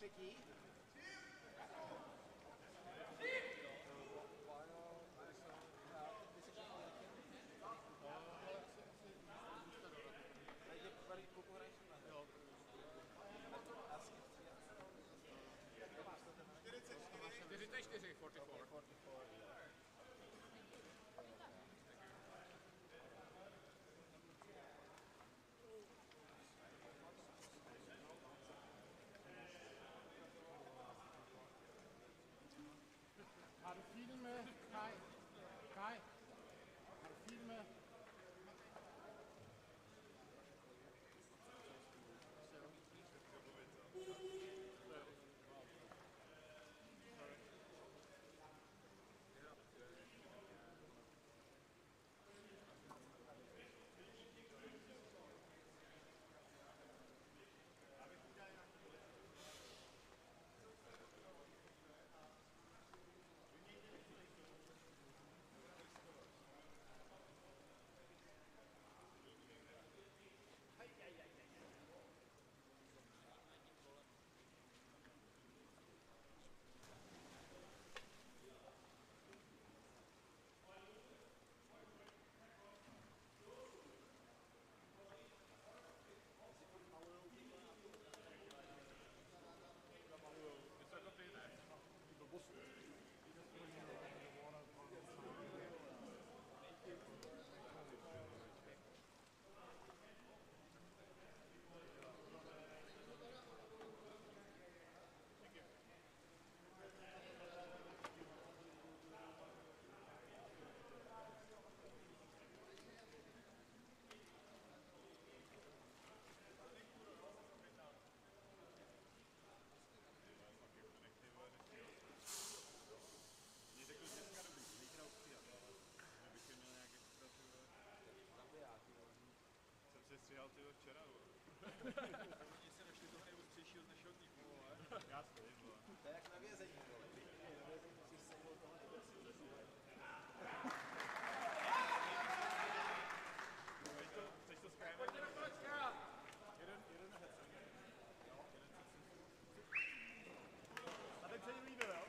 třetí. Har du film med, Kai? Kai? Har du film med? Stříhal ty včera, Oni se našli toho nejostřejšího z našeho týmu, vole. Já stojím, vole. To je jak na vězení, vole. Na vězení musíš sejmout tohle nejostřejšího. Chceš to skrajovat? Pojďte do kolečka! Jeden hec. Jo, jeden se. A teď se jim líbe, jo?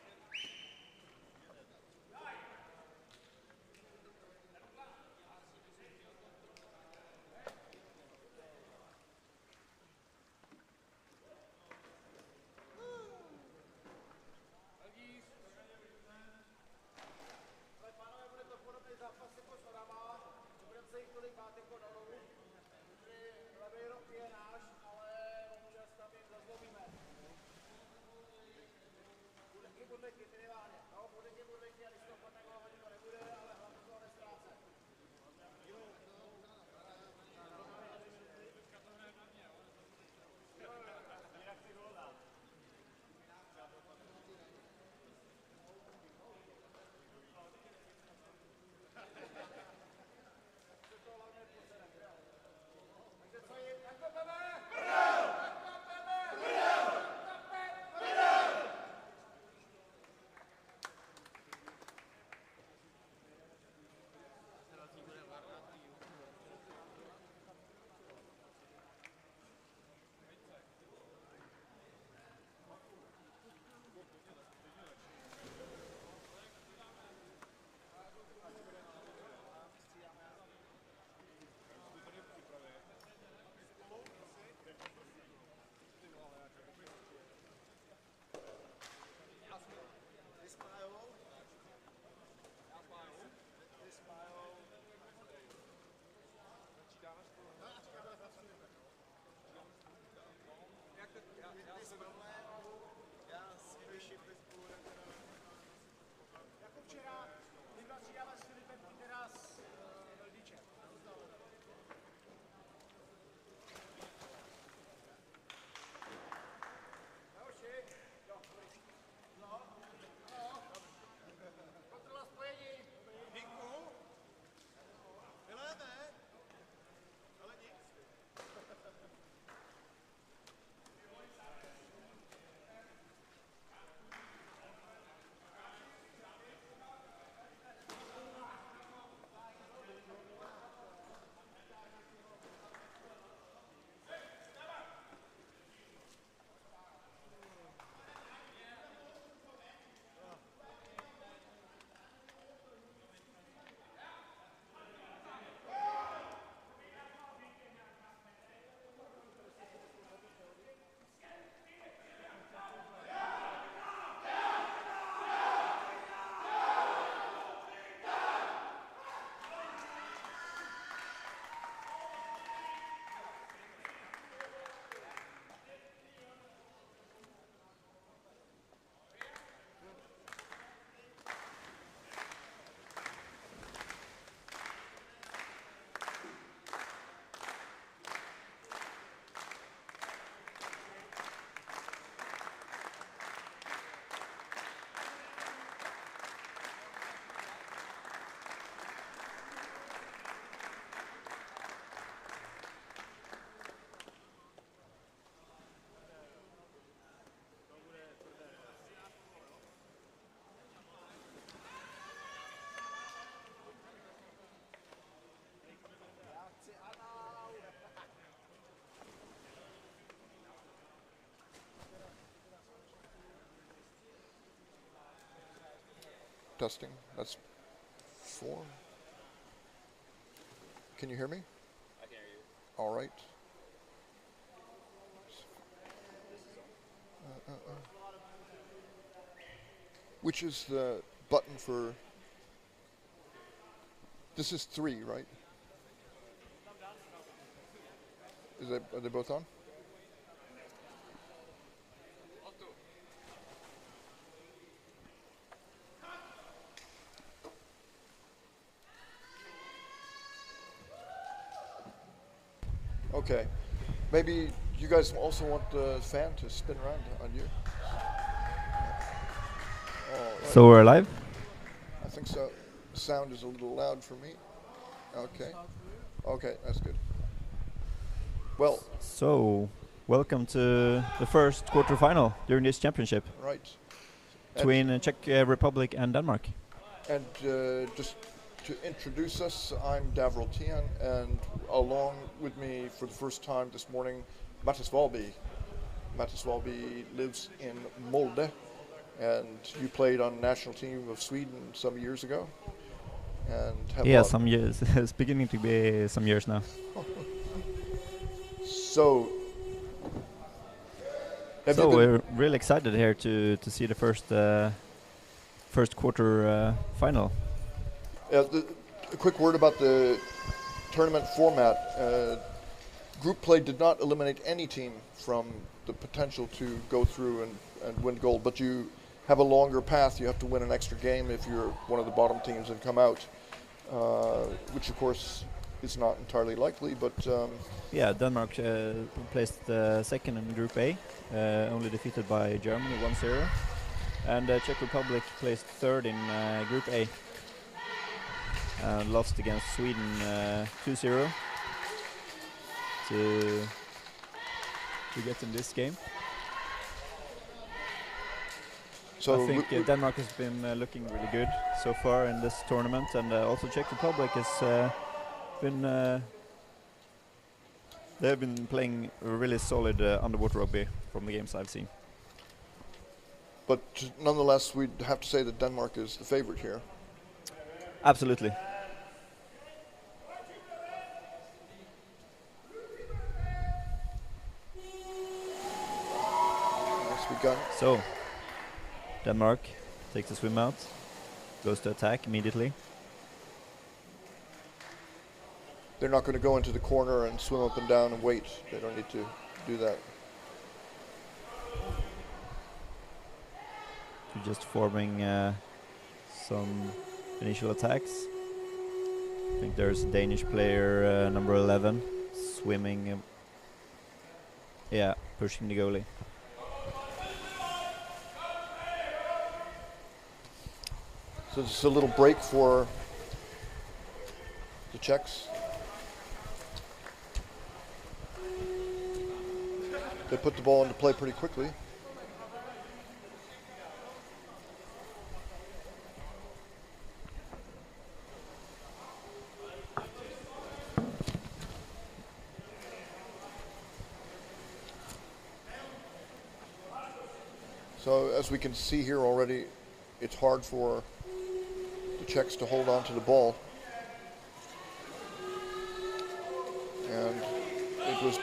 Zápas jako s Orama, budeme se jich tolik bát jako dolů. Levý rok je náš, ale občas tam jim zazlomíme. Budky, budleky, minimálně. No, budleky, a když to padne gól, ani to nebude, ale hlavně toho nestrácet. Jinak si gól dát. Takže co jim, jak to bebe? Testing. That's 4. Can you hear me? I can hear you. All right. Which is the button for... This is 3, right? Are they both on? Okay. Maybe you guys also want the fan to spin around on you? Right. So we're live? I think so. The sound is a little loud for me. Okay. Okay, that's good. Well. So, welcome to the first quarterfinal during this championship. Right. Between Czech Republic and Denmark. And just to introduce us, I'm Davril Tian, and along with me for the first time this morning, Mattis Valby. Mattis Valby lives in Molde, and you played on the national team of Sweden some years ago. And have some years. It's beginning to be some years now. So we're really excited here to see the first quarter final. A quick word about the tournament format. Group play did not eliminate any team from the potential to go through and win gold, but you have a longer path. You have to win an extra game if you're one of the bottom teams and come out, which of course is not entirely likely, but... yeah, Denmark placed second in Group A, only defeated by Germany 1-0. And Czech Republic placed third in Group A. Lost against Sweden 2-0 to get in this game. So I think Denmark has been looking really good so far in this tournament, and also Czech Republic has been they've been playing really solid underwater rugby from the games I've seen. But nonetheless, we'd have to say that Denmark is the favorite here. Absolutely. So, Denmark takes a swim out, goes to attack immediately. They're not going to go into the corner and swim up and down and wait. They don't need to do that. We're just forming some initial attacks. I think there's a Danish player, number 11, swimming. Yeah, pushing the goalie. So it's a little break for the Czechs. They put the ball into play pretty quickly. So as we can see here already, it's hard for the Czechs to hold on to the ball. And it was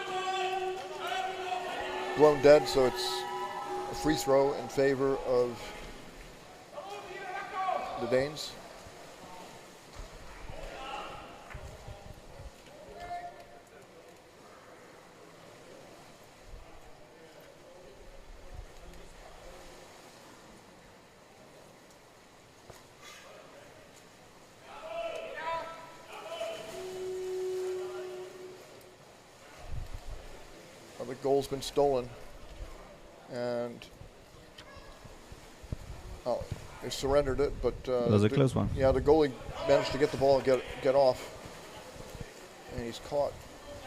blown dead, so it's a free throw in favor of the Danes. The goal's been stolen, and they surrendered it, but that was a close one. Yeah, the goalie managed to get the ball and get off, and he's caught.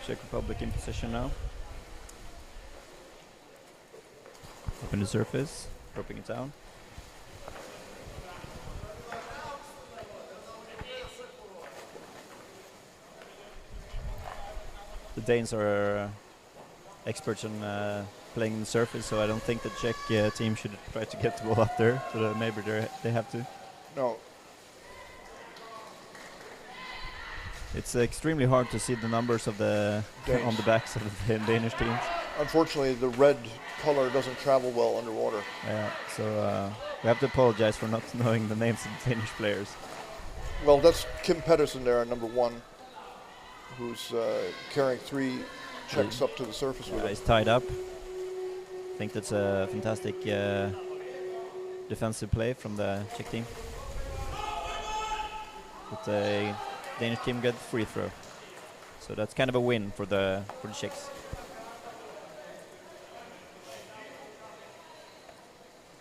Czech Republic in position now. Up in the surface, dropping it down. The Danes are experts on playing the surface, so I don't think the Czech team should try to get the ball up there. So maybe they have to. No. It's extremely hard to see the numbers of the Danes. on the backs of the Danish teams. Unfortunately, the red color doesn't travel well underwater. Yeah, so we have to apologize for not knowing the names of the Danish players. Well, that's Kim Pedersen there, number 1, who's carrying 3 Czechs up to the surface with him. He's tied up. I think that's a fantastic defensive play from the Czech team. But the Danish team got free throw, so that's kind of a win for the Czechs.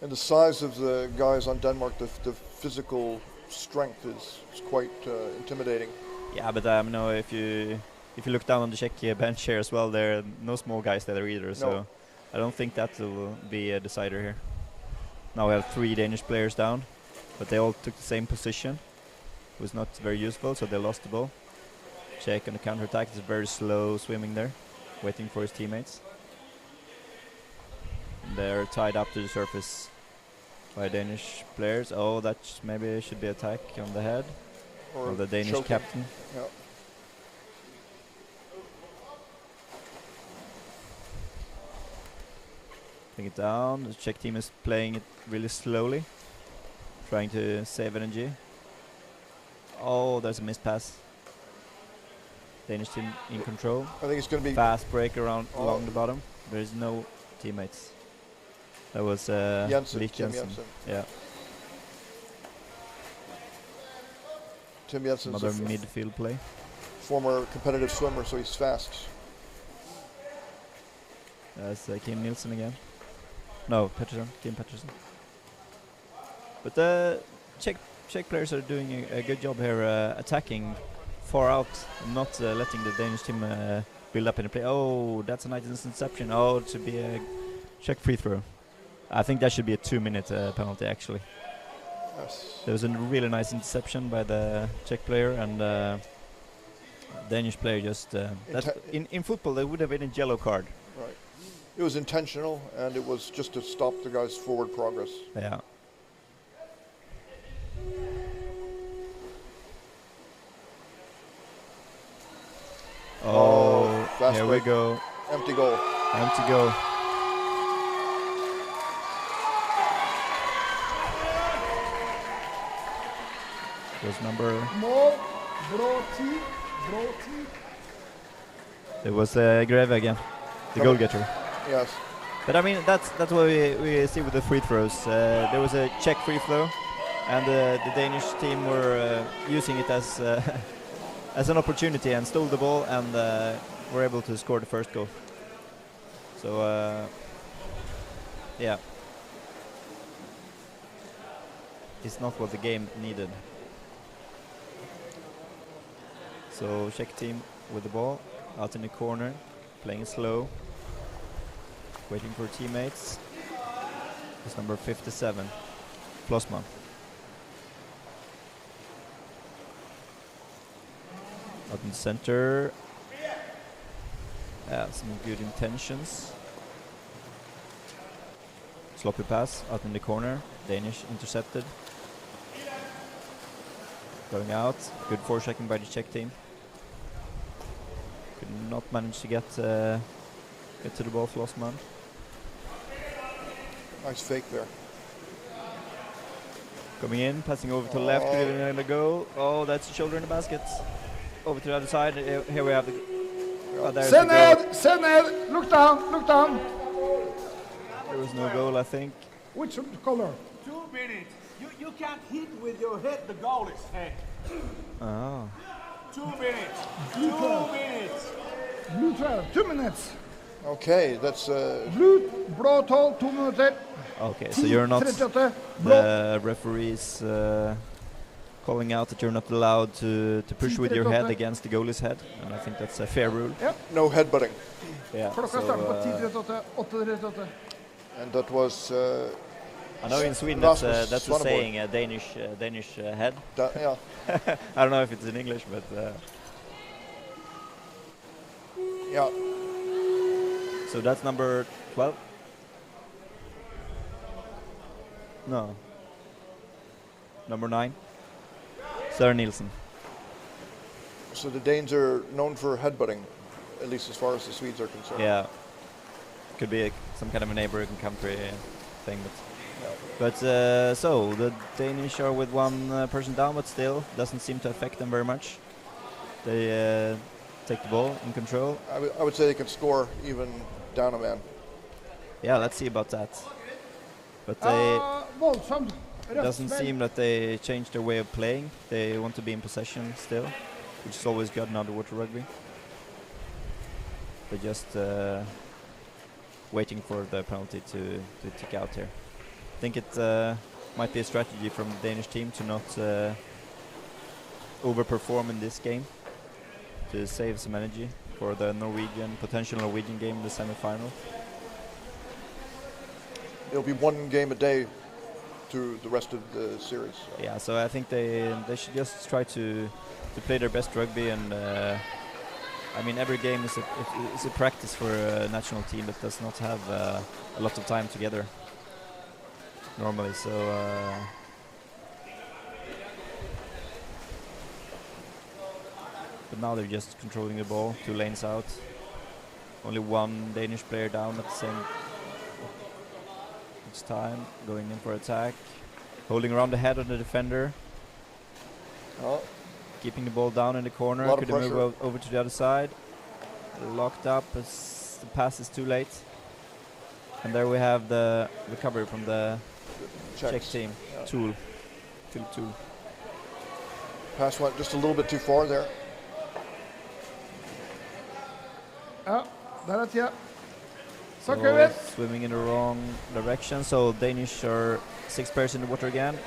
And the size of the guys on Denmark, the physical strength is quite intimidating. Yeah, but no, if you look down on the Czech bench here as well, there are no small guys there either. So No. I don't think that will be a decider here. Now we have 3 Danish players down, but they all took the same position. It was not very useful, so they lost the ball. Czech on the counter-attack is very slow swimming there, waiting for his teammates. And they're tied up to the surface by Danish players. Oh, that maybe should be attack on the head of the Danish choking. captain. Yeah. Bring it down. The Czech team is playing it really slowly, trying to save energy. Oh, there's a missed pass. Danish team in control. I think it's going to be Fast break along the bottom. There is no teammates. That was Jensen, Lich Tim Jensen. Jensen. Yeah, Tim Jensen's another a midfield play. former competitive swimmer, so he's fast. That's Kim Nielsen again. No, Pettersson, Kim Pettersson. But the Czech players are doing a good job here attacking far out, not letting the Danish team build up in the play. Oh, that's a nice interception. Oh, it should be a Czech free throw. I think that should be a 2-minute penalty actually. Yes. There was a really nice interception by the Czech player, and Danish player just... in football, there would have been a yellow card. Right. It was intentional, and it was just to stop the guy's forward progress. Yeah. Oh, fast here break. we go. Empty goal. Empty goal. Was number... Mål, bra tid, bra tid. It was Greve again, the goal getter. Yes. But I mean, that's what we see with the free throws. There was a Czech free throw, and the Danish team were using it as as an opportunity and stole the ball, and were able to score the first goal. So yeah, it's not what the game needed. So Czech team with the ball out in the corner, playing slow, waiting for teammates. It's number 57, Flossman. Out in the center. Some good intentions. Sloppy pass out in the corner. Danish intercepted. Going out. Good forechecking by the Czech team. Could not manage to get to the ball, Flossman. Nice fake there. Coming in, passing over to the left, giving the goal. Oh, that's a shoulder in the basket. Over to the other side. Here we have the. Oh, there's the goal. Sened, look down, look down. There was no goal, I think. Which color? 2 minutes. You can't hit with your head the goalie's head. Oh. 2 minutes. 2 minutes. Blue 12, 2 minutes. Okay, that's Blue, bra 12, 2 minuter. Okay, so you're not 38, blå. the referees calling out that you're not allowed to push with your head against the goalie's head, and I think that's a fair rule. no headbutting. Yeah. Klokka starter på 10.38, 8.38. And that was I know in Sweden Rasmus that's a Svaneborg. saying, Danish head. yeah. I don't know if it's in English, but Yeah. so that's number 12. number 9, Søren Nielsen. So the Danes are known for headbutting, at least as far as the Swedes are concerned. Yeah, could be some kind of a neighboring country thing, but so the Danish are with one person down, but still doesn't seem to affect them very much. They take the ball in control. I would say they can score even down a man. Yeah, let's see about that. But they Voldsomt. doesn't seem that they changed their way of playing. They want to be in possession still, which is always good in underwater rugby. They're just waiting for the penalty to tick out here. I think it might be a strategy from the Danish team to not overperform in this game, to save some energy for the potential Norwegian game in the semi-final. It'll be one game a day through the rest of the series. So. Yeah, so I think they should just try to play their best rugby, and I mean every game is a practice for a national team that does not have a lot of time together normally. So but now they're just controlling the ball 2 lanes out. Only one Danish player down at the same time, going in for attack, holding around the head of the defender. Oh. Keeping the ball down in the corner. Lot of Could he move pressure. over to the other side? Locked up as the pass is too late. And there we have the recovery from the Czech team. Yeah. Tool. Pass went just a little bit too far there. Ja, der er tida. Så So Kevin. swimming in the wrong direction. So Danish are 6 players in the water again.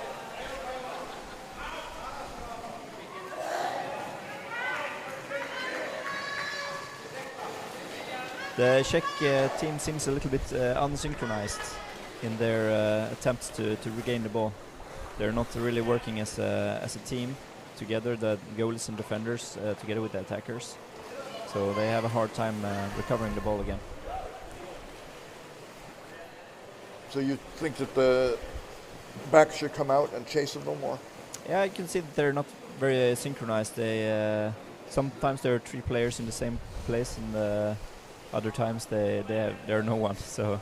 The Czech team seems a little bit unsynchronized in their attempts to regain the ball. They're not really working as a team together, the goalies and defenders together with the attackers. So they have a hard time recovering the ball again. So you think that the backs should come out and chase a little more? Yeah, you can see that they're not very synchronized. They sometimes there are 3 players in the same place, and other times there are no one. So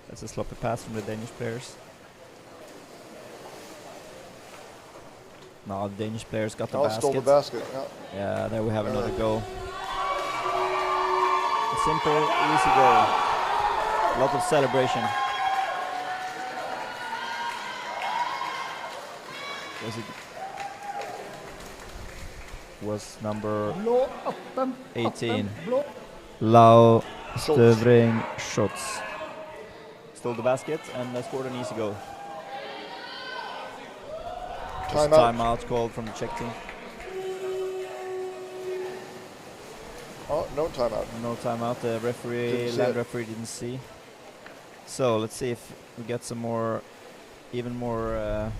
that's a sloppy pass from the Danish players. Now the Danish players got the basket. Stole the basket. Yeah. Yeah, there we have another goal. A simple, easy goal. A lot of celebration. Was number Blå 18. 18. Blå. Lau Støvring Schutz stole the basket and scored an easy goal. Timeout called from the Czech team. Oh, no timeout. No timeout. The land referee didn't see. So let's see if we get some more, even more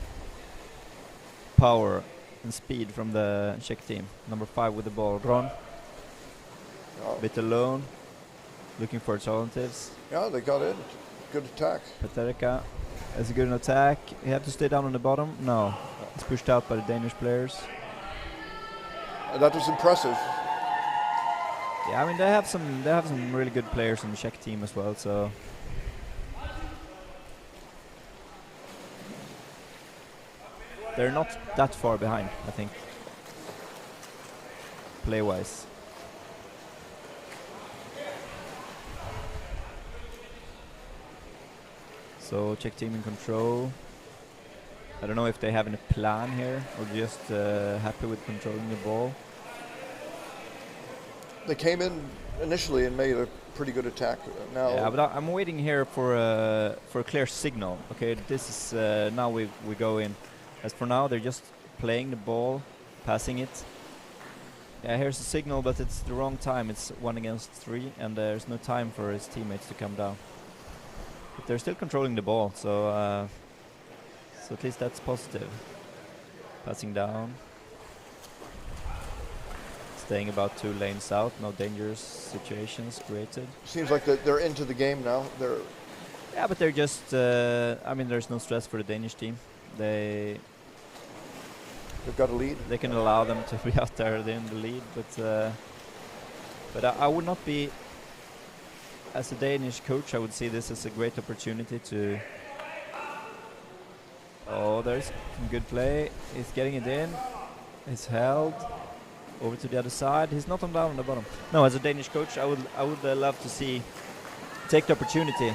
power and speed from the Czech team. Number 5 with the ball, Ron. Oh. Bit alone, looking for alternatives. Yeah, they got in. Good attack. Peterka has a good attack. You have to stay down on the bottom. No, it's pushed out by the Danish players. That was impressive. Yeah, I mean they have some really good players on the Czech team as well. So they're not that far behind, I think, play-wise. So Czech team in control. I don't know if they have any plan here or just happy with controlling the ball. They came in initially and made a pretty good attack. Now, Yeah, but I'm waiting here for a clear signal. Okay, this is now we go in. As for now, they're just playing the ball, passing it. Yeah, here's a signal, but it's the wrong time. It's 1 against 3, and there's no time for his teammates to come down. But they're still controlling the ball, so at least that's positive. Passing down. Staying about 2 lanes out, no dangerous situations created. seems like they're into the game now. Yeah, but they're just, I mean, there's no stress for the Danish team. They They've got a lead. They can allow them to be out there in the lead, but I would not be, as a Danish coach, I would see this as a great opportunity to. Oh, there's some good play. He's getting it in. He's held over to the other side. He's not on down on the bottom. No, as a Danish coach, I would love to see take the opportunity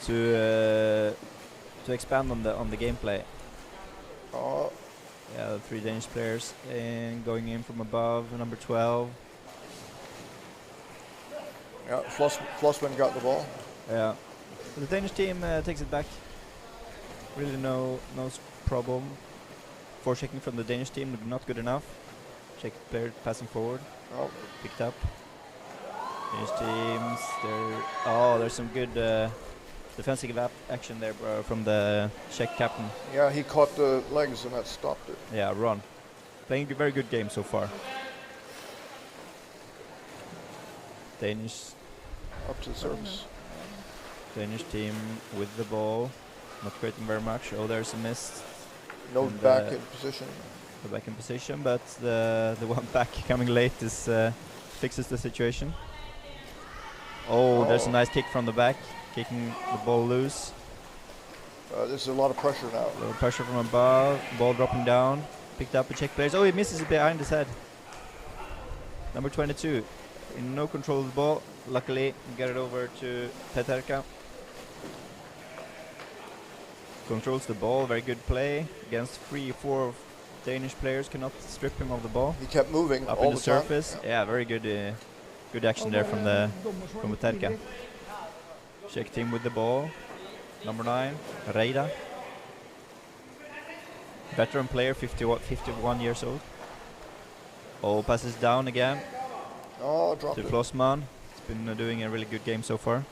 to expand on the gameplay. Oh, Yeah, the 3 Danish players and going in from above. Number 12. yeah. Flossman got the ball. Yeah, the Danish team takes it back. Really no problem. Forechecking from the Danish team, not good enough. Check player passing forward. Oh, Picked up. Danish teams, there's some good defensive action there from the Czech captain. yeah. He caught the legs and that stopped it. Yeah, Ron. Playing a very good game so far. Danish Up to the service. team with the ball. Not creating very much. Oh, there's a miss. No And, back in position. The back in position, but the one back coming late is fixes the situation. Oh, there's a nice kick from the back, kicking the ball loose. There's a lot of pressure now. A little pressure from above, ball dropping down. Picked up a Czech players. Oh, he misses it behind his head. Number 22, in no control of the ball. Luckily, get it over to Peterka. Controls the ball, very good play. Against 3 or 4 Danish players, cannot strip him of the ball. He kept moving Up all in the the time. surface. Yeah, very good good action there from Peterka. Czech team with the ball. Number 9, Reida. Veteran player, 51 years old. Oh, passes down again Oh, dropped to it. Flossman. He's been doing a really good game so far.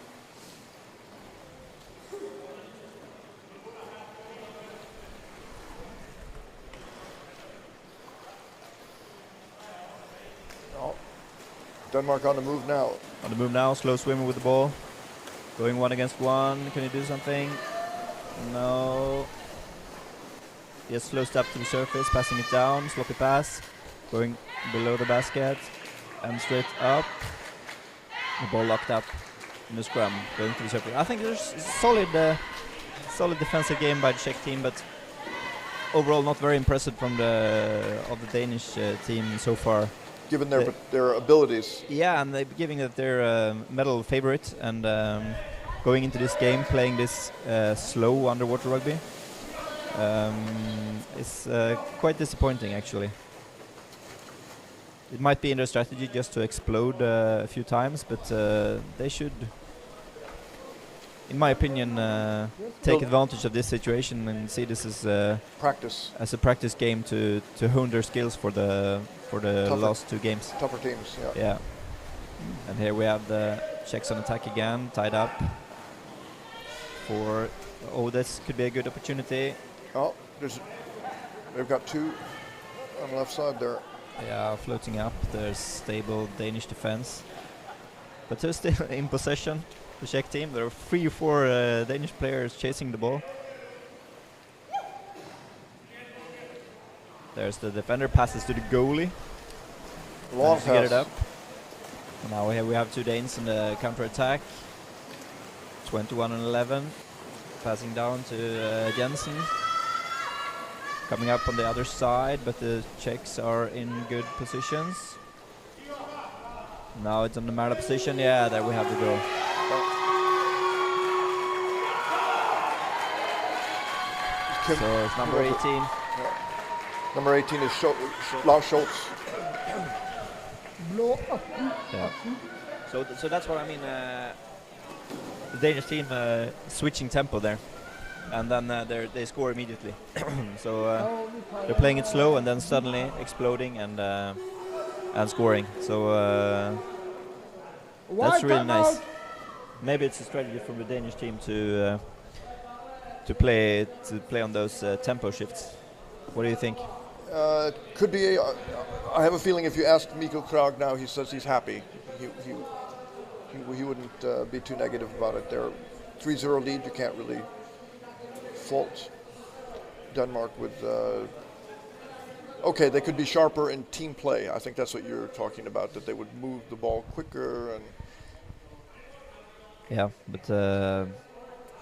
Oh. Denmark on the move now. On the move now, slow swimmer with the ball. Going 1 against 1. Can he do something? No. Yes, slow step to the surface, passing it down, sloppy pass. Going below the basket and straight up. The ball locked up in the scrum, going to the surface. I think there's solid defensive game by the Czech team, but overall not very impressive from the Danish team so far. Given their abilities. Yeah, and they're giving that they're a medal favorite, and going into this game playing this slow underwater rugby is quite disappointing actually. It might be in their strategy just to explode a few times, but they should, in my opinion, take advantage of this situation and see this as Practice. as a practice game to hone their skills for the last 2 games. Tougher teams, yeah. Yeah. And here we have the Czechs on attack again, tied up. Oh, this could be a good opportunity. Oh, they've got 2 on the left side there. Yeah, floating up. There's stable Danish defense. But they're still in possession, the Czech team. There are 3 or 4 Danish players chasing the ball. There's the defender, passes to the goalie. Long Managed to get it pass. up. Now we have 2 Danes in the counter-attack. 21 and 11. Passing down to Jensen. Coming up on the other side, but the Czechs are in good positions. Now it's on the Mara position. Yeah, there we have the goal. So it's number 18. Yeah. Number 18 is Lars Schultz. Yeah. So that's what I mean. The Danish team switching tempo there, and then they score immediately. So they're playing it slow and then suddenly exploding and scoring. So that's really nice. Maybe it's a strategy from the Danish team to play on those tempo shifts. What do you think? Could be. I have a feeling if you ask Mikkel Krag now, he says he's happy. He wouldn't be too negative about it. They're 3-0 lead. You can't really fault Denmark with Okay, they could be sharper in team play. I think that's what you're talking about, that they would move the ball quicker and... Yeah, but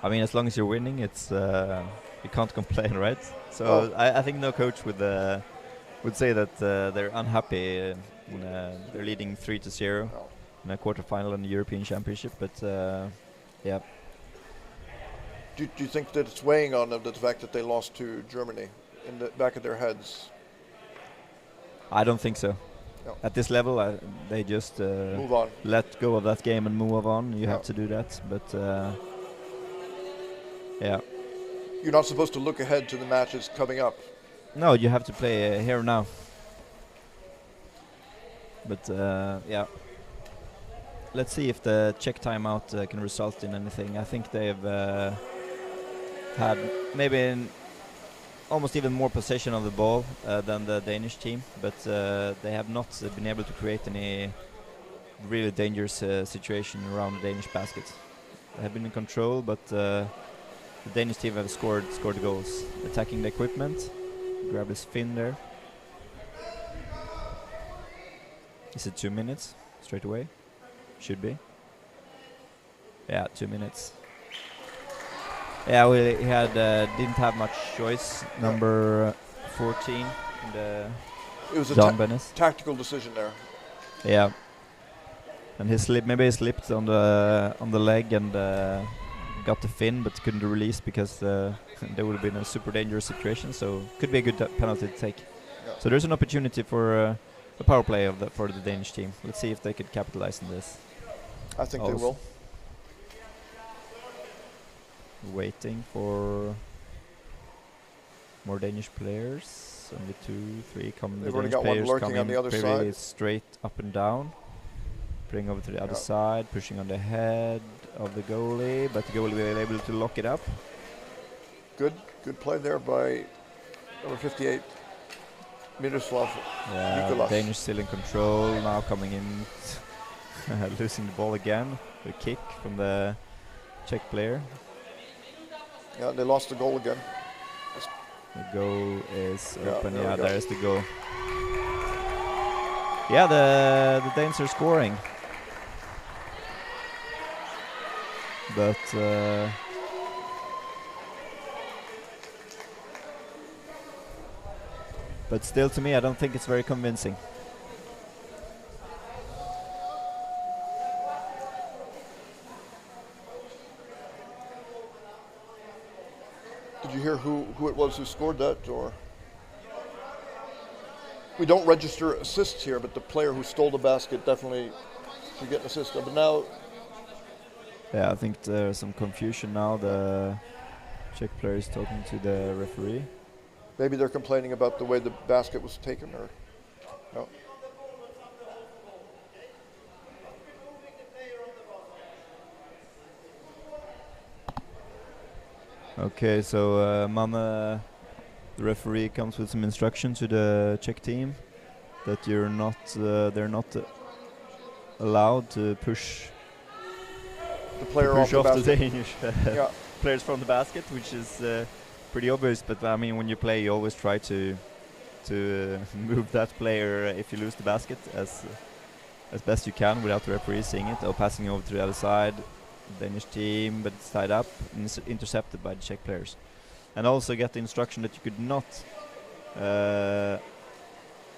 I mean, as long as you're winning, it's you can't complain, right? So I think no coach would say that they're unhappy when they're leading 3-0 in a quarterfinal in the European Championship. But yeah. Do you think that it's weighing on them, the fact that they lost to Germany in the back of their heads? I don't think so. No. At this level, they just move on. Let go of that game and move on. You have to do that, but yeah. You're not supposed to look ahead to the matches coming up. No, you have to play here now. But yeah. Let's see if the Czech timeout can result in anything. I think they've had maybe almost even more possession of the ball than the Danish team, but they have not been able to create any really dangerous situation around the Danish basket. They have been in control, but the Danish team have scored goals. Attacking the equipment, grab his fin there. Is it 2 minutes straight away? Should be. Yeah, 2 minutes. Yeah, we had didn't have much choice. Number 14 in the it was a tactical decision there. Yeah, and maybe he slipped on the leg and got the fin, but couldn't release because there would have been a super dangerous situation. So could be a good penalty to take. Yeah. So there's an opportunity for a power play for the Danish team. Let's see if they could capitalize on this. I think they will. Waiting for more Danish players. Only 2, 3 coming. They've already got one lurking on the other side. Straight up and down. Bring over to the other side, pushing on the head of the goalie, but the goalie will be able to lock it up. Good play there by number 58, Miroslav Nicolas. Danish still in control, now coming in, losing the ball again. The kick from the Czech player. Yeah, they lost the goal again. The goal is open. Yeah, there is the goal. Yeah, the Danes are scoring. But still, to me, I don't think it's very convincing. Did you hear who it was who scored that? Or we don't register assists here, but the player who stole the basket definitely should get an assist. But now, yeah, I think there's some confusion now. The Czech player is talking to the referee. Maybe they're complaining about the way the basket was taken, or no. Okay, so Manne, the referee, comes with some instruction to the Czech team that they're not allowed to push the player off the Danish players from the basket, which is pretty obvious. But I mean, when you play, you always try to move that player if you lose the basket as best you can without the referee seeing it, or passing over to the other side. Danish team, but it's tied up and intercepted by the Czech players. And also get the instruction that you could not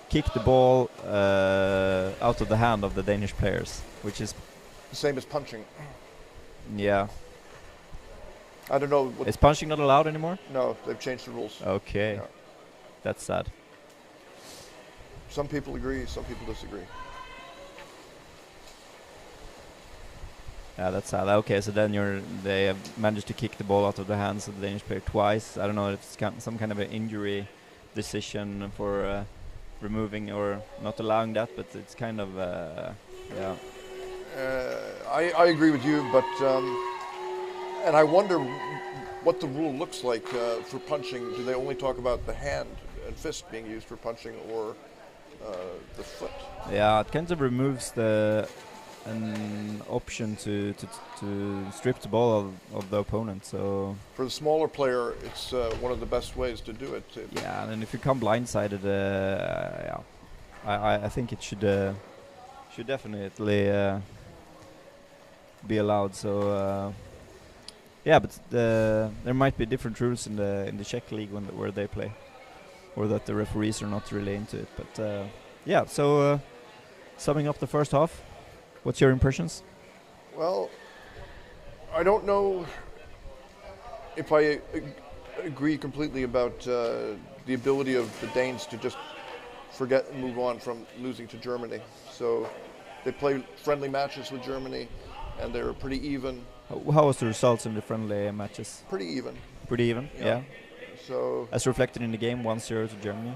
kick the ball out of the hand of the Danish players, which is the same as punching. Yeah. I don't know. Is punching not allowed anymore? No, they've changed the rules. Okay. Yeah. That's sad. Some people agree, some people disagree. Yeah, that's sad. Okay, so then they have managed to kick the ball out of the hands of the Danish player twice. I don't know if it's some kind of an injury decision for removing or not allowing that, but it's kind of, yeah. I agree with you, but, and I wonder what the rule looks like for punching. Do they only talk about the hand and fist being used for punching, or the foot? Yeah, it kind of removes the an option to strip the ball of the opponent. So For the smaller player, it's one of the best ways to do it. yeah, and if you come blindsided, yeah, I think it should definitely be allowed. So yeah, but there might be different rules in the Czech league where they play, or that the referees are not really into it. But yeah, so summing up the first half, what's your impressions? Well, I don't know if I agree completely about the ability of the Danes to just forget and move on from losing to Germany. So they play friendly matches with Germany, and they're pretty even. How was the results in the friendly matches? Pretty even. Pretty even, yeah. So as reflected in the game, 1-0 to Germany.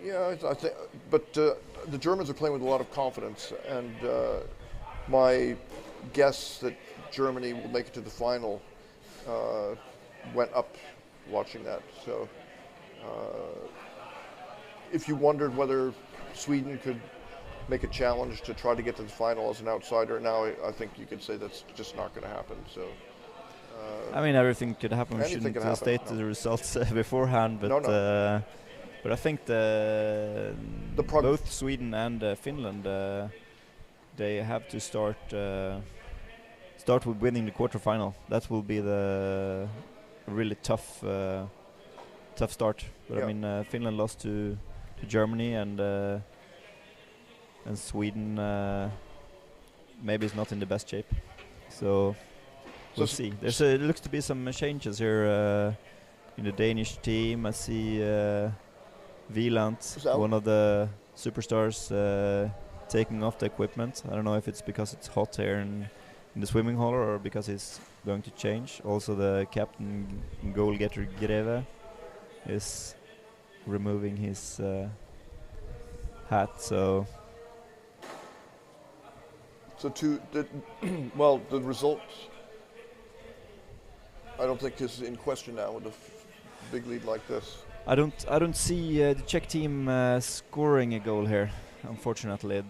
Yeah, I think, but the Germans are playing with a lot of confidence, and my guess that Germany will make it to the final went up watching that. So if you wondered whether Sweden could make a challenge to try to get to the final as an outsider, now I think you could say that's just not going to happen. So I mean, everything could happen. We anything shouldn't can happen. state the results beforehand, but but I think both Sweden and Finland they have to start with winning the quarterfinal. That will be the really tough start. But I mean, Finland lost to Germany, and Sweden maybe is not in the best shape. So we'll see. There looks to be some changes here in the Danish team. I see Wieland, one of the superstars, taking off the equipment. I don't know if it's because it's hot here in the swimming hall or because he's going to change. Also, the captain, goal-getter Greve, is removing his hat. So the result, I don't think is in question now with a big lead like this. I don't see the Czech team scoring a goal here, unfortunately.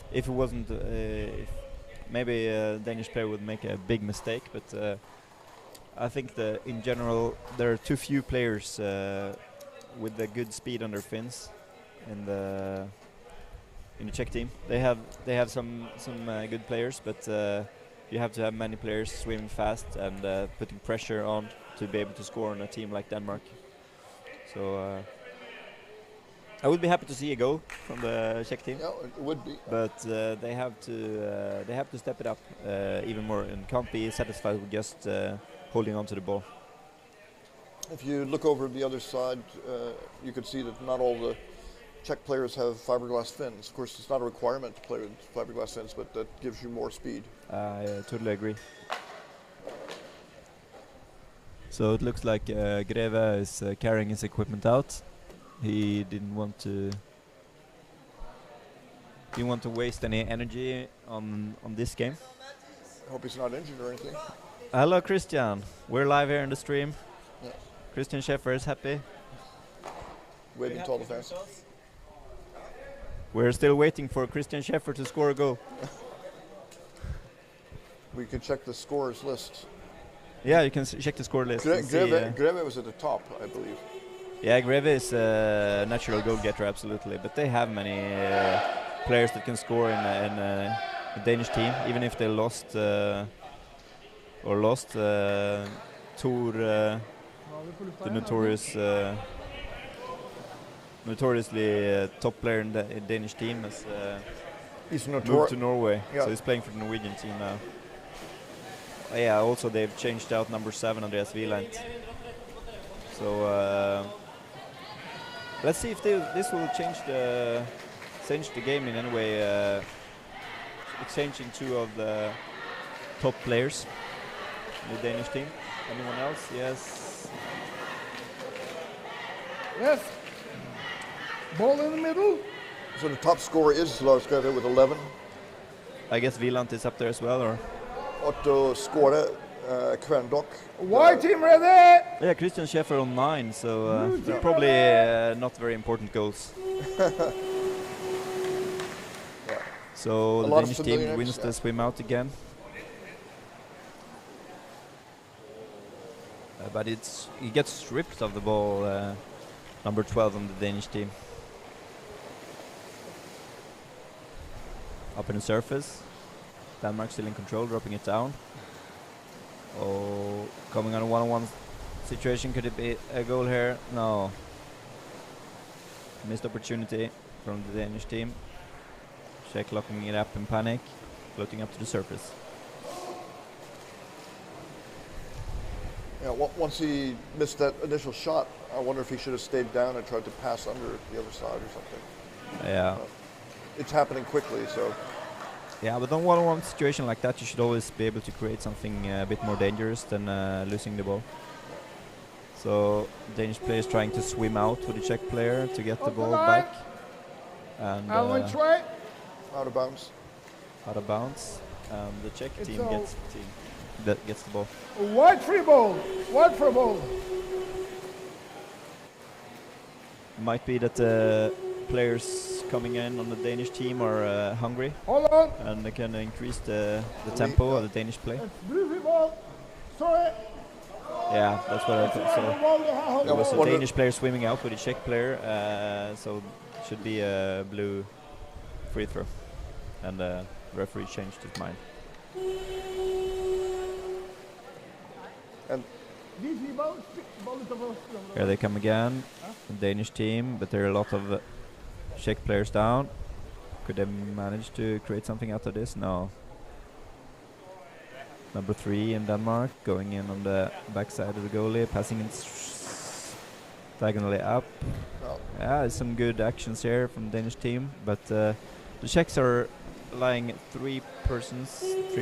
If it wasn't, if maybe a Danish player would make a big mistake, but I think in general there are too few players with the good speed on their fins in the Czech team. They have some good players, but you have to have many players swimming fast and putting pressure on to be able to score on a team like Denmark. So I would be happy to see a goal from the Czech team. Yeah, it would be. But they have to step it up even more and can't be satisfied with just holding on to the ball. If you look over the other side, you can see that not all the Czech players have fiberglass fins. Of course, it's not a requirement to play with fiberglass fins, but that gives you more speed. I totally agree. So it looks like Greve is carrying his equipment out. He didn't want to waste any energy on this game. I hope he's not injured or anything. Hello, Christian. We're live here in the stream. Yeah. Christian Schäfer is happy. Waving to all the fans. We're still waiting for Christian Schäfer to score a goal. We can check the scorers list. Yeah, you can check the score list. Greve was at the top, I believe. Yeah, Greve is a natural goal-getter, absolutely. But they have many players that can score in a Danish team, even if they lost Thor, the notoriously top player in the Danish team, has moved to Norway. Yeah. So he's playing for the Norwegian team now. Yeah, also they've changed out number 7, Andreas Wieland. So let's see if this will change the game in any way. Exchanging 2 of the top players in the Danish team. Anyone else? Yes. Yes. Ball in the middle. So the top scorer is Lars Greve with 11. I guess Wieland is up there as well, or? Otto Skåre, Kvendok. White team ready! Yeah, Christian Schäfer on 9, so they're probably not very important goals. So the lot of Danish familiar team names, wins the swim out again. But he gets stripped of the ball, number 12 on the Danish team. Up in the surface. Denmark still in control, dropping it down. Oh, coming on a one-on-one situation. Could it be a goal here? No. Missed opportunity from the Danish team. Czech locking it up in panic, floating up to the surface. Yeah, once he missed that initial shot, I wonder if he should have stayed down and tried to pass under the other side or something. Yeah. It's happening quickly, so. Yeah, but on one-on-one situation like that, you should always be able to create something a bit more dangerous than losing the ball. So Danish player is trying to swim out with the Czech player to get the ball back. And Out of bounds. Out of bounds. The Czech team gets the ball. White free ball. White free ball. Might be that the players coming in on the Danish team are hungry. Hold on. And they can increase the tempo of the Danish play. Blue free ball. Sorry. Yeah, that's what I thought. So there was a Danish player swimming out with a Czech player, so it should be a blue free throw. And the referee changed his mind. And here they come again, the Danish team, but there are a lot of Czech players down. Could they manage to create something out of this? No. Number 3 in Denmark, going in on the backside of the goalie, passing it diagonally up. Oh. Yeah, there's some good actions here from the Danish team, but the Czechs are lying 3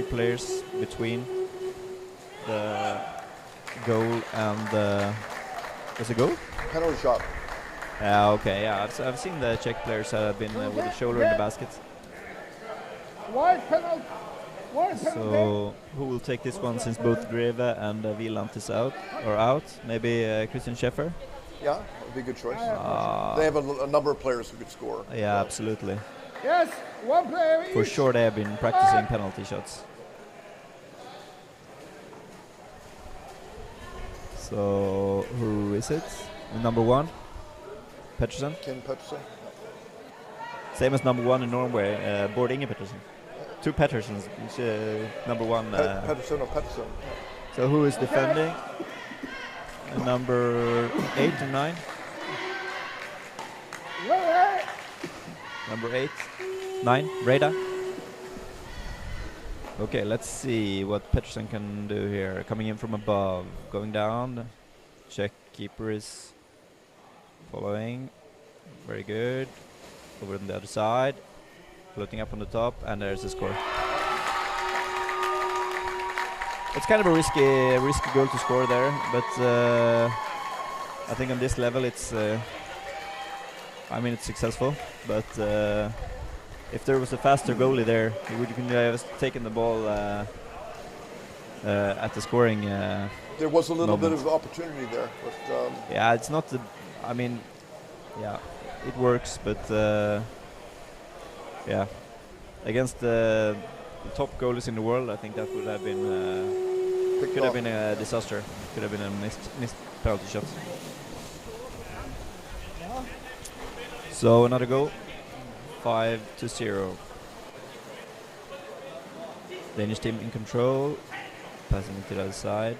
players between the goal and the... There's a goal? Penalty shot. Yeah, okay, yeah. I've seen the Czech players have been with the shoulder in the basket. White penalty. So who will take this one since both Greve and Wieland is out? Maybe Christian Schäfer? Yeah, that would be a good choice. They have a number of players who could score. Yeah, absolutely. Yes, one player each. For sure they have been practicing penalty shots. So who is it? Number 1? Pettersen? Ken Pettersen. Same as number 1 in Norway, Bård Inge Pettersen. 2 Pettersens, number 1. Pettersen or Pettersen. So who is defending? Number 8 or 9? Number 8, 9, Reda. Okay, let's see what Pettersen can do here. Coming in from above, going down. Czech keeper is following. Very good. Over on the other side. Floating up on the top, and there's a score. It's kind of a risky goal to score there, but I think on this level it's successful. But if there was a faster goalie there, he would have taken the ball at the scoring. There was a little moment. bit of opportunity there, but yeah, it's not the. I mean, yeah, it works, but. Yeah, against the top goalies in the world, I think that would have been could have been a disaster. Could have been a missed penalty shot. So another goal, 5-0. Danish team in control, passing it to the other side.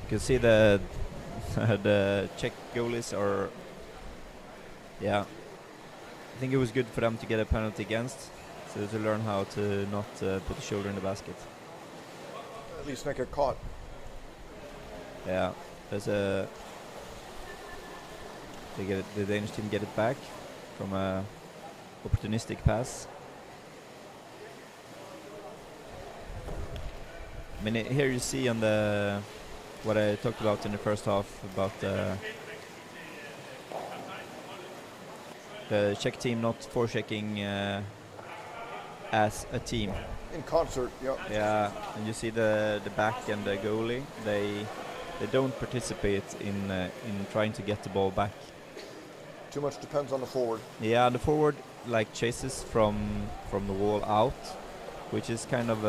You can see the the Czech goalies are, yeah. I think it was good for them to get a penalty against, so to learn how to not put the shoulder in the basket. at least not get caught. Yeah, there's a. The Danish team get it back from a opportunistic pass. I mean, here you see on the what I talked about in the first half about the Czech team not forechecking as a team. In concert, yeah. Yeah, and you see the back and the goalie. They don't participate in trying to get the ball back. Too much depends on the forward. Yeah, the forward like chases from the wall out, which is kind of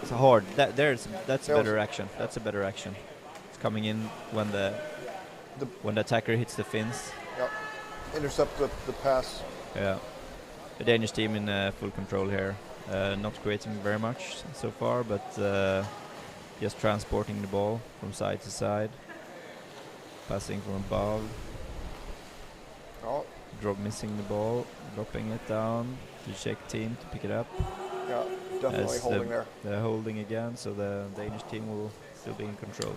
it's hard. That's a better action. That's a better action. It's coming in when the attacker hits the fins. Yep. Intercept the pass. Yeah. The Danish team in full control here. Not creating very much so far, but just transporting the ball from side to side. Passing from above. Oh. Missing the ball. Dropping it down to the Czech team to pick it up. Yeah, definitely holding there. They're holding again, so the Danish team will still be in control.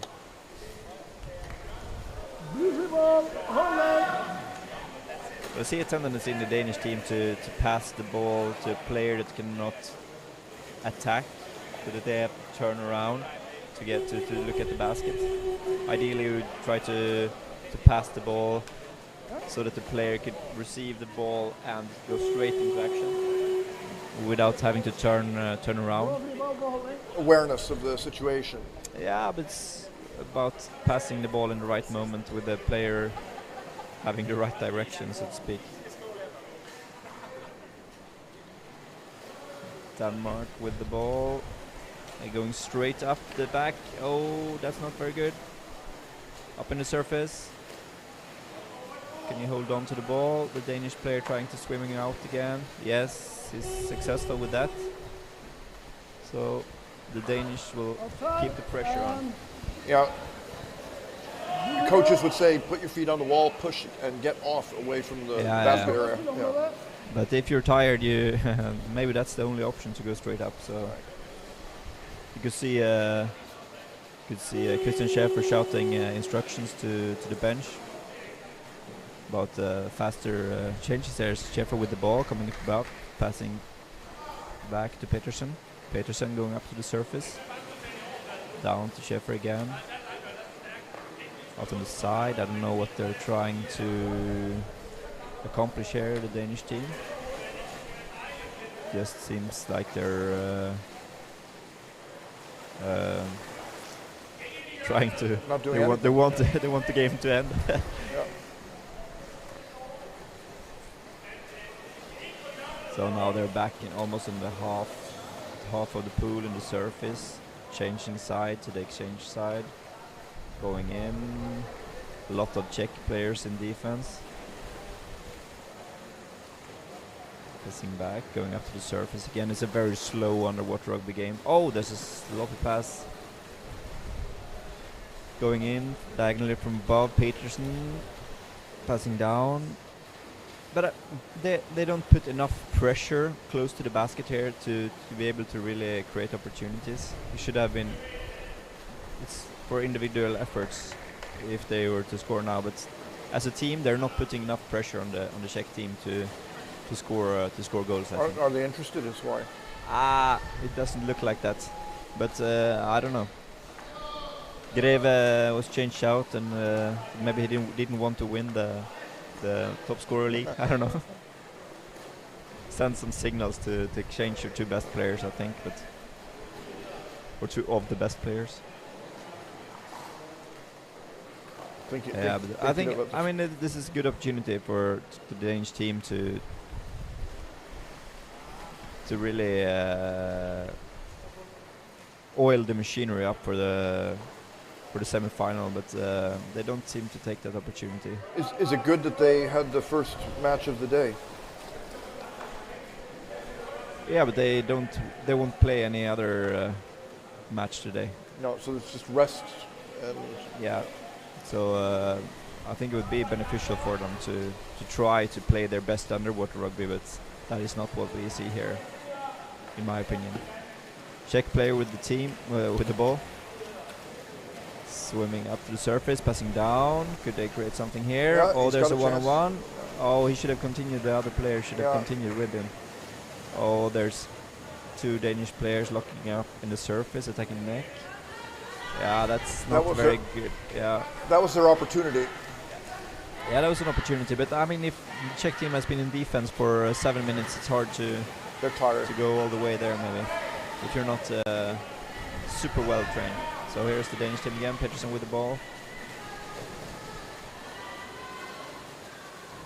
I see a tendency in the Danish team to pass the ball to a player that cannot attack, so that they have to turn around to get to look at the basket. Ideally, we would try to pass the ball so that the player could receive the ball and go straight into action without having to turn around. Awareness of the situation. Yeah, but it's about passing the ball in the right moment with the player having the right direction, so to speak. Denmark with the ball. They're going straight up the back. Oh, that's not very good. Up in the surface. Can you hold on to the ball? The Danish player trying to swimming out again. Yes, he's successful with that. So the Danish will keep the pressure on. Yeah. Coaches would say, put your feet on the wall, push and get off away from the basket area. Yeah. But if you're tired, you maybe that's the only option to go straight up. So you could see Christian Schäfer shouting instructions to the bench about faster changes. There's Schäfer with the ball coming up above, passing back to Peterson. Peterson going up to the surface, down to Schäfer again. Out on the side, I don't know what they're trying to accomplish here, the Danish team. Just seems like they're trying to. Not doing they want the game to end. Yeah. So now they're back in almost in the half of the pool in the surface, changing side to the exchange side. Going in, a lot of Czech players in defense. Passing back, going up to the surface again. It's a very slow underwater rugby game. Oh, there's a sloppy pass. Going in, diagonally from above, Peterson passing down. But they don't put enough pressure close to the basket here to be able to really create opportunities. It should have been. It's for individual efforts if they were to score now, but as a team they're not putting enough pressure on the Czech team to score goals. Are they interested? Is why? It doesn't look like that, but I don't know. Greve was changed out, and maybe he didn't want to win the top scorer league. I don't know. Send some signals to exchange your two best players, I think, or two of the best players. I think this is a good opportunity for the Danish team to really oil the machinery up for the semi-final, but they don't seem to take that opportunity. Is it good that they had the first match of the day? Yeah, but they won't play any other match today. No, so it's just rest. And yeah. So I think it would be beneficial for them to try to play their best underwater rugby, but that is not what we see here, in my opinion. Czech player with the team, with the ball. Swimming up to the surface, passing down. Could they create something here? Yeah, oh, there's a chance. one-on-one. Oh, he should have continued. The other player should have continued with him. Oh, there's two Danish players locking up in the surface, attacking neck. Yeah, that's not very good. Yeah, that was their opportunity. Yeah, that was an opportunity. But I mean, if the Czech team has been in defense for 7 minutes, it's hard to go all the way there. Maybe if you're not super well trained. So here's the Danish team again. Peterson with the ball.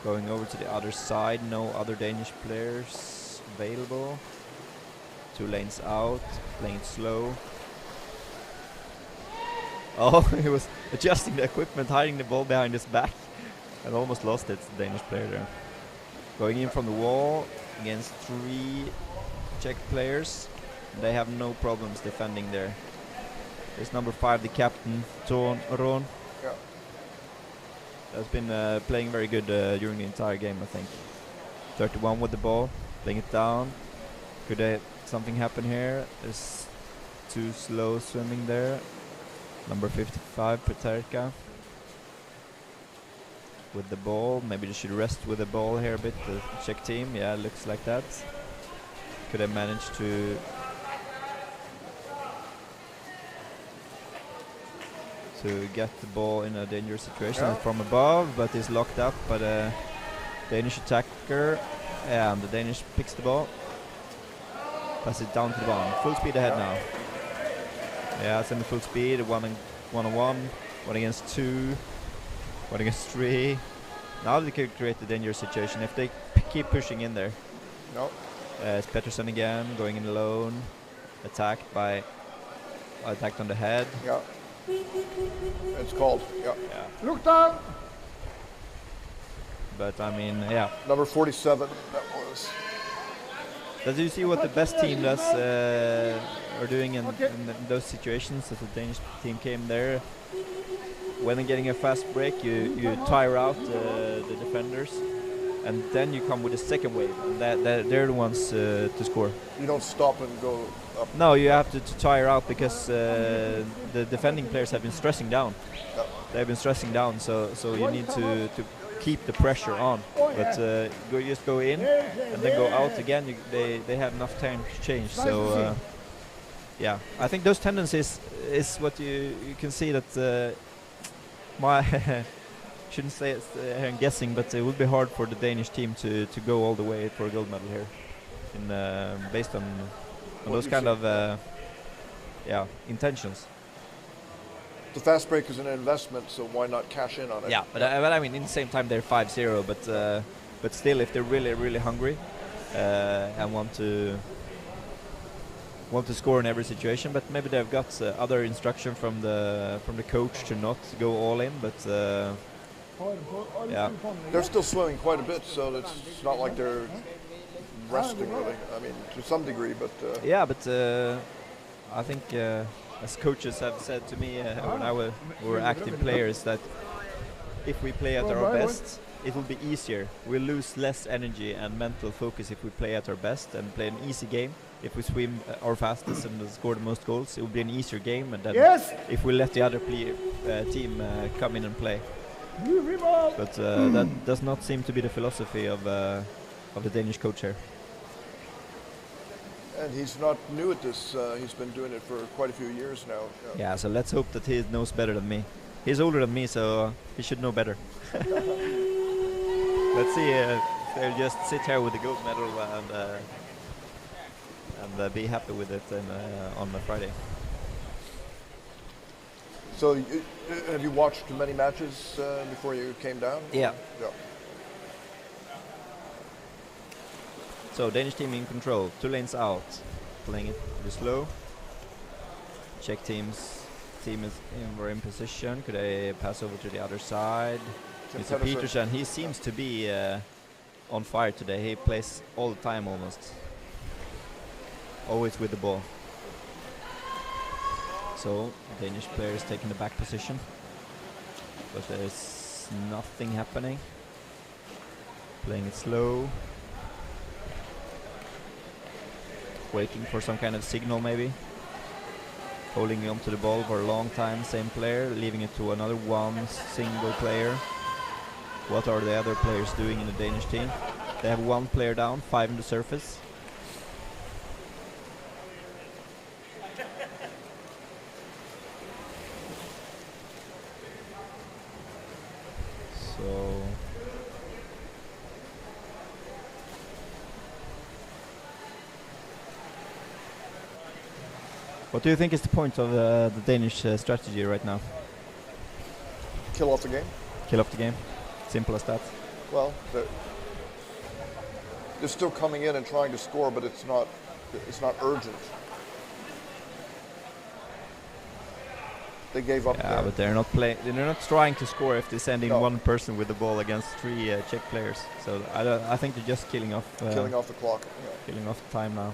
Going over to the other side, no other Danish players available. 2 lanes out, playing it slow. Oh, he was adjusting the equipment, hiding the ball behind his back, and almost lost it, the Danish player there. Going in from the wall against 3 Czech players. They have no problems defending there. There's number 5, the captain, Ron. Yeah. Has been playing very good during the entire game, I think. 31 with the ball, playing it down. Could something happen here? There's too slow swimming there. Number 55, Peterka. With the ball, maybe they should rest with the ball here a bit, the Czech team. Yeah, looks like that. Could have managed to get the ball in a dangerous situation from above, but is locked up by the Danish attacker. And the Danish picks the ball. Pass it down to the ball. Full speed ahead now. Yeah, it's in the full speed. 1-on-1, 1 against 2, 1 against 3. Now they could create a dangerous situation if they keep pushing in there. No. It's Pettersson again, going in alone. Attacked on the head. Yeah. It's called. Yeah. Look down! But I mean, yeah. Number 47. That was. Does you see what the best team does are doing in those situations? That the Danish team came there. When they're getting a fast break, you tire out the defenders, and then you come with a second wave. And they're the ones to score. You don't stop and go up. No, you have to tire out because the defending players have been stressing down. Yep. They've been stressing down, so you need to keep the pressure on. But just go in and then go out again. They have enough time to change. So yeah, I think those tendencies is what you can see that my shouldn't say it here in guessing, but it would be hard for the Danish team to go all the way for a gold medal here, based on those kind of intentions. The fast break is an investment, so why not cash in on it? Yeah, but I mean, in the same time they're 5-0, but still, if they're really hungry and want to score in every situation, but maybe they've got other instruction from the coach to not go all in, but yeah, they're still swimming quite a bit, so it's not like they're resting really. I mean, to some degree, but yeah, but I think. As coaches have said to me when we were active players, that if we play at our best, it will be easier. We'll lose less energy and mental focus if we play at our best and play an easy game. If we swim our fastest and score the most goals, it will be an easier game. And then if we let the other team come in and play. But that does not seem to be the philosophy of the Danish coach here. and he's not new at this. He's been doing it for quite a few years now. Yeah, so let's hope that he knows better than me. He's older than me, so he should know better. Let's see if they'll just sit here with the gold medal and be happy with it on Friday. So have you watched many matches before you came down? Yeah. Yeah. So Danish team in control, 2 lanes out, playing it pretty slow. Czech team were in position. Could they pass over to the other side? Mr. Peterson, he seems to be on fire today. He plays all the time almost. Always with the ball. So Danish players taking the back position, but there's nothing happening. Playing it slow. Waiting for some kind of signal maybe. Holding on to the ball for a long time, same player, leaving it to another one single player. What are the other players doing in the Danish team? They have 1 player down, 5 in the surface. So what do you think is the point of the Danish strategy right now? Kill off the game. Kill off the game. Simple as that. Well, they're still coming in and trying to score, but it's not urgent. They gave up. Yeah, but they're not They're not trying to score if they're sending one person with the ball against 3 Czech players. So I think they're just killing off the clock. Yeah. Killing off time now.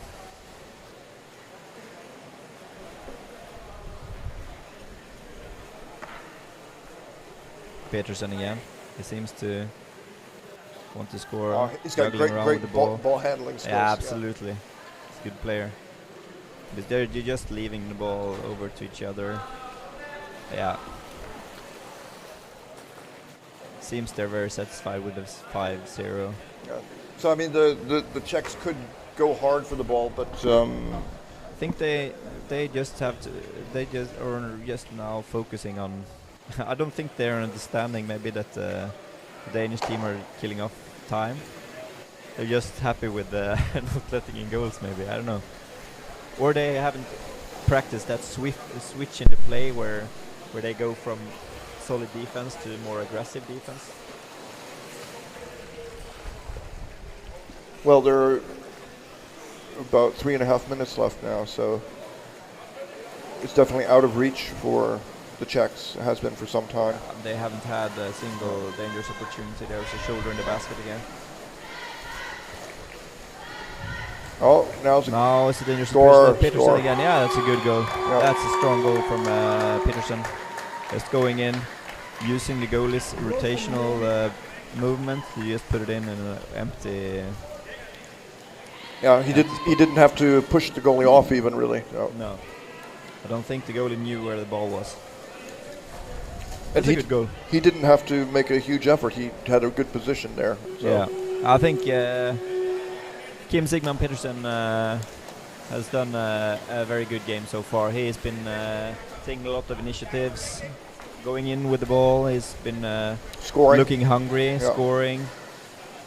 Peterson again. He seems to want to score. He's got great ball handling skills. Yeah, absolutely. He's a good player. But they're just leaving the ball over to each other. Yeah. Seems they're very satisfied with this 5-0. Yeah. So I mean, the Czechs could go hard for the ball, but I think they just have to. They just are just now focusing on. I don't think they're understanding maybe that the Danish team are killing off time. They're just happy with not letting in goals. Maybe, I don't know. Or they haven't practiced that switch in the play where they go from solid defense to more aggressive defense. Well, there are about 3.5 minutes left now, so it's definitely out of reach for the Czechs. It has been for some time. They haven't had a single dangerous opportunity. There's a shoulder in the basket again. Oh, now it's a dangerous score. Peterson again. Yeah, that's a good goal. Yep. That's a strong goal from Peterson. Just going in, using the goalie's rotational movement. He just put it in an empty. Yeah, he didn't have to push the goalie off even, really. No. I don't think the goalie knew where the ball was. That's a good goal. He didn't have to make a huge effort. He had a good position there. So. Yeah, I think Kim Sigman Peterson has done a very good game so far. He has been taking a lot of initiatives, going in with the ball. He's been scoring, looking hungry, scoring,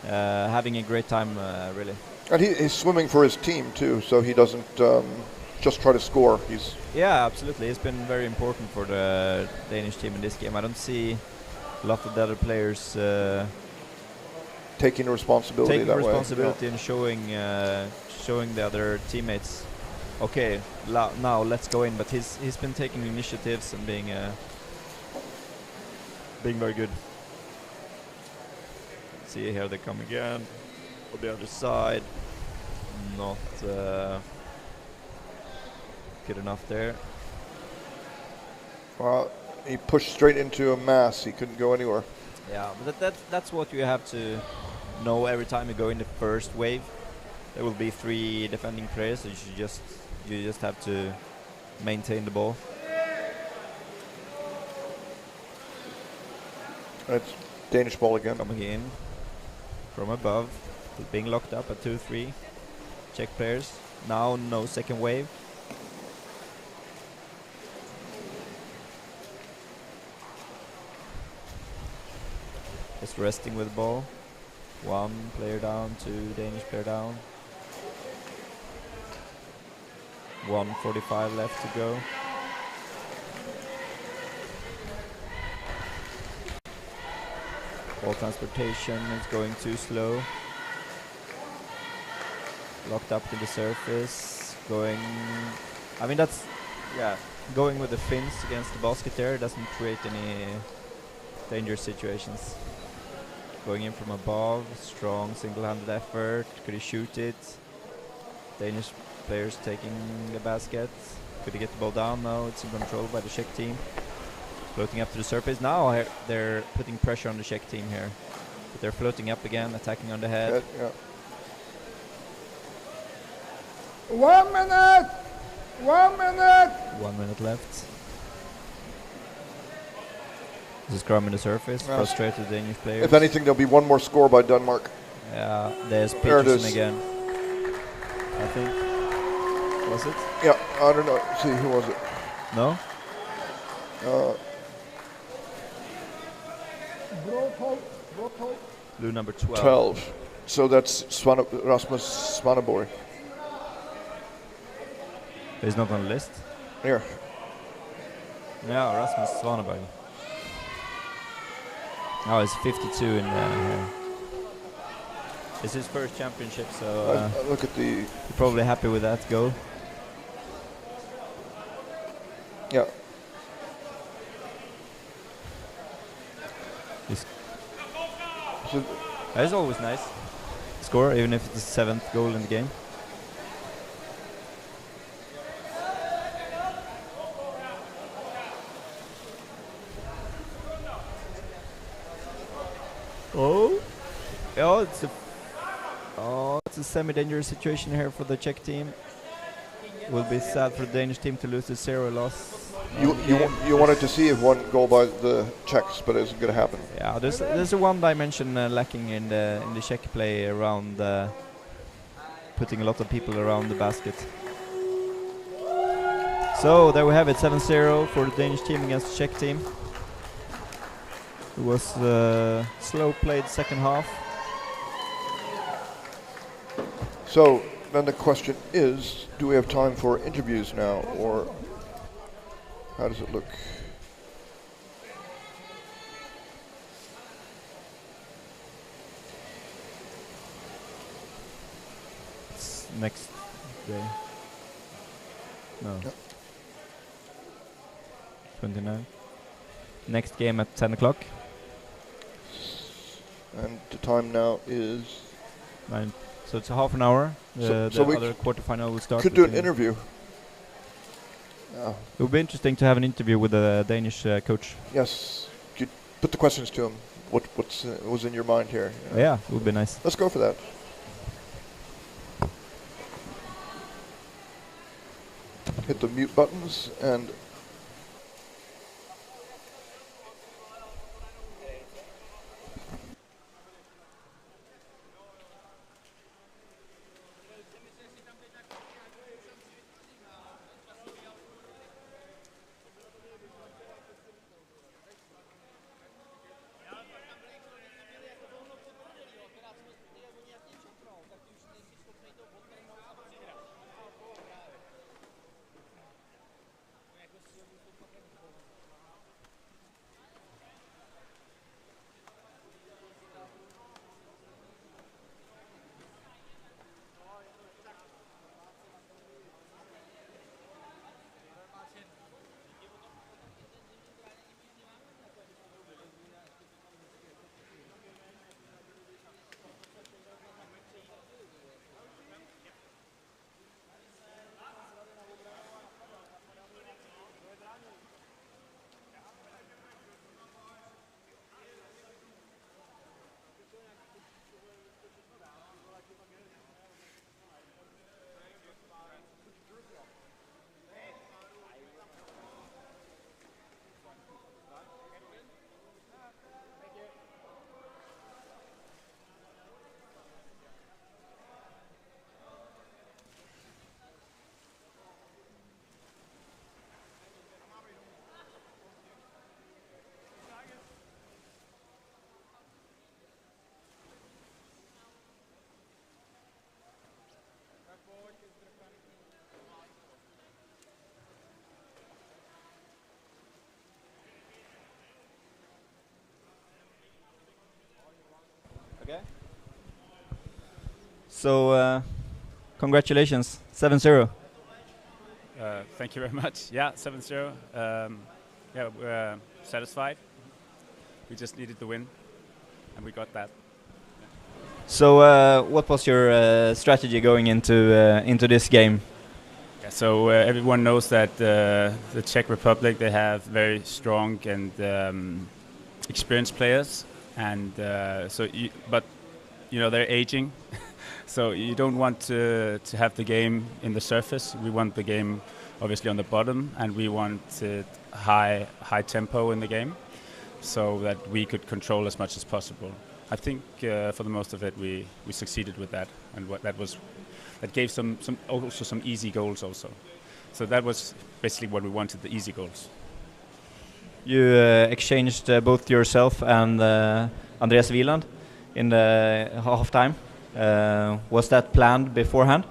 having a great time, really. And he's swimming for his team too, so he doesn't just try to score. Yeah, absolutely. It's been very important for the Danish team in this game. I don't see a lot of the other players taking responsibility and showing the other teammates, okay, now let's go in. But he's been taking initiatives and being very good. See here they come again on the other side. Not good enough there. Well, he pushed straight into a mass. He couldn't go anywhere. Yeah, but that's what you have to know every time you go in the first wave. There will be 3 defending players, so you just have to maintain the ball. It's Danish ball again. Coming in from above, being locked up at 2-3. Czech players. Now no second wave. Just resting with the ball. 1 player down, 2 Danish player down. 1:45 left to go. Ball transportation is going too slow. Locked up to the surface. Going with the fins against the basket there doesn't create any dangerous situations. Going in from above, strong single-handed effort. Could he shoot it? Danish players taking the basket. Could he get the ball down? No, it's in control by the Czech team. Floating up to the surface. Now they're putting pressure on the Czech team here. But they're floating up again, attacking on the head. Yeah. 1 minute! 1 minute! 1 minute left. There's a scrum in the surface, frustrated Danish players. If anything, there'll be 1 more score by Denmark. Yeah, there's Peterson again. I think. Was it? Yeah, I don't know. See, who was it? No? Blue number 12. 12. So that's Rasmus Svaneborg. He's not on the list? Here. Yeah, Rasmus Svaneborg. Oh, it's 52 in here. It's his first championship, so look at the. you're probably happy with that goal. Yeah. So That's always nice. Score, even if it's the 7th goal in the game. Oh, it's a semi-dangerous situation here for the Czech team. Will be sad for the Danish team to lose the 0 loss. You wanted to see if one goal by the Czechs, but it isn't going to happen. Yeah, there's a one dimension lacking in the Czech play around putting a lot of people around the basket. So there we have it, 7-0 for the Danish team against the Czech team. It was slow played second half. So then the question is, do we have time for interviews now, or how does it look? It's next day. No. Yep. 29. Next game at 10 o'clock. And the time now is. 9. So it's a half an hour. So the we other quarterfinal will start. Could do an interview. It would be interesting to have an interview with the Danish coach. Yes. Could put the questions to him. What was in your mind here? Yeah, it would be nice. Let's go for that. Hit the mute buttons and. Okay. So, congratulations, 7-0. Thank you very much. Yeah, 7-0. Yeah, we're satisfied. We just needed the win, and we got that. So, what was your strategy going into this game? Yeah, so everyone knows that the Czech Republic, they have very strong and experienced players, and but you know, they're aging, so you don't want to have the game in the surface. We want the game obviously on the bottom, and we want high tempo in the game, so that we could control as much as possible. I think for the most of it we succeeded with that, and that gave some easy goals also. So that was basically what we wanted, the easy goals. You exchanged both yourself and Andreas Wieland in the half-time. Was that planned beforehand?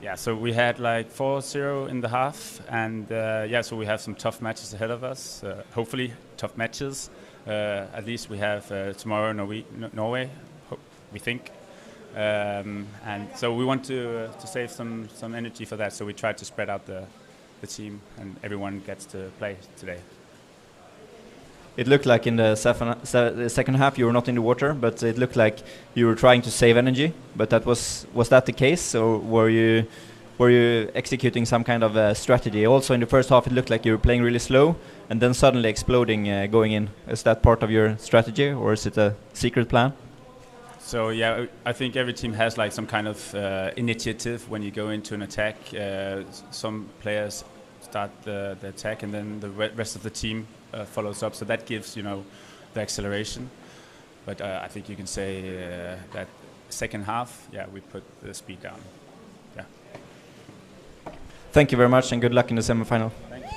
Yeah, so we had like 4-0 in the half, and yeah, so we have some tough matches ahead of us. Hopefully tough matches. At least we have tomorrow Norway, we think. And so we want to save some energy for that. So we try to spread out the team, and everyone gets to play today. It looked like in the second half you were not in the water, but it looked like you were trying to save energy. But that was that the case, or were you executing some kind of strategy? Also in the first half it looked like you were playing really slow and then suddenly exploding going in. Is that part of your strategy, or is it a secret plan? So yeah, I think every team has like some kind of initiative when you go into an attack. Some players start the attack, and then the rest of the team follows up. So that gives, you know, the acceleration. But I think you can say that second half, yeah, we put the speed down. Yeah. Thank you very much, and good luck in the semifinal. Thanks.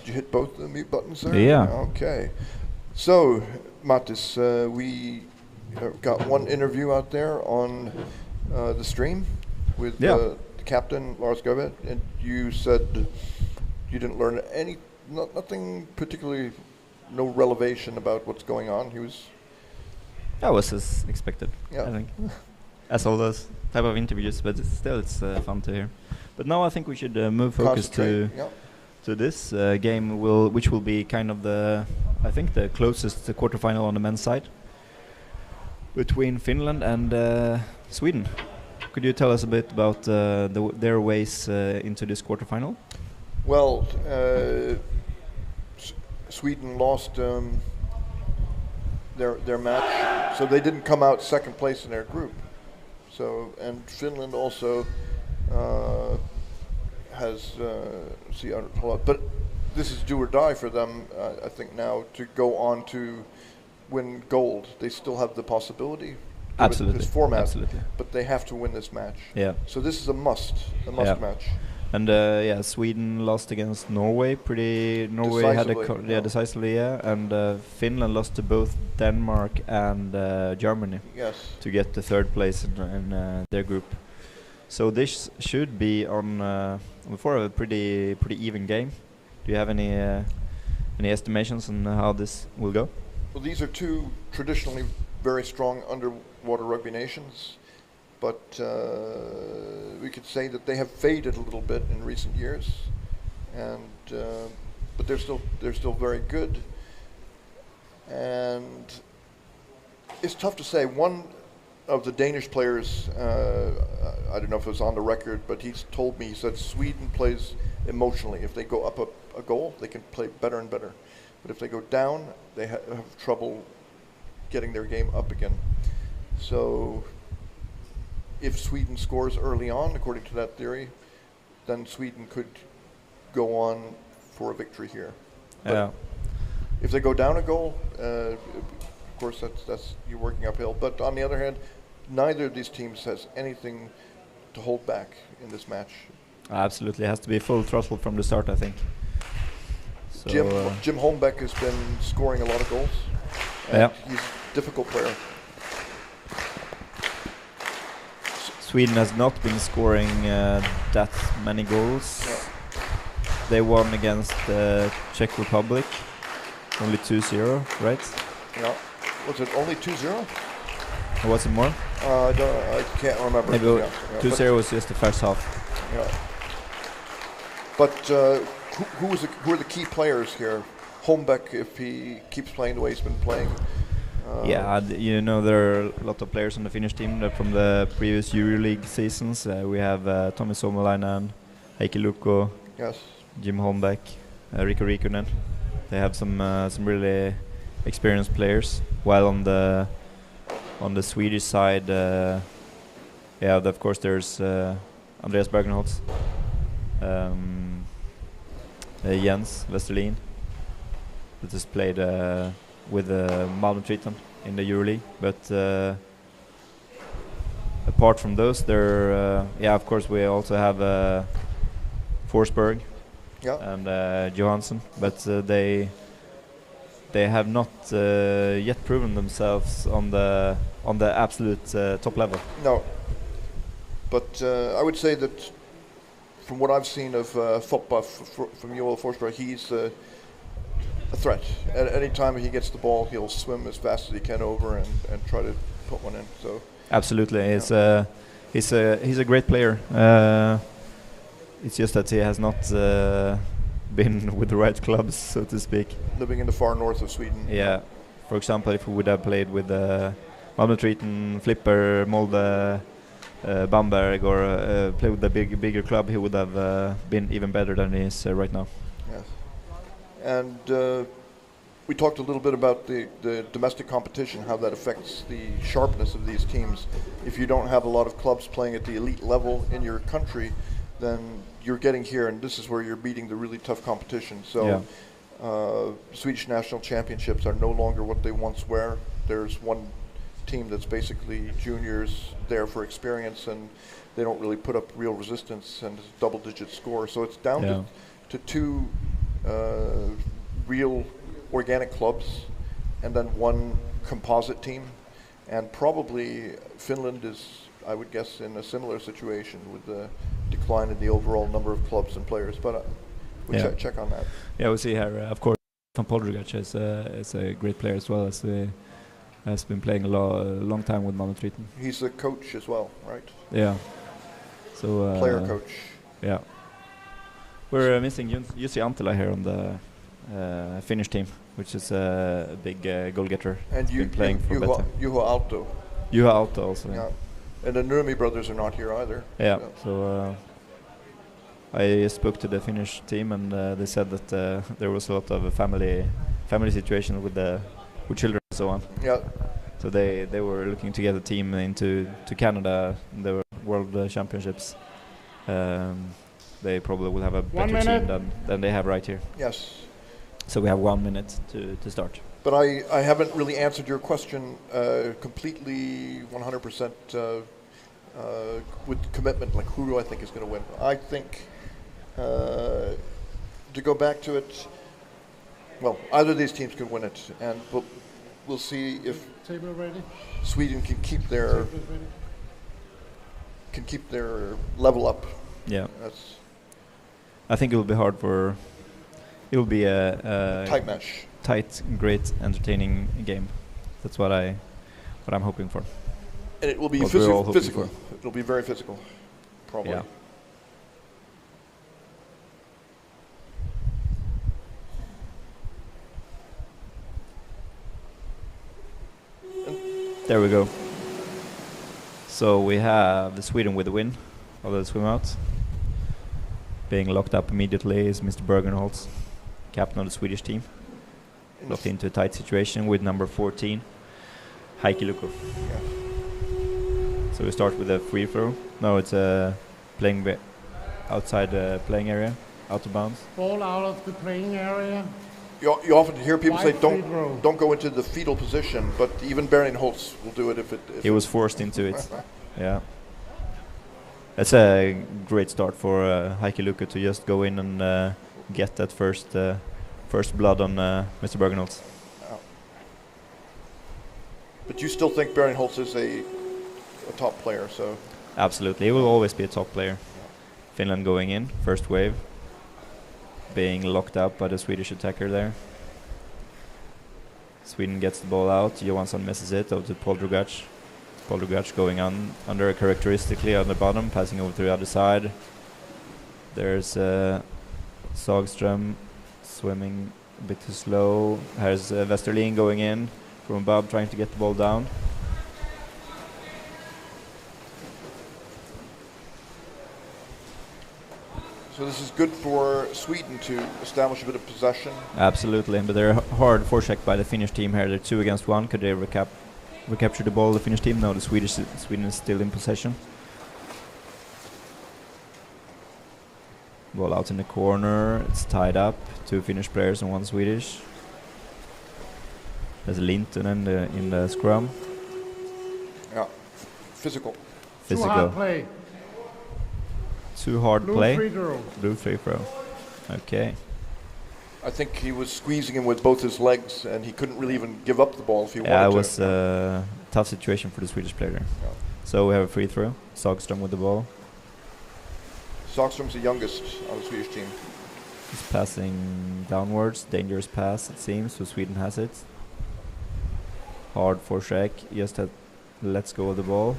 Did you hit both the mute buttons there? Yeah. Okay. So, Mattis, we got one interview out there on the stream with the captain, Lars Govet, and you said you didn't learn nothing particularly, no revelation about what's going on. That was as expected, Yeah. I think. As all those type of interviews, but it's fun to hear. But now I think we should move focus to this game, which will be kind of the closest quarterfinal on the men's side between Finland and Sweden. Could you tell us a bit about their ways into this quarterfinal? Well, Sweden lost their match, so they didn't come out second place in their group. So, and Finland also has but this is do or die for them. I think now to go on to win gold, they still have the possibility. Absolutely. This format, absolutely. But they have to win this match. Yeah. So this is a must match. And Sweden lost against Norway. Norway decisively, had decisively, and Finland lost to both Denmark and Germany. Yes. To get the third place in their group. So this should be for a pretty even game. Do you have any estimations on how this will go? Well, these are two traditionally very strong underwater rugby nations, but we could say that they have faded a little bit in recent years, and but they're still very good. And It's tough to say. One of the Danish players, I don't know if it was on the record, but he's told me, he said Sweden plays emotionally. If they go up a goal, they can play better and better. But if they go down, they have trouble getting their game up again. So if Sweden scores early on, according to that theory, then Sweden could go on for a victory here. But Yeah. if they go down a goal, of course that's you're working uphill. But on the other hand, neither of these teams has anything to hold back in this match. Absolutely, it has to be full throttle from the start, I think. So Jim Holmbeck has been scoring a lot of goals. And Yeah. he's a difficult player. Sweden has not been scoring that many goals. Yeah. They won against the Czech Republic, only 2-0, right? Yeah. Was it only 2-0? Or was it more? I can't remember. Maybe Yeah, 2-0 was just the first half. Yeah. But who are the key players here? Holmbeck, if he keeps playing the way he's been playing. Yeah, you know, there are a lot of players on the Finnish team that from the previous EuroLeague seasons. We have Tommi Suomalainen, Heikki Lukko, Yes. Jim Holmbeck, Rico Rikkonen. They have some really experienced players. While on the Swedish side, of course there's Andreas Bergenholtz, Jens Westerlin, that has played with Malmö Triton in the EuroLeague. But apart from those, of course we also have Forsberg and Johansson, but they have not yet proven themselves on the absolute top level. No. But I would say that from what I've seen of Foppa from Joel Forsberg, he's a threat. At any time he gets the ball, he'll swim as fast as he can over and try to put one in. So absolutely, he's a great player. It's just that he has not been with the right clubs, so to speak. Living in the far north of Sweden. Yeah. For example, if we would have played with Malmö Triton, Flipper, Molde, Bamberg, or played with a bigger club, he would have been even better than he is right now. Yes. And we talked a little bit about the domestic competition, how that affects the sharpness of these teams. If you don't have a lot of clubs playing at the elite level in your country, then you're getting here, and this is where you're beating the really tough competition. So Swedish national championships are no longer what they once were. There's one team that's basically juniors there for experience, and they don't really put up real resistance, and it's a double-digit score. So it's down to two real organic clubs and then one composite team. And probably Finland is, I would guess, in a similar situation with the decline in the overall number of clubs and players. But we'll check on that. Yeah, we see here, of course, Van Podrigac is a great player as well, as has been playing a long time with Malmö Triton. He's a coach as well, right? Yeah. So player coach. Yeah. We're missing Jussi Antila here on the Finnish team, which is a big goal-getter. And been playing for better. Juho Aalto. Juha Aalto also. Yeah. And the Nurmi brothers are not here either. Yeah. So I spoke to the Finnish team, and they said that there was a lot of family situation with children and so on. Yeah. So they were looking to get a team into Canada in the World Championships. They probably will have a better team than they have right here. Yes. So we have 1 minute to start. But I haven't really answered your question completely 100% with commitment, like who do I think is going to win? I think, to go back to it, well, either of these teams can win it, and we'll see if Sweden can keep their level up. Yeah. I think it will be hard it will be a tight match. Tight, great, entertaining game. That's what I'm hoping for. And it will be physical. It'll be very physical, probably. Yeah. There we go. So we have the Sweden with the win of the swim out. Being locked up immediately is Mr. Bergenholtz, captain of the Swedish team. Locked into a tight situation with number 14, Heikki Lukko. So we start with a free throw. No, it's playing outside the playing area, out of bounds. Ball out of the playing area. You often hear people say Wide free throw. don't go into the fetal position, but even Bergenholtz will do it if it. He was forced into it. Yeah. That's a great start for Heikki Lukko to just go in and get that first blood on Mr. Bergenholtz. But you still think Bergenholtz is a top player, so. Absolutely, he will always be a top player. Finland going in, first wave, being locked up by the Swedish attacker there. Sweden gets the ball out, Johansson misses it over to Paul Drugac. Paul Drugac going under characteristically on the bottom, passing over to the other side. There's Sagström swimming a bit too slow. There's Westerlin going in from above, trying to get the ball down. So this is good for Sweden to establish a bit of possession. Absolutely, but they're hard forecheck by the Finnish team here. They're 2 against 1. Could they recapture the ball, the Finnish team? No, Sweden is still in possession. Ball out in the corner. It's tied up. 2 Finnish players and 1 Swedish. There's Lintunen in the scrum. Yeah, physical. Too hard play. Too hard play. Free throw. Blue free throw. Okay. I think he was squeezing him with both his legs, and he couldn't really even give up the ball if he wanted to. Yeah, it was a tough situation for the Swedish player. Yeah. So we have a free throw. Sagström with the ball. Sagström's the youngest on the Swedish team. He's passing downwards. Dangerous pass, it seems, so Sweden has it. Hard forecheck. Just lets go of the ball.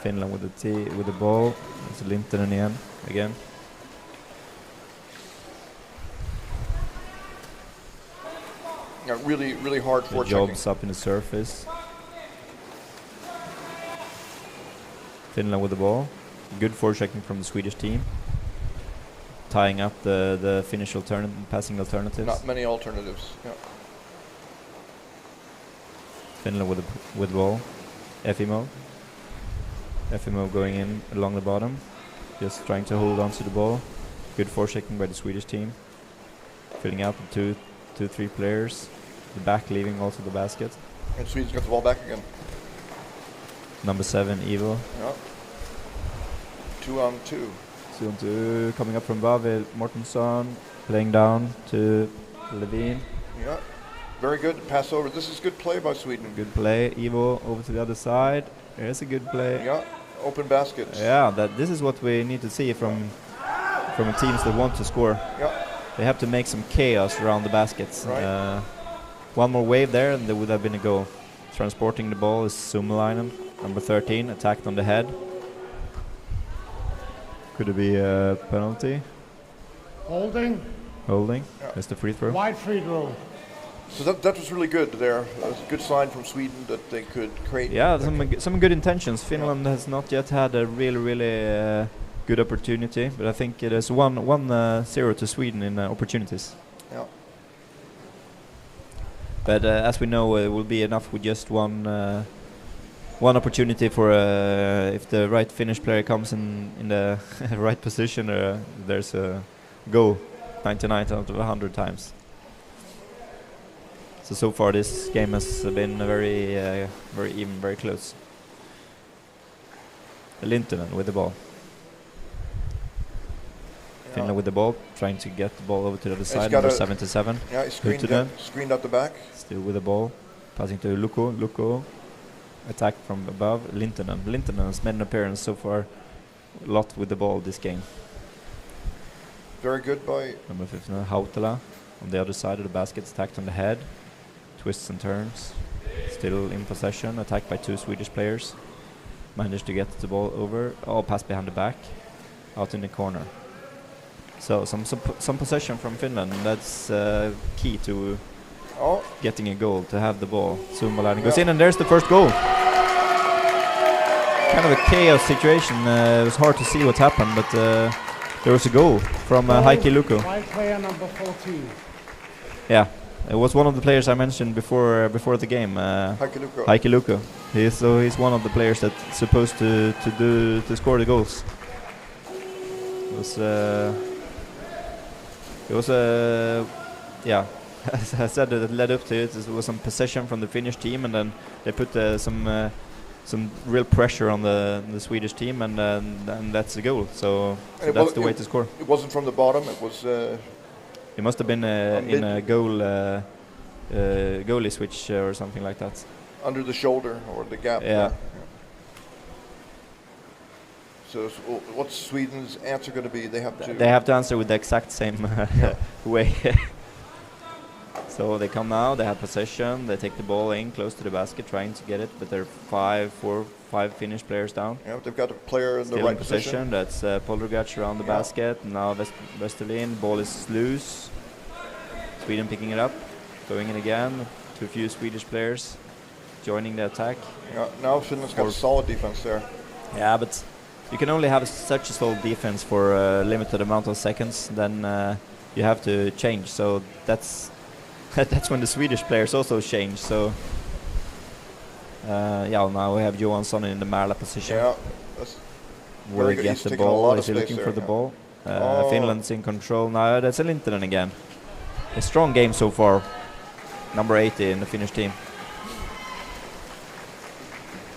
Finland with the ball. It's Lintunen again. Yeah, really hard The forechecking. jobs up in the surface. Finland with the ball. Good forechecking from the Swedish team. Tying up the Finnish passing alternatives. Not many alternatives. Yeah. Finland with ball. Efimo. Efimo going in along the bottom. Just trying to hold on to the ball. Good forechecking by the Swedish team. Filling out the 2-3 players. The back leaving also the basket. And Sweden's got the ball back again. Number 7, Ivo. Yeah. 2 on 2. 2 on 2 coming up from above. Mortensson playing down to Levine. Yeah. Very good pass over. This is good play by Sweden. Good play. Ivo over to the other side. There's a good play. Yeah. Open baskets. Yeah, this is what we need to see from teams that want to score. Yeah. They have to make some chaos around the baskets. Right. One more wave there and there would have been a goal. Transporting the ball is Sumelainen, number 13, attacked on the head. Could it be a penalty? Holding. Holding. Yeah. That's the free throw. Wide free throw. So that was really good there. That was a good sign from Sweden that they could create. Yeah, some good intentions. Finland has not yet had a really good opportunity, but I think it is 1-0 to Sweden in opportunities. Yeah. But as we know, it will be enough with just one opportunity for if the right Finnish player comes in the right position. There's a go 99 out of 100 times. So far this game has been very even, very close. Lintunen with the ball. Finland with the ball, trying to get the ball over to the other side, number 77. Yeah, he screened out the back. Still with the ball, passing to Lukko. Lukko, attack from above. Lintunen has made an appearance so far, a lot with the ball this game. Very good by Number 15, Hautala, on the other side of the basket, attacked on the head. Twists and turns, still in possession, attacked by 2 Swedish players. Managed to get the ball over, pass behind the back, out in the corner. So some possession from Finland, that's key to Oh, getting a goal to have the ball. Suomalainen goes in, and there's the first goal. Kind of a chaos situation. It was hard to see what happened, but there was a goal from Heikki Luko. By player number 14. Yeah, it was one of the players I mentioned before the game. Heikki Luko. He's one of the players that's supposed to score the goals. It was yeah. As I said, that led up to it. There was some possession from the Finnish team, and then they put some real pressure on the Swedish team, and that's the goal. So that's the way to score. It wasn't from the bottom. It was. It must have been in a goalie switch or something like that. Under the shoulder or the gap. Yeah. So what's Sweden's answer going to be? They have to. They have to answer with the exact same way. So they come now, they have possession, they take the ball in close to the basket, trying to get it, but there are 5 Finnish players down. Yeah, they've got a player in still the right in position. That's Poldergac around the basket. Now Westerlin, ball is loose. Sweden picking it up, going in again. Too few Swedish players joining the attack. Yeah, now Finland's got a solid defense there. Yeah, but you can only have such a solid defense for a limited amount of seconds. Then you have to change. So that's when the Swedish players also change. So yeah, now we have Johansson in the Marla position. Yeah, where he gets the ball. Is he looking for the ball? Finland's in control now. That's a Lintunen again. A strong game so far. Number 80 in the Finnish team.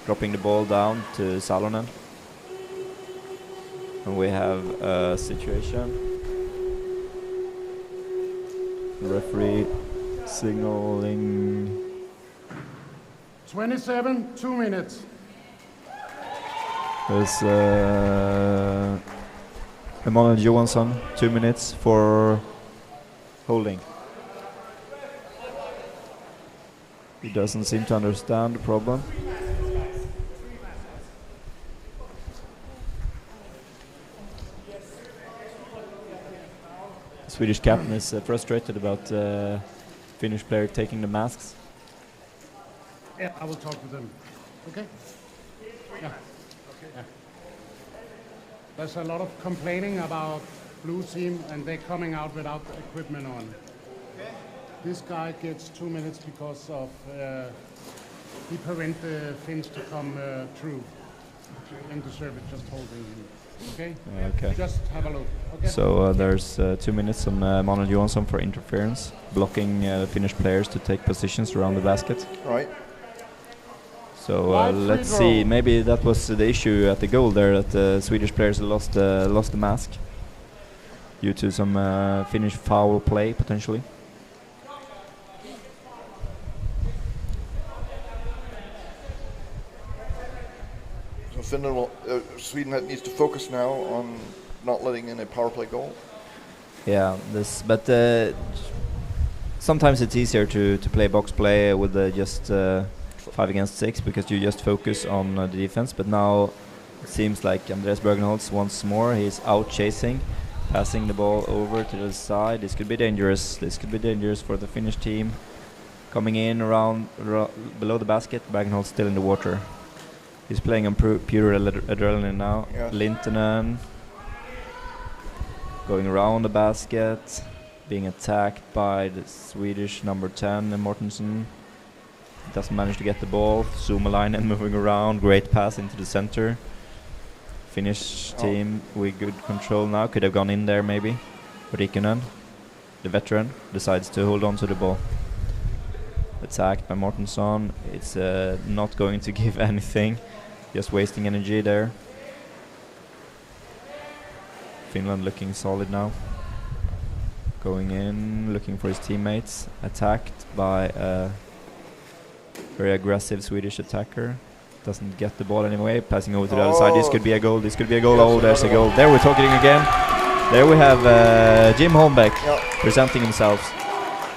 Dropping the ball down to Salonen. And we have a situation. The referee signaling 27, 2 minutes. There's Emanuel Johansson, 2 minutes for holding. He doesn't seem to understand the problem. The Swedish captain is frustrated about Finnish player taking the masks. Yeah, I will talk to them. Okay? Yeah. Yeah. There's a lot of complaining about blue team and they're coming out without the equipment on. This guy gets 2 minutes because of he prevent the Finns to come through in the service, just holding him. Okay? Okay. Just have a look. Okay? So there's 2 minutes on Manuel Johansson for interference, blocking Finnish players to take positions around the basket. Right. So let's see. Maybe that was the issue at the goal there, that the Swedish players lost the mask due to some Finnish foul play potentially. So Finland will, Sweden needs to focus now on not letting in a power play goal. Yeah, but sometimes it's easier to play box play with just 5 against 6 because you just focus on the defense. But now it seems like Andreas Bergenholtz once more, he's out chasing, passing the ball over to the side. This could be dangerous. This could be dangerous for the Finnish team. Coming in around below the basket, Bergenholtz still in the water. He's playing on pure adrenaline now. Yes. Lintunen going around the basket, being attacked by the Swedish number 10, Mortensen. Doesn't manage to get the ball. Suomalainen moving around, great pass into the center. Finnish team with good control now. Could have gone in there maybe. Rikkonen, the veteran, decides to hold on to the ball. Attacked by Mortensson. It's not going to give anything. Just wasting energy there. Finland looking solid now. Going in, looking for his teammates. Attacked by a very aggressive Swedish attacker. Doesn't get the ball anyway. Passing over to the other side. This could be a goal. This could be a goal. Yes, oh, there's a goal. There we're talking again. There we have Jim Holmbeck presenting himself.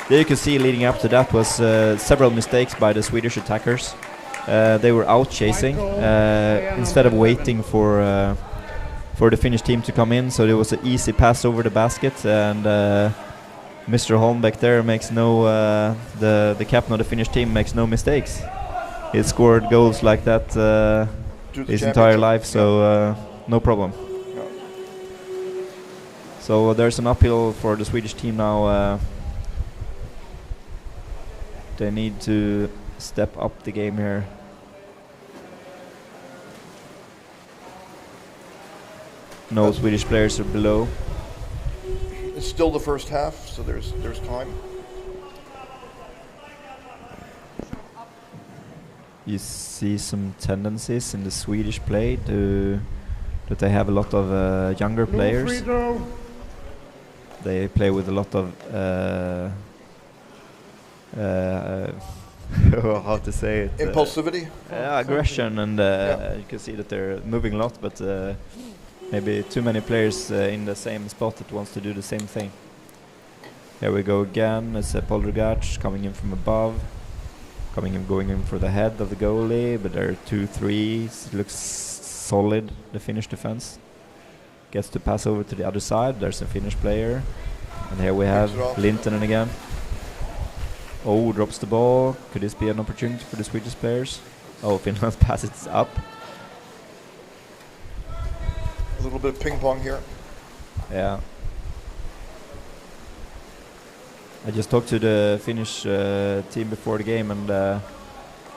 There you can see leading up to that was several mistakes by the Swedish attackers. They were out chasing instead of waiting for the Finnish team to come in. So there was an easy pass over the basket, and Mr. Holmbeck there makes no the captain of the Finnish team makes no mistakes. He scored goals like that his entire life, so no problem. Yeah. So there's an uphill for the Swedish team now. They need to step up the game here. No Swedish players are below. It's still the first half, so there's time. You see some tendencies in the Swedish play that they have a lot of younger players. They play with a lot of how to say it? Impulsivity? Aggression, and you can see that they're moving a lot, but maybe too many players in the same spot that wants to do the same thing. Here we go again. It's Poldergaard coming in from above, going in for the head of the goalie, but there are 2 threes. It looks solid, the Finnish defense. Gets to pass over to the other side. There's a Finnish player, and here we have Lintonen again. Oh, drops the ball. Could this be an opportunity for the Swedish players? Oh, Finland passes it up. A little bit of ping pong here. Yeah. I just talked to the Finnish team before the game, and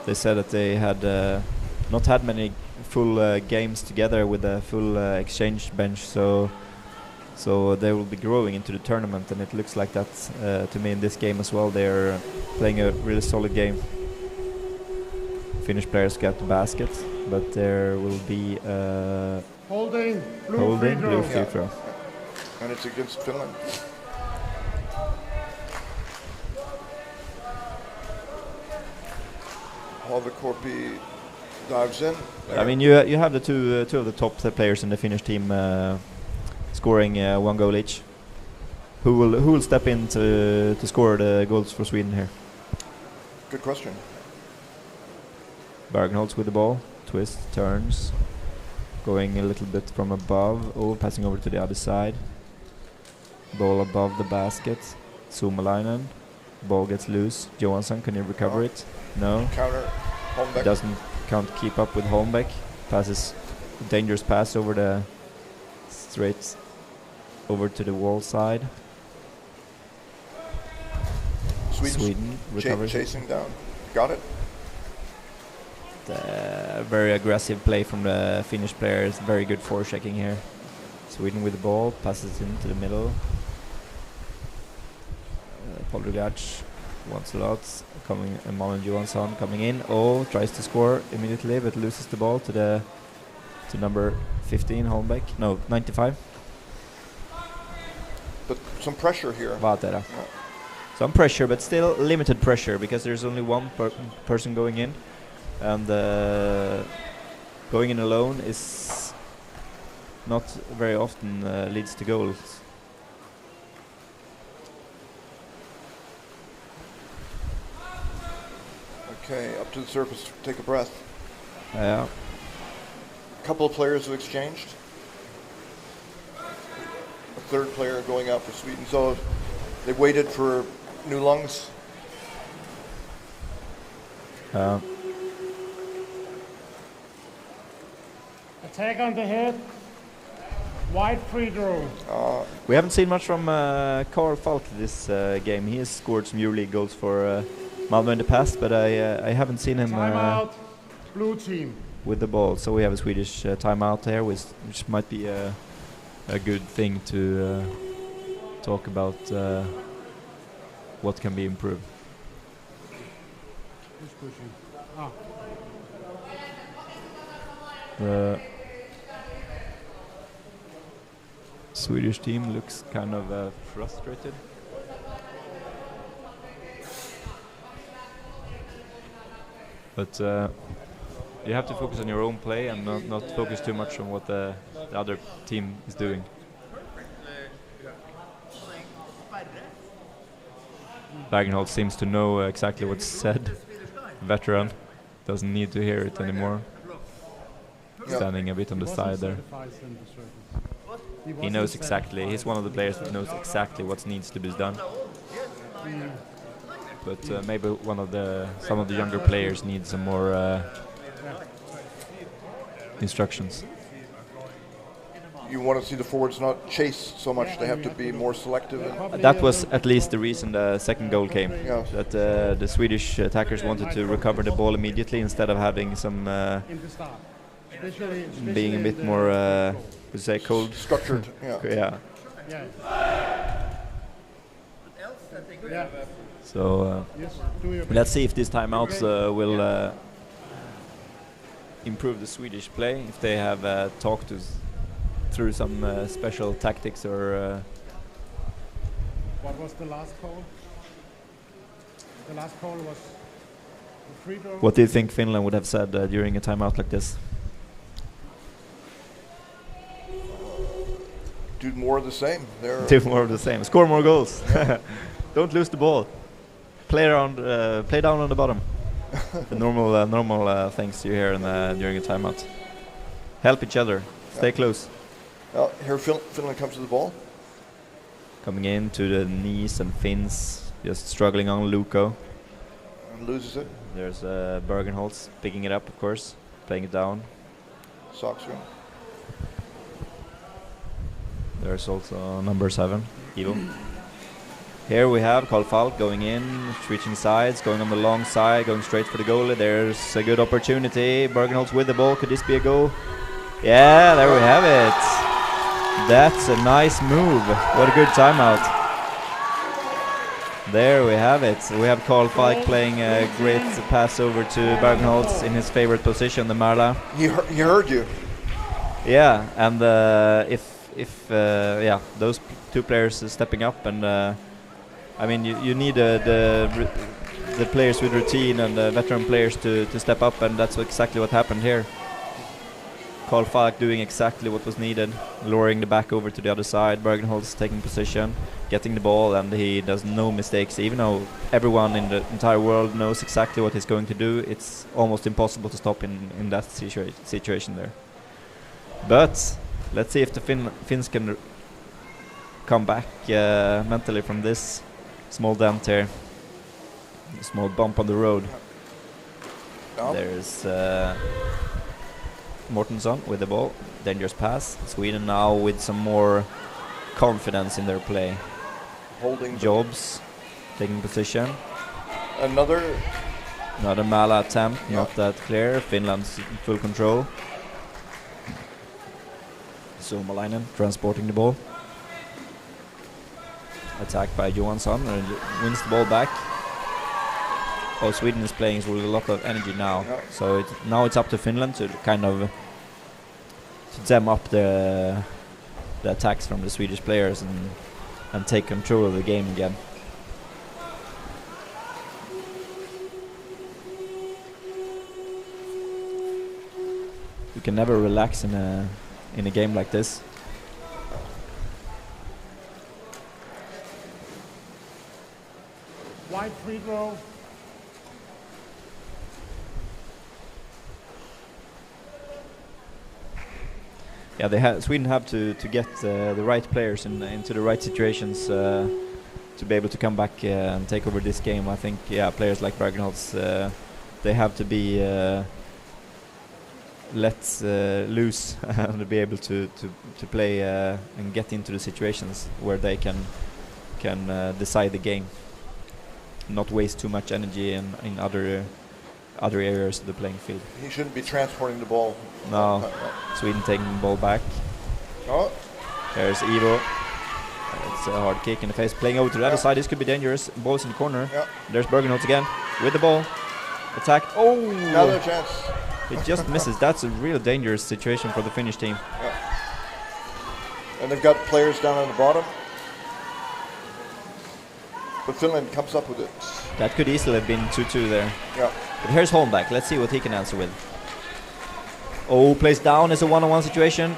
they said that they had not had many full games together with a full exchange bench, so they will be growing into the tournament, and it looks like that to me in this game as well. They're playing a really solid game. Finnish players got the basket, but there will be Holding, blue free throw. And it's against Finland. Havikorpi dives in. I mean, you have the two of the top players in the Finnish team scoring 1 goal each. Who will step in to score the goals for Sweden here? Good question. Bergenholtz with the ball, twist, turns, going a little bit from above. Oh, passing over to the other side. Ball above the basket. Suomalainen. Ball gets loose. Johansson, can you recover it? No. Counter. Holmbeck. Can't keep up with Holmbeck. Passes, dangerous pass over the straight over to the wall side. Sweden recovers. Chasing down. Got it. Very aggressive play from the Finnish players. Very good forechecking here. Sweden with the ball, passes into the middle. Poldergaard wants a lot. Coming, Malin Johansson coming in. Oh, tries to score immediately, but loses the ball to number 15, Holmbeck. No, 95. But some pressure here. Vaatera. Some pressure, but still limited pressure, because there's only one person going in. And going in alone is not very often leads to goals. Okay, up to the surface, take a breath. Yeah. A couple of players have exchanged. A third player going out for Sweden. So they waited for new lungs. Attack on the head. Wide free throw. We haven't seen much from Carl Falk this game. He has scored some EuroLeague goals for Malmö in the past, but I haven't seen him Timeout. Blue team. with the ball. So we have a Swedish timeout here, which might be a good thing to talk about what can be improved. Who's pushing? Ah. The Swedish team looks kind of frustrated. But you have to focus on your own play and not focus too much on what the other team is doing. Bergenholt seems to know exactly what's said. Veteran doesn't need to hear it anymore. Yeah. Standing a bit on the side there. He knows exactly. He's one of the players that knows exactly what needs to be done. But maybe some of the younger players need some more instructions. You want to see the forwards not chase so much; they have to be more selective. That was at least the reason the second goal came. Yeah. That the Swedish attackers wanted to recover the ball immediately instead of having some being a bit more, would say, cold. Structured. Yeah. Yeah. So let's see if these timeouts will improve the Swedish play. If they have talked through some special tactics or. What was the last call? The last call was the free throw. What do you think Finland would have said during a timeout like this? Do more of the same. Do more of the same. Score more goals. Don't lose the ball. Play down on the bottom. The normal things you hear during a timeout. Help each other. Stay close. Here Finland comes to the ball. Coming in to the knees and fins. Just struggling on Luko. And loses it. There's Bergenholtz picking it up, of course. Playing it down. Soxgren. There's also number 7, Ivo. Here we have Carl Falk going in, switching sides, going on the long side, going straight for the goalie. There's a good opportunity. Bergenholtz with the ball. Could this be a goal? Yeah, there we have it. That's a nice move. What a good timeout. There we have it. We have Carl Falk playing a great pass over to Bergenholtz in his favorite position, the Marla. He heard you. Yeah, and if those two players stepping up, and I mean you need the players with routine and the veteran players to step up, and that's exactly what happened here. Carl Falk doing exactly what was needed, lowering the back over to the other side. Bergenholtz taking position, getting the ball, and he does no mistakes. Even though everyone in the entire world knows exactly what he's going to do, it's almost impossible to stop in that situation there. But let's see if the Finns can come back mentally from this small dent here, small bump on the road. Oh. There's Mortensson with the ball, dangerous pass. Sweden now with some more confidence in their play. Holding Jobs taking position. Another Mala attempt, not that clear. Finland's in full control. Suomalainen transporting the ball. Attacked by Johansson and wins the ball back. Oh, Sweden is playing with a lot of energy now. Yeah. So now it's up to Finland to kind of dam up the attacks from the Swedish players and take control of the game again. You can never relax in a game like this. Wide free throw. Yeah, Sweden have to get the right players into the right situations to be able to come back and take over this game. I think, players like Bergenholtz, they have to be let loose and be able to play and get into the situations where they can decide the game, not waste too much energy in other areas of the playing field. He shouldn't be transporting the ball. No. Sweden taking the ball back. Oh. There's Ivo. It's a hard kick in the face. Playing over to the other side. This could be dangerous. Ball's in the corner. Yeah. There's Bergenholtz again with the ball. Attack. Oh! Another chance. It just misses. That's a real dangerous situation for the Finnish team. Yeah. And they've got players down on the bottom. But Finland comes up with it. That could easily have been 2-2 there. Yeah. But here's Holmback. Let's see what he can answer with. Oh, plays down. It's a one-on-one situation.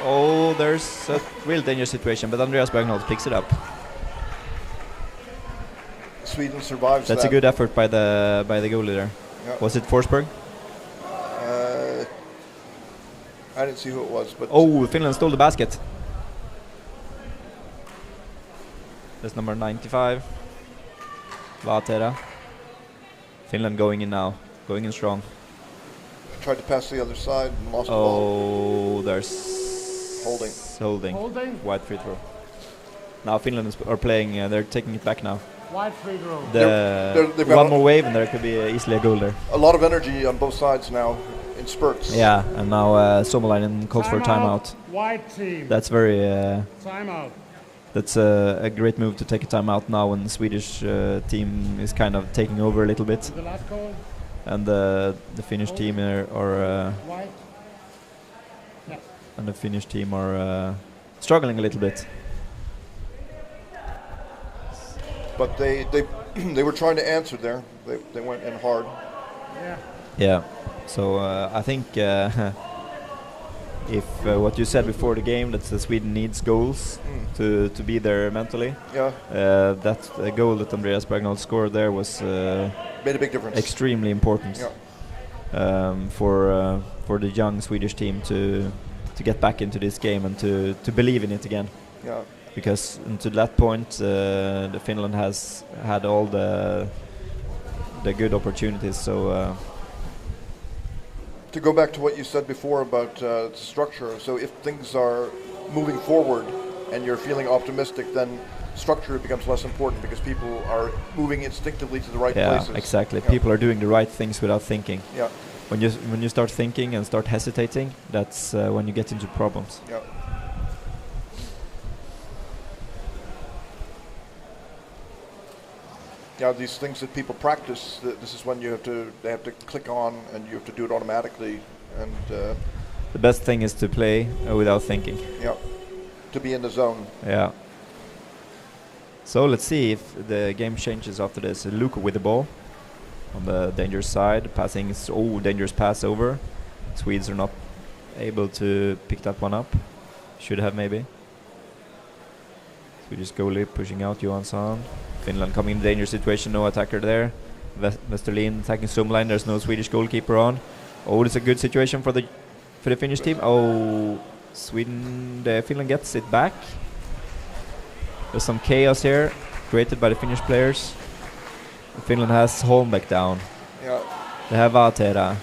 Oh, there's a real dangerous situation, but Andreas Bergenholtz picks it up. Sweden survives. That's a good effort by the goalie there. Yeah. Was it Forsberg? I didn't see who it was, but Oh, Finland stole the basket. That's number 95. Vaatera. Finland going in now. Going in strong. Tried to pass the other side and lost the ball. Oh, there's Holding. Holding. White free throw. Now Finland are playing. They're taking it back now. Wide free throw. They've got One more wave and there could be easily a goal there. a lot of energy on both sides now in spurts. Yeah, and now Somalainen calls for a timeout. White team. That's very. Timeout. That's a great move to take a timeout now when the Swedish team is kind of taking over a little bit, The last call. and the Finnish team are White. Yeah. and the Finnish team are struggling a little bit. But they they were trying to answer there. They went in hard. Yeah. Yeah. So I think if what you said before the game, that Sweden needs goals to be there mentally. Yeah, That goal that Andreas Bergnold scored there was made a big difference. extremely important for the young Swedish team to get back into this game and to believe in it again. Yeah. Because to that point, the Finland has had all the good opportunities. So To go back to what you said before about structure, so if things are moving forward and you're feeling optimistic, then structure becomes less important because people are moving instinctively to the right places. yeah, exactly. Yeah. People are doing the right things without thinking. Yeah, When you start thinking and start hesitating, that's when you get into problems. yeah. Yeah, these things that people practice, this is when they have to click on and you have to do it automatically, and The best thing is to play without thinking. yeah, to be in the zone. Yeah. So let's see if the game changes after this. Luka with the ball on the dangerous side, passing. Dangerous pass over. Swedes are not able to pick that one up. Should have maybe. Swedish goalie pushing out Johansson. Finland coming in dangerous situation, no attacker there. Westerlin attacking Sumline, there's no Swedish goalkeeper on. Oh, it's a good situation for the Finnish team. Oh, Finland gets it back. There's some chaos here created by the Finnish players. Finland has Holmbeck down. Yeah. They have Vaatera.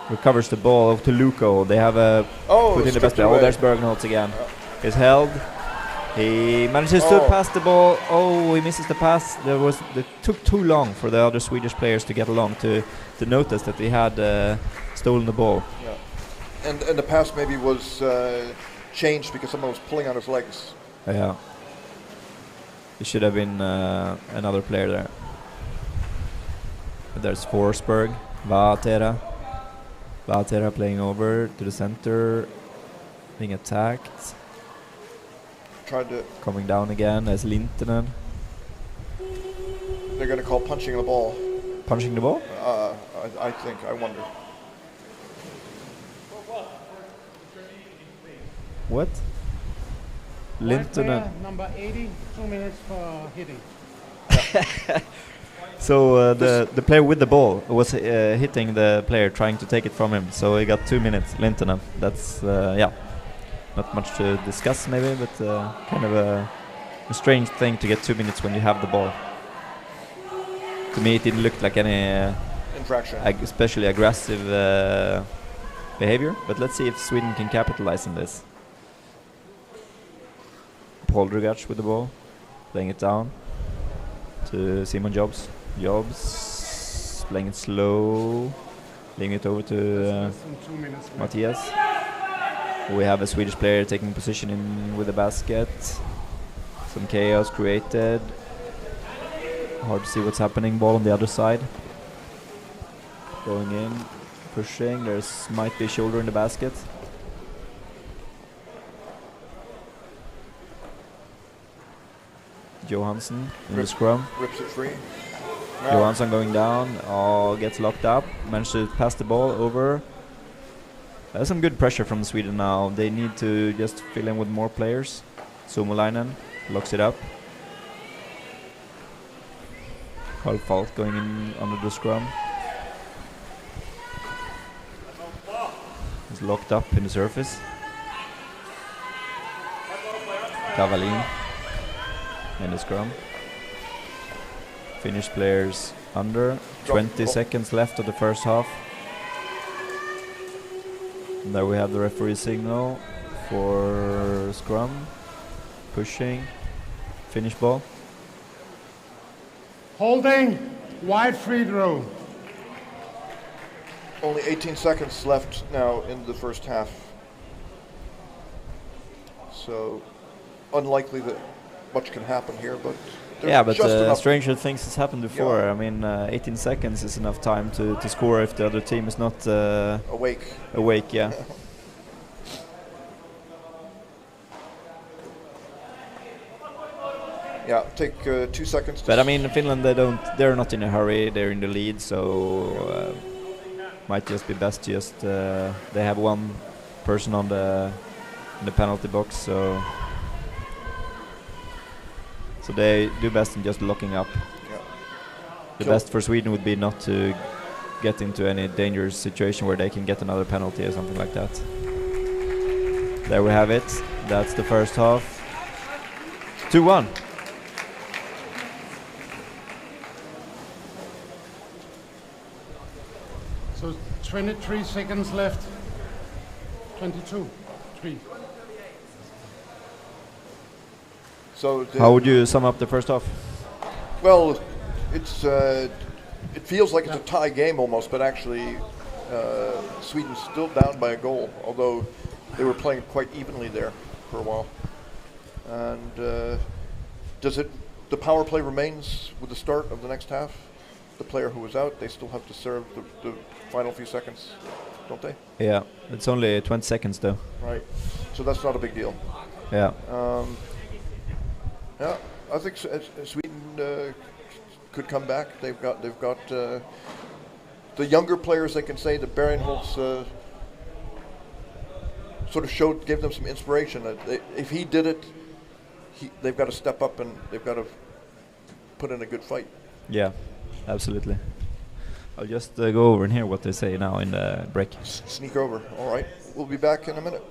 Recovers the ball to Luko. They have put in the best player. Oh, there's Bergnold again. He's held. He manages to pass the ball. Oh, he misses the pass. It took too long for the other Swedish players to get along to notice that he had stolen the ball. Yeah. And the pass maybe was changed because someone was pulling on his legs. Yeah. It should have been another player there. There's Forsberg, Vaatera. Vaatera playing over to the center, being attacked. Tried to. Coming down again as Lintunen. They're going to call punching the ball. Punching the ball? I think. I wonder. What? Lintunen. Number 80, 2 minutes for hitting. So the player with the ball was hitting the player trying to take it from him. So he got 2 minutes. Lintunen. That's not much to discuss maybe, but kind of a strange thing to get 2 minutes when you have the ball. To me, it didn't look like any infraction, especially aggressive behavior. But let's see if Sweden can capitalize on this. Paul Drugac with the ball, playing it down to Simon Jobs. Jobs playing it slow, laying it over to Matthias. We have a Swedish player taking position in with the basket. Some chaos created. Hard to see what's happening. Ball on the other side. Going in, pushing. There's might be a shoulder in the basket. Johansson in the scrum. Rips it free. Johansson going down. Oh, gets locked up. Managed to pass the ball over. There's some good pressure from Sweden now. They need to just fill in with more players. Suomalainen locks it up. Carl Falk going in under the scrum. He's locked up in the surface. Kavalin in the scrum. Finnish players under. 20 seconds left of the first half. And there we have the referee signal for scrum. Pushing. Finnish ball. Holding, wide free throw. Only 18 seconds left now in the first half. So unlikely that much can happen here, but yeah, but just enough. stranger things has happened before. Yeah. I mean, 18 seconds is enough time to score if the other team is not awake. Awake, yeah. Yeah, take 2 seconds. But I mean, Finland, they're not in a hurry. They're in the lead, so might just be best just they have one person on in the penalty box, so they do best in just locking up. Yeah. The best for Sweden would be not to get into any dangerous situation where they can get another penalty or something like that. There we have it. That's the first half. 2-1. So 23 seconds left. 22, 3. So how would you sum up the first half? Well, it's it feels like it's a tie game almost, but actually Sweden's still down by a goal, although they were playing quite evenly there for a while. And the power play remains with the start of the next half? The player who was out, they still have to serve the final few seconds, don't they? Yeah, it's only 20 seconds though. Right, so that's not a big deal. Yeah. Yeah, I think Sweden could come back. They've got the younger players. They can say that Bergenholtz sort of gave them some inspiration. If he did it, they've got to step up and they've got to put in a good fight. Yeah, absolutely. I'll just go over and hear what they say now in the break. Sneak over. All right, we'll be back in a minute.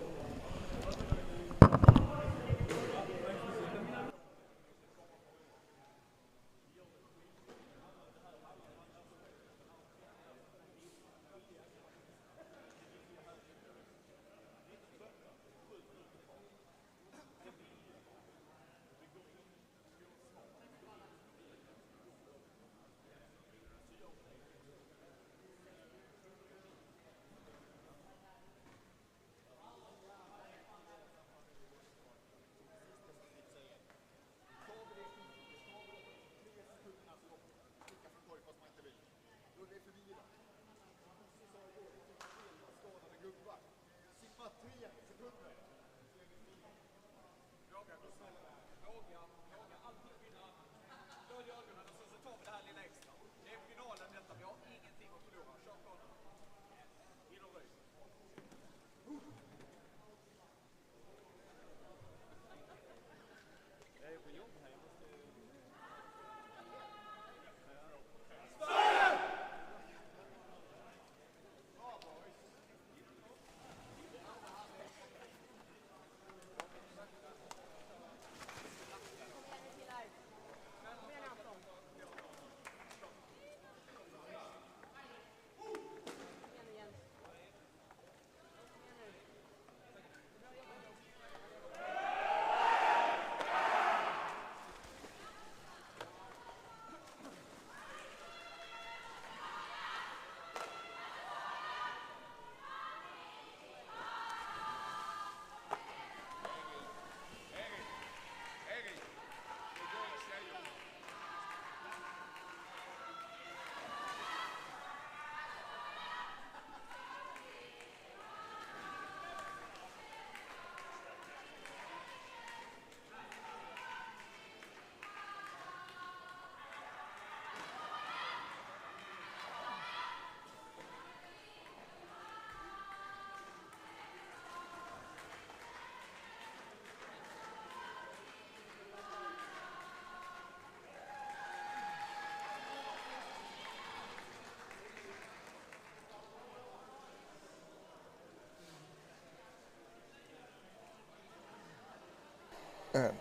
And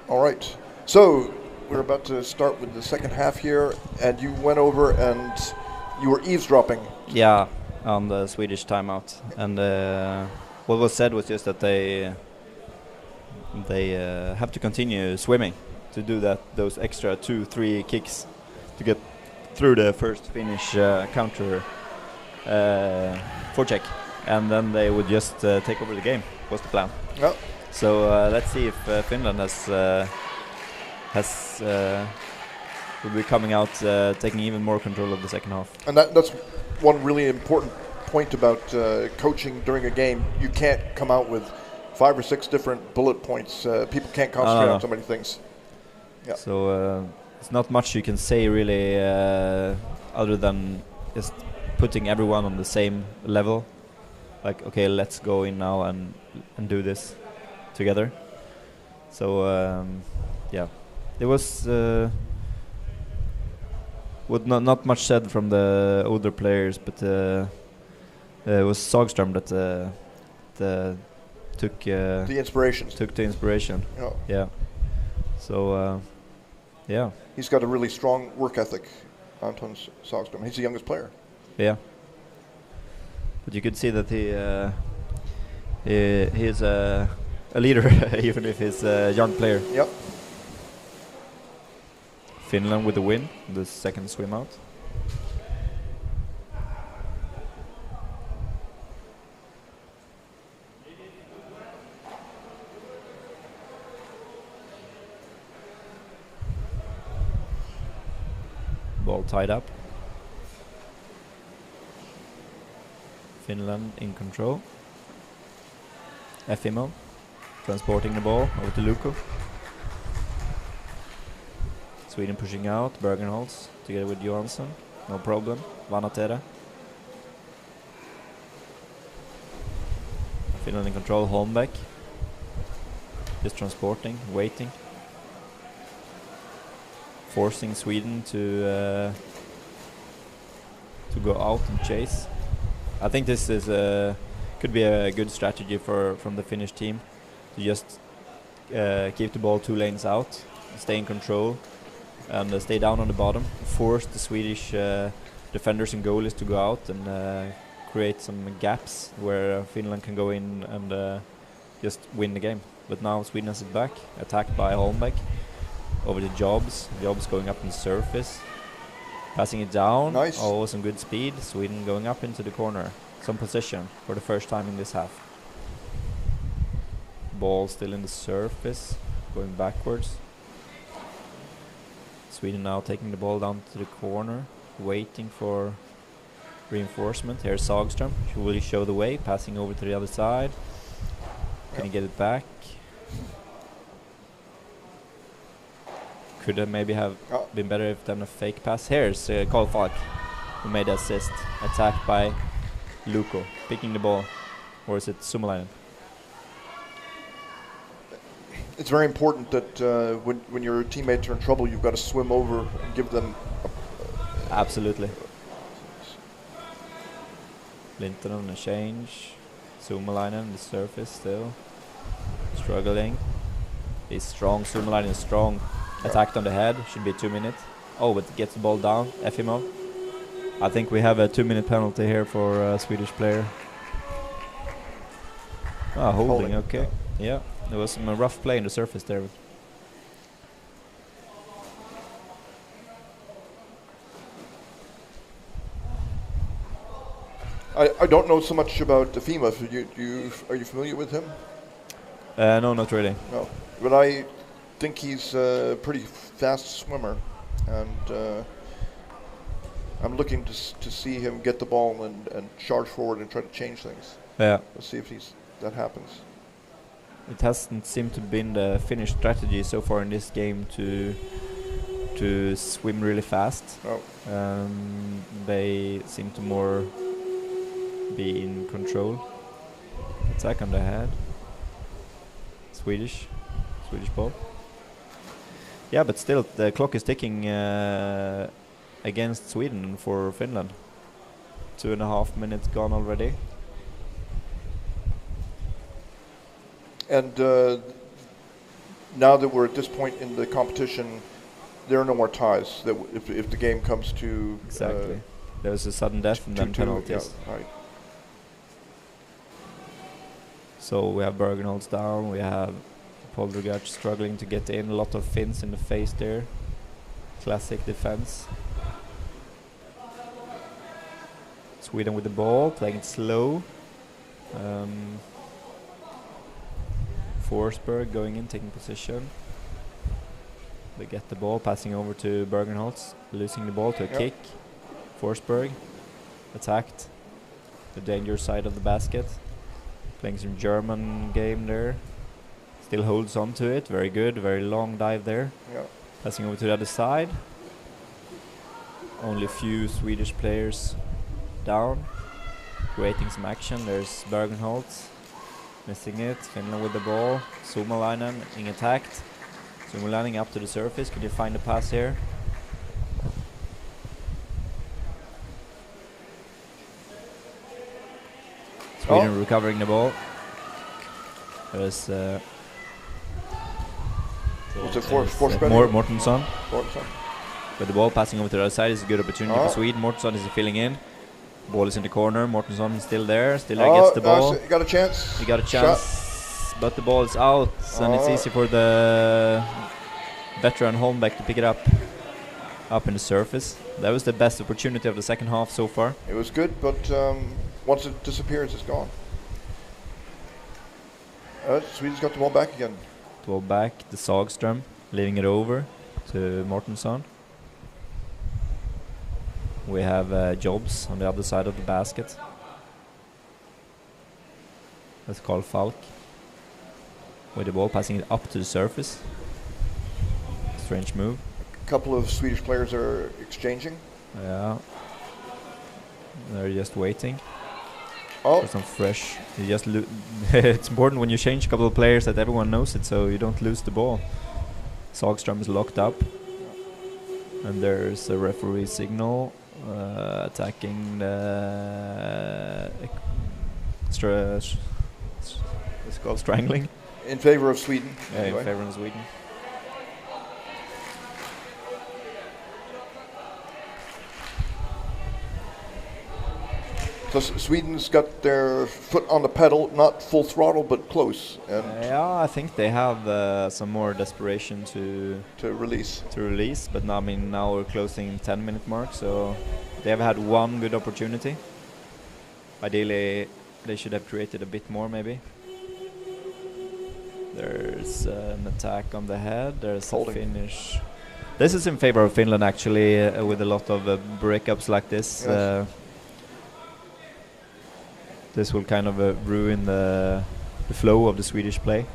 all right, So we're about to start with the second half here, and you went over and you were eavesdropping. Yeah, on the Swedish timeout, and what was said was just that they have to continue swimming to do those extra 2-3 kicks to get through the first Finnish counter forecheck, and then they would just take over the game. Was the plan? Yeah. So let's see if Finland will be coming out taking even more control of the second half. And that's one really important point about coaching during a game. You can't come out with 5 or 6 different bullet points. People can't concentrate on so many things. Yeah. So it's not much you can say really, other than just putting everyone on the same level. Like, okay, let's go in now and do this together. So yeah, there was not much said from the older players, but it was Sagström that took the inspiration. Took the inspiration. Yeah. Yeah. So yeah. He's got a really strong work ethic, Anton Sagström. He's the youngest player. Yeah. But you could see that he is a leader, even if he's a young player. Yep. Finland with the win, the second swim out. Ball tied up. Finland in control. Efimo transporting the ball over to Luko. Sweden pushing out. Bergenholtz together with Johansson. No problem. Vanatera. Finland in control. Holmbeck. Just transporting, waiting. Forcing Sweden to go out and chase. I think this is could be a good strategy from the Finnish team to just keep the ball 2 lanes out, stay in control, and stay down on the bottom. Force the Swedish defenders and goalies to go out and create some gaps where Finland can go in and just win the game. But now Sweden has it back, attacked by Holmbeck. Over to Jobs. Jobs going up on the surface. Passing it down. Nice. Oh, some good speed. Sweden going up into the corner. Some position for the first time in this half. Ball still in the surface. Going backwards. Sweden now taking the ball down to the corner. Waiting for reinforcement. Here's Sagström. Will he show the way? Passing over to the other side. Can he get it back? Could have maybe have been better if done a fake pass. Here's Carl Falk, who made the assist. Attacked by Luko, picking the ball. Or is it Sumalainen? It's very important that when your teammates are in trouble, you've got to swim over and give them. Absolutely. Linton on a change. Sumalainen on the surface still. Struggling. He's strong. Sumalainen is strong. Attacked on the head, should be 2 minutes. Oh, but gets the ball down, Efimo. I think we have a 2-minute penalty here for a Swedish player. Ah, holding, okay. Yeah, there was some rough play in the surface there. I don't know so much about Efimo. Are you familiar with him? No, not really. No, but I think he's a pretty fast swimmer, and I'm looking to see him get the ball and charge forward and try to change things. Yeah. Let's see if that happens. It hasn't seemed to been the Finnish strategy so far in this game to swim really fast. Oh. They seem to more be in control. Attack on the head. Swedish ball. Yeah, but still the clock is ticking against Sweden for Finland. 2.5 minutes gone already. And now that we're at this point in the competition, there are no more ties. That if the game comes to Exactly. There's a sudden death and then 2-2, penalties. yeah, right. So we have Bergenholtz down, we have Poldergaard struggling to get in, a lot of fins in the face there. Classic defense. Sweden with the ball, playing it slow. Forsberg going in, taking position. They get the ball, passing over to Bergenholtz, losing the ball to a kick. Forsberg attacked the danger side of the basket. Playing some German game there. Still holds on to it, very good, very long dive there. Yeah. Passing over to the other side. Only a few Swedish players down. Creating some action, there's Bergenholtz. Missing it, Finland with the ball. Suomalainen being attacked. Suomalainen up to the surface, could you find the pass here? Sweden recovering the ball. There's What's it for? Mortensson with the ball passing over to the other side is a good opportunity for Sweden. Mortensson is filling in. Ball is in the corner. Mortensson is still there. Still there, gets the ball. He got a chance. He got a chance, but the ball is out, and it's easy for the veteran Holmbeck to pick it up in the surface. That was the best opportunity of the second half so far. It was good, but once it disappears, it's gone. Sweden's got the ball back again. The ball back, the Sagström leaving it over to Mortensson. We have Jobs on the other side of the basket. That's Carl Falk. With the ball passing it up to the surface. Strange move. A couple of Swedish players are exchanging. Yeah. They're just waiting. Oh. For some fresh. You just it's important when you change a couple of players that everyone knows it, so you don't lose the ball. Sagström is locked up. And there's a referee signal. Attacking the it's called strangling. In favor of Sweden. Yeah, anyway. in favor of Sweden. So Sweden's got their foot on the pedal, not full throttle, but close. And Yeah, I think they have some more desperation to release. But now, now we're closing 10-minute mark, so they have had one good opportunity. Ideally, they should have created a bit more, maybe. There's an attack on the head. There's Holding. a finish. This is in favor of Finland, actually, with a lot of breakups like this. Yes. This will kind of ruin the flow of the Swedish play.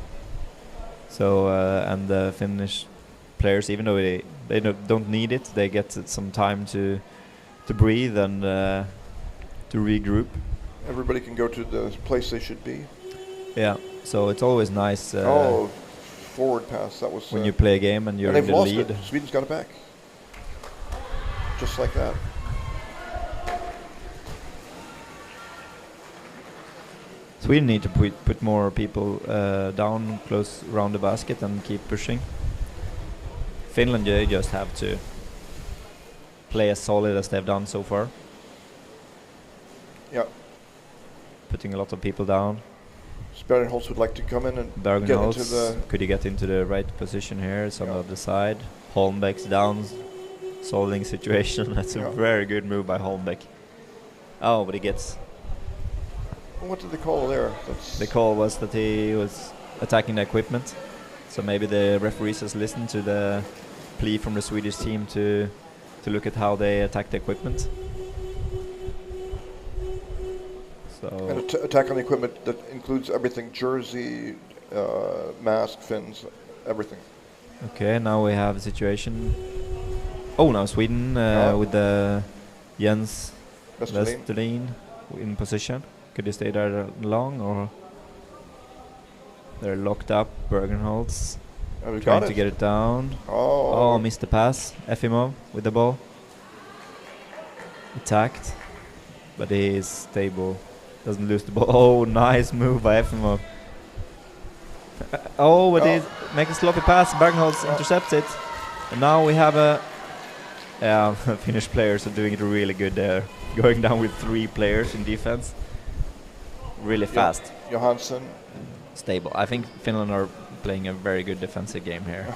So and the Finnish players, even though they don't need it, they get some time to breathe and to regroup. Everybody can go to the place they should be. Yeah. So it's always nice. Forward pass. That was when you play a game and you're and in they've the lost lead. it. Sweden's got it back. Just like that. Sweden need to put more people down close around the basket and keep pushing. Finland, they just have to play as solid as they've done so far. Yeah. Putting a lot of people down. Bergenholtz would like to come in and get into the... Could he get into the right position here? Some of the side. Holmbeck's down. Solving situation. That's a very good move by Holmbeck. Oh, but he gets... What did they call there? The call was that he was attacking the equipment. So maybe the referees has listened to the plea from the Swedish team to look at how they attack the equipment. So And attack on the equipment that includes everything: jersey, mask, fins, everything. okay, now we have a situation. Oh, now Sweden with the Jens Westerlin in position. Could he stay there long, or they're locked up? Bergenholtz trying to get it down. Oh, missed the pass. Efimov with the ball. Attacked, but he is stable. Doesn't lose the ball. Oh, nice move by Efimov. But make a sloppy pass. Bergholz intercepts it. And now we have a... Finnish players are doing it really good there. Going down with 3 players in defense. Really fast. Johansson. Stable. I think Finland are playing a very good defensive game here.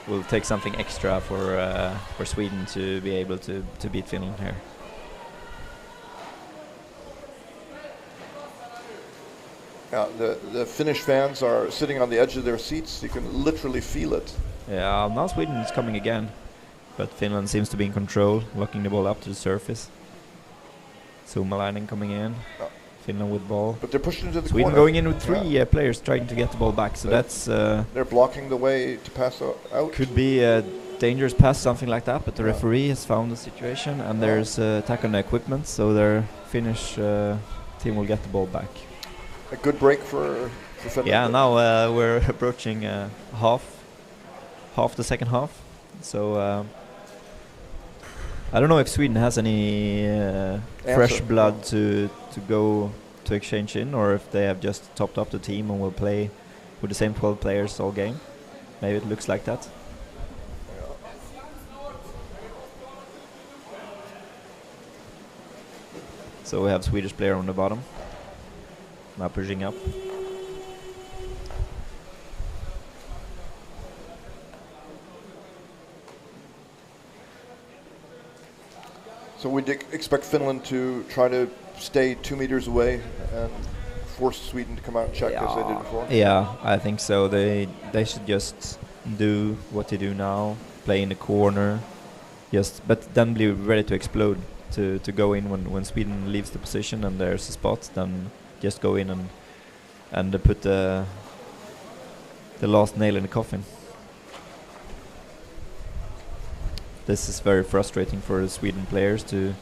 Will take something extra for Sweden to be able to beat Finland here. Yeah, the Finnish fans are sitting on the edge of their seats. You can literally feel it. Yeah, now Sweden is coming again, but Finland seems to be in control, locking the ball up to the surface. Suomalainen coming in. Finland with ball. But they're pushed into the Sweden corner. going in with 3 players trying to get the ball back, so that's... they're blocking the way to pass out. Could be a dangerous pass, something like that, but the referee has found the situation, and there's attack on the equipment, so their Finnish team will get the ball back. A good break for Finland. Yeah, now we're approaching half the second half, so I don't know if Sweden has any fresh blood to go to exchange in, or if they have just topped up the team and will play with the same 12 players all game. Maybe it looks like that. So we have Swedish player on the bottom, now pushing up. So we expect Finland to try to stay 2 meters away and force Sweden to come out and check as they did before? Yeah, I think so. They should just do what they do now, play in the corner, but then be ready to explode, to go in when Sweden leaves the position and there's a spot, then just go in and put the last nail in the coffin. This is very frustrating for the Sweden players to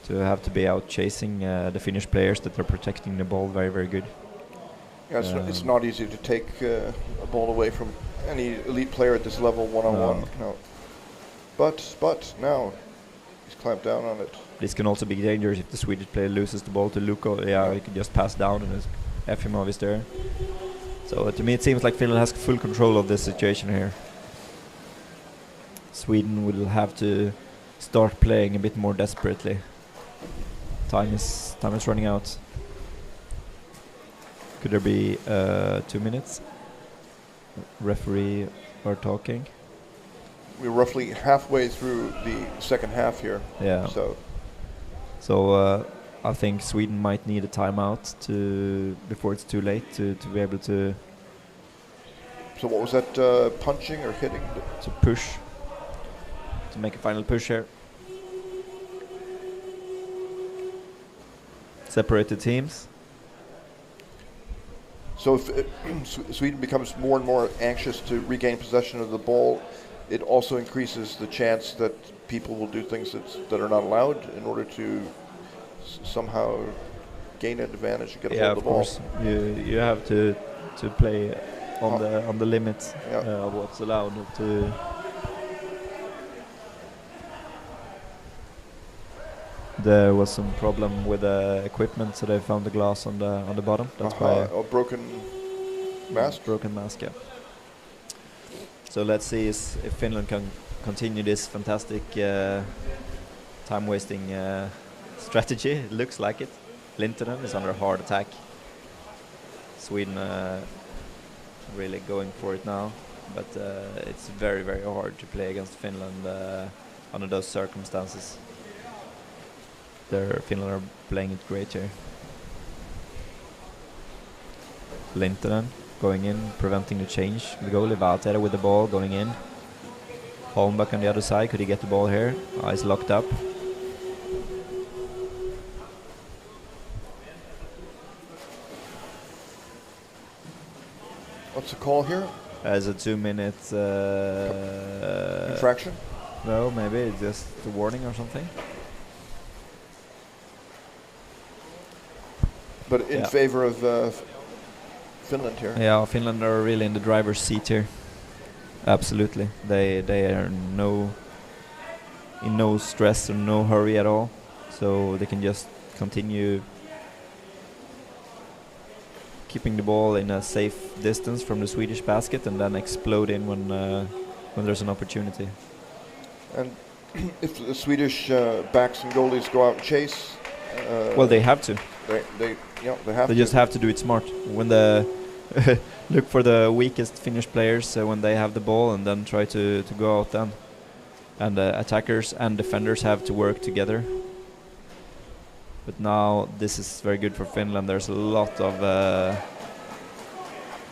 have to be out chasing the Finnish players that are protecting the ball very, very good. Yeah, it's not easy to take a ball away from any elite player at this level one-on-one. No. But now he's clamped down on it. This can also be dangerous if the Swedish player loses the ball to Luko. Yeah, he can just pass down and Efimov is there. So to me it seems like Finland has full control of this situation here. Sweden will have to start playing a bit more desperately. Time is running out. Could there be 2 minutes? Referee are talking. We're roughly halfway through the second half here. Yeah. So I think Sweden might need a timeout before it's too late to be able to. So what was that? Punching or hitting? To push. To make a final push here. Separated teams. So if Sweden becomes more and more anxious to regain possession of the ball, it also increases the chance that people will do things that are not allowed in order to somehow gain an advantage and get a hold of the ball. Yeah, of course. You have to play on the limit of what's allowed to. There was some problem with the equipment, so they found the glass on the bottom. That's why a broken mask. Broken mask, yeah. So let's see if Finland can continue this fantastic time-wasting strategy. It looks like it. Lintonen is under hard attack. Sweden really going for it now, but it's very, very hard to play against Finland under those circumstances. Finland are playing it great here. Lintonen going in, preventing the change. The goalie Valtera with the ball going in. Holmback on the other side. Could he get the ball here? Eyes locked up. What's the call here? As a 2 minute infraction? No, maybe it's just a warning or something. But in favor of Finland here. Yeah, Finland are really in the driver's seat here. Absolutely, they are in no stress or no hurry at all, so they can just continue keeping the ball in a safe distance from the Swedish basket and then explode in when there's an opportunity. And if the Swedish backs and goalies go out and chase, well, they have to. They have. They just have to do it smart. When the look for the weakest Finnish players when they have the ball, and then try to go out then. And attackers and defenders have to work together. But now this is very good for Finland. There's a lot of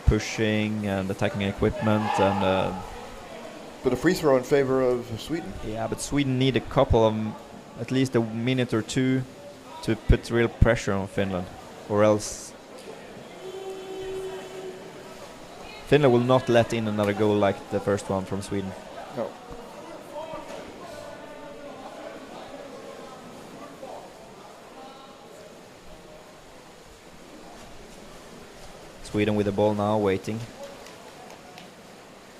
pushing and attacking equipment and. But a free throw in favor of Sweden. Yeah, but Sweden need a couple of, at least a minute or two, to put real pressure on Finland, or else Finland will not let in another goal like the first one from Sweden. No. Sweden with the ball now, waiting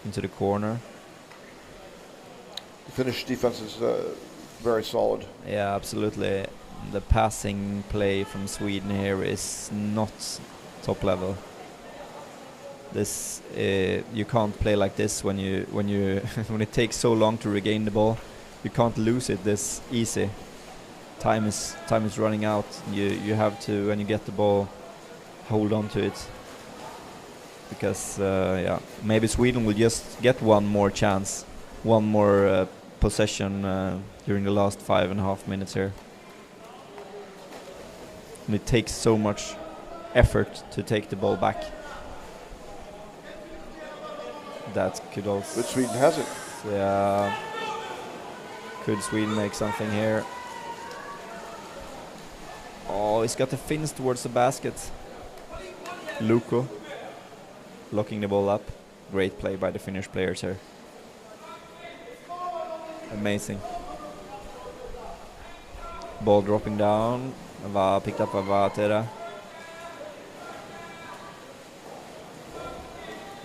into the corner. The Finnish defense is very solid. Yeah, absolutely. The passing play from Sweden here is not top level. This you can't play like this when you when it takes so long to regain the ball. You can't lose it this easy. Time is running out. You have to, when you get the ball, hold on to it. Because maybe Sweden will just get one more chance, one more possession during the last 5.5 minutes here. And it takes so much effort to take the ball back. That could also. But Sweden has it. Yeah. Could Sweden make something here? Oh, he's got the fins towards the basket. Luko locking the ball up. Great play by the Finnish players here. Amazing. Ball dropping down. Picked up by Vatera.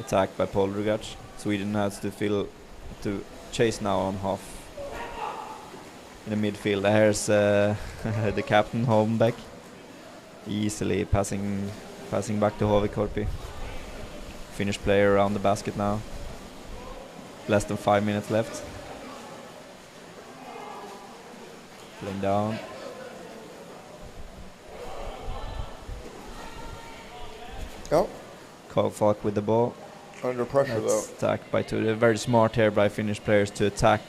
Attacked by Polrugac. Sweden has to chase now on half. In the midfield, here's the captain Holmbeck. Easily passing back to Hovikorpi. Finnish player around the basket now. Less than 5 minutes left. Playing down. Oh. Falk with the ball. Under pressure though. Attacked by two. They're very smart here by Finnish players to attack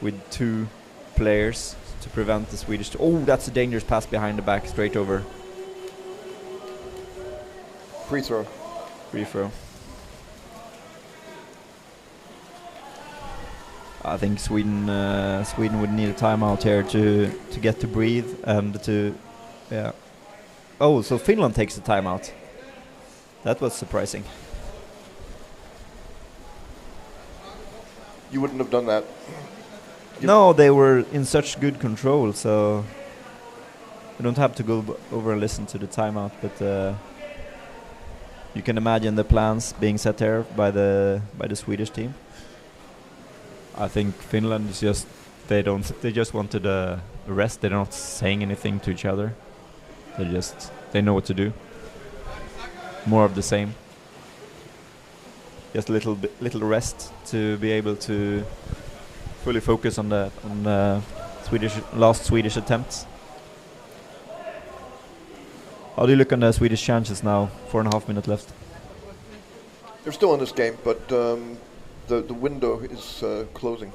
with two players to prevent the Swedish. Oh, that's a dangerous pass behind the back, straight over. Free throw. Free throw. I think Sweden would need a timeout here to get to breathe and to, yeah. Oh, so Finland takes the timeout. That was surprising. You wouldn't have done that. No, they were in such good control, so you don't have to go over and listen to the timeout. But you can imagine the plans being set there by the Swedish team. I think Finland is just they just wanted a rest. They're not saying anything to each other. They know what to do. More of the same. Just a little rest to be able to fully focus on the last Swedish attempts. How do you look on the Swedish chances now? 4.5 minutes left. They're still in this game, but the window is closing.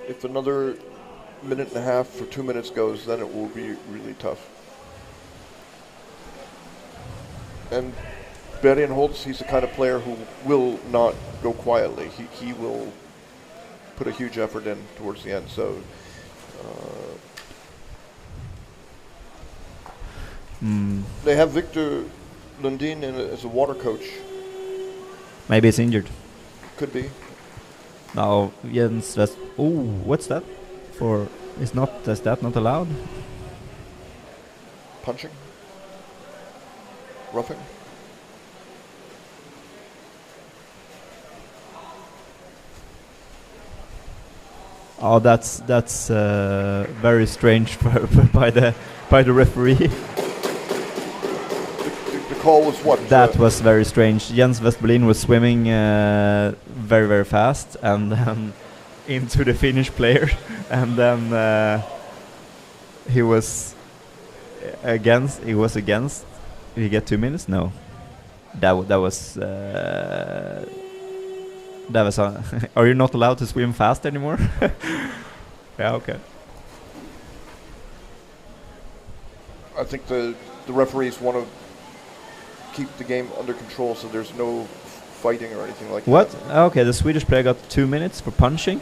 If another minute and a half or 2 minutes goes, then it will be really tough. And Bergenholtz, he's the kind of player who will not go quietly. He will put a huge effort in towards the end. So they have Victor Lundin as a water coach. Maybe it's injured. Could be. Now Jens, what's that for? Is that not allowed? Punching? Roughing? Oh, that's very strange by the referee. call was what? That was very strange. Jens Westberlin was swimming very, very fast, and then into the Finnish player, and then he was against. He was against. Did he get 2 minutes? No. That was. That was. Are you not allowed to swim fast anymore? Yeah. Okay. I think the referees want to keep the game under control, so there's no fighting or anything like What? that. Okay, the Swedish player got 2 minutes for punching.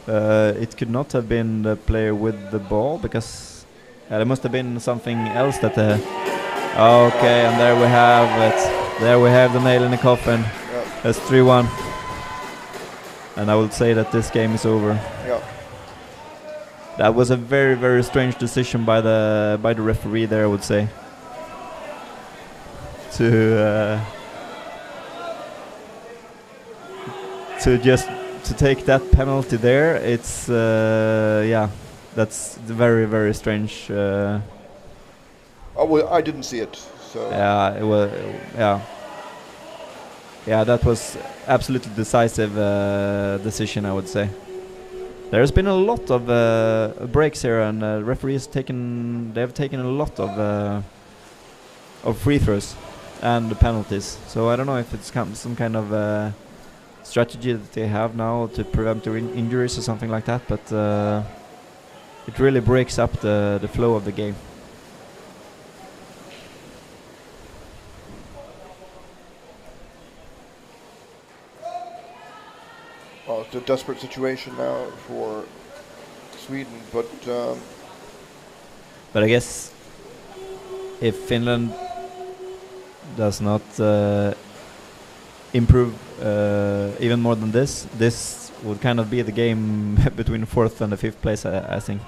It could not have been the player with the ball, because there must have been something else that. Okay, and there we have it. There we have the nail in the coffin. Yeah. It's 3-1, and I would say that this game is over. Yeah. That was a very, very strange decision by the referee there, I would say. To take that penalty there, it's yeah, that's very, very strange. Oh, well, I didn't see it, so. Yeah, it was. Yeah, that was absolutely decisive decision, I would say. There's been a lot of breaks here, and referees they have taken a lot of free throws and penalties. So I don't know if it's some kind of strategy that they have now to prevent injuries or something like that, but it really breaks up the flow of the game. Well, it's a desperate situation now for Sweden, but I guess if Finland does not improve even more than this would kind of be the game between the 4th and the 5th place. I think.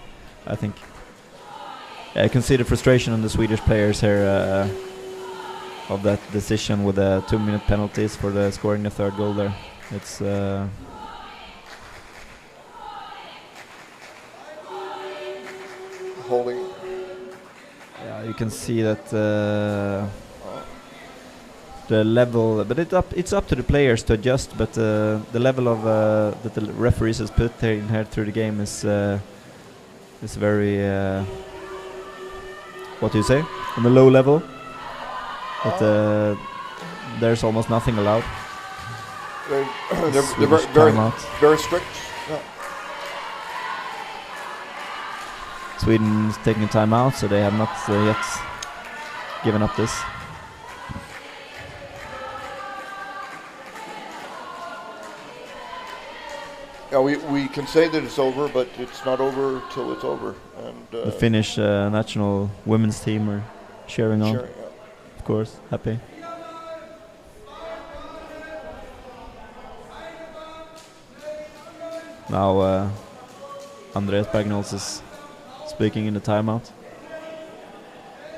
I can see the frustration on the Swedish players here of that decision with the 2-minute penalties for the scoring the 3rd goal there. It's. holding. Yeah, you can see that the level, but it's up to the players to adjust. But the level of that the referees has put there in here through the game is very what do you say, on the low level. But there's almost nothing allowed. They're very strict. Yeah. Sweden's taking a timeout, so they have not yet given up this. Yeah, we can say that it's over, but it's not over till it's over. And the Finnish national women's team are cheering on, yeah. of course, happy. Now Andreas Bergnols is speaking in the timeout.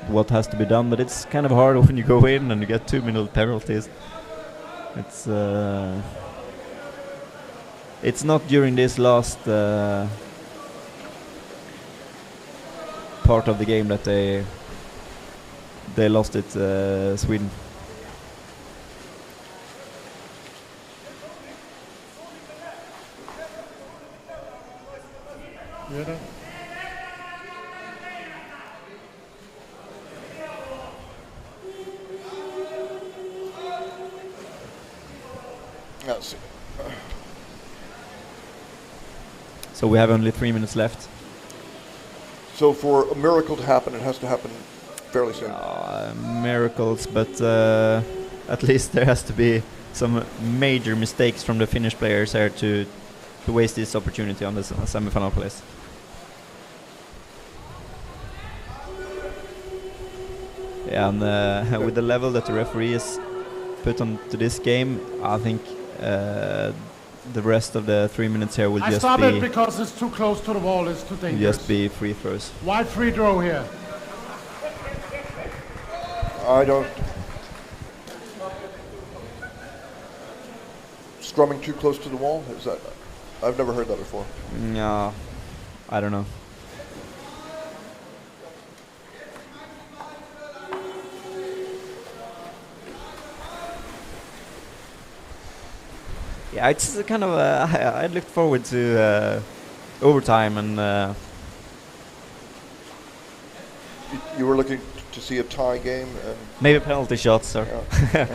What has to be done, but it's kind of hard when you go in and you get 2-minute penalties. It's not during this last part of the game that they lost it, Sweden. Yes. So we have only 3 minutes left. So for a miracle to happen, it has to happen fairly soon. Miracles, but at least there has to be some major mistakes from the Finnish players here to waste this opportunity on the semi-final place. Yeah, and with the level that the referee has put onto this game, I think the rest of the 3 minutes here will I just stop be it because it's too close to the wall. It's too dangerous. just be free throws. Wide free throw here. I don't. Scrumming too close to the wall? Is that? I've never heard that before. No, I don't know. Yeah, it's kind of. I looked forward to overtime, and You were looking to see a tie game, and maybe penalty shots, or yeah.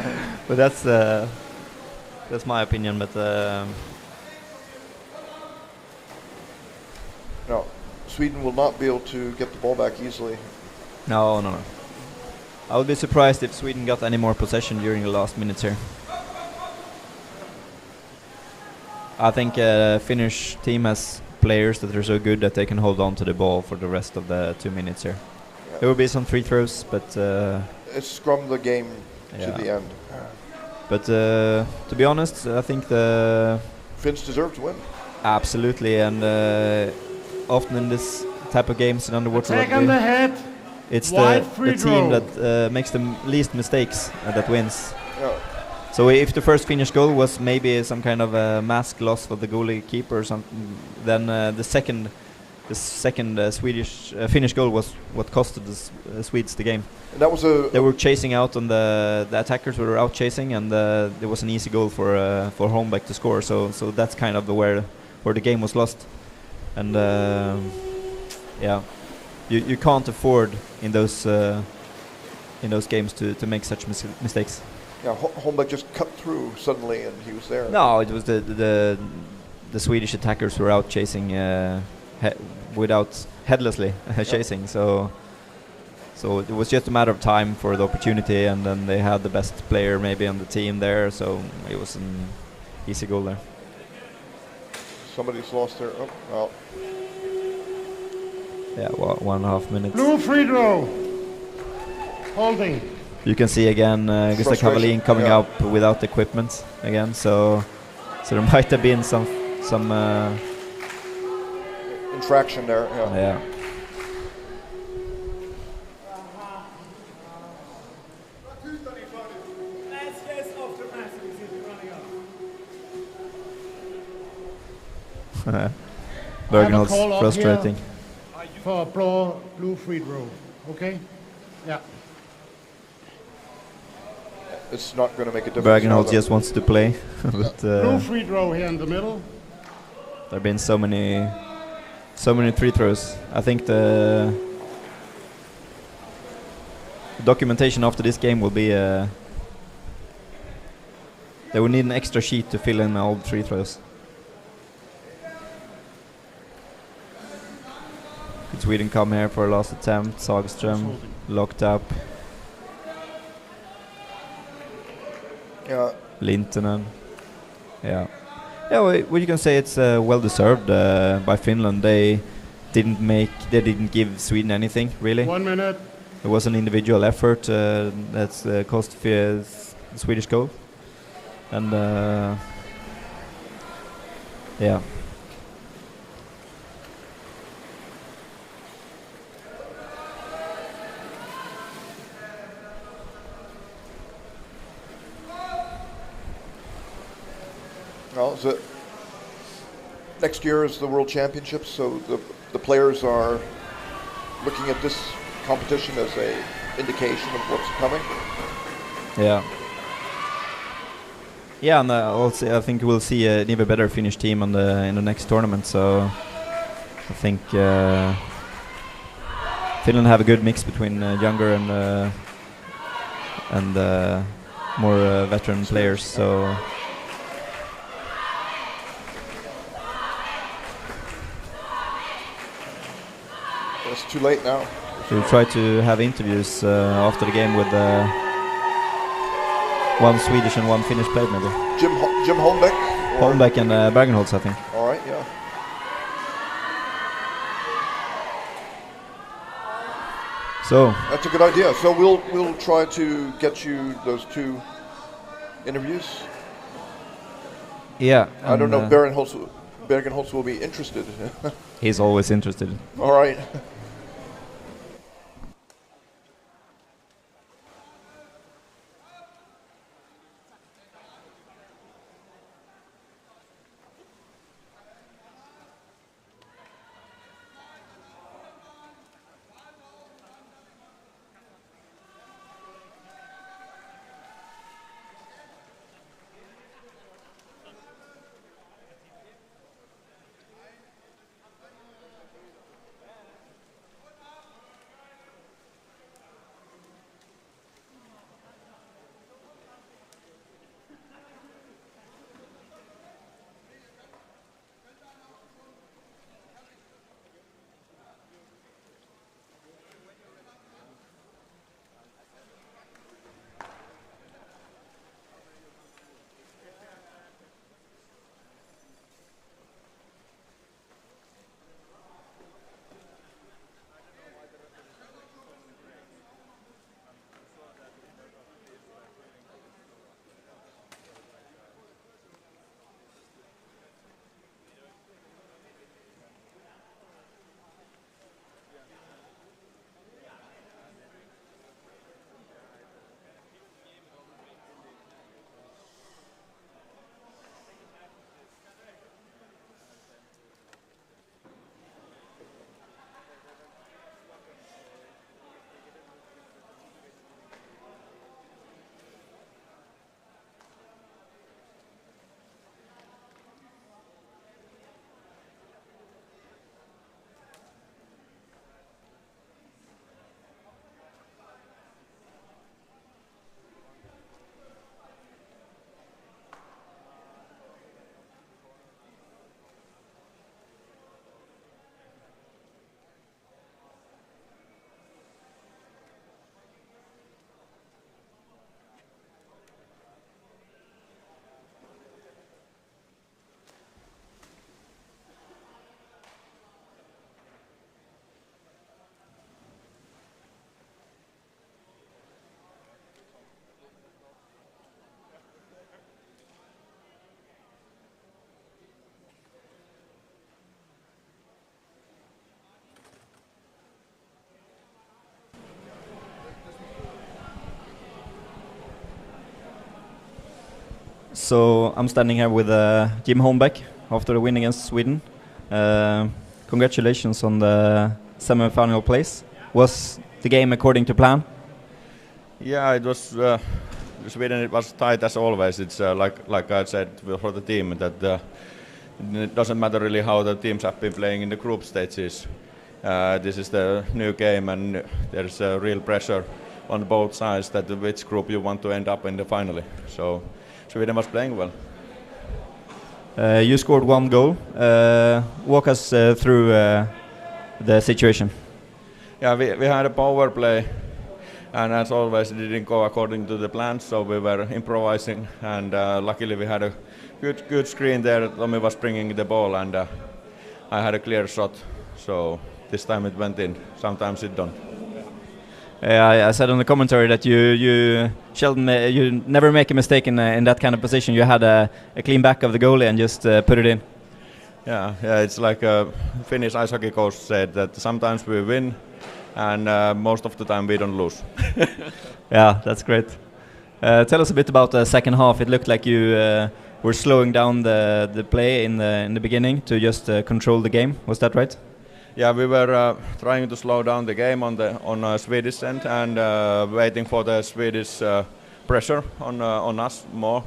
but that's my opinion. But No, Sweden will not be able to get the ball back easily. no. I would be surprised if Sweden got any more possession during the last minutes here. I think Finnish team has players that are so good that they can hold on to the ball for the rest of the 2 minutes here. Yeah. There will be some free throws, but It's scrum the game to the end. But to be honest, I think the Finns deserve to win. absolutely, and often in this type of games in underwater Take on rugby, the head. it's Wide the free team throw. that makes the least mistakes that wins. Yeah. So if the first Finnish goal was maybe some kind of a mask loss for the goalie keeper or something, then the second Swedish Finnish goal was what costed the Swedes the game. And that was They were chasing out on the attackers were out chasing, and there was an easy goal for Holmbeck to score. So that's kind of where the game was lost, and yeah, you can't afford in those games to make such mistakes. Yeah, Holmbeck just cut through suddenly, and he was there. No, it was the Swedish attackers were out chasing without headlessly chasing. So it was just a matter of time for the opportunity, and then they had the best player maybe on the team there. So it was an easy goal there. Somebody's lost their. Oh, well. Yeah, 1.5 minutes. Blue free throw. Holding. You can see again Gustav Frustration, Kavalin coming yeah. up without equipment again. So there might have been some Infraction there. Yeah. yeah. Bergenholtz call up frustrating. For a blue free throw. Okay? Yeah. It's not going to make a difference. now, Bergenholtz though. just wants to play, but Blue free throw here in the middle. there have been so many free throws. I think the documentation after this game will be they will need an extra sheet to fill in all the free throws. Could Sweden come here for a last attempt? Sagström locked up. Yeah. Lintunen. Yeah. Yeah, well, you can say it's well deserved by Finland. They didn't give Sweden anything really. 1 minute. It was an individual effort that's cost the Swedish goal, and yeah. Well, so next year is the World Championships, so the players are looking at this competition as a indication of what's coming. Yeah. Yeah, and also I think we'll see an even better Finnish team in the next tournament. So I think Finland have a good mix between younger and more veteran players. So It's too late now. we'll try to have interviews after the game with one Swedish and one Finnish player, maybe. Jim Holmbeck. or- Holmbeck and Bergenholtz, I think. All right, yeah. So That's a good idea. So we'll try to get you those two interviews. yeah, I don't know and, if Bergenholtz will be interested. he's always interested. All right. So I'm standing here with Jim Holmbeck after the win against Sweden. Congratulations on the semi-final place. Was the game according to plan? Yeah, it was. Sweden, it was tight as always. It's like I said for the team that it doesn't matter really how the teams have been playing in the group stages. This is the new game, and there's a real pressure on both sides that which group you want to end up in the finally. So Sweden was playing well. You scored 1 goal. Walk us through the situation. Yeah, we had a power play, and as always it didn't go according to the plan, so we were improvising, and luckily we had a good screen there. Tommy was bringing the ball, and I had a clear shot, so this time it went in. Sometimes it don't. I said on the commentary that you never make a mistake in that kind of position. You had a clean back of the goalie and just put it in. Yeah, it's like a Finnish ice hockey coach said that sometimes we win, and most of the time we don't lose. Yeah, that's great. Tell us a bit about the second half. It looked like you were slowing down the play in the beginning to just control the game. Was that right? Yeah, we were trying to slow down the game on Swedish end, and waiting for the Swedish pressure on us more.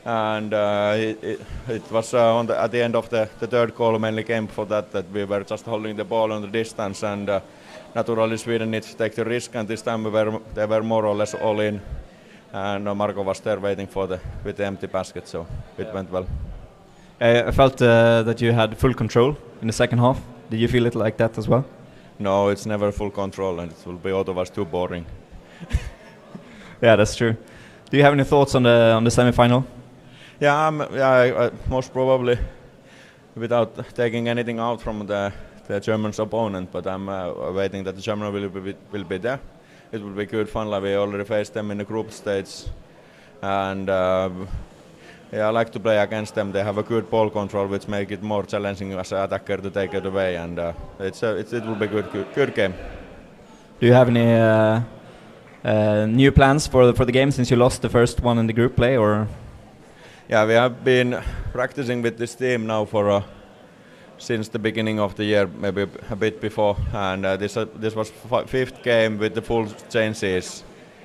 And it was at the end of the third goal mainly came for that we were just holding the ball on the distance, and naturally Sweden needs to take the risk, and this time they were more or less all in, and Marko was there waiting with the empty basket, so it went well. I felt that you had full control in the second half. Did you feel it like that as well? No, it's never full control, and it will be otherwise too boring. Yeah, that's true. Do you have any thoughts on the semi-final? Yeah, I most probably, without taking anything out from the German's opponent, but I'm waiting that the German will be there. It will be good fun. Like we already faced them in the group stage, and I like to play against them. They have a good ball control, which make it more challenging as an attacker to take it away, and it will be good game. Do you have any new plans for the game since you lost the first one in the group play, or? Yeah, we have been practicing with this team now for since the beginning of the year, maybe a bit before, and this was fifth game with the full changes.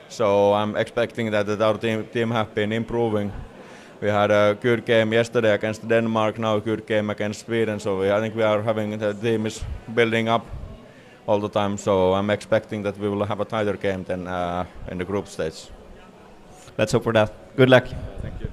So I'm expecting that our team have been improving. We had a good game yesterday against Denmark, now a good game against Sweden. So I think the team is building up all the time. So I'm expecting that we will have a tighter game than in the group stage. Let's hope for that. Good luck. Thank you.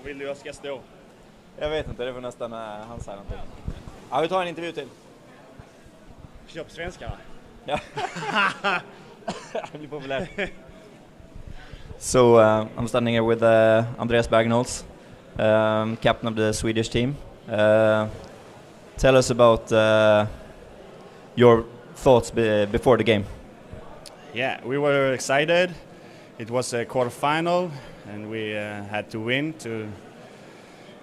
Vill du jag ska stå? Jag vet inte, det får nästan han säga någonting. Ja, vi tar en intervju till. Kör på svenska, va? Ja. Det blir populärt. So I'm standing here with Andreas Bergnols, captain of the Swedish team. Tell us about your thoughts before the game. Yeah, we were excited. It was a quarterfinal, and we had to win to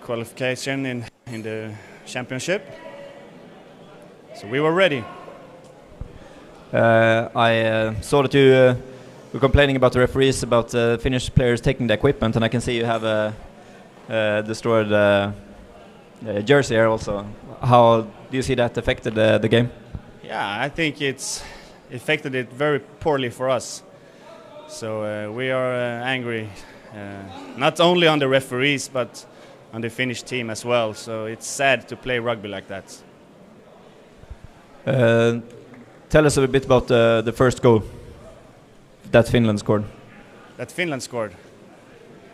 qualification in the championship. So we were ready. I saw that you were complaining about the referees, about Finnish players taking the equipment, and I can see you have destroyed jersey here also. How do you see that affected the game? Yeah, I think it's affected it very poorly for us. So we are angry, not only on the referees but on the Finnish team as well. So it's sad to play rugby like that. Tell us a bit about the first goal that Finland scored. That Finland scored.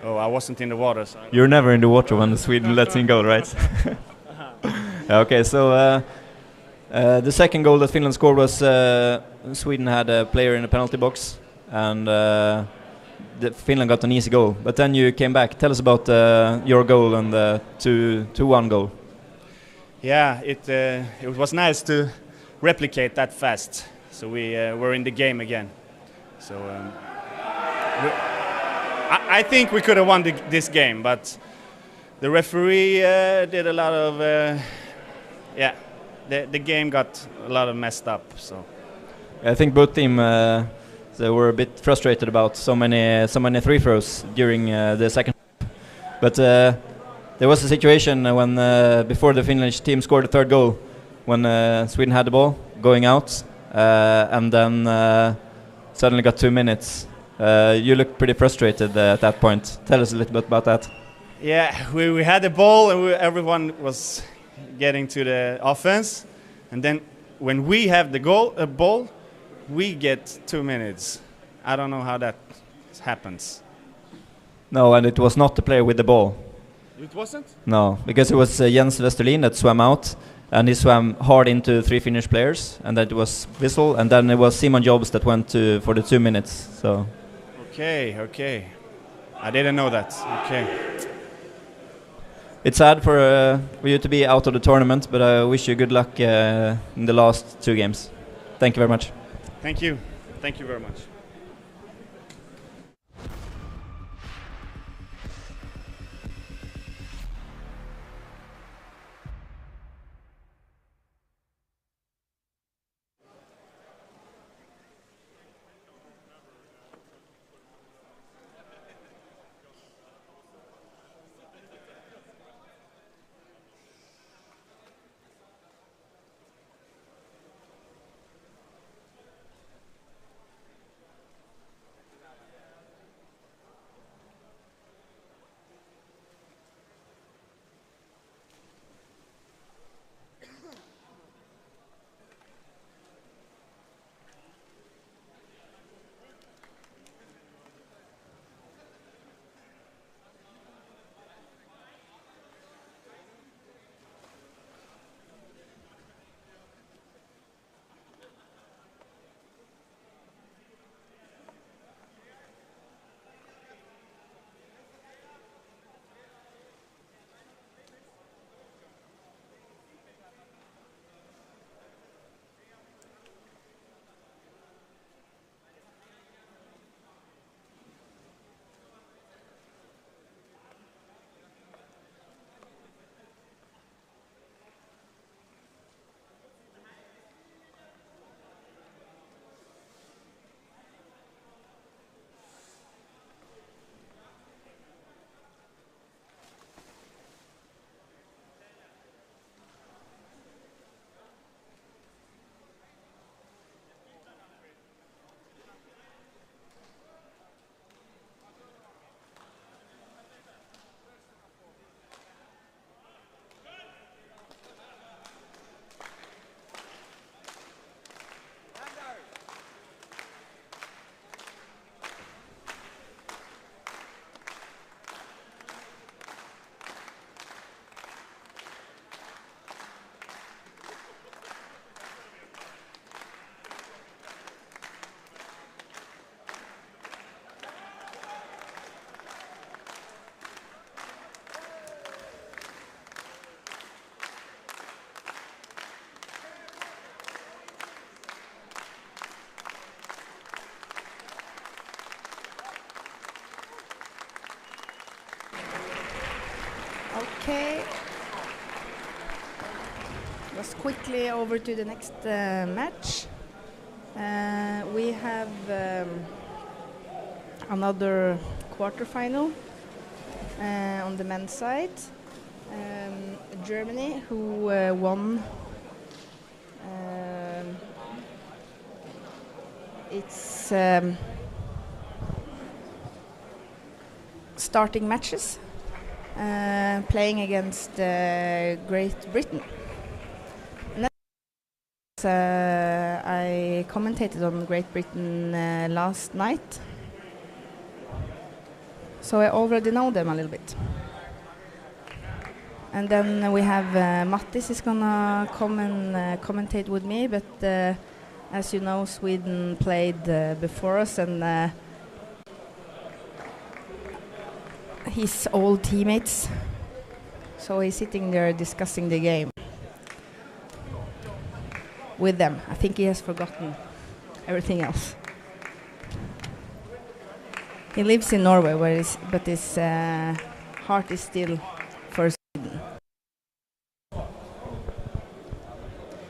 Oh, I wasn't in the water. So You're never in the water when Sweden lets in goal, right? Okay, so the second goal that Finland scored was Sweden had a player in the penalty box, and Finland got an easy goal. But then you came back. Tell us about your goal and the 2-1 goal. Yeah, it was nice to replicate that fast. So we were in the game again. So I think we could have won this game, but the referee did a lot of the game got a lot of messed up. So I think both teams they were a bit frustrated about so many free throws during the second. But there was a situation when before the Finnish team scored the third goal, when Sweden had the ball going out, and then suddenly got 2 minutes. You looked pretty frustrated at that point. Tell us a little bit about that. Yeah, we had the ball and everyone was getting to the offense, and then when we have the ball, we get 2 minutes. I don't know how that happens. No, and it was not the player with the ball. It wasn't? No, because it was Jens Westerlin that swam out, and he swam hard into 3 Finnish players, and that was whistle, and then it was Simon Jobs that went for the 2 minutes. So. Okay. I didn't know that. Okay. It's sad for you to be out of the tournament, but I wish you good luck in the last 2 games. Thank you very much. Thank you. Thank you very much. Okay. Let's quickly over to the next match. We have another quarterfinal on the men's side. Germany, who won its starting matches, playing against Great Britain. And I commentated on Great Britain last night, so I already know them a little bit. And then we have Mattis is gonna come and commentate with me, but as you know, Sweden played before us, and his old teammates, so he's sitting there discussing the game with them. I think he has forgotten everything else. He lives in Norway, but his heart is still for Sweden.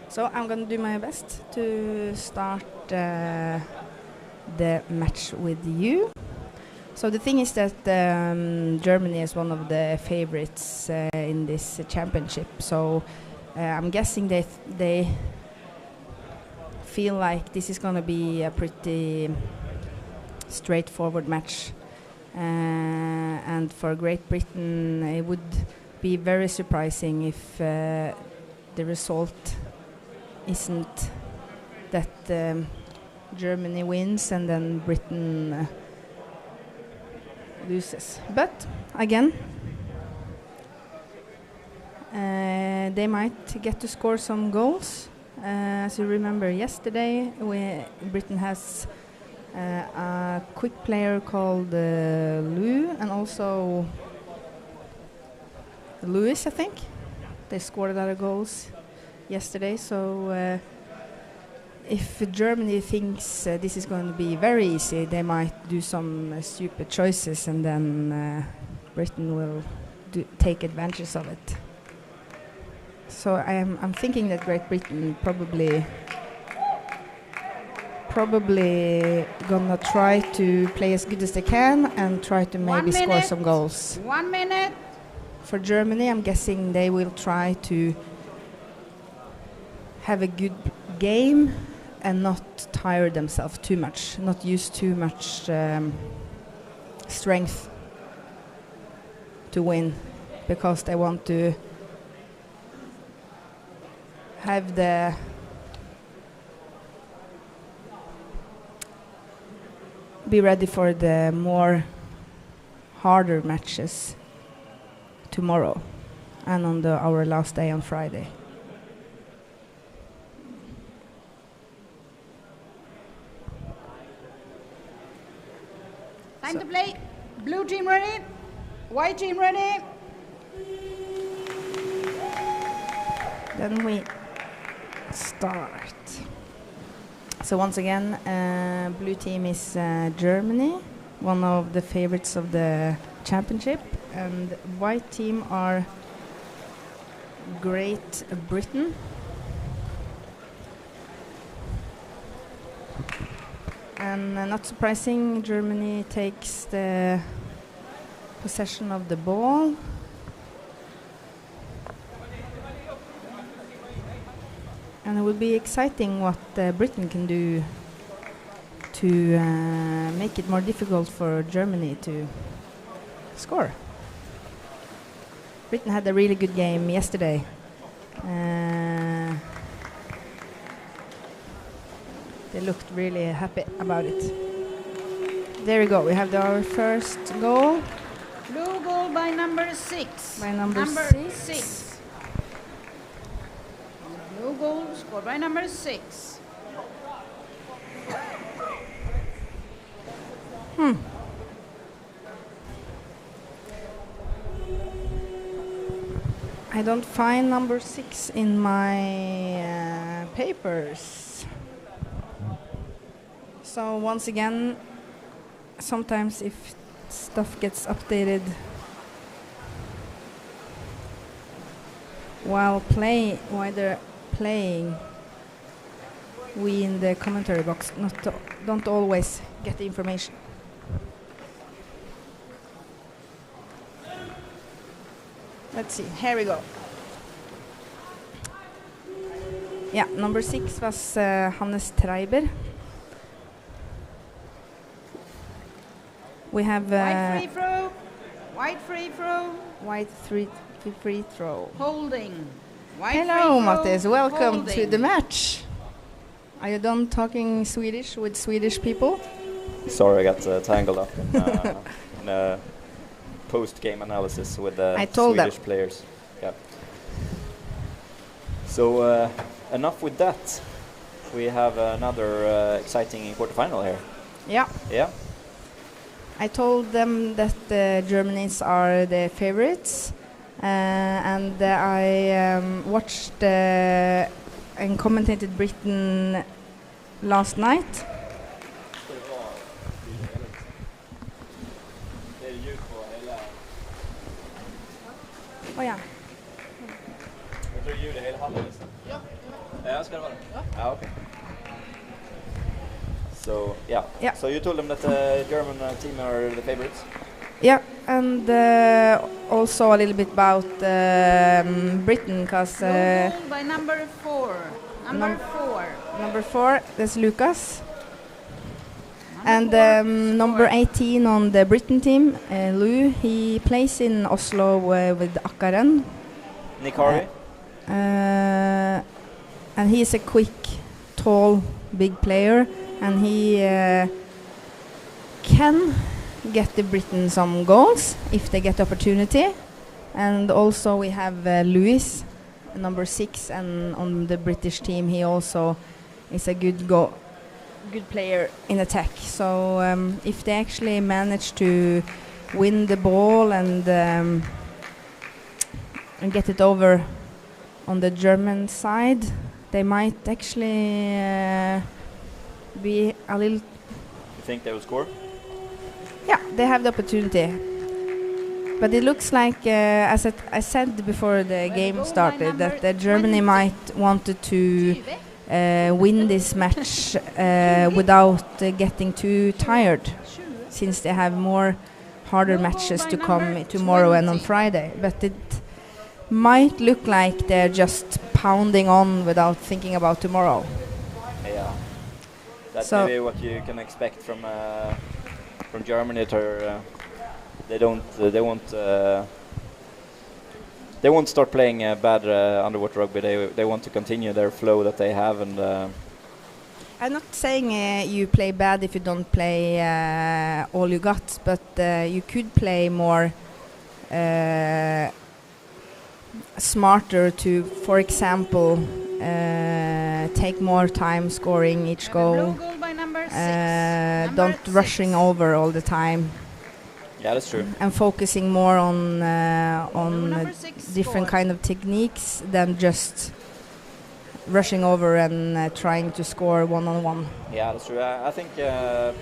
So I'm going to do my best to start the match with you. So the thing is that Germany is one of the favorites in this championship. So I'm guessing they feel like this is going to be a pretty straightforward match. And for Great Britain, it would be very surprising if the result isn't that Germany wins and then Britain loses. But again, they might get to score some goals. As you remember yesterday, Britain has a quick player called Lou, and also Lewis, I think. They scored a lot of goals yesterday, so if Germany thinks this is going to be very easy, they might do some stupid choices, and then Britain will take advantage of it. So I'm thinking that Great Britain probably gonna try to play as good as they can and try to maybe score some goals. 1 minute. For Germany, I'm guessing they will try to have a good game and not tire themselves too much, not use too much strength to win, because they want to have be ready for the more harder matches tomorrow and on our last day on Friday. Time to play. Blue team ready. White team ready. Then we start. So once again, blue team is Germany, one of the favorites of the championship, and white team are Great Britain. And not surprising, Germany takes the possession of the ball. And it will be exciting what Britain can do to make it more difficult for Germany to score. Britain had a really good game yesterday. They looked really happy about it. There we go. We have our first goal. Blue goal by number 6. By number six. Blue goal scored by number 6. I don't find number 6 in my papers. So once again, sometimes if stuff gets updated while they're playing, we in the commentary box don't always get the information. Let's see. Here we go. Yeah, number 6 was Hannes Treiber. We have White free throw. White free throw. white free throw. Holding. White Hello, free throw, Mattis. Welcome to holding. the match. Are you done talking Swedish with Swedish people? Sorry, I got tangled up in a post-game analysis with the I told Swedish them. players. Yeah. So enough with that. We have another exciting quarterfinal here. Yeah. Yeah. I told them that the Germans are the favorites, and I watched and commentated Britain last night. Oh yeah. Okay. So yeah. Yeah. So you told them that the German team are the favorites. Yeah, and also a little bit about Britain, because Goal by number 4. Number Num- 4. number 4, that's Lucas. Number And four number scored. 18 on the Britain team, Lou, he plays in Oslo with Akkaren. Nick Harvey. And he is a quick, tall, big player, and he can get the Britain some goals if they get opportunity. And also we have Lewis, number 6, and on the British team he also is a good player in attack. So if they actually manage to win the ball and get it over on the German side, they might actually be a little. You think they will score? Yeah, they have the opportunity. But it looks like, as I said before the game started, that Germany might wanted to win this match without getting too tired, since they have more harder matches to come tomorrow and on Friday. But it might look like they're just pounding on without thinking about tomorrow. Yeah. That's So- maybe what you can expect from Germany. They won't start playing bad underwater rugby. They want to continue their flow that they have, and I'm not saying you play bad if you don't play all you got, but you could play more smarter to, for example, take more time scoring each goal, Goal by number 6. don't rushing over all the time, yeah, that's true. and focusing more on Number 6 different scored. kind of techniques than just rushing over and trying to score one-on-one. Yeah, that's true. I think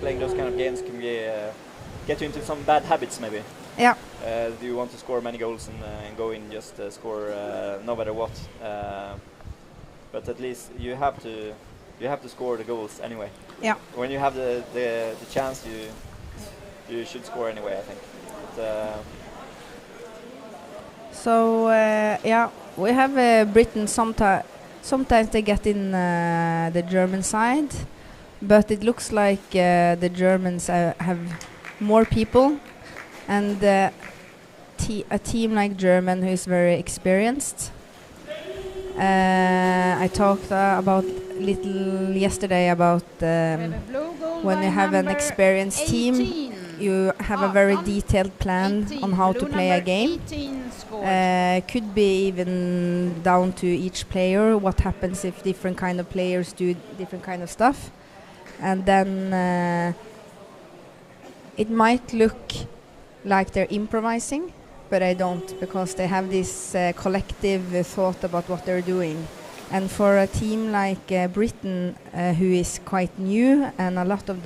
playing those kind of games can be get you into some bad habits, maybe. Yeah. Do you want to score many goals and go in just score no matter what? But at least you have to score the goals anyway. Yeah. When you have the chance, you should score anyway, I think. But, So yeah, we have Britain. Sometimes they get in the German side, but it looks like the Germans have more people, and a team like German who is very experienced. I talked about little yesterday about when you have an experienced team, you have a very detailed plan on how to play a game. Could be even down to each player, what happens if different kind of players do different kind of stuff. And then it might look like they're improvising, but I don't, because they have this collective thought about what they're doing. And for a team like Britain, who is quite new, and a lot of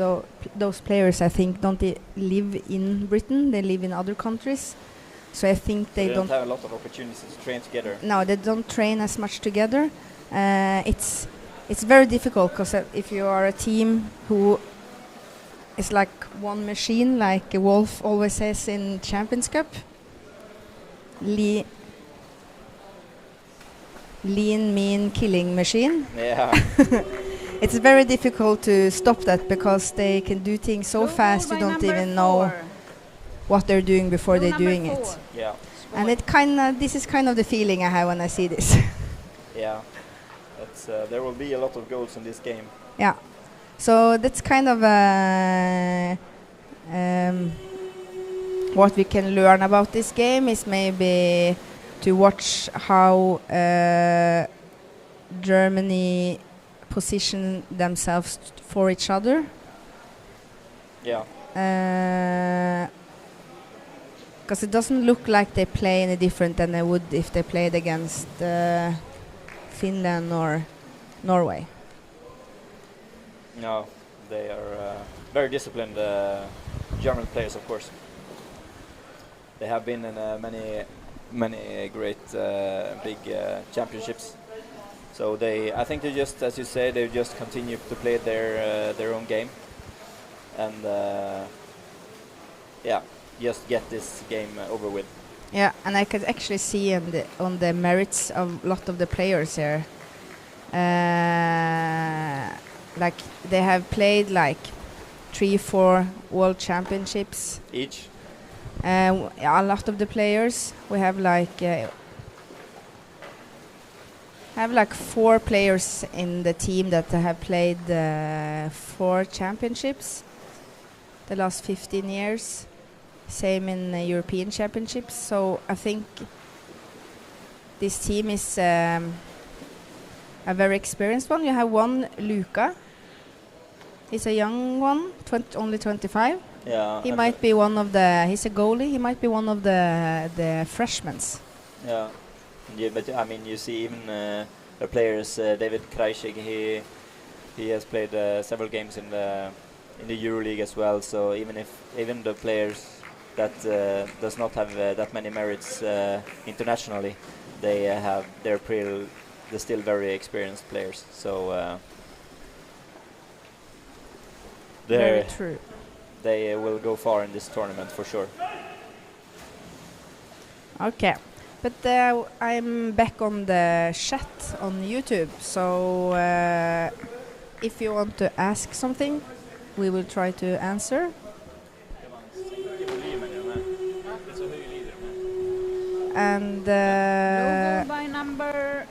those players, I think, don't live in Britain, they live in other countries. So I think they don't have a lot of opportunities to train together. No, they don't train as much together. It's very difficult, because if you are a team who is like one machine, like Wolf always says in Champions Cup, lean, mean killing machine. Yeah. It's very difficult to stop that because they can do things so Blue fast ball you by don't number even know 4. what they're doing before Blue they're number doing 4. it. Yeah. And this is kind of the feeling I have when I see this. Yeah. That's there will be a lot of goals in this game. Yeah. So that's kind of what we can learn about this game is maybe to watch how Germany position themselves for each other. Yeah. Because it doesn't look like they play any different than they would if they played against Finland or Norway. No, they are very disciplined German players, of course. They have been in many great big championships. So I think they just, as you say, they just continue to play their own game, and yeah, just get this game over with. Yeah, and I could actually see on the merits of a lot of the players here. Like they have played like 3-4 world championships Each? a lot of the players. We have like 4 players in the team that have played 4 championships the last 15 years. Same in European championships. So I think this team is a very experienced one. You have one, Luka. He's a young one, only 25. Yeah. He might be one of the. He's a goalie. He might be one of the freshmen. Yeah. Yeah, but I mean, you see even the players. David Krejcik, he has played several games in the EuroLeague as well. So even the players that does not have that many merits internationally, they're still very experienced players. So Very true. They will go far in this tournament for sure. Okay. But I'm back on the chat on YouTube, so if you want to ask something, we will try to answer. And Blue by number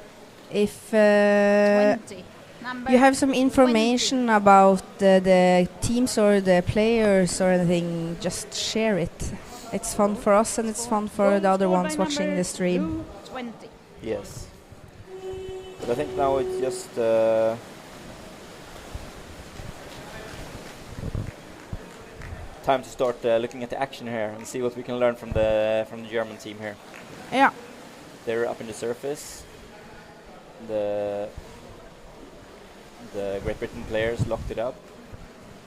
if 20. Number you have some information 20. about the teams or the players or anything, just share it. It's fun for us and it's fun for the other Goal ones by watching number the stream. Blue 20. Yes. But I think now it's just time to start looking at the action here and see what we can learn from the German team here. Yeah. They're up in the surface. The Great Britain players locked it up,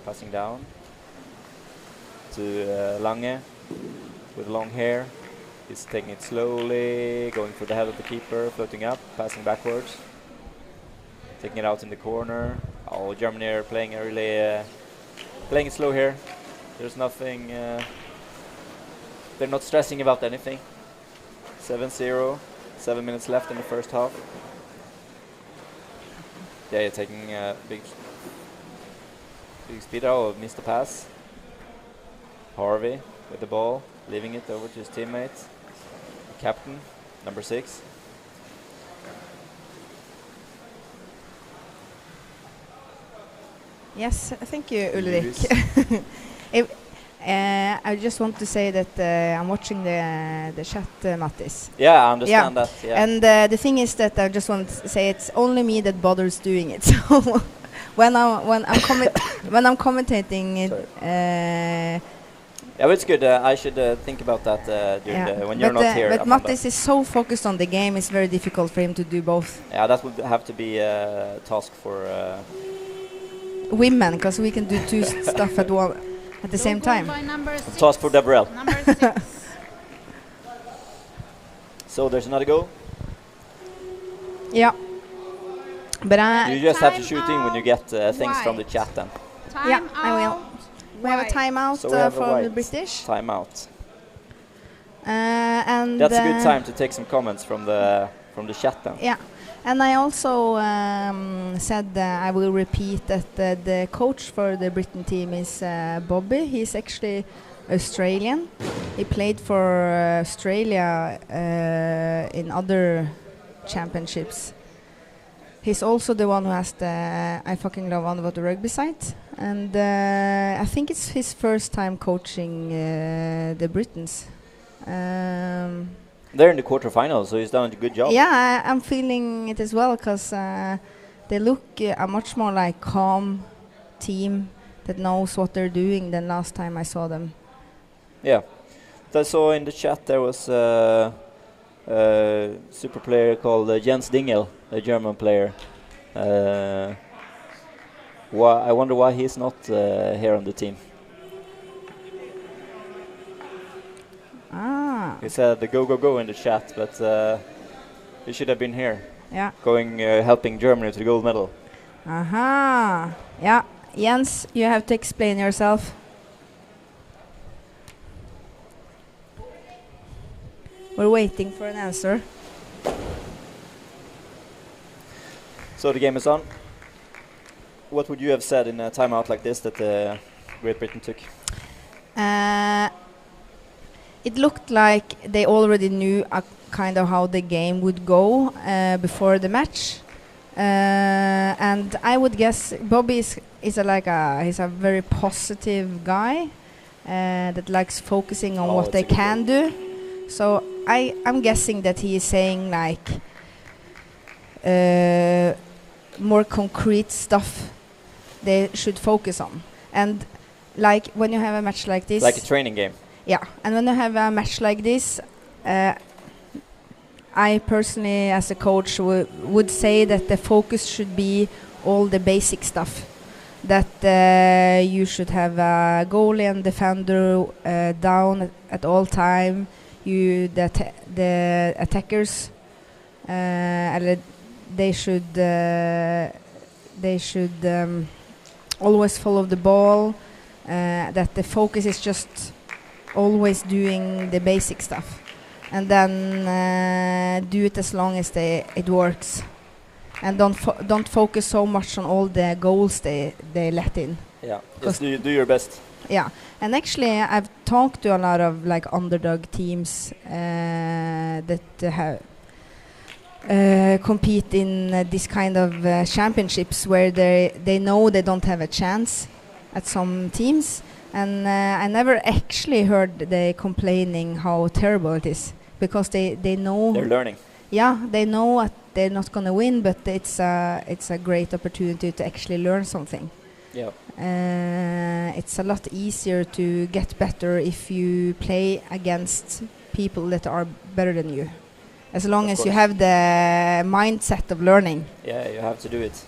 passing down to Lange with long hair. He's taking it slowly, going for the head of the keeper, floating up, passing backwards, taking it out in the corner. Oh, Germany are playing playing it slow here. There's nothing. They're not stressing about anything. 7-0, 7 minutes left in the first half. Yeah, you're taking a big speed out, missed the pass. Harvey with the ball, leaving it over to his teammate. Captain, number 6. Yes, thank you, Ulrik. I just want to say that I'm watching the chat, Mattis. Yeah, I understand that. Yeah. And the thing is that I just want to say it's only me that bothers doing it. So when I'm commentating it, yeah, but it's good. I should think about that when you're not here. But Mattis is so focused on the game; it's very difficult for him to do both. Yeah, that would have to be a task for women, because we can do two stuff at the same time. By number 6. Task for Deborah. Number 6. So there's another goal. Yeah, but You just have to shoot in when you get things from the White. chat then. Time Yeah, I will. out. we have a White. timeout So we have a from the white British, timeout. and That's a good time to take some comments from the chat then. Yeah, And I also said I will repeat that the coach for the Britain team is Bobby. He's actually Australian. He played for Australia in other championships. He's also the one who has the I fucking love on about the rugby site. And I think it's his first time coaching the Britons. They're in the quarterfinals, so he's done a good job. Yeah, I'm feeling it as well because they look a much more like calm team that knows what they're doing than last time I saw them. Yeah. So I saw in the chat there was a super player called Jens Dingel, a German player. I wonder why he's not here on the team. He said the go in the chat, but he should have been here. Yeah. Helping Germany to the gold medal. Aha. Yeah. Jens, you have to explain yourself. We're waiting for an answer. So the game is on. What would you have said in a timeout like this that Great Britain took? It looked like they already knew kind of how the game would go before the match, and I would guess Bobby he's a very positive guy that likes focusing on what they can do. So I'm guessing that he is saying like more concrete stuff they should focus on, and like when you have a match like this, like a training game. Yeah, and when you have a match like this, I personally, as a coach, would say that the focus should be all the basic stuff. That you should have a goalie and defender down at all time. The attackers, they should always follow the ball. That the focus is just always doing the basic stuff, and then do it as long as it works, and don't focus so much on all the goals they let in. Yeah, just do your best. Yeah, and actually I've talked to a lot of like underdog teams that have compete in this kind of championships where they know they don't have a chance at some teams. And I never actually heard they complaining how terrible it is, because they know they're learning. Yeah, they know that they're not going to win, but it's a great opportunity to actually learn something. Yeah. It's a lot easier to get better if you play against people that are better than you, as long as you have the mindset of learning. Yeah, you have to do it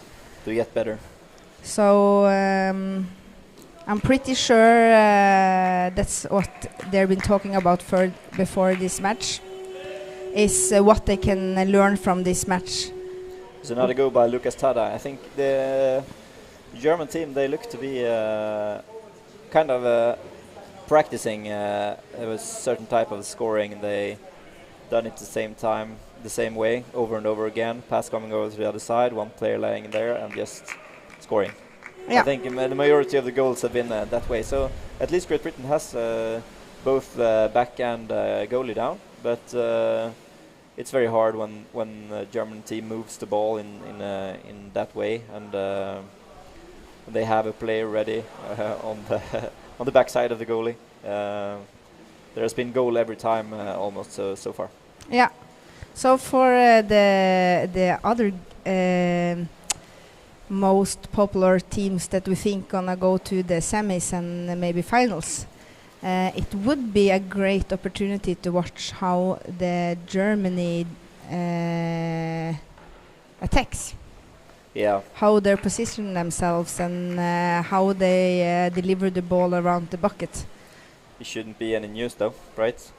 to get better. So I'm pretty sure that's what they've been talking about before this match, is what they can learn from this match. There's another goal by Lucas Tada. I think the German team, they look to be kind of practicing a certain type of scoring, and they done it the same time, the same way, over and over again. Pass coming over to the other side, one player laying in there and just scoring. Yeah. I think the majority of the goals have been that way. So at least Great Britain has both back and goalie down, but it's very hard when the German team moves the ball in that way, and they have a player ready on the back side of the goalie. There has been goal every time almost so far. Yeah. So for the other most popular teams that we think gonna go to the semis and maybe finals, it would be a great opportunity to watch how the Germany attacks. Yeah. How they position themselves and how they deliver the ball around the bucket. It shouldn't be any news though, right?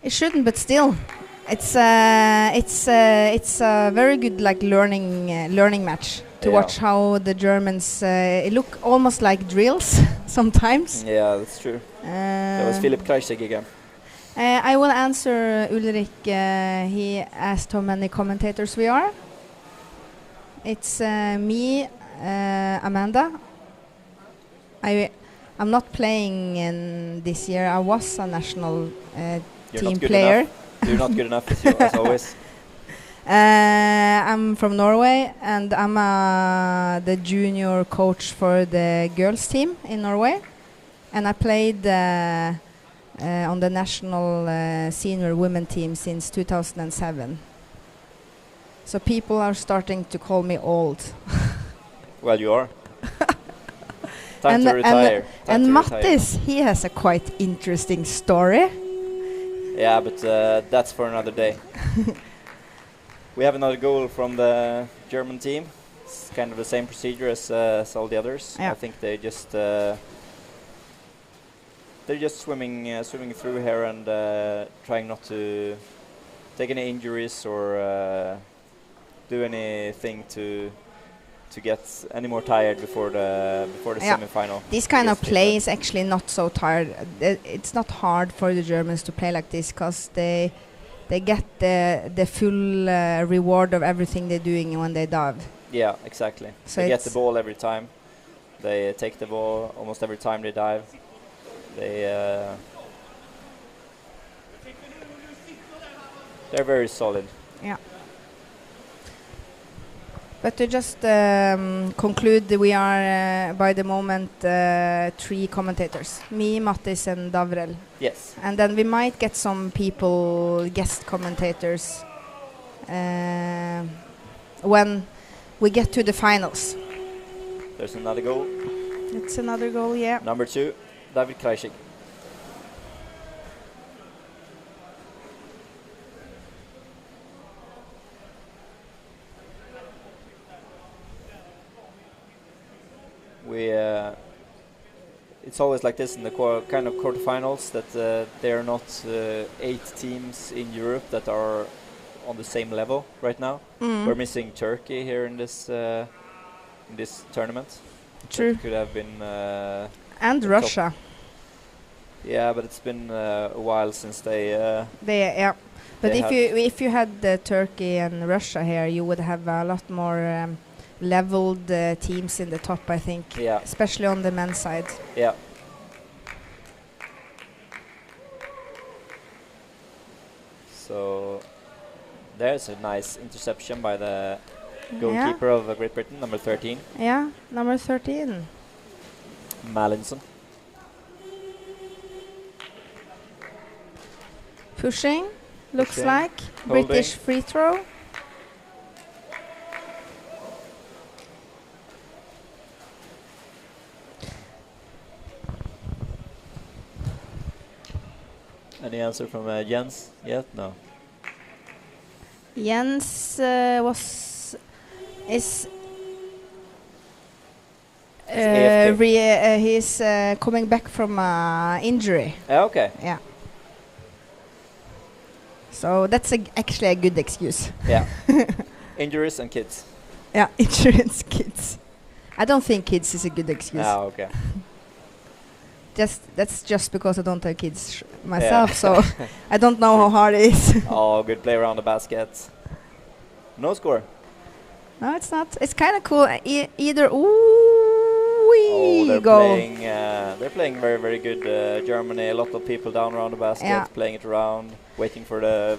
It shouldn't, but still, it's a very good like learning match to watch how the Germans it look almost like drills sometimes. Yeah, that's true. That was Philipp Kreisig again. I will answer Ulrik. He asked how many commentators we are. It's me, Amanda. I'm not playing in this year. I was a national team player. You're not good enough as always. I'm from Norway, and I'm the junior coach for the girls team in Norway. And I played on the national senior women team since 2007. So people are starting to call me old. Well, you are. Time to retire. And Mattis, he has a quite interesting story. Yeah, but that's for another day. We have another goal from the German team. It's kind of the same procedure as all the others. Yeah. I think they just they're just swimming through here and trying not to take any injuries or do anything to get any more tired before the semi-final. This kind of play is actually not so tired. It's not hard for the Germans to play like this because they get the full reward of everything they're doing when they dive. Yeah, exactly. So they get the ball every time. They take the ball almost every time they dive. They're very solid. Yeah. But to just conclude, we are by the moment 3 commentators: me, Mattis, and Davrel. Yes. And then we might get some people, guest commentators, when we get to the finals. There's another goal. It's another goal, yeah. Number 2, David Krajcik. It's always like this in the kind of quarterfinals that there are not 8 teams in Europe that are on the same level right now. We're missing Turkey here in this tournament. True. That could have been and Russia. Yeah, but it's been a while since they. Yeah. But if you had Turkey and Russia here, you would have a lot more leveled teams in the top, I think. Yeah. Especially on the men's side. Yeah. So there's a nice interception by the goalkeeper of Great Britain, number 13. Yeah, number 13. Mallinson. Pushing, looks Pushing. like. Holding. British free throw. Any answer from Jens yet? No. Jens is he's coming back from injury. Okay. Yeah. So that's actually a good excuse. Yeah. Injuries and kids. Yeah, insurance kids. I don't think kids is a good excuse. Ah, okay. That's just because I don't have kids myself, so I don't know how hard it is. Oh, good play around the basket. No score. No, it's not. It's kind of cool. Either they're playing very, very good. Germany, a lot of people down around the basket, playing it around, waiting for the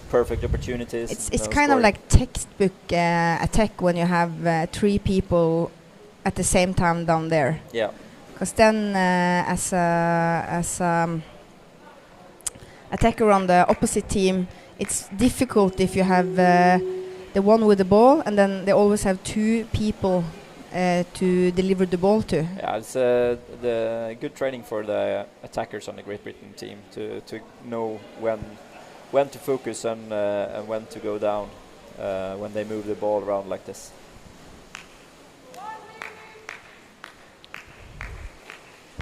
perfect opportunities. It's kind of like textbook attack when you have 3 people at the same time down there. Yeah. Because then, as a attacker on the opposite team, it's difficult if you have the one with the ball, and then they always have 2 people to deliver the ball to. Yeah, it's the good training for the attackers on the Great Britain team to know when to focus and when to go down when they move the ball around like this.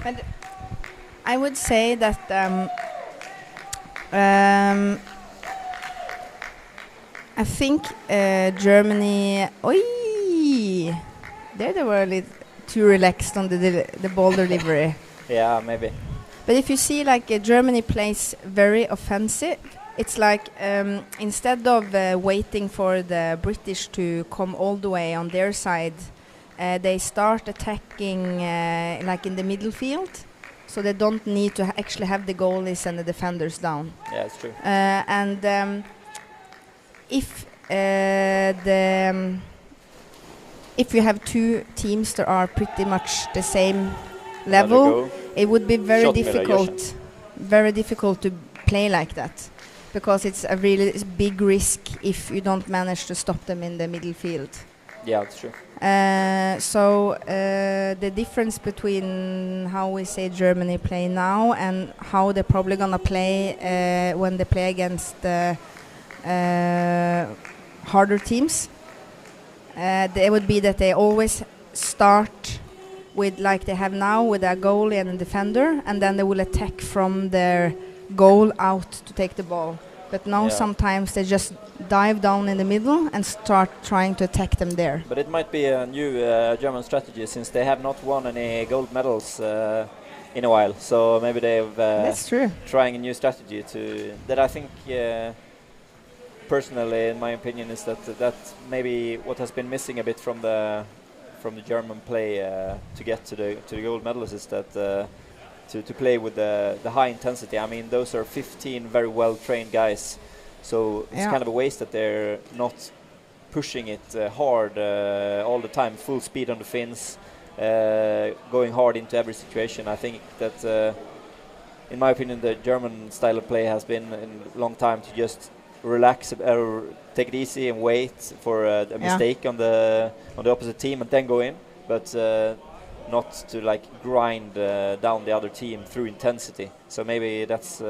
And I would say that I think Germany. Oi, there they were a little too relaxed on the ball delivery. Yeah, maybe. But if you see like Germany plays very offensive, it's like instead of waiting for the British to come all the way on their side, they start attacking like in the middle field, so they don't need to actually have the goalies and the defenders down. Yeah, it's true. And if if you have two teams that are pretty much the same level, it would be very difficult to play like that, because it's a really big risk if you don't manage to stop them in the middle field. Yeah, it's true. So the difference between how we say Germany play now and how they're probably gonna play when they play against harder teams, they would be that they always start with, like they have now, with a goalie and a defender, and then they will attack from their goal out to take the ball. But now sometimes they just dive down in the middle and start trying to attack them there. But it might be a new German strategy, since they have not won any gold medals in a while. So maybe they've that's true. Trying a new strategy that I think personally, in my opinion, is that maybe what has been missing a bit from the German play to get to the gold medals is that to play with the high intensity. I mean, those are 15 very well trained guys, so it's kind of a waste that they're not pushing it hard all the time, full speed on the fins, going hard into every situation. I think that in my opinion the German style of play has been in a long time to just relax, take it easy and wait for a mistake on the opposite team and then go in, but not to like grind down the other team through intensity. So maybe that's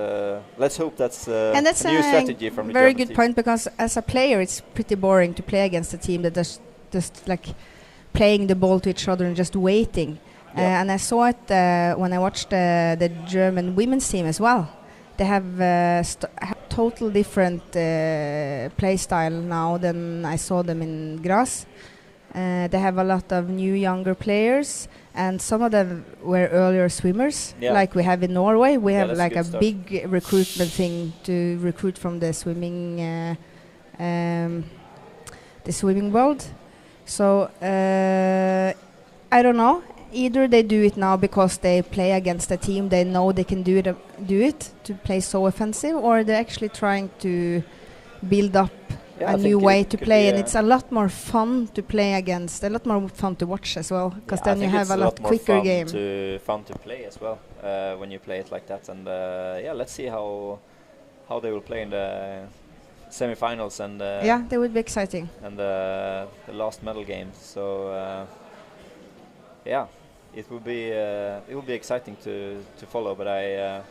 let's hope that's and that's a new strategy from the very German good team. point, because as a player it's pretty boring to play against a team that just like playing the ball to each other and just waiting. And I saw it when I watched the German women's team as well. They have total different play style now than I saw them in Graz. They have a lot of new younger players, and some of them were earlier swimmers, like we have in Norway. We have like a big recruitment thing to recruit from the swimming world. So I don't know. Either they do it now because they play against a team they know they can do it to play so offensive, or they're actually trying to build up a new way to play, and it's a lot more fun to play against, a lot more fun to watch as well, because then you have a lot quicker game. Fun to play as well when you play it like that, and let's see how they will play in the semi-finals and they would be exciting, and the last medal game. So it will be exciting to follow. But I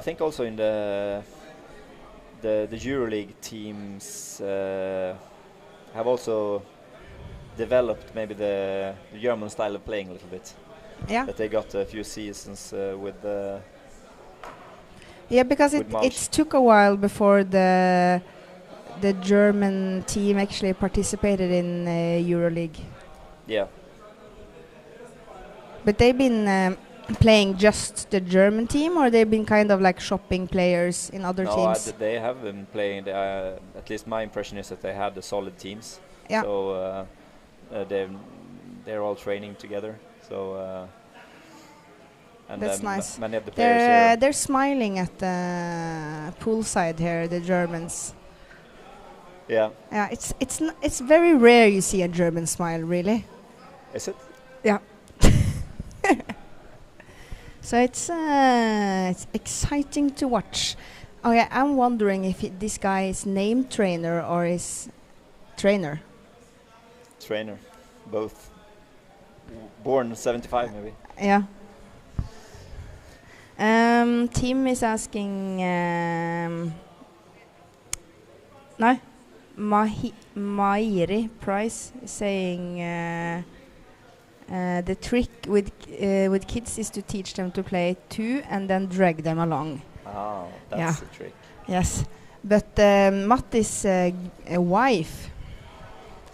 think also in the EuroLeague teams have also developed maybe the German style of playing a little bit. Yeah. That they got a few seasons with. Because it took a while before the German team actually participated in EuroLeague. Yeah. But they've been playing just the German team, or they've been kind of like shopping players in other teams? No, they have been playing. At least my impression is that they had the solid teams. Yeah. So they're all training together. So and that's nice. Many of the players they're smiling at the poolside here, the Germans. Yeah. Yeah, it's very rare you see a German smile, really. Is it? Yeah. So it's exciting to watch. Oh yeah, I'm wondering if this guy is named trainer or is trainer. Trainer, both. Born 75 maybe. Yeah. Tim is asking. No, Mairi Price is saying. The trick with kids is to teach them to play two and then drag them along. Oh, that's the trick. Yes, but Matti's wife,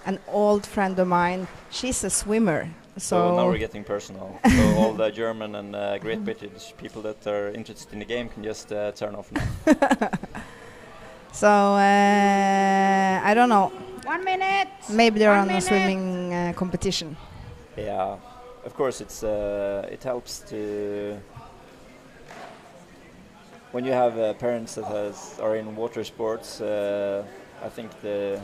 an old friend of mine, she's a swimmer, So now we're getting personal. So all the German and Great British people that are interested in the game can just turn off now. So I don't know. 1 minute. Maybe they're 1 on a minute. swimming competition. Yeah, of course it helps to when you have parents that are in water sports. I think the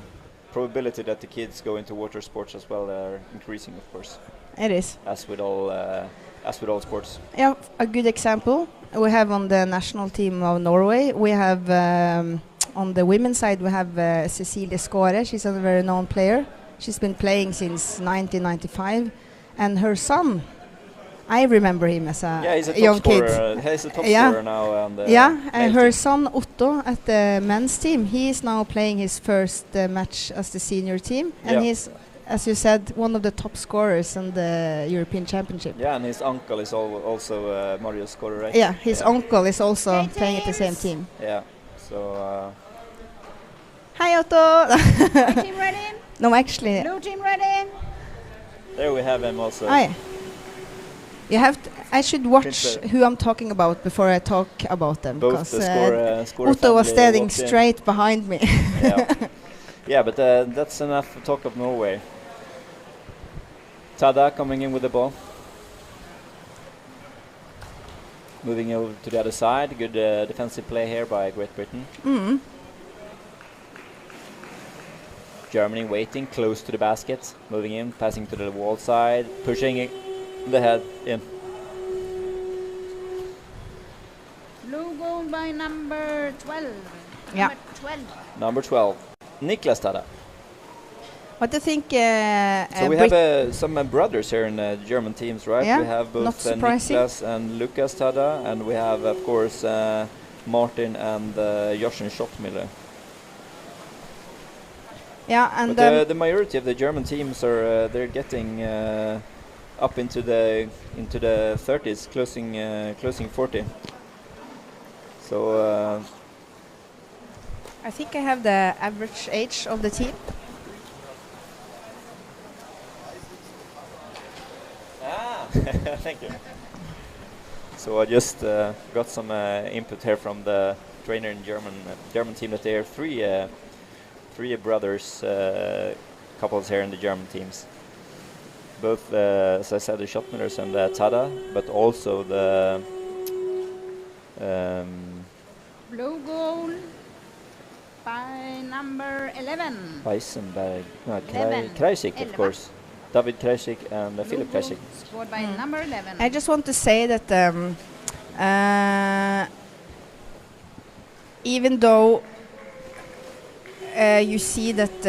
probability that the kids go into water sports as well are increasing, of course. It is. As with all sports. Yeah, a good example we have on the national team of Norway. We have on the women's side we have Cecilie Skåre. She's a very known player. She's been playing since 1995, and her son, I remember him as a he's a young top kid. scorer. He's a top scorer now on the and her son Otto at the men's team. He is now playing his first match as the senior team, and he's, as you said, one of the top scorers in the European Championship. Yeah, and his uncle is also Mario scorer, right? Yeah, his uncle is also playing at the same team. Yeah, so. Hi, Otto. White team ready? No, actually. Blue team ready? There we have him also. Hi. You have. I should watch who I'm talking about before I talk about them, Both because the scorer Otto was standing straight behind me. Yeah, but that's enough talk of Norway. Tada coming in with the ball. Moving over to the other side. Good defensive play here by Great Britain. Germany waiting close to the basket. Moving in, passing to the wall side, pushing it the head in. Blue goal by number 12. Yeah. Number 12. Number 12, Niklas Tada. What do you think? So we have some brothers here in the German teams, right? Yeah, we have not both surprising. Niklas and Lukas Tada, and we have, of course, Martin and Joschen Schottmiller. Yeah, and but the majority of the German teams are they're getting up into the 30s, closing 40. So I think I have the average age of the team. Thank you. So I just got some input here from the trainer in German team that there are three brothers couples here in the German teams. Both, as I said, the Schottmillers and Tada, but also the Blue goal by number 11. Weissenberg, no, 11. Kreisig, of 11. course. David Kreisig and Blue Philip goal Kreisig. scored by number 11. I just want to say that even though you see that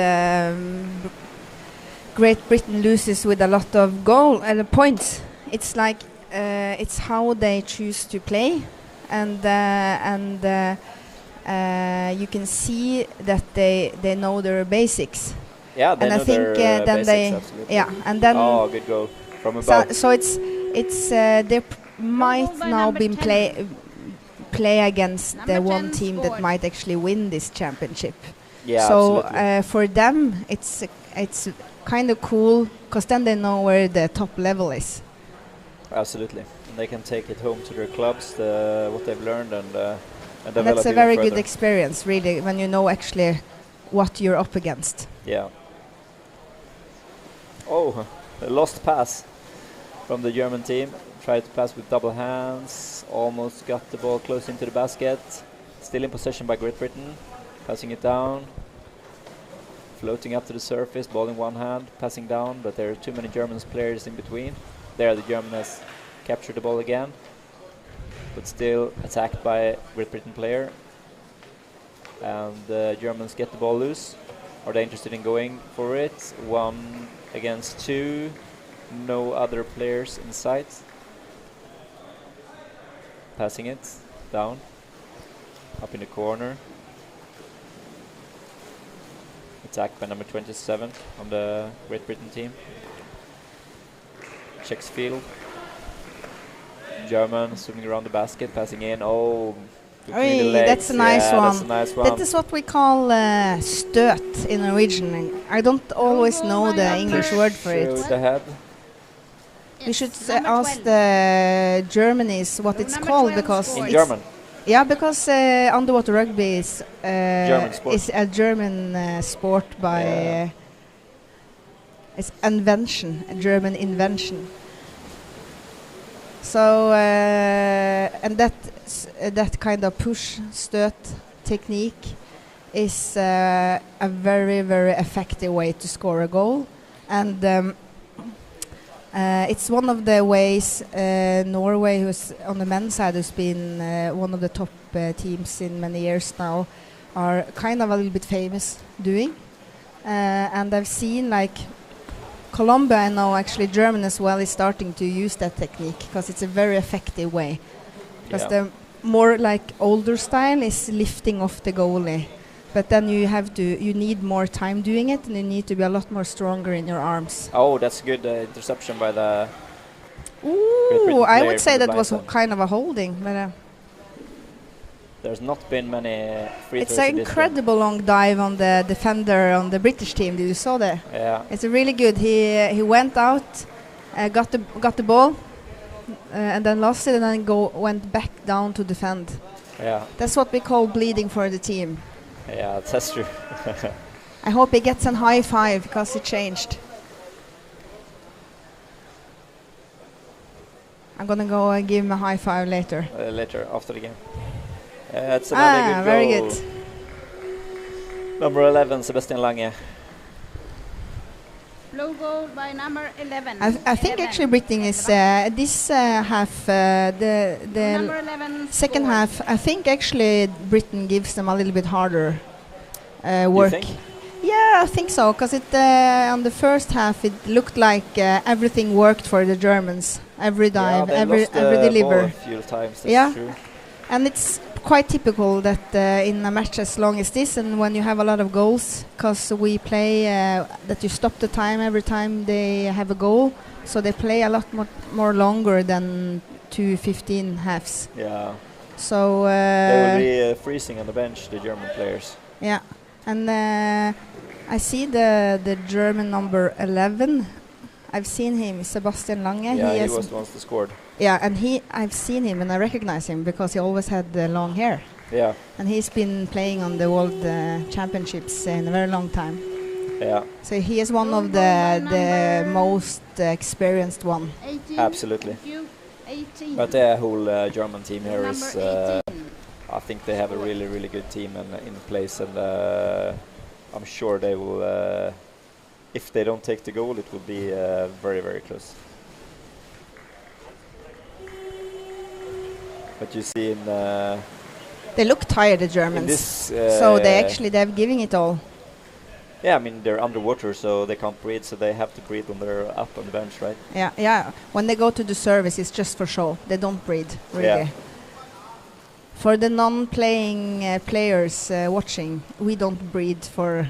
Great Britain loses with a lot of points, it's like it's how they choose to play, and you can see that they know their basics. Yeah, they and know I think their then basics, absolutely. and then good goal from above. so it's they might by now number be 10. play against Number the one 10 team that scored. might actually win this championship. Yeah, So absolutely. for them, it's kind of cool, because then they know where the top level is. Absolutely, and they can take it home to their clubs, what they've learned, and And develop that's a even very further. good experience, really, when you know actually what you're up against. Yeah. Oh, a lost pass from the German team. Tried to pass with double hands, almost got the ball close into the basket. Still in possession by Great Britain, passing it down. Floating up to the surface, ball in one hand, passing down, but there are too many German players in between. There the German has captured the ball again, but still attacked by a Great Britain player. And the Germans get the ball loose. Are they interested in going for it? 1 against 2, no other players in sight. Passing it down, up in the corner. Attacked by number 27 on the Great Britain team. Checks field. German swimming around the basket, passing in. Oh, between the legs. That's a nice Yeah, one. that's a nice one. That is what we call støt in Norwegian. I don't always know the English word for Through it. the head. We should number ask 12. the Germany's what it's Number called 12 because scored. In it's German. yeah, because underwater rugby German sport. is a German sport by Yeah. it's invention, a German invention. So and that kind of push stöt technique is a very, very effective way to score a goal, and it's one of the ways Norway, who's on the men's side, who's been one of the top teams in many years now, are kind of a little bit famous doing. And I've seen like Colombia, and now actually Germany as well, is starting to use that technique because it's a very effective way. Because the more like older style is lifting off the goalie. But then you need more time doing it, and you need to be a lot more stronger in your arms. Oh, that's a good interception by the. Ooh, I player would say from the that was blind side. kind of a holding, but There's not been many free it's throws an in this game. incredible long dive on the defender on the British team. Did you saw that? Yeah. It's a really good. He went out, got the ball, and then lost it, and then went back down to defend. Yeah. That's what we call bleeding for the team. Yeah, that's true. I hope he gets a high five because it changed. I'm gonna go and give him a high five later. Later, after the game. It's another good very goal. good. Number 11, Sebastian Lange. Blue goal by number 11. I think actually Britain is this half the Number 11 second scored. half. I think actually Britain gives them a little bit harder work. You think? Yeah, I think so. Because it on the first half it looked like everything worked for the Germans. Every dive, Yeah, they every lost the ball deliver. a few times, that's Yeah. true. And it's quite typical that in a match as long as this, and when you have a lot of goals, because we play that you stop the time every time they have a goal, so they play a lot more longer than 2:15 halves. Yeah. So They will be freezing on the bench, the German players. yeah, and I see the German number 11. I've seen him, Sebastian Lange. Yeah, he has was the one that scored. Yeah, and I've seen him and I recognize him because he always had the long hair. Yeah. And he's been playing on the World Championships in a very long time. Yeah, So he is one of the most experienced one. 18. absolutely. Thank you. 18. But the whole German team here is, Number 18. I think they have a really, really good team in place, and I'm sure they will. If they don't take the goal, it will be very, very close. But you see in They look tired, the Germans. this, so they're giving it all. yeah, I mean they're underwater, so they can't breathe, so they have to breathe when they're up on the bench, right? Yeah. When they go to the service, it's just for show. They don't breathe, really. Yeah. For the non-playing players watching, we don't breathe for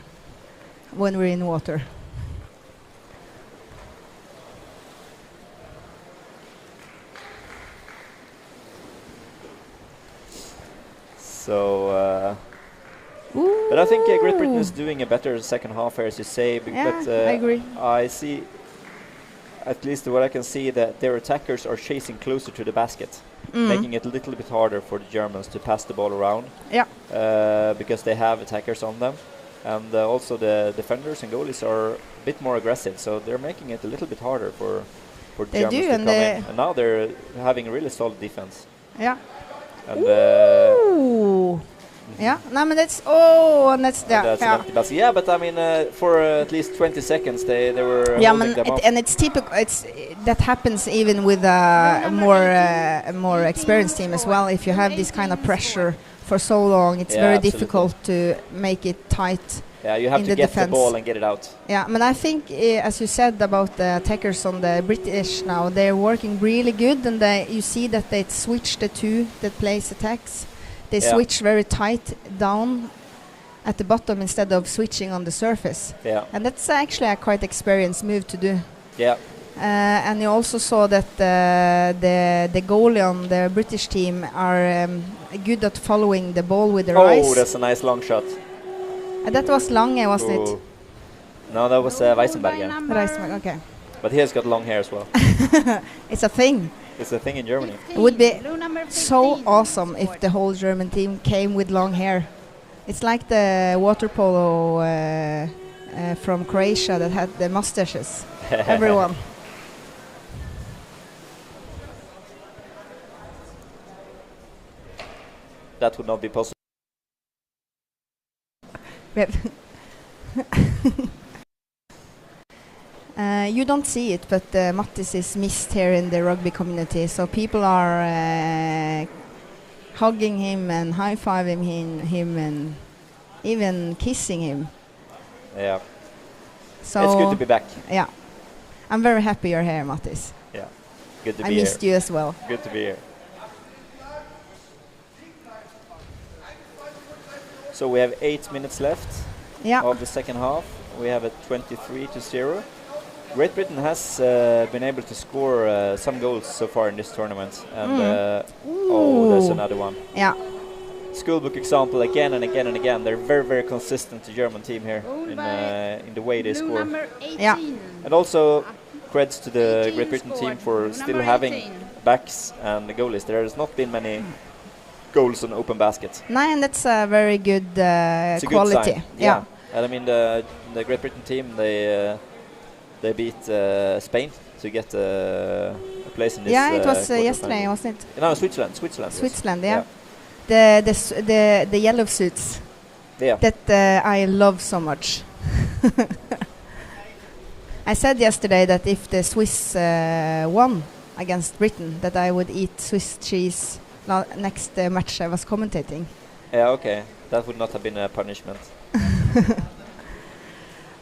when we're in water. So, but I think Great Britain is doing a better second half here, as you say. Yeah, but I agree. I see, at least what I can see, that their attackers are chasing closer to the basket, making it a little bit harder for the Germans to pass the ball around. Yeah. Because they have attackers on them, and also the defenders and goalies are a bit more aggressive, so they're making it a little bit harder for the They Germans do, to and come in. And now they're having a really solid defense. Yeah. And Ooh. Yeah. No, but that's and that's and that's an yeah. empty basket. Yeah, but I mean, for at least 20 seconds, they were Yeah, holding them up. and it's typical. That happens even with a more experienced team as well. If you have this kind of pressure for so long, it's Yeah, very absolutely. difficult to make it tight. Yeah, you have in to the get defense. the ball and get it out. Yeah, I mean, I think, as you said about the attackers on the British now, they're working really good, and you see that they switch the two that plays attacks. They Yeah. switch very tight down at the bottom instead of switching on the surface. Yeah, And that's actually a quite experienced move to do. yeah, And you also saw that the goalie on the British team are good at following the ball with their eyes. Oh, that's a nice long shot. That was Lange, wasn't it? Oh. No, that was Blue goal by Weissenberger. number Reisberg, okay. But he has got long hair as well. It's a thing. It's a thing in Germany. It would be Blue number 15. so awesome if the whole German team came with long hair. It's like the water polo from Croatia that had the mustaches. Everyone. That would not be possible. You don't see it, but Mattis is missed here in the rugby community. So people are hugging him and high-fiving him and even kissing him. Yeah. So It's good to be back. Yeah. I'm very happy you're here, Mattis. Yeah. Good to I be here. missed you as well. Good to be here. So we have 8 minutes left of the second half. We have a 23-0. Great Britain has been able to score some goals so far in this tournament. And oh, there's another one. Yeah. Schoolbook example again and again and again. They're very, very consistent, the German team here in the way they score. Number 18. Yeah. And also creds to the 18 Great Britain team scored. for still Number having 18. backs and the goalies. There has not been many goals on open baskets. No, and that's a very good It's a quality. good sign. Yeah. And I mean the Great Britain team, they beat Spain to get a place in this. Yeah, it was quarterfinal. yesterday, wasn't it? No, Switzerland. Yes. Switzerland, yeah. The yellow suits. Yeah. That I love so much. I said yesterday that if the Swiss won against Britain, that I would eat Swiss cheese next match I was commentating. Yeah, okay. That would not have been a punishment.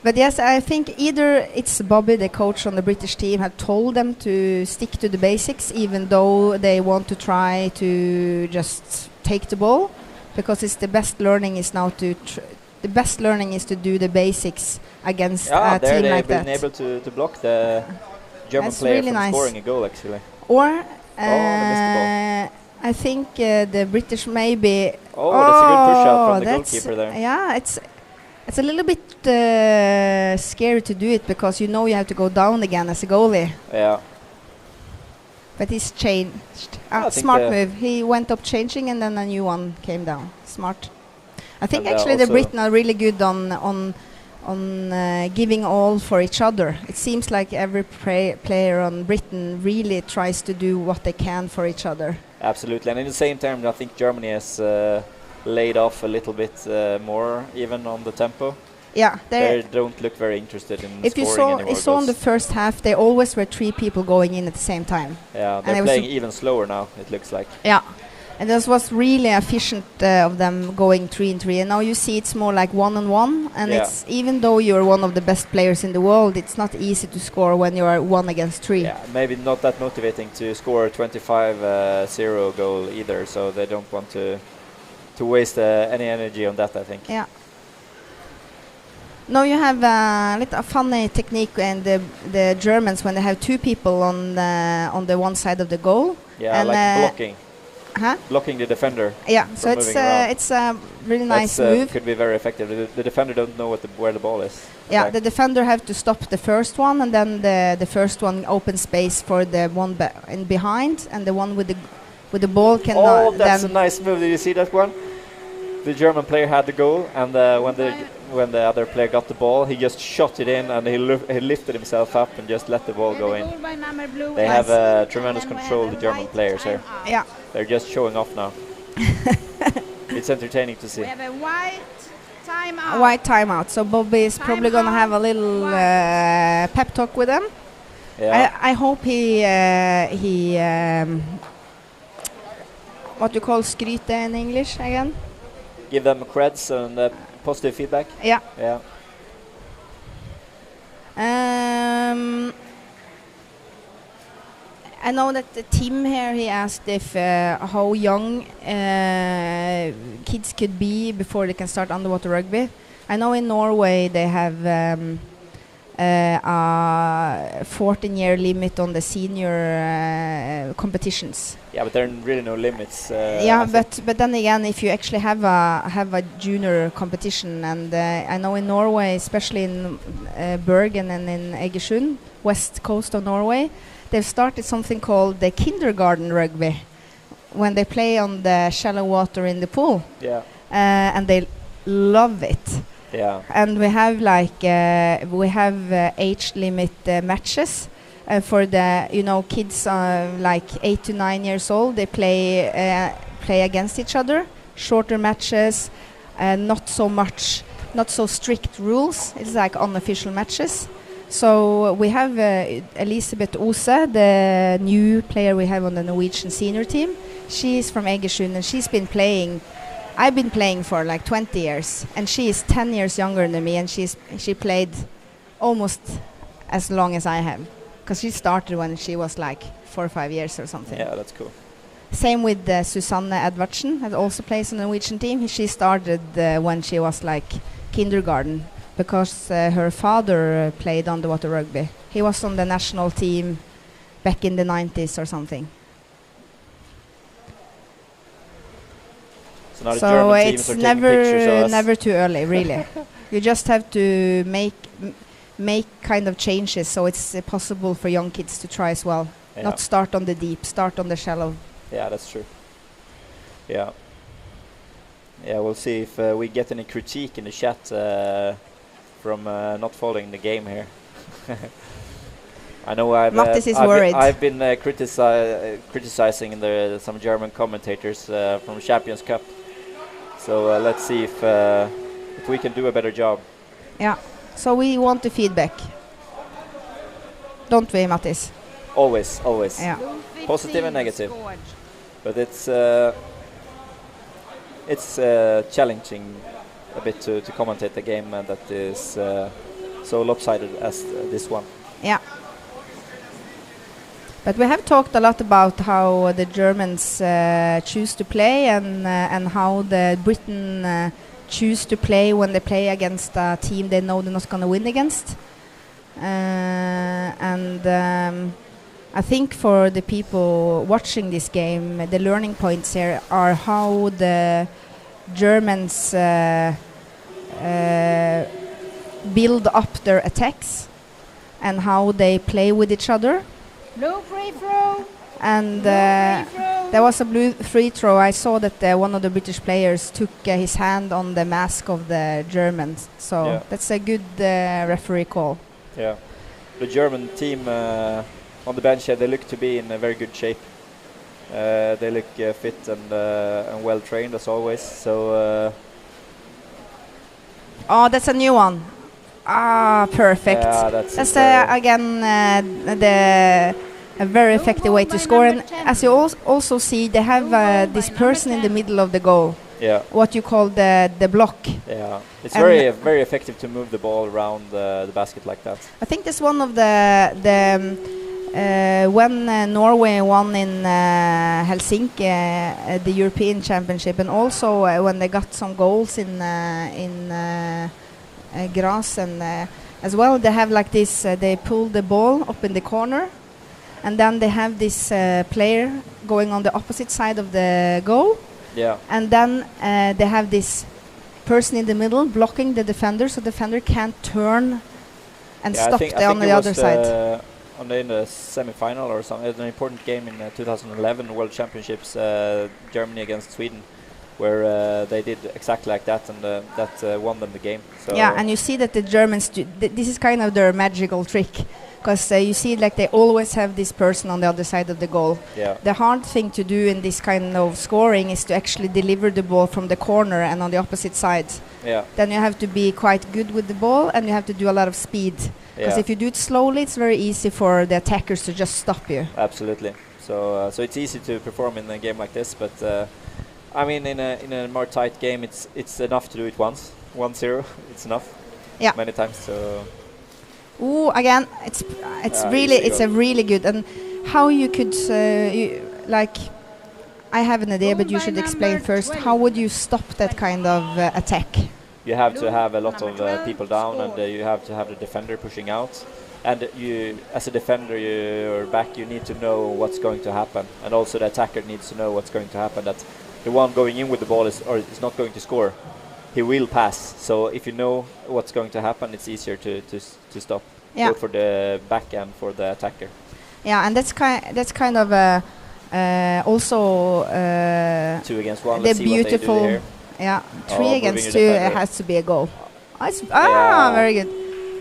But yes, I think either it's Bobby, the coach on the British team, had told them to stick to the basics, even though they want to try to just take the ball, because it's the best learning is now to the best learning is to do the basics against a team like that. They've been able to block the German player really from nice. scoring a goal, actually. Or they missed the ball. I think the British maybe. Oh, that's a good push out from the goalkeeper there. Yeah, it's a little bit scary to do it because you know you have to go down again as a goalie. Yeah. But he's changed. I think Smart move. He went up changing and then a new one came down. Smart. I think And, actually the also Britain are really good on giving all for each other. It seems like every player on Britain really tries to do what they can for each other. Absolutely, and in the same time, I think Germany has laid off a little bit more, even on the tempo. Yeah, they don't look very interested in if you scoring any more saw in the goals. first half, they always were 3 people going in at the same time. Yeah, they're playing even slower now, it looks like. Yeah, and this was really efficient of them going 3 and 3. And now you see it's more like 1-on-1, and it's even though you're one of the best players in the world, it's not easy to score when you are 1 against 3. Yeah, maybe not that motivating to score a 25-0 goal either, so they don't want to waste any energy on that, I think. Yeah. Now you have a little funny technique in the Germans when they have 2 people on the one side of the goal. Yeah, and like blocking. Huh? Blocking the defender. Yeah, so it's a really nice move. Could be very effective. The defender don't know where the ball is. Yeah, the defender have to stop the first one, and then the first one opens space for the one in behind, and the one with the ball can. Oh, that's a nice move. Did you see that one? The German player had the goal, and when the other player got the ball, he just shot it in, and he lifted himself up and just let the ball go in. They have tremendous control, the German players here. Yeah. They're just showing off now. It's entertaining to see. We have a white timeout. White timeout. So Bobby is probably going to have a little pep talk with them. Yeah. I hope he what you call skryte in English again? Give them creds and positive feedback. Yeah. Yeah. I know that the team here, he asked if how young kids could be before they can start underwater rugby. I know in Norway they have a 14-year limit on the senior competitions. Yeah, but there are really no limits. Yeah, but then again, if you actually have a junior competition, and I know in Norway, especially in Bergen and in Egersund, west coast of Norway, they've started something called the kindergarten rugby, when they play on the shallow water in the pool. Yeah. And they love it. Yeah. And we have like age limit matches for the kids like 8 to 9 years old. They play against each other. Shorter matches, not so strict rules. It's like unofficial matches. So we have Elisabeth Ose, the new player we have on the Norwegian senior team. She's from Egersund, and she's been playing. I've been playing for like 20 years, and she is 10 years younger than me, and she played almost as long as I have, because she started when she was like 4 or 5 years or something. Yeah, that's cool. Same with Susanne Edvardsen, that also plays on the Norwegian team. She started when she was like kindergarten, because her father played underwater rugby. He was on the national team back in the 90s or something. So it's never too early, really. You just have to make kind of changes so it's possible for young kids to try as well. Yeah. Not start on the deep, start on the shallow. Yeah, that's true. Yeah. Yeah, we'll see if we get any critique in the chat from not following the game here. I know I've been criticizing some German commentators from Champions Cup. So let's see if we can do a better job. Yeah. So we want the feedback, don't we, Mattis? Always. Yeah. Positive and negative. But it's challenging a bit to commentate the game that is so lopsided as this one. Yeah. But we have talked a lot about how the Germans choose to play and how the Britain choose to play when they play against a team they know they're not going to win against. I think for the people watching this game, the learning points here are how the Germans build up their attacks and how they play with each other. Blue free throw. And there was a blue free throw. I saw that one of the British players took his hand on the mask of the Germans. So that's a good referee call. Yeah. The German team on the bench here, they look to be in a very good shape. They look fit and well trained as always. So. Oh, that's a new one. Ah, perfect. Yeah, that's again a very effective way to score. And as you also see, they have this person in the middle of the goal. Yeah. What you call the block. Yeah. It's very effective to move the ball around the basket like that. I think that's one of the when Norway won in Helsinki the European Championship, and also when they got some goals in Graz and as well, they have like this. They pull the ball up in the corner, and then they have this player going on the opposite side of the goal. Yeah. And then they have this person in the middle blocking the defender, so the defender can't turn and stop on the other side. In the semi-final or something, an important game in 2011 World Championships, Germany against Sweden, where they did exactly like that, and that won them the game. So yeah, and you see that the Germans this is kind of their magical trick, because you see like they always have this person on the other side of the goal. Yeah. The hard thing to do in this kind of scoring is to actually deliver the ball from the corner and on the opposite side. Yeah. Then you have to be quite good with the ball, and you have to do a lot of speed. Because if you do it slowly, it's very easy for the attackers to just stop you. Absolutely. So it's easy to perform in a game like this, but I mean, in a more tight game, it's enough to do it once. 1-0, it's enough. Yeah. Many times. So. Ooh, again, it's a really good, and how you could like. I have an idea, but you should explain first. How would you stop that kind of attack? You You have to Blue, have a lot number of 12, people down, scored. and you have to have the defender pushing out. And you, as a defender, or back, you need to know what's going to happen, and also the attacker needs to know what's going to happen. That the one going in with the ball is not going to score. He will pass. So if you know what's going to happen, it's easier to stop. Yeah. Both for the back and for the attacker. Yeah, and that's kind of also 2 against 1. the Let's see what they do beautiful. here. Yeah, Oh, 3 moving against the 2. It defender. has to be a goal. Yeah. Very good.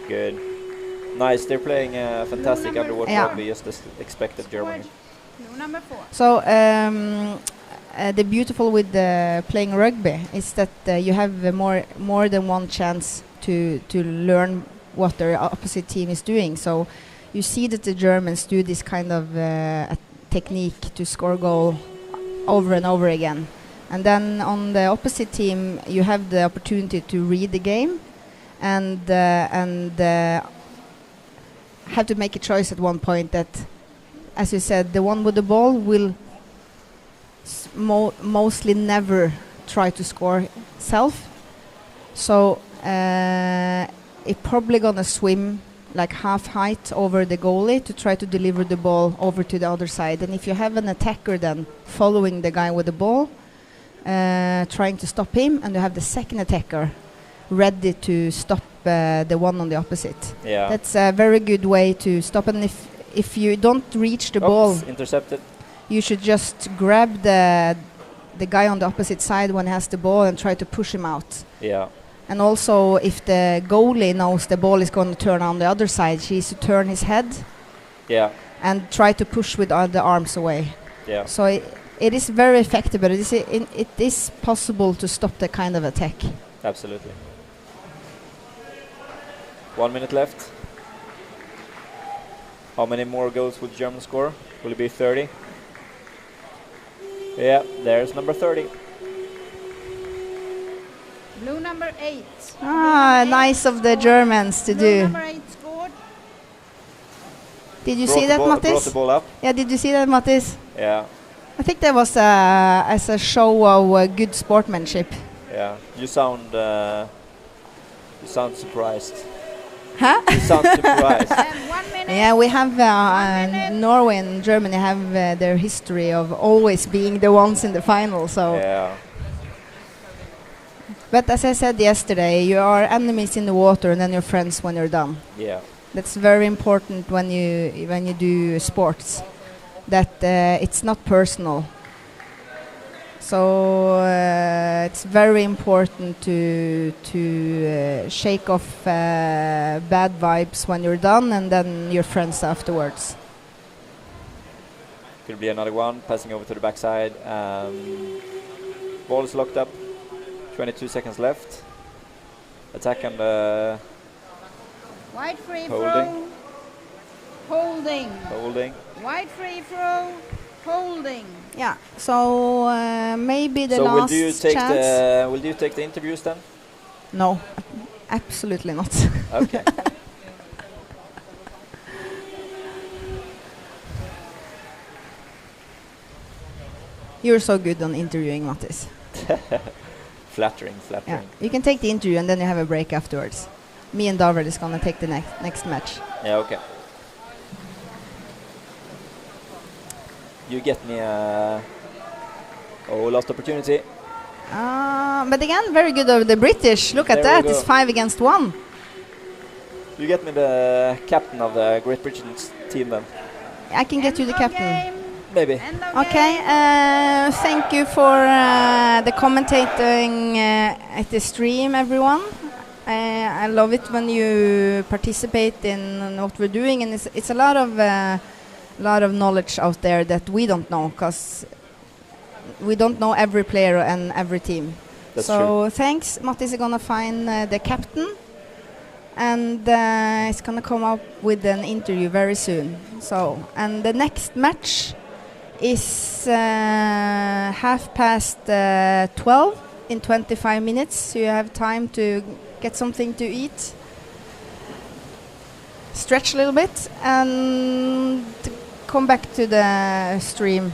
Good. Nice. They're playing fantastic Blue number underwater Yeah. rugby, just as expected Germany. Blue number 4. So the beautiful with playing rugby is that you have more than one chance to learn what the opposite team is doing. So you see that the Germans do this kind of technique to score goal over and over again. And then on the opposite team, you have the opportunity to read the game and have to make a choice at one point that, as you said, the one with the ball will mostly never try to score self. So it probably gonna swim like half height over the goalie to try to deliver the ball over to the other side. And if you have an attacker then following the guy with the ball, trying to stop him, and you have the second attacker ready to stop the one on the opposite. Yeah. That's a very good way to stop. And if you don't reach the ball, Intercepted. you should just grab the guy on the opposite side when he has the ball and try to push him out. Yeah. And also, if the goalie knows the ball is going to turn on the other side, he needs to turn his head Yeah. and try to push with the arms away. Yeah. So it is very effective, but it is possible to stop that kind of attack. Absolutely. 1 minute left. How many more goals would Germany score? Will it be 30? Yeah, there's number 30. Blue number 8. Nice of the Germans to Blue do. number 8 scored. Did you see that, Brought the Mattis? ball up. Yeah, did you see that, Mattis? Yeah. I think that was as a show of good sportsmanship. Yeah. You sound surprised. Huh? You sound surprised. And 1 minute. Yeah, we have minute. Norway and Germany have their history of always being the ones in the final. So, Yeah. but as I said yesterday, you are enemies in the water and then you're friends when you're done. Yeah. That's very important when you do sports. That it's not personal. So it's very important to shake off bad vibes when you're done, and then you're friends afterwards. Could be another one. Passing over to the backside. Ball is locked up. 22 seconds left. Attack and Wide free Holding. throw. Holding. holding. Wide free throw. Holding. Yeah. So maybe the So last chance. will you take the interviews then? No, absolutely not. Okay. You're so good on interviewing, Mattis. Flattering. Yeah. You can take the interview and then you have a break afterwards. Me and David is gonna take the next match. Yeah, okay. You get me a last opportunity. But again, very good of the British. Look at There we that. It's go. 5 against 1. You get me the captain of the Great Britain team then. I can get you the End of captain. game. Maybe. End of Okay. game. Thank you for the commentating at the stream, everyone. I love it when you participate in what we're doing, and it's a lot of knowledge out there that we don't know, because we don't know every player and every team. That's so true. thanks. Mattis is gonna find the captain, and it's gonna come up with an interview very soon. So, and the next match is 12:30 in 25 minutes, so you have time to get something to eat, stretch a little bit, and come back to the stream.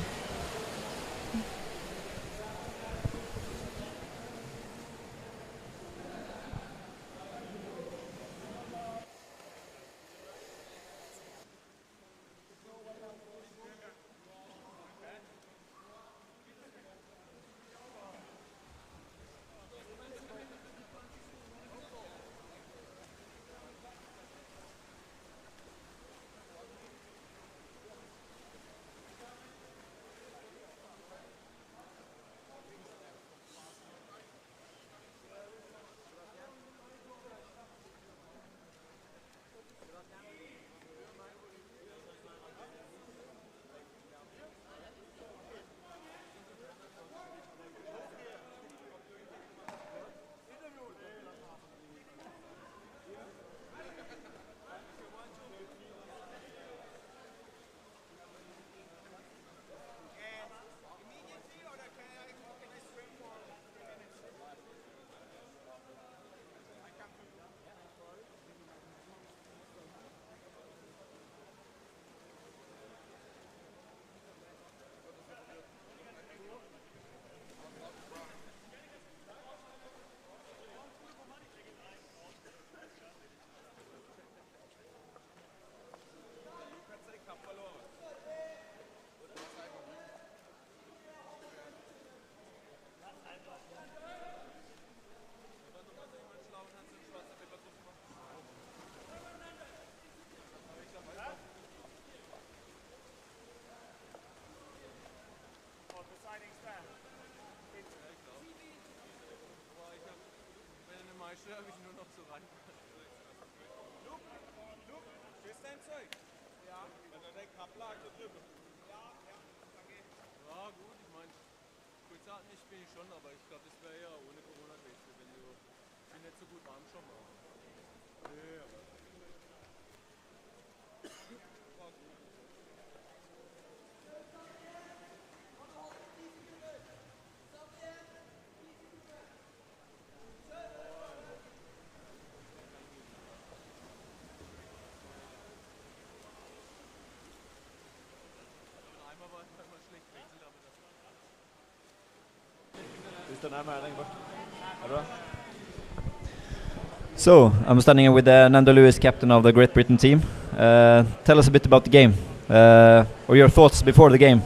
So, I'm standing here with Nando Lewis, captain of the Great Britain team. Tell us a bit about the game, or your thoughts before the game.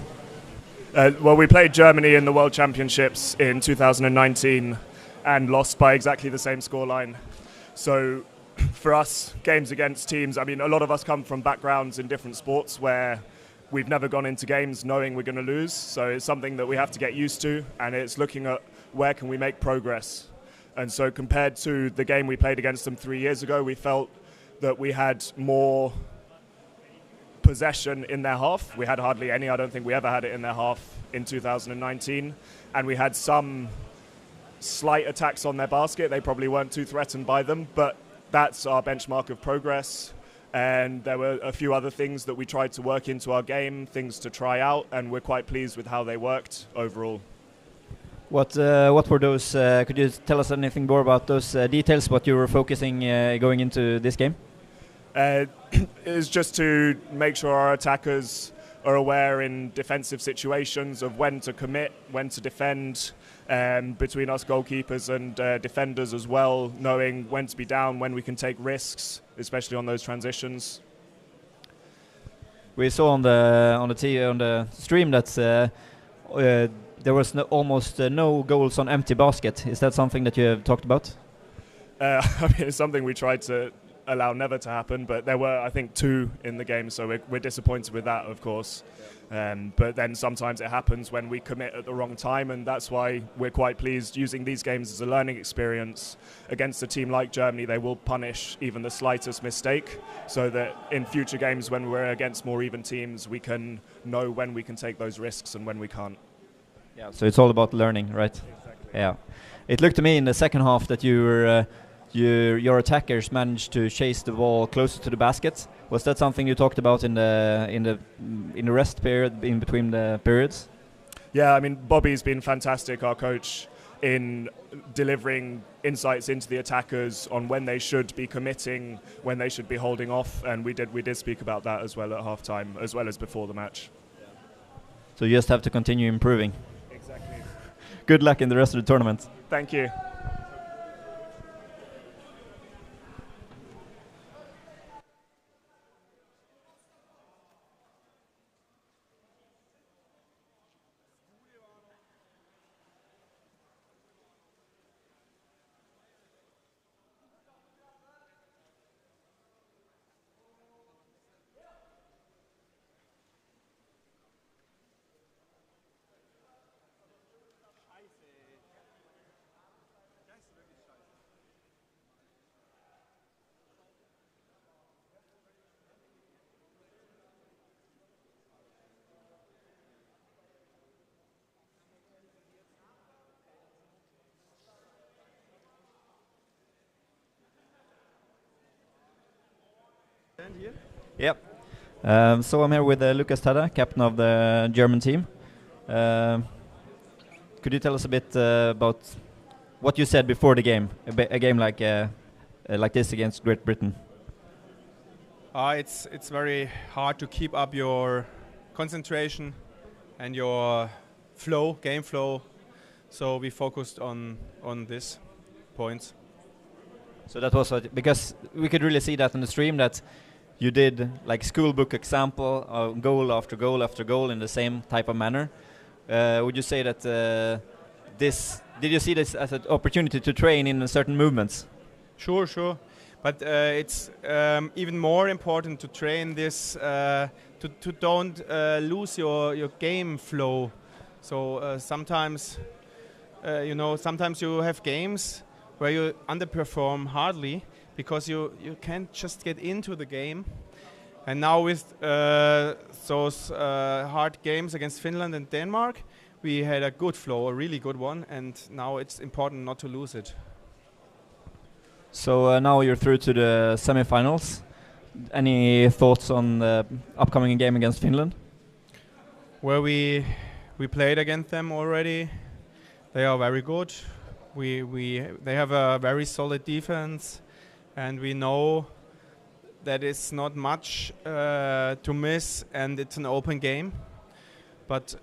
Well, we played Germany in the World Championships in 2019 and lost by exactly the same scoreline. So, for us, games against teams, I mean, a lot of us come from backgrounds in different sports where we've never gone into games knowing we're going to lose. So it's something that we have to get used to, and it's looking at where can we make progress. And so compared to the game we played against them 3 years ago, we felt that we had more possession in their half. We had hardly any. I don't think we ever had it in their half in 2019. And we had some slight attacks on their basket. They probably weren't too threatened by them, but that's our benchmark of progress. And there were a few other things that we tried to work into our game, things to try out, and we're quite pleased with how they worked overall. What were those? Could you tell us anything more about those details? What you were focusing going into this game? Is just to make sure our attackers are aware in defensive situations of when to commit, when to defend, between us goalkeepers and defenders as well, knowing when to be down, when we can take risks, especially on those transitions. We saw on the stream that there was almost no goals on empty basket. Is that something that you have talked about? I mean, it's something we tried to allow never to happen, but there were, I think, 2 in the game, so we're disappointed with that, of course. But then sometimes it happens when we commit at the wrong time, and that's why we're quite pleased using these games as a learning experience. Against a team like Germany, they will punish even the slightest mistake, so that in future games when we're against more even teams, we can know when we can take those risks and when we can't. Yeah, so it's all about learning, right? Exactly. Yeah. It looked to me in the second half that you were your attackers managed to chase the ball closer to the basket. Was that something you talked about in the rest period, in between the periods? Yeah, I mean, Bobby's been fantastic, our coach, in delivering insights into the attackers on when they should be committing, when they should be holding off, and we did speak about that as well at halftime, as well as before the match. So you just have to continue improving. Exactly. Good luck in the rest of the tournament. Thank you. Yep. So I'm here with Lukas Tada, captain of the German team. Could you tell us a bit about what you said before the game, a game like this against Great Britain? It's very hard to keep up your concentration and your flow, game flow. So we focused on this points. So that was because we could really see that on the stream that you did like school book example, goal after goal after goal in the same type of manner. Would you say that did you see this as an opportunity to train in certain movements? Sure. But it's even more important to train this to don't lose your game flow. So sometimes, sometimes you have games where you underperform hardly because you can't just get into the game. And now with those hard games against Finland and Denmark, we had a good flow, a really good one, and now it's important not to lose it. So now you're through to the semifinals. Any thoughts on the upcoming game against Finland? Where we played against them already. They are very good. They have a very solid defense, and we know that it's not much to miss, and it's an open game. But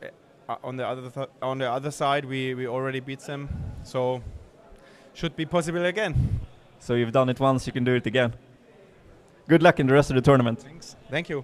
on the other side, we already beat them, so should be possible again. So you've done it once, you can do it again. Good luck in the rest of the tournament. Thanks. Thank you.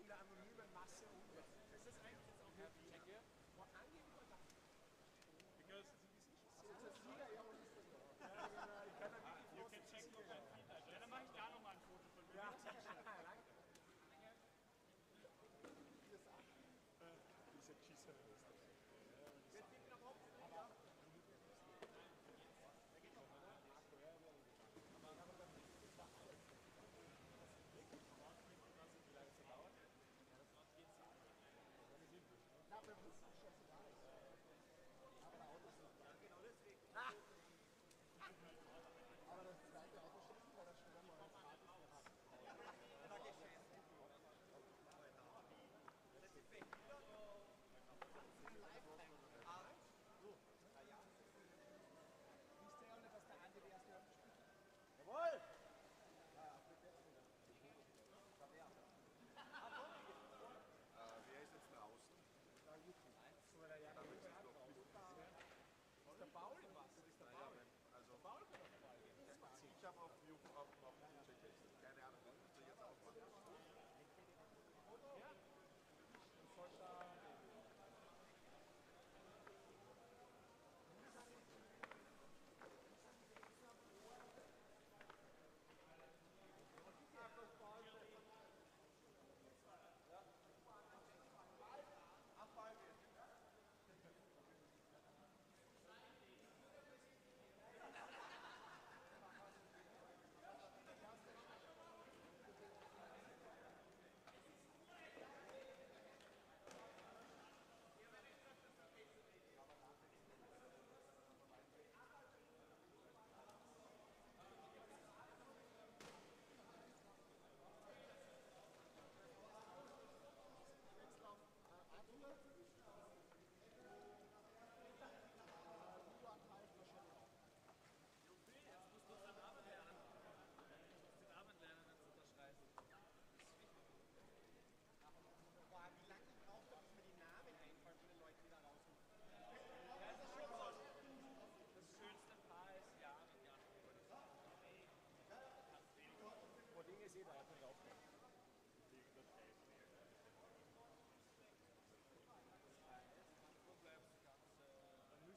in der anonymen Masse unter. Das ist eigentlich jetzt auch wirklich angeben oder because you can check your feedback. Ja, dann mache ich da nochmal ein Foto von mir. Ja, danke. Diese Schießer ist das. Jetzt geht wieder hoch. Aber das zweite Auto schützen, weil das schwer mal gratis Wisst ihr ja nicht, dass der Andi die erste Hälfte spielt? Jawohl! Wer ist jetzt draußen? Ist der Paul was? Ist der Paul? Also der Paul kann doch dabei gehen. Ich habe auf YouTube getestet. Keine Ahnung, was musst du jetzt aufmachen? Ja. Du sollst da...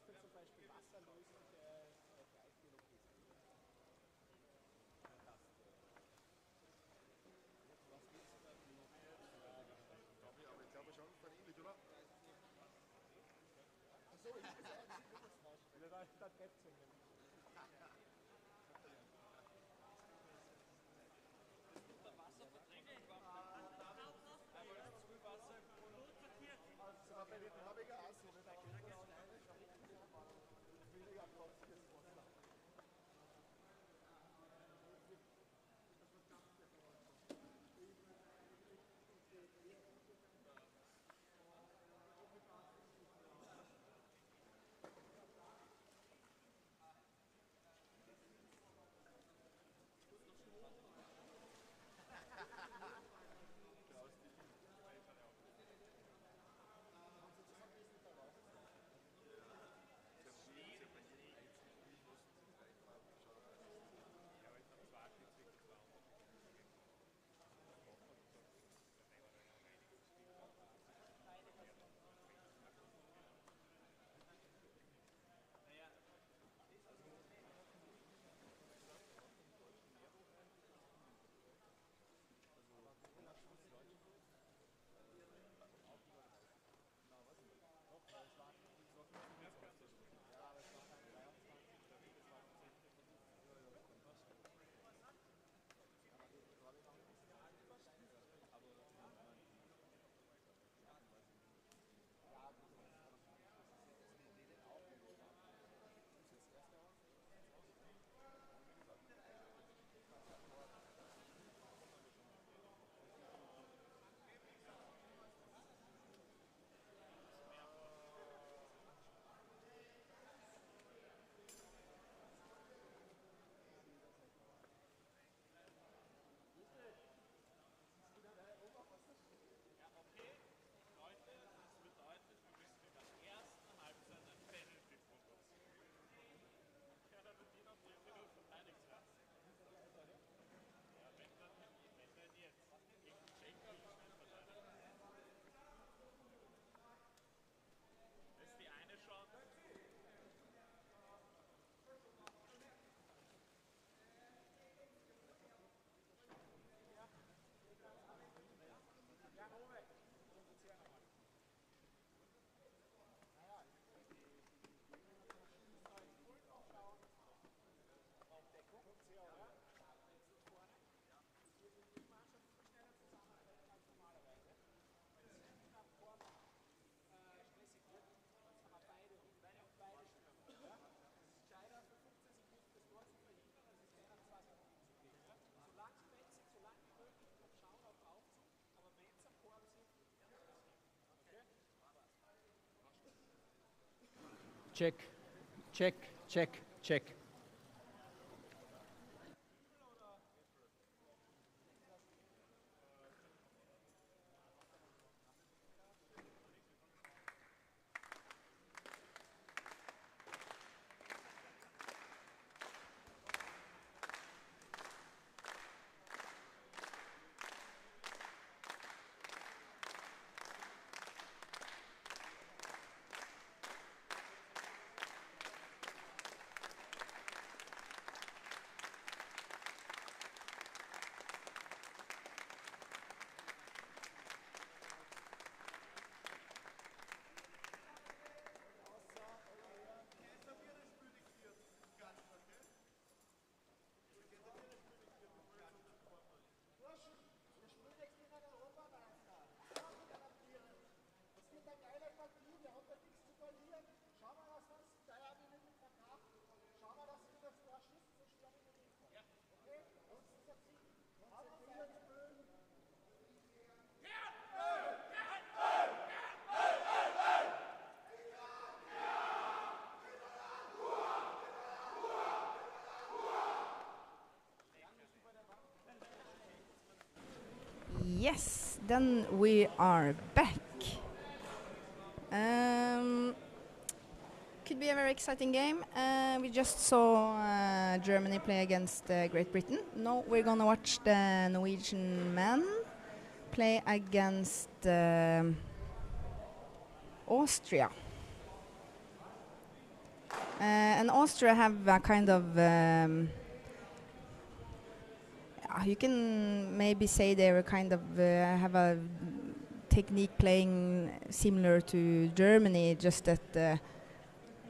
Zum Beispiel wasserlöslich Gleitbiologie sein. Was geht's da? Aber ich glaube schon ähnlich, oder? Achso, ich muss auch da trefft sich nämlich. Wasserverträglich. Aber das ist viel Wasser. Das war bei den Norweger auch so. Weniger flotziges Wasser. Check, check, check, check. Yes, then we are back. Could be a very exciting game. We just saw Germany play against Great Britain. Now we're gonna watch the Norwegian men play against Austria. And Austria have a kind of you can maybe say they were kind of have a technique playing similar to Germany, just at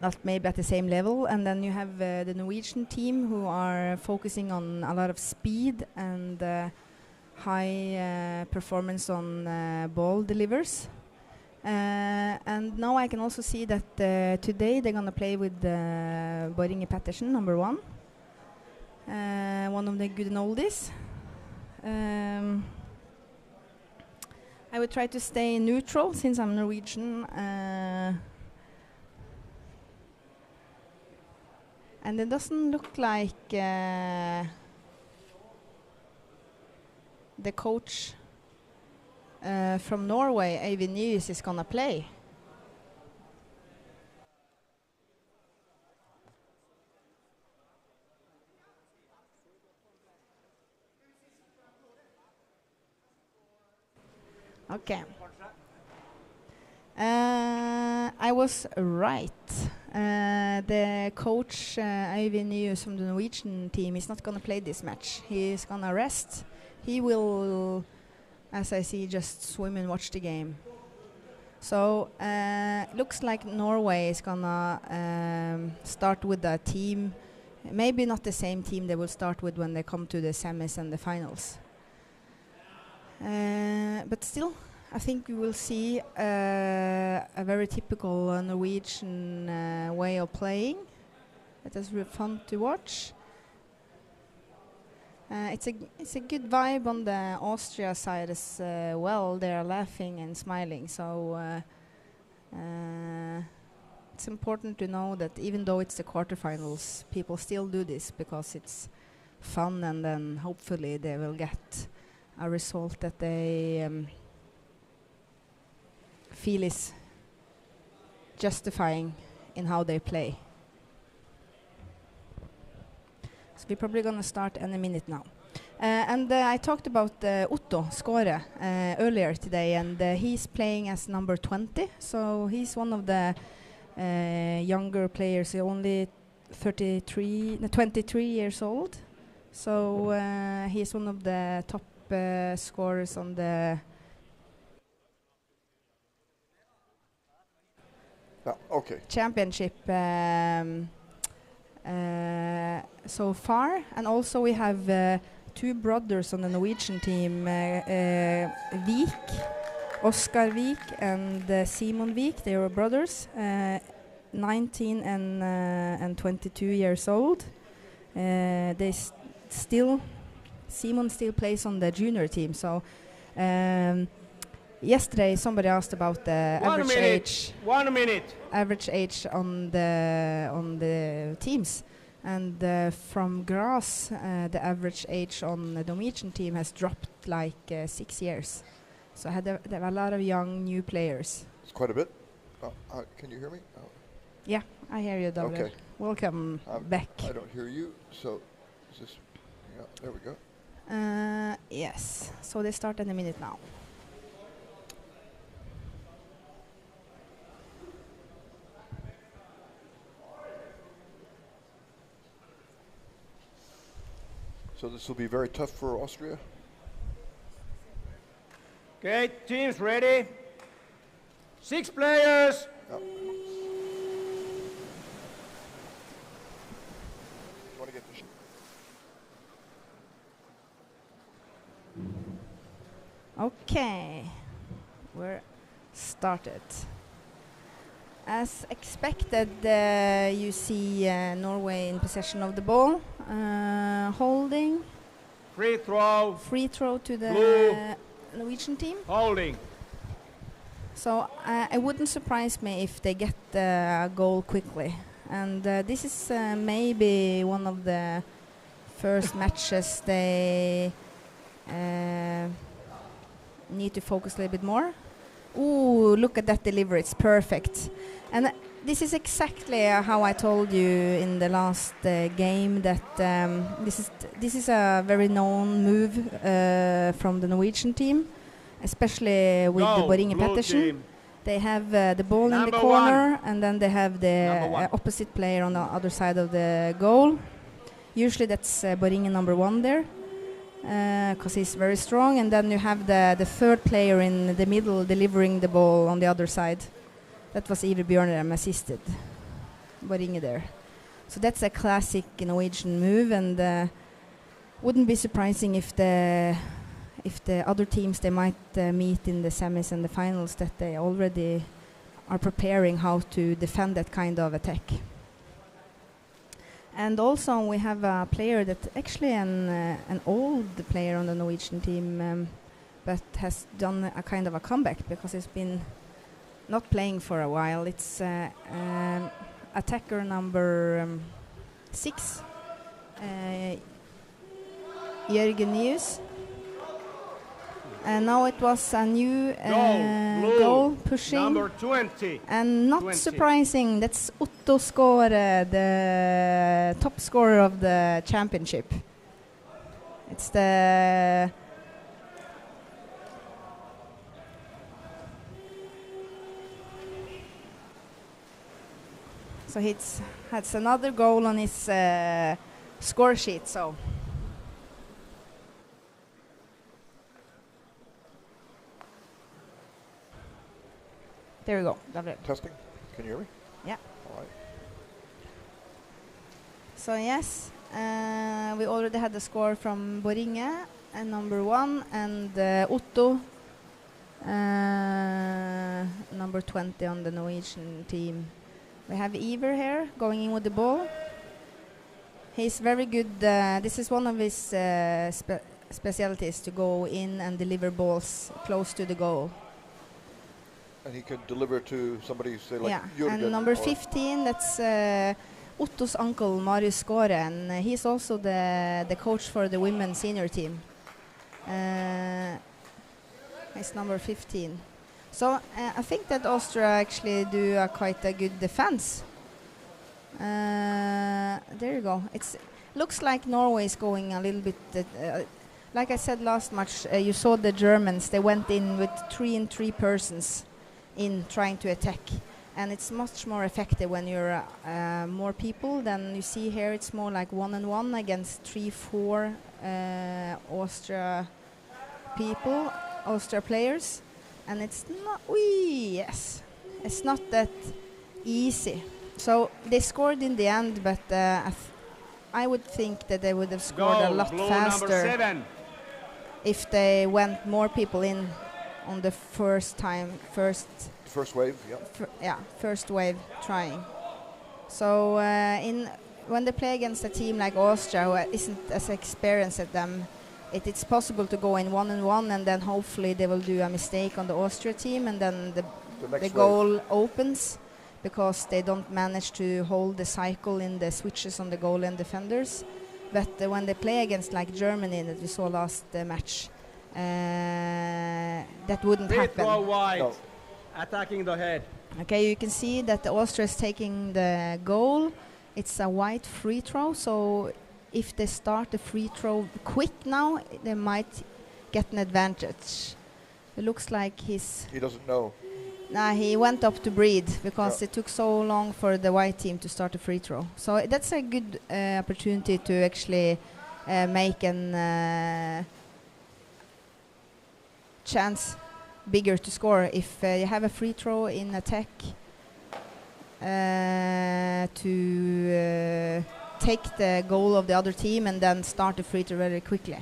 not maybe at the same level. And then you have the Norwegian team who are focusing on a lot of speed and high performance on ball delivers. And now I can also see that today they're gonna play with Børge Inge Pettersen, number 1. One of the good and oldies. I would try to stay neutral since I'm Norwegian. And it doesn't look like the coach from Norway, Eivind Nyhus, is gonna play. Okay. I was right. The coach, Eivind Nyhus from the Norwegian team, is not going to play this match. He is going to rest. He will, as I see, just swim and watch the game. So looks like Norway is going to start with a team, maybe not the same team they will start with when they come to the semis and the finals. But still, I think we will see a very typical Norwegian way of playing. It is really fun to watch. It's a good vibe on the Austria side as well. They are laughing and smiling. So it's important to know that even though it's the quarterfinals, people still do this because it's fun, and then hopefully they will get a result that they feel is justifying in how they play. So we're probably going to start any minute now. And I talked about Otto Skåre earlier today, and he's playing as number 20. So he's one of the younger players, only 23 years old. So he's one of the top scorers on the championship so far. And also we have 2 brothers on the Norwegian team, Vik, Oskar Vik and Simon Vik. They were brothers, 19 and 22 years old. Simon still plays on the junior team, so Yesterday, somebody asked about the average age. 1 minute. Average age on the teams, and from grass, the average age on the Norwegian team has dropped like 6 years. So there were a lot of young new players. It's quite a bit. Can you hear me? Oh. Yeah, I hear you, David. Okay. Welcome back. I don't hear you, so is this? Yeah, there we go. Yes. So they start in a minute now. So this will be very tough for Austria. Okay, teams ready. 6 players. Yep. You want to get the Okay, we're started. As expected, you see Norway in possession of the ball, holding. Free throw. Free throw to the Blue. Norwegian team. Holding. So it wouldn't surprise me if they get a goal quickly. And this is maybe one of the first matches they need to focus a little bit more. Ooh, look at that delivery, it's perfect. And this is exactly how I told you in the last game, that this is a very known move from the Norwegian team, especially with the Boringe Pettersen. They have the ball in the corner, and then they have the opposite player on the other side of the goal. Usually that's Boringe number 1 there, because he's very strong, and then you have the third player in the middle delivering the ball on the other side. That was Iver Bjørnrem assisted Boringe there. So that's a classic Norwegian move, and wouldn't be surprising if the other teams they might meet in the semis and the finals, that they already are preparing how to defend that kind of attack. And also we have a player that actually an old player on the Norwegian team, but has done a kind of a comeback because he's been not playing for a while. It's attacker number 6, Jørgen Nyhus. And now it was a new goal pushing. Number 20. And not 20. Surprising, that's Otto Skåre, the top scorer of the championship. It's the so has another goal on his score sheet. So. There we go. Testing. Can you hear me? Yeah. All right. So yes, we already had the score from Boringe and number 1, and Otto, number 20 on the Norwegian team. We have Iver here going in with the ball. He's very good. This is one of his specialties, to go in and deliver balls close to the goal. And he could deliver to somebody, say, like Jørgen. And number 15, that's Otto's uncle, Marius Skåre, and he's also the coach for the women's senior team. He's number 15. So I think that Austria actually do quite a good defense. There you go. It looks like Norway is going a little bit... like I said last match, you saw the Germans, they went in with 3 and 3 persons in trying to attack, and it's much more effective when you're more people than you see here. It's more like 1-on-1 against 3-4 Austria players, and it's not it's not that easy. So they scored in the end, but I would think that they would have scored a lot faster if they went more people in on the first wave, first wave trying. So when they play against a team like Austria, who isn't as experienced as them, it's possible to go in 1-1, and then hopefully they will do a mistake on the Austria team, and then the goal opens because they don't manage to hold the cycle in the switches on the goal and defenders. But when they play against like Germany that we saw last match, that wouldn't happen. Free throw wide, no. Attacking the head. Okay, you can see that the Austria is taking the goal. It's a white free throw, so if they start the free throw quick now, they might get an advantage. It looks like he doesn't know. Nah, he went up to breathe because it took so long for the white team to start a free throw. So that's a good opportunity to actually make an chance bigger to score. If you have a free throw in attack, to take the goal of the other team and then start the free throw very quickly.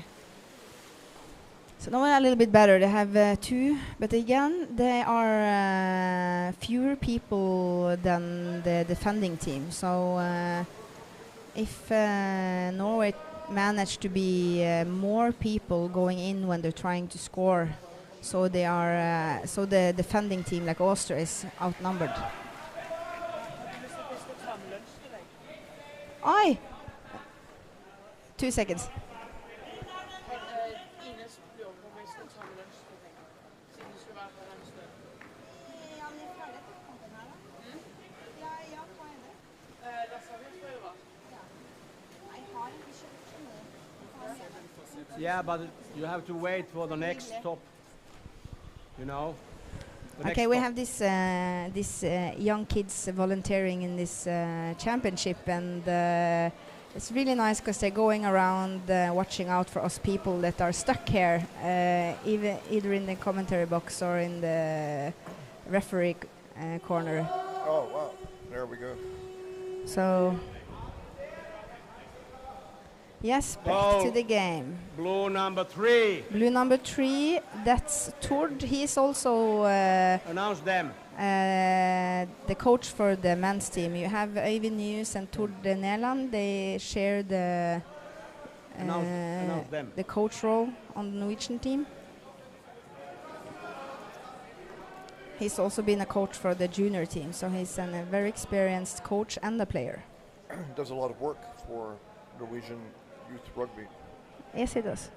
So now a little bit better. They have 2, but again they are fewer people than the defending team. So if Norway manage to be more people going in when they're trying to score, so they are so the defending team like Austria is outnumbered. Oi! 2 seconds. Yeah, but you have to wait for the next stop. You know. Okay, we have these young kids volunteering in this championship, and it's really nice because they're going around watching out for us people that are stuck here, either in the commentary box or in the referee corner. Oh wow! There we go. So. Yes, back to the game. Blue number 3. Blue number 3, that's Tord. He is also announce them. The coach for the men's team. You have Øyvind Nyhus and Tord Neland. They share the announce them. The coach role on the Norwegian team. He's also been a coach for the junior team, so he's a very experienced coach and a player. Does a lot of work for Norwegian youth rugby. Yes, he does.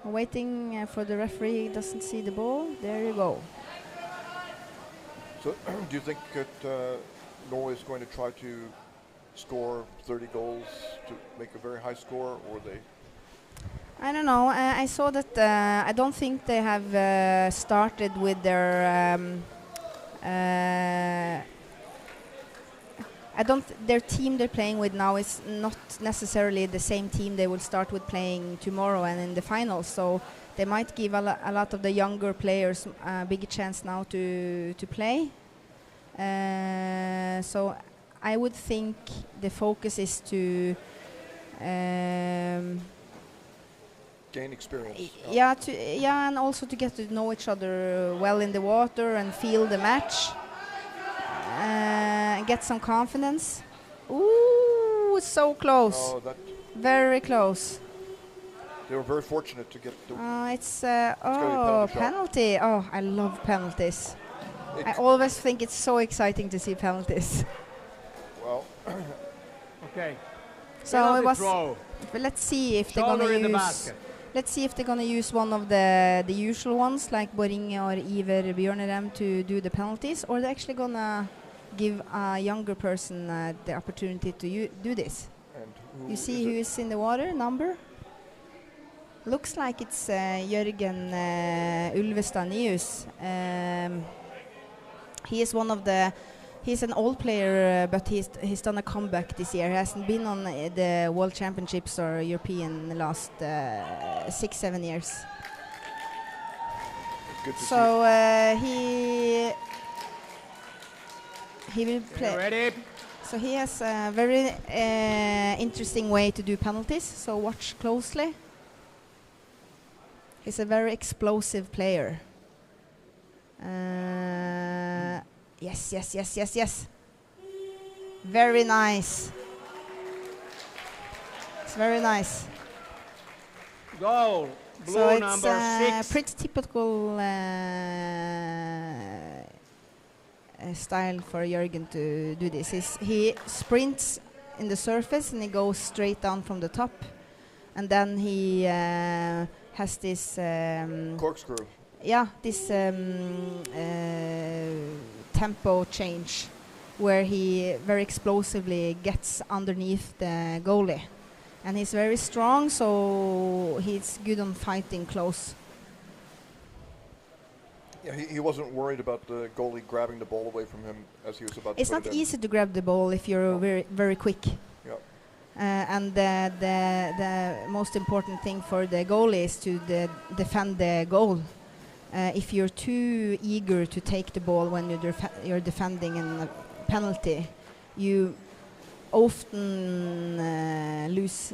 Waiting for the referee, doesn't see the ball. There you go. So, do you think that Norway is going to try to score 30 goals to make a very high score, or they? I don't know. I saw that. I don't think they have started with their. Their team they're playing with now is not necessarily the same team they will start with playing tomorrow and in the finals. So they might give a lot of the younger players a big chance now to play. So I would think the focus is to gain experience. Yeah, and also to get to know each other well in the water and feel the match. Get some confidence. Ooh, so close. Oh, very close. They were very fortunate to get the. It's penalty. Oh, I love penalties. I always think it's so exciting to see penalties. Well, okay. So it was. Throw. But let's see if they're gonna use. Let's see if they're gonna use one of the usual ones like Boringe or Iver Bjørnerem to do the penalties, or they're actually gonna give a younger person the opportunity to do this. And you see who is in the water? Number? Looks like it's Jørgen Ulvestad Nyhus. He is one of the. He's an old player, but he's done a comeback this year. He hasn't been on the World Championships or European the last 6-7 years. Good to so he will play. Ready? So he has a very interesting way to do penalties. So watch closely. He's a very explosive player. Yes. Very nice. It's very nice. Goal. Blue So it's number 6. pretty typical style for Jürgen to do this. He sprints in the surface and he goes straight down from the top, and then he has this corkscrew. Yeah, this tempo change where he very explosively gets underneath the goalie. And he's very strong, so he's good on fighting close. Yeah, he wasn't worried about the goalie grabbing the ball away from him as he was about to It's put not it in. easy to grab the ball if you're very quick. Yeah. And the most important thing for the goalie is to defend the goal. If you're too eager to take the ball when you're defending a penalty, you often lose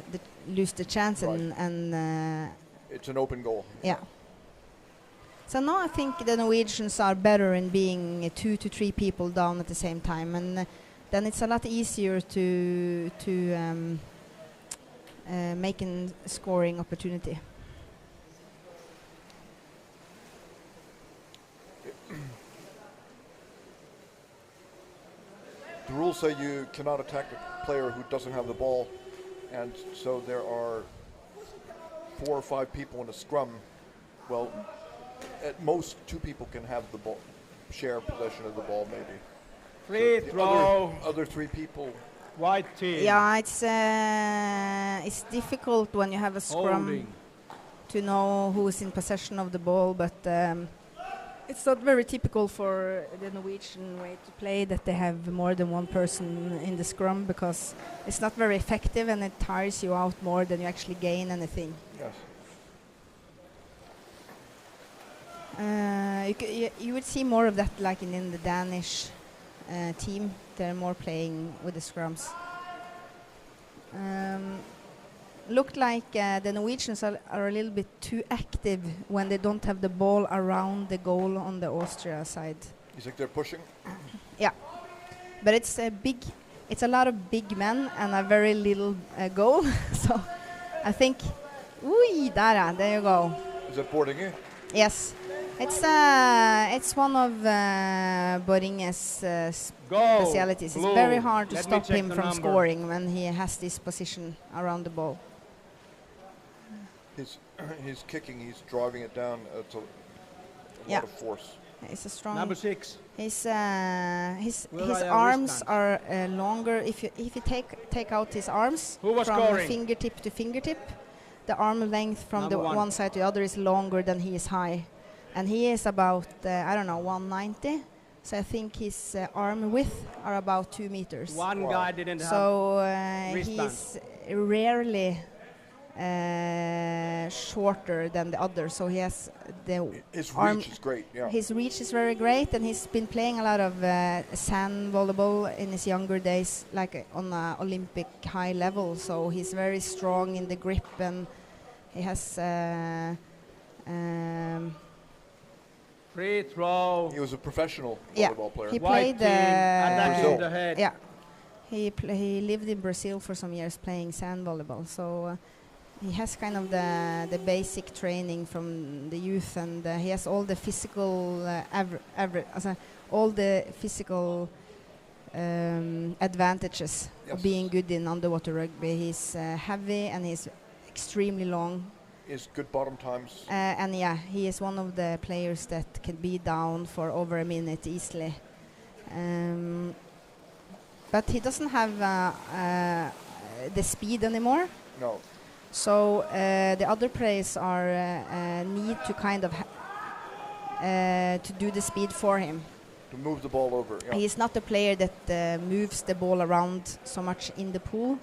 the chance, Right. and It's an open goal. yeah. So now I think the Norwegians are better in being 2 to 3 people down at the same time, and then it's a lot easier to make a scoring opportunity. The rules say you cannot attack a player who doesn't have the ball, and so there are 4 or 5 people in a scrum. Well, at most 2 people can have the ball, share possession of the ball, maybe. Free the throw. Other 3 people. White team. Yeah, it's difficult when you have a scrum Holding. to know who's in possession of the ball, but it's not very typical for the Norwegian way to play that they have more than one person in the scrum, because it's not very effective and it tires you out more than you actually gain anything. Yes. You would see more of that like in the Danish team. They're more playing with the scrums. Looked like the Norwegians are a little bit too active when they don't have the ball around the goal on the Austria side. You think they're pushing? Yeah, but it's a lot of big men and a very little goal. So I think, there you go. Is that boarding in? Yes, it's one of Boringe's specialities. It's very hard to stop him from scoring when he has this position around the ball. He's kicking, he's driving it down at a lot of force. He's a strong. Number 6. His Will arms are longer. If you take out his arms from scoring? fingertip to fingertip, the arm length from Number the one side to the other is longer than he is high, and he is about 190. So I think his arm width are about 2 meters. One guy didn't So have wristband. he's rarely shorter than the other. So he has His arm. reach is great, yeah. His reach is very great, and he's been playing a lot of sand volleyball in his younger days, like on an Olympic high level. So he's very strong in the grip, and he has. Free throw. He was a professional Yeah, volleyball player. he White played. team, attacking Brazil. the head. Yeah, he lived in Brazil for some years playing sand volleyball. So he has kind of the basic training from the youth, and he has all the physical all the physical advantages of being good in underwater rugby. He's heavy and he's extremely long. Is good bottom times. And yeah, he is one of the players that can be down for over a minute easily. But he doesn't have the speed anymore. No. So the other players are need to kind of to do the speed for him. To move the ball over. Yeah. He's not the player that moves the ball around so much in the pool,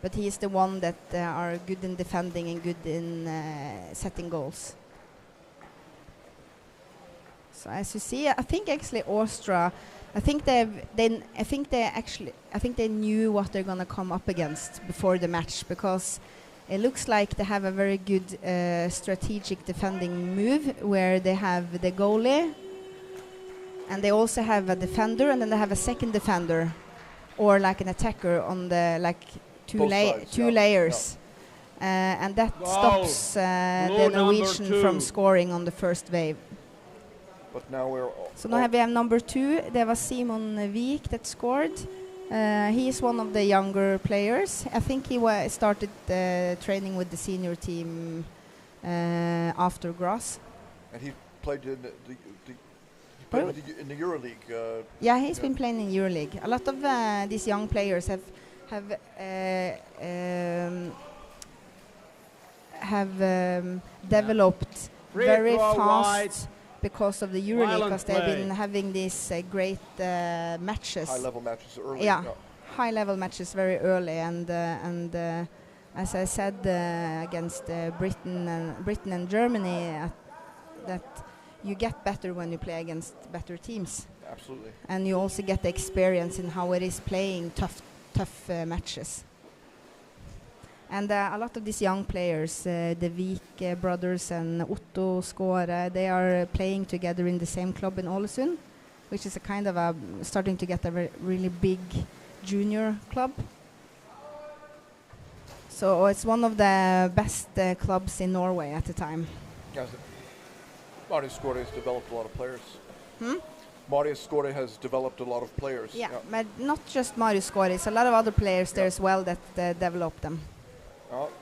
but he is the one that are good in defending and good in setting goals. So as you see, I think actually Austria, I think they knew what they're gonna come up against before the match, because it looks like they have a very good strategic defending move where they have the goalie, and they also have a defender, and then they have a second defender, or like an attacker on the two layers. and that Goal. stops Blue the number Norwegian 2. from scoring on the first wave. But now we're So now we have number 2. There was Simon Vik that scored. He is one of the younger players. I think he started training with the senior team after Graz. and he played in in the EuroLeague. Yeah, he's been playing in EuroLeague. A lot of these young players have developed Free very throw fast wide. because of the EuroLeague, Violent because they've play. been having these great matches. High-level matches early. Yeah, high-level matches very early, and as I said against Britain and Germany, that you get better when you play against better teams. Absolutely. And you also get the experience in how it is playing tough matches. And a lot of these young players, the Vik brothers and Otto Skåre, they are playing together in the same club in Ålesund, which is a kind of starting to get a really big junior club. So it's one of the best clubs in Norway at the time. Yes. Marius Skåre has developed a lot of players. Marius Skåre has developed a lot of players. Yeah, but not just Marius Skåre. It's a lot of other players there as well that develop them.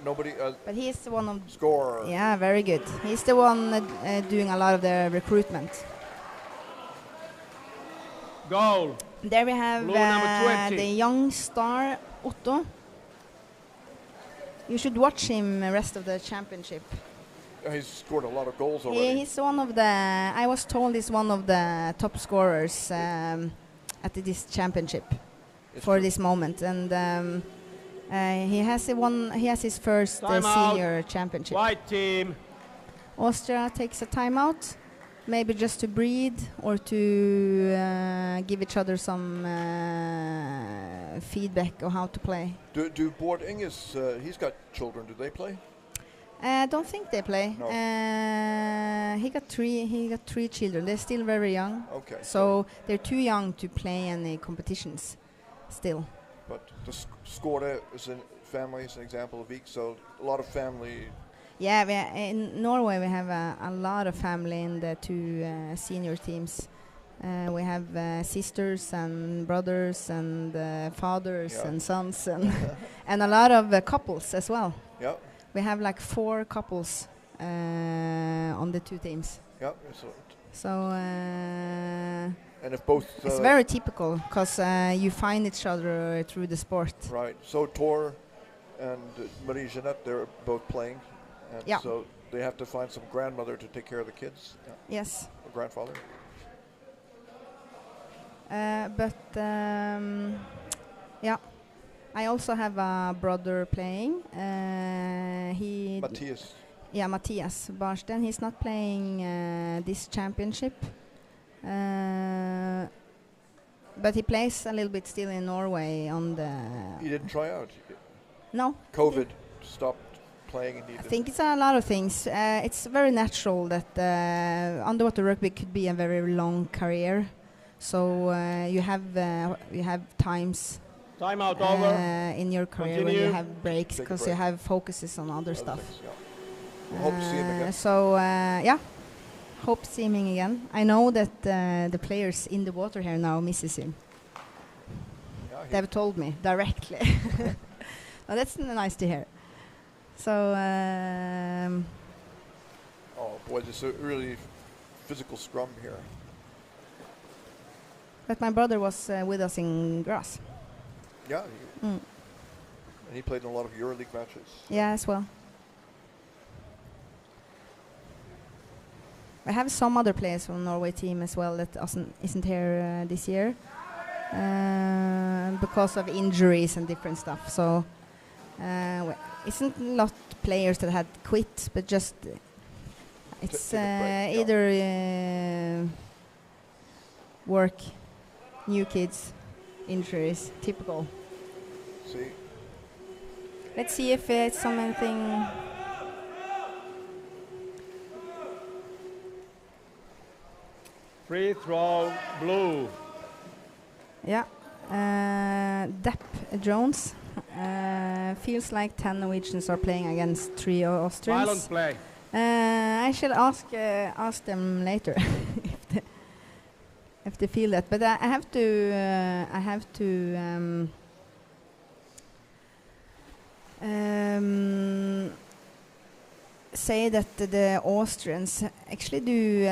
Nobody. But he's the one of Score. Yeah, very good. He's the one doing a lot of the recruitment. Goal. There we have Blue number 20. the young star Otto. You should watch him the rest of the championship. He's scored a lot of goals already. He's one of the. I was told he's one of the top scorers at this championship for this moment, and he has his first senior championship. White team. Austria takes a timeout, maybe just to breathe or to give each other some feedback on how to play. Do Bård Inges, he's got children, do they play? I don't think they play. No. He got three children. They're still very young. Okay. So they're too young to play any competitions still. But the Skåre is a family, is an example of Vik, so a lot of family. Yeah, in Norway we have a lot of family in the two senior teams. We have sisters and brothers and fathers and sons and and a lot of couples as well. Yeah. We have like 4 couples on the two teams. Yeah. So. And if both. It's very typical because you find each other through the sport. Right. So Tor and Marie Jeanette, they're both playing. And so they have to find some grandmother to take care of the kids. Yeah. Yes. Or grandfather. Yeah. I also have a brother playing. Matthias. Yeah, Matthias Barsten. He's not playing this championship. But he plays a little bit still in Norway on the... He didn't try out? No. COVID stopped playing and he I think it's a lot of things. It's very natural that underwater rugby could be a very long career. So you have times Timeout over. in your career when you have breaks because you have focuses on other stuff. We'll hope to see him again. So hope to see him again. I know that the players in the water here now misses him. They've told me directly. Well, that's nice to hear. So. Oh boy, this is a really physical scrum here. But my brother was with us in Graz. Yeah. And he played in a lot of EuroLeague matches. Yeah, as well. I have some other players from the Norway team as well that isn't here this year because of injuries and different stuff. So isn't a lot of players that had quit, but just it's either work, new kids, injuries, typical. See. Let's see if it's something. Free throw, blue. Yeah, Depp Jones Feels like 10 Norwegians are playing against 3 Austrians. Violent play. I shall ask them later if they feel that. But I have to say that the Austrians actually do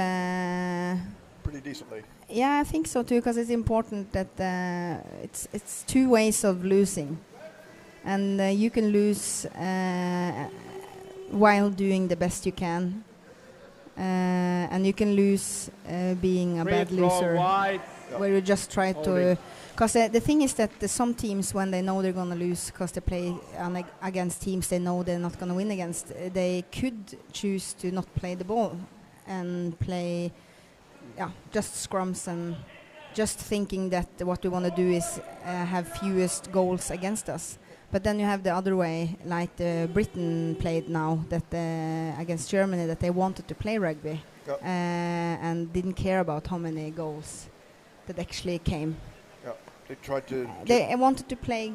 pretty decently. Yeah, I think so too, because it's important that it's 2 ways of losing, and you can lose while doing the best you can, and you can lose being a bad loser, where you just try to. Because the thing is that some teams, when they know they're going to lose because they play against teams they know they're not going to win against, they could choose to not play the ball and play just scrums, and just thinking that what we want to do is have fewest goals against us. But then you have the other way, like Britain played now, that against Germany, that they wanted to play rugby and didn't care about how many goals that actually came. They tried to. They wanted to play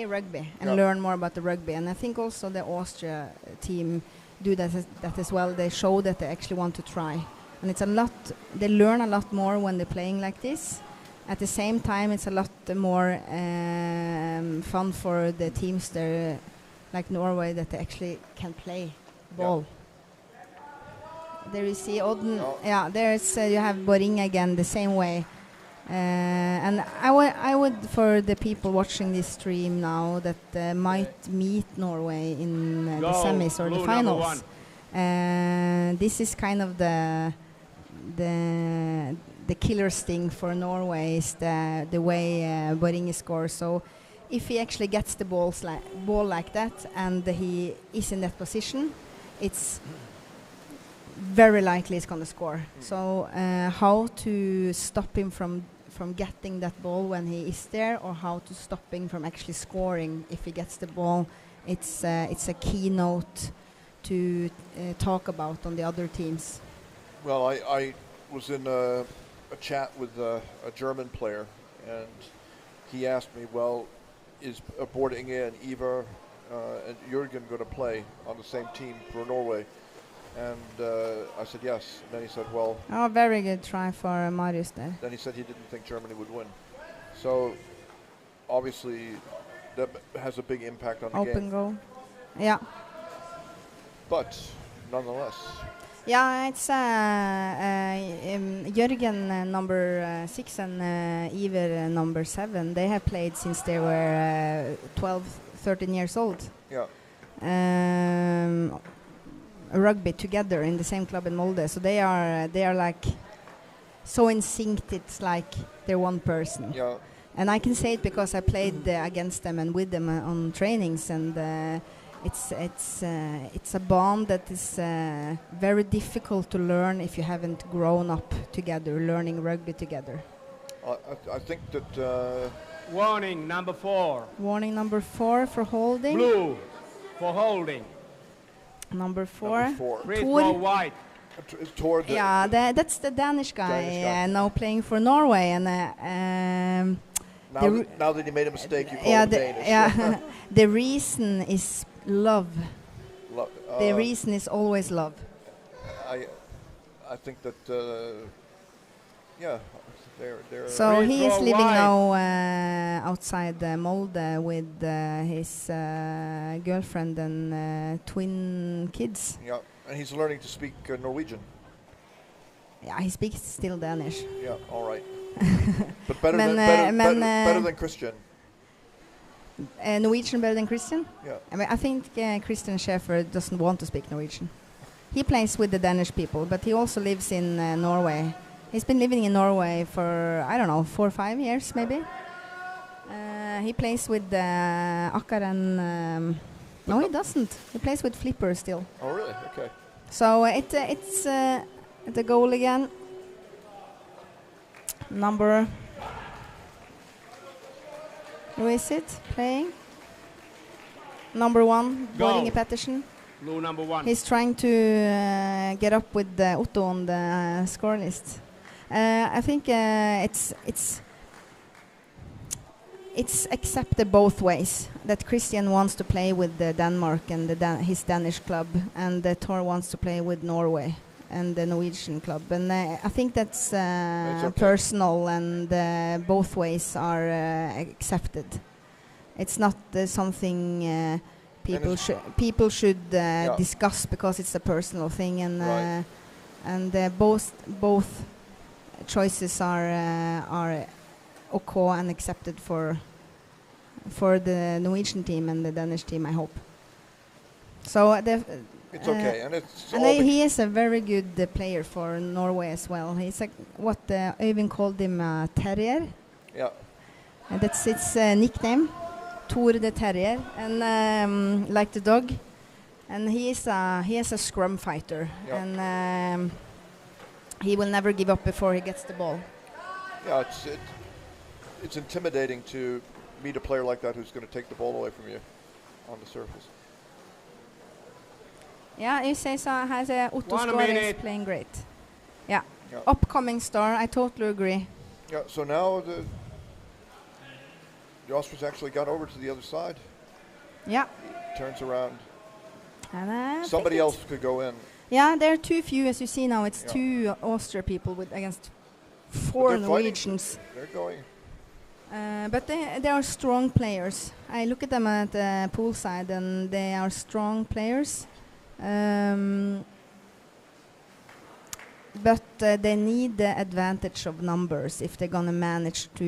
rugby and learn more about the rugby, and I think also the Austria team do that as well. They show that they actually want to try, and it's a lot. They learn a lot more when they're playing like this. At the same time, it's a lot more fun for the teams there, like Norway, that they actually can play ball. There you see Odden. Yeah, there's you have Boring again the same way. And I would, for the people watching this stream now that might meet Norway in the semis or the finals, this is kind of the killer sting for Norway, is the way Boring scores. So if he actually gets the ball like that and he is in that position, it's very likely he's going to score. So how to stop him from getting that ball when he is there, or how to stop him from actually scoring if he gets the ball, it's a keynote to talk about on the other teams. Well, I was in a chat with a German player, and he asked me, well, is Boarding and Ivar and Jürgen going to play on the same team for Norway? And I said yes. And then he said, well... Oh, very good try for Marius there. Then he said he didn't think Germany would win. So, obviously, that has a big impact on the game. Open goal. Yeah. But, nonetheless... Yeah, it's Jürgen number 6 and Ivar number 7. They have played since they were 12, 13 years old. Yeah. Rugby together in the same club in Molde, so they are like so in sync. It's like they're one person. Yeah. And I can say it because I played against them and with them on trainings, and it's a bond that is very difficult to learn if you haven't grown up together, learning rugby together. I think that... Warning number 4. Warning number 4 for holding. Blue for holding. Number 4. Red for white. Yeah, that's the Danish guy now playing for Norway, and now that you made a mistake, you call him Danish. Yeah, the reason is love. The reason is always love. I think that they're so he is living now outside Molde with his girlfriend and twin kids. Yeah, and he's learning to speak Norwegian. Yeah, he speaks still Danish. Yeah, all right. But better than Christian. Norwegian better than Christian? Yeah. I mean, I think Christian Schäfer doesn't want to speak Norwegian. He plays with the Danish people, but he also lives in Norway. He's been living in Norway for, I don't know, 4 or 5 years maybe. He plays with Akkar and... no, he doesn't. He plays with Flipper still. Oh, really? Okay. So it's the goal again. Number... Who is it playing? Number 1, Boring Pettersen. Blue number 1. He's trying to get up with Otto on the score it's accepted both ways. That Christian wants to play with Denmark and his Danish club, and Thor wants to play with Norway and the Norwegian club. And I think that's okay. Personal, and both ways are accepted. It's not something people should discuss because it's a personal thing, and Right. and both choices are okay and accepted for the Norwegian team and the Danish team, I hope. So It's okay, and it's and all he is a very good player for Norway as well. He's what Øyvind called him terrier. yeah. And that's its nickname, Thor the Terrier, and like the dog. And he is a scrum fighter, and he will never give up before he gets the ball. Yeah, it's intimidating to meet a player like that who's going to take the ball away from you on the surface. Yeah, you say so. Has Otto 1 Skåre is minute. playing great. Yeah. Yeah. Upcoming star. I totally agree. Yeah, so now the Austrians actually got over to the other side. Yeah. Turns around. And Somebody else could go in. Yeah, there are too few, as you see now. It's Yeah. 2 Austria people against But 4 they're Norwegians. They're going. But they are strong players. I look at them at the poolside, and they are strong players. But they need the advantage of numbers if they're going to manage to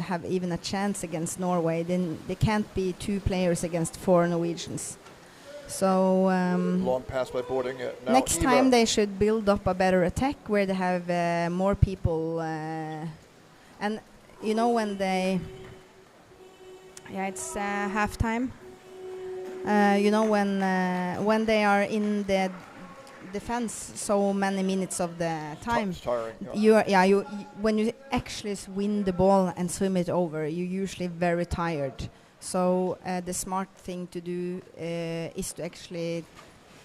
have even a chance against Norway. Then they can't be 2 players against 4 Norwegians. So Long pass by Boarding. Now next Eva. time they should build up a better attack where they have more people. And you know when they... Yeah, it's halftime. You know when they are in the defense so many minutes of the time, It's tiring. when you actually win the ball and swim it over, you're usually very tired. So the smart thing to do is to actually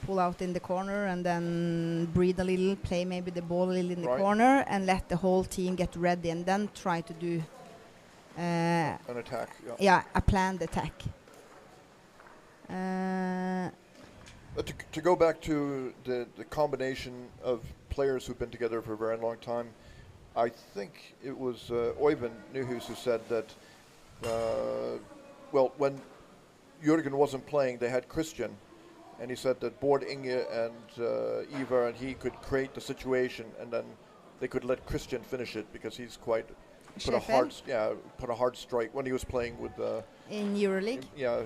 pull out in the corner and then breathe a little, play maybe the ball a little in the corner, and let the whole team get ready, and then try to do an attack. Yeah, a planned attack. To go back to the combination of players who've been together for a very long time, I think it was Øyvind Nyhus who said that, well, when Jürgen wasn't playing, they had Christian, and he said that Bård Inge and Ivar and he could create the situation, and then they could let Christian finish it because he's quite put a hard strike when he was playing with in EuroLeague.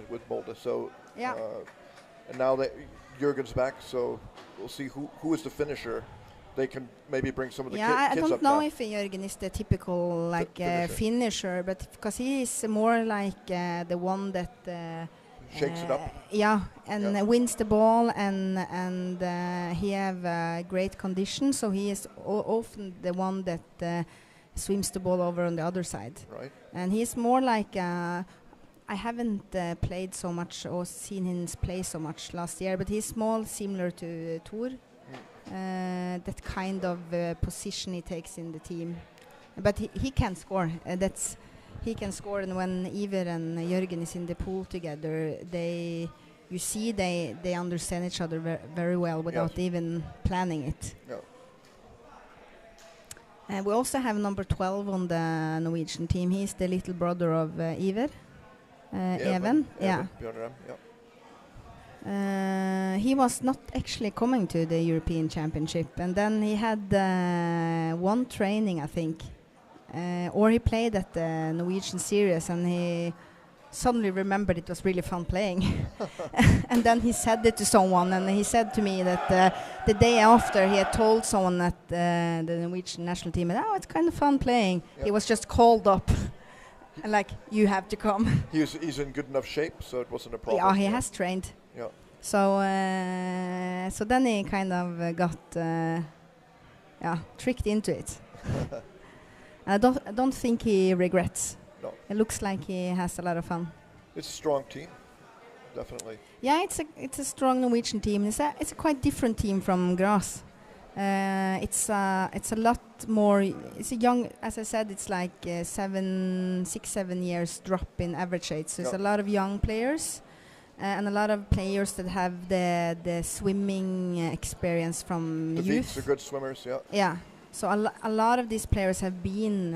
With Molde. So yeah. And now that Jürgen's back, so we'll see who is the finisher. They can maybe bring some of the kids up. I don't know now. if Jürgen is the typical finisher, but because he is more like the one that shakes it up. And wins the ball, and he have great condition, so he is often the one that swims the ball over on the other side. Right. And he's more like I haven't played so much or seen him play so much last year, but he's small, similar to Thor. That kind of position he takes in the team, but he can score. He can score, and when Iver and Jürgen is in the pool together, they understand each other very well without even planning it. We also have number 12 on the Norwegian team. He's the little brother of Iver, Even. He was not actually coming to the European Championship, and then he had one training, I think, or he played at the Norwegian Series, and he suddenly remembered it was really fun playing. And then he said it to someone, and he said to me that the day after he had told someone at the Norwegian national team, "Oh, it's kind of fun playing." Yep. He was just called up. And like, you have to come. He's in good enough shape, so it wasn't a problem. Yeah, he has trained. Yeah. So then he kind of got tricked into it. And I don't think he regrets. No. It looks like he has a lot of fun. It's a strong team, definitely. Yeah, it's a strong Norwegian team. It's a quite different team from Gras. It's a lot more. It's a young, as I said, it's like 6-7 years drop in average age. So it's a lot of young players, and a lot of players that have the swimming experience from The youth. Veeks are good swimmers, yeah. Yeah. So a lot of these players have been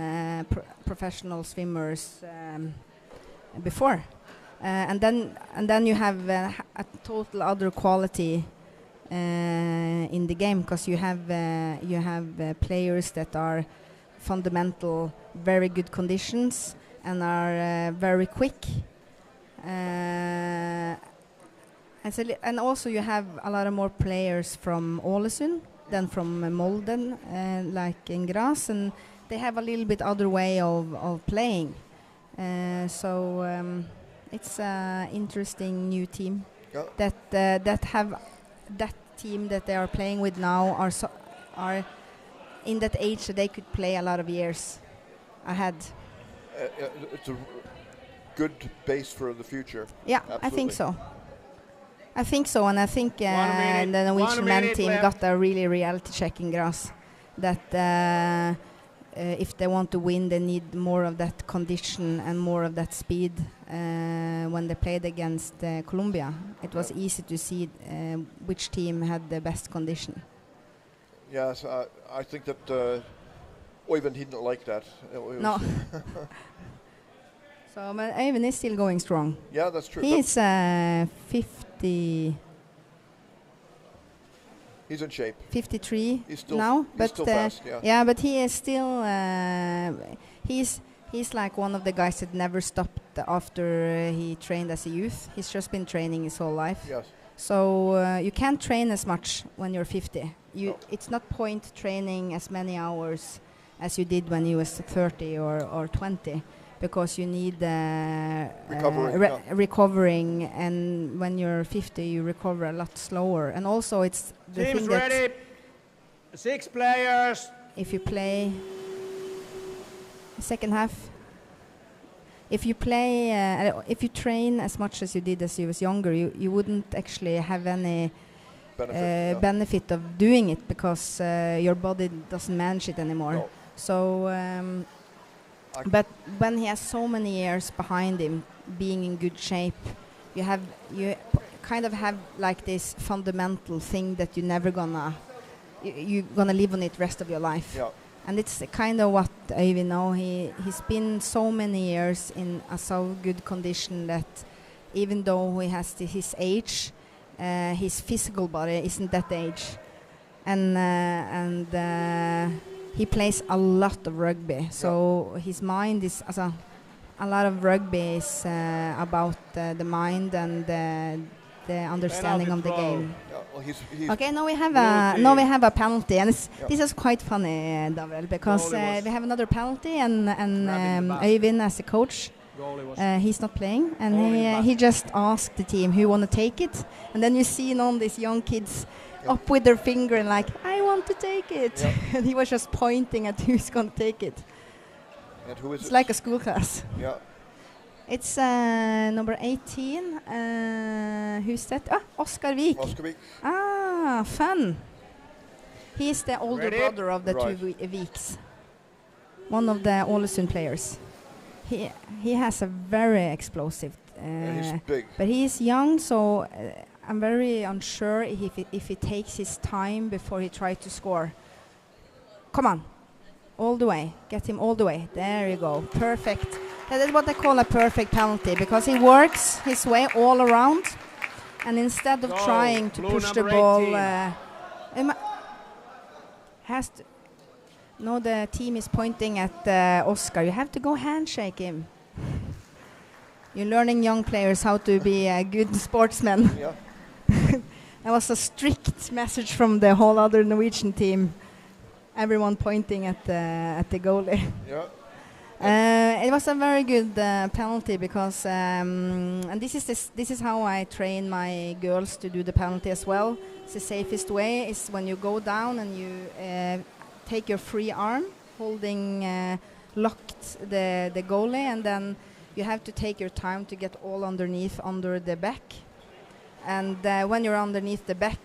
professional swimmers before, and then you have a total other quality in the game, because you have players that are fundamental, very good conditions, and are very quick. And also you have a lot of more players from Ålesund than from Molden, like in Gras, and they have a little bit other way of playing. So it's an interesting new team that have that team that they are playing with now are in that age that they could play a lot of years ahead. It's a good base for the future. Yeah, absolutely. I think so. I think so, and I think minute, the Norwegian men team left. got a really reality check in Gras. That if they want to win, they need more of that condition and more of that speed. When they played against Colombia, it was easy to see which team had the best condition. Yes, I think that Oyvind, he didn't like that. No. So Oyvind is still going strong. Yeah, that's true. He's 50. He's in shape. 53 he's still now, he's but still fast, yeah. Yeah, but he is still. He's like one of the guys that never stopped after he trained as a youth. He's just been training his whole life. Yes. So you can't train as much when you're 50. It's not point training as many hours as you did when you was 30 or 20, because you need recovering, and when you're 50 you recover a lot slower. And also it's the Teams thing that ready. 6 players. if you play second half, if you play if you train as much as you did as you was younger, you wouldn't actually have any benefit of doing it, because your body doesn't manage it anymore. No. So but when he has so many years behind him being in good shape, you kind of have like this fundamental thing that you're never gonna live on it rest of your life. Yeah. And it's kind of what Øyvind know. He's been so many years in a so good condition that even though he has his age, his physical body isn't that age. And he plays a lot of rugby, so his mind is a lot of rugby is about the mind and the understanding of the game. Yeah, well, he's Okay, now we have a penalty, and this is quite funny, Davrel, because we have another penalty, and Øyvind as a coach, he's not playing, and he just asked the team who want to take it, and then you see all these young kids up with their finger and like, I want to take it. And he was just pointing at who's going to take it. And who is it's it? like a school class. Yeah. It's number 18. Who's that? Oskar Vik. Oskar Vik. Ah, fun. He's the older brother of the two Viks. One of the Ålesund players. He has a very explosive. He's big. But he is young, so I'm very unsure if he takes his time before he tries to score. Come on. All the way. Get him all the way. There you go. Perfect. That is what I call a perfect penalty, because he works his way all around, and instead of trying to push the ball, no, the team is pointing at Oskar. You have to go handshake him. You're learning young players how to be a good sportsman. Yeah. That was a strict message from the whole other Norwegian team. Everyone pointing at the goalie. Yeah. It was a very good penalty, because and this is how I train my girls to do the penalty as well. It's the safest way is when you go down and you take your free arm holding locked the goalie, and then you have to take your time to get all underneath under the back. And when you're underneath the back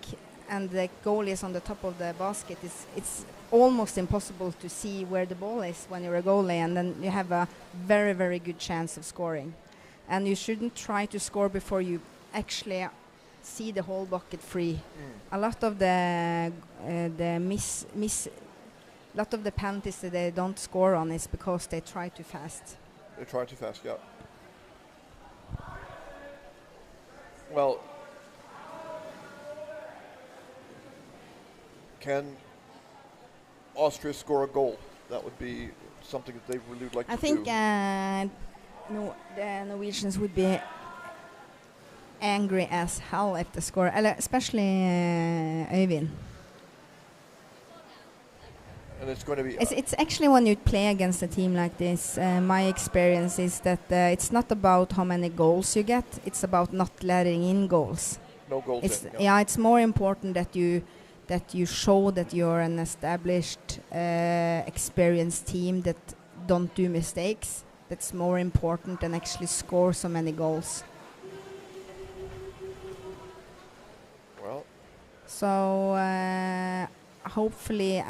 and the goalie is on the top of the basket, it's almost impossible to see where the ball is when you're a goalie, and then you have a very, very good chance of scoring. And you shouldn't try to score before you actually see the whole bucket free. A lot of the lot of the penalties that they don't score on is because they try too fast. They try too fast, yeah. Well, can Austria score a goal? That would be something that they really would like to do. I think the Norwegians would be angry as hell if they score, especially Øyvind. And it's going to be... It's actually when you play against a team like this, my experience is that it's not about how many goals you get, it's about not letting in goals. No goals it's in, yeah, it's more important that you show that you're an established, experienced team that don't do mistakes. That's more important than actually score so many goals. Well. So hopefully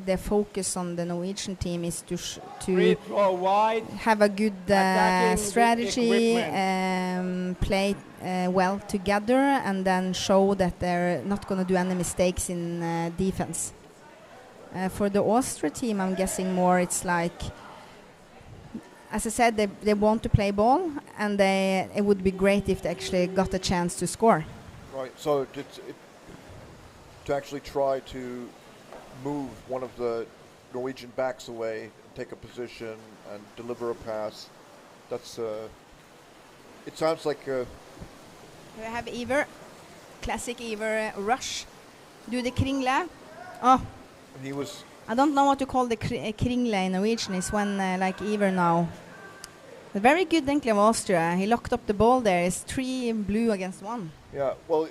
the focus on the Norwegian team is to have a good strategy, play well together, and then show that they're not going to do any mistakes in defense. For the Austria team, I'm guessing more it's like, as I said, they want to play ball, and it would be great if they actually got a chance to score. Right, so to actually try to move one of the Norwegian backs away, and take a position and deliver a pass, that's it sounds like We have ECUWR, classic ECUWR rush, do the kringle. Oh, and he was... I don't know what to call the kringle in Norwegian. It's when like ECUWR now. A very good Denklev of Austria. He locked up the ball there. It's 3 blue against 1. Yeah, well,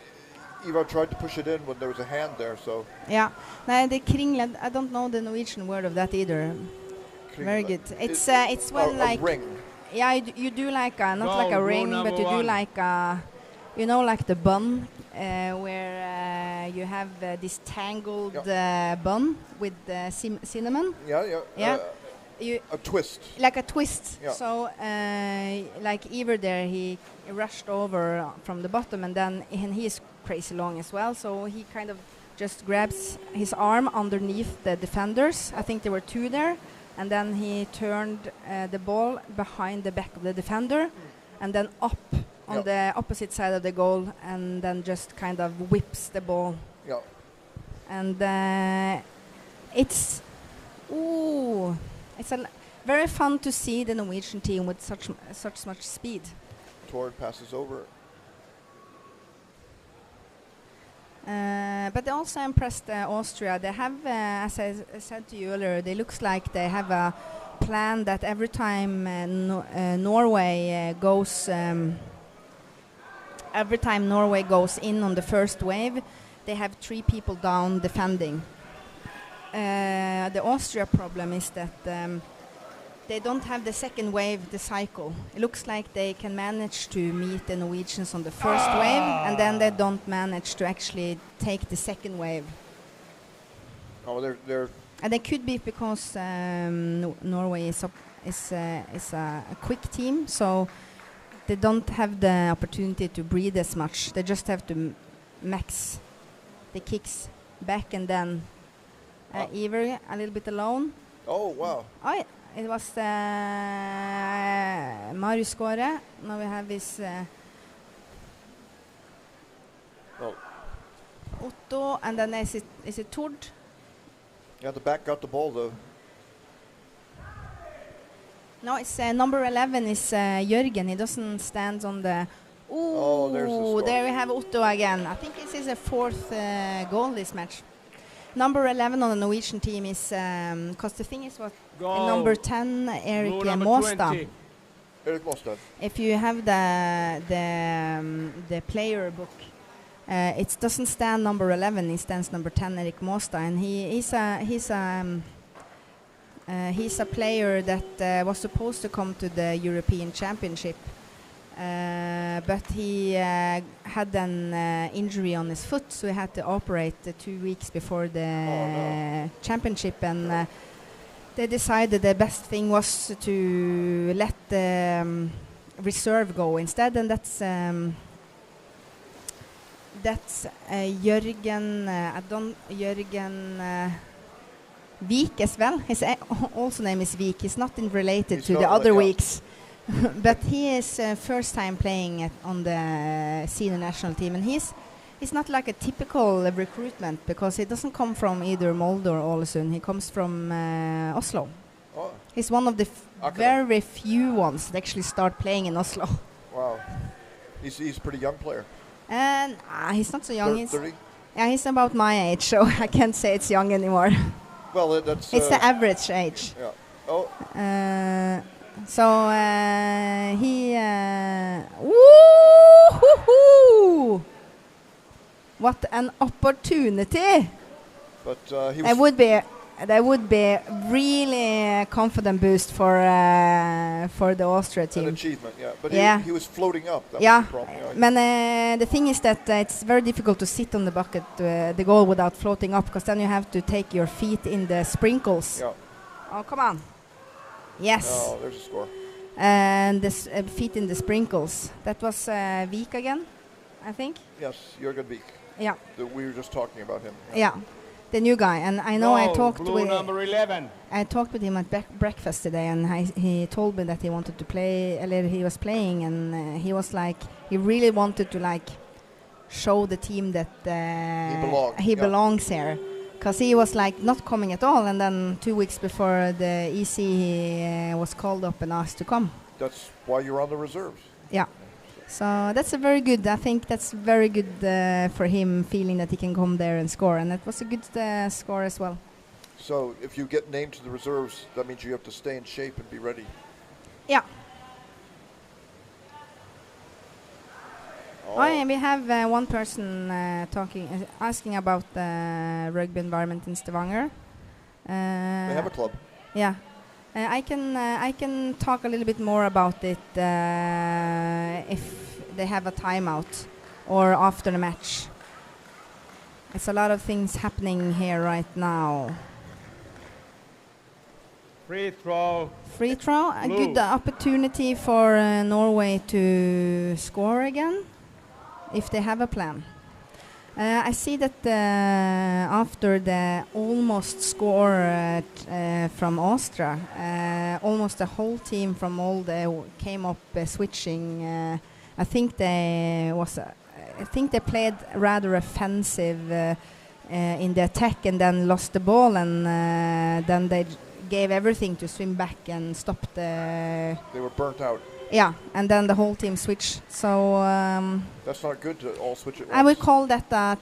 ECUWR tried to push it in when there was a hand there, so... Yeah, no, the kringle, I don't know the Norwegian word of that either. Kringle. Very good. It's when a like... ring. Yeah, you do like a, not like a ring, but you do like a, you know, like the bun, where you have this tangled bun with cinnamon. Yeah. A twist. Like a twist. Yeah. So, like ECUWR there, he rushed over from the bottom, and he is crazy long as well. So he kind of just grabs his arm underneath the defenders. I think there were 2 there. And then he turned the ball behind the back of the defender, and then up on the opposite side of the goal, and then just kind of whips the ball. Yeah. And it's very fun to see the Norwegian team with such much speed. Tord passes over. But they also impressed Austria. They have, as I said to you earlier, they looks like they have a plan that every time Norway goes in on the first wave, they have 3 people down defending. The Austria problem is that they don't have the second wave, the cycle. It looks like they can manage to meet the Norwegians on the first wave, and then they don't manage to actually take the second wave. Oh, they're. And it could be because Norway is a quick team, so they don't have the opportunity to breathe as much. They just have to max the kicks back, and then ECUWR a little bit alone. Oh wow! Oh, yeah. It was Marius Skåre. Now we have this Otto, and then is it Tord? Yeah, the back got the ball though. No, it's number 11 is Jørgen. He doesn't stand on the... Oh, there's the score. There we have Otto again. I think this is a 4th goal this match. Number 11 on the Norwegian team is... Because the thing is what... number 10, Erik Måstad. Erik Måstad. If you have the player book, it doesn't stand number 11. It stands number 10, Erik Måstad, and he's a player that was supposed to come to the European Championship but he had an injury on his foot, so he had to operate 2 weeks before the championship, and they decided the best thing was to let the reserve go instead, and that's Jørgen Vik as well. His also name is Vik. He's not related to the other Weeks. But he is first time playing on the senior national team, and he's not like a typical recruitment because he doesn't come from either Molde or Ålesund. He comes from Oslo. Oh. He's one of the very few ones that actually start playing in Oslo. Wow. He's a pretty young player. And he's not so young. 30? Yeah, he's about my age, so I can't say it's young anymore. Well, that's... it's the average age. Yeah. Oh. So he... woo-hoo-hoo! What an opportunity! But he was... That would be really confident boost for the Austria team. An achievement, yeah. But he was floating up. That yeah. was the problem. But the thing is that it's very difficult to sit on the bucket, the goal, without floating up, because then you have to take your feet in the sprinkles. Yeah. Oh, come on. Yes. Oh, there's a score. And the feet in the sprinkles. That was Vik again, I think. Yes, Jørgen Vik. Yeah. We were just talking about him. Yeah. The new guy, and I know I talked blue number 11. I talked with him at breakfast today, and he told me that he wanted to play. He was playing, and he was like, he really wanted to like show the team that he belongs here, because he was like not coming at all, and then 2 weeks before the EC he was called up and asked to come. That's why you're on the reserves. Yeah. So that's a very good. I think that's very good for him, feeling that he can come there and score, and that was a good score as well. So if you get named to the reserves, that means you have to stay in shape and be ready. Yeah. Oh. We have one person asking about the rugby environment in Stavanger. They have a club. Yeah. I can talk a little bit more about it if they have a timeout or after the match. It's a lot of things happening here right now. Free throw. Free throw, a good opportunity for Norway to score again, if they have a plan. I see that after the almost score from Austria, almost the whole team from Molde came up switching. I think they played rather offensive in the attack, and then lost the ball, and then they gave everything to swim back and stop the... They were burnt out. Yeah, and then the whole team switched. So that's not good to all switch at once. I would call that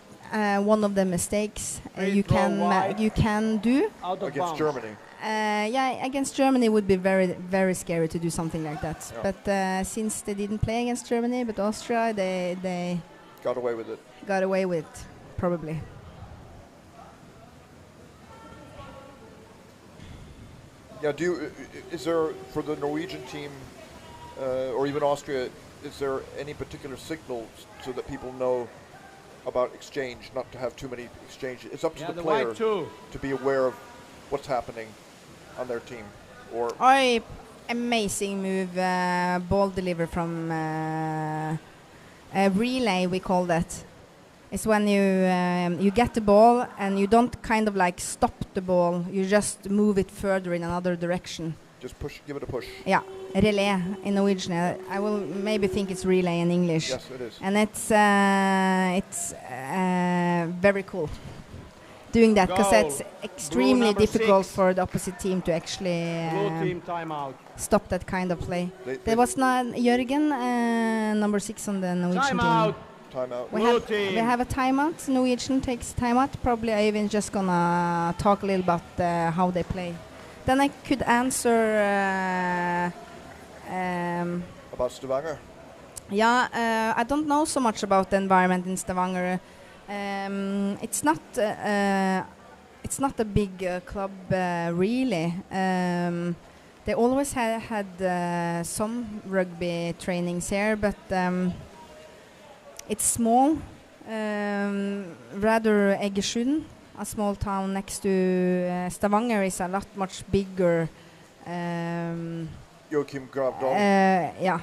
one of the mistakes you can do. Against Germany. Yeah, against Germany would be very, very scary to do something like that. Yeah. But since they didn't play against Germany, but Austria, they got away with it. Got away with it, probably. Yeah. Is there, for the Norwegian team, or even Austria, is there any particular signals so that people know about exchange, not to have too many exchanges? It's up to the player to be aware of what's happening on their team. Or amazing move, ball delivery from a relay, we call that. It's when you get the ball and you don't kind of like stop the ball, you just move it further in another direction. Just push, give it a push. Yeah, relay in Norwegian. I will maybe think it's relay in English. Yes, it is. And it's very cool doing that, because that's extremely difficult for the opposite team to actually Blue team timeout. Stop that kind of play. There was not Jørgen, number 6 on the Norwegian team. Timeout. We have a timeout. Norwegian takes timeout. Probably Øyvind just gonna talk a little about how they play. Then I could answer about Stavanger. Yeah, I don't know so much about the environment in Stavanger. It's not a big club really. They always had some rugby trainings here, but it's small. Rather Egersund, a small town next to Stavanger, is a lot much bigger. Joachim Gravdal. Yeah,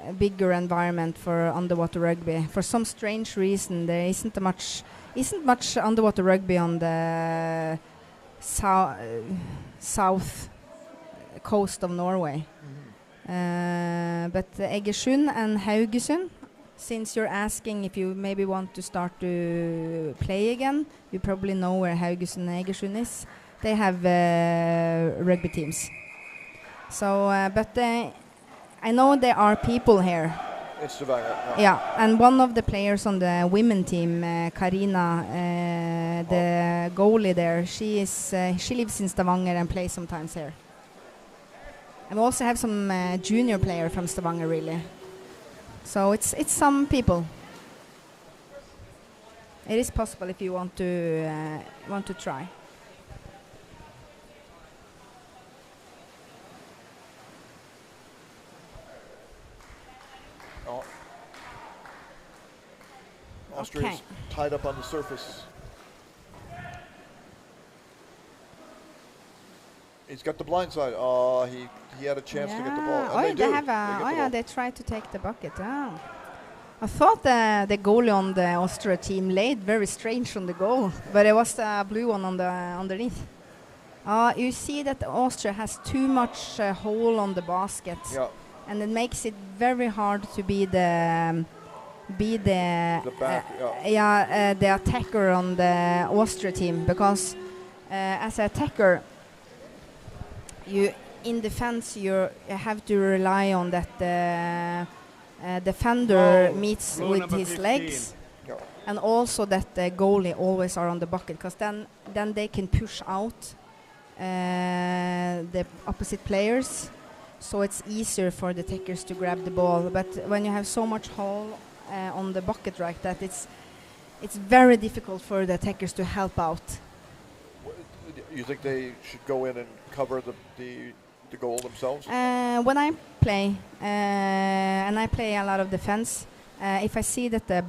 a bigger environment for underwater rugby. For some strange reason, there isn't much underwater rugby on the south coast of Norway. But Egersund and Haugesund, since you're asking if you maybe want to start to play again, you probably know where Haugesund and Egersund is. They have rugby teams. So, but I know there are people here. It's Stavanger. Yeah, and one of the players on the women team, Karina, the goalie there, she lives in Stavanger and plays sometimes here. And we also have some junior player from Stavanger, really. So it's some people. It is possible if you want to try. Austria is tied up on the surface. He's got the blind side. Oh, he had a chance to get the ball. And they tried to take the bucket. Oh. I thought the goalie on the Austria team laid very strange on the goal, but it was the blue one on the underneath. You see that Austria has too much hole on the basket, and it makes it very hard to be the attacker on the Austria team, because as an attacker, in defense you have to rely on that the defender meets with his 15. legs, and also that the goalie always are on the bucket, because then they can push out the opposite players, so it's easier for the attackers to grab the ball. But when you have so much hole on the bucket like that, it's very difficult for the attackers to help out. You think they should go in and cover the goal themselves? When I play, and I play a lot of defense, if I see that the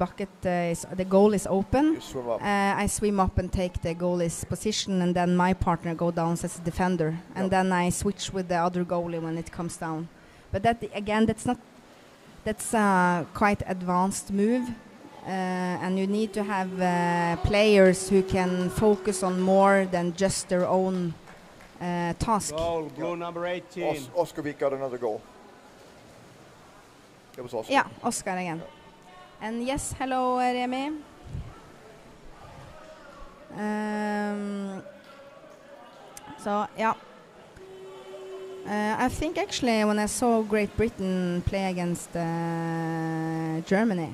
goal is open, you swim up. I swim up and take the goalie's position, and then my partner go down as a defender, and then I switch with the other goalie when it comes down. But that's a quite advanced move, and you need to have players who can focus on more than just their own task. Goal, blue number 18. Oscarvik got another goal. It was Oscar. Yeah, Oscar again. And yes, hello, Remy. So, yeah. I think actually when I saw Great Britain play against Germany,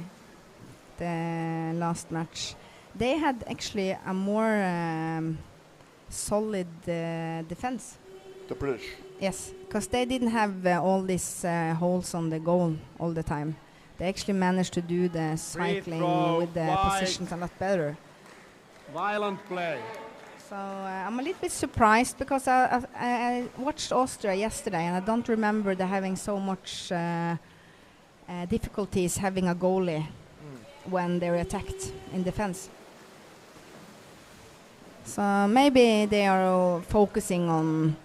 the last match, they had actually a more solid defense. The British? Yes, because they didn't have all these holes on the goal all the time. They actually managed to do the cycling with the positions a lot better. Violent play. So I'm a little bit surprised, because I watched Austria yesterday, and I don't remember them having so much difficulties having a goalie when they're attacked in defense. So maybe they are focusing on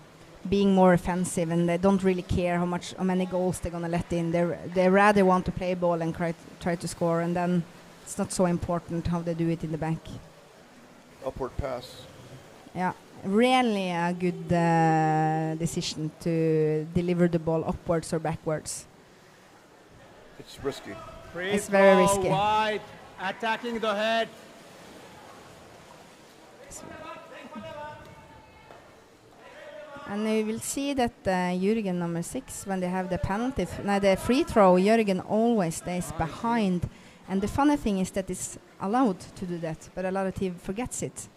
being more offensive, and they don't really care how many goals they're gonna let in. They rather want to play ball and try to score, and then it's not so important how they do it in the back. Upward pass. Yeah, really a good decision to deliver the ball upwards or backwards. It's risky. It's very risky. Wide, attacking the head. And you will see that Jürgen number 6, when they have the penalty, the free throw, Jürgen always stays behind. And the funny thing is that it's allowed to do that, but a lot of teams forgets it.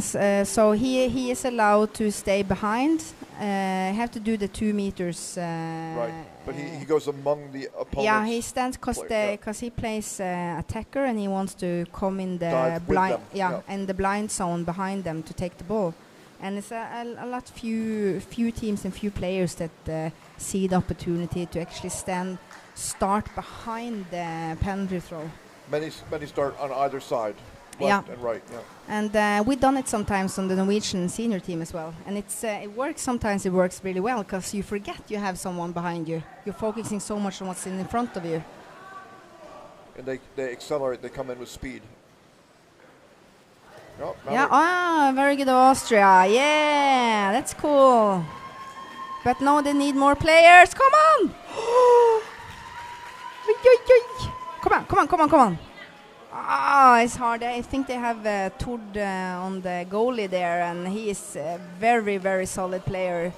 So he is allowed to stay behind. Have to do the 2 meters. Right, but he goes among the opponents. Yeah, he stands because he plays attacker, and he wants to come in the blind, in the blind zone behind them to take the ball. And it's a lot few teams and few players that see the opportunity to actually start behind the penalty throw. Many start on either side, left and right. Yeah. And we've done it sometimes on the Norwegian senior team as well. And it works. Sometimes it works really well because you forget you have someone behind you. You're focusing so much on what's in front of you. And they accelerate. They come in with speed. Oh, Yeah, very good Austria. Yeah, that's cool. But now they need more players. Come on! Come on. Ah, it's hard. I think they have Tord on the goalie there, and he is a very, very solid player.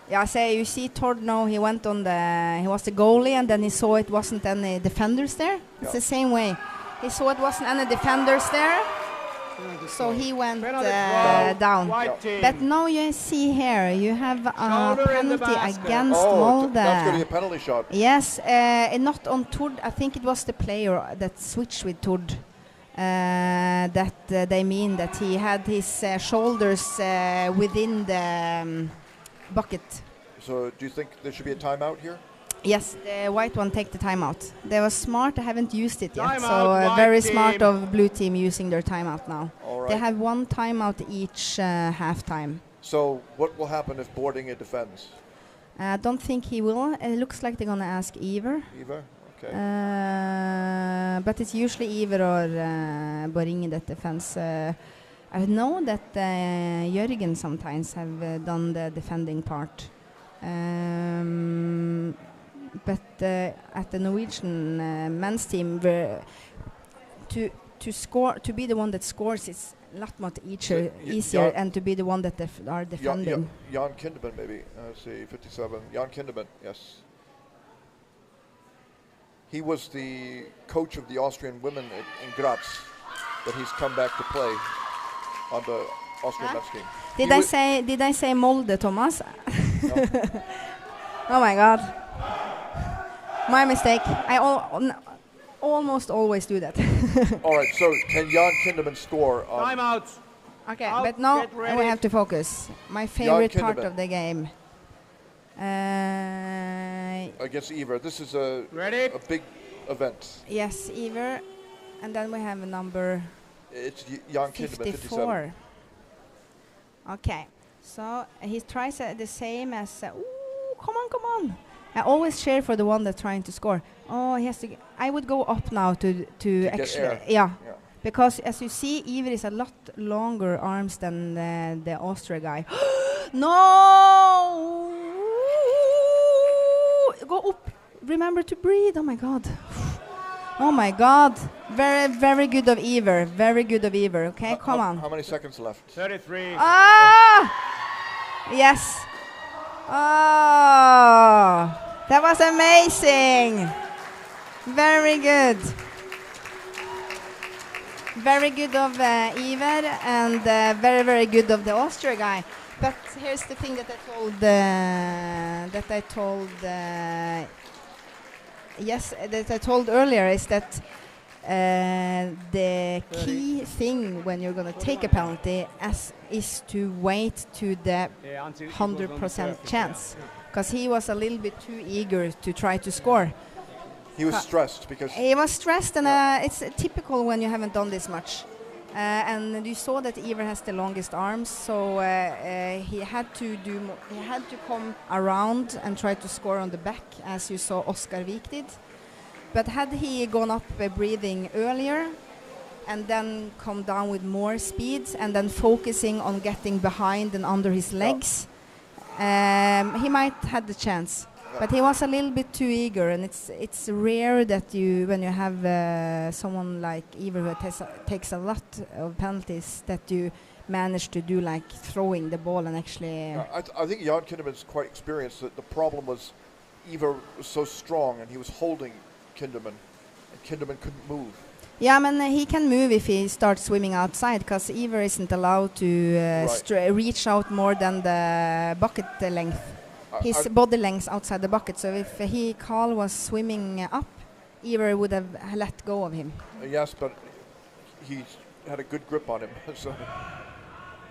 Yeah, you see Tord now, he was the goalie, and then he saw it wasn't any defenders there. It's the same way. He saw it wasn't any defenders there. So he went down. But now you see here, you have a penalty against Molde. That's going to be a penalty shot. Yes, not on Tord. I think it was the player that switched with Tord. That they mean that he had his shoulders within the bucket. So do you think there should be a timeout here? Yes, the white one take the timeout. They were smart. I haven't used it yet. So very smart of blue team using their timeout now. All right. They have one timeout each halftime. So what will happen if Boardinge defends? I don't think he will. It looks like they're going to ask Iver. Iver? Okay. But it's usually Iver or Boardinge that defends. I know that Jørgen sometimes have done the defending part. But at the Norwegian men's team, to score, to be the one that scores, is a lot more easier, and to be the one that are defending. Jan Kinderman, maybe. Let's see, 57. Jan Kinderman, yes. He was the coach of the Austrian women in Graz, but he's come back to play on the Austrian men's team. Did I say Molde, Thomas? No. Oh my God. My mistake. I almost always do that. All right, so can Jan Kinderman score? Time out. Okay, but now we have to focus. My favorite part of the game. Against Iver. This is a big event. Yes, Iver. And then we have a number. It's Jan Kinderman, 57. Okay, so he tries the same as. Come on! I always cheer for the one that's trying to score. Oh, he has to. I would go up now to actually, yeah, because as you see, Iver is a lot longer arms than the Austria guy. No! Go up. Remember to breathe. Oh my God. Oh my God. Very, very good of Iver. Very good of Iver. Okay, come on. How many seconds left? 33. Ah! Yes. Oh, that was amazing. Very good. Very good of Iver, and very, very good of the Austria guy. But here's the thing that I told earlier is that the key thing when you're going to take a penalty is to wait to the 100% chance, because he was a little bit too eager to try to score. He was stressed because he was stressed, and it's typical when you haven't done this much. And you saw that Iver has the longest arms, so he had to come around and try to score on the back, as you saw Oskar Vik did. But had he gone up breathing earlier and then come down with more speed and then focusing on getting behind and under his legs, he might have the chance. But he was a little bit too eager, and it's rare that when you have someone like Iver who takes a lot of penalties, that you manage to do like throwing the ball and actually... I think Jan Kinderman's quite experienced. The problem was Iver was so strong and he was holding Kinderman, and Kinderman couldn't move. Yeah, I mean, he can move if he starts swimming outside, because Iver isn't allowed to reach out more than the bucket length. His body length outside the bucket. So if Carl was swimming up, Iver would have let go of him. Yes, but he had a good grip on him. So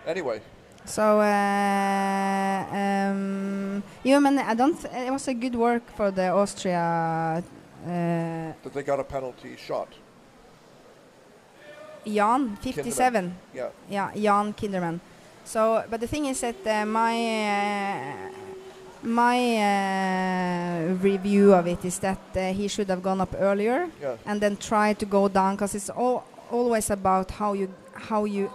anyway. So, I don't. It was a good work for the Austria. That they got a penalty shot. Jan, 57. Kinderman. Yeah, Jan Kinderman. So, but the thing is that my review of it is that he should have gone up earlier and then try to go down, because it's always about how you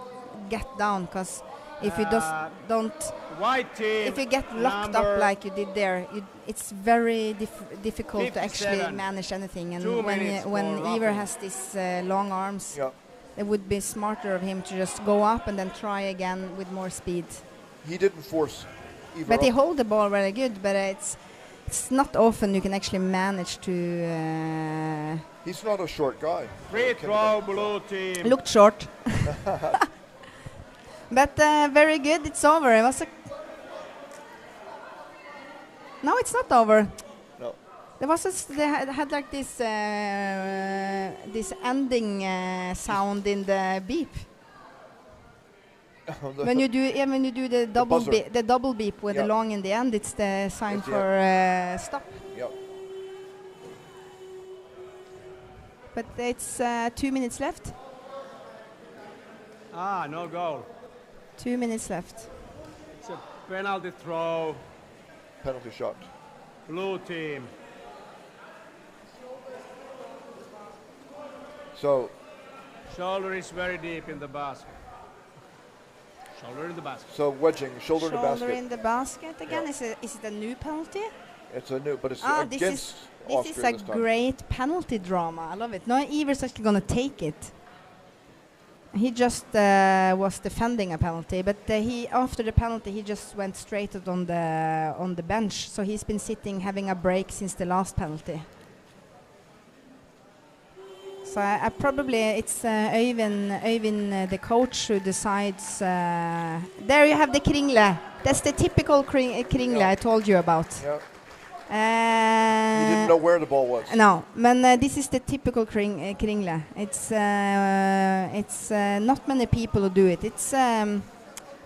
get down. Because if you just don't, white team, if you get locked up like you did there, it's very difficult to actually manage anything. And when Iver has these long arms, it would be smarter of him to just go up and then try again with more speed. He didn't force Iver But up. he hold the ball very good, but it's not often you can actually manage to... He's not a short guy. Free throw, blue team. Looked short. But very good, it's over. It was a... No, it's not over. No. There was they had like this this ending sound in the beep. When you do the double beep with the long in the end, it's the sign for stop. Yep. But it's 2 minutes left. No goal. 2 minutes left. It's a penalty throw. Penalty shot. Blue team. So. Shoulder is very deep in the basket. Shoulder in the basket. So wedging, shoulder in the basket. Shoulder in the basket again. Yeah. Is it a new penalty? It's a new, but it's against Austria this is a great penalty drama. I love it. No, Iver's actually going to take it. He just was defending a penalty, but he after the penalty he just went straight out on the bench. So he's been sitting having a break since the last penalty. So I probably it's Øyvind, the coach, who decides. There you have the kringle. That's the typical kringle I told you about. Yeah. You didn't know where the ball was. No, but this is the typical kringle. It's not many people who do it. It's Iver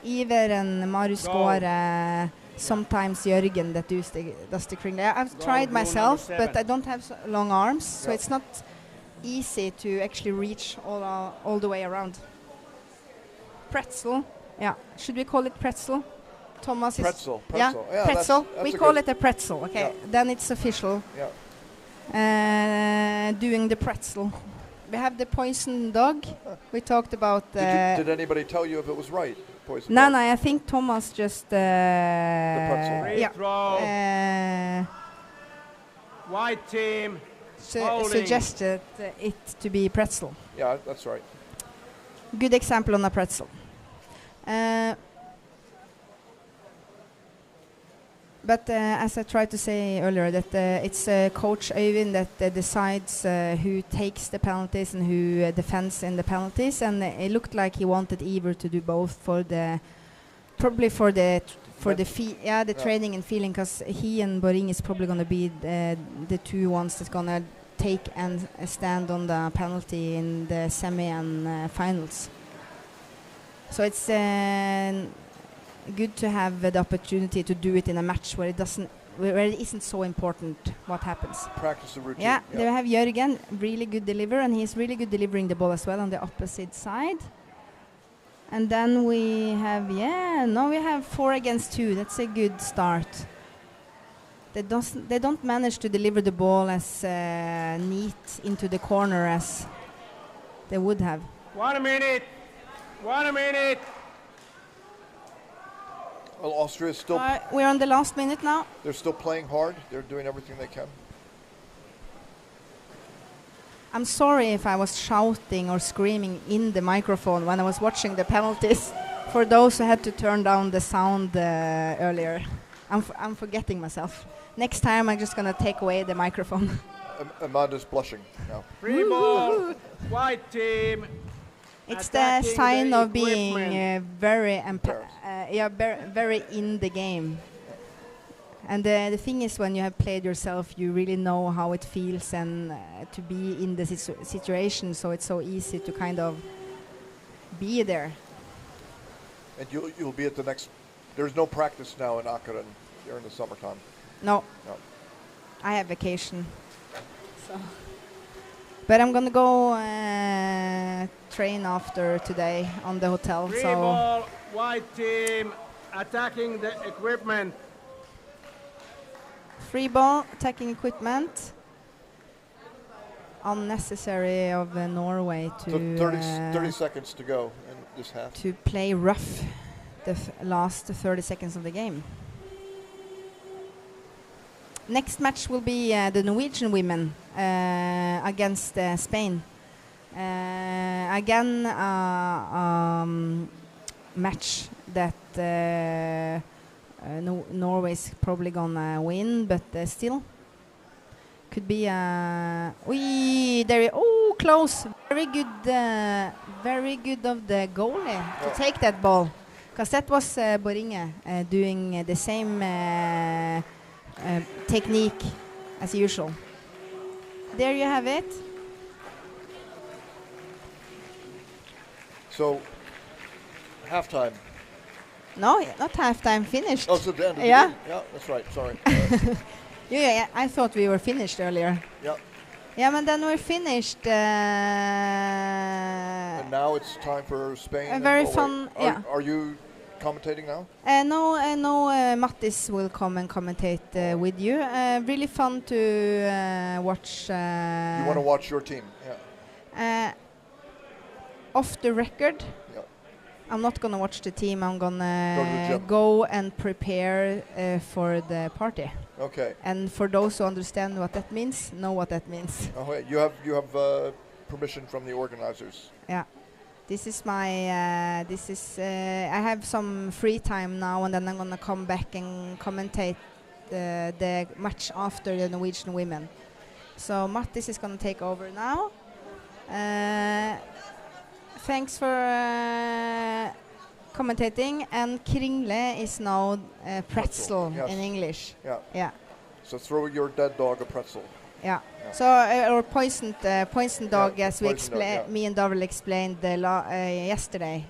and Marius Skåre, sometimes Jørgen that does the kringle. I've tried myself, but I don't have long arms, so it's not easy to actually reach all the way around. Pretzel, yeah. Should we call it pretzel? Thomas is pretzel. Yeah, pretzel. That's we call it a pretzel. Okay, yeah. Then it's official. Yeah. Doing the pretzel. We have the poison dog. We talked about. Did anybody tell you if it was right? Poison no, dog? no. I think Thomas just. The pretzel. Free throw. White team. Suggested it to be pretzel. Yeah, that's right. Good example on a pretzel. But as I tried to say earlier, that it's Coach Øyvind that decides who takes the penalties and who defends in the penalties, and it looked like he wanted Iver to do both for the training and feeling, because he and Boring is probably going to be the two ones that's going to take and stand on the penalty in the semi and finals. So it's good to have the opportunity to do it in a match where it isn't so important what happens. Practice the routine. Yeah, they have Jørgen, really good deliver, and he's really good delivering the ball as well on the opposite side. And then we have, we have 4 against 2. That's a good start. They don't manage to deliver the ball as neat into the corner as they would have. 1 minute. 1 minute. Well, Austria is still. We're on the last minute now. They're still playing hard. They're doing everything they can. I'm sorry if I was shouting or screaming in the microphone when I was watching the penalties. For those who had to turn down the sound earlier, I'm forgetting myself. Next time I'm just gonna take away the microphone. Amanda's blushing now. Free ball, white team. It's the sign of being very in the game. And the thing is, when you have played yourself, you really know how it feels and to be in the situation. So it's so easy to kind of be there. And you'll be at the next. There's no practice now in Akron during the summertime. No. No. I have vacation. So. But I'm gonna go train after today on the hotel. Free so ball, white team attacking the equipment. free ball, attacking equipment. Unnecessary of Norway to So 30 seconds to go in this half. to play rough the last 30 seconds of the game. Next match will be the Norwegian women against Spain. Again, match that Norway's probably gonna win, but still could be. Close. Very good of the goalie to take that ball, because that was Boringe doing the same technique as usual. There you have it. So, halftime. No, not halftime. Finished. Oh, so the end of the Yeah. game. Yeah, that's right. Sorry. Yeah, I thought we were finished earlier. Yeah. Yeah, but then we're finished. And now it's time for Spain. And very Norway. fun. Are you commentating now? No, Mattis will come and commentate with you. Really fun to watch. You want to watch your team? Yeah. Off the record, Yeah. I'm not gonna watch the team. I'm Go to the gonna gym. go and prepare for the party. Okay. And for those who understand what that means, know what that means. Oh, wait. You have permission from the organizers. Yeah. This is my. I have some free time now, and then I'm gonna come back and commentate the match after the Norwegian women. So Mattis is gonna take over now. Thanks for commentating. And kringle is now pretzel Yes. in English. Yeah. Yeah. So throw your dead dog a pretzel. Yeah. Yeah. So or poisoned dog, Yeah, as we poisoned dog, yeah. me and Daryl explained yesterday.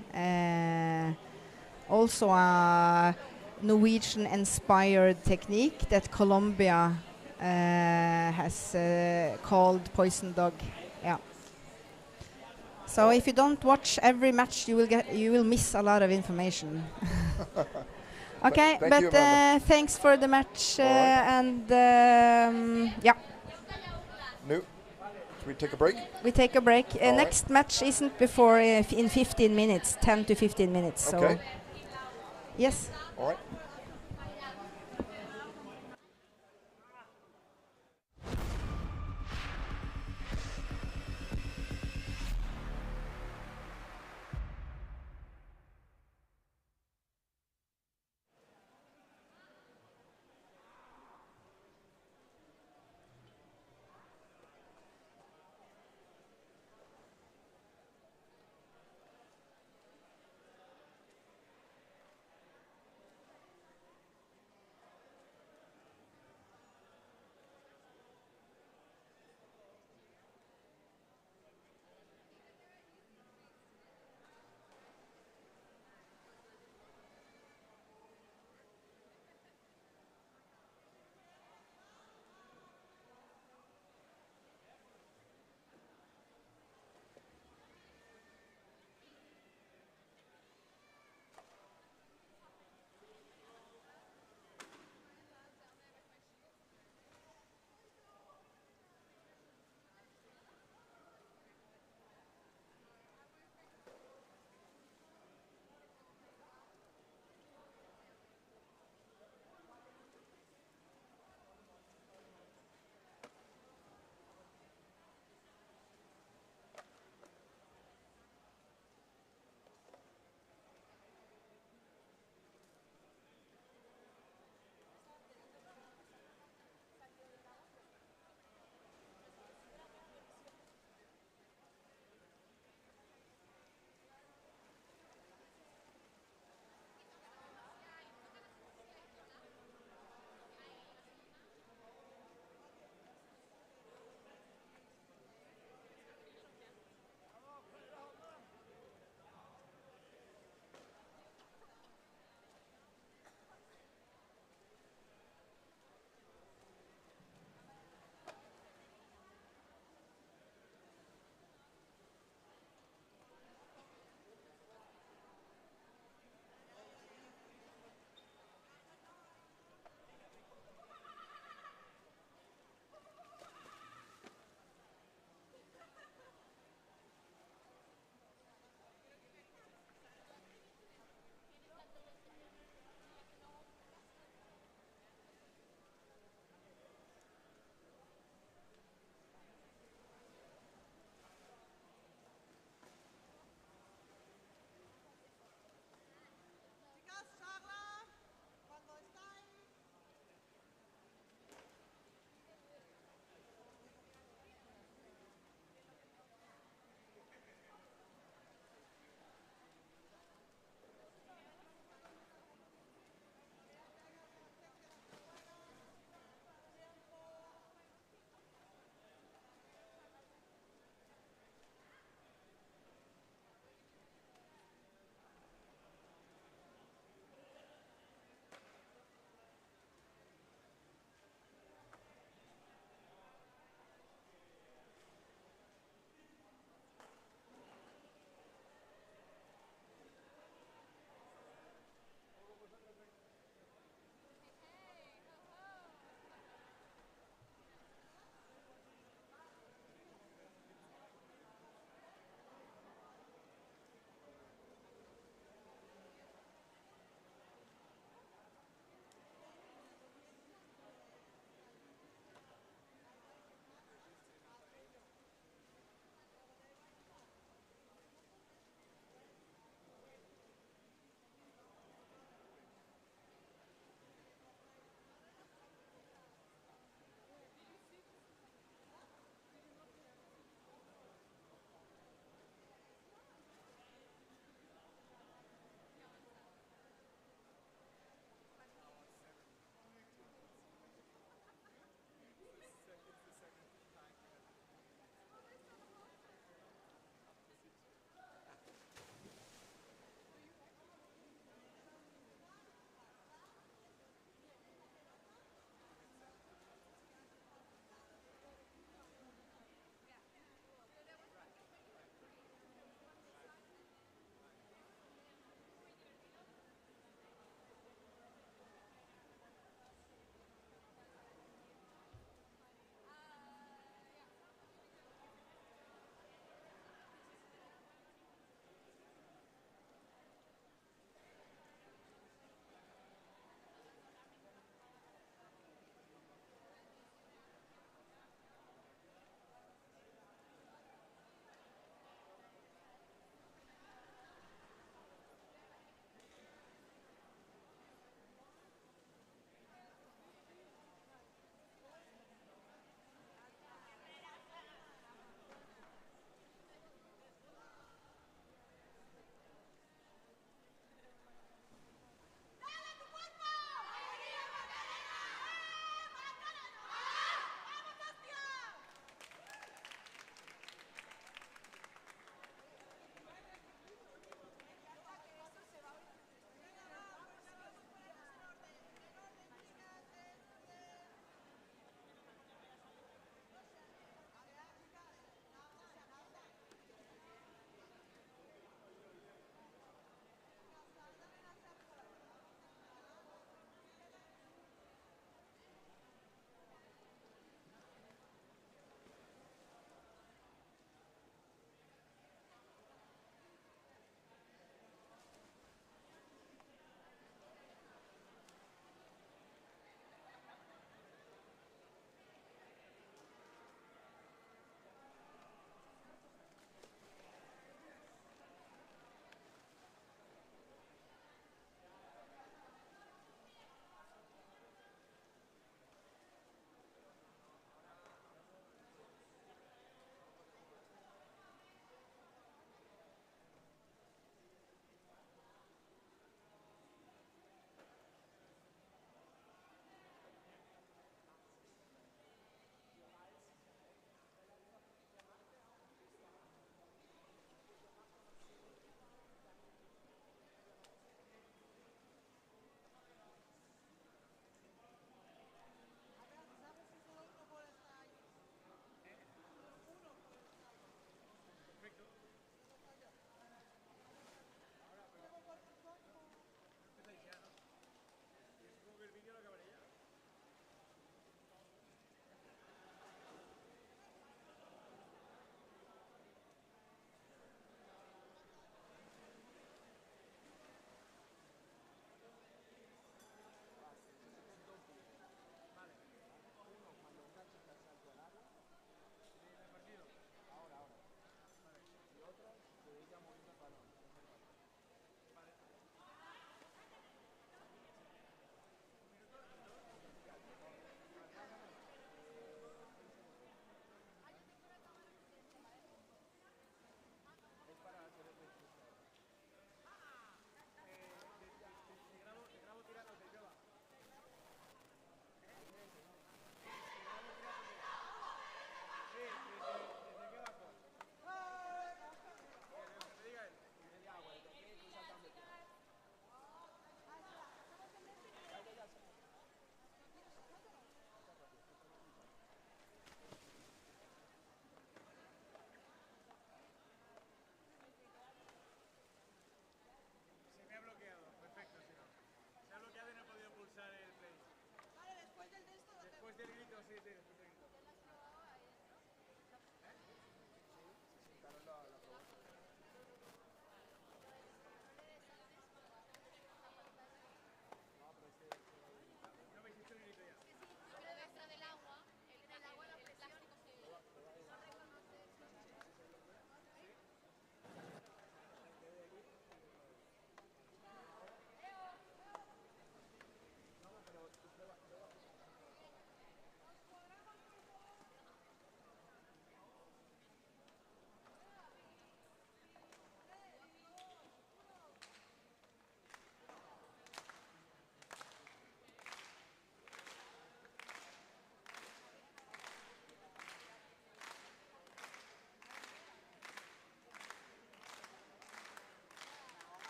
Also a Norwegian-inspired technique that Colombia has called poison dog. Yeah. So if you don't watch every match, you will miss a lot of information. Okay, Thank but you, Amanda. thanks for the match right. and yeah. No. Should we take a break? We take a break. All Next match isn't before in 15 minutes, 10 to 15 minutes. Okay. So yes. All right.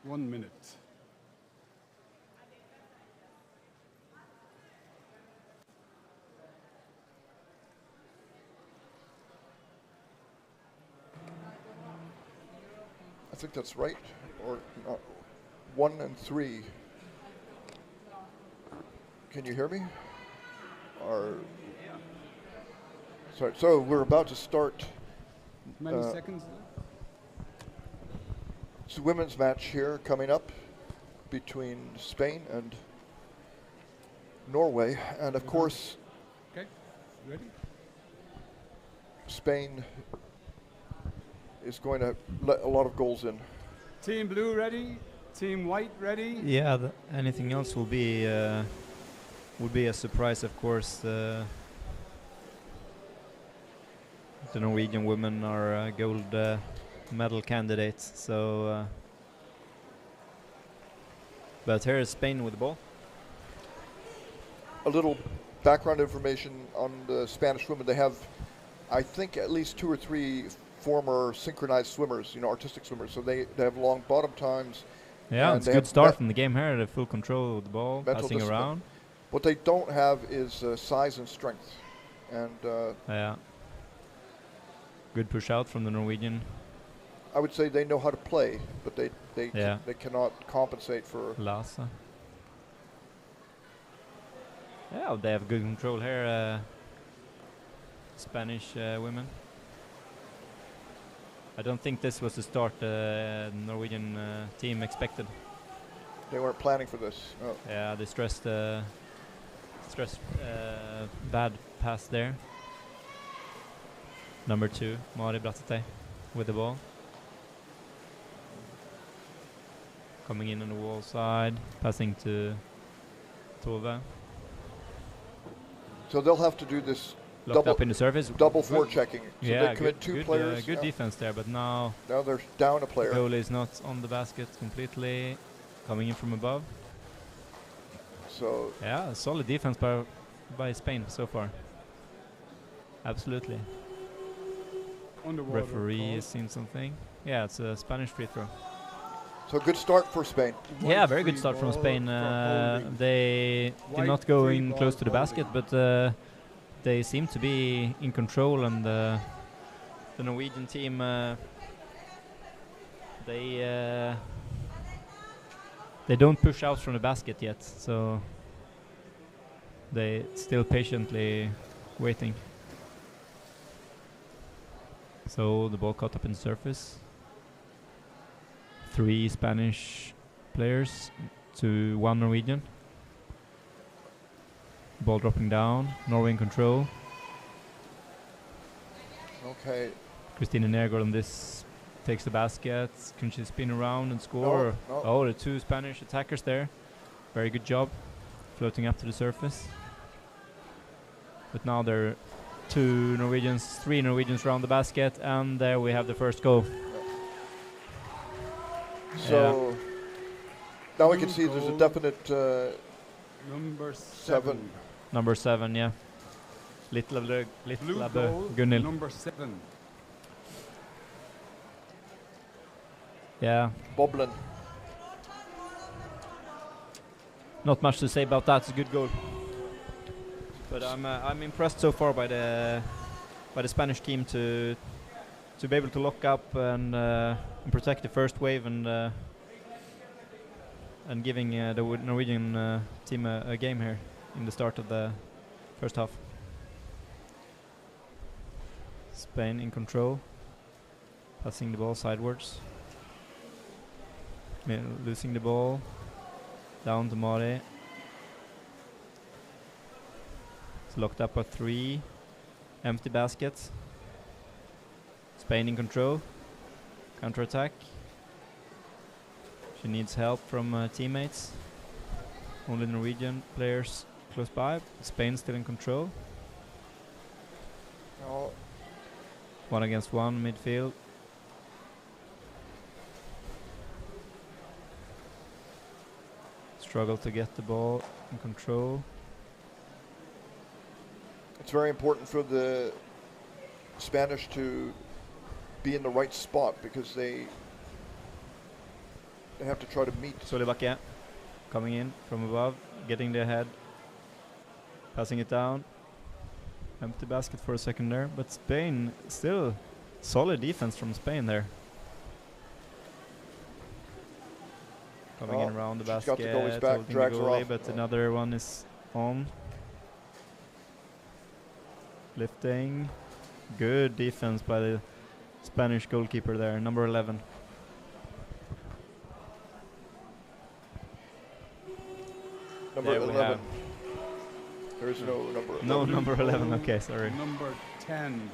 1 minute. I think that's right, or not. 1 and 3. Can you hear me? Or sorry. So we're about to start. Many seconds. It's a women's match here coming up between Spain and Norway, and of course, Okay, ready? Spain is going to let a lot of goals in. Team blue ready? Team white ready? Yeah, anything else will be a surprise, of course. The Norwegian women are gold medal candidates. So, but here is Spain with the ball. A little background information on the Spanish women. They have, I think, at least 2 or 3 former synchronized swimmers, artistic swimmers. So they have long bottom times. Yeah, it's a good start from the game here. They have full control of the ball, passing around. What they don't have is size and strength. And yeah, good push out from the Norwegian. I would say they know how to play, but they cannot compensate for. Lasse. Yeah, they have good control here. Spanish women. I don't think this was the start the Norwegian team expected. They weren't planning for this. Oh. Yeah, they stressed bad pass there. Number 2, Mari Brattete with the ball. Coming in on the wall side, passing to Tove. So they'll have to do this. Locked up in the surface. Double forechecking. So yeah, they commit 2 players. Good defense there, but now they're down a player. The goalie is not on the basket completely, coming in from above. So yeah, solid defense by Spain so far. Absolutely. Underwater Referee has seen something. Yeah, it's a Spanish free throw. So good start for Spain. Yeah, very good start from Spain. They did not go in close to the basket, but they seem to be in control, and the Norwegian team they don't push out from the basket yet, so they still patiently waiting. So the ball caught up in the surface. 3 Spanish players to 1 Norwegian. Ball dropping down, Norway in control. Okay. Christina Nergård on this takes the basket. Can she spin around and score? No. Oh, the 2 Spanish attackers there. Very good job floating up to the surface. But now there are 3 Norwegians around the basket, and there we have the first goal. So now we can see there's a definite number 7. Number 7, yeah. Little goal, Gunnhild. number 7. Yeah. Boblin. Not much to say about that. It's a good goal. But I'm impressed so far by the Spanish team to be able to lock up and protect the first wave and giving the Norwegian team a game here in the start of the first half. Spain in control, passing the ball sidewards, losing the ball, down to Mari. It's locked up at 3, empty baskets. Spain in control, counter-attack. She needs help from teammates. Only Norwegian players close by. Spain still in control. Oh. 1 against 1 midfield. Struggle to get the ball in control. It's very important for the Spanish to be in the right spot, because they have to try to meet. Solibakia coming in from above, getting the head, passing it down. Empty basket for a second there, but Spain still solid defense from Spain there. Coming in around the she's basket, got the goalie's back, holding drags the her goalie, off. but another one is on. Lifting. Good defense by the Spanish goalkeeper there, number 11. Number There we 11. have- There is no number 11. No number 11, okay, sorry. Number 10.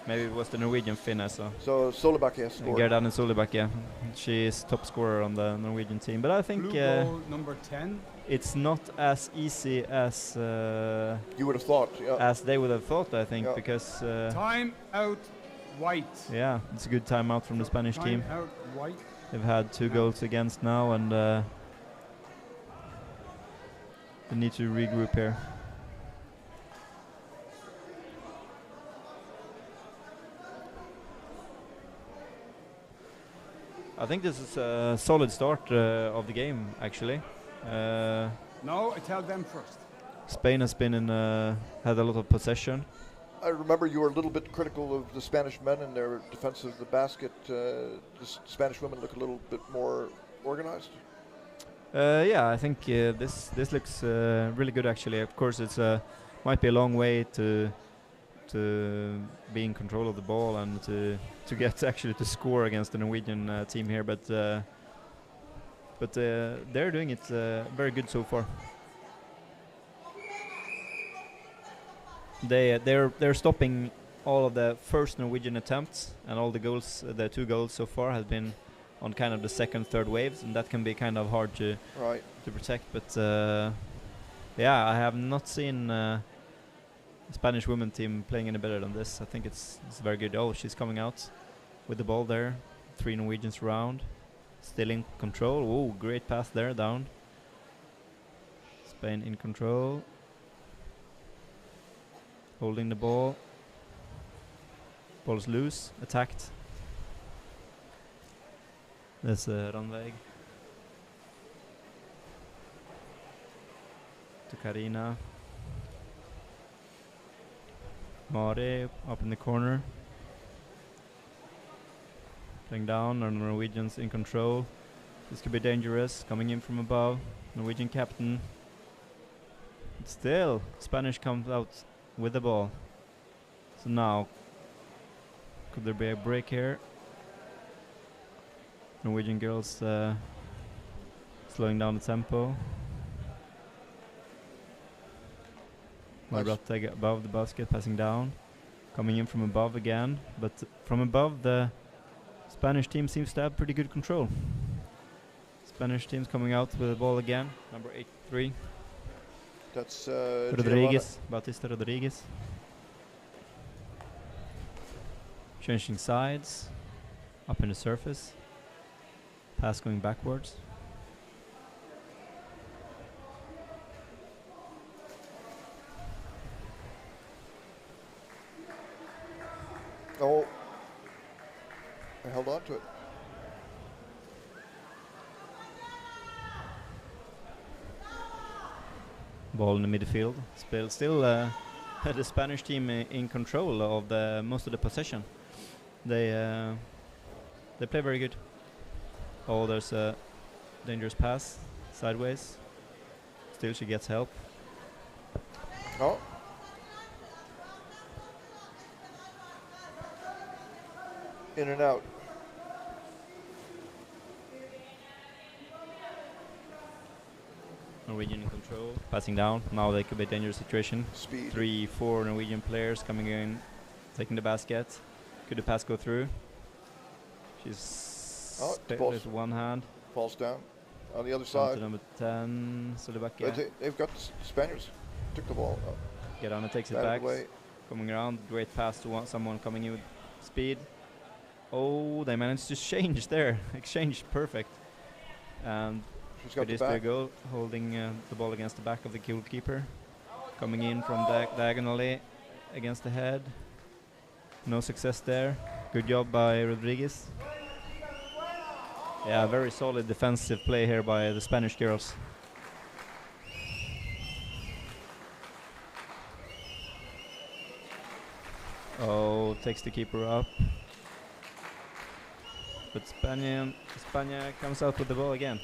Maybe it was the Norwegian Finna, so. So Solibakia scored. Gerdane Solibakia. She is top scorer on the Norwegian team, but I think Blue goal number 10. it's not as easy as you would have thought, yeah. as they would have thought, I think, Yeah. because Time out white. yeah, it's a good timeout from the Spanish Time team. out white. They've had 2 goals against now, and they need to regroup here. I think this is a solid start of the game, actually. No, I tell them first. Spain has been in, had a lot of possession. I remember you were a little bit critical of the Spanish men in their defense of the basket. The Spanish women look a little bit more organized. Yeah, I think this looks really good, actually. Of course, it's might be a long way to be in control of the ball and to get actually to score against the Norwegian team here, but they're doing it very good so far. They're stopping all of the first Norwegian attempts, and all the goals, the 2 goals so far, have been on kind of the second, third waves, and that can be kind of hard to protect. But yeah, I have not seen the Spanish women team playing any better than this. I think it's very good. Oh, she's coming out with the ball there. 3 Norwegians around, still in control. Oh, great pass there down. Spain in control, holding the ball. Ball's loose, attacked. There's Ranveig to Karina. Mari up in the corner. Playing down, and Norwegians in control. This could be dangerous, coming in from above. Norwegian captain. But still, Spanish comes out with the ball. So now, could there be a break here? Norwegian girls slowing down the tempo. Marbratteg above the basket, passing down. Coming in from above again, but from above the Spanish team seems to have pretty good control. Spanish team's coming out with the ball again, number 83. That's Rodriguez, Bautista Rodriguez. Changing sides, up in the surface. Pass going backwards. Oh, I held on to it. Ball in the midfield. Still the Spanish team in control of the most of the possession. They play very good. Oh, there's a dangerous pass sideways. Still, she gets help. Oh. In and out. Norwegian in control. Passing down. Now they could be a dangerous situation. Speed. 3-4 Norwegian players coming in, taking the basket. Could the pass go through? She's with one hand. Falls down. On the other Down side. to number 10, Solibakia. They've got the Spaniards. Took the ball. Gedana takes it back. Coming around. Great pass to someone coming in with speed. Oh, they managed to change there. Exchange perfect. And she's got it is the their back. goal, holding the ball against the back of the goalkeeper. Coming in from diagonally against the head. No success there. Good job by Rodriguez. Yeah, very solid defensive play here by the Spanish girls. Oh, takes the keeper up. But Spania comes out with the ball again.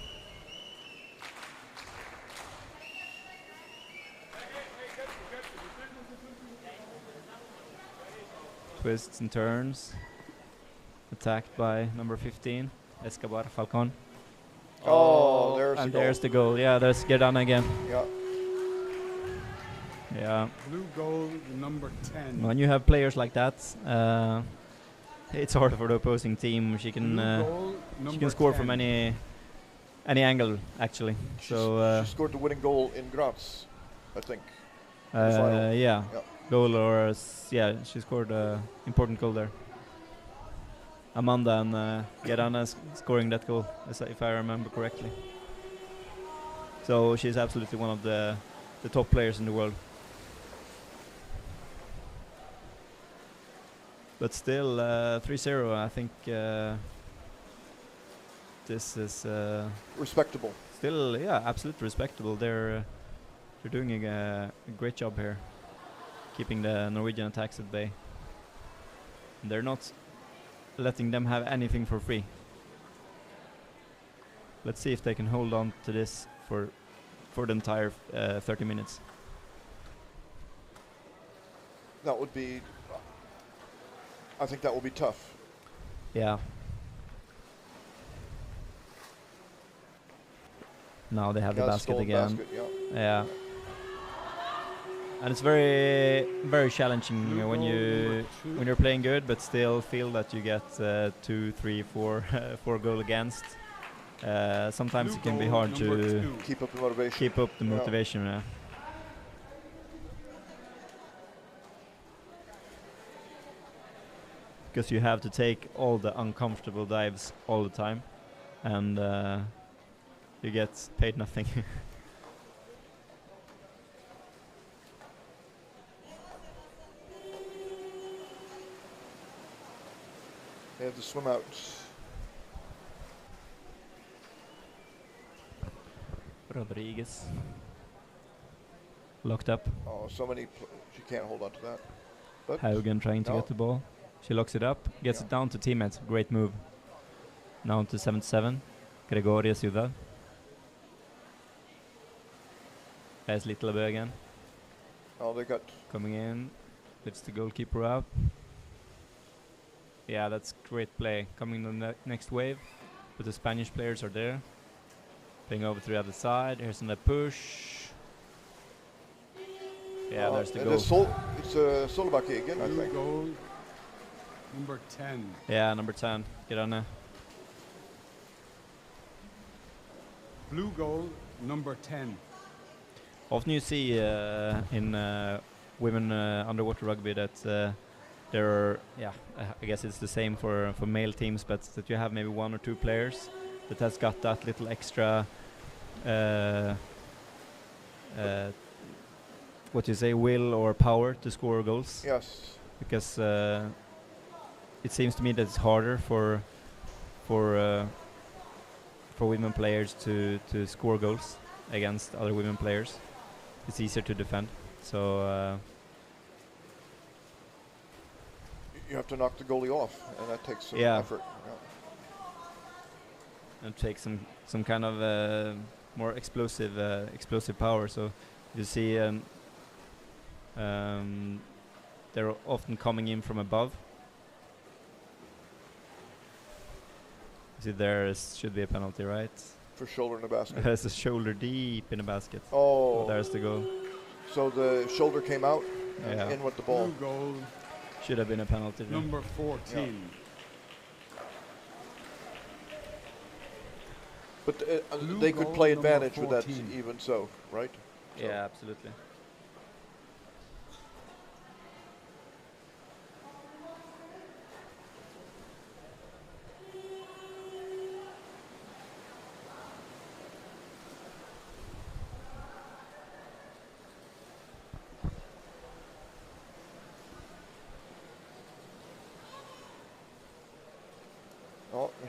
Twists and turns. Attacked by number 15, Escobar Falcon. Oh, there's and the goal. there's the goal. Yeah, there's Gerdana again. Yeah. Yeah. Blue goal number 10. When you have players like that, it's hard for the opposing team. She can score from any angle actually. She scored the winning goal in Graz, I think. Yeah. Goal or she scored an important goal there. Amanda and Gerdana scoring that goal, if I remember correctly. So she's absolutely one of the top players in the world. But still, 3-0. I think this is respectable. Still, yeah, absolutely respectable. They're doing a great job here, keeping the Norwegian attacks at bay. They're not letting them have anything for free. Let's see if they can hold on to this for the entire 30 minutes. That would be. I think that will be tough. Yeah. Now they have the basket again. Basket, yeah. And it's very, very challenging when you're playing good, but still feel that you get 2, 3, 4 goal against. Sometimes it can be hard to keep up the motivation. Keep up the motivation. Yeah. Because you have to take all the uncomfortable dives all the time, and you get paid nothing. They have to swim out. Rodriguez. Locked up. Oh, so many. She can't hold on to that. But Haugen trying to get the ball. She locks it up, gets it down to teammates. Great move. Now to 77. Gregoria Ciudad. There's Little Bö again. Oh, they got. Coming in. Lifts the goalkeeper up. Yeah, that's great play. Coming on the next wave. But the Spanish players are there. Playing over to the other side. Here's another push. Yeah, there's the goal. It's Solbacke again, I think. Goal number 10. Yeah, number 10. Get on there. Blue goal number 10. Often you see in women underwater rugby that there are, I guess it's the same for male teams, but that you have maybe 1 or 2 players that has got that little extra, what you say, will or power to score goals. Yes. Because it seems to me that it's harder for women players to score goals against other women players. It's easier to defend. So you have to knock the goalie off, and that takes some effort. Yeah. And take some kind of more explosive power. So you see, they're often coming in from above. See, there should be a penalty, right? For shoulder in the basket. There's a shoulder deep in the basket. Oh. There's the goal. So the shoulder came out and in with the ball. Blue goal. Should have been a penalty. Number 14. Yeah. But they could play advantage with that even so, right? So. Yeah, absolutely.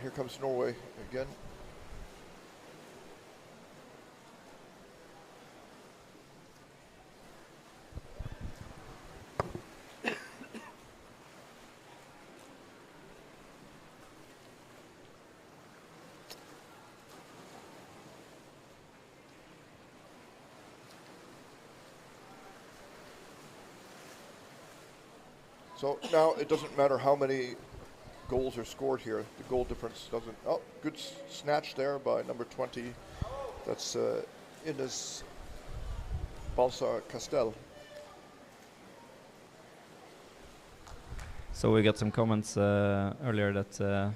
here comes Norway again. So now it doesn't matter how many goals are scored here. The goal difference doesn't. Oh, good snatch there by number 20. That's Ines Balsa Castel. So we got some comments earlier that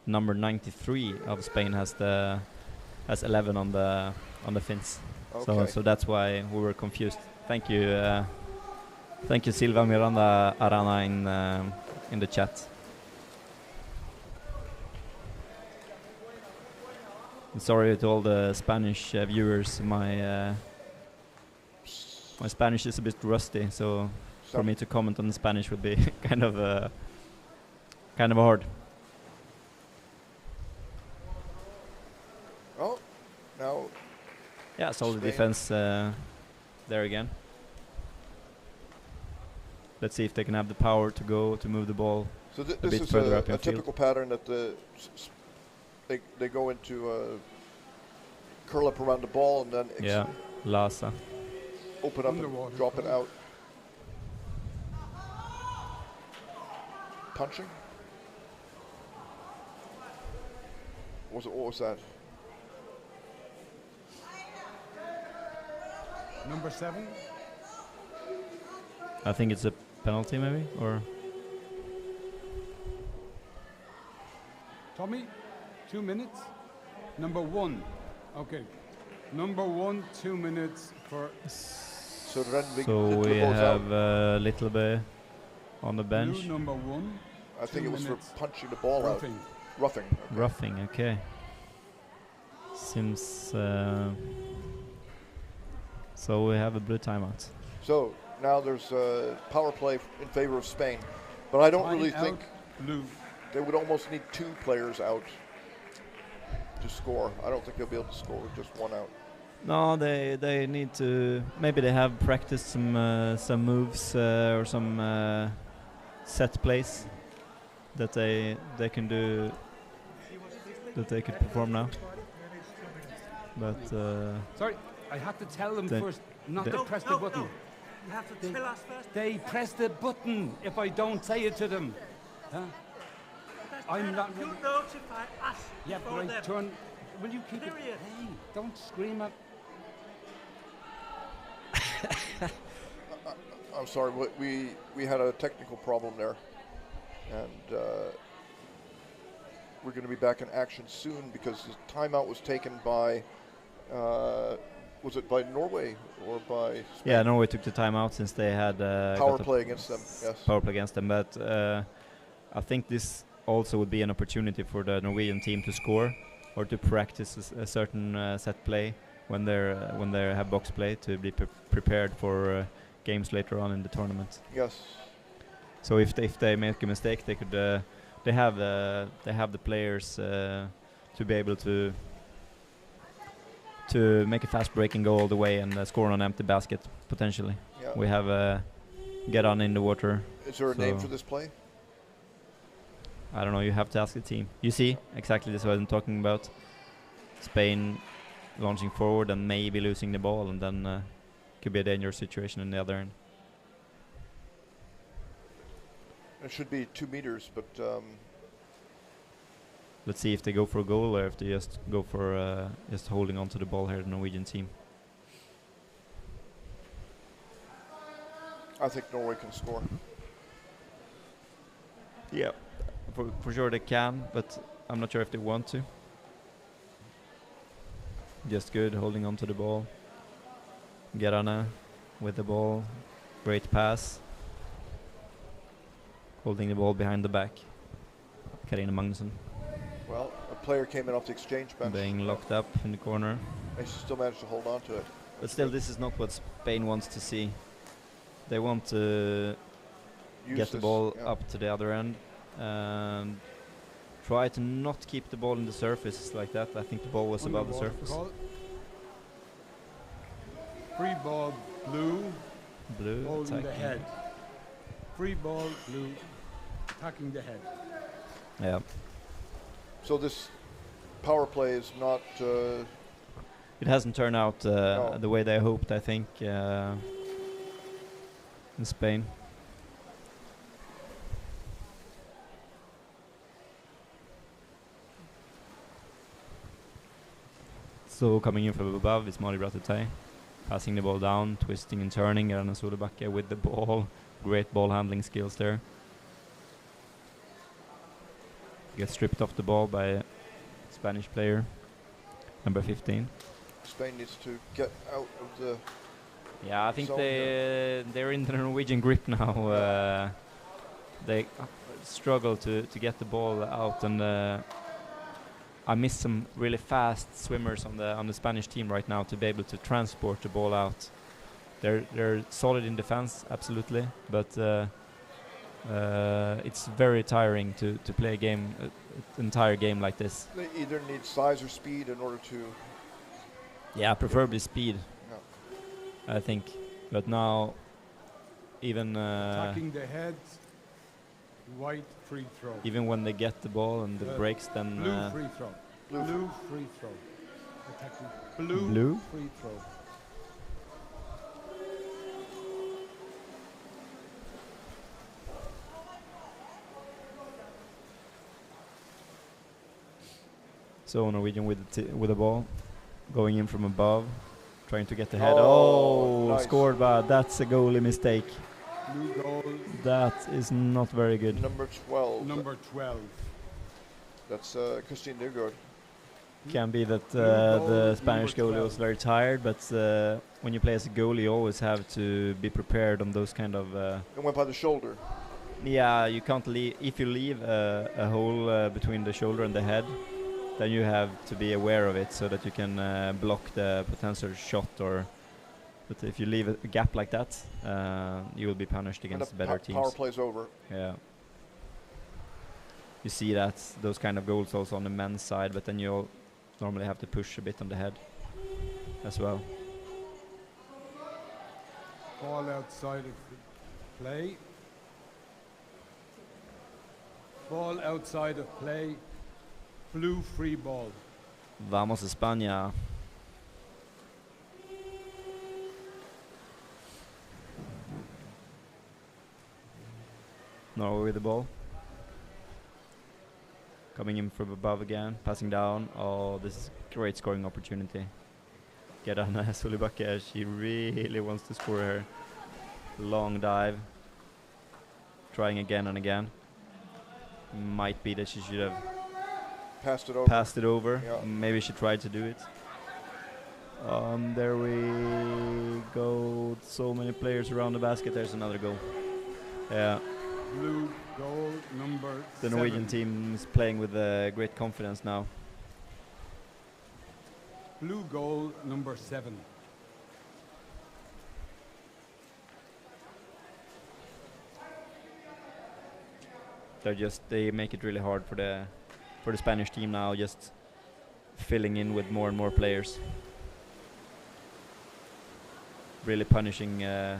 number 93 of Spain has 11 on the fins. Okay. So that's why we were confused. Thank you. Thank you, Silva Miranda Arana in the chat. And sorry to all the Spanish viewers. My Spanish is a bit rusty, so for me to comment on the Spanish would be kind of hard. Oh, now. Yeah, solid defense there again. Let's see if they can have the power to move the ball So a this bit is further up in a field. typical pattern that they go into curl up around the ball and then Yeah, Lasa. open up and drop it out. Punching? What was that? Number 7. I think it's a penalty maybe, or Tommy, 2 minutes. Number 1. Okay. Number 1, 2 minutes for. So we have Little Bay on the bench. Blue number 1. I think 2 it was for minutes. punching the ball Roughing. out. Roughing. Okay. Roughing, okay. Seems so we have a blue timeout. So now there's power play in favor of Spain, but I don't really think blue. They would almost need 2 players out to score. I don't think they'll be able to score with just 1 out. No, they need to. Maybe they have practiced some moves or some set plays that they can do, that they could perform now. But Sorry, I have to tell them first not to press the button. You have to tell us first. They press the button if I don't say it to them. Huh? I'm not. You notify us. Yeah, but I them. turn. Will you keep it? Period. Hey, don't scream at. I'm sorry, we had a technical problem there, and we're going to be back in action soon because the timeout was taken by. Was it by Norway or by Spain? yeah, Norway took the timeout since they had power play against them. Yes. Power play against them, but I think this also would be an opportunity for the Norwegian team to score or to practice a certain set play when they have box play to be prepared for games later on in the tournament. Yes. So if they make a mistake, they could they have the players to be able to make a fast break and go all the way and score on an empty basket potentially. Yeah. We have get on in the water. Is there a name for this play? I don't know. You have to ask the team. You see, exactly this is what I'm talking about. Spain launching forward and maybe losing the ball, and then could be a dangerous situation in the other end. It should be 2 meters, but let's see if they go for a goal or if they just go for just holding on to the ball here, the Norwegian team. I think Norway can score. Yeah, for sure they can, but I'm not sure if they want to. Just good holding on to the ball. Gerana with the ball, great pass. Holding the ball behind the back. Karina Magnusson. Well, a player came in off the exchange bench. Being locked up in the corner. They still managed to hold on to it. But still, this is not what Spain wants to see. They want to get the ball up to the other end and try to not keep the ball in the surface like that. I think the ball was above the Underwater surface. call. Free ball, blue. Blue Holding the attacking. head. Free ball, blue. Attacking the head. Yeah. So this power play is not. It hasn't turned out No. the way they hoped, I think, in Spain. So coming in from above is Mali Bratatay, passing the ball down, twisting and turning. Erna Solbakke with the ball. Great ball handling skills there. Gets stripped off the ball by a Spanish player, number 15. Spain needs to get out of the. Yeah, I think zone they're in the Norwegian grip now. They struggle to get the ball out, and I miss some really fast swimmers on the Spanish team right now to be able to transport the ball out. They're solid in defense, absolutely, but it's very tiring to play a game, entire game like this. They either need size or speed in order to. Yeah, preferably speed. Yeah. I think, but now even Attacking the head. White free throw. even when they get the ball and it breaks, then blue free throw. Blue free throw. Attacking. Blue, Blue? free throw. so Norwegian with the ball, going in from above, trying to get the head. Oh, Oh, nice. scored, but that's a goalie mistake. Blue goal. That is not very good. Number 12. Number 12. That's Christine Nygård. Can be that goal, the Spanish number goalie was 12. very tired, but when you play as a goalie, you always have to be prepared on those kind of. It went by the shoulder. Yeah, you can't leave. If you leave a hole between the shoulder and the head, then you have to be aware of it so that you can block the potential shot. Or, but if you leave a gap like that, you will be punished And against the better power teams. play's over. Yeah. You see that those kind of goals also on the men's side, but then you normally have to push a bit on the head as well. Ball outside of play. Ball outside of play. Blue free ball. Vamos España. Norway with the ball. Coming in from above again, passing down. Oh, this is a great scoring opportunity. Gerda Solbakke, she really wants to score her. Long dive. Trying again and again. Might be that she should have Passed it over. passed it over. Yeah. Maybe she tried to do it. There we go. So many players around the basket. There's another goal. Yeah. Blue goal number The 7. Norwegian team is playing with great confidence now. Blue goal number 7. They make it really hard for the Spanish team now, just filling in with more and more players. Really punishing the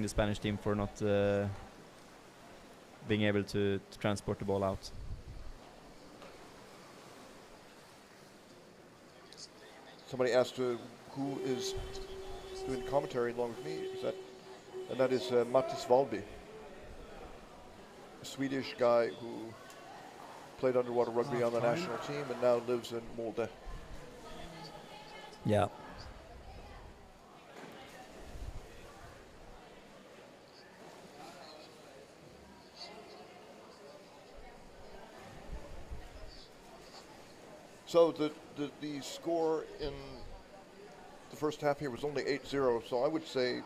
Spanish team for not being able to transport the ball out. Somebody asked who is doing commentary along with me. That is Mattis Valby, a Swedish guy who played underwater rugby on the national team and now lives in Molde. Yeah. So the score in the first half here was only 8-0. So I would say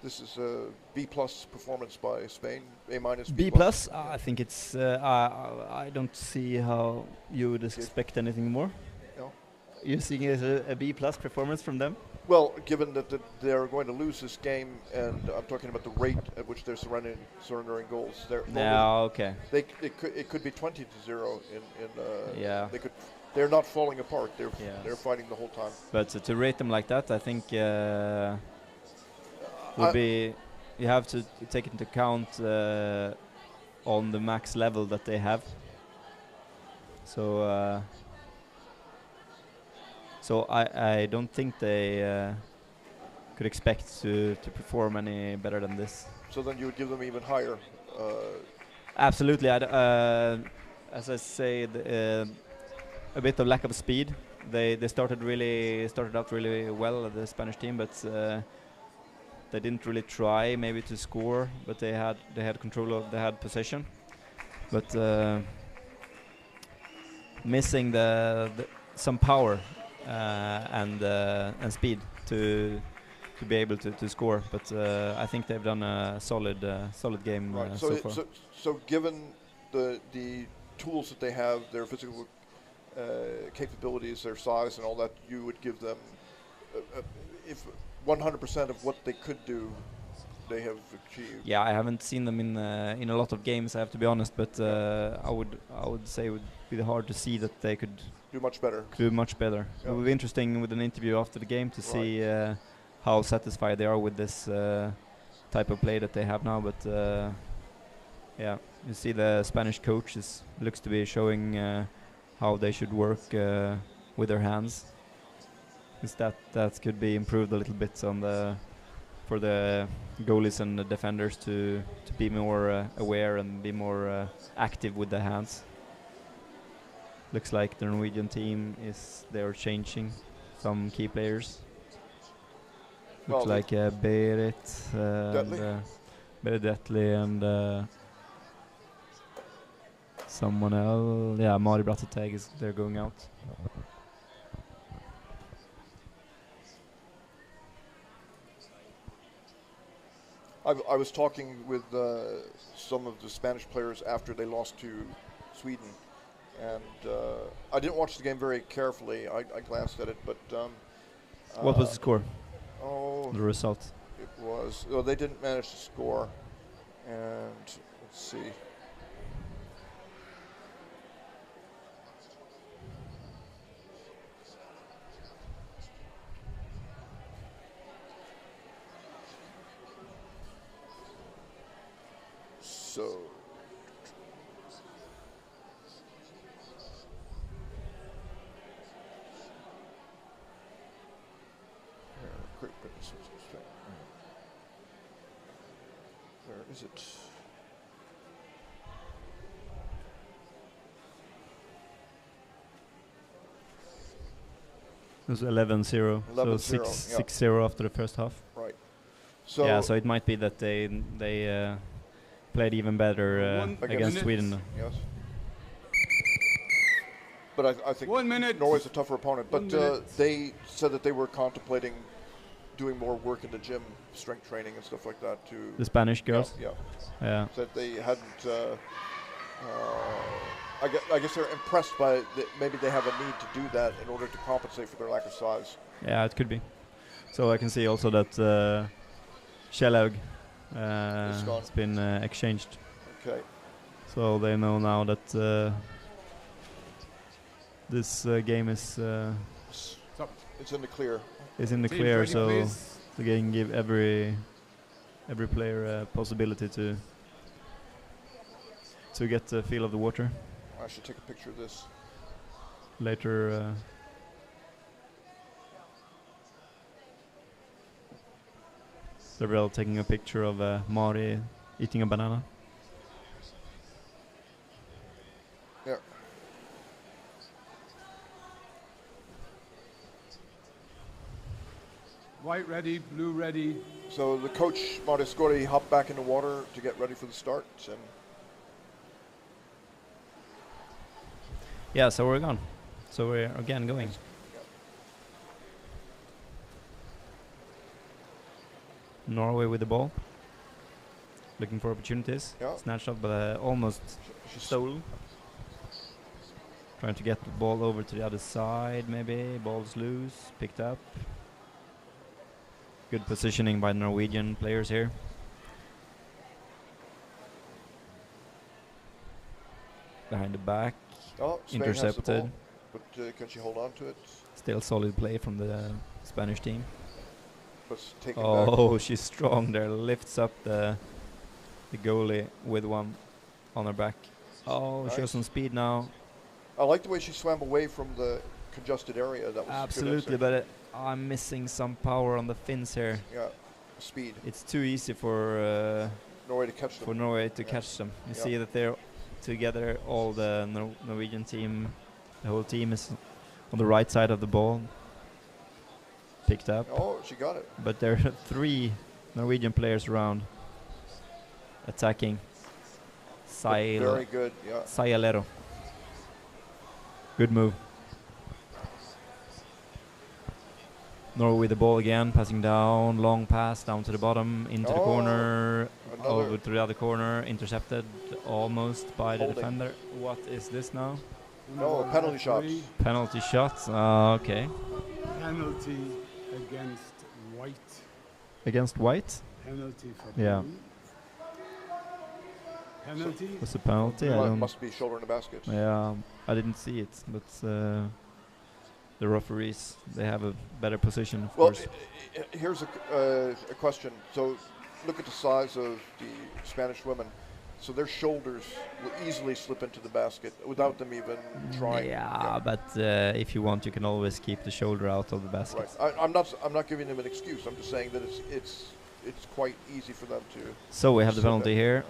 this is a B+ performance by Spain. A-, B+. I think it's. I don't see how you would expect anything more. No. You seeing it as a B+ performance from them? Well, given that they're going to lose this game, and I'm talking about the rate at which they're surrendering goals. Okay. It could be 20-0 in Yeah. They're not falling apart. They're fighting the whole time. But to rate them like that, I think would be, you have to take into account on the max level that they have. So I don't think they could expect to perform any better than this. So then you would give them even higher. Absolutely. As I say, a bit of lack of speed. They started out really well, the Spanish team, but they didn't really try maybe to score. But they had control of, they had possession, but missing some power and speed to be able to score. But I think they've done a solid game right. so far. So given the tools that they have, their physical capabilities, their size, and all that, you would give them if 100% of what they could do, they have achieved. Yeah, I haven't seen them in a lot of games, I have to be honest, but I would say it would be hard to see that they could do much better. It would be interesting with an interview after the game to see how satisfied they are with this type of play that they have now. But yeah, you see the Spanish coach looks to be showing how they should work with their hands. That could be improved a little bit for the goalies and the defenders to be more aware and be more active with their hands. Looks like the Norwegian team they are changing some key players. Looks like Berit Detley and someone else. Yeah, Mari Bratteteg they're going out. I was talking with some of the Spanish players after they lost to Sweden, and I didn't watch the game very carefully. I glanced at it, but what was the score? Oh, the result. It was. Well, they didn't manage to score, and let's see. So where is it? It was 11-0, so 6-0 after the first half. Right. So yeah, so it might be that they played even better against Sweden. Yes. But I think Norway's a tougher opponent. But they said that they were contemplating doing more work in the gym, strength training and stuff like that. The Spanish girls? Yeah. That they hadn't. I guess they're impressed by maybe they have a need to do that in order to compensate for their lack of size. Yeah, it could be. So I can see also that Kjellaug has been exchanged. Okay. So they know now that this game is it's in the clear. It's in the clear, so they can give every player a possibility to get the feel of the water. I should take a picture of this. Later. They're taking a picture of Mari eating a banana. Yeah. White ready, blue ready. So the coach, Mari Skori, hopped back in the water to get ready for the start. And yeah, so we're gone. So we're again going. Norway with the ball. Looking for opportunities. Yeah. Snatched up, but almost stolen. Trying to get the ball over to the other side, maybe. Ball's loose. Picked up. Good positioning by Norwegian players here. Behind the back. Oh, Spain has the intercepted. ball, but can she hold on to it? Still solid play from the Spanish team. But taken Oh, back. she's strong there. Lifts up the goalie with one on her back. Oh, Nice. shows some speed now. I like the way she swam away from the congested area. That was Absolutely, good but I'm missing some power on the fins here. yeah, speed. It's too easy for Norway to catch them. for Norway to catch them. You see that they're together. All the Norwegian team, the whole team is on the right side of the ball. Picked up. Oh, she got it. But there are 3 Norwegian players around attacking. Very good, yeah. Sayalero. Good move. Norway with the ball again, passing down, long pass down to the bottom, into the corner, over to the other corner, intercepted almost by the defender. What is this now? No, penalty shots. Penalty shots. Okay. Penalty against White. Against White? Penalty for Yeah. blue. Penalty. Was a penalty? I don't. Must be shoulder in the basket. Yeah, I didn't see it, but the referees, they have a better position, of course. Here's a question. So, look at the size of the Spanish women. So their shoulders will easily slip into the basket without them even trying. Yeah, but if you want, you can always keep the shoulder out of the basket. Right. I'm not giving them an excuse. I'm just saying that it's quite easy for them to. So we have the slip penalty in. here.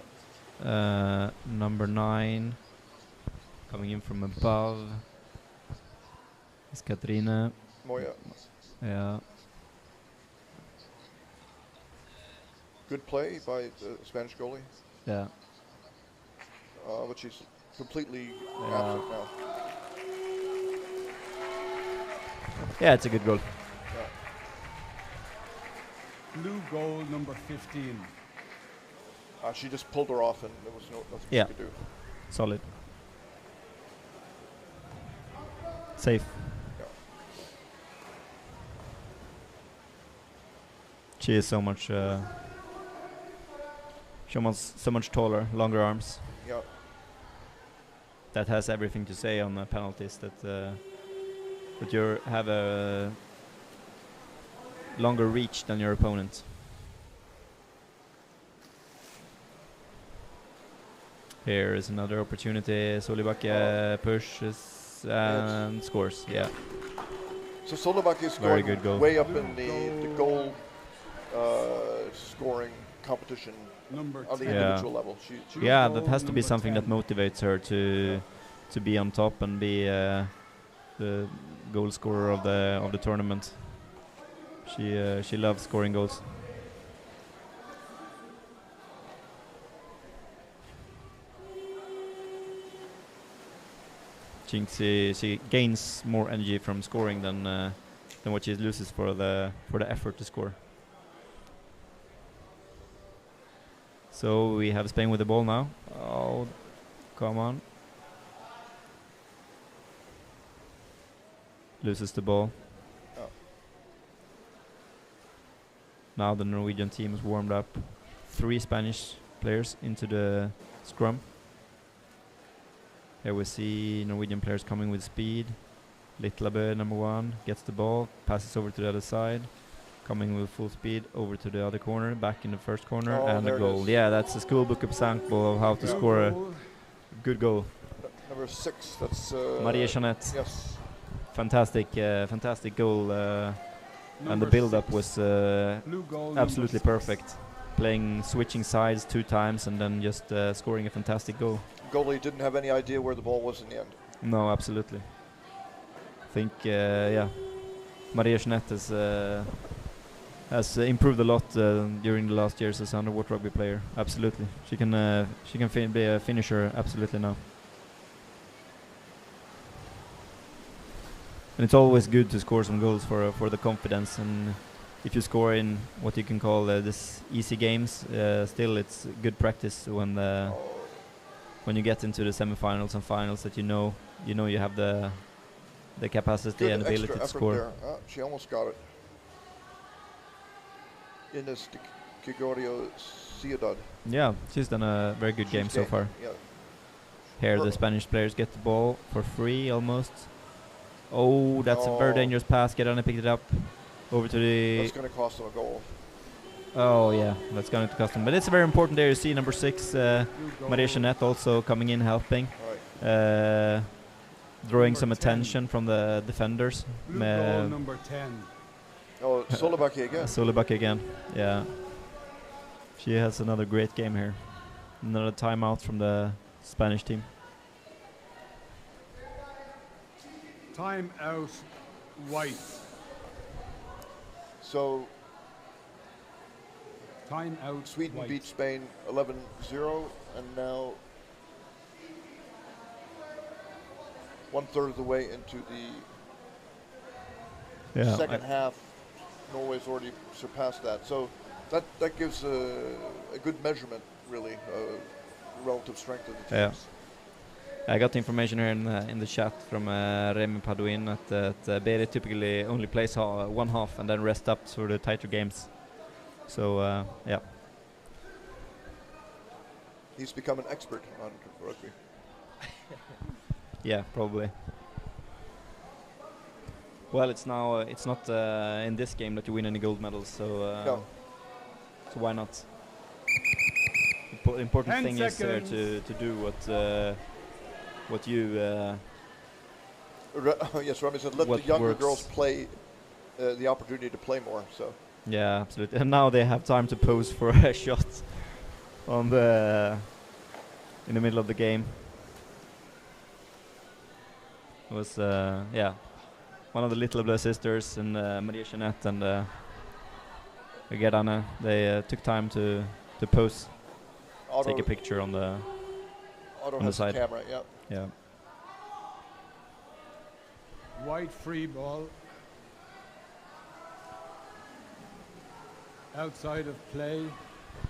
Number 9 coming in from above. It's Katrine. Moya. Yeah. Good play by the Spanish goalie. Yeah. But she's completely Yeah. absent now. Yeah, it's a good goal. Yeah. Blue goal number 15. She just pulled her off, and there was nothing Yeah. she could do. Solid. Safe. She is so much so much taller, longer arms. Yeah. That has everything to say on penalties. That you have a longer reach than your opponent. Here is another opportunity. Solibakke pushes and scores. Yeah. So Solibak is Very going good goal. way up in the goal scoring competition on the individual level. She Yeah, that has to be something that motivates her to be on top and be the goal scorer of the tournament. She loves scoring goals. She gains more energy from scoring than what she loses for the effort to score. So we have Spain with the ball now. Oh, come on. Loses the ball. Oh. Now the Norwegian team is warmed up. 3 Spanish players into the scrum. Here we see Norwegian players coming with speed. Litlabø, number 1, gets the ball, passes over to the other side, coming with full speed over to the other corner, back in the first corner, and a goal. Yeah, that's a schoolbook example of how to score a good goal. Number 6, that's Maria Jeanette. Yes. Fantastic goal, and the build-up was absolutely perfect. Switching sides 2 times, and then just scoring a fantastic goal. Goalie didn't have any idea where the ball was in the end. No, absolutely. I think, yeah, Maria Jeanette has improved a lot during the last years as an underwater rugby player. Absolutely, she can be a finisher. Absolutely now. And it's always good to score some goals for the confidence. And if you score in what you can call this easy games, still it's good practice when you get into the semifinals and finals that you know you have the capacity Good and ability extra to effort score. there. She almost got it. Ines Gregorio Ciudad. Yeah, she's done a very good game so far. Yeah. Here the Spanish players get the ball for free almost. Oh, that's a very dangerous pass. Gerane picked it up. Over to the... That's going to cost them a goal. Oh yeah, that's going to cost them. But it's very important there. You see number 6, Maria Jeanette also coming in helping. Drawing some attention from the defenders. Blue goal number 10. Oh, Solibaki again. Solibaki again, yeah. She has another great game here. Another timeout from the Spanish team. Time out, White. So, time out. Sweden White. beat Spain 11-0, and now 1/3 of the way into the second half. Norway's already surpassed that. So that gives a good measurement, really, relative strength of the teams. Yeah. I got the information here in the chat from Remy Paduin that Berit typically only plays one half and then rest up for the tighter games. So, yeah. He's become an expert on rugby. Yeah, probably. Well, it's now it's not in this game that you win any gold medals, so no. So why not? The important thing is to do what you. Yes, Rami said let the younger girls play the opportunity to play more. So. Yeah, absolutely. And now they have time to pose for a shot on in the middle of the game. It was yeah, one of the Little Blue sisters and Maria Jeanette and Gerane. They took time to pose, take a picture on the side. Camera, yeah. Yeah. White free ball. Outside of play,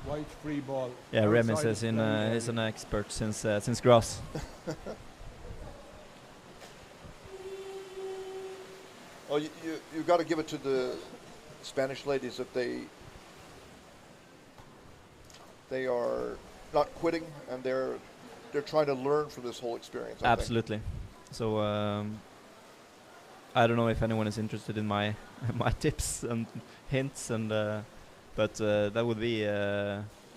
White free ball. Yeah, Remy says he's an expert since grass. Well, you've got to give it to the Spanish ladies that they are not quitting and they're trying to learn from this whole experience. Absolutely. So I don't know if anyone is interested in my my tips and hints and but that would be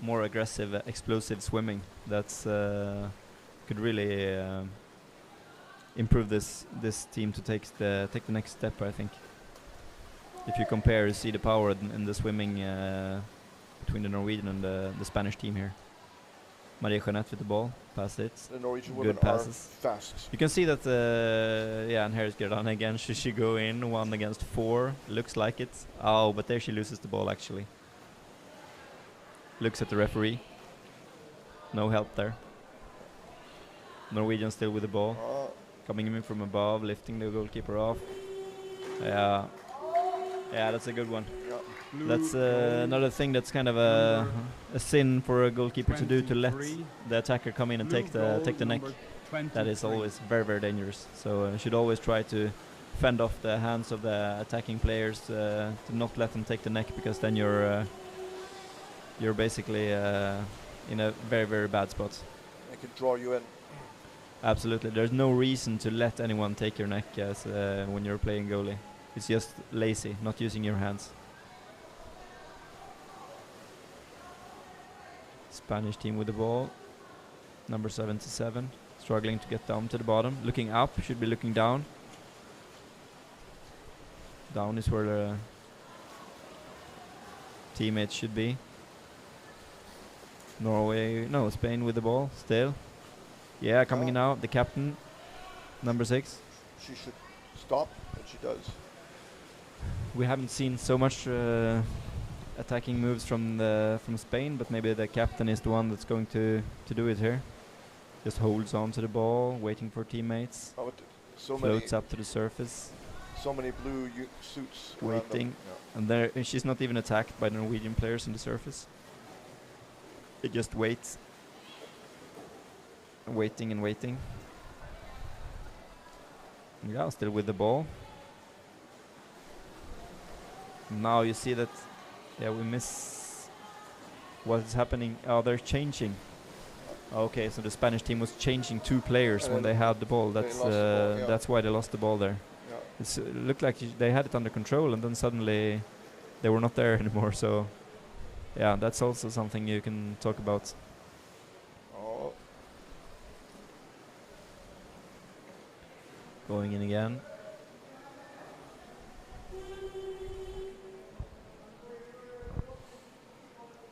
more aggressive, explosive swimming. That's could really improve this team to take the next step. I think. If you compare, you see the power in the swimming between the Norwegian and the Spanish team here. Maria Jeanette with the ball, pass it. The Norwegian good women passes. are fast. You can see that, yeah, and here's Gerane again. Should she go in 1 against 4? Looks like it. Oh, but there she loses the ball actually. Looks at the referee. No help there. Norwegian still with the ball. Coming in from above, lifting the goalkeeper off. Yeah. Yeah, that's a good one. Yeah. That's another thing that's kind of a sin for a goalkeeper to do, to let the attacker come in and take the neck. That is always very, very dangerous. So should always try to fend off the hands of the attacking players, to not let them take the neck, because then you're basically in a very, very bad spot. They can draw you in. Absolutely. There's no reason to let anyone take your neck as when you're playing goalie. It's just lazy, not using your hands. Spanish team with the ball. Number 77, struggling to get down to the bottom. Looking up, should be looking down. Down is where the teammates should be. Spain with the ball still. Yeah, coming in now, the captain, number 6. She should stop, and she does. We haven't seen so much attacking moves from Spain, but maybe the captain is the one that's going to do it here. Just holds on to the ball, waiting for teammates. Oh, so floats up to the surface. So many blue suits. Waiting, and there she's not even attacked by the Norwegian players on the surface. It just waits. Waiting and waiting. Yeah, still with the ball. Now you see that Yeah, we miss what's happening. Oh, they're changing. Okay, so the Spanish team was changing 2 players when they had the ball. That's why they lost the ball there. Yeah. It looked like they had it under control, and then suddenly they were not there anymore. So, yeah, that's also something you can talk about. Oh. Going in again.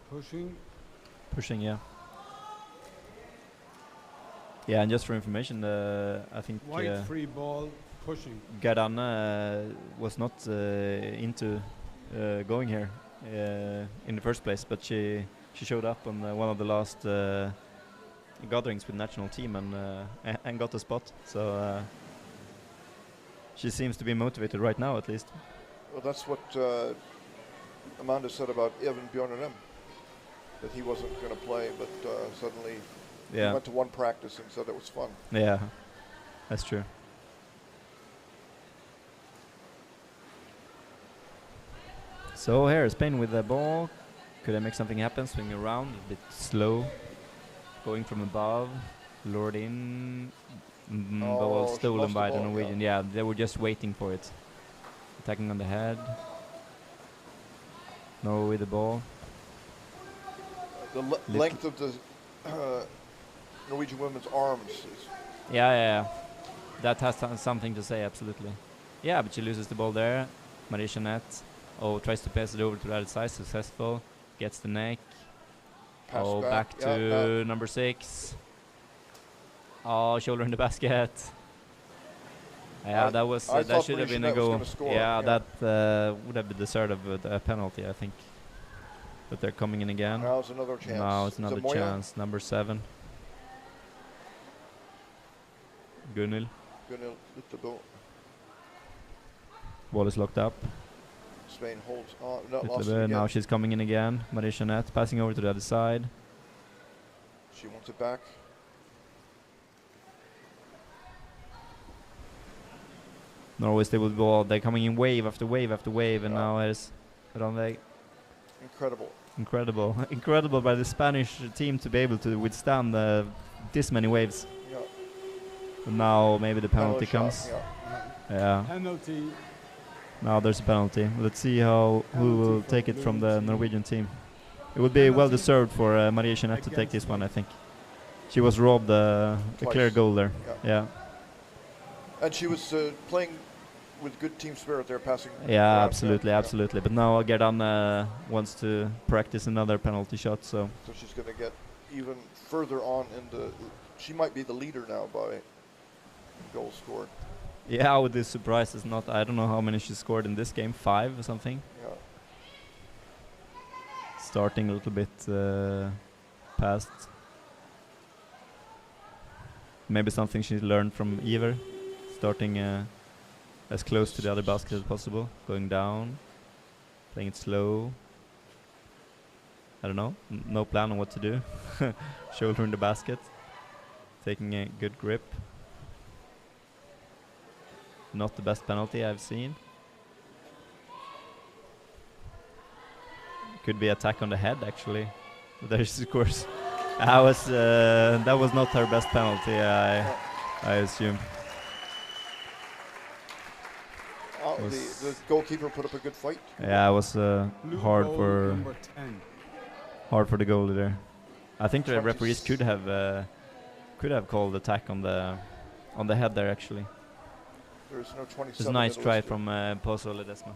Pushing, yeah. Yeah, and just for information, I think White free ball, pushing. Garane was not into going here in the first place, but she showed up on one of the last gatherings with national team and got a spot. So she seems to be motivated right now, at least. Well, that's what Amanda said about Evan Bjornarem, that he wasn't going to play, but suddenly he went to one practice and said it was fun. Yeah, that's true. So here, Spain with the ball. Could I make something happen? Swing around, a bit slow. Going from above, lured in. Ball stolen by the Norwegian. Yeah, they were just waiting for it. Attacking on the head. Norway with the ball. The length of the Norwegian women's arms is... Yeah. That has something to say, absolutely. Yeah, but she loses the ball there. Marie Jeanette. Oh, tries to pass it over to the other side. Successful. Gets the neck. Pass back to number 6. Oh, shoulder in the basket. Yeah, that should have been a goal. Yeah, that would have been deserved of a penalty, I think. But they're coming in again. Now it's another chance. Now it's another chance. Number 7. Gunhild with the ball. Ball is locked up. Spain holds on. Now she's coming in again. Marie Jeanette passing over to the other side. She wants it back. Norway still with the ball. They're coming in wave after wave after wave, and now it's Ranveig. Incredible by the Spanish team to be able to withstand this many waves. Yeah. And now maybe the penalty comes. Yeah. Penalty. Now there's a penalty. Let's see who will take it from the Norwegian team. It would be well deserved for Marie Jeanette to take this one, I think. She was robbed a clear goal there. Yeah. And she was playing with good team spirit there, passing. Yeah, absolutely. But now Gerdan wants to practice another penalty shot, so she's going to get even further on in the... She might be the leader now by goals scored. Yeah, I would be surprised. It's not... I don't know how many she scored in this game. 5 or something? Yeah. Starting a little bit past. Maybe something she learned from ECUWR. Starting as close to the other basket as possible. Going down. Playing it slow. I don't know. No plan on what to do. Shoulder in the basket. Taking a good grip. Not the best penalty I've seen. Could be attack on the head, actually. But there's, of course, that was not her best penalty, I assume. The goalkeeper put up a good fight. Yeah, it was hard for the goalie there. I think the referees could have called attack on the head there, actually. There's no 27. It's a nice try from Pozo Ledesma.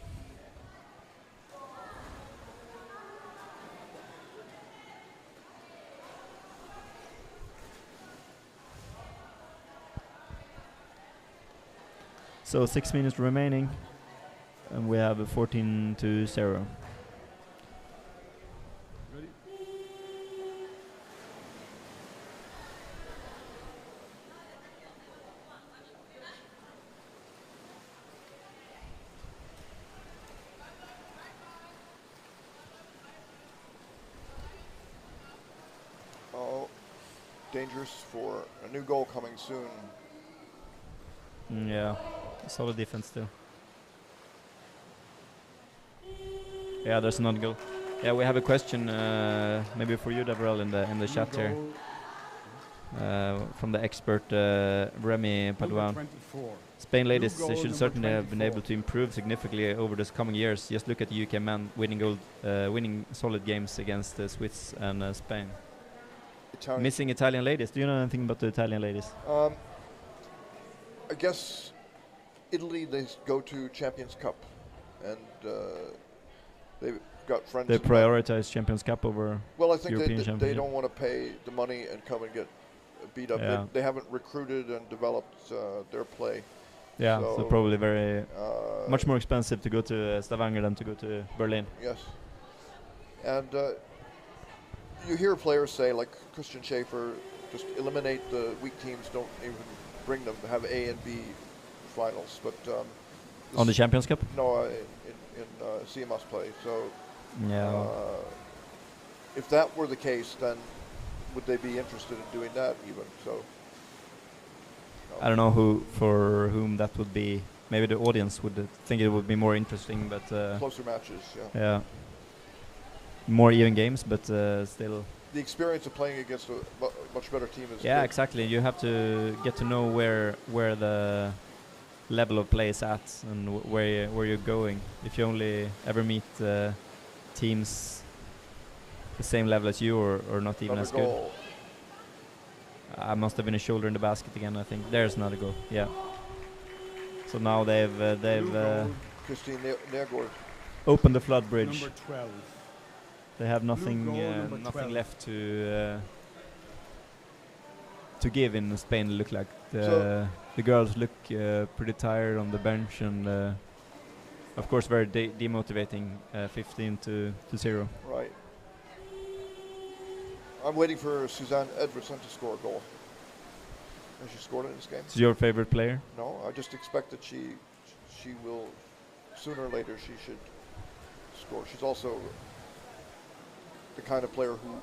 So 6 minutes remaining, and we have a 14-0. Dangerous for a new goal coming soon. Yeah, solid defense too. Yeah, there's another goal. Yeah, we have a question maybe for you, Devrel, in the chat here. From the expert Remy Paduan. 24. Spain ladies Blue goal, should number certainly have been 24. able to improve significantly over the coming years. Just look at the UK men winning solid games against the Swiss and Spain. Missing Italian ladies. Do you know anything about the Italian ladies? I guess Italy, they go to Champions Cup, and they've got friends. They prioritize Champions Cup over well, I think European they Championship. don't want to pay the money and come and get beat up. Yeah. They haven't recruited and developed their play. Yeah, so probably very much more expensive to go to Stavanger than to go to Berlin. Yes. And you hear players say, like Christian Schaefer, just eliminate the weak teams, don't even bring them, have A and B finals. But on the Champions Cup? No, in CMS play. So yeah. If that were the case, then would they be interested in doing that even? So I don't know for whom that would be. Maybe the audience would think it would be more interesting, but closer matches. Yeah. Yeah. More even games, but still. The experience of playing against a much better team is. Yeah, good. exactly. You have to get to know where the level of play is at and where you're going. If you only ever meet teams the same level as you or not even as good. I must have been a shoulder in the basket again. I think there's another goal. Yeah. So now they've Christine Nergård opened the flood bridge. Number 12. They have nothing nothing left to give in Spain. Look like the girls look pretty tired on the bench, and of course very demotivating. 15-0. Right. I'm waiting for Suzanne Edvardsson to score a goal. Has she scored in this game? Is your favorite player? No, I just expect that she will, sooner or later, she should score. She's also the kind of player who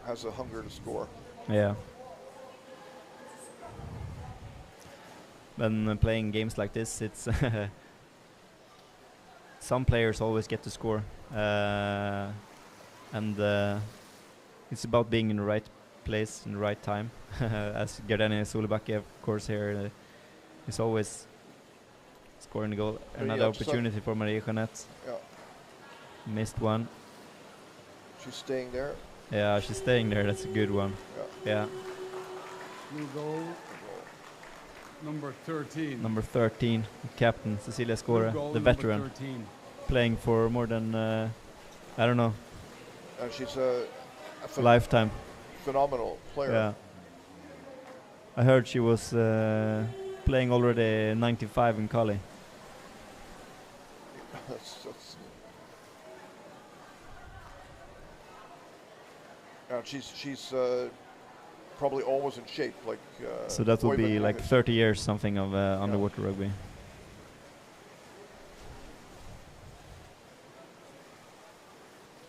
has a hunger to score. Yeah. When playing games like this, it's some players always get to score, and it's about being in the right place in the right time. As Gardeni Solbakke, of course, here is always scoring a goal. Another opportunity for Marie Jeanette. Yeah. Missed one. She's staying there. Yeah, she's staying there. That's a good one. Yeah. Blue goal. Number 13. Number 13, captain Cecilia Skåre, the veteran, 13. playing for more than I don't know. She's a lifetime phenomenal player. Yeah. I heard she was playing already 95 in Cali. She's probably always in shape, like. So that would be like 30 years something of underwater rugby.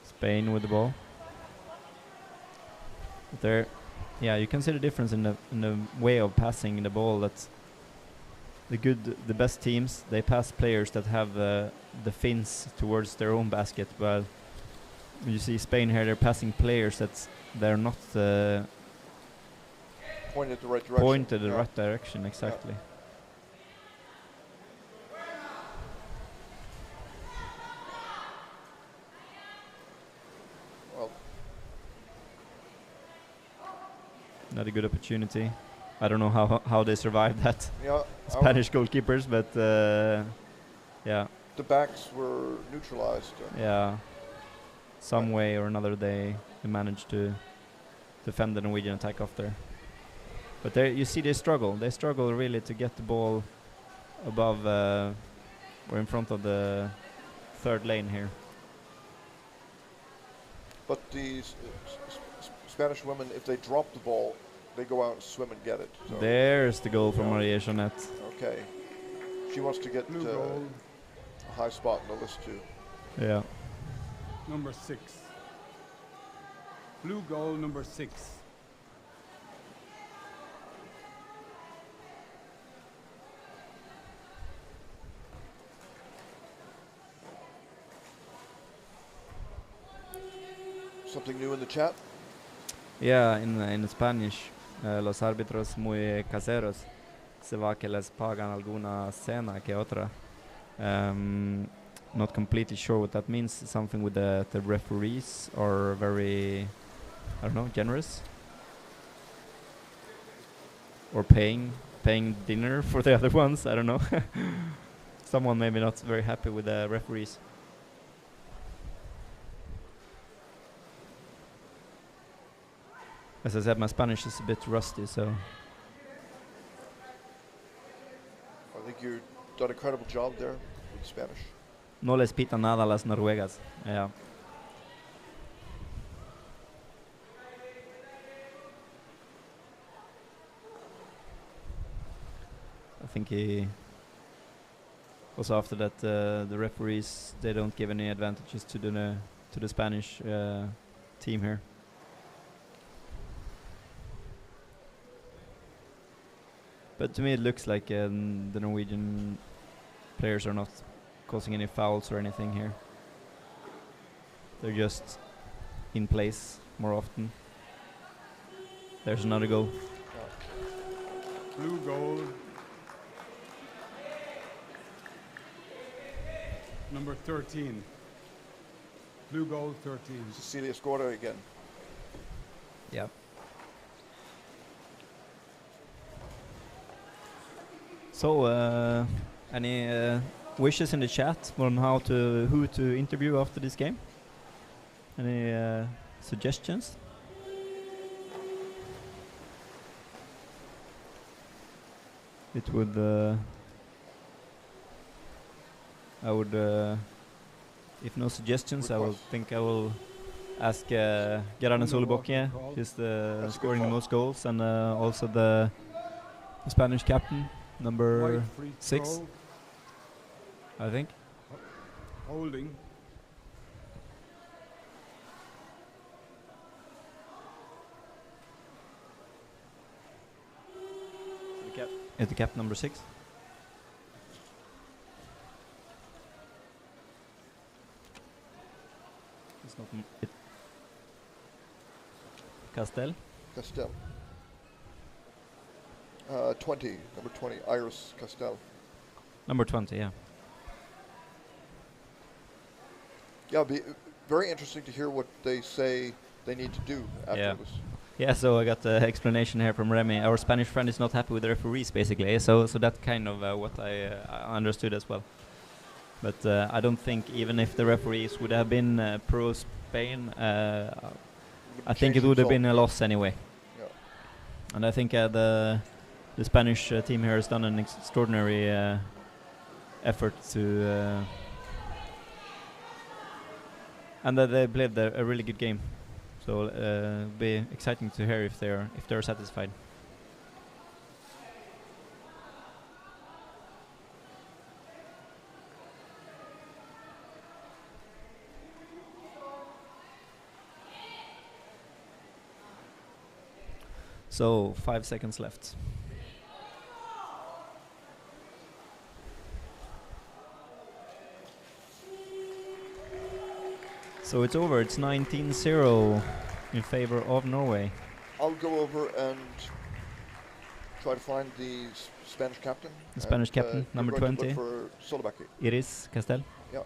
Spain with the ball. There, yeah, you can see the difference in the way of passing the ball. That the best teams, they pass players that have the fins towards their own basket, while you see Spain here, they're passing players that they're not pointed the right direction. Pointed the right direction, exactly. Well, not a good opportunity. I don't know how they survived that. Yeah, Spanish goalkeepers, but yeah. The backs were neutralized. Yeah. Some way or another, they managed to defend the Norwegian attack off there. But there, you see, they struggle. They struggle really to get the ball above or in front of the third lane here. But the Spanish women, if they drop the ball, they go out and swim and get it. So There's the goal from Maria Jeanette. Okay. She wants to get a high spot in the list too. Yeah. Number 6. Blue goal number 6. Anything new in the chat? Yeah, in Spanish, los árbitros muy caseros. Se va que les pagan alguna cena que otra. Not completely sure what that means. Something with the referees are very, I don't know, generous, or paying dinner for the other ones. I don't know. Someone maybe not very happy with the referees. As I said, my Spanish is a bit rusty, so. I think you've done a credible job there with Spanish. No les pita nada a las noruegas. Yeah. I think he also after that the referees, they don't give any advantages to the Spanish team here. But to me it looks like the Norwegian players are not causing any fouls or anything here. They're just in place more often. There's another goal. Blue goal. Number 13. Blue goal 13. Cecilia Skåra again. Yeah. So, any wishes in the chat on who to interview after this game? Any suggestions? It would. I would. If no suggestions, I will think I will ask Gerardo Solbakken. He's scoring the most goals, and also the Spanish captain, number 6. I think. Holding. Is the cap number 6? It's not. Castel. 20, number 20, Iris Castel. Number 20, yeah. Yeah, it'll be very interesting to hear what they say they need to do after this. Yeah, so I got the explanation here from Remy. Our Spanish friend is not happy with the referees, basically. So that's kind of what I understood as well. But I don't think even if the referees would have been pro Spain, I think it would have been a loss anyway. Yeah. And I think the Spanish team here has done an extraordinary effort to, and that they played a really good game. So it'll be exciting to hear if they're satisfied. So 5 seconds left. So it's over. It's 19-0 in favor of Norway. I'll go over and try to find the Spanish captain. The Spanish captain, number 20. For Solbakken. Iris Castel. Yeah.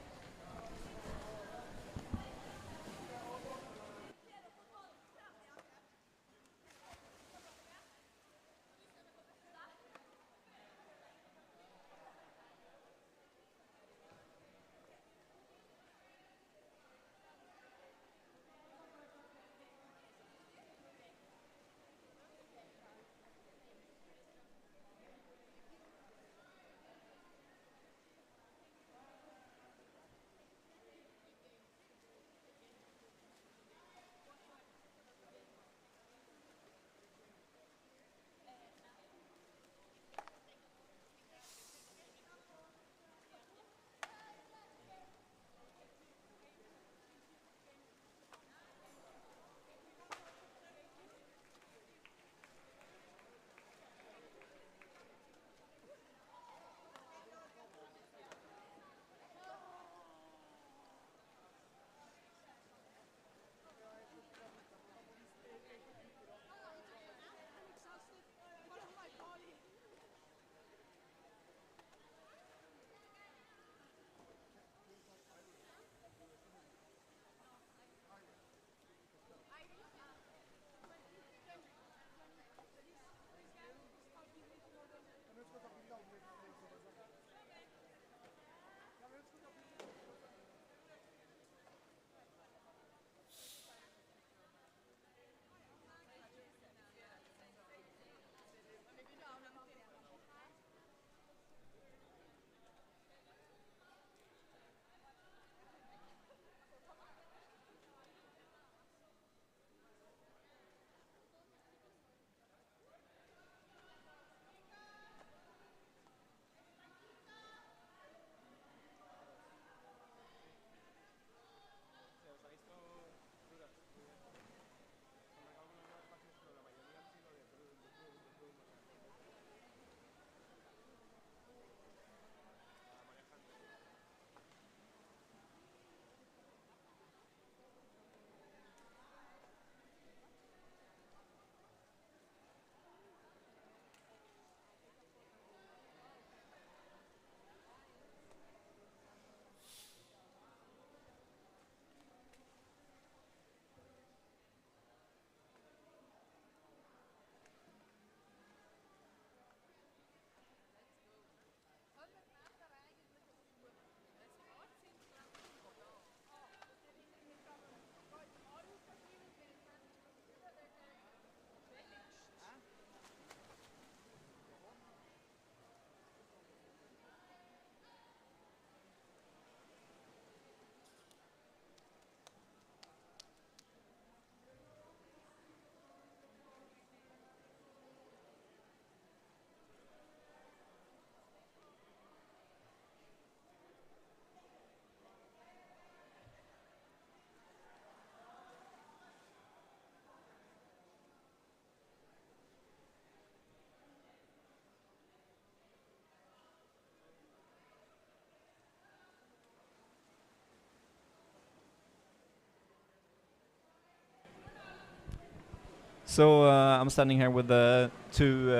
So I'm standing here with the two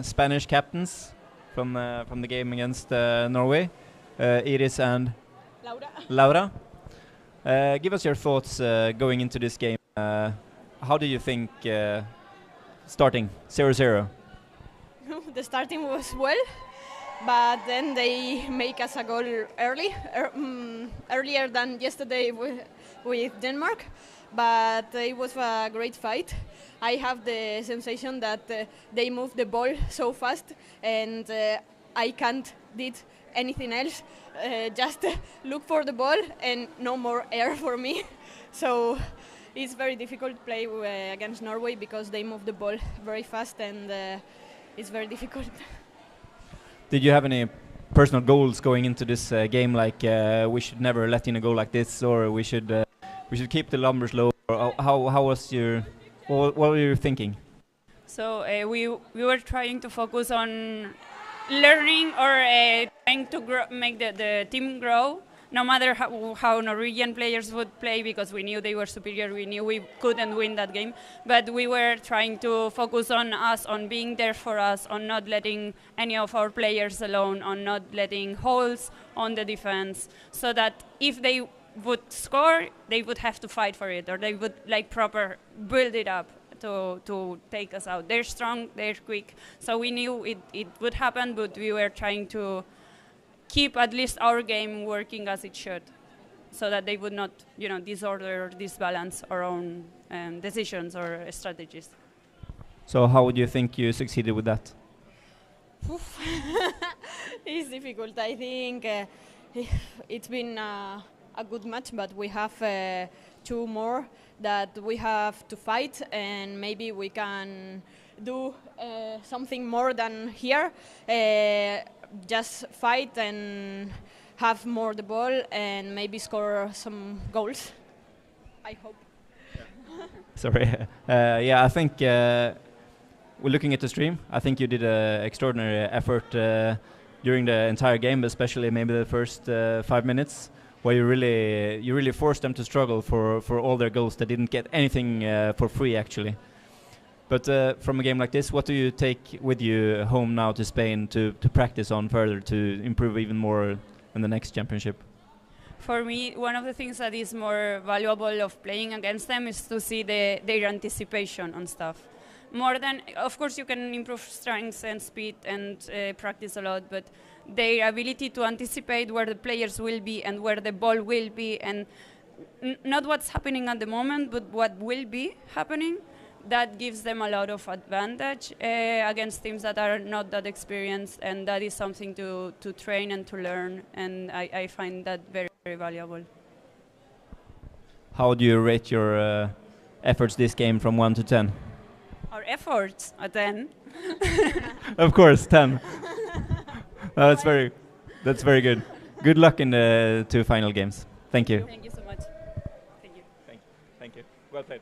Spanish captains from the game against Norway, Iris and Laura. Give us your thoughts going into this game. How do you think starting 0-0? The starting was well, but then they make us a goal earlier than yesterday with Denmark. But it was a great fight. I have the sensation that they move the ball so fast, and I can't did anything else. Just look for the ball and no more air for me. So it's very difficult to play against Norway because they move the ball very fast, and it's very difficult. Did you have any personal goals going into this game, like we should never let in a goal like this, or we should keep the numbers low? Or how was what were you thinking? So we were trying to focus on learning or trying to make the team grow, no matter how Norwegian players would play, because we knew they were superior, we knew we couldn't win that game, but we were trying to focus on us, on being there for us, on not letting any of our players alone, on not letting holes on the defense, so that if they would score, they would have to fight for it, or they would proper build it up to take us out. They're strong, they're quick, so we knew it would happen, but we were trying to keep at least our game working as it should, so that they would not, disorder or disbalance our own decisions or strategies. So how would you think you succeeded with that? It's difficult. I think it's been a good match, but we have two more that we have to fight, and maybe we can do something more than here. Just fight and have more the ball and maybe score some goals. I hope. Sorry. Yeah, I think we're looking at the stream. I think you did an extraordinary effort during the entire game, especially maybe the first 5 minutes, where you really forced them to struggle for all their goals. They didn't get anything for free, actually. But from a game like this, what do you take with you home now to Spain to practice on further, to improve even more in the next championship? For me, one of the things that is more valuable of playing against them is to see their anticipation on stuff. More than, of course, you can improve strength and speed and practice a lot, but their ability to anticipate where the players will be and where the ball will be, and not what's happening at the moment, but what will be happening, that gives them a lot of advantage against teams that are not that experienced, and that is something to train and to learn, and I find that very, very valuable. How do you rate your efforts this game from 1 to 10? Our efforts are 10. Of course, 10. That's very good. Good luck in the 2 final games. Thank you. Thank you so much. Thank you. Thank you. Well played.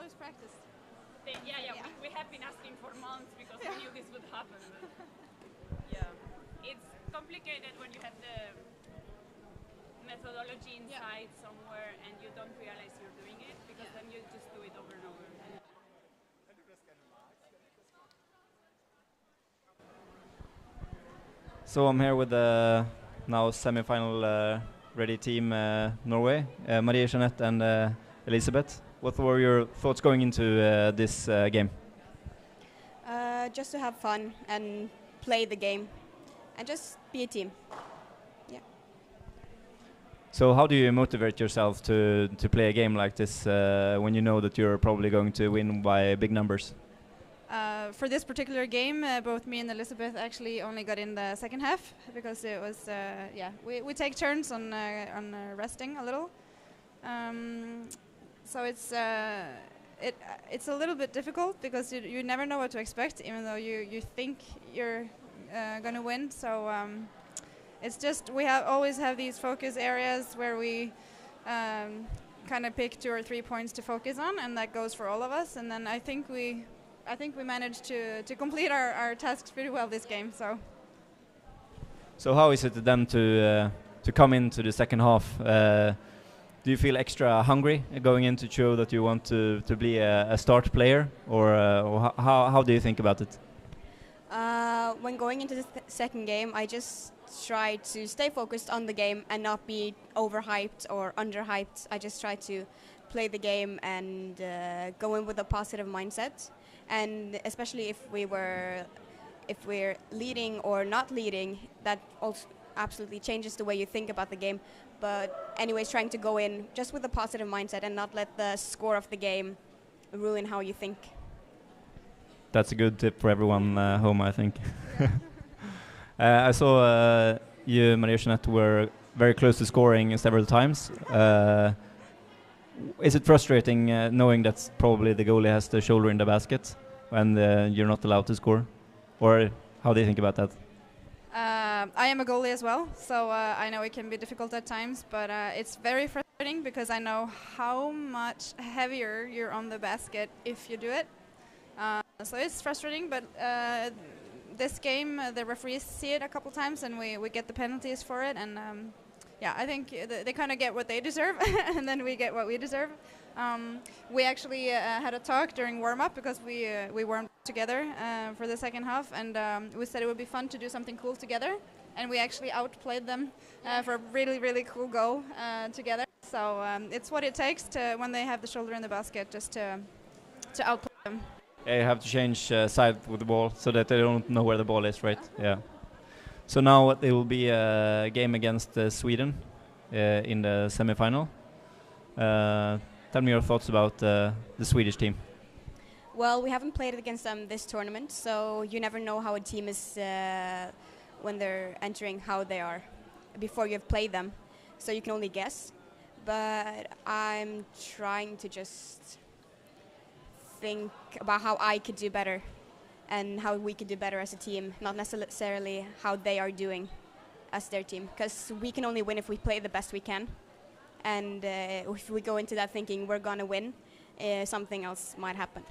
always practiced. Yeah. We have been asking for months because we knew this would happen. Yeah, it's complicated when you have the methodology inside somewhere and you don't realize you're doing it because then you just do it over and over. So I'm here with the now semi-final ready team Norway, Marie Jeanette and Elisabeth. What were your thoughts going into this game? Just to have fun and play the game and just be a team. Yeah. So how do you motivate yourself to play a game like this when you know that you're probably going to win by big numbers? For this particular game, both me and Elizabeth actually only got in the second half because it was, we take turns on resting a little. So it's a little bit difficult because you never know what to expect, even though you think you're going to win. So it's just we always have these focus areas where we kind of pick 2 or 3 points to focus on, and that goes for all of us. And then I think we managed to complete our tasks pretty well this game. So how is it then to come into the second half? Do you feel extra hungry going in to show that you want to be a start player, or how do you think about it? When going into the second game, I just try to stay focused on the game and not be overhyped or underhyped. I just try to play the game and go in with a positive mindset. And especially if we're leading or not leading, that also absolutely changes the way you think about the game. But anyways, trying to go in just with a positive mindset and not let the score of the game ruin how you think. That's a good tip for everyone home, I think. I saw you, Maria Jeanette, were very close to scoring several times. Is it frustrating knowing that probably the goalie has the shoulder in the basket when you're not allowed to score? Or how do you think about that? I am a goalie as well, so I know it can be difficult at times, but it's very frustrating because I know how much heavier you're on the basket if you do it. So it's frustrating, but this game, the referees see it a couple times and we get the penalties for it, and I think they kind of get what they deserve and then we get what we deserve. We actually had a talk during warm-up because we warmed together for the second half, and we said it would be fun to do something cool together, and we actually outplayed them for a really, really cool goal together. So it's what it takes to, when they have the shoulder in the basket, just to outplay them. Yeah, you have to change side with the ball so that they don't know where the ball is, right? Yeah. So now it will be a game against Sweden in the semi-final. Tell me your thoughts about the Swedish team. Well, we haven't played against them this tournament, so you never know how a team is when they're entering, how they are before you've played them. So you can only guess. But I'm trying to just think about how I could do better and how we could do better as a team, not necessarily how they are doing as their team, because we can only win if we play the best we can. And if we go into that thinking we're going to win, something else might happen.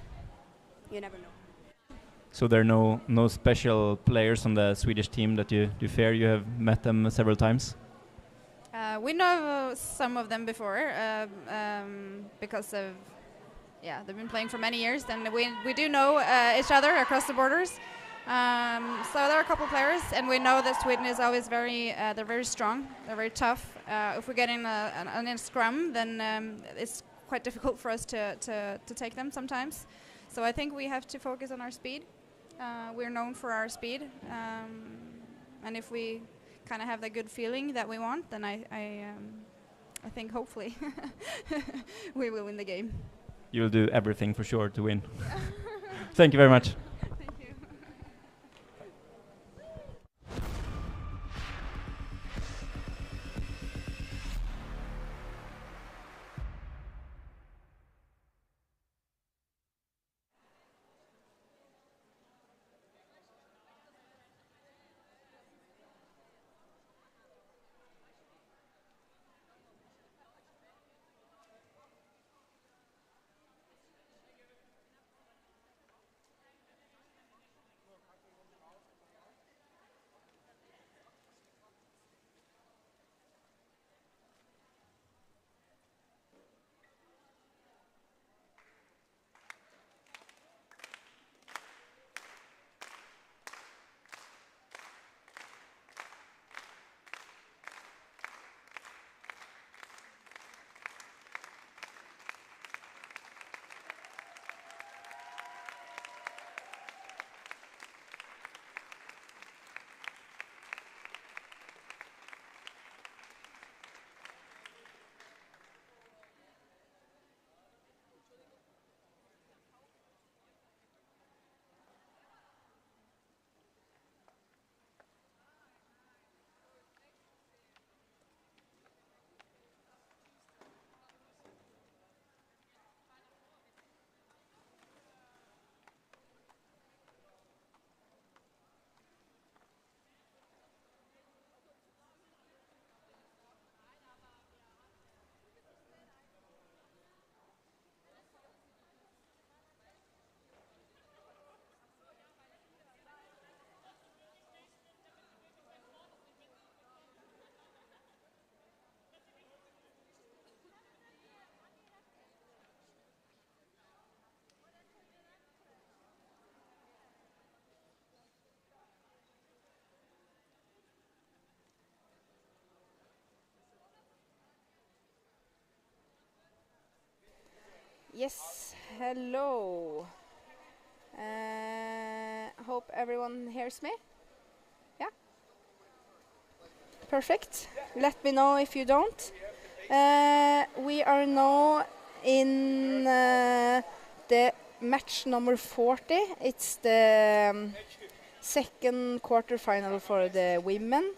You never know. So there are no special players on the Swedish team that you fear? You have met them several times? We know some of them before because of, they've been playing for many years, and we do know each other across the borders. So there are a couple players, and we know that Sweden is always they're very strong, they're very tough. If we get in a scrum, then it's quite difficult for us to take them sometimes. So I think we have to focus on our speed. We're known for our speed, and if we kind of have the good feeling that we want, then I think hopefully we will win the game. You'll do everything for sure to win. Thank you very much. Yes, hello. Hope everyone hears me. Yeah? Perfect. Let me know if you don't. We are now in the match number 40. It's the second quarterfinal for the women.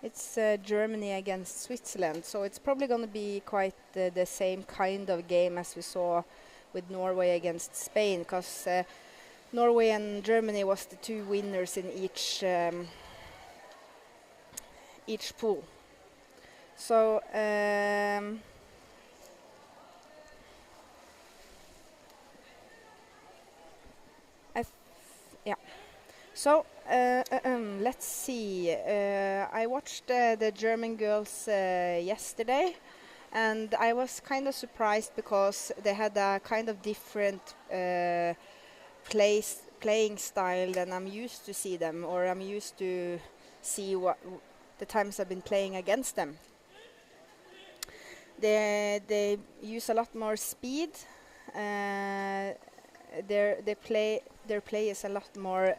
It's Germany against Switzerland, so it's probably going to be quite the same kind of game as we saw with Norway against Spain, because Norway and Germany was the two winners in each pool. So yeah. So let's see. I watched the German girls yesterday, and I was kind of surprised because they had a kind of different playing style than I'm used to see them, or I'm used to see what the times I've been playing against them. They use a lot more speed. Their play is a lot more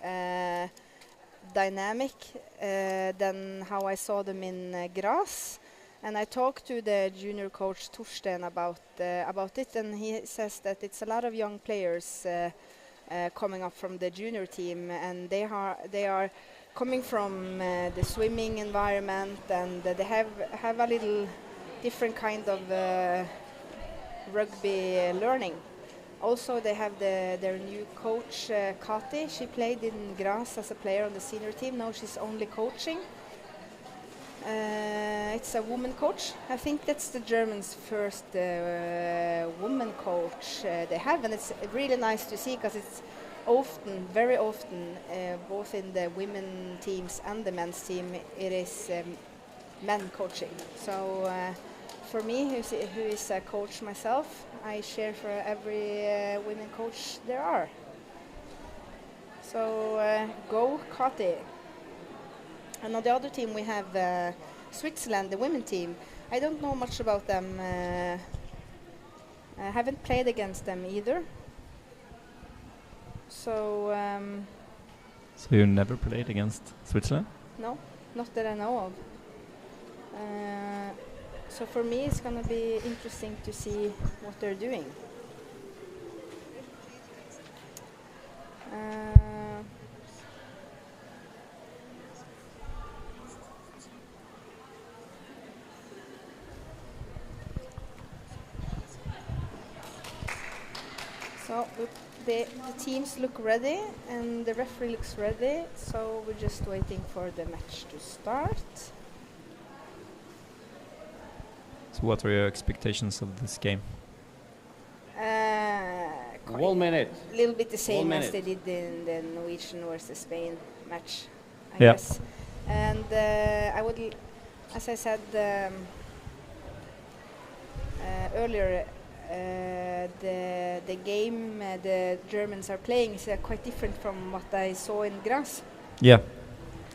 dynamic than how I saw them in Graz. And I talked to the junior coach Torsten about it, and he says that it's a lot of young players coming up from the junior team, and they are coming from the swimming environment, and they have a little different kind of rugby learning. Also, they have their new coach, Kati. She played in Graz as a player on the senior team. Now she's only coaching. It's a woman coach. I think that's the Germans' first woman coach they have, and it's really nice to see, because it's often, very often, both in the women teams and the men's team, it is men coaching. So for me, who is a coach myself, I share for every women coach there are. So go Kati. And on the other team we have Switzerland, the women team. I don't know much about them. I haven't played against them either. So So you never played against Switzerland? No, not that I know of. So for me it's going to be interesting to see what they're doing. So the teams look ready and the referee looks ready, so we're just waiting for the match to start. So what are your expectations of this game? 1 minute. A little bit the same as they did in the Norwegian versus Spain match, I Yeah. guess. And I would, as I said earlier, the game the Germans are playing is quite different from what I saw in Graz. Yeah,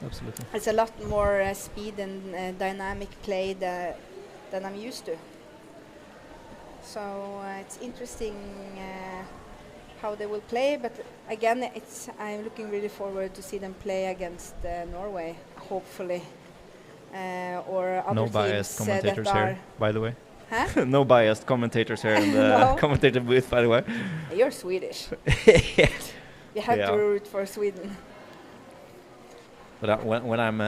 absolutely. It's a lot more speed and dynamic play than I'm used to. So it's interesting how they will play, but again, I'm looking really forward to see them play against Norway, hopefully, or other No teams biased commentators that here, by the way. Huh? No biased commentators here in the No. commentator booth, by the way. You're Swedish. You have to root for Sweden. But when I'm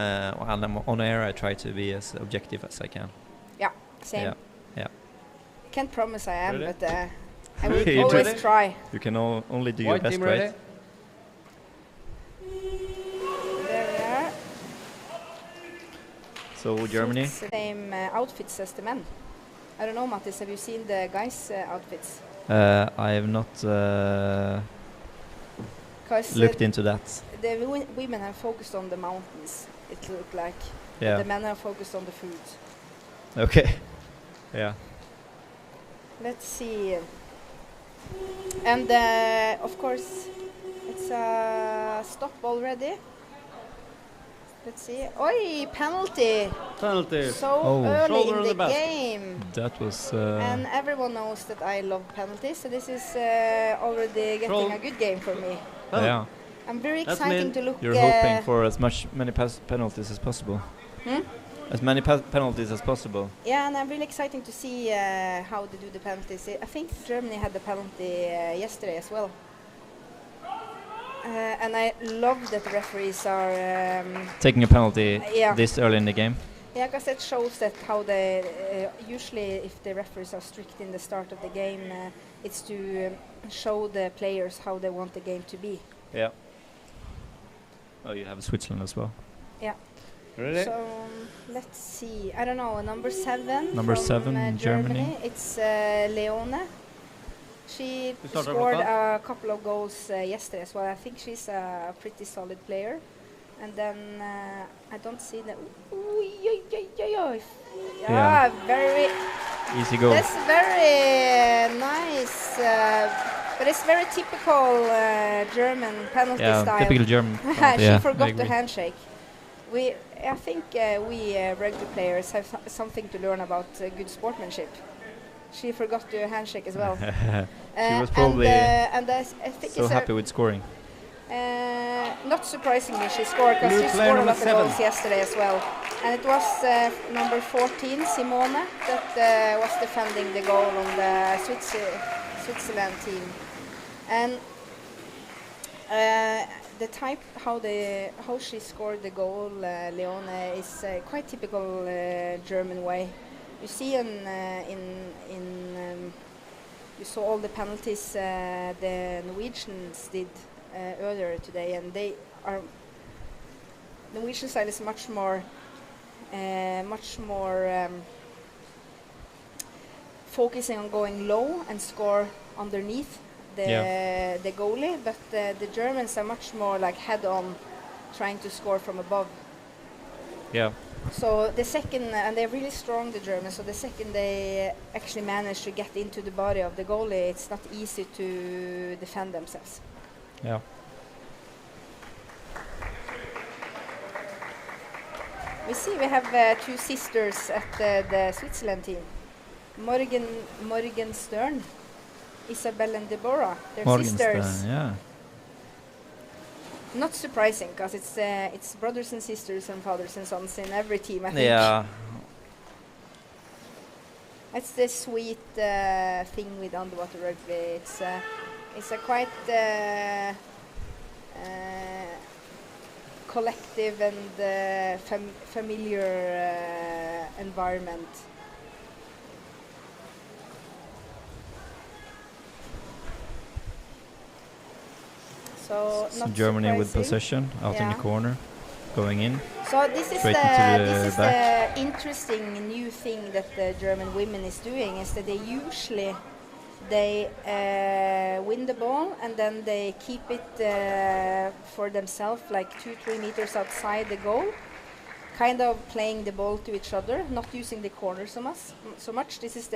on air, I try to be as objective as I can. Yeah, same. Yeah. I can't promise I am, Ready? but I will always try. You can only do your White best, team right? ready? There we are. So Germany. It's the same outfits as the men. I don't know, Mattis, have you seen the guys' outfits? I have not looked into that. The women have focused on the mountains, it looked like. Yeah. The men are focused on the food. Okay. Yeah. Let's see. And of course, it's a stop already. Let's see. Oi, penalty. Penalty. So early Shoulder in in the the basket. game. That was. And everyone knows that I love penalties, so this is already getting a good game for me. Yeah. I'm very excited to look. You're hoping for as many penalties as possible. Hmm? As many penalties as possible. Yeah, and I'm really excited to see how they do the penalties. I think Germany had the penalty yesterday as well. And I love that the referees are taking a penalty yeah. this early in the game. Yeah, because it shows that how they usually, if the referees are strict in the start of the game, it's to show the players how they want the game to be. Yeah. Oh, you have Switzerland as well. Yeah. Ready? So let's see. I don't know. Number 7. Number from, 7, Germany. It's Leone. She scored a couple of goals yesterday as well. I think she's a pretty solid player. And then I don't see the. Yeah, very easy goal. That's very nice. But it's very typical German penalty style. Typical German. She forgot the handshake. I think we rugby players have something to learn about good sportsmanship. She forgot the handshake as well. She was probably and I think so happy with scoring. Not surprisingly, she scored because she scored a lot of goals yesterday as well. And it was number 14, Simone, that was defending the goal on the Switzerland team. And the type how she scored the goal, Leone, is quite typical German way. You see you saw all the penalties the Norwegians did earlier today, and Norwegian side is much more focusing on going low and score underneath the goalie, but the Germans are much more like head-on, trying to score from above. Yeah. So the second, and they're really strong, the Germans, so the second they actually manage to get into the body of the goalie, it's not easy to defend themselves. Yeah. We see we have two sisters at the Switzerland team. Morgan Stern, Isabel and Deborah. They're sisters. Yeah. Not surprising, because it's brothers and sisters and fathers and sons in every team, I think. Yeah. That's the sweet thing with underwater rugby. It's a quite collective and familiar environment. So Germany with possession out in the corner, going in. So this is the interesting new thing that the German women is doing, is that they usually win the ball and then they keep it for themselves, like 2-3 meters outside the goal, kind of playing the ball to each other, not using the corner so much. This is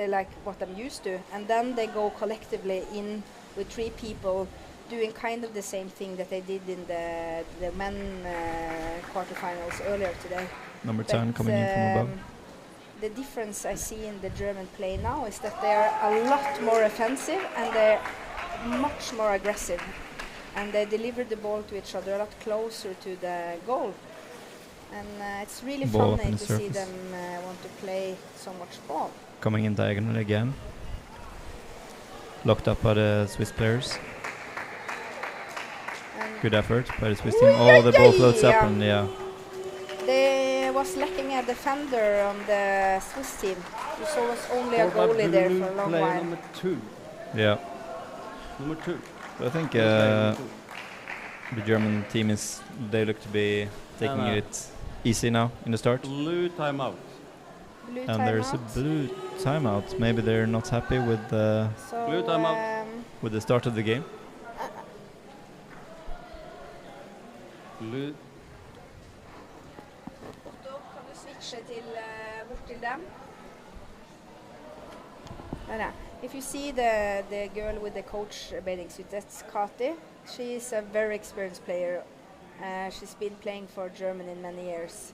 what I'm used to, and then they go collectively in with 3 people, doing kind of the same thing that they did in the men quarterfinals earlier today. Number 10 coming in from above. The difference I see in the German play now is that they're a lot more offensive and they're much more aggressive, and they deliver the ball to each other a lot closer to the goal, and it's really funny to see them want to play so much ball. Coming in diagonal again, locked up by the Swiss players. Good effort by the Swiss team. Oh, the ball floats up, and They was lacking a defender on the Swiss team. You saw was only a goalie there for a long while. Number 2. Yeah. Number 2. But I think the German team they look to be taking it easy now in the start. Blue timeout. And there's a blue timeout. Maybe they're not happy with the blue timeout. With the start of the game. Blue. Kan du switche bort til dem? If you see the girl with the coach bathing suit, that's Kati. She is a very experienced player, She's been playing for Germany in many years.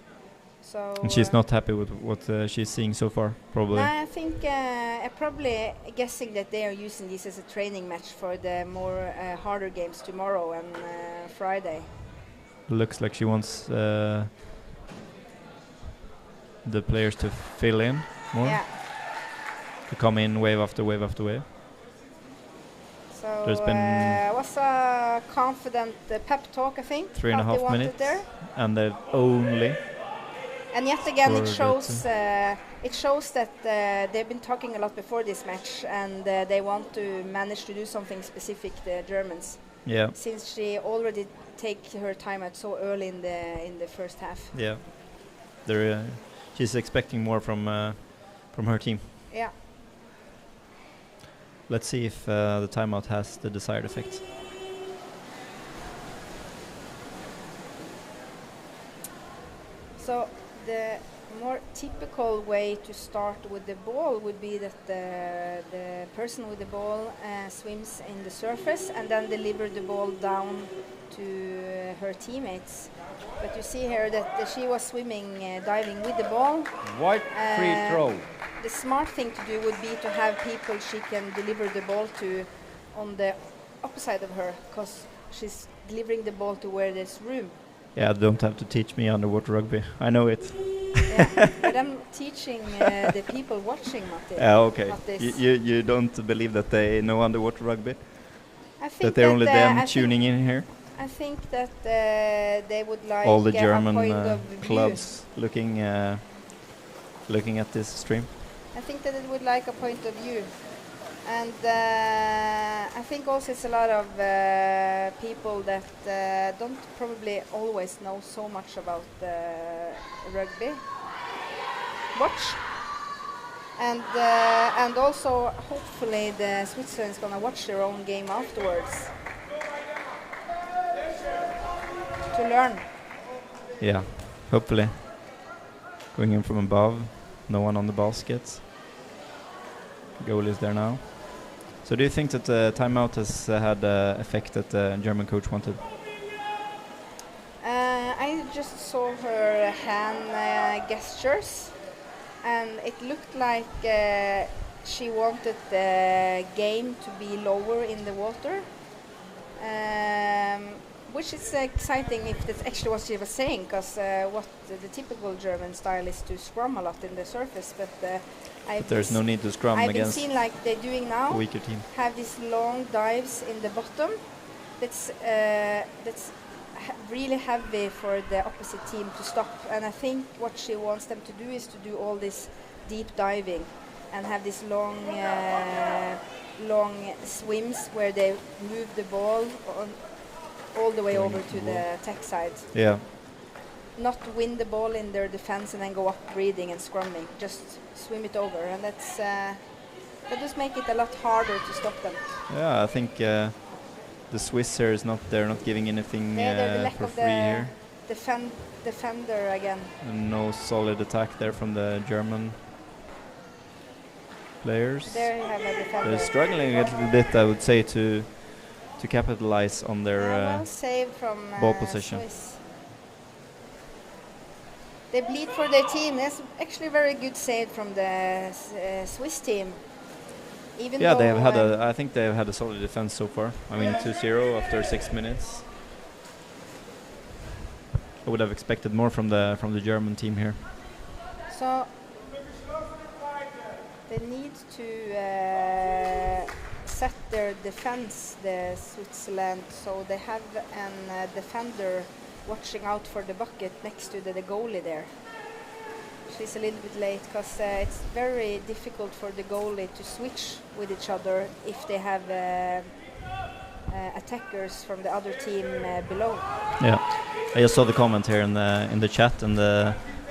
So And she's not happy with what she's seeing so far, probably. No, I think probably guessing that they are using this as a training match for the more harder games tomorrow and Friday. Looks like she wants the players to fill in more. Yeah. To come in wave after wave after wave. So There's been was a confident pep talk, I think. 3.5 minutes, there. and they've only. And yet again, it scored shows that they've been talking a lot before this match, and they want to manage to do something specific. The Germans. Yeah. Since she already take her time out so early in the first half. Yeah. They're. She's expecting more from her team. Yeah. Let's see if the timeout has the desired effect. So the more typical way to start with the ball would be that the person with the ball swims in the surface and then deliver the ball down to her teammates. But you see here that she was swimming, diving with the ball. White free throw. The smart thing to do would be to have people she can deliver the ball to on the opposite of her, because she's delivering the ball to where there's room. Yeah, don't have to teach me underwater rugby. I know it. Yeah, but I'm teaching the people watching, Matti. Yeah, okay. Mattis. You don't believe that they know underwater rugby? I think That they're only them I tuning in here? I think that they would like All the a German point of view. clubs looking at this stream. I think that it would like a point of view. And I think also it's a lot of people that don't probably always know so much about rugby. Watch. And also hopefully the Switzerland is going to watch their own game afterwards. To learn. Yeah, hopefully. Going in from above, no one on the basket. Goal is there now. So do you think that the timeout has had the effect that the German coach wanted? I just saw her hand gestures, and it looked like she wanted the game to be lower in the water, which is exciting if that's actually what she was saying, because what the typical German style is to scrum a lot in the surface, but There's no need to scrum I've against been seen like they're doing now, a weaker team. have these long dives in the bottom. That's really heavy for the opposite team to stop. And I think what she wants them to do is to do all this deep diving and have these long swims where they move the ball all the way over to the tech side. Yeah. Not win the ball in their defense and then go up breathing and scrumming. Just swim it over, and that does make it a lot harder to stop them. Yeah, I think the Swiss here is they're not giving anything for free here. Defender again. And no solid attack there from the German players. There you have a defender. They're struggling a little bit, I would say, to capitalize on their well saved from ball possession. Swiss. They bleed for their team. That's actually a very good save from the Swiss team. Even Yeah, though they have had I think they have had a solid defense so far. I mean, 2-0 after 6 minutes. I would have expected more from the German team here. So they need to set their defense, the Switzerland, so they have a defender watching out for the bucket next to the goalie there. She's a little bit late because it's very difficult for the goalie to switch with each other if they have attackers from the other team below. Yeah, I just saw the comment here in the chat, and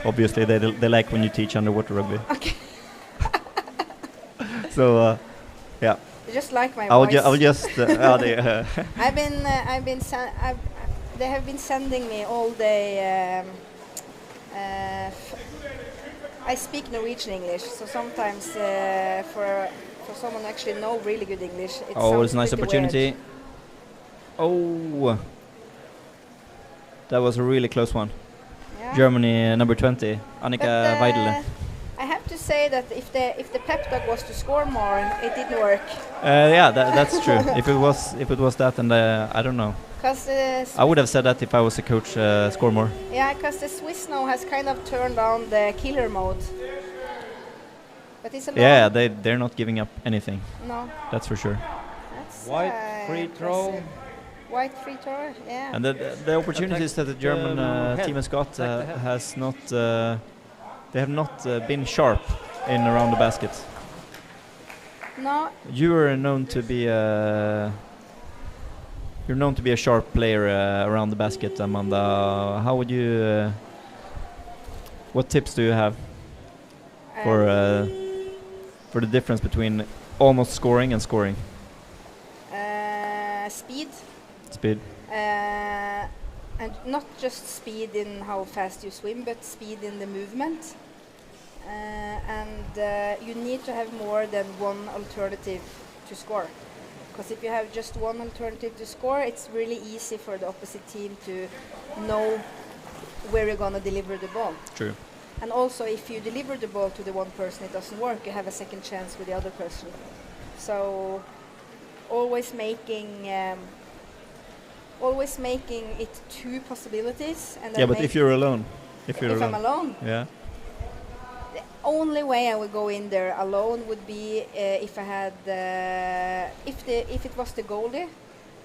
obviously they like when you teach underwater rugby. Okay. So yeah. They just like my I'll voice. I'll just they have been sending me all day. I speak Norwegian English, so sometimes for someone who actually know really good English, it it's a nice pretty opportunity. weird. Oh, That was a really close one. Yeah. Germany, number 20, Annika Weidele. I have to say that if the pep talk was to score more, it didn't work. Yeah, that's true. If it was that, and I don't know. I would have said that if I was a coach. Score more. Yeah, because the Swiss now has kind of turned on the killer mode. But it's a Yeah, they're not giving up anything. No. That's for sure. That's White free throw. impressive. White free throw, yeah. And the opportunities that the German team has got has not. They have not been sharp in around the basket. No. You are known to be a. You're known to be a sharp player around the basket, Amanda. How would you? What tips do you have for the difference between almost scoring and scoring? Speed. Speed. And not just speed in how fast you swim, but speed in the movement. And you need to have more than one alternative to score. Because if you have just one alternative to score, it's really easy for the opposite team to know where you're going to deliver the ball. True. And also, if you deliver the ball to the one person, it doesn't work, you have a second chance with the other person. So always making it two possibilities. And then but if you're alone, if I'm alone, yeah. The only way I would go in there alone would be if I had if it was the goalie.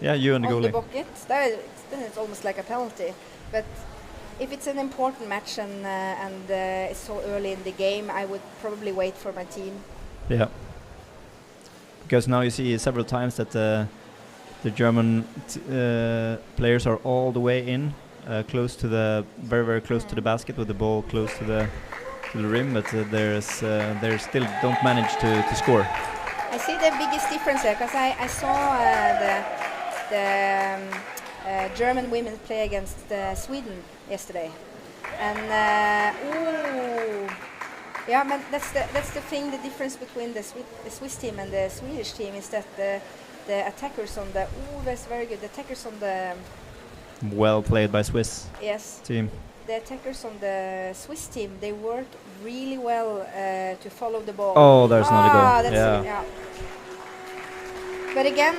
Yeah, you and the on goalie. The bucket. Then it's almost like a penalty. But if it's an important match and it's so early in the game, I would probably wait for my team. Yeah. Because now you see several times that the German players are all the way in, close to the very close to the basket with the ball close to the rim, but they still don't manage to score. I see the biggest difference there because I saw the German women play against Sweden yesterday, and yeah, but that's the thing. The difference between the Swiss team and the Swedish team is that the attackers on the that's very good. The attackers on the well played by Swiss. Yes. Team. The attackers on the Swiss team, they work really well to follow the ball. Oh, there's not a goal. That's yeah. But again,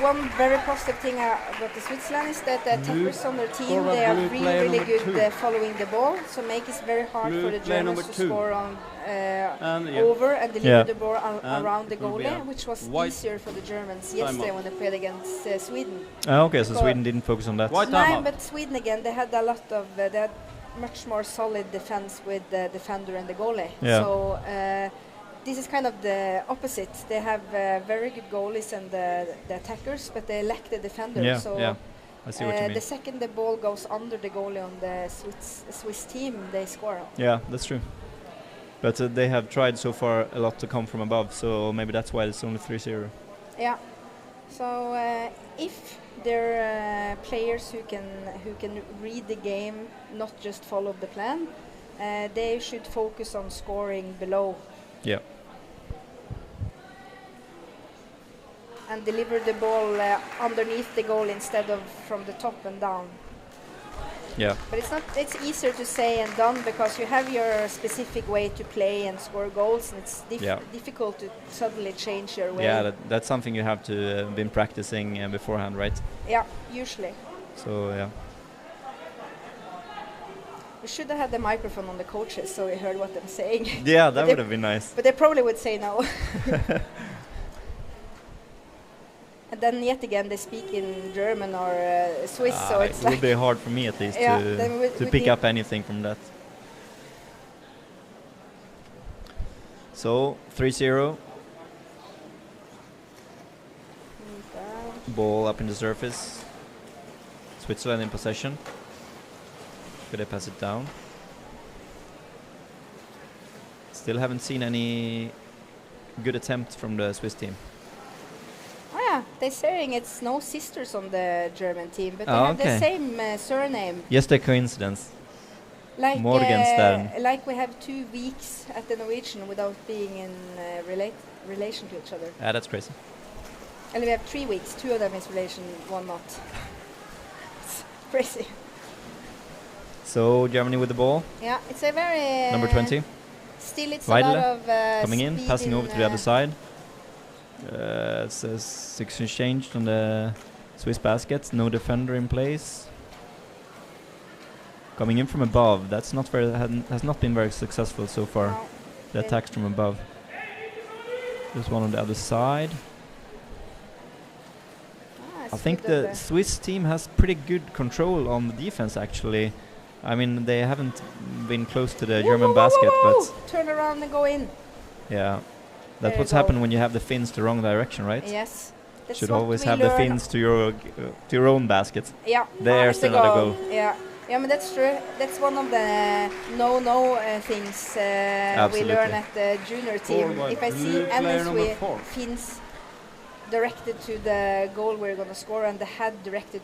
one very positive thing about the Switzerland is that the attackers on their team, they are really good following the ball. So make it very hard for the Germans to score on over and deliver the ball around the goalie, which was easier for the Germans yesterday when they played against Sweden. Okay, so Sweden didn't focus on that. No, but Sweden again, they had a lot of they had much more solid defense with the defender and the goalie. Yeah. So this is kind of the opposite. They have very good goalies and the attackers, but they lack the defender. Yeah, so yeah. I see what you mean. the second the ball goes under the goalie on the Swiss team, they score. Yeah, that's true. But they have tried so far a lot to come from above, so maybe that's why it's only 3-0. Yeah. So if there are players who can read the game, not just follow the plan, they should focus on scoring below. Yeah. And deliver the ball underneath the goal instead of from the top and down. Yeah. But it's easier to say and done because you have your specific way to play and score goals, and it's difficult to suddenly change your way. Yeah, that's something you have to been practicing beforehand, right? Yeah, usually. So yeah. We should have had the microphone on the coaches so we heard what they're saying. Yeah, that would have been nice. But they probably would say no. And then yet again they speak in German or Swiss, so it's it would be hard for me at least to pick up anything from that. So 3-0. Ball up in the surface. Switzerland in possession. Could they pass it down? Still haven't seen any good attempt from the Swiss team. Oh yeah, they're saying it's no sisters on the German team, but they have the same surname. Just a coincidence. Like Morgenstern. like we have 2 weeks at the Norwegian without being in relation to each other. Yeah, that's crazy. And we have 3 weeks. 2 of them is relation, 1 not. crazy. So Germany with the ball. Yeah, it's a very Number 20. Still, it's Weidle a lot of coming in, speed passing over to the other side. It says 6 exchanged on the Swiss basket. No defender in place. Coming in from above. That's not very has not been very successful so far. No. The attacks from above. There's one on the other side. I think the Swiss team has pretty good control on the defense actually. I mean, they haven't been close to the German basket, but turn around and go in. yeah, There that's you what's go. happened when you have the fins the wrong direction, right? Yes. That's Should what always we have the learn. fins to your own basket. Yeah. There's the another goal. Yeah. Yeah, but that's true. That's one of the no things we learn at the junior team. Forward, If I see blue player any number 4. fins directed to the goal we're going to score and the head directed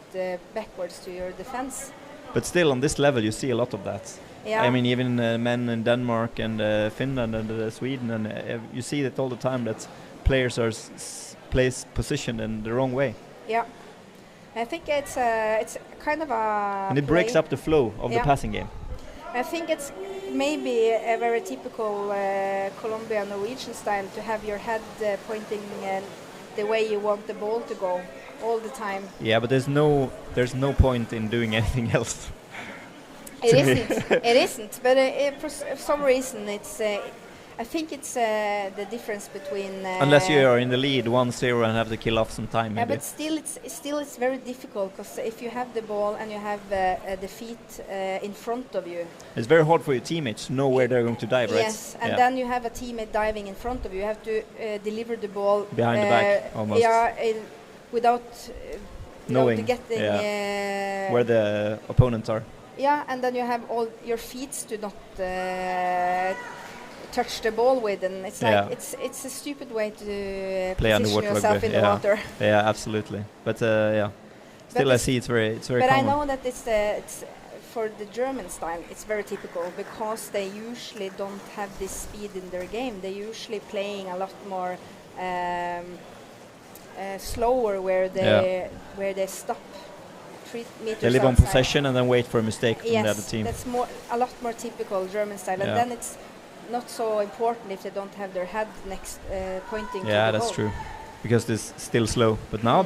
backwards to your defense. But still, on this level, you see a lot of that. Yeah. I mean, even men in Denmark and Finland and Sweden, and you see that all the time that players are positioned in the wrong way. Yeah. I think it's kind of a And it breaks up the flow of the passing game. I think it's maybe a very typical Colombian Norwegian style to have your head pointing the way you want the ball to go all the time. Yeah, but there's no point in doing anything else. It isn't. It isn't. But for some reason, it's. I think it's the difference between. Unless you are in the lead 1-0 and have to kill off some time. Yeah, Maybe. but still it's very difficult because if you have the ball and you have the feet in front of you. It's very hard for your teammates to know where they're going to dive, right? Yes, and then you have a teammate diving in front of you. You have to deliver the ball behind the back, almost. Yeah, without knowing getting where the opponents are. Yeah, and then you have all your feet to not touch the ball with, and it's like it's a stupid way to play position yourself in the water. Yeah, absolutely. But yeah, still I see it's very But common. I know that it's for the German style. It's very typical because they usually don't have this speed in their game. They're usually playing a lot more slower, where they stop. 3 meters They live on outside. possession and then wait for a mistake from the other team. Yes, that's a lot more typical German style, and then it's not so important if they don't have their head next pointing to the Yeah, that's goal. true, because it's still slow. But now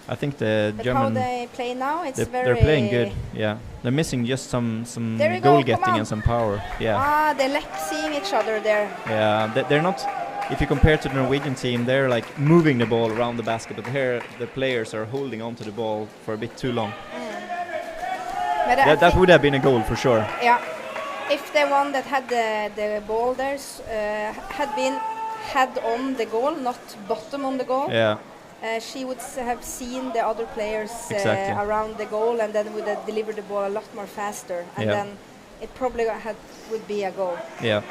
I think the But German. how they play now, it's they're playing good. Yeah, they're missing just some There you goal go, come getting on. and some power. Yeah. They like seeing each other there. Yeah, they're not. If you compare to the Norwegian team, they're like moving the ball around the basket, but here the players are holding on to the ball for a bit too long. But That would have been a goal for sure. Yeah, if the one that had the ball there had been head on the goal, not bottom on the goal, Yeah. She would have seen the other players Exactly. around the goal, and then would have delivered the ball a lot more faster, and then it probably would be a goal. Yeah.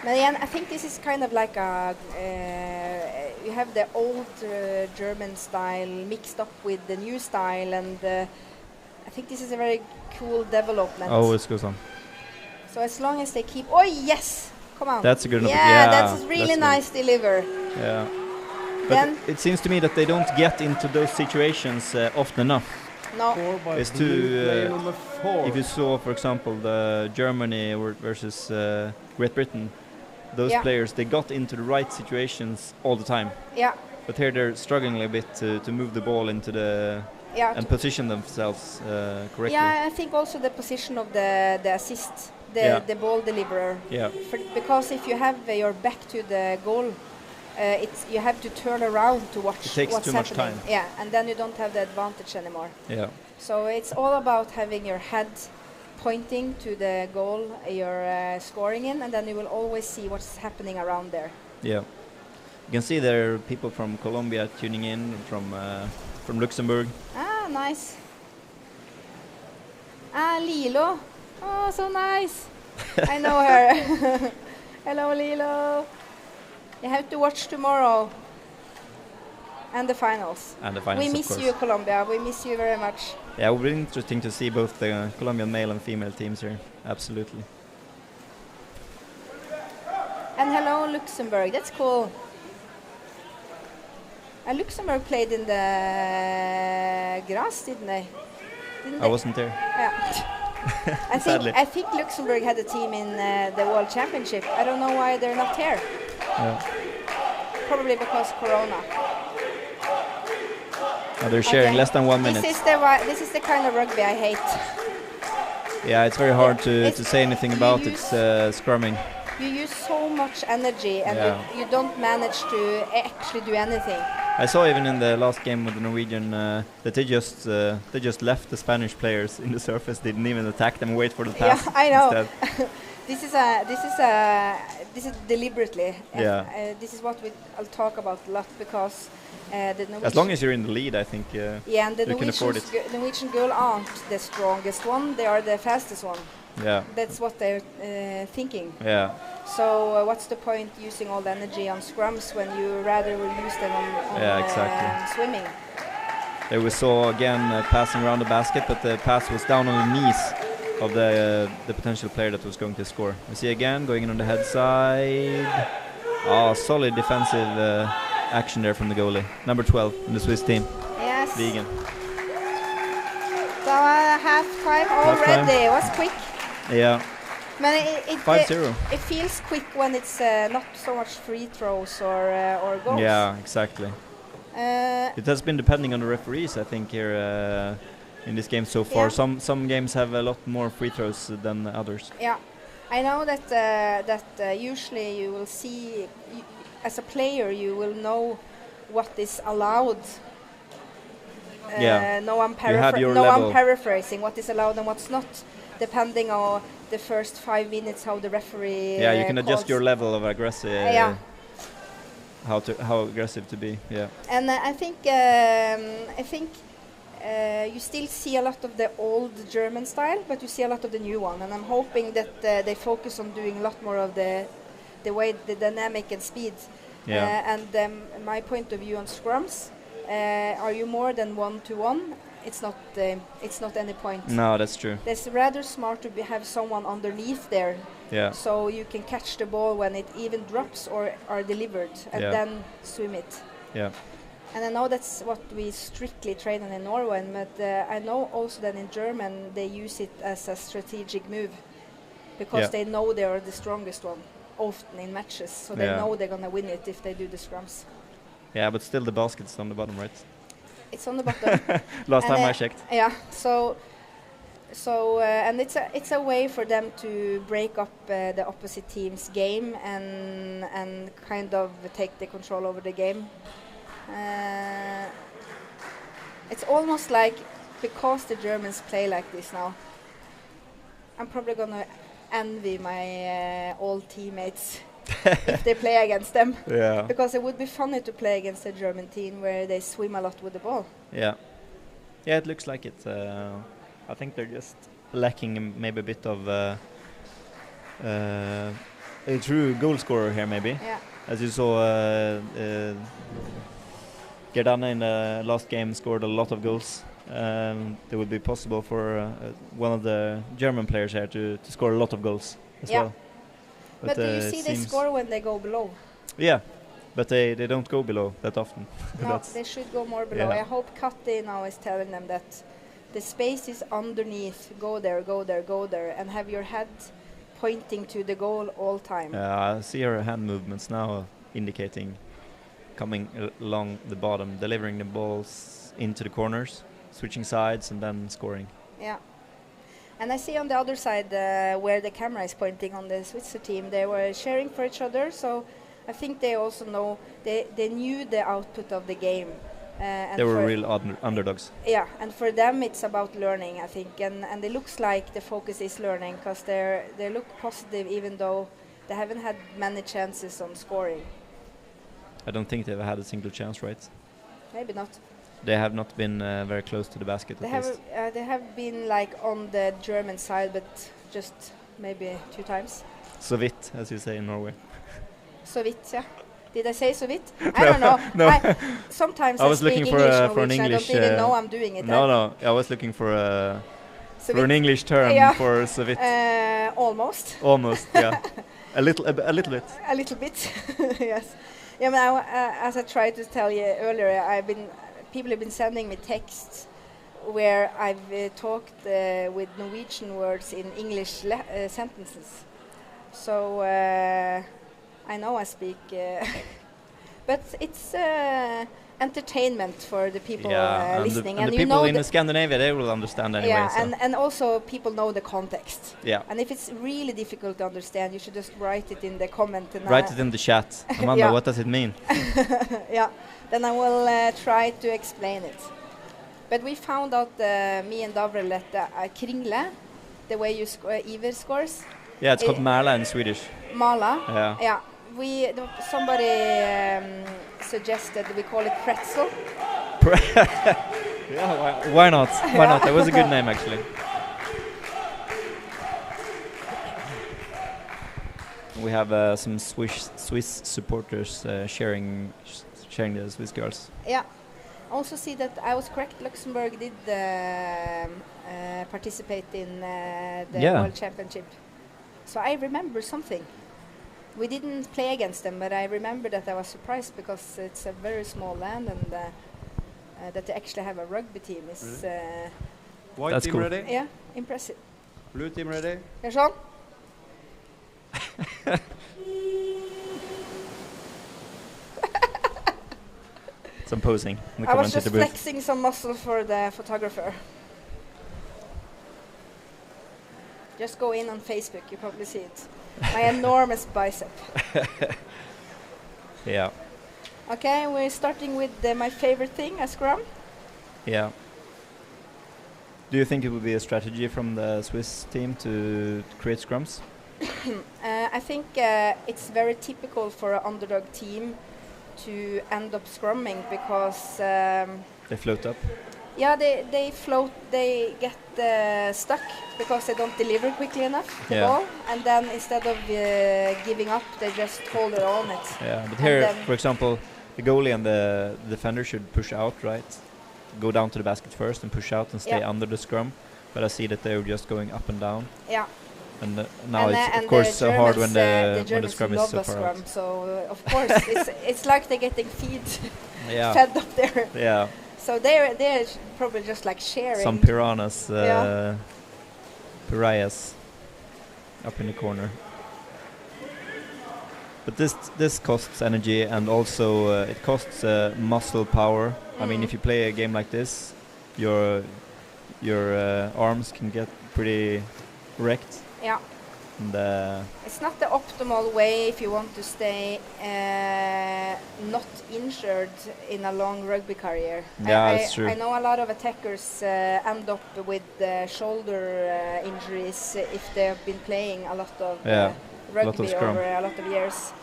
But again, I think this is kind of like you have the old German style mixed up with the new style, and I think this is a very cool development. Always goes on. So as long as they keep, oh yes, come on. That's a good number. Yeah, Yeah, that's a really that's nice deliver. Yeah. But Then it seems to me that they don't get into those situations often enough. No. It's to if you saw, for example, the Germany versus Great Britain, those players, they got into the right situations all the time. Yeah. But here they're struggling a bit to move the ball into the and position themselves correctly. Yeah, I think also the position of the assist, the ball deliverer. Yeah. Because if you have your back to the goal, you have to turn around to watch It takes what's too much happening. time. Yeah, and then you don't have the advantage anymore. Yeah. So it's all about having your head pointing to the goal you're scoring in, and then you will always see what's happening around there. Yeah. You can see there are people from Colombia tuning in, from Luxembourg. Ah, nice. Ah, Lilo. Oh, so nice. I know her. Hello, Lilo. You have to watch tomorrow. And the finals. And the finals, We of miss course. you, Colombia. We miss you very much. Yeah, it would be interesting to see both the Colombian male and female teams here. Absolutely. And hello, Luxembourg. That's cool. Luxembourg played in the grass, didn't they? I wasn't there. Yeah. I think Luxembourg had a team in the World Championship. I don't know why they're not here. Yeah. Probably because Corona. They're sharing less than 1 minute. This is the kind of rugby I hate. Yeah, it's very hard to say anything about it. Scrumming. You use so much energy and you don't manage to actually do anything. I saw even in the last game with the Norwegian that they just left the Spanish players in the surface. They didn't even attack them. Wait for the pass. Yeah, I know. This is deliberately. Yeah. This is what I'll talk about a lot because the Norwegian. As long as you're in the lead, I think. Yeah, and the you can afford it. Norwegian girl aren't the strongest one. They are the fastest one. Yeah. That's what they're thinking. Yeah. So what's the point using all the energy on scrums when you rather will use them on exactly. Swimming? There we saw again passing around the basket, but the pass was down on the knees of the potential player that was going to score. We see again going in on the head side. Solid defensive action there from the goalie. Number 12 in the Swiss team. Yes. Vegan. So half time already. It was quick. Yeah. But 5-0. It feels quick when it's not so much free throws or goals. Yeah, exactly. It has been depending on the referees, I think, here in this game so far. Yeah. Some games have a lot more free throws than others. Yeah, I know that usually you will see, as a player, you will know what is allowed. No, I'm paraphrasing what is allowed and what's not, depending on the first 5 minutes how the referee. Yeah, you can adjust your level of aggressive. Yeah. How aggressive to be. Yeah. And I think you still see a lot of the old German style, but you see a lot of the new one. And I'm hoping that they focus on doing a lot more of the way the dynamic and speed. Yeah. And my point of view on scrums, are you more than 1-to-1? It's not any point. No, that's true. It's rather smart to have someone underneath there, so you can catch the ball when it even drops or are delivered, and then swim it. Yeah. And I know that's what we strictly train on in Norway, but I know also that in German they use it as a strategic move, because they know they are the strongest one, often in matches, so they know they're gonna win it if they do the scrums. Yeah, but still the basket's on the bottom, right? It's on the bottom. Last time I checked. Yeah. So and it's a way for them to break up the opposite team's game and kind of take the control over the game. It's almost like, because the Germans play like this now, I'm probably gonna envy my old teammates if they play against them. Yeah. Because it would be funny to play against a German team where they swim a lot with the ball. Yeah. Yeah, it looks like it. I think they're just lacking maybe a bit of a true goal scorer here, maybe. Yeah. As you saw, Gerdane in the last game scored a lot of goals. It would be possible for one of the German players here to score a lot of goals as well. But do you see they score when they go below? Yeah, but they don't go below that often. No, they should go more below. Yeah. I hope Katti now is telling them that the space is underneath. Go there, go there, go there, and have your head pointing to the goal all time. I see her hand movements now indicating coming along the bottom, delivering the balls into the corners, switching sides, and then scoring. Yeah. And I see on the other side where the camera is pointing on the Switzer team, they were cheering for each other. So I think they also know, they knew the output of the game. And they were real underdogs. Yeah, and for them it's about learning, I think. And it looks like the focus is learning, because they look positive even though they haven't had many chances on scoring. I don't think they've had a single chance, right? Maybe not. They have not been very close to the basket. They have been like on the German side, but just maybe 2 times. So vidt, as you say in Norway. So vidt, yeah. Did I say so vidt? I don't know. No. Sometimes I was looking for an English. I don't even know I'm doing it. No. I was looking for an English term for so vidt. Almost. Almost, yeah. a little bit. A little bit, yes. Yeah, but as I tried to tell you earlier, people have been sending me texts where I've talked with Norwegian words in English sentences. So I know I speak, but it's entertainment for the people listening. And the people in Scandinavia, they will understand anyway. Yeah, so. and also people know the context. Yeah. And if it's really difficult to understand, you should just write it in the comment. And write it in the chat. Amanda, what does it mean? Yeah, then I will try to explain it. But we found out, me and Davrel, that kringle, the way you ECUWR scores. Yeah, it's called Mala in Swedish. Mala? Yeah. Yeah. Somebody suggested we call it pretzel. Yeah, why not? Why not? That was a good name, actually. We have some Swiss supporters sharing the Swiss girls. Yeah. Also see that I was correct. Luxembourg did participate in the World Championship. So I remember something. We didn't play against them, but I remember that I was surprised because it's a very small land and that they actually have a rugby team is. White That's team cool. ready? Yeah, impressive. Blue team ready? Jean? Some posing. I was just flexing some muscle for the photographer. Just go in on Facebook, you probably see it. My enormous bicep. Yeah. Okay, we're starting with my favorite thing, a scrum. Yeah. Do you think it would be a strategy from the Swiss team to create scrums? I think it's very typical for an underdog team to end up scrumming because they float up. Yeah, they float. They get stuck because they don't deliver quickly enough the ball, and then instead of giving up, they just hold it on it. Yeah, but here, for example, the goalie and the defender should push out, right? Go down to the basket first and push out and stay under the scrum. But I see that they're just going up and down. Yeah. And now it's of course so hard when the scrum is so far out. So of course it's like they're getting fed up there. Yeah. So they're probably just like sharing. Some piranhas, pariahs, up in the corner. But this costs energy and also it costs muscle power. I mean, if you play a game like this, your arms can get pretty wrecked. Yeah. And, it's not the optimal way if you want to stay not injured in a long rugby career. Yeah, that's true. I know a lot of attackers end up with shoulder injuries if they have been playing a lot of rugby over a lot of years.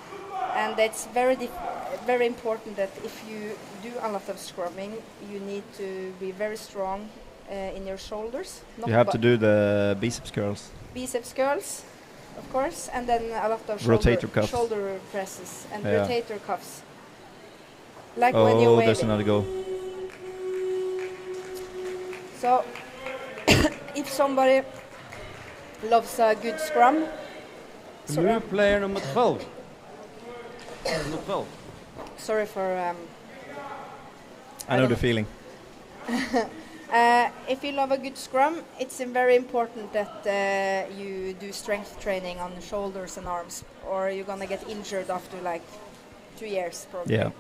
And it's very important that if you do a lot of scrumming, you need to be very strong in your shoulders. You have to do the biceps curls. Biceps curls, of course, and then a lot of shoulder presses and rotator cuffs. Like when you're waving. There's another goal. So, if somebody loves a good scrum, Blue player number 12. Number 12. Sorry for. I know the feeling. If you love a good scrum, it's very important that you do strength training on the shoulders and arms, or you're gonna get injured after like 2 years probably. Yeah.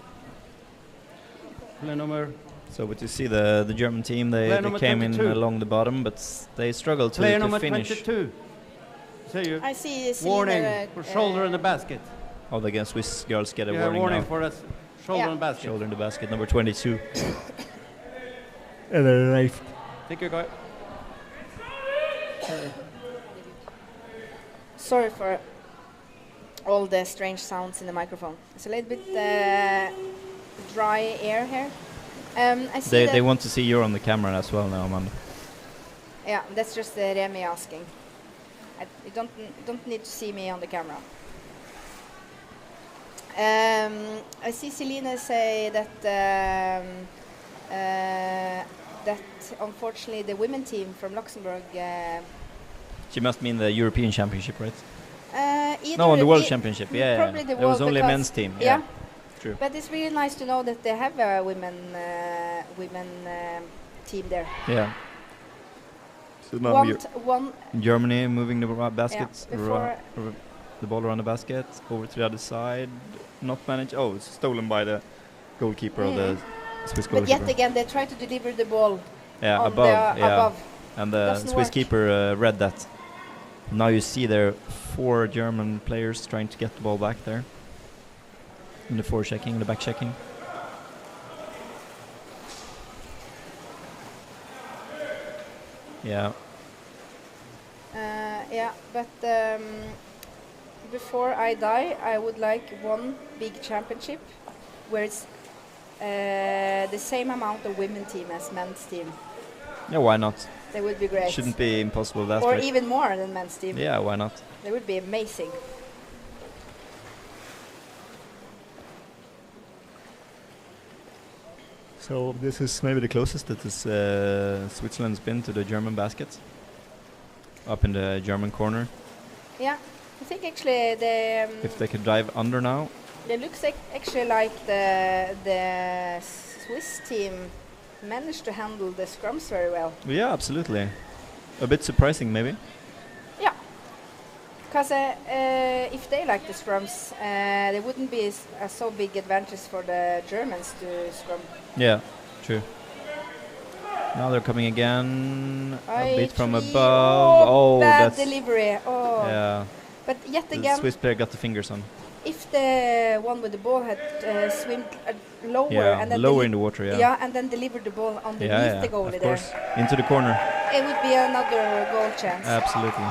Play number. So, but you see the German team, they came in along the bottom, but they struggled to finish. Player number 22. I see. Warning for shoulder in the basket. Oh, the Swiss girls get a warning now. for us. Shoulder in the basket. Shoulder in the basket, number 22. Take your guy. Sorry for all the strange sounds in the microphone. It's a little bit dry air here. I see they want to see you on the camera as well now, Amanda. Yeah, that's just Remy asking. You don't need to see me on the camera. I see Celine say that that unfortunately the women team from Luxembourg. She must mean the European Championship, right? No, on the World Championship. Yeah, probably there was only a men's team. Yeah, true. But it's really nice to know that they have a women team there. Yeah. So now One Germany moving the baskets, before the ball around the basket, over to the other side, not managed. Oh, it's stolen by the goalkeeper of the Swiss goalkeeper. But yet again, they try to deliver the ball above. And the Doesn't Swiss work. keeper read that. Now you see there are 4 German players trying to get the ball back there. In the forechecking, the back checking. Yeah. Yeah, but before I die, I would like one big championship where it's the same amount of women team as men's team. Yeah, why not? That would be great. Shouldn't be impossible. That's or right. even more than men's team. Yeah, why not? That would be amazing. So this is maybe the closest that this, Switzerland's been to the German basket. Up in the German corner. Yeah, I think actually the If they could dive under now. it looks like actually like the Swiss team managed to handle the scrums very well. Yeah, absolutely. A bit surprising, maybe. Yeah, because if they like the scrums, there wouldn't be a so big advantage for the Germans to scrum. Yeah, true. Now they're coming again. A bit from above. Oh, bad that's delivery. Oh, yeah. But yet The again, Swiss player got the fingers on. if the one with the ball had swim lower Yeah, and then lower in the water. Yeah. yeah, and then delivered the ball underneath the goalie of there, course. Into the corner. it would be another goal chance. Absolutely.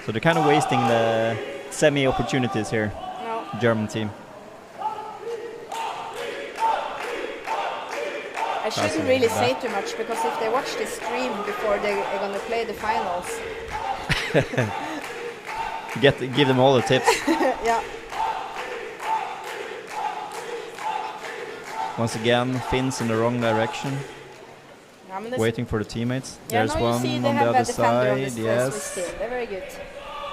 So they're kind of wasting the semi opportunities here. No. German team. I shouldn't really say too much because if they watch this stream before they're going to play the finals. Give them all the tips. Yeah. Once again, Finns in the wrong direction. Waiting for the teammates. Yeah, There's now one you see on they the have other a defender on the side. Yes. Swiss team. They're very good.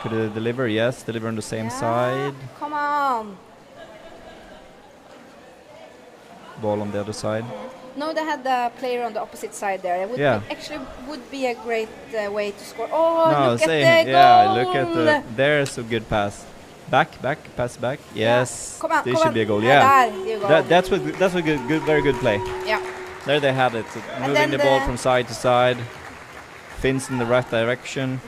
Could they deliver? Yes, deliver on the same side. Come on. Ball on the other side. No, they had the player on the opposite side there. It would Yeah. be, actually would be a great way to score. Oh, No, look at the yeah, goal! look at the. There's a good pass. Back, pass back. Yes. Come on, This come should on. be a goal. Yeah, Yeah. there you go. That's a good, very good play. Yeah. There they had it. Moving then the ball the- from side to side. Fins in the right direction.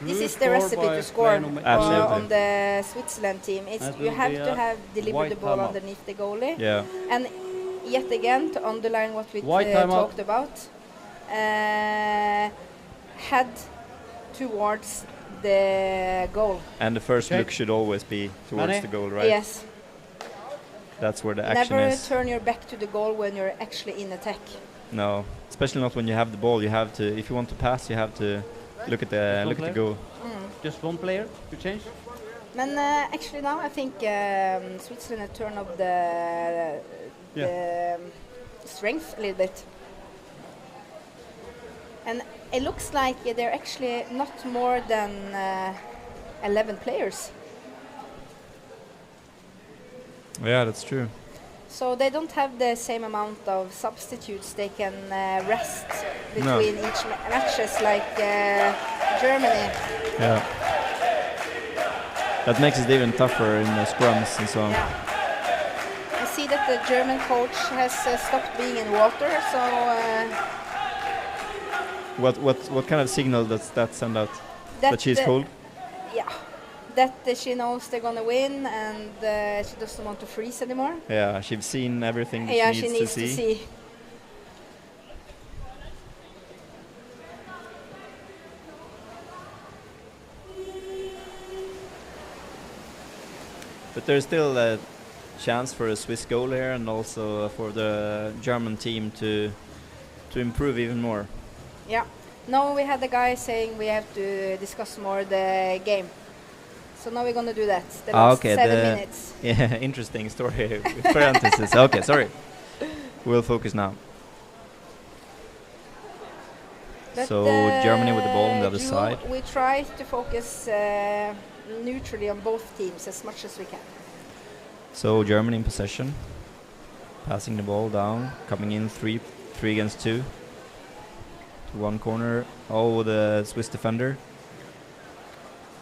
This is the recipe to score Absolutely. on the Switzerland team. It's you have to have delivered the ball underneath the goalie. Yeah. And yet again, to underline what we talked about, head towards the goal. And the first look should always be towards the goal, right? Yes. That's where the action Never is. turn your back to the goal when you're actually in attack. No, especially not when you have the ball. You have to, if you want to pass, you have to look at the goal. Just one player to change? And actually now I think Switzerland have turned up the strength a little bit. And it looks like they're actually not more than 11 players. Yeah, that's true. So they don't have the same amount of substitutes they can rest between each matches like Germany. Yeah. That makes it even tougher in the scrums and so on. Yeah. I see that the German coach has stopped being in water, so... What kind of signal does that send out? That she's cold? Yeah. That she knows they're gonna win and she doesn't want to freeze anymore. Yeah, she's seen everything that she needs to see. But there's still a chance for a Swiss goal here and also for the German team to improve even more. Yeah. No, we had the guy saying we have to discuss more the game. So now we're going to do that. The last 7 minutes. Yeah, interesting story. Parentheses. Okay, sorry. We'll focus now. But so Germany with the ball on the other side. We try to focus neutrally on both teams as much as we can. So Germany in possession, passing the ball down, coming in 3 against 2. One corner. Oh, the Swiss defender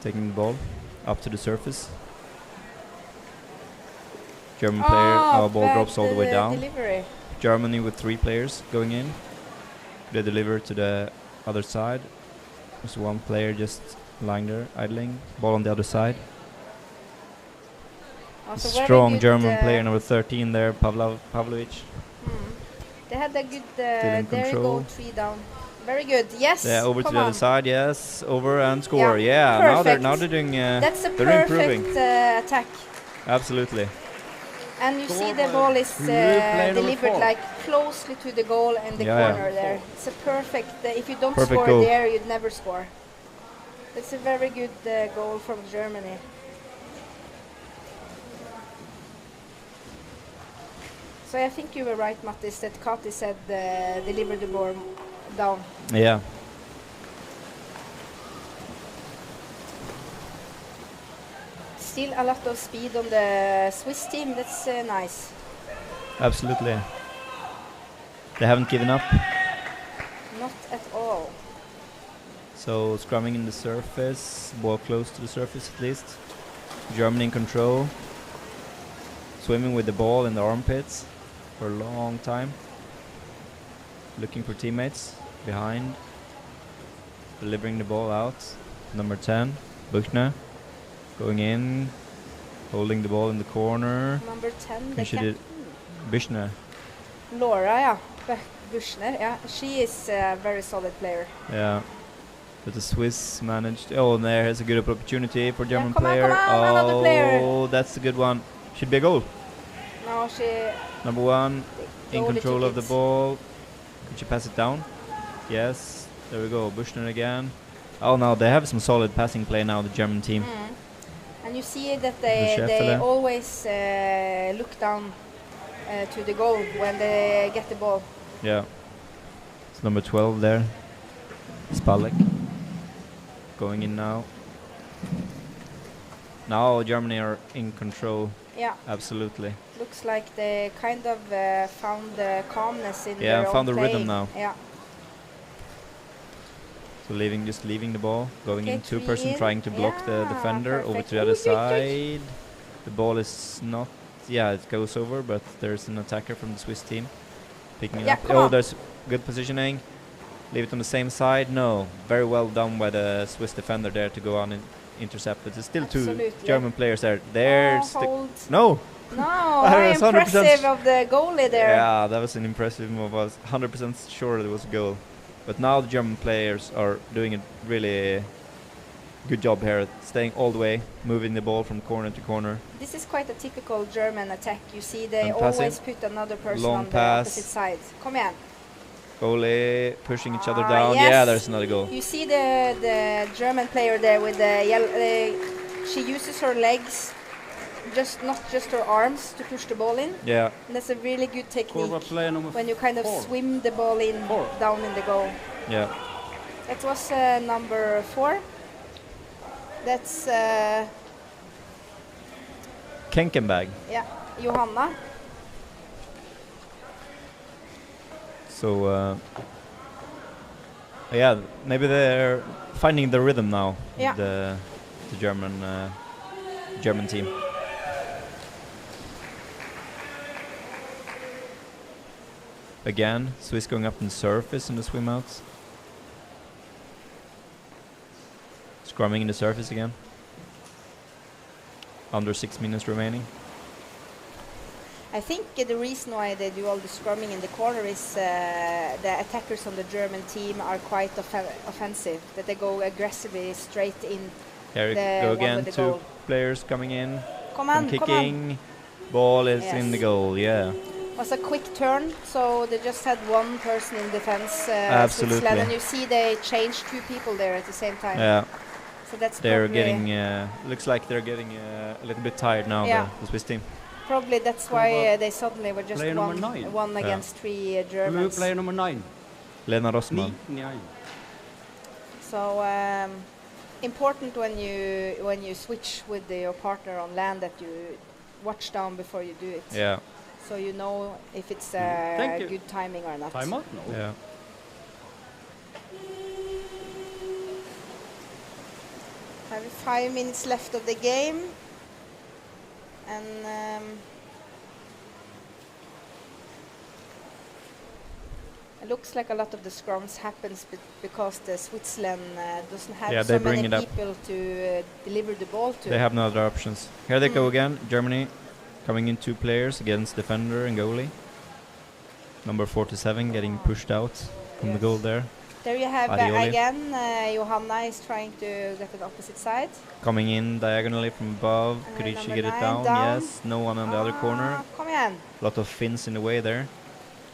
taking the ball up to the surface. German player. Our ball drops all the way down. Delivery. Germany with 3 players going in. They deliver to the other side. There's one player just lying there, idling. Ball on the other side. Also Strong German player, number 13 there, Pavlovic. They had a good, Still in there you control. go, 3 down. Very good, yes. Yeah, over to come the other on. side, yes, over and score. Yeah, perfect. now they're doing. That's a they're improving. perfect attack. Absolutely. And you see the ball is delivered like closely to the goal and the corner there. It's a perfect, if you don't Perfect score goal. there, you'd never score. It's a very good goal from Germany. So I think you were right, Mattis, that Kati said deliver the ball down. Yeah. Still a lot of speed on the Swiss team. That's nice. Absolutely. They haven't given up. Not at all. So scrumming in the surface, ball close to the surface at least. Germany in control. Swimming with the ball in the armpits for a long time. Looking for teammates behind. Delivering the ball out. Number 10, Buchner. Going in, holding the ball in the corner. Number 10, And she did Buchner. Laura, yeah. Buchner, yeah. She is a very solid player. Yeah. But the Swiss managed. Oh, and there's a good opportunity for German come on, player. come on, another player. Oh, that's a good one. Should be a goal. No, she... Number 1 in goalie control took of the it. ball. Could she pass it down? Yes. There we go. Buchner again. Oh, no, they have some solid passing play now, the German team. And you see that The they Scheffele. always look down to the goal when they get the ball. Yeah. It's number 12 there. Spalek. Going in now. Now Germany are in control. Yeah. Absolutely. Looks like they kind of found the calmness in Yeah, their own found the rhythm playing. now. Yeah. So just leaving the ball, going Okay, in 2 three person, in. trying to block the defender, over perfect. to the other side. The ball is not, it goes over, but there's an attacker from the Swiss team picking it Yeah, up. come Oh, on. there's good positioning. Leave it on the same side. No, very well done by the Swiss defender there to go on and intercept. But there's still 2 Absolutely. German players there. There's hold. no. No, I very was 100% impressive of the goalie there. Yeah, that was an impressive move. I was 100% sure it was a goal. But now the German players are doing a really good job here, staying all the way, moving the ball from corner to corner. This is quite a typical German attack. You see they And passing. always put another person Long on the pass. opposite side. Come on. Goalie pushing each other down. Yes. Yeah, there's another goal. You see the German player there with the yellow. She uses her legs, not just her arms, to push the ball in. Yeah. And that's a really good technique Forward player number when you kind of 4. swim the ball in down in the goal. Yeah. That was number 4. That's Kenkenbag. yeah, Johanna. So, yeah, maybe they're finding the rhythm now. Yeah. The German team. Again, Swiss going up in surface in the swim outs. Scrumming in the surface again. Under 6 minutes remaining. I think the reason why they do all the scrumming in the corner is the attackers on the German team are quite offensive, that they go aggressively straight in. Here we the go one again, with the 2 goal. players coming in. Come on, from come kicking. Ball is in the Yes. goal, yeah. It was a quick turn, so they just had one person in defense. Absolutely. Switzerland, and you see they changed 2 people there at the same time. Yeah. So that's They're probably getting, looks like they're getting a little bit tired now, Yeah. the Swiss team. probably that's why they suddenly were just Player number one 9. one Yeah. against 3 Remove Germans. player number 9. Lena Rossmann. 9. So important when you switch with your partner on land that you watch down before you do it. Yeah. So you know if it's Thank you. good timing or not. Time out? No. Yeah. 5 minutes left of the game, and it looks like a lot of the scrums happens because the Switzerland doesn't have so many people to deliver the ball to. They have no other options. Here they go again. Germany coming in 2 players against defender and goalie. Number 47 getting pushed out from the goal there. There you have again, Johanna is trying to get to the opposite side. Coming in diagonally from above. Could she get it down? Yes. No one on the other corner. Come in. A lot of Finns in the way there.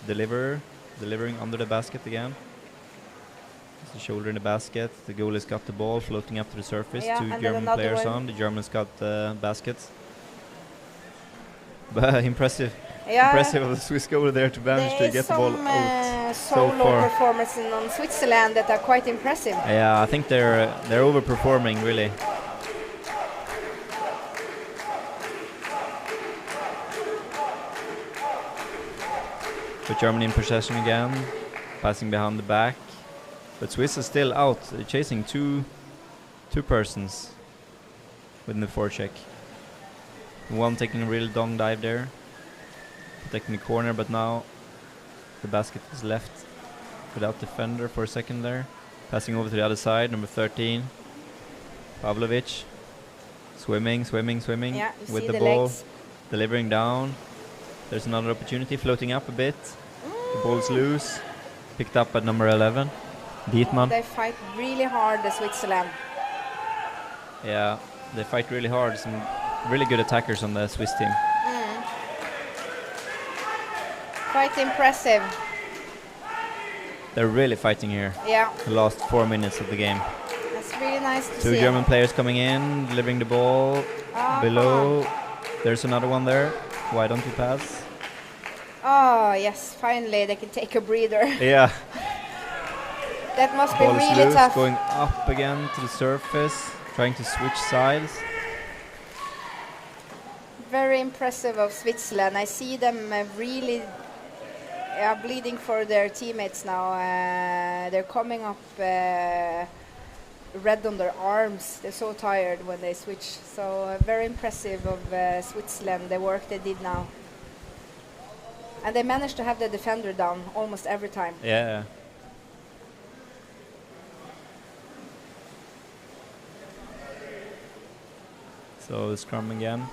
Delivering under the basket again. It's the shoulder in the basket. The goalie's got the ball floating up to the surface. 2 German players on. The Germans got the baskets. But impressive. Yeah. Impressive of the Swiss goalie there to manage to get the ball out so solo far. performances on Switzerland that are quite impressive. Yeah, I think they're overperforming really. But Germany in possession again, passing behind the back. But Swiss is still out, chasing two persons within the forecheck. One taking a real dong dive there, protecting the corner, but now the basket is left without defender for a second there. Passing over to the other side, number 13, Pavlovic. Swimming yeah, with the ball, legs. Delivering down. There's another opportunity, floating up a bit. The ball's loose, picked up at number 11, Dietmann. They fight really hard, the Switzerland. Yeah, they fight really hard. Some really good attackers on the Swiss team. Quite impressive. They're really fighting here. Yeah. The last 4 minutes of the game. That's really nice to see. 2 German players coming in, delivering the ball below. There's another one there. Why don't you pass? Oh, yes, finally they can take a breather. Yeah. That must be ball is really loose, tough. Going up again to the surface, trying to switch sides. Very impressive of Switzerland. I see them really bleeding for their teammates now. They're coming up red on their arms. They're so tired when they switch. So very impressive of Switzerland, the work they did now. And they managed to have the defender down almost every time. Yeah. So the scrum again.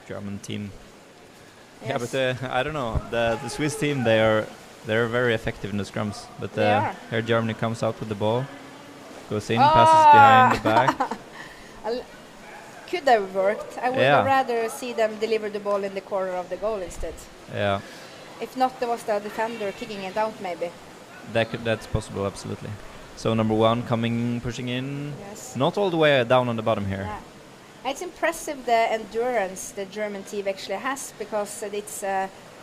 German team. Yes. Yeah, but I don't know. The Swiss team, they're very effective in the scrums. But here Germany comes out with the ball, goes in, passes behind the back. Could have worked. I would rather see them deliver the ball in the corner of the goal instead. Yeah. If not, there was the defender kicking it out maybe. That's possible, absolutely. So number 1 coming, pushing in. Yes. Not all the way down on the bottom here. Yeah. It's impressive the endurance the German team actually has, because it's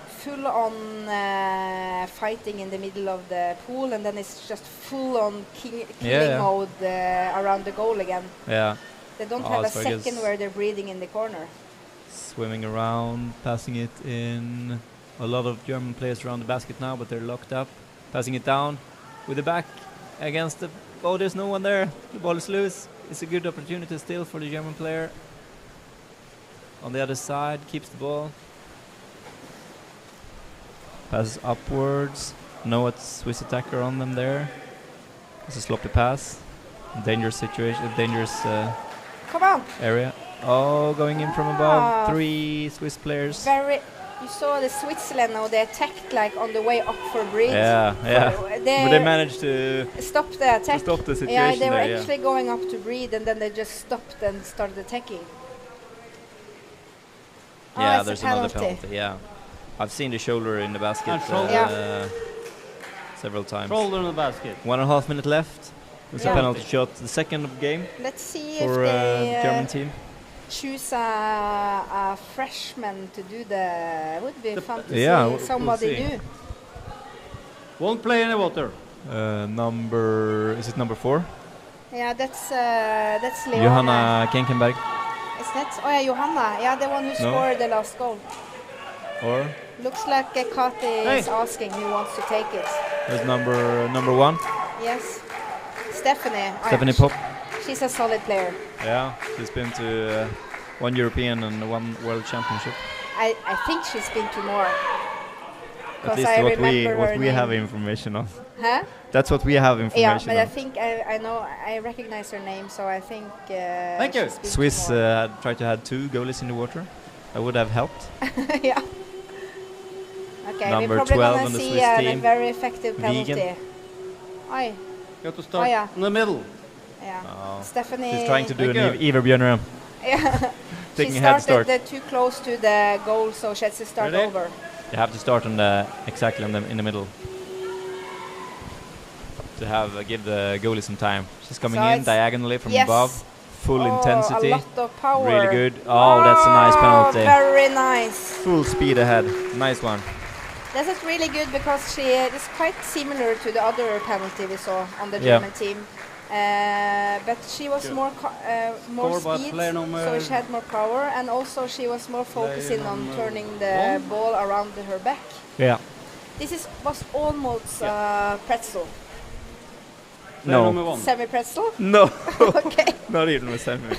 full on fighting in the middle of the pool, and then it's just full on killing mode around the goal again. Yeah. They don't have a second where they're breathing in the corner. Swimming around, passing it in. A lot of German players around the basket now, but they're locked up. Passing it down with the back against the... Oh, there's no one there. The ball is loose. It's a good opportunity still for the German player. On the other side, keeps the ball. Passes upwards. No Swiss attacker on them there. It's a sloppy pass. Dangerous situation, dangerous Come on. area. Oh, going in from above. 3 Swiss players. You saw the Switzerland now, they attacked like on the way up for breed. Yeah. But they managed to stop the attack. To stop the situation. Yeah, they were actually going up to breed, and then they just stopped and started attacking. Yeah, there's another penalty. Yeah, I've seen the shoulder in the basket several times. Shoulder in the basket. 1.5 minutes left. There's a penalty shot. The second of the game. Let's see for if they German team. Choose a freshman to do would be fun to see somebody do. Won't play in the water. Is it number 4? Yeah, that's Leona. Johanna Kenkenberg. Is that? Oh yeah, Johanna. Yeah, the one who scored the last goal. Or? Looks like Kati is asking who wants to take it. There's number 1. Yes. Stephanie. Stephanie Pop. She's a solid player. Yeah, she's been to one European and one World Championship. I think she's been to more. At least what we have information on. Huh? That's what we have information on. Yeah, but I think I know, I recognize her name, so I think Thank you. she's been Swiss to more. tried to have 2 goalies in the water. That would have helped. Yeah. Okay, Number we're probably 12 gonna on the see Swiss a team. very effective penalty. Vegan. Oi. You have to start yeah. in the middle. Yeah. Oh. Stephanie. She's trying to do an Iver Björnrum. Yeah. Taking she a head started start. too close to the goal, so she has to start Ready? over. You have to start on the exactly in the middle to have give the goalie some time. She's coming So in it's- diagonally from yes. above, full Oh, intensity. a lot of power. Really good. Oh, that's a nice penalty. Very nice. Full speed ahead. Nice one. This is really good because she is quite similar to the other penalty we saw on the Yeah. German team. But she was Good. more Score by speed, player so number- she had more power, and also she was more focusing on number turning the 1. ball around her back. Yeah. This was almost pretzel. No. number 1. Semi-pretzel? No. Okay. Not even a semi.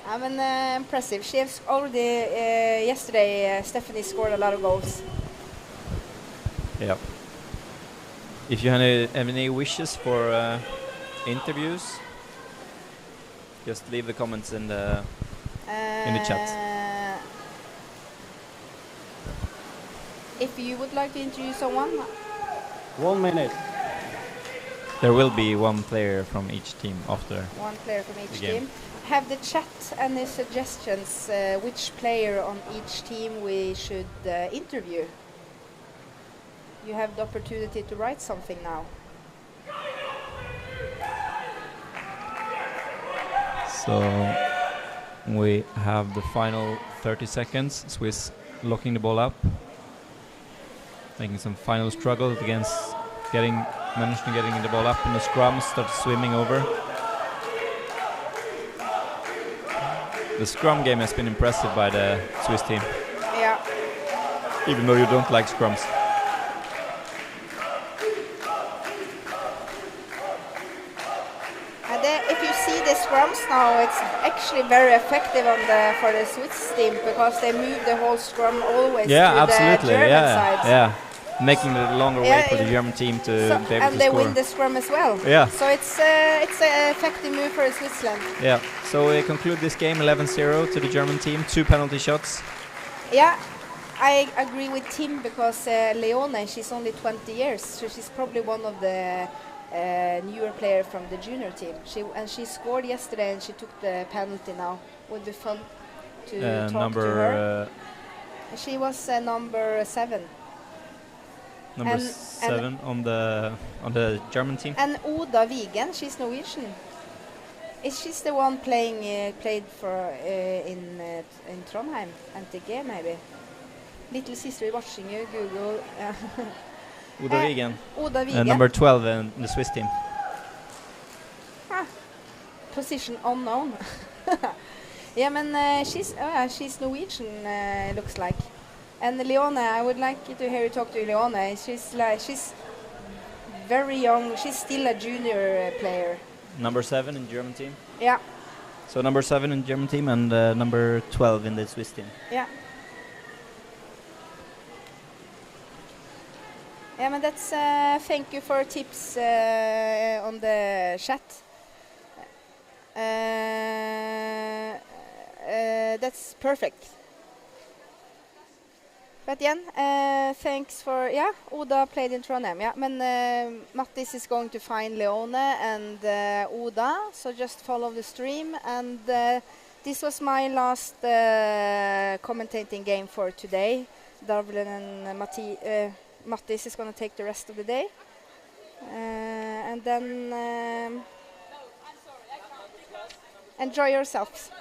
I mean, impressive. She has already, yesterday, Stephanie scored a lot of goals. Yeah. If you have any wishes for interviews, just leave the comments in the chat. If you would like to interview someone, 1 minute. There will be one player from each team after. one player from each the game. team. Have the chat any suggestions which player on each team we should interview? You have the opportunity to write something now. So we have the final 30 seconds. Swiss locking the ball up, making some final struggle against managing getting the ball up in the scrum, start swimming over. The scrum game has been impressive by the Swiss team. Yeah. Even though you don't like scrums. If you see the scrums now, it's actually very effective for the Swiss team because they move the whole scrum always to absolutely. the German side. Yeah, making it a longer way for the German team to be able and to they score. win the scrum as well. Yeah. So it's an effective move for Switzerland. Yeah, so we conclude this game 11-0 to the German team, 2 penalty shots. Yeah, I agree with Tim because Leone, she's only 20 years, so she's probably one of the newer player from the junior team. She scored yesterday and she took the penalty now. Would be fun to talk to her. She was number 7. Number 7 on the German team. And Oda Vigen, she's Norwegian. She's the one played for in Trondheim, NTG maybe. Little sister watching you, Google. Oda Vigen. Oda Vigen. Number 12 in the Swiss team. Position unknown. Yeah, but she's Norwegian, looks like. And Leone, I would like to hear you talk to Leone. She's very young. She's still a junior player. Number 7 in the German team. Yeah. So number 7 in the German team and number 12 in the Swiss team. Yeah. Yeah, but that's thank you for tips on the chat. That's perfect. But again, thanks for Oda played in Trondheim. Yeah, but Mattis is going to find Leone and Oda, so just follow the stream. And this was my last commentating game for today. Darvlen and Mattis is going to take the rest of the day, and then enjoy yourselves.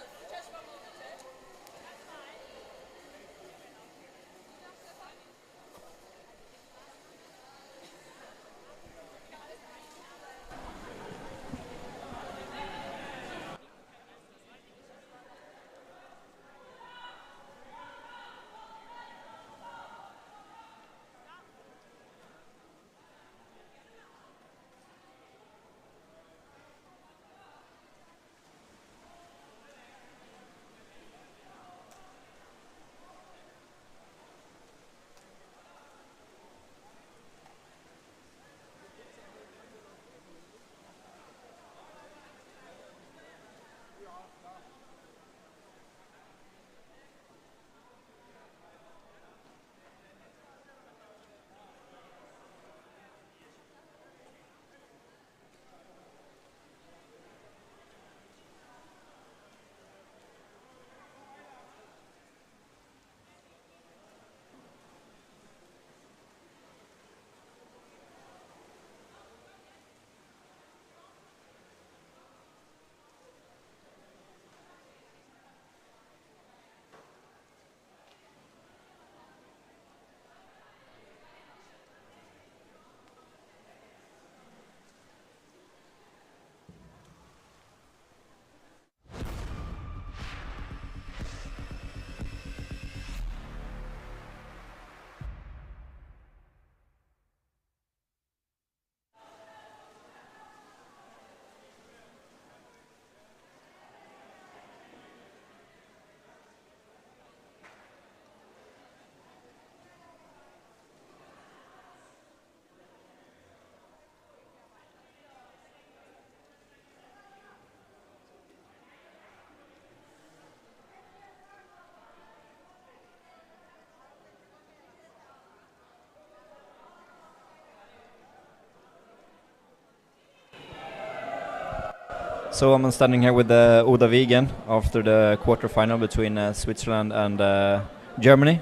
So I'm standing here with Oda Wigen after the quarterfinal between Switzerland and Germany.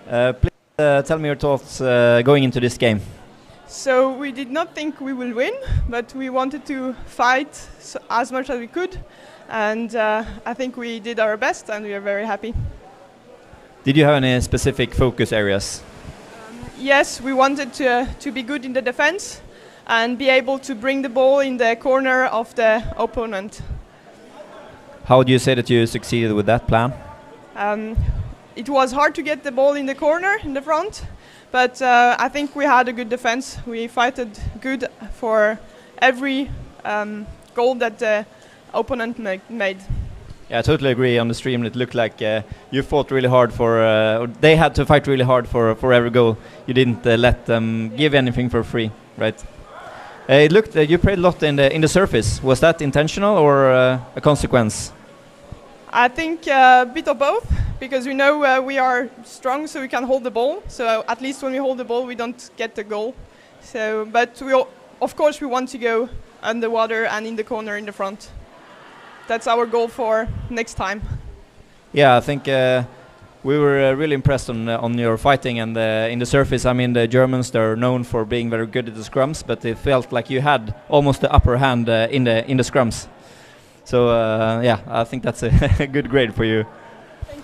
Please tell me your thoughts going into this game. So we did not think we will win, but we wanted to fight as much as we could, and I think we did our best, and we are very happy. Did you have any specific focus areas? Yes, we wanted to be good in the defense and be able to bring the ball in the corner of the opponent. How would you say that you succeeded with that plan? It was hard to get the ball in the corner in the front, but I think we had a good defense. We fighted good for every goal that the opponent made. Yeah, I totally agree. On the stream, it looked like you fought really hard for. They had to fight really hard for every goal. You didn't let them give anything for free, right? It looked you played a lot in the surface. Was that intentional or a consequence? I think a bit of both, because we know we are strong, so we can hold the ball. So at least when we hold the ball, we don't get the goal. So, but of course, we want to go underwater and in the corner in the front. That's our goal for next time. Yeah, I think we were really impressed on your fighting and in the surface. I mean, the Germans, they're known for being very good at the scrums, but it felt like you had almost the upper hand in the scrums. So yeah, I think that's a good grade for you. Thank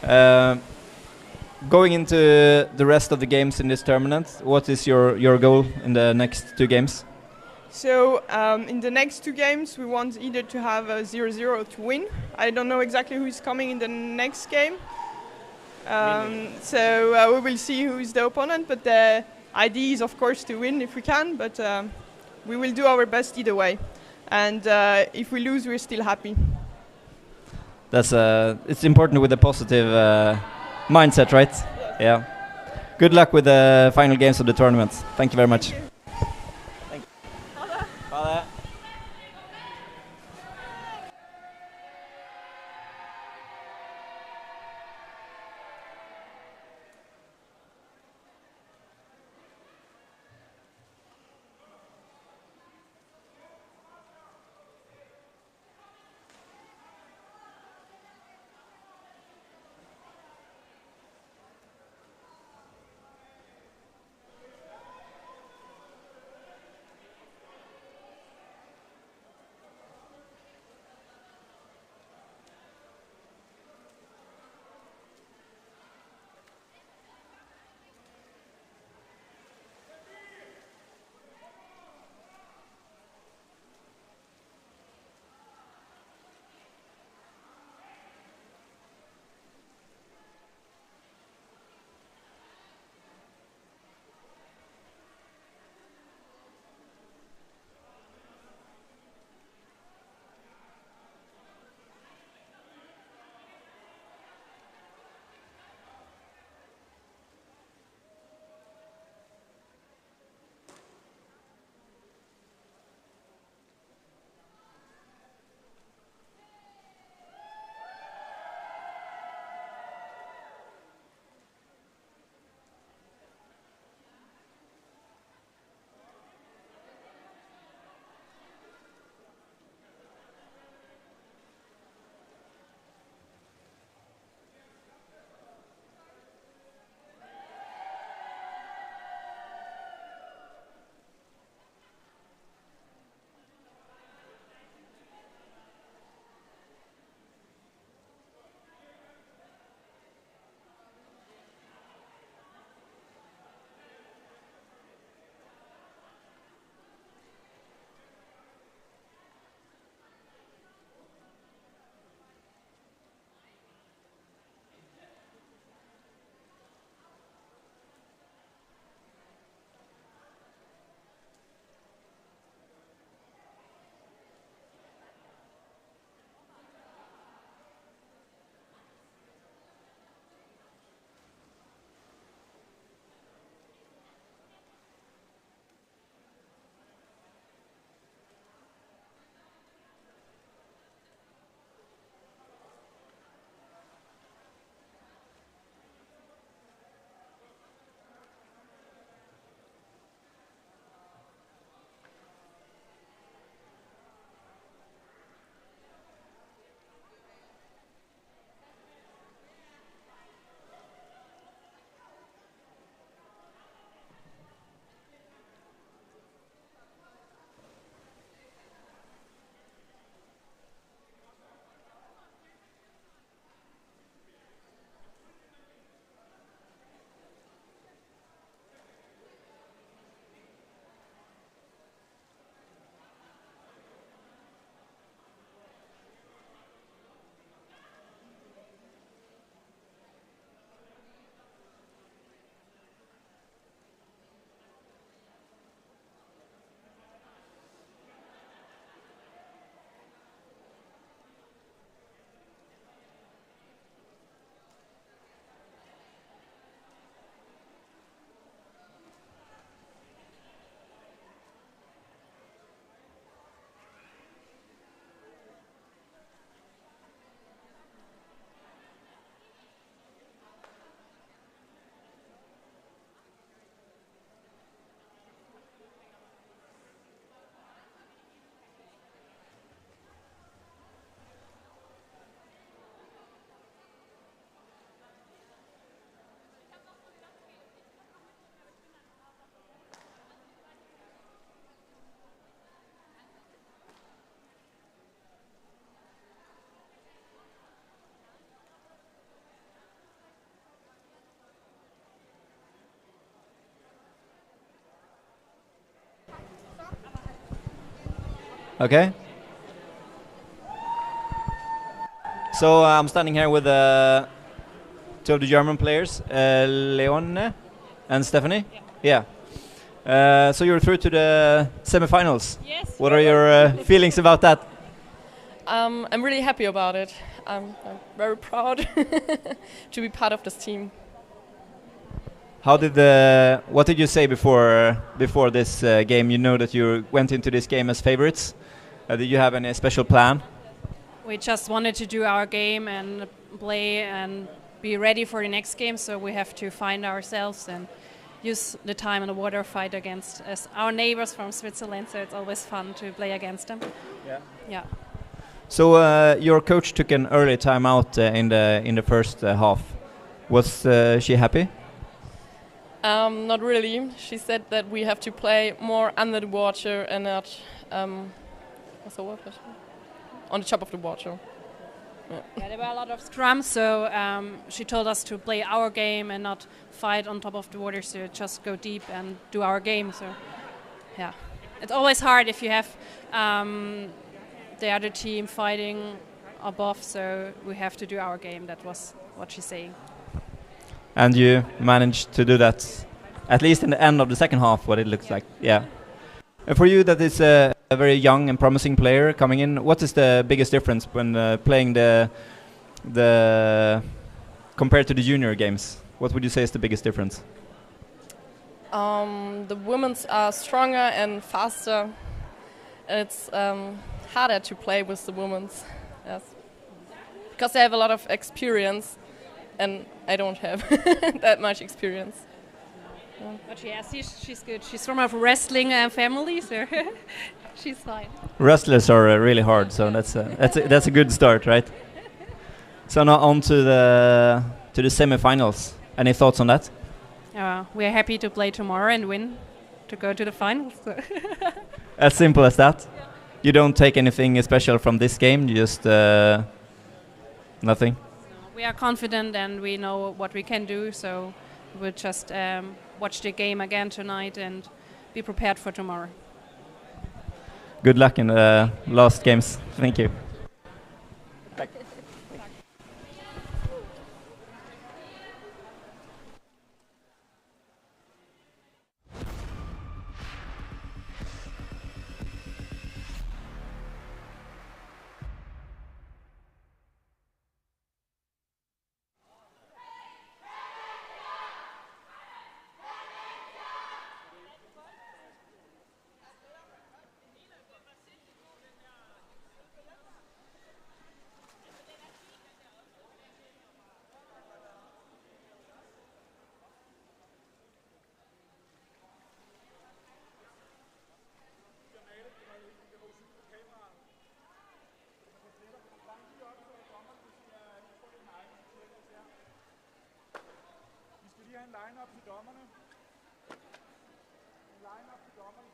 you. Going into the rest of the games in this tournament, what is your goal in the next 2 games? So in the next 2 games, we want either to have a 0-0 to win. I don't know exactly who is coming in the next game. So we will see who is the opponent, but the idea is of course to win if we can, but we will do our best either way. And if we lose, we're still happy. That's it's important with a positive mindset, right? Yes. Yeah. Good luck with the final games of the tournament. Thank you very much. Thank you. Okay. So I'm standing here with two of the German players, Leone and Stephanie. Yeah. So you're through to the semifinals. Yes. What are your feelings about that? I'm really happy about it. I'm very proud to be part of this team. How did what did you say before this game? You know that you went into this game as favorites. Did you have any special plan? We just wanted to do our game and play and be ready for the next game, so we have to find ourselves and use the time in the water, fight against our neighbors from Switzerland, so it's always fun to play against them. Yeah. Yeah. So your coach took an early time out in the first half. Was she happy? Not really. She said that we have to play more under the water and not what's the word? On the top of the water. Yeah, there were a lot of scrums, so she told us to play our game and not fight on top of the water, so just go deep and do our game. So, yeah, it's always hard if you have the other team fighting above, so we have to do our game. That was what she's saying. And you managed to do that, at least in the end of the second half, what it looks like. Yeah. And for you, that is a very young and promising player coming in. What is the biggest difference when playing the compared to the junior games? What would you say is the biggest difference? The women's are stronger and faster. It's harder to play with the women's, yes, because they have a lot of experience, and I don't have that much experience. But yeah, she's good. She's from a wrestling family, so she's fine. Wrestlers are really hard, so that's a good start, right? So now on to the semifinals. Any thoughts on that? We're happy to play tomorrow and win to go to the finals. So. As simple as that. Yeah. You don't take anything special from this game. You just nothing. We are confident and we know what we can do. So we'll just watch the game again tonight and be prepared for tomorrow. Good luck in the last games. Thank you. Line-up til dommerne. Line-up til dommerne.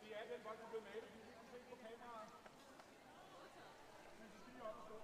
Det er den bold, der blev malet. Vi kan se på kameraet. Men så skal de op og stå.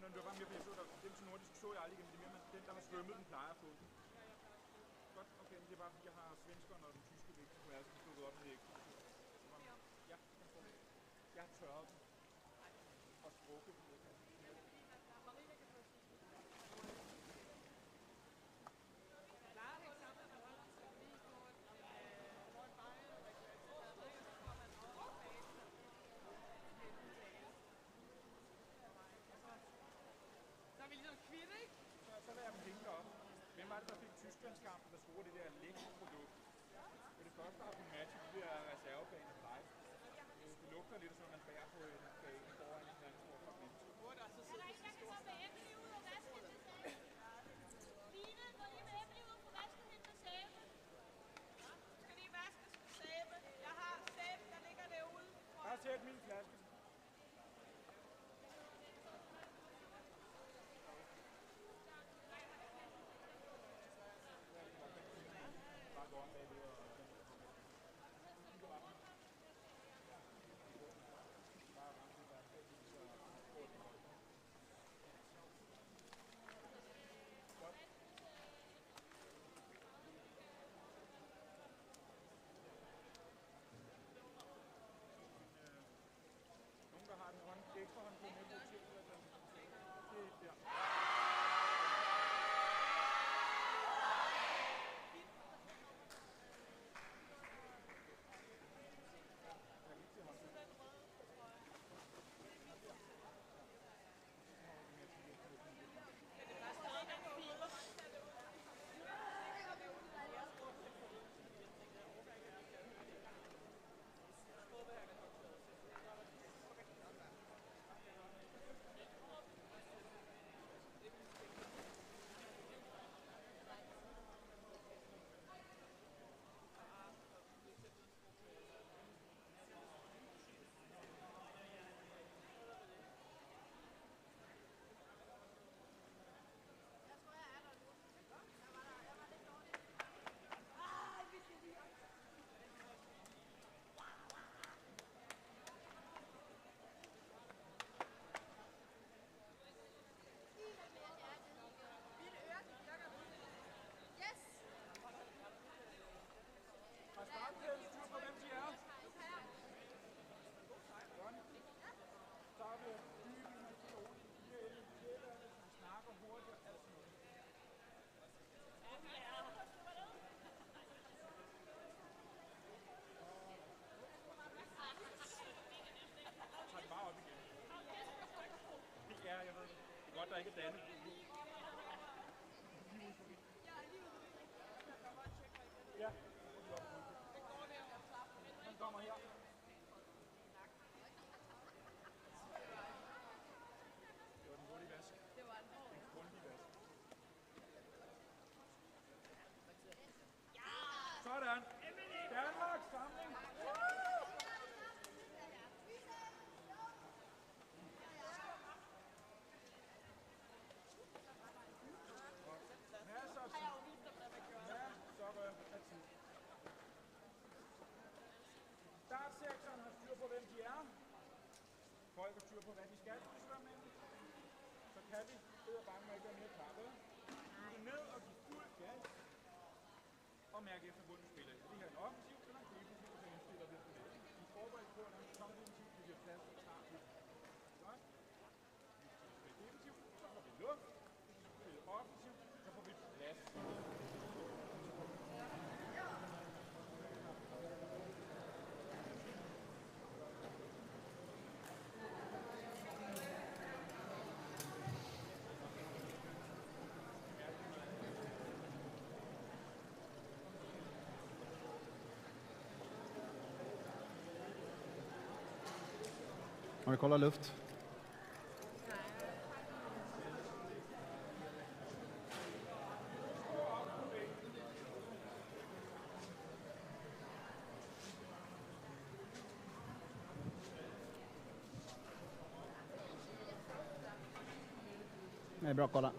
men det var bare mere, fordi jeg så, at dem til nordisk så jeg aldrig igen, men det er mere, den, der har svømmet, den plejer at få den. Godt, okay, men det er bare, fordi jeg har svenskeren og den tyske vægt, så jeg har slukket op med det ikke. Ja, den får det. Jeg har tørret den. Og sprukket den. Så er vi ligesom kvitte, ikke? Så lader jeg dem hænge deroppe. Hvem var det, der fik Tysklandskampen, der scorede det der lækre produkt? Det er det første, der har på match, det der reservebane og pleje. Det lugter lidt, som man bærer på en bane foran en anden stor forbind. Hvor der er så sidder på sidste år. Line, gå lige med Emily ud på vasken hen med sæbe. Skal lige vaskes med sæbe? Jeg har sæbe, der ligger derude. Bare sæt min flaske. Nogen, der har den ekstra hånd på med på til, det er der. Har startkæden styr på, hvem de er? Så har vi dybe information, fire inde i kælderne, så vi snakker hurtigt og alt sådan noget. Så tager det bare op igen. Ja, jeg ved det. Det er godt, der ikke er dannet. Ja. Han kommer her. Det var den hurtige vask. Det var den hårde. En grundig vask. Sådan. Danmark samling. Masser af tid. Masser af tid. Startsektoren har styr på, hvem de er. Folk har styr på, hvad de skal til svømningen. Så kan vi bedre bange med ikke være mere klar. Lytte ned og give fuld gas. Og mærke efter, hvor du spiller. Er det her en offensiv eller en defensiv, så indstiller vi på det. Vi er forberedt på, at når vi kommer defensiv, vi bliver plads og tager vi. Godt. Hvis vi spiller defensiv, så får vi luft. Hvis vi spiller offensiv, så får vi plads. Om vi kollar luft. Det är bra, kolla.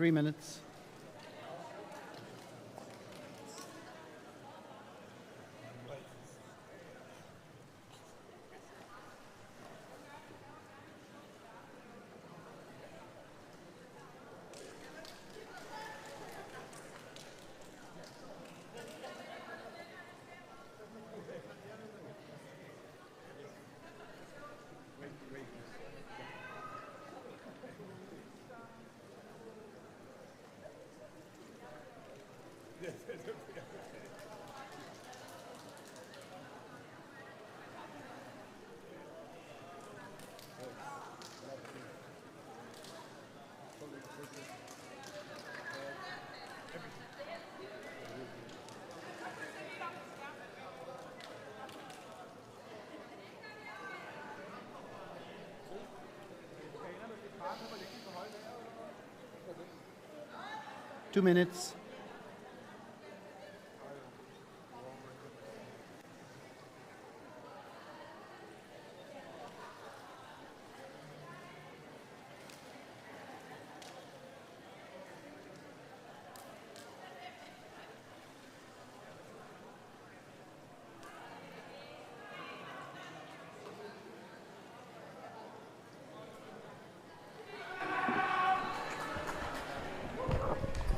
3 minutes. Two minutes.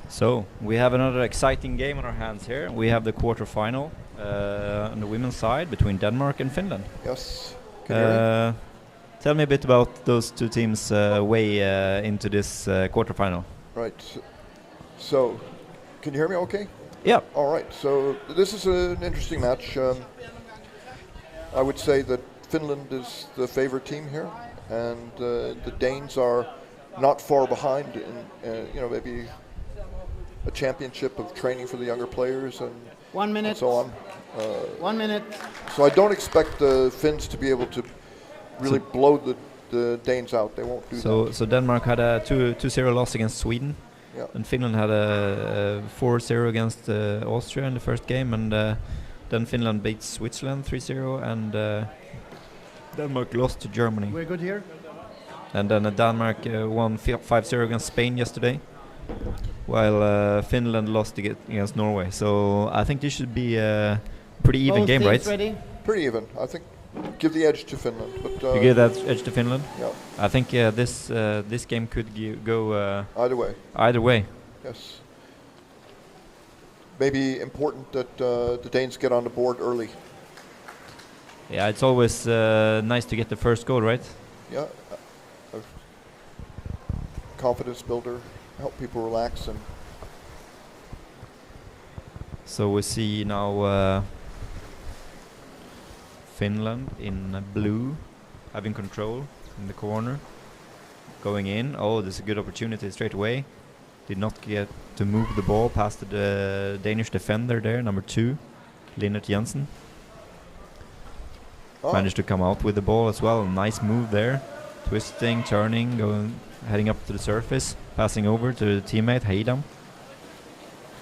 So we have another exciting game on our hands here. We have the quarterfinal on the women's side between Denmark and Finland. Yes. Can you hear me? Tell me a bit about those two teams' way into this quarterfinal. Right. So, can you hear me okay? Yeah. All right. So this is an interesting match. I would say that Finland is the favorite team here, and the Danes are not far behind in, maybe a championship of training for the younger players and 1 minute. And so on. 1 minute. So I don't expect the Finns to be able to really blow the Danes out. They won't do that. So Denmark had a 2-0 loss against Sweden, yeah. And Finland had a 4-0 against Austria in the first game, and then Finland beat Switzerland 3-0, and Denmark lost to Germany. We're good here. And then Denmark won 5-0 against Spain yesterday, while Finland lost against Norway. So I think this should be a pretty even game, right? Ready? Pretty even. I think give the edge to Finland. But you give that edge to Finland? Yeah. I think this game could go either way. Either way. Yes. Maybe important that the Danes get on the board early. Yeah, it's always nice to get the first goal, right? Yeah. Confidence builder, help people relax. And so we see now Finland in blue having control in the corner, going in. Oh, there's a good opportunity straight away. Did not get to move the ball past the Danish defender there, number 2, Lennart Jensen. Managed to come out with the ball as well. Nice move there, twisting, turning, going, heading up to the surface, passing over to the teammate Heidam,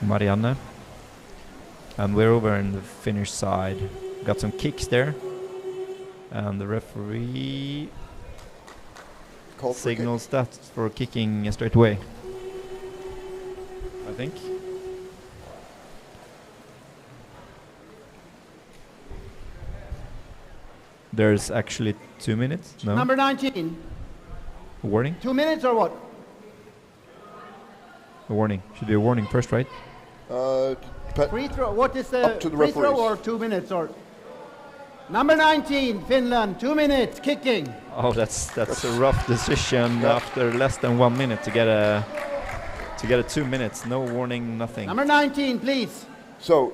Marianne. And we're over in the Finnish side. Got some kicks there, and the referee signals that for kicking straight away, I think. There's actually 2 minutes. No. Number 19. A warning? 2 minutes or what? A warning. Should be a warning first, right? Free throw. What is the to the free throw referees. or 2 minutes or? Number 19, Finland, 2 minutes, kicking. Oh, that's a rough decision after less than 1 minute to get a 2 minutes. No warning, nothing. Number 19, please. So.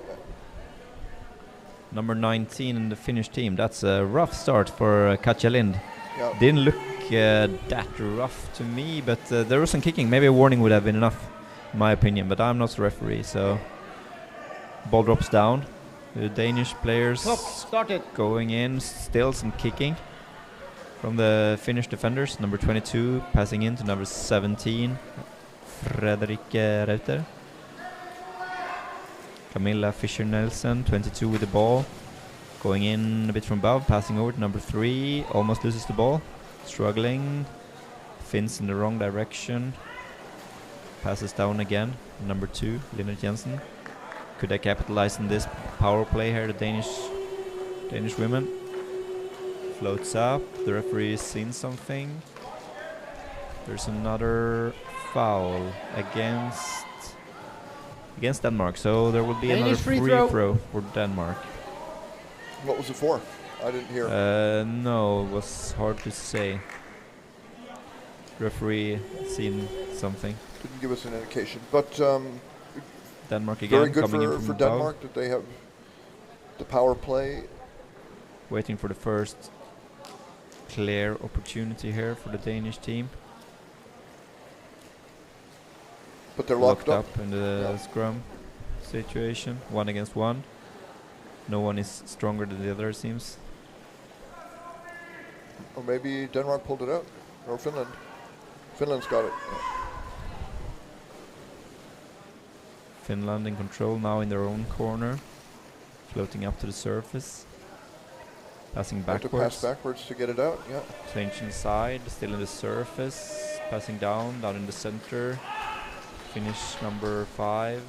Number 19 in the Finnish team. That's a rough start for Katja Lind. Yeah. Didn't look that rough to me, but there was some kicking. Maybe a warning would have been enough, in my opinion. But I'm not the referee, so ball drops down. The Danish players going in, still some kicking from the Finnish defenders. Number 22 passing in to number 17, Fredrik Reuter. Camilla Fischer-Nelson, 22 with the ball. Going in a bit from above, passing over to number 3. Almost loses the ball. Struggling. Finns in the wrong direction. Passes down again. Number 2, Linnet Jensen. Could they capitalize on this power play here, the Danish women? Floats up. The referee has seen something. There's another foul against Denmark. So there will be Danish another free free throw. throw for Denmark. What was it for? I didn't hear. No, it was hard to say. Referee seen something. Didn't give us an indication. But Denmark again very good coming in for from above. Denmark that they have the power play. Waiting for the first clear opportunity here for the Danish team. But they're locked up. In the scrum situation, 1 against 1. No one is stronger than the other, it seems. Or maybe Denmark pulled it out. Or Finland. Finland's got it. Finland in control now in their own corner. Floating up to the surface. Passing Have to backwards. pass backwards to get it out, yeah. Changing side, still in the surface. Passing down in the center. Finish number 5.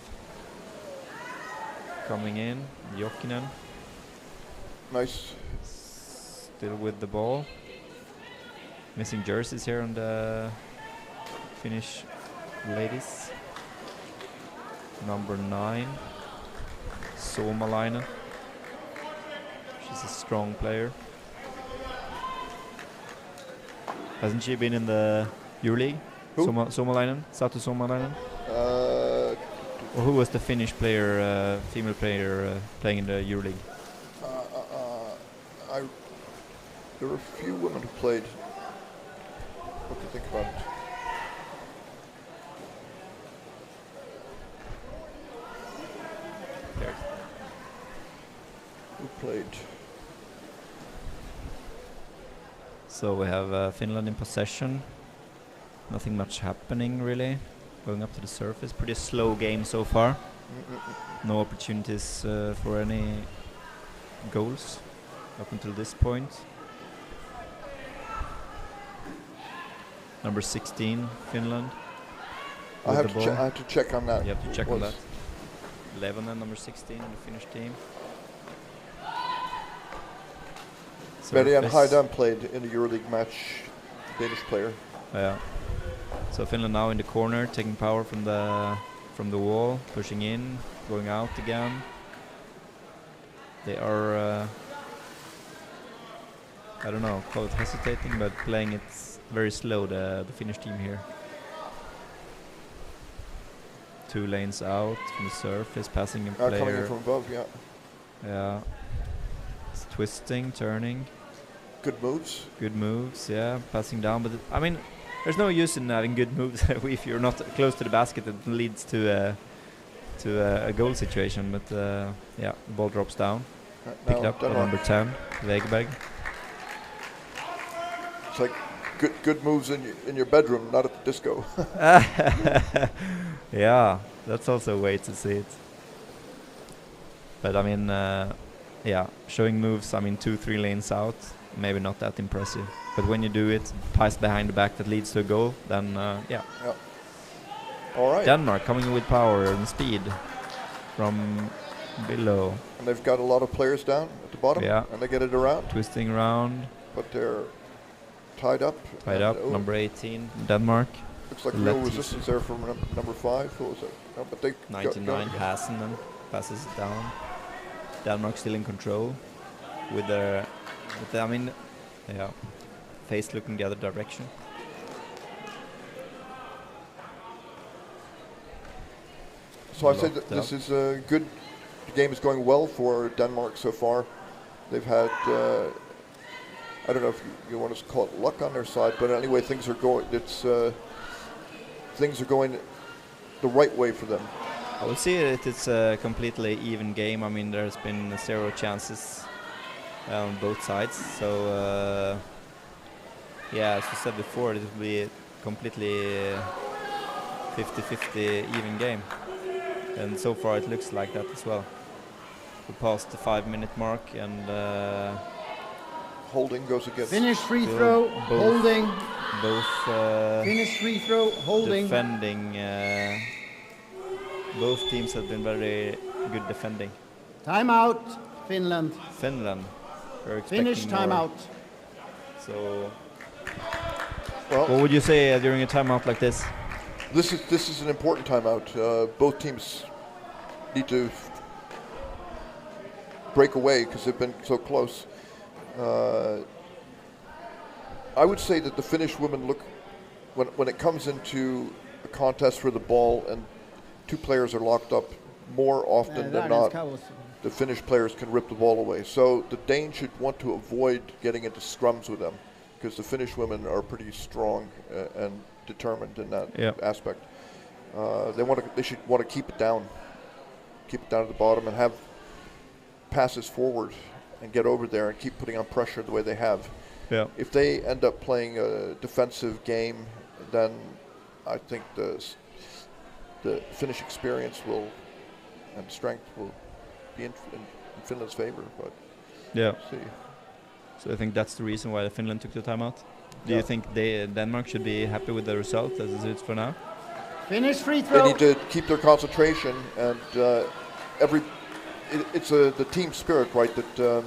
Coming in, Jokinen. Nice. Still with the ball. Missing jerseys here on the Finnish ladies. Number 9, Suomalainen. She's a strong player. Hasn't she been in the EuroLeague? Who? Suomalainen? Satu Suomalainen? Or who was the Finnish player, female player playing in the EuroLeague? There were a few women who played. What do you think about it? Who played? So we have Finland in possession. Nothing much happening really. Going up to the surface. Pretty slow game so far. No opportunities for any goals up until this point. Number 16, Finland. I have to check on that. You have to check on that. 11 and number 16 in the Finnish team. Merian Haidan played in the EuroLeague match, Danish player. Yeah. So Finland now in the corner, taking power from the wall, pushing in, going out again. They are, I don't know, call it hesitating, but playing it very slow, the Finnish team here. 2 lanes out from the surface, passing in player. Coming in from above, yeah. Yeah. It's twisting, turning. Good moves. Good moves, yeah. Passing down, but I mean, there's no use in having good moves if you're not close to the basket. It leads to a goal situation. But yeah, the ball drops down. Picked up by number 10, Wegeberg. It's like good moves in your bedroom, not at the disco. Yeah, that's also a way to see it. But I mean, yeah, showing moves. I mean, 2-3 lanes out, maybe not that impressive. But when you do it, pass behind the back that leads to a goal, then yeah. All right. Denmark coming in with power and speed from below. And they've got a lot of players down at the bottom. Yeah. And they get it around. Twisting around. But they're tied up. Tied up. Number 18, Denmark. Looks like real resistance there from number 5. Who was it? No, but they 99, Hassenen passes it down. Denmark still in control with the I mean, yeah, face looking the other direction. So I said that this is a good. The game is going well for Denmark so far. They've had. I don't know if you want to call it luck on their side, but anyway, things are going. Things are going the right way for them. I would say it's a completely even game. I mean, there's been 0 chances on both sides. So, yeah, as you said before, it will be a completely 50-50 even game. And so far it looks like that as well. We passed the 5-minute mark and Holding goes against. Finish free throw, holding. Both Finish free throw, holding. defending. Both teams have been very good defending. Timeout, Finland. Finland. We're expecting Finish more. timeout. So, well, what would you say during a timeout like this? This is an important timeout. Both teams need to break away because they've been so close. I would say that the Finnish women look, when it comes into a contest for the ball and two players are locked up, more often than not, the Finnish players can rip the ball away. So the Danes should want to avoid getting into scrums with them, because the Finnish women are pretty strong and determined in that aspect. They should want to keep it down at the bottom, and have passes forward and get over there and keep putting on pressure the way they have. Yeah. If they end up playing a defensive game, then I think the Finnish experience and strength will be in Finland's favor. But yeah. See. So I think that's the reason why Finland took the timeout. Do you think Denmark should be happy with the result as it is for now? Finish free throw. They need to keep their concentration, and it's the team spirit, right? That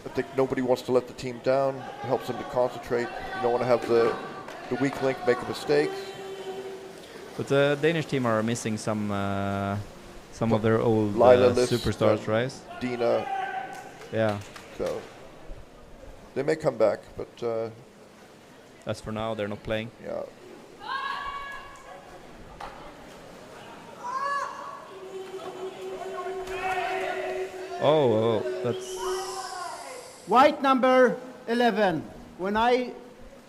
I think nobody wants to let the team down. It helps them to concentrate. You don't want to have the weak link make a mistake. But the Danish team are missing some of their old superstars, right? Dina. Yeah. So they may come back, but as for now, they're not playing. Yeah. Oh, that's White number 11. When I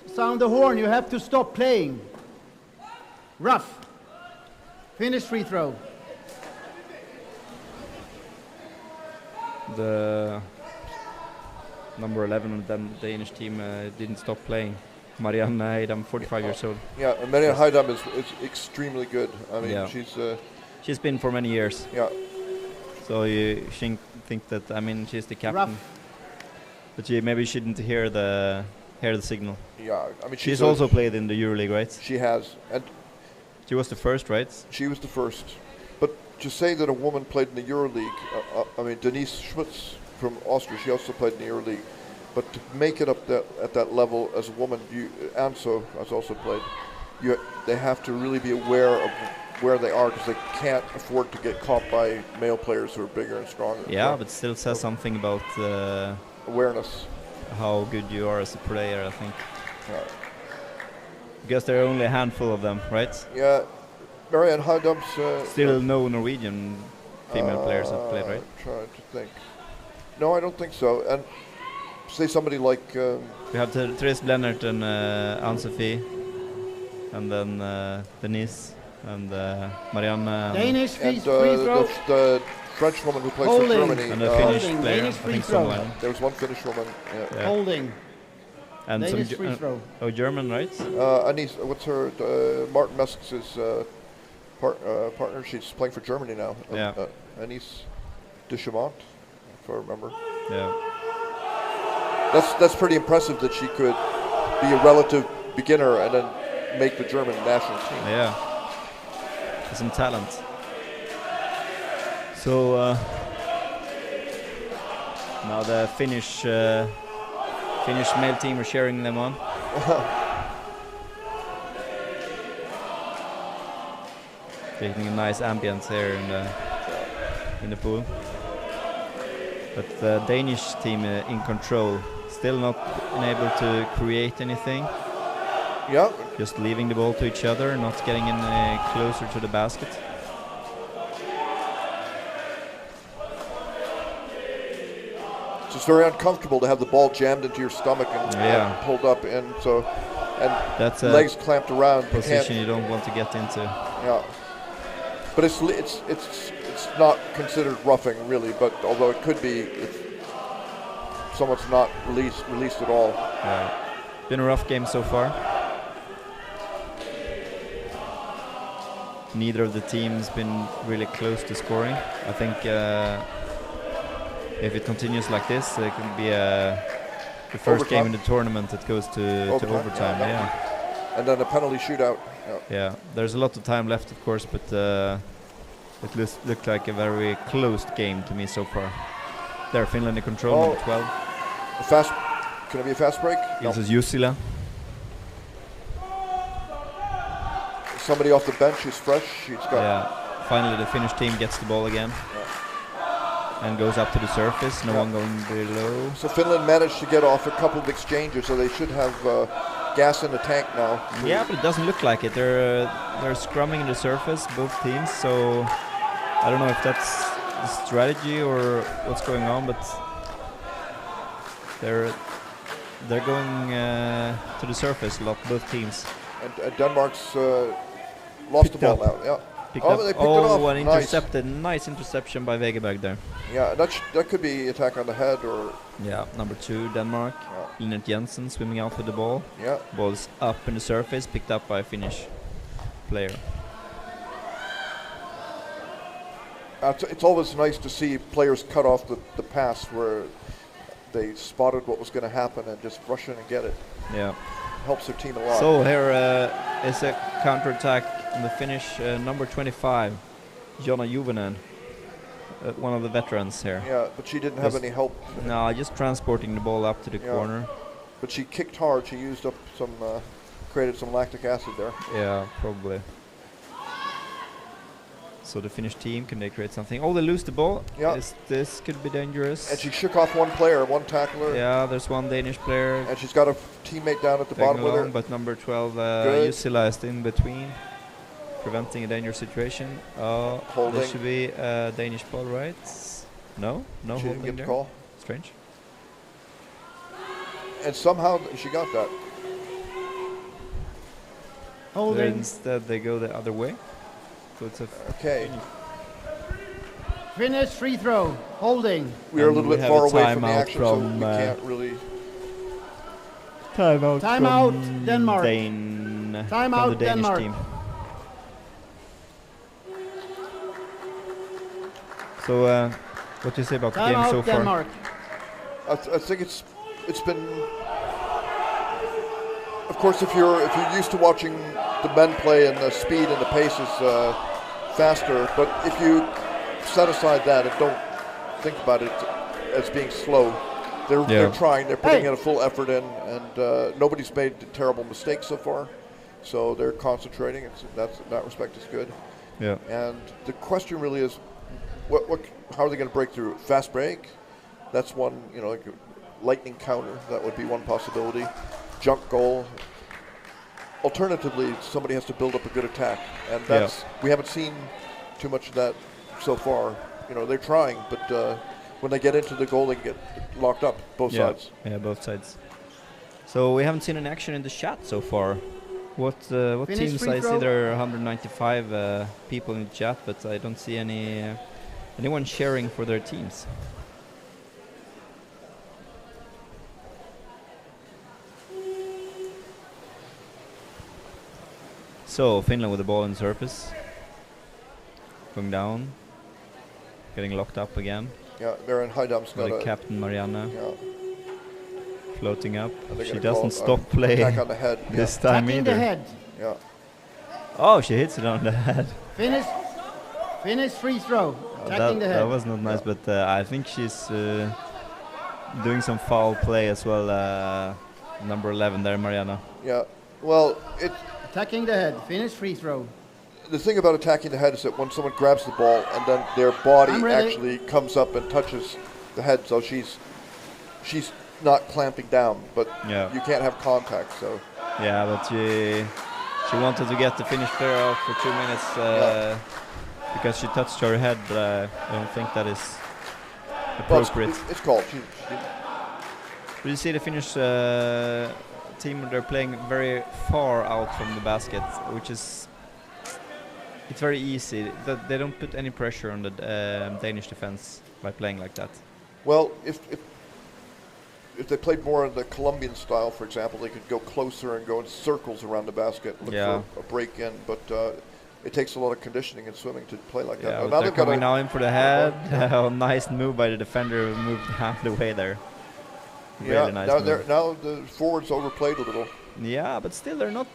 sound the horn, you have to stop playing. Rough. Finish free throw. the number 11 of the Danish team didn't stop playing. Marianne Heidam, 45 years old. Yeah, and Marianne Heidam is extremely good. I mean, she's been for many years. Yeah. So you think that, I mean, she's the captain. But she maybe shouldn't hear the signal. Yeah, I mean, she's also played in the EuroLeague, right? She has, and she was the first, right? She was the first. But to say that a woman played in the EuroLeague, I mean, Denise Schmutz from Austria, she also played in the EuroLeague. But to make it up at that level as a woman, Anso has also played. They have to really be aware of where they are, because they can't afford to get caught by male players who are bigger and stronger. Yeah, but still says something about awareness, how good you are as a player, I think. Yeah. Because there are only a handful of them, right? Yeah, Marianne Heidam's still no Norwegian female players have played, right? I'm trying to think. No, I don't think so. And say somebody like we have Therese Blennert and Anne-Sophie, and then Denise and Marianne. Danish free throw. The French woman who plays for Germany. And a Finnish player. Danish free throw. There was one Finnish woman. Yeah. Holding. And Danish some free throw. German, right? Anise, what's her? Martin Mesk's partner. She's playing for Germany now. Yeah. Anise Deschamont, if I remember. Yeah. That's pretty impressive that she could be a relative beginner and then make the German national team. Yeah. Some talent. So now the Finnish male team are cheering them on. Taking a nice ambience here in the pool. But the Danish team in control, still not been able to create anything. Yeah. Just leaving the ball to each other, not getting in closer to the basket. It's just very uncomfortable to have the ball jammed into your stomach and pulled up, and that's legs clamped around. Position you don't want to get into. Yeah, but it's not considered roughing really. But although it could be, if someone's not released at all. Yeah. Been a rough game so far. Neither of the teams been really close to scoring. I think if it continues like this, it can be the first game in the tournament that goes to overtime. Yeah. And then a penalty shootout. Yeah, there's a lot of time left, of course, but it looked like a very closed game to me so far. There, Finland in control, number 12. Can it be a fast break? This is Jusila. Somebody off the bench who's fresh. She's got. Yeah, finally the Finnish team gets the ball again. And goes up to the surface, no one going below. So Finland managed to get off a couple of exchanges, so they should have gas in the tank now. Yeah, but it doesn't look like it. They're scrumming the surface, both teams, so I don't know if that's the strategy or what's going on, but they're going to the surface a lot, both teams. And Denmark's lost the ball now. Yeah. They picked it off. One intercepted. Nice interception by Wegeberg there. Yeah, that could be attack on the head or. Yeah, number 2 Denmark. Linnet Jensen swimming out with the ball. Yeah. Ball's up in the surface, picked up by a Finnish player. It's always nice to see players cut off the pass where they spotted what was going to happen and just rush in and get it. Yeah. Helps their team a lot. So here is a counter-attack on the Finnish number 25, Jonna Juvonen, one of the veterans here. Yeah, but she didn't have any help. No, just transporting the ball up to the corner. But she kicked hard. She used up created some lactic acid there. Yeah, probably. So the Finnish team, can they create something? Oh, they lose the ball. Yeah. This could be dangerous. And she shook off one player, one tackler. Yeah, there's one Danish player. And she's got a teammate down at the bottom with her. But number 12, Jusila, is in between, preventing a dangerous situation. Holding. There should be a Danish ball, right? No She holding didn't get there. the call. Strange. And somehow she got that. Holding. Instead, they go the other way. So it's okay. Finish free throw. Holding. We're a little bit far away from the action, so we can't really. Timeout. Timeout. Denmark. From the Danish Denmark. team. So, what do you say about the game so far? Denmark. I think it's been. Of course, if you're used to watching the men play and the speed and the pace is faster, but if you set aside that and don't think about it as being slow, they're trying, they're putting in a full effort in, and nobody's made terrible mistakes so far, so they're concentrating. In that respect is good. Yeah. And the question really is, how are they going to break through? Fast break, that's one. Like a lightning counter, that would be one possibility. Junk goal. Alternatively, somebody has to build up a good attack, and we haven't seen too much of that so far. They're trying, but when they get into the goal, they get locked up, both sides. Yeah, both sides. So we haven't seen an action in the chat so far. What teams? I see there are 195 people in the chat, but I don't see anyone sharing for their teams. So Finland with the ball on the surface, going down, getting locked up again. Yeah, they're in high dumps now. The captain Marianne floating up. She gonna doesn't stop playing attack on the head. this time Attacking either. the head. Yeah. Oh, she hits it on the head. Finish free throw. Attacking the head. That was not nice, but I think she's doing some foul play as well. Number 11 there, Mariana. Yeah. Well, attacking the head. Finish free throw. The thing about attacking the head is that when someone grabs the ball and then their body actually comes up and touches the head, so she's not clamping down, but you can't have contact. So. Yeah, but she wanted to get the Finnish player out for 2 minutes because she touched her head, but I don't think that is appropriate. Well, it's called. But you see the Finnish team, they're playing very far out from the basket, which is it's very easy. They don't put any pressure on the Danish defense by playing like that. Well, if they played more in the Colombian style, for example, they could go closer and go in circles around the basket, look for a break in. But it takes a lot of conditioning and swimming to play like that. Yeah, But they're they've got coming a- now in for the head. Oh, nice move by the defender who moved half the way there. Yeah, Really nice move. now the forwards overplayed a little. Yeah, but still they're not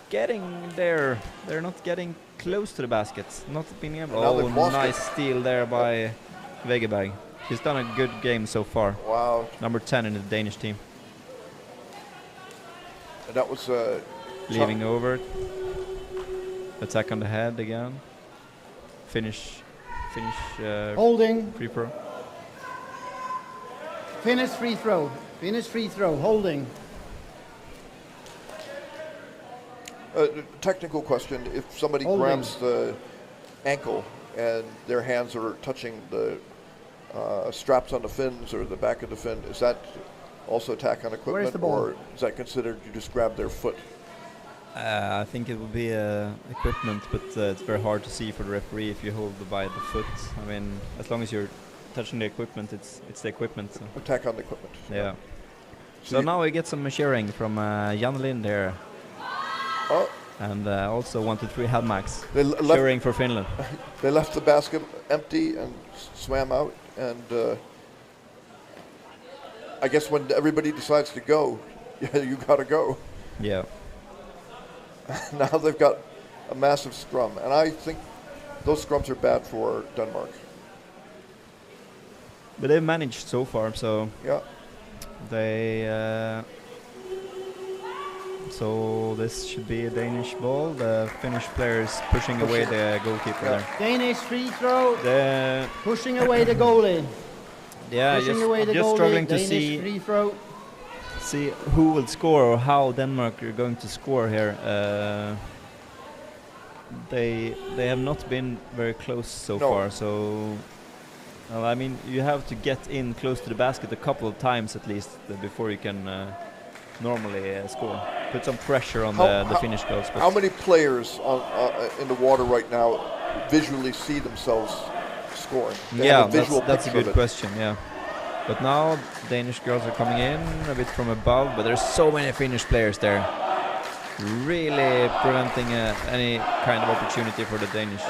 getting there. They're not getting close to the baskets. Not being able. Now Oh, they've lost nice it. steal there by Vegebag. He's done a good game so far. Wow. Number 10 in the Danish team. And that was Leaving over. Attack on the head again. Finish. Holding. Free throw. Finish free throw. Finish free throw. Holding. Technical question: if somebody Holding. grabs the ankle and their hands are touching the straps on the fins or the back of the fin, is that also attack on equipment, the ball? or is that considered you just grab their foot? I think it would be equipment, but it's very hard to see for the referee if you hold by the foot. I mean, as long as you're touching the equipment, it's the equipment. So. Attack on the equipment. Yeah. So So now we get some cheering from Jan Lind here. Oh. And also 1, 2, 3 Helmax They cheering for Finland. They left the basket empty and swam out, and I guess when everybody decides to go, yeah, you got to go. Yeah. Now they've got a massive scrum, and I think those scrums are bad for Denmark. But they've managed so far, so Yeah. they. So this should be a Danish ball. The Finnish player is pushing away the goalkeeper there. Danish free throw. The Pushing away the goalie. Yeah, Pushing away the just goalie. struggling to Danish free throw. see who will score or how Denmark are going to score here. They have not been very close so No. far. So, well, I mean, you have to get in close to the basket a couple of times at least before you can normally score. Put some pressure on the Finnish goals. How many players in the water right now visually see themselves scoring? They Yeah, have a visual that's a picture good of it. question. Yeah, but now Danish girls are coming in a bit from above, but there's so many Finnish players there, really preventing any kind of opportunity for the Danish.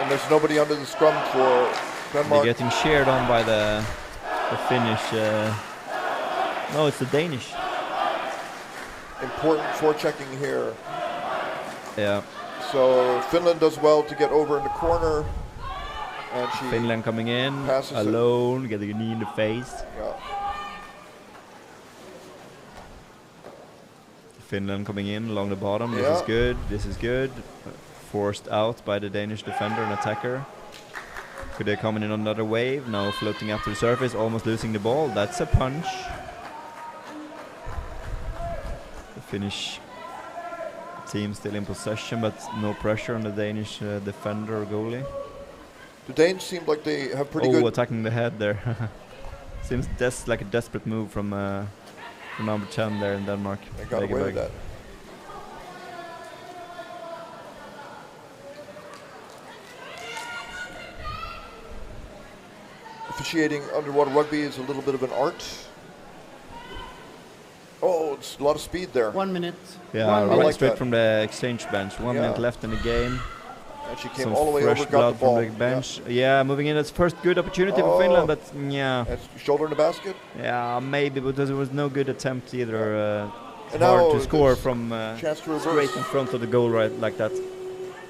And there's nobody under the scrum for Denmark. They're getting cheered on by the Finnish. No, it's the Danish. Important forechecking here. Yeah. So Finland does well to get over in the corner, and she Finland coming in passes it. alone, getting a knee in the face. Yeah. Finland coming in along the bottom. This Yeah. is good. This is good. Forced out by the Danish defender and attacker. Could they come in another wave? Now floating up to the surface, almost losing the ball. That's a punch. The Finnish team still in possession, but no pressure on the Danish defender or goalie. The Danes seem like they have pretty Oh, good. attacking the head there. Seems like a desperate move from number 10 there in Denmark. They got away with that. Officiating underwater rugby is a little bit of an art. Oh, it's a lot of speed there. 1 minute. Yeah, I right like straight that. from the exchange bench. 1 minute Yeah. left in the game. And she came Some all the way fresh over, got blood the ball. from the bench. Yeah, moving in. That's first good opportunity Oh. for Finland, but yeah. That's shoulder in the basket. Yeah, maybe, but there was no good attempt either. It's And hard now to score there's from chance to reverse. straight in front of the goal, right, like that.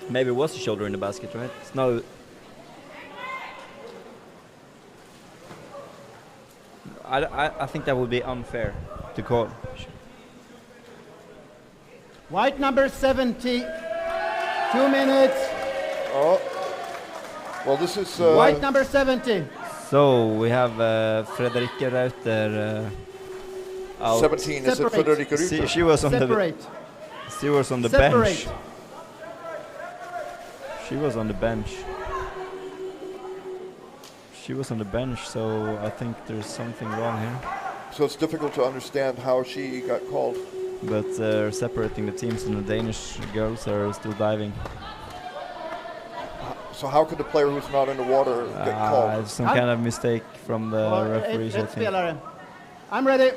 Maybe it was a shoulder in the basket, right? It's now. I think that would be unfair to call. White number 70. 2 minutes. Oh. Well, this is. White number 70. So we have Frederikke Reuter out. 17, is it Frederikke Reuter? She was on Separate. the. She was on the Separate. bench. She was on the bench. She was on the bench, so I think there's something wrong here. So it's difficult to understand how she got called. But separating the teams, and the Danish girls are still diving. So how could the player who's not in the water get called? It's some kind of mistake from the referees, I Rätt think. spelare. I'm ready.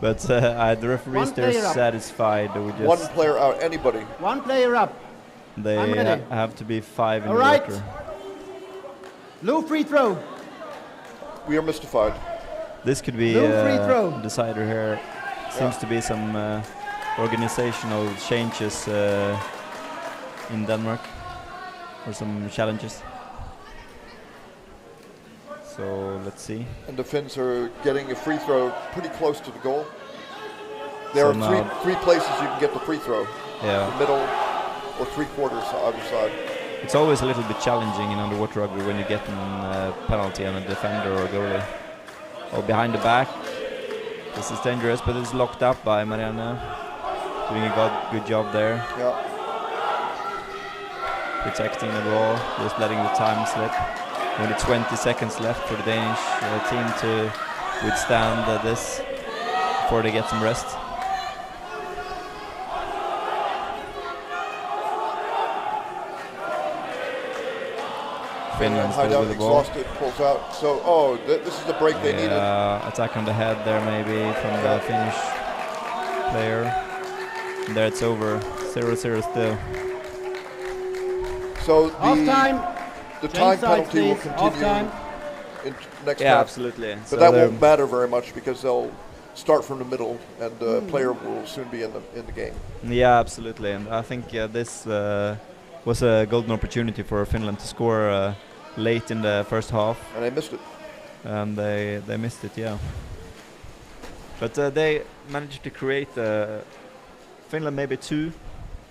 But the referees, One they're player up. satisfied with just... One player out, anybody. One player up. They I'm ready. have to be 5 in All the right. water. Blue free throw. We are mystified. This could be Blue free a throw. decider here. Seems to be some organizational changes in Denmark, or some challenges. So let's see. And the Finns are getting a free throw pretty close to the goal. There So are now three places you can get the free throw. Yeah. The middle or 3/4 either side. It's always a little bit challenging in underwater rugby when you get a penalty on a defender or a goalie. Oh, behind the back. This is dangerous, but it's locked up by Marianne. Doing a good job there. Yeah. Protecting the ball, just letting the time slip. Only 20 seconds left for the Danish team to withstand this before they get some rest. Finland still Hideout with the ball. exhausted, pulls out. So, this is the break they needed. Attack on the head there maybe from the Finnish player. And there it's over. 0-0 still. So the time Change sides, penalty will please. continue Half-time. in next Yeah, match. absolutely. But So that they're- won't matter very much because they'll start from the middle, and the player will soon be in the game. Yeah, absolutely. And I think this was a golden opportunity for Finland to score late in the first half. And they missed it. And they missed it, yeah. But they managed to create Finland maybe two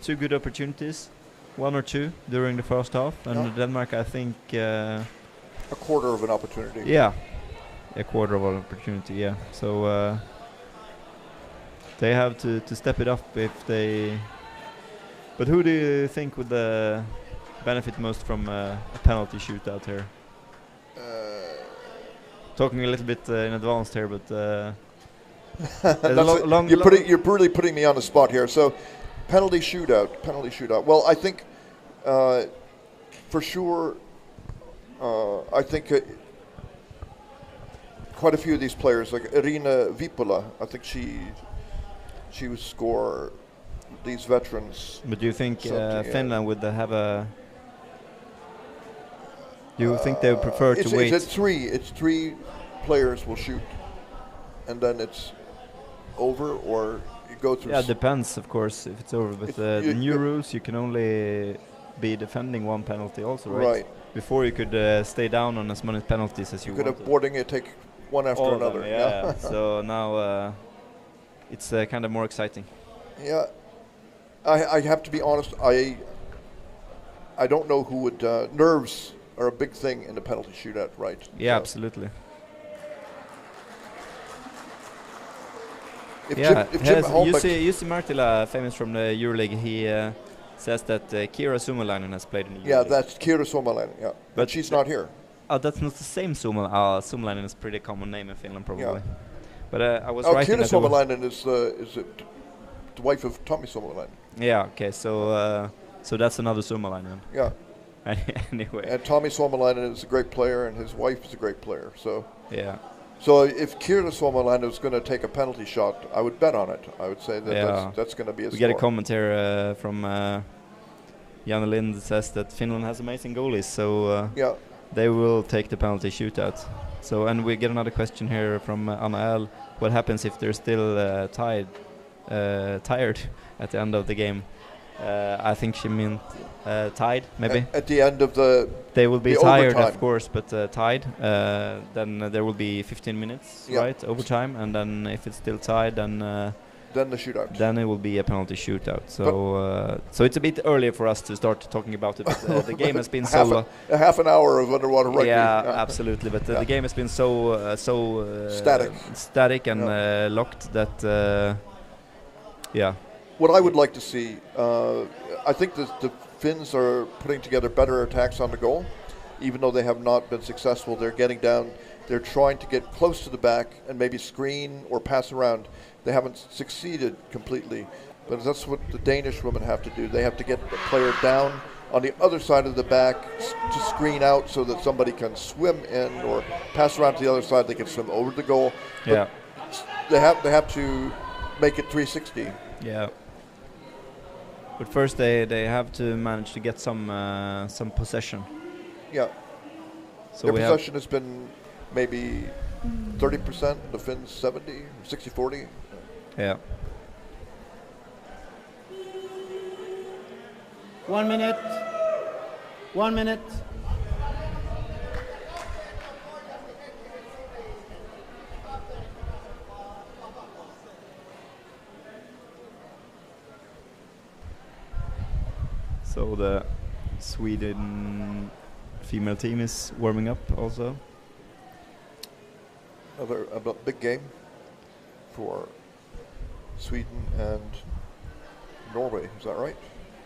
good opportunities, 1 or 2 during the first half, and Yeah. Denmark I think A quarter of an opportunity. Yeah, a quarter of an opportunity. Yeah, so they have to step it up if they. But who do you think would benefit most from a penalty shootout here? Talking a little bit in advance here, but you're really putting me on the spot here. So, penalty shootout. Well, I think for sure. I think quite a few of these players, like Irina Vipola, I think she would score these veterans. But do you think something, Finland would have a? Do you think they would prefer to wait? It's 3 players will shoot, and then it's over, or you go through. Yeah, it depends, of course, if it's over. But the new rules, you can only be defending 1 penalty, also, right? Right. Before you could stay down on as many penalties as you could wanted. have boarding it, take one after All of another. them, yeah. So now it's kind of more exciting. Yeah, I have to be honest. I don't know who would. Nerves are a big thing in the penalty shootout, right? Yeah, so absolutely. If Yeah, Jim Jussi Marttila, famous from the EuroLeague, he says that Kiira Suomalainen has played in the Yeah, EuroLeague. that's Kiira Suomalainen, yeah. But she's not here. Oh, that's not the same Suomalainen. Suomalainen is a pretty common name in Finland, probably. Yeah. But I was writing Kiira that there was- Suomalainen is the wife of Tommy Suomalainen. Yeah, okay, so that's another Suomalainen. Yeah. Anyway. And Tommy Suomalainen is a great player, and his wife is a great player. So yeah. So if Kiira Suomalainen was going to take a penalty shot, I would bet on it. I would say that that's going to be a We score. get a comment here from Janne Lind says that Finland has amazing goalies, so they will take the penalty shootout. So, and we get another question here from Anna L. What happens if they're still tired at the end of the game? I think she meant tied, maybe. At the end of they will be the tired, overtime. of course, but tied. Then there will be 15 minutes, right, overtime, and then if it's still tied, then the shootout. Then it will be a penalty shootout. So, so it's a bit early for us to start talking about it. But the game has been so half an hour of underwater rugby. Yeah, absolutely. But the game has been so static and locked that What I would like to see, I think the Finns are putting together better attacks on the goal, even though they have not been successful. They're getting down. They're trying to get close to the back and maybe screen or pass around. They haven't succeeded completely, but that's what the Danish women have to do. They have to get the player down on the other side of the back to screen out so that somebody can swim in or pass around to the other side. They can swim over the goal. Yeah. They have to make it 360. Yeah. But first they have to manage to get some possession. Yeah. So their we possession has been maybe 30%, the Finns 70, 60-40. Yeah. 1 minute. 1 minute. So the Sweden female team is warming up also. A big game for Sweden and Norway, is that right?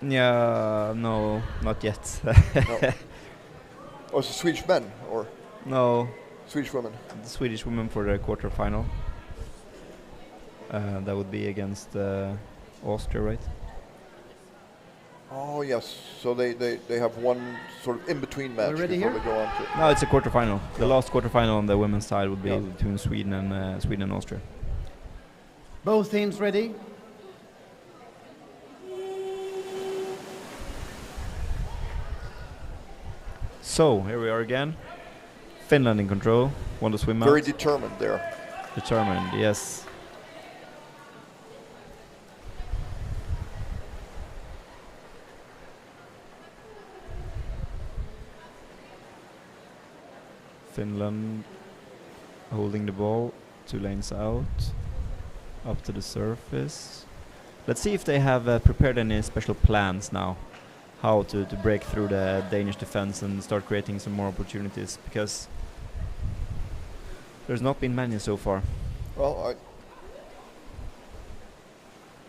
Yeah, no, not yet. No. Oh, it's the Swedish men, or? No. Swedish women. The Swedish women for the quarterfinal. That would be against Austria, right? Oh, yes. So they have one sort of in-between match before they go on to... No, it's a quarterfinal. The last quarterfinal on the women's side would be between Sweden and Austria. Both teams ready? So, here we are again. Finland in control. Want to swim out. Very determined there. Determined, yes. Finland holding the ball, 2 lanes out, up to the surface. Let's see if they have prepared any special plans now, how to break through the Danish defense and start creating some more opportunities, because there's not been many so far. Well,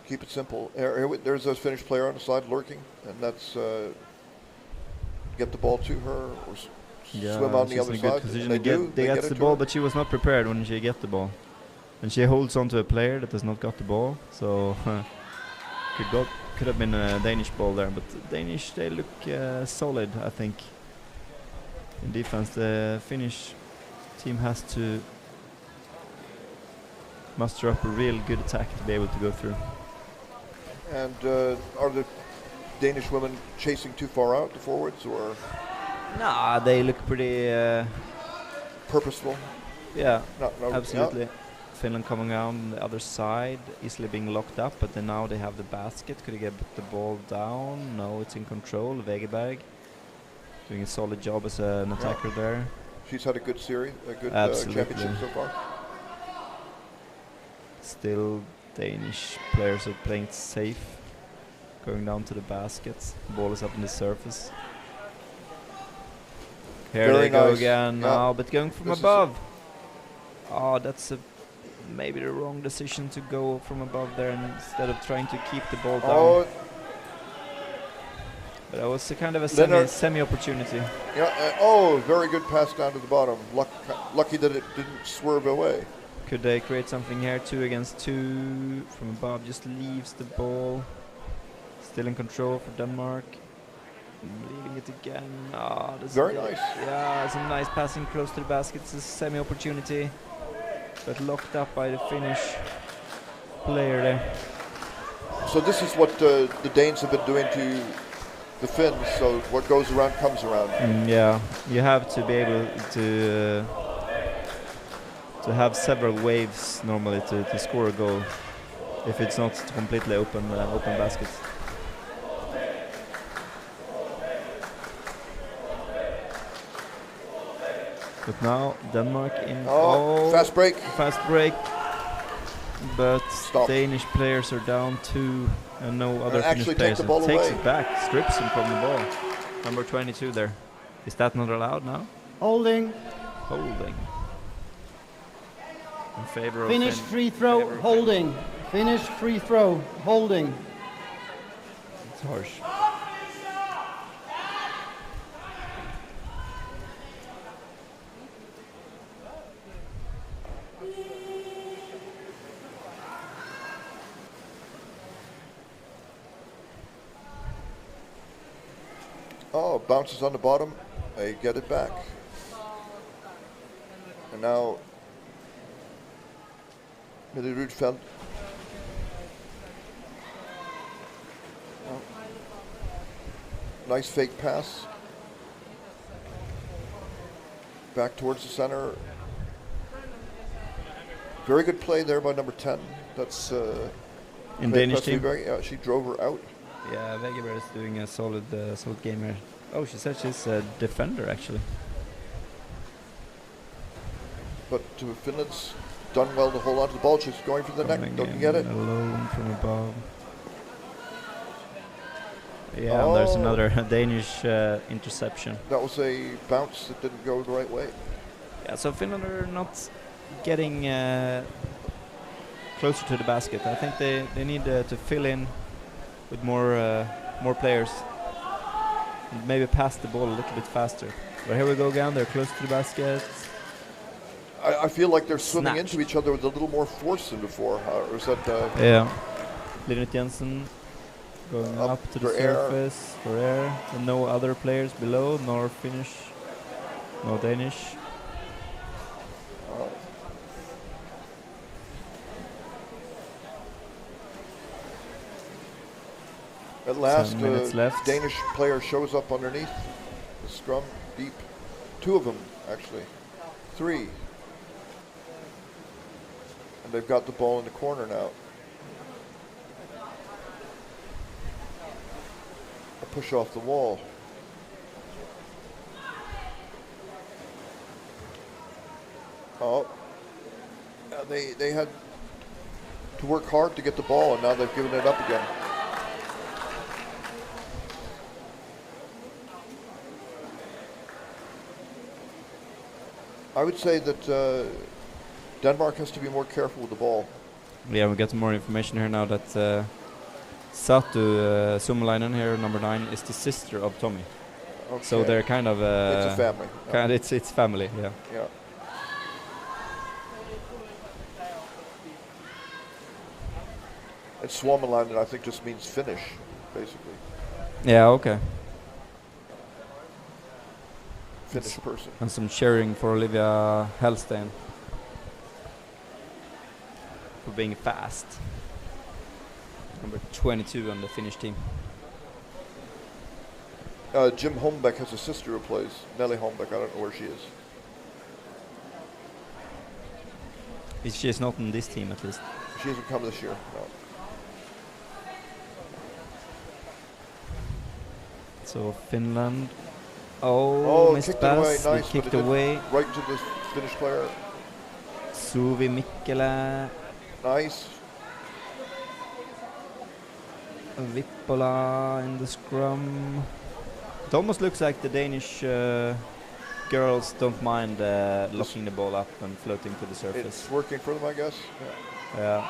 keep it simple. There's a Finnish player on the side lurking, and that's get the ball to her or swim on the other side. They get the ball, but she was not prepared when she get the ball, and she holds on to a player that has not got the ball. So could have been a Danish ball there, but the Danish, they look solid, I think, in defense. The Finnish team has to muster up a real good attack to be able to go through. And are the Danish women chasing too far out, the forwards, or? Nah, they look pretty purposeful. Yeah, no, absolutely. Yeah. Finland coming out on the other side, easily being locked up, but then now they have the basket. Could he get the ball down? No, it's in control. Wegerberg doing a solid job as an attacker there. She's had a good series, a good championship so far. Still, Danish players are playing it safe, going down to the baskets. The ball is up on the surface. Here Very they go nice. again Yeah. now, but going from above. Oh, that's maybe the wrong decision to go from above there instead of trying to keep the ball down. But that was a kind of a semi opportunity. Yeah. Very good pass down to the bottom. Lucky that it didn't swerve away. Could they create something here? 2 against 2 from above. Just leaves the ball. Still in control for Denmark. Leaving it again. Very nice. Yeah, it's a nice passing close to the basket. It's a semi opportunity, but locked up by the Finnish player there. So this is what the Danes have been doing to the Finns. So what goes around comes around. Yeah, you have to be able to have several waves normally to score a goal if it's not completely open baskets. But now Denmark in. Fast break. Fast break. But Danish players are down 2 and no other Finnish players. Take the ball takes away. it back, strips him from the ball. Number 22 there. Is that not allowed now? Holding. Holding. In favor of Finnish free throw, holding. Finnish free throw, holding. It's harsh. Bounces on the bottom, they get it back. And now Rudfeldt. Nice fake pass. Back towards the center. Very good play there by number 10. That's in Danish team. She drove her out. Yeah, Wegeberg is doing a solid game here. Oh, she said she's a defender actually. But Finland's done well to hold on to the ball. She's going for the neck. Don't get it. Alone from above. Yeah, and there's another Danish interception. That was a bounce that didn't go the right way. Yeah, so Finland are not getting closer to the basket. I think they need to fill in with more players. And maybe pass the ball a little bit faster. But here we go again. They're close to the basket. I feel like they're swimming into each other with a little more force than before. Or is that? Yeah. Linnet Jensen going up to the for air. surface for air. And no other players below, nor Finnish, no Danish. Oh. At last, 10 minutes left. Danish player shows up underneath the scrum, deep. 2 of them, actually. 3. And they've got the ball in the corner now. A push off the wall. Oh. They had to work hard to get the ball, and now they've given it up again. I would say that Denmark has to be more careful with the ball. Yeah, we get more information here now that Satu Sumalainen here, number 9, is the sister of Tommy. Okay. So they're kind of it's a family. Kind of, it's family, yeah. Yeah. And Suomalainen, I think, just means Finnish, basically. Yeah, okay. Finnish person. And some cheering for Olivia Hellstein for being fast. Number 22 on the Finnish team. Jim Holmbeck has a sister who plays. Nelly Holmbeck, I don't know where she is. She is not in this team, at least. She hasn't come this year, no. So Finland. Oh, missed kicked pass. Away. Nice, they kicked away. Right to the Finnish player. Suvi Mikkela. Nice. Vippola in the scrum. It almost looks like the Danish girls don't mind locking the ball up and floating to the surface. It's working for them, I guess. Yeah.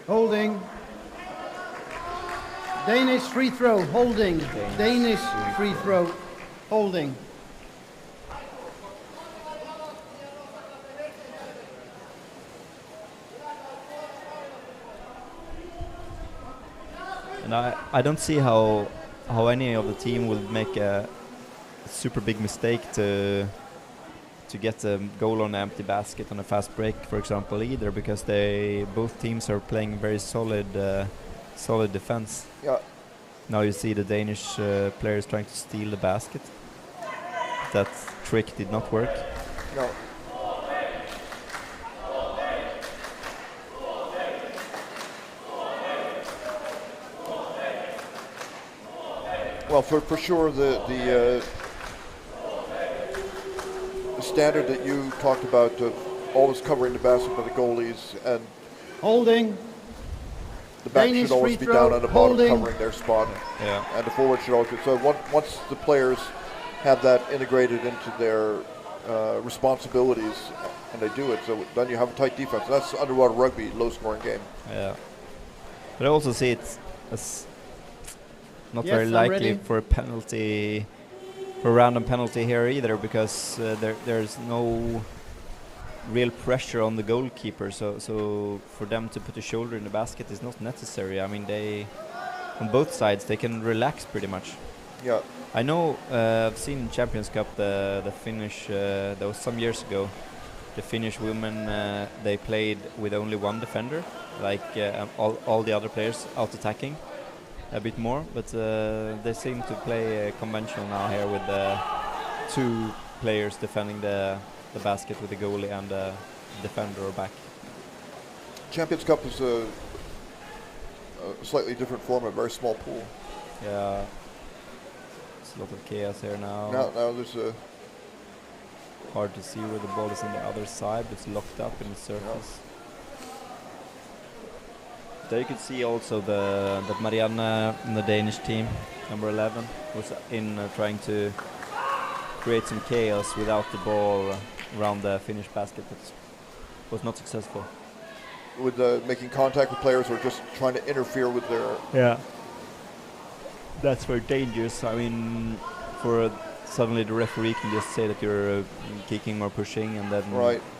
Holding. Danish free throw, holding. Danish free throw, holding. And I don't see how any of the team will make a super big mistake to get a goal on an empty basket on a fast break, for example, either, because both teams are playing very solid defense. Yeah. Now you see the Danish players trying to steal the basket. That trick did not work. No. Well, for sure, the standard that you talked about of always covering the basket by the goalies and holding. The back Danish should always free be throw, down on the bottom, holding. covering their spot. Yeah. And the forward should always be. So once the players have that integrated into their responsibilities, and they do it, so then you have a tight defense. That's underwater rugby, low-scoring game. Yeah. But I also see it as not Yes, very I'm likely ready. for a penalty, for a random penalty here either, because there's no real pressure on the goalkeeper. So for them to put a shoulder in the basket is not necessary. I mean, on both sides they can relax pretty much. Yeah. I know I've seen in Champions Cup the Finnish that was some years ago. the Finnish women, they played with only one defender, like all the other players out attacking a bit more, but they seem to play conventional now here with 2 players defending the basket with the goalie and the defender or back. Champions Cup is a slightly different format, very small pool. Yeah, it's a lot of chaos here now. Now there's a... Hard to see where the ball is on the other side, but it's locked up in the surface. There you could see also that Marianne in the Danish team, number 11, was in trying to create some chaos without the ball around the Finnish basket, but was not successful. With making contact with players or just trying to interfere with their... Yeah. That's very dangerous. I mean, suddenly the referee can just say that you're kicking or pushing, and then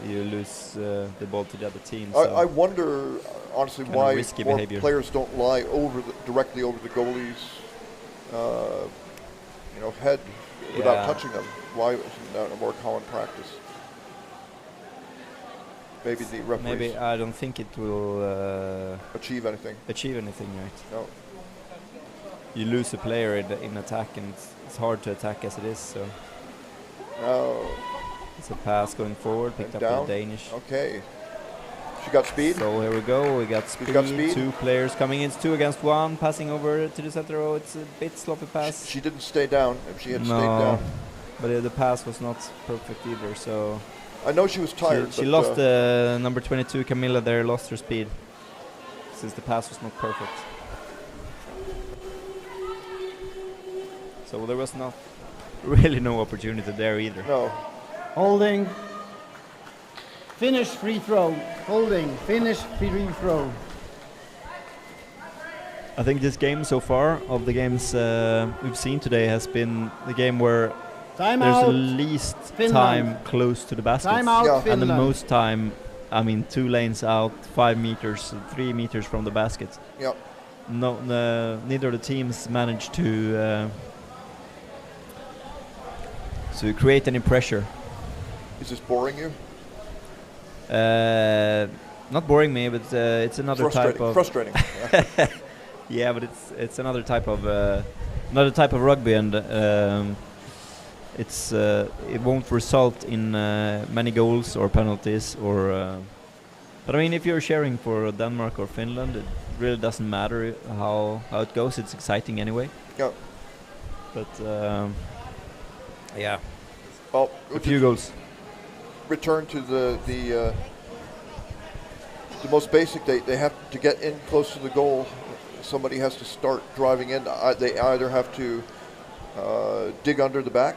you lose the ball to the other team. I wonder, honestly, why more behavior. Players don't lie directly over the goalie's head without touching them. Why isn't that a more common practice? Maybe the referees... Maybe I don't think it will achieve anything. Right? No. You lose a player in attack, and it's hard to attack as it is. So it's a pass going forward, picked up by the Danish. Okay, she got speed. So here we go. We got speed. 2 players coming in. It's 2 against 1, passing over to the center row. It's a bit sloppy pass. She didn't stay down. If she had stayed down, but the pass was not perfect either. So I know she was tired. She lost number 22, Camilla. There lost her speed since the pass was not perfect. So there was not really no opportunity there either. No. Holding. Finish free throw. Holding. Finish free throw. I think this game so far, of the games we've seen today, has been the game where there's the least time close to the basket. And the most time, I mean, 2 lanes out, 5 meters, 3 meters from the basket. Yeah. No, neither of the teams managed to create any pressure. Is this boring you? Not boring me, but it's another type of frustrating. Yeah, but it's another type of rugby, and it won't result in many goals or penalties or. But I mean, if you're cheering for Denmark or Finland, it really doesn't matter how it goes. It's exciting anyway. Yeah. But yeah. Well, a few goals. Return to the most basic. They have to get in close to the goal. Somebody has to start driving in. They either have to dig under the back,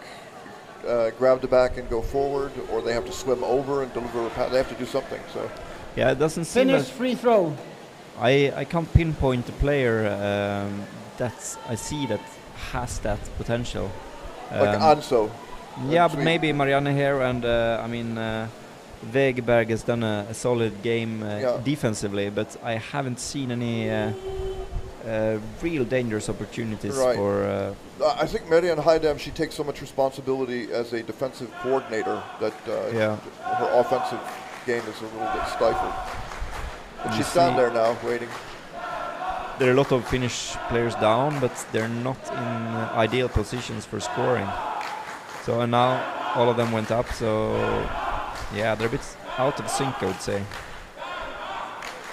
grab the back and go forward, or they have to swim over and deliver a pass. They have to do something. So. Yeah, it doesn't seem. Finish free throw. I can't pinpoint a player that I see that has that potential. Like Anso. Yeah, but maybe Marianne here, and I mean, Wegeberg has done a solid game defensively, but I haven't seen any real dangerous opportunities for. I think Marianne Heidem, she takes so much responsibility as a defensive coordinator that her offensive game is a little bit stifled. But she's down there now, waiting. There are a lot of Finnish players down, but they're not in ideal positions for scoring. So and now all of them went up, so yeah, they're a bit out of sync, I would say.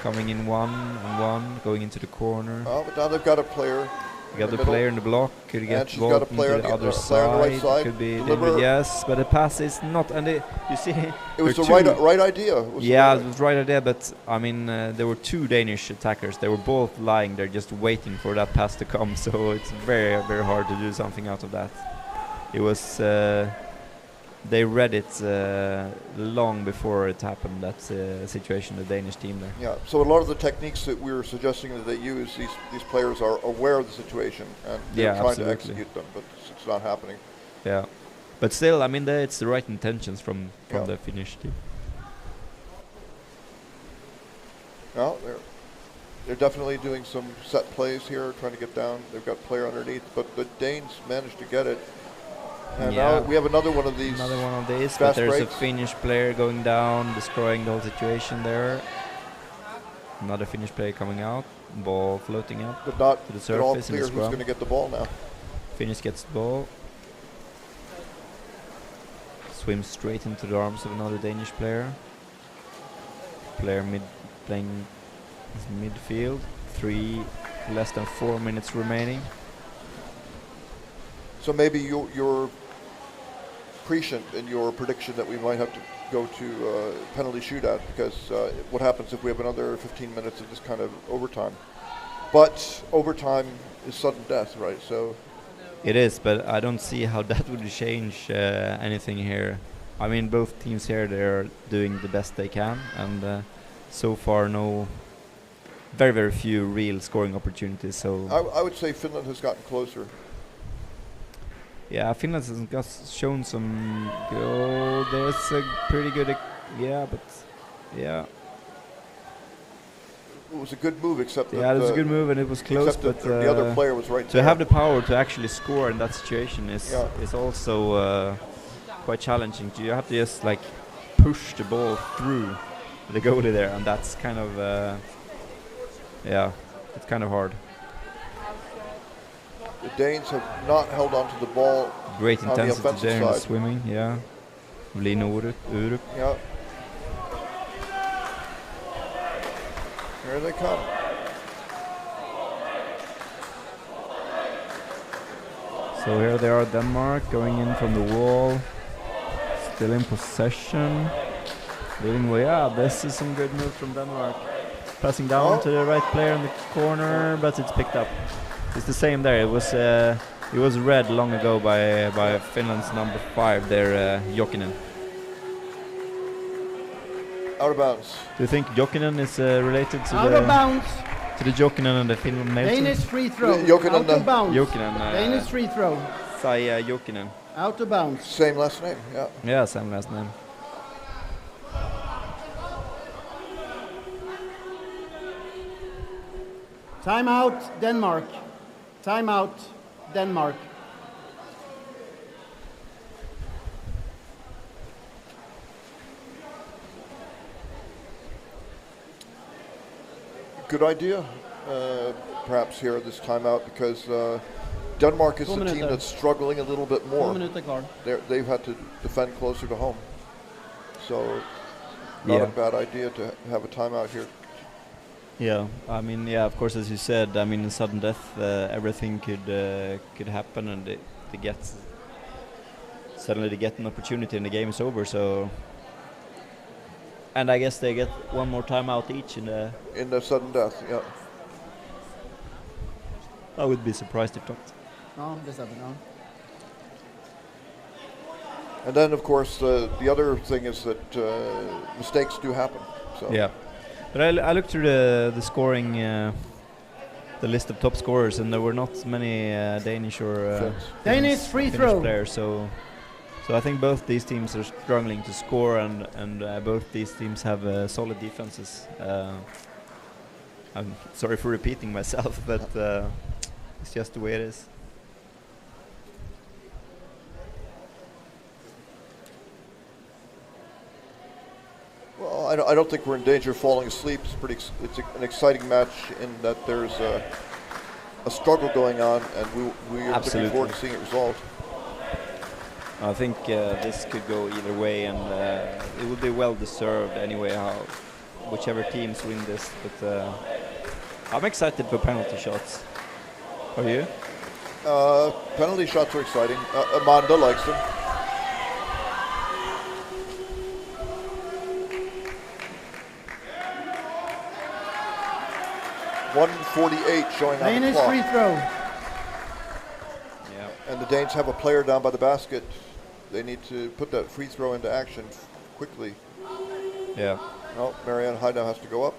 Coming in one and one, going into the corner. Oh, but now they've got a player. You got the player in the block, could get the ball got a player to the other side. On the right side. Could be yes, but the pass is not, and you see... It was the right idea. It was the right idea, but I mean, there were 2 Danish attackers. They were both lying there just waiting for that pass to come, so it's very, very hard to do something out of that. It was... they read it long before it happened, that situation, the Danish team there. Yeah, so a lot of the techniques that we were suggesting that they use, these players are aware of the situation and they're trying to execute them, but it's not happening. Yeah, but still, I mean, it's the right intentions from the Finnish team. No, they're definitely doing some set plays here, trying to get down. They've got player underneath, but the Danes managed to get it. And now we have another one of these. Another one of these, but fast there's breaks. a Finnish player going down, destroying the whole situation there. Another Finnish player coming out, ball floating up But not to the at all surface in the clear who's scrum. going to get the ball now. Finnish gets the ball. Swims straight into the arms of another Danish player. Player playing midfield. Less than 4 minutes remaining. So maybe you're prescient in your prediction that we might have to go to penalty shootout, because what happens if we have another 15 minutes of this kind of overtime? But overtime is sudden death, right? So It is, but I don't see how that would change anything here. I mean, both teams here, they're doing the best they can, and so far very, very few real scoring opportunities. So I would say Finland has gotten closer. yeah, Finland has shown some. There's a pretty good. It was a good move, except that it was a good move and it was close, except but that the other player was right to there. have the power to actually score in that situation is also quite challenging. You have to just like push the ball through the goalie there, and that's kind of it's kind of hard. The Danes have not held on to the ball. Great on the intensity offensive there in the side. swimming, yeah. Lina Uruk. Yeah. Here they come. So here they are, Denmark going in from the wall, still in possession. Leading way up. This is some good moves from Denmark. Passing down to the right player in the corner, but it's picked up. It's the same there. It was read long ago by Finland's number 5 there, Jokinen. Out of bounds. Do you think Jokinen is related to Out of bounds. to the Jokinen and the Finland male team? Danish free throw. Jokinen, Out of bounds. Jokinen. Danish free throw. Saija Jokinen. Out of bounds. Same last name, yeah. Yeah, same last name. Timeout, Denmark. Timeout, Denmark. Good idea, perhaps here at this timeout, because Denmark is the team that's struggling a little bit more. They've had to defend closer to home. So not a bad idea to have a timeout here. Yeah, I mean, yeah, of course, as you said, I mean, in sudden death, everything could happen, and suddenly they get an opportunity, and the game is over. So, and I guess they get one more timeout each in the sudden death. Yeah, I would be surprised if not. No, this happened. No. And then, of course, the other thing is that mistakes do happen. So. Yeah. But I looked through the scoring, the list of top scorers, and there were not many Danish or Danish free throw players. So I think both these teams are struggling to score, and both these teams have solid defenses. I'm sorry for repeating myself, but it's just the way it is. Well, I don't think we're in danger of falling asleep. It's an exciting match in that there's a struggle going on, and we are looking forward to seeing it resolved. I think this could go either way, and it would be well deserved anyway. Whichever teams win this, but I'm excited for penalty shots. Are you? Penalty shots are exciting. Amanda likes them. .148 showing on the Danish clock. free throw. Yeah. And the Danes have a player down by the basket. They need to put that free throw into action quickly. Yeah. No, Marianne Heidau has to go up.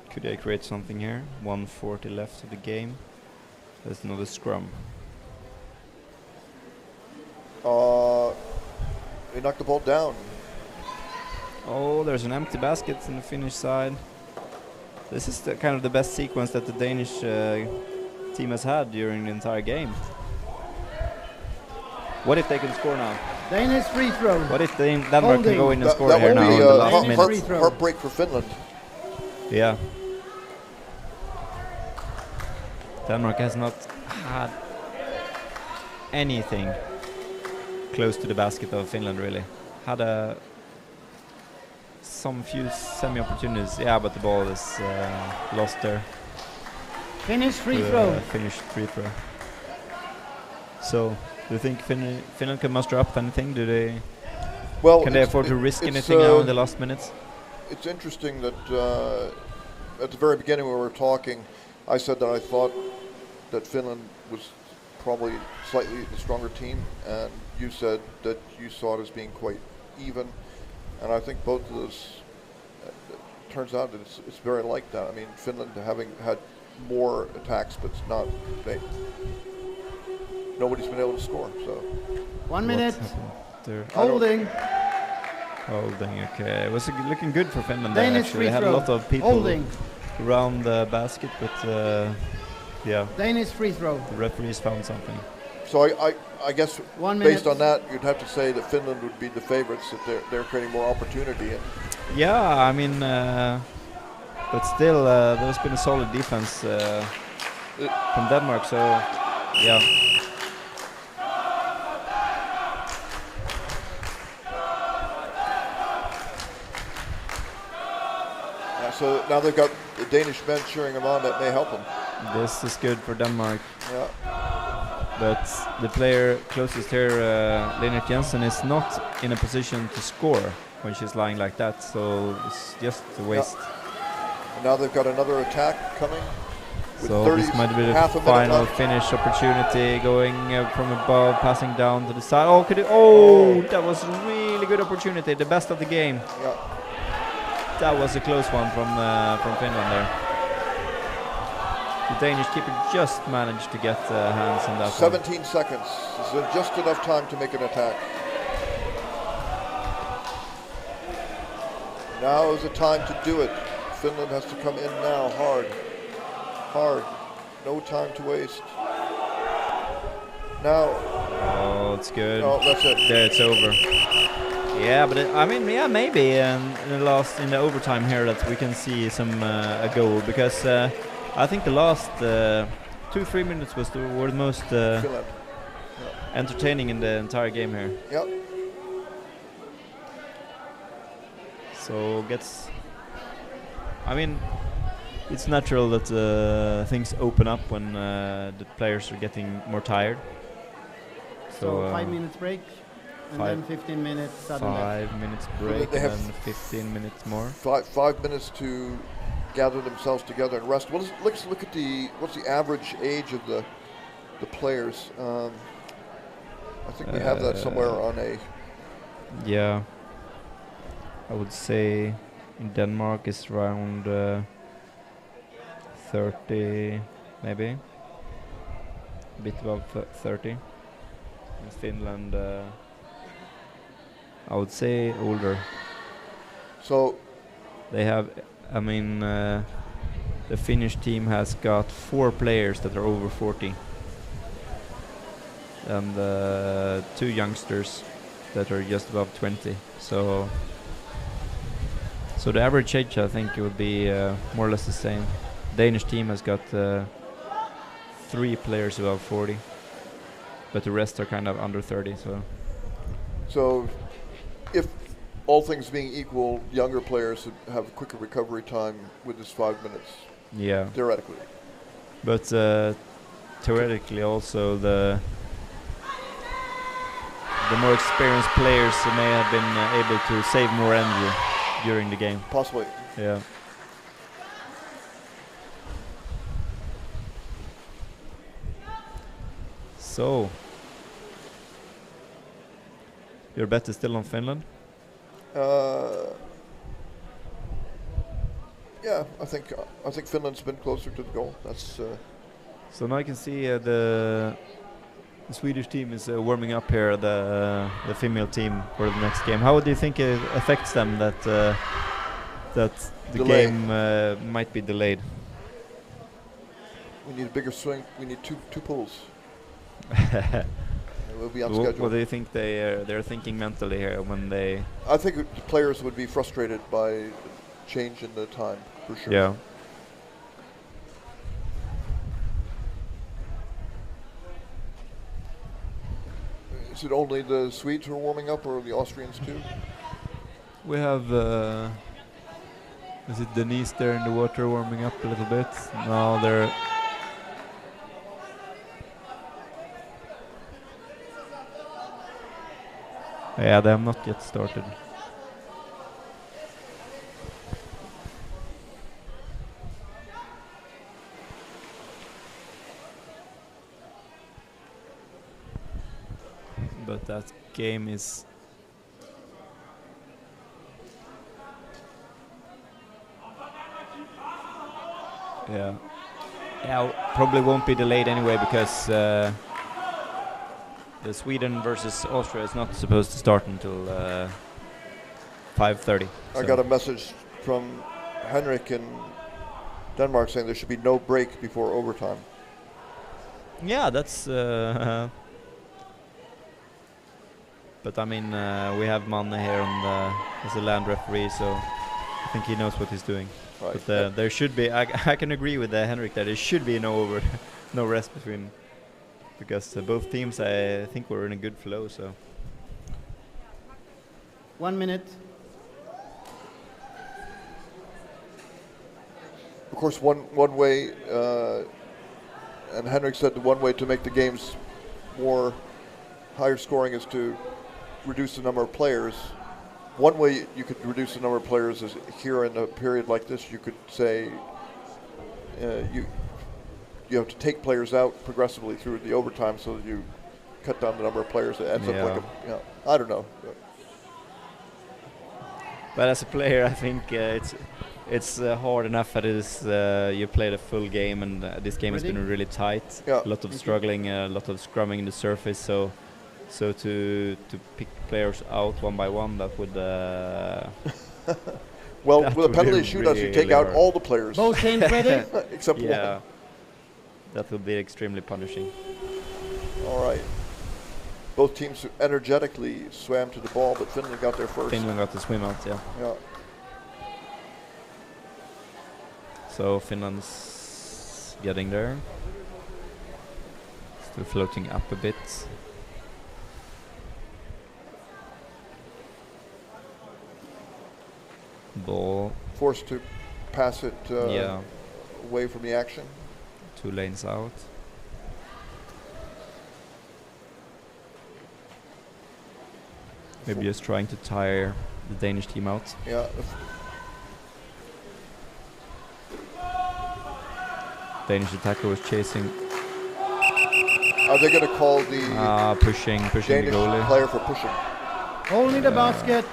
Could they create something here? 1:40 left of the game. There's another scrum. They knocked the ball down. Oh, there's an empty basket in the Finnish side. This is kind of the best sequence that the Danish team has had during the entire game. What if they can score now? Danish free throw. What if Denmark can go in and score that here will now be in the last minute? heartbreak for Finland. Yeah. Denmark has not had anything close to the basket of Finland, really. Had some few semi-opportunities, yeah, but the ball is lost there. Finnish free throw. Finished free throw. So, do you think Finland can muster up anything? Do they? Well, can they afford to risk anything now in the last minutes? It's interesting that at the very beginning when we were talking, I said that I thought that Finland was probably slightly the stronger team, and you said that you saw it as being quite even, and I think both of those. Turns out that it's very like that. I mean, Finland having had more attacks, but it's not. Nobody's been able to score. So 1 minute. There? Holding. Holding. Okay, it was looking good for Finland. There, Danish actually, free they had a throw. lot of people Holding. around the basket, but yeah. Danish free throw. The referees found something. So I guess 1 based minute. on that, you'd have to say that Finland would be the favorites, that they're creating more opportunity. And Yeah, I mean, but still, there's been a solid defense from Denmark. So, yeah. so now they've got the Danish men cheering them on. That may help them. This is good for Denmark. Yeah. But the player closest here, Lennart Jensen, is not in a position to score when she's lying like that. So it's just a waste. Yeah. And now they've got another attack coming. So this might be the final finish opportunity, going from above, passing down to the side. Oh, that was a really good opportunity, the best of the game. Yeah. That was a close one from Finland there. The Danish keeper just managed to get hands on that 17 one. seconds. This is just enough time to make an attack. Now is the time to do it. Finland has to come in now, hard. No time to waste. Now. Oh, it's good. No, that's it. There, it's over. Yeah, but I mean, yeah, maybe in the overtime here that we can see a goal, because I think the last 2-3 minutes were the most entertaining in the entire game here. Yep. So I mean, it's natural that things open up when the players are getting more tired. So 5 minutes break, and then 15 minutes sudden death. 5 minutes break, They and have then 15 minutes more. 5 minutes to gather themselves together and rest. Let's look at what's the average age of the players. I think we have that somewhere on a. Yeah, I would say in Denmark it's around 30, maybe a bit above 30. In Finland, I would say older. So they have. I mean, the Finnish team has got 4 players that are over 40, and 2 youngsters that are just above 20. So the average age, I think, it would be more or less the same. Danish team has got 3 players above 40, but the rest are kind of under 30. So, if all things being equal, younger players have quicker recovery time with this 5 minutes. Yeah. Theoretically. But theoretically also the more experienced players may have been able to save more energy during the game. Possibly. Yeah. So, your bet is still on Finland? Yeah, I think Finland's been closer to the goal. That's. So now I can see the Swedish team is warming up here. The female team for the next game. How do you think it affects them that the Delay. game might be delayed? We need a bigger swing. We need two pulls. We'll be on What schedule. do you think they're thinking mentally here when they? I think the players would be frustrated by change in the time, for sure. Yeah. Is it only the Swedes who are warming up, or the Austrians too? We have. Is it Denise there in the water warming up a little bit? No, they're. Yeah, they have not yet started. But that game is probably won't be delayed anyway because the Sweden versus Austria is not supposed to start until 5:30. I got a message from Henrik in Denmark saying there should be no break before overtime. Yeah, that's. But I mean, we have Manne here as a land referee, so I think he knows what he's doing. Right. But there should be. I can agree with Henrik that there should be no rest between, because both teams I think were in a good flow. So 1 minute. Of course, one way, and Henrik said the one way to make the games more higher scoring is to reduce the number of players. One way you could reduce the number of players is here in a period like this. You could say you have to take players out progressively through the overtime, so that you cut down the number of players. It ends up like I don't know. But as a player, I think it's hard enough that it is you played a full game, and this game has been really tight. Yeah. A lot of struggling, a lot of scrumming in the surface. So to pick players out one by one, that would. Well, that with a would penalty be shootout, you really take out hard. all the players. Both teams ready? Except yeah. one. That would be extremely punishing. All right. Both teams energetically swam to the ball, but Finland got there first. Finland got the swim out, yeah. Yeah. So Finland's getting there. Still floating up a bit. Ball. Forced to pass it away from the action. 2 lanes out. Maybe just trying to tire the Danish team out. Yeah. Danish attacker was chasing. Are they going to call the pushing Danish the goalie? player for pushing? Only the basket.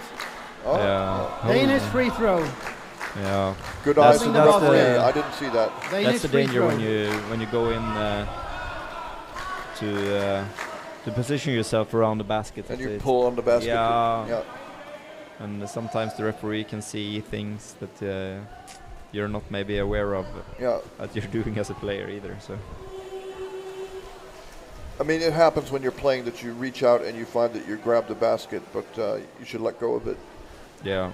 Oh. Yeah. Danish free throw. Yeah. Good eyes from the referee. I didn't see that. That's the danger when you go in to position yourself around the basket. And you pull on the basket. Yeah. And sometimes the referee can see things that you're not maybe aware of that you're doing as a player either. So. I mean, it happens when you're playing that you reach out and you find that you grab the basket, but you should let go of it. Yeah.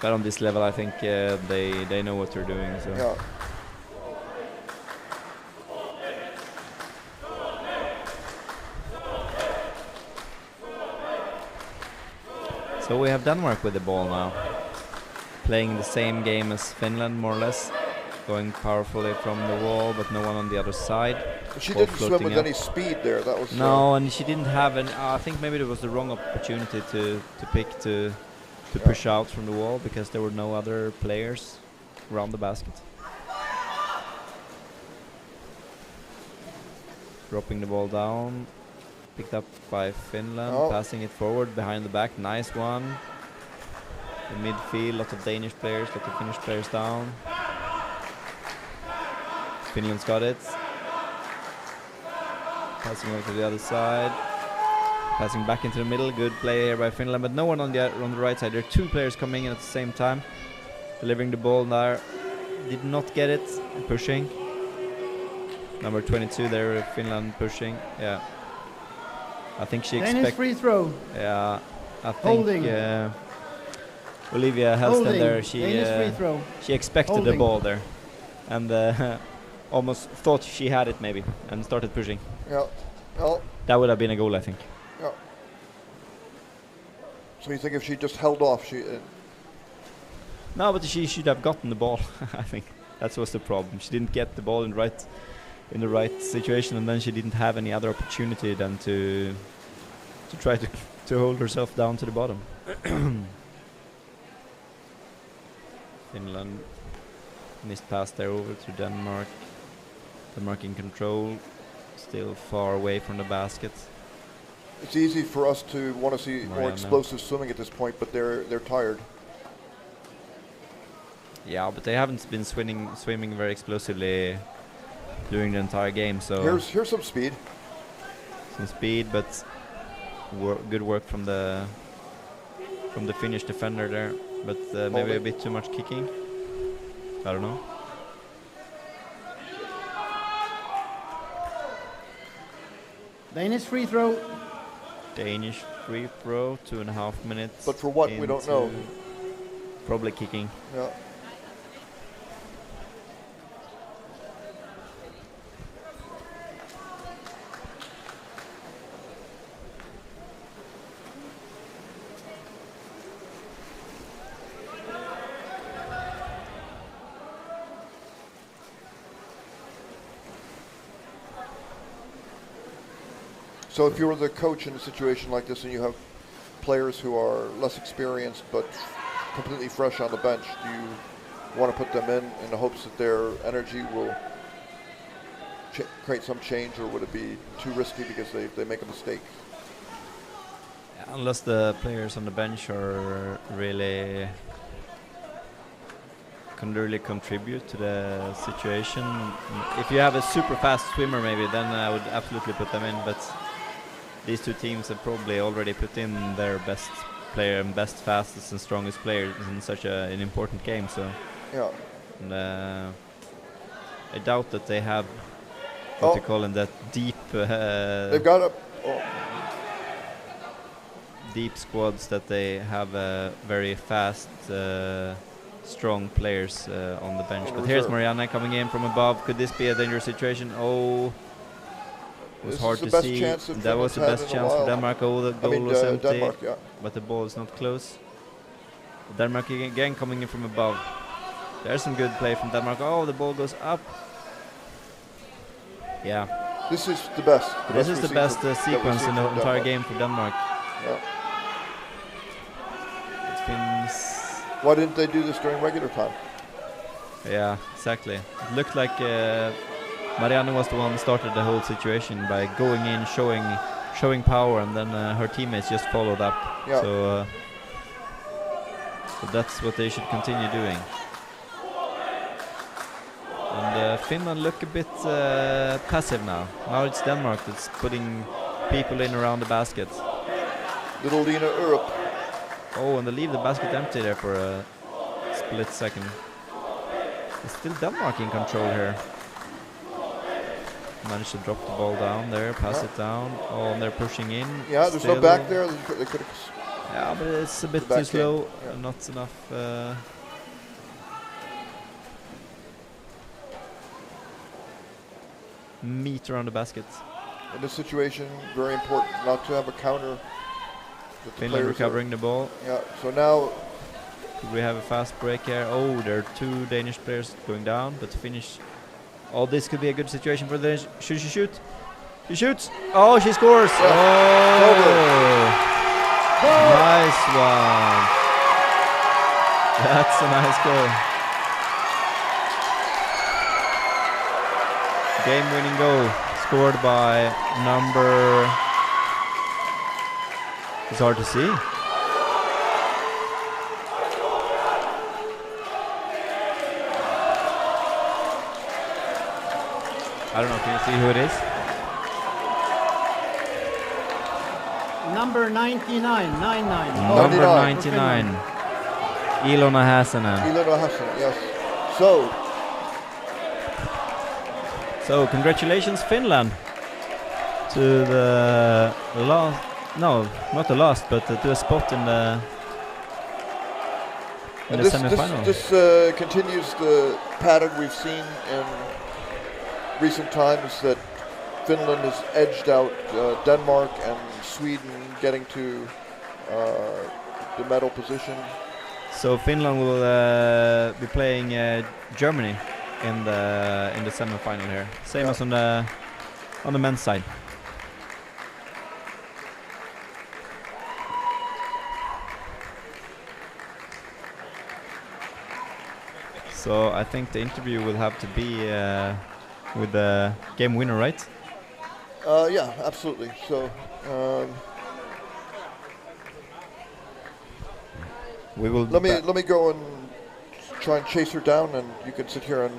But on this level, I think they know what they're doing. So. Yeah. So we have Denmark with the ball now, playing the same game as Finland, more or less, going powerfully from the wall, but no one on the other side. She didn't swim with any speed there. That was no, and she didn't have an. I think maybe it was the wrong opportunity to pick to push out from the wall, because there were no other players around the basket. Dropping the ball down, picked up by Finland, passing it forward behind the back. Nice one. In midfield, lot of Danish players, lot of Finnish players down. Finland's got it. Passing over to the other side. Passing back into the middle. Good play here by Finland, but no one on the right side. There are 2 players coming in at the same time. Delivering the ball there. did not get it. Pushing. Number 22 there, Finland pushing. Yeah. I think she Danish free throw. Yeah. I think Holding. Olivia Helston Holding. there, Danish free throw. she expected the Holding. ball there. And almost thought she had it maybe and started pushing. Yeah. Well, that would have been a goal, I think. Yeah. So you think if she just held off, she... No, but she should have gotten the ball. I think that was the problem. She didn't get the ball in the right situation, and then she didn't have any other opportunity than to try to hold herself down to the bottom. Finland missed pass there over to Denmark. Denmark in control, still far away from the basket. It's easy for us to want to see more explosive swimming at this point, but they're tired. Yeah, but they haven't been swimming very explosively during the entire game. So here's some speed. Some speed, but good work from the Finnish defender there. But maybe a bit too much kicking. I don't know. Danish free throw. Danish free throw, 2.5 minutes. But for what, we don't know. Probably kicking. Yeah. So if you were the coach in a situation like this and you have players who are less experienced but completely fresh on the bench, do you want to put them in the hopes that their energy will create some change, or would it be too risky because they make a mistake? Unless the players on the bench are really can really contribute to the situation. If you have a super fast swimmer maybe, then I would absolutely put them in, but these two teams have probably already put in their best player and best, fastest and strongest players in such an important game. So yeah. And, I doubt that they have what you call in that deep they've got a deep squads, that they have very fast strong players on the bench. But here's Marianne coming in from above. Could this be a dangerous situation? Oh, it was hard to see. That was the best chance for Denmark. Oh, the goal was empty. Denmark, yeah. But the ball is not close. Denmark again coming in from above. There's some good play from Denmark. Oh, the ball goes up. Yeah. This is the best. This is the best sequence in the entire game for Denmark. Yeah. It Finns. Why didn't they do this during regular time? Yeah, exactly. It looked like Marianne was the one who started the whole situation by going in, showing power, and then her teammates just followed up. Yeah. So that's what they should continue doing. And Finland look a bit passive now. Now it's Denmark that's putting people in around the basket. Little Lena Urup. Oh, and they leave the basket empty there for a split second. It's still Denmark in control here. Managed to drop the ball down there, pass it down. Oh, and they're pushing in. Yeah, there's no back there. They could have. Yeah, but it's a bit too slow. Yeah. Not enough. Meat around the basket. In this situation, very important not to have a counter. Finland recovering the ball. Yeah, so now... Could we have a fast break here? Oh, there are two Danish players going down, but Finnish... Oh, this could be a good situation for the Danish. Should she shoot? She shoots! Oh, she scores! Yeah. Oh! Nice one! That's a nice goal. Game-winning goal scored by number... It's hard to see. I don't know, can you see who it is? Number 99, 99. Number 99. Ilona Hasanen. Ilona Hasanen, yes. So, So congratulations, Finland, to the last. No, not the last, but to a spot in the semi-final. This continues the pattern we've seen in recent times, that Finland has edged out Denmark and Sweden, getting to the medal position. So Finland will be playing Germany in the semi-final here, same as on the men's side. So I think the interview will have to be with the game winner, right? Yeah, absolutely. So we will. Let me go and try and chase her down, and you can sit here and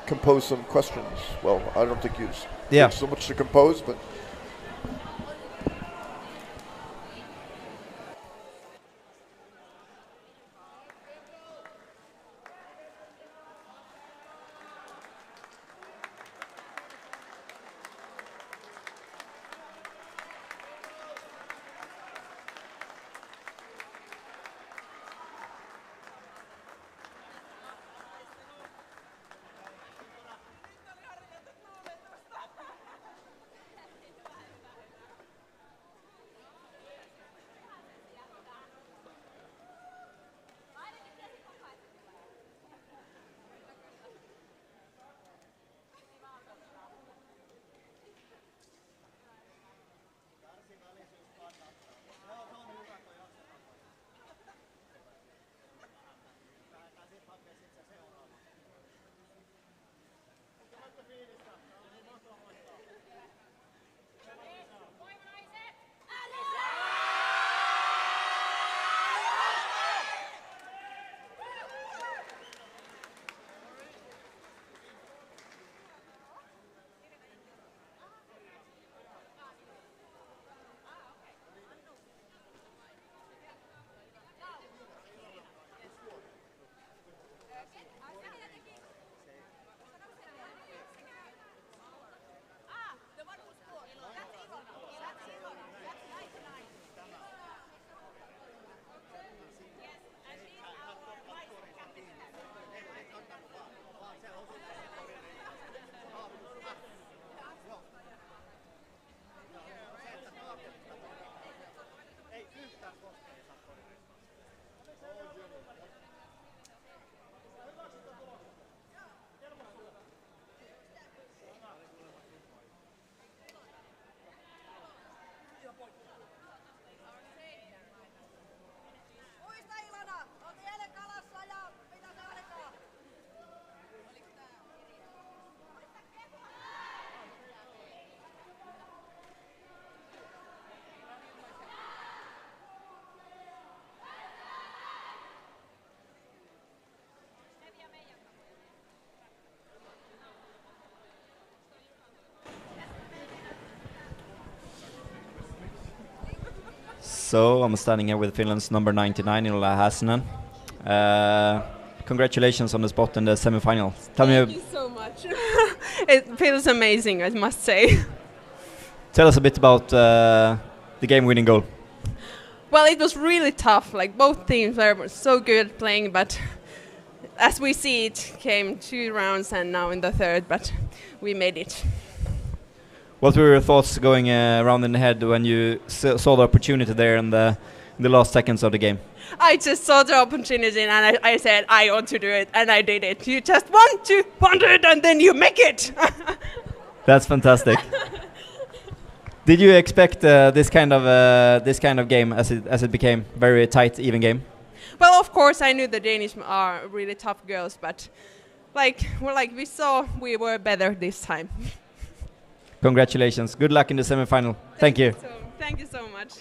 compose some questions. Well, I don't think there's so much to compose, but. So I'm standing here with Finland's number 99, Ilona Hassinen. Congratulations on the spot in the semi-final. Thank you so much. It feels amazing, I must say. Tell us a bit about the game-winning goal. Well, it was really tough. Like, both teams were so good playing, but as we see, it came 2 rounds and now in the third, but we made it. What were your thoughts going around in the head when you saw the opportunity there in the last seconds of the game? I just saw the opportunity and I said, I want to do it, and I did it. You just want it, and then you make it. That's fantastic. Did you expect this kind of game as it became very tight, even game? Well, of course, I knew the Danish are really tough girls, but we saw we were better this time. Congratulations. Good luck in the semi-final. Thank you. Thank you so much.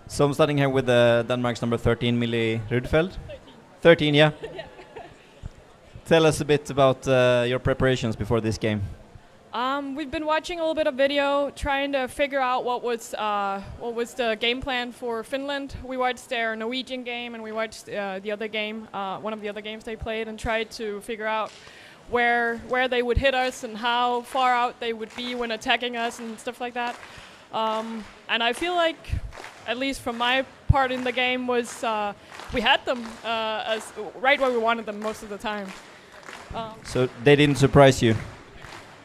So I'm starting here with Denmark's number 13, Millie Rudfeld. 13, yeah. Tell us a bit about your preparations before this game. We've been watching a little bit of video, trying to figure out what was the game plan for Finland. We watched their Norwegian game and we watched the other game, one of the other games they played, and tried to figure out where they would hit us and how far out they would be when attacking us and stuff like that. And I feel like, at least from my part in the game, was we had them as right where we wanted them most of the time. So they didn't surprise you?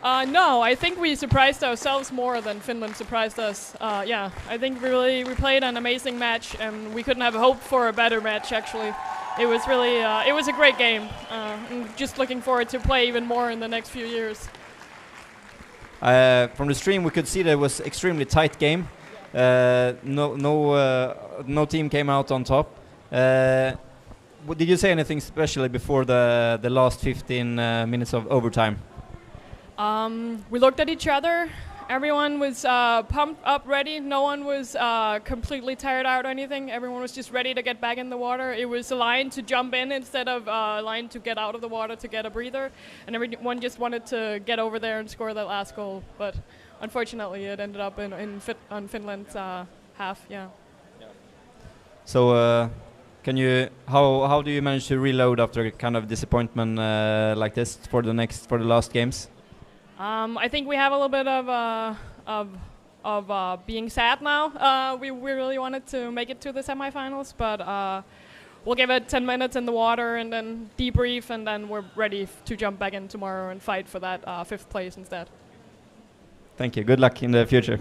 No, I think we surprised ourselves more than Finland surprised us. Yeah, I think we played an amazing match, and we couldn't have hoped for a better match. Actually, it was really it was a great game. I'm just looking forward to play even more in the next few years. From the stream, we could see that it was extremely tight game. No team came out on top. Did you say anything especially before the last 15 minutes of overtime? We looked at each other. Everyone was pumped up, ready. No one was completely tired out or anything. Everyone was just ready to get back in the water. It was a line to jump in instead of a line to get out of the water to get a breather. And everyone just wanted to get over there and score that last goal. But unfortunately, it ended up on Finland's half. Yeah. So, how do you manage to reload after a kind of disappointment like this for the last games? I think we have a little bit of being sad now. We really wanted to make it to the semifinals, but we'll give it 10 minutes in the water and then debrief, and then we're ready to jump back in tomorrow and fight for that 5th place instead. Thank you. Good luck in the future.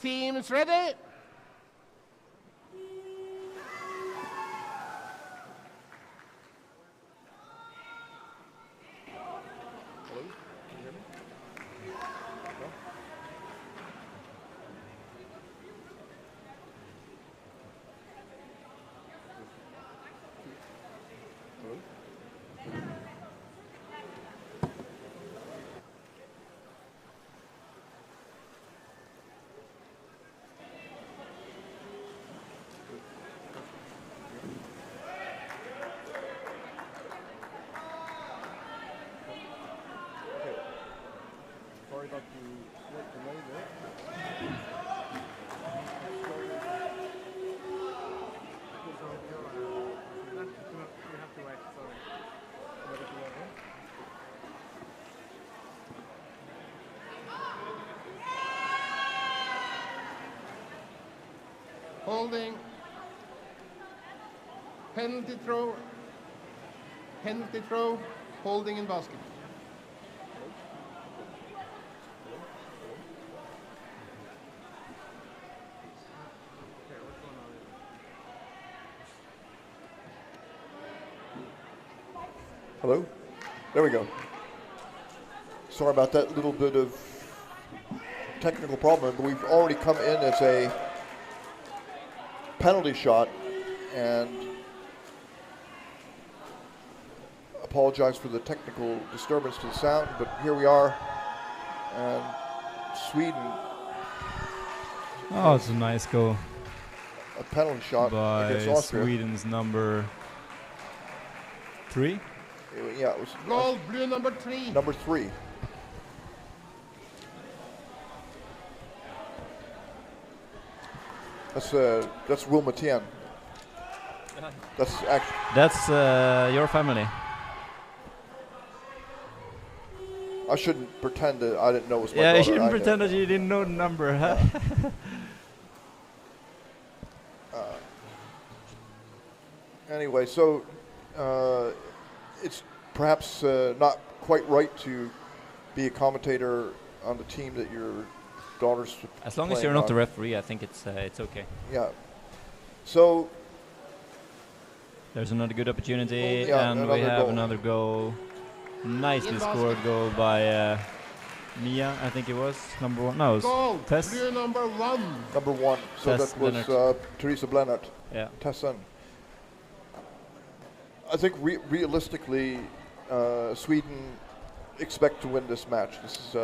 Teams ready? Holding. Penalty throw. Penalty throw. Holding in basket. Hello? There we go. Sorry about that little bit of technical problem, but we've already come in as a penalty shot, and apologize for the technical disturbance to the sound, but here we are, and Sweden. Oh, it's a nice goal. A penalty shot by against Austria. Sweden's number 3. Yeah, it was Goal, blue number 3. Number 3. That's Will Matien. That's your family. I shouldn't pretend that I didn't know it was my Yeah, daughter. you shouldn't I pretend know. that you didn't know the number, huh? Anyway, so it's perhaps not quite right to be a commentator on the team that your daughter's As long as playing you're not on. the referee, I think it's okay. Yeah. So there's another good opportunity, Yeah, and we another have goal. another goal. Nicely In scored basket. goal by Mia, I think it was number 1. No, it was Goal, Tess. blue number 1. Number 1. So Tess that was Lennart. Teresa Blennert. Yeah. Tesson. I think realistically, Sweden expect to win this match. This is.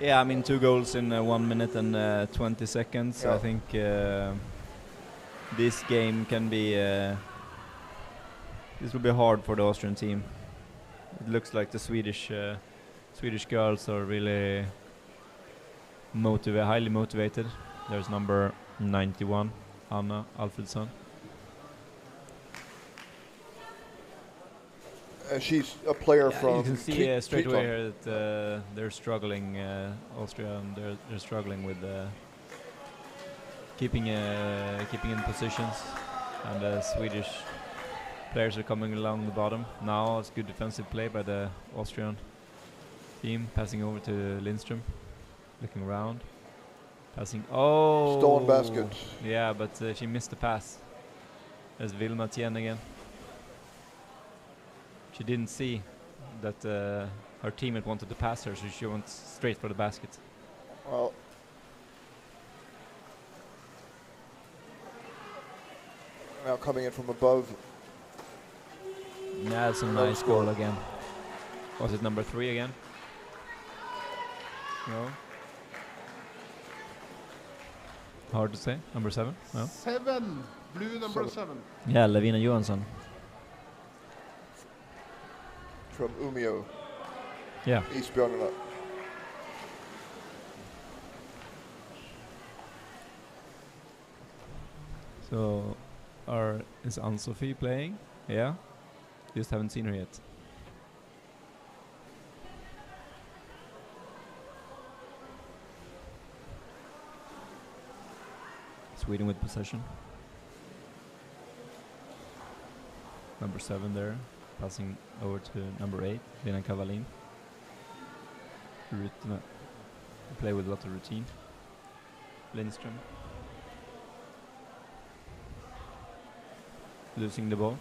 Yeah, I mean 2 goals in 1 minute and 20 seconds. Yeah. I think this game can be. This will be hard for the Austrian team. It looks like the Swedish girls are really highly motivated. There's number 91, Anna Alfredsson. She's a player Yeah, from. you can see straight Triton. away here that they're struggling, Austria, and they're struggling with keeping in positions, and the Swedish players are coming along the bottom. Now it's good defensive play by the Austrian team, passing over to Lindström, looking around, passing. Oh, Stolen basket. Yeah, but she missed the pass. There's Vilma Tien again. She didn't see that her teammate wanted to pass her, so she went straight for the basket. Well, now coming in from above. That's a Another nice score. goal again. Was it number 3 again? No. Hard to say. Number 7? No. 7. Blue number 7. Yeah, Lavina Johansson. From Umeå. Yeah. Isbjörnarna. So, is Ann-Sophie playing? Yeah. Just haven't seen her yet. Sweden with possession. Number 7 there, passing over to number 8, Lena Kavalin. Play with a lot of routine. Lindström. Losing the ball.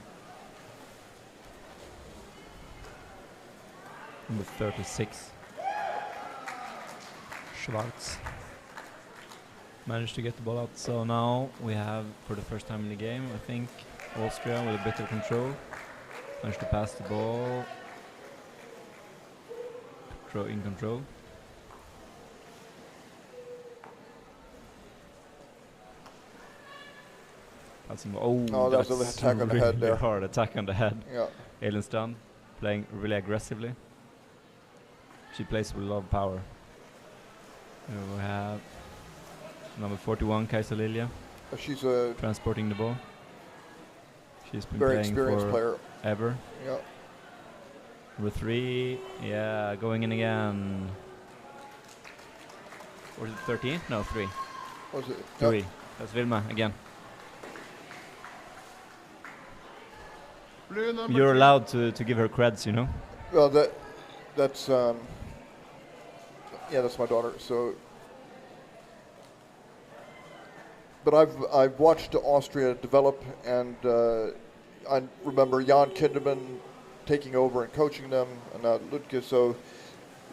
Number 36. Schwarz. Managed to get the ball out. So now we have, for the first time in the game, I think, Austria with a bit of control. Managed to pass the ball. In control. Passing. Oh, that was an that's attack on the really head there. hard attack on the head. Yeah. Elenstrand playing really aggressively. She plays with a lot of power. We have number 41, Kajsa Lilja. She's a transporting the ball. She's been very playing experienced for player. ever. Yeah. Number 3, yeah, going in again. Or is it 13? No, 3. Was it? 3. Yep. That's Vilma again. Blue number You're 3. allowed to give her creds, you know. Well, that's yeah, that's my daughter. So, but I've watched Austria develop, and I remember Jan Kinderman taking over and coaching them, and now Ludke. So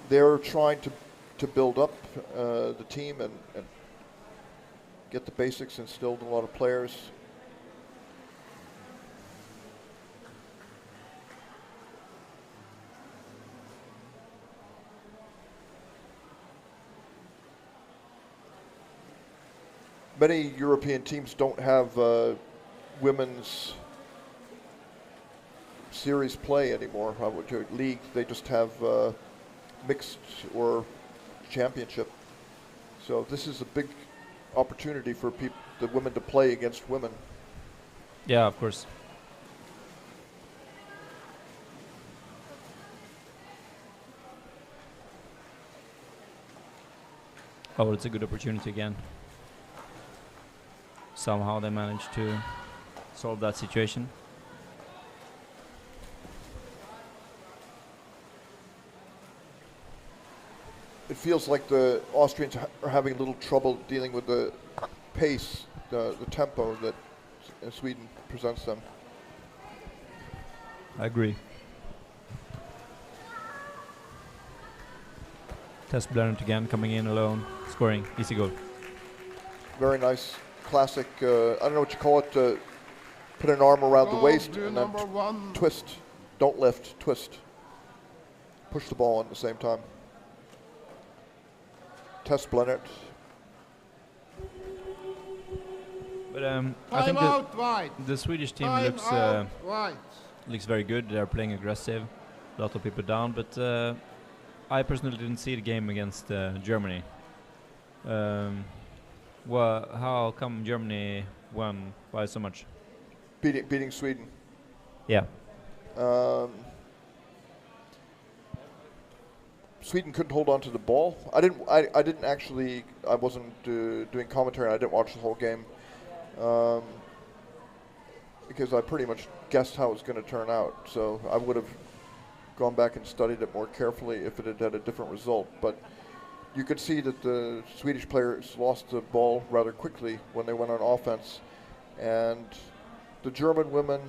they're trying to build up the team and get the basics instilled in a lot of players. Many European teams don't have women's series play anymore. League, they just have mixed or championship. So this is a big opportunity for the women to play against women. Yeah, of course. Oh, it's a good opportunity again. Somehow they managed to solve that situation. It feels like the Austrians are having a little trouble dealing with the pace, the tempo that Sweden presents them. I agree. Tess Blennerdt again, coming in alone, scoring, easy goal. Very nice, classic, I don't know what you call it, put an arm around the waist and then twist, don't lift, twist. Push the ball at the same time. Tess Blennerdt. But I think the Swedish team Time looks very good. They're playing aggressive, a lot of people down. But I personally didn't see the game against Germany. How come Germany won by so much? Beating Sweden. Yeah. Sweden couldn't hold on to the ball. I didn't actually. I wasn't doing commentary. I didn't watch the whole game because I pretty much guessed how it was going to turn out. So I would have gone back and studied it more carefully if it had had a different result. But you could see that the Swedish players lost the ball rather quickly when they went on offense, and the German women,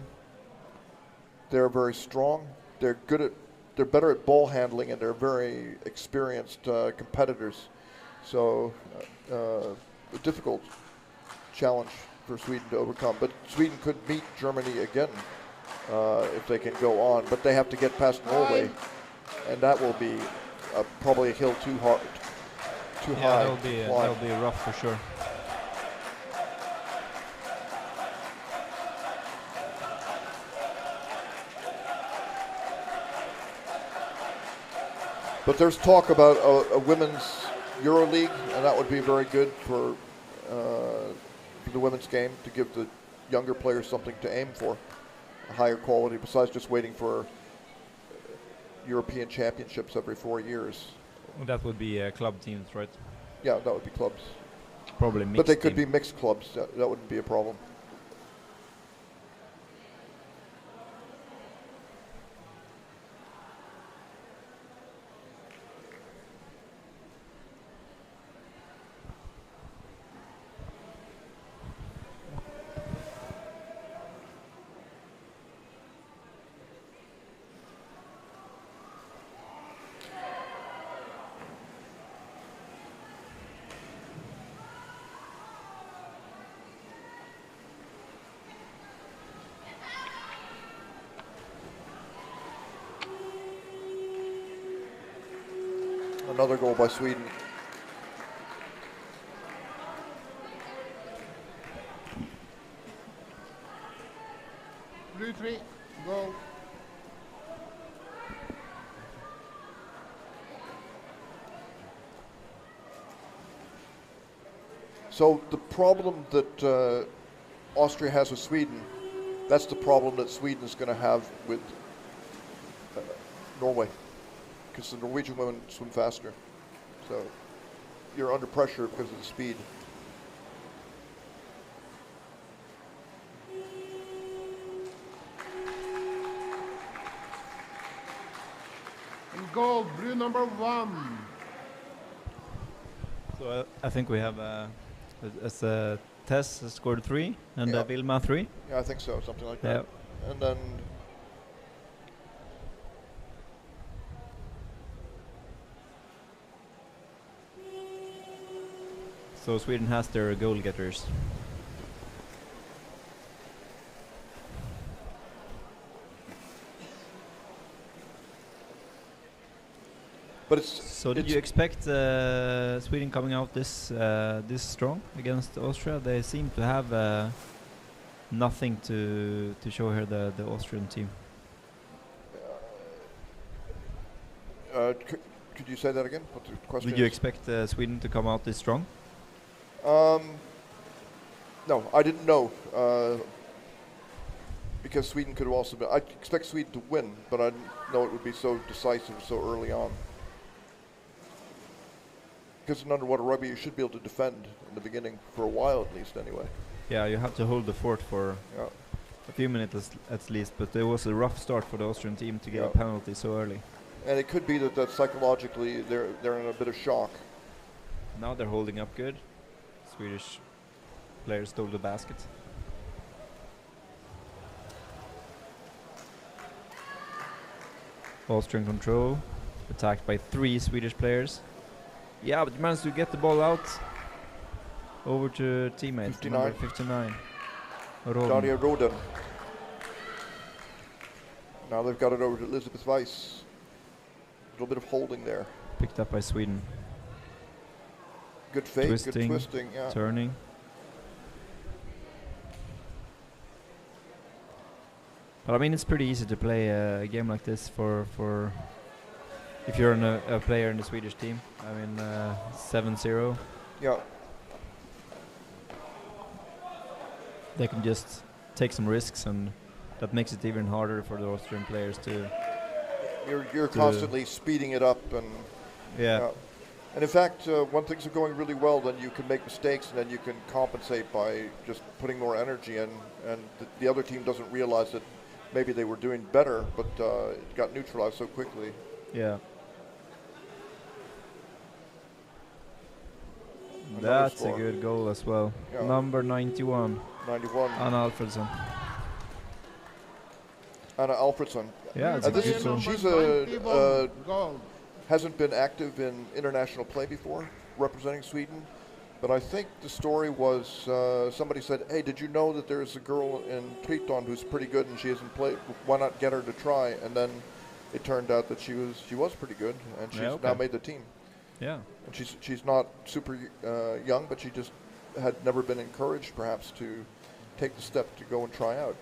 they're very strong. They're good at. They're better at ball handling, and they're very experienced competitors. So a difficult challenge for Sweden to overcome. But Sweden could beat Germany again if they can go on. But they have to get past Norway, and that will be probably a hill too high. That'll be rough for sure. But there's talk about a women's Euro League, and that would be very good for the women's game, to give the younger players something to aim for, a higher quality, besides just waiting for European championships every 4 years. Well, that would be club teams, right? Yeah, that would be clubs. Probably mixed. But they could be mixed clubs. That wouldn't be a problem. Another goal by Sweden. Blue 3, goal. So the problem that Austria has with Sweden, that's the problem that Sweden is going to have with Norway, because the Norwegian women swim faster. So you're under pressure because of the speed. In gold, blue number 1. So I think we have as Tess has scored 3 and Vilma 3. Yeah, I think so, something like that. And then so Sweden has their goal getters. But it's so. Did you expect Sweden coming out this strong against Austria? They seem to have nothing to show here. The Austrian team. Could you say that again? What the question Did you is? expect Sweden to come out this strong? No, I didn't know. Because Sweden could have also been. I expect Sweden to win, but I didn't know it would be so decisive so early on. Because in underwater rugby, you should be able to defend in the beginning for a while at least, anyway. Yeah, you have to hold the fort for a few minutes at least. But there was a rough start for the Austrian team to get a penalty so early. And it could be that psychologically they're in a bit of shock. Now they're holding up good. Swedish players stole the basket. Austrian control, attacked by 3 Swedish players. Yeah, but you managed to get the ball out over to teammate, 59. number 59. Daria Roden. Now they've got it over to Elizabeth Weiss. A little bit of holding there. Picked up by Sweden. Good fake, good twisting, yeah. Turning. But I mean, it's pretty easy to play a game like this for if you're a player in the Swedish team. I mean, 7-0. Yeah. They can just take some risks, and that makes it even harder for the Austrian players to. You're constantly speeding it up, and and in fact, when things are going really well, then you can make mistakes, and then you can compensate by just putting more energy in, and the other team doesn't realize that maybe they were doing better, but it got neutralized so quickly. Yeah. That's a good goal as well. Yeah. Number 91. 91. Anna Alfredsson. Anna Alfredsson. Yeah, it's a good goal. She's hasn't been active in international play before, representing Sweden. But I think the story was somebody said, "Hey, did you know that there's a girl in Triton who's pretty good and she hasn't played? Why not get her to try?" And then it turned out that she was pretty good, and she's now made the team. Yeah. And she's not super young, but she just had never been encouraged, perhaps, to take the step to go and try out.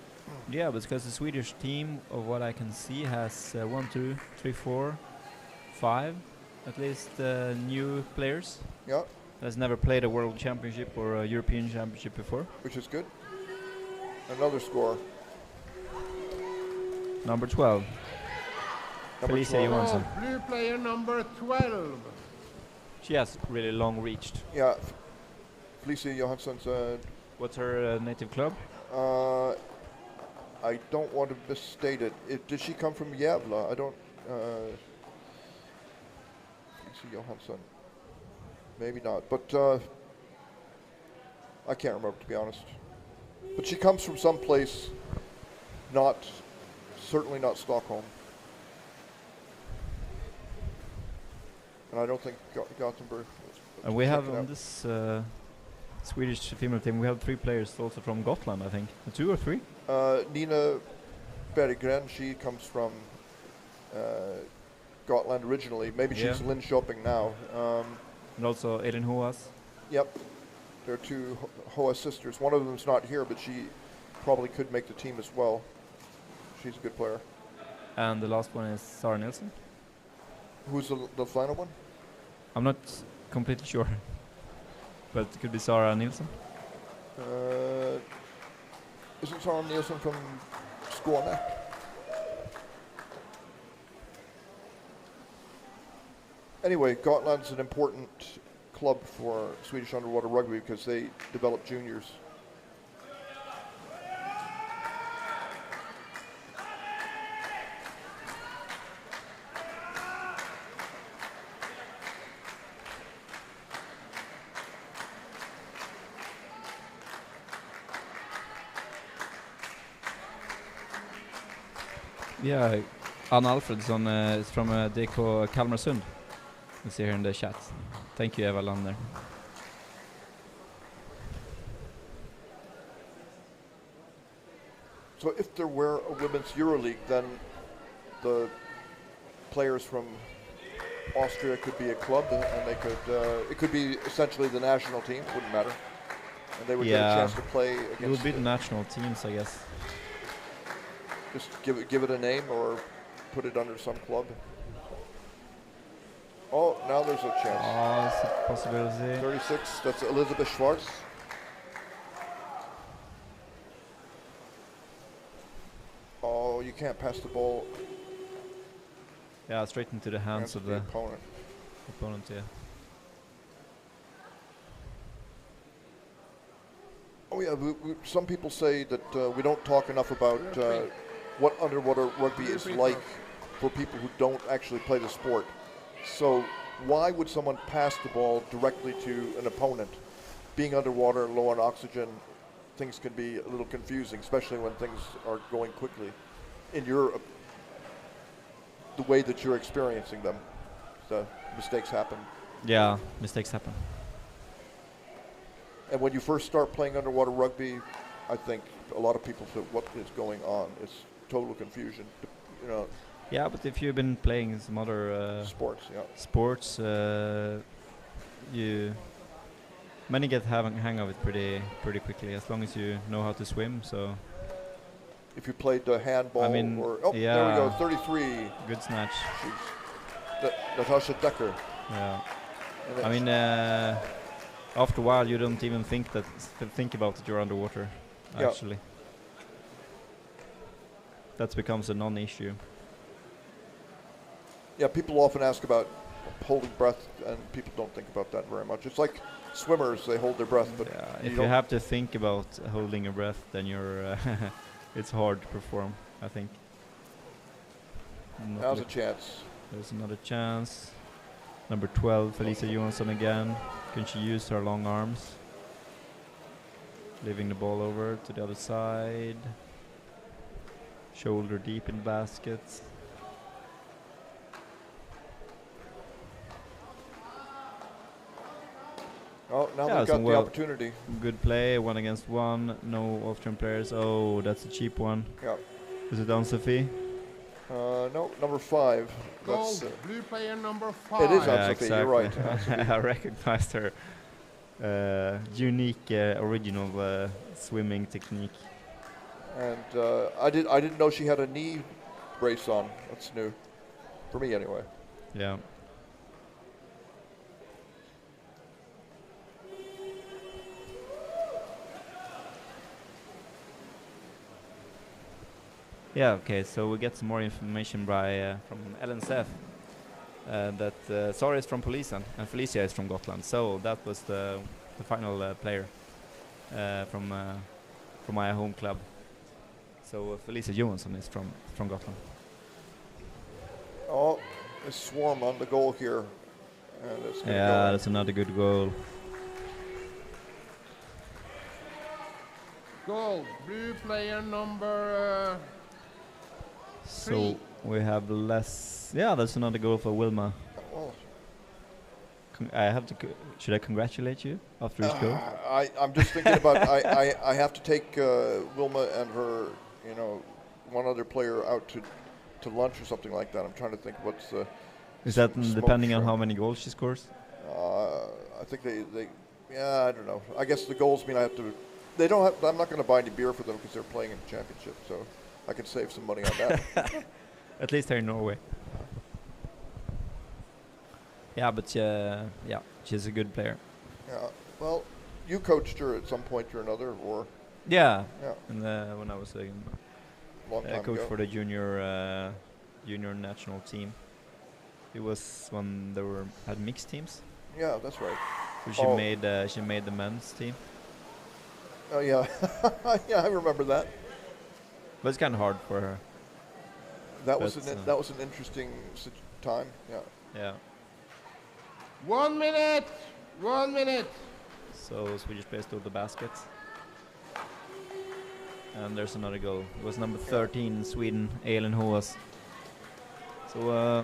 Yeah, because the Swedish team, of what I can see, has 1, 2, 3, 4, 5, at least new players. Yeah. Has never played a World Championship or a European Championship before. Which is good. Another score. Number 12. Felicia Johansson. Blue player number 12. She has really long reached. Yeah. Felicia Johansson's. What's her native club? I don't want to misstate it. Did she come from Gävle? I don't. Felicia Johansson. Maybe not, but I can't remember, to be honest. But she comes from some place, certainly not Stockholm. And I don't think Gothenburg. And we have on this Swedish female team, we have 3 players also from Gotland, I think. 2 or 3? Nina Berggren, she comes from Gotland originally. Maybe she's in Linköping now. And also Elin Hoas. Yep. There are 2 Hoas sisters. One of them's not here, but she probably could make the team as well. She's a good player. And the last one is Sara Nilsson. Who's the final one? I'm not completely sure. But it could be Sara Nilsson. Isn't Sara Nilsson from Skåne? Anyway, Gotland's an important club for Swedish underwater rugby because they develop juniors. Yeah, Anna Alfredsson is from DK Kalmarsund. You see here in the chat. Thank you, Eva Lander. So if there were a women's EuroLeague, then the players from Austria could be a club, and they could. It could be essentially the national team. Wouldn't matter, and they would get a chance to play against. It would be the national teams, I guess. Just give it a name or put it under some club. Oh, now there's a chance. Oh, it's a possibility. 36. That's Elizabeth Schwartz. Oh, you can't pass the ball. Yeah, straight into the hands of the opponent. Yeah. Oh yeah, some people say that we don't talk enough about what underwater rugby is like for people who don't actually play the sport. So why would someone pass the ball directly to an opponent? Being underwater, low on oxygen, things can be a little confusing, especially when things are going quickly. In the way that you're experiencing them, the mistakes happen. Yeah, mistakes happen. And when you first start playing underwater rugby, I think a lot of people say, what is going on? It's total confusion, you know. Yeah, but if you've been playing some other sports, many get hang of it pretty quickly as long as you know how to swim. So if you played handball, there we go, 33. Good snatch. Natasha Decker. Yeah. I mean, after a while, you don't even think about that you're underwater. Actually, that becomes a non-issue. Yeah, people often ask about holding breath, and people don't think about that very much. It's like swimmers; they hold their breath, but if you have to think about holding your breath, then you're it's hard to perform, I think. Now's a chance. There's another chance. Number 12, Felicia Johansson again. Can she use her long arms? Leaving the ball over to the other side. Shoulder deep in basket. Oh, now they've got the opportunity. Good play, 1 against 1. No Austrian players. Oh, that's a cheap one. Yeah. Is it Anne-Sophie? No, number 5. Goal, blue player number 5. It is Anne-Sophie, exactly. you're right. I recognized her unique, original swimming technique. And I didn't know she had a knee brace on. That's new, for me anyway. Yeah. Yeah, okay, so we get some more information from LNCF that Sara is from Polisen and Felicia is from Gotland. So that was the final player from my home club. So Felicia Johansson is from Gotland. Oh, a swarm on the goal here. And it's gonna go. That's another good goal. Goal, blue player number 3. So we have less. Yeah, that's another goal for Wilma. Oh. I have to. Should I congratulate you after each goal? I'm just thinking about. I have to take Wilma and her, one other player out to lunch or something like that. I'm trying to think what's the. Is that depending on how many goals she scores? I think they. Yeah, I don't know. I guess the goals mean I have to. They don't have. I'm not going to buy any beer for them because they're playing in the championship. So. I can save some money on that. At least here in Norway. Yeah, but she's a good player. Yeah, Well, you coached her at some point or another, or Yeah. Yeah. And when I was Long time coach ago. for the junior national team. It was when they had mixed teams. Yeah, that's right. So she made the men's team. Oh yeah, yeah, I remember that. But it's kind of hard for her. That was But, that was an interesting time. Yeah. Yeah. 1 minute. 1 minute. So Swedish players stole the basket. And there's another goal. It was number 13 in Sweden, Elin Hoas. So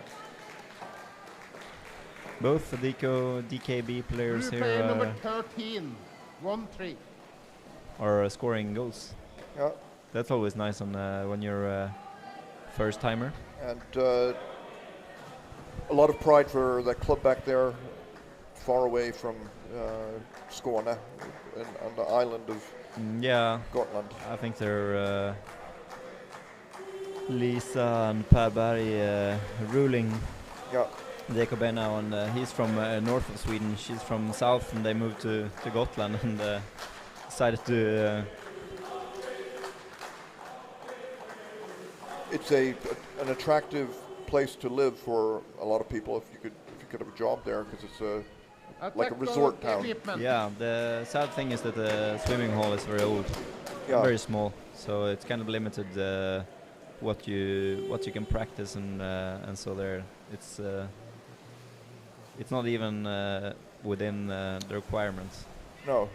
both the DKB players Blue player here number 13. 1-3. are scoring goals. Yeah. That's always nice on when you're a first timer. And a lot of pride for that club back there, far away from Skåne, on the island of Yeah, Gotland. I think they're Lisa and Per Berg ruling DKB now, and he's from north of Sweden. She's from south, and they moved to Gotland and decided to. It's an attractive place to live for a lot of people if you could have a job there, because it's like a resort town. Yeah, the sad thing is that the swimming hall is very old, very small, so it's kind of limited what you can practice, and so there it's not even within the requirements. No,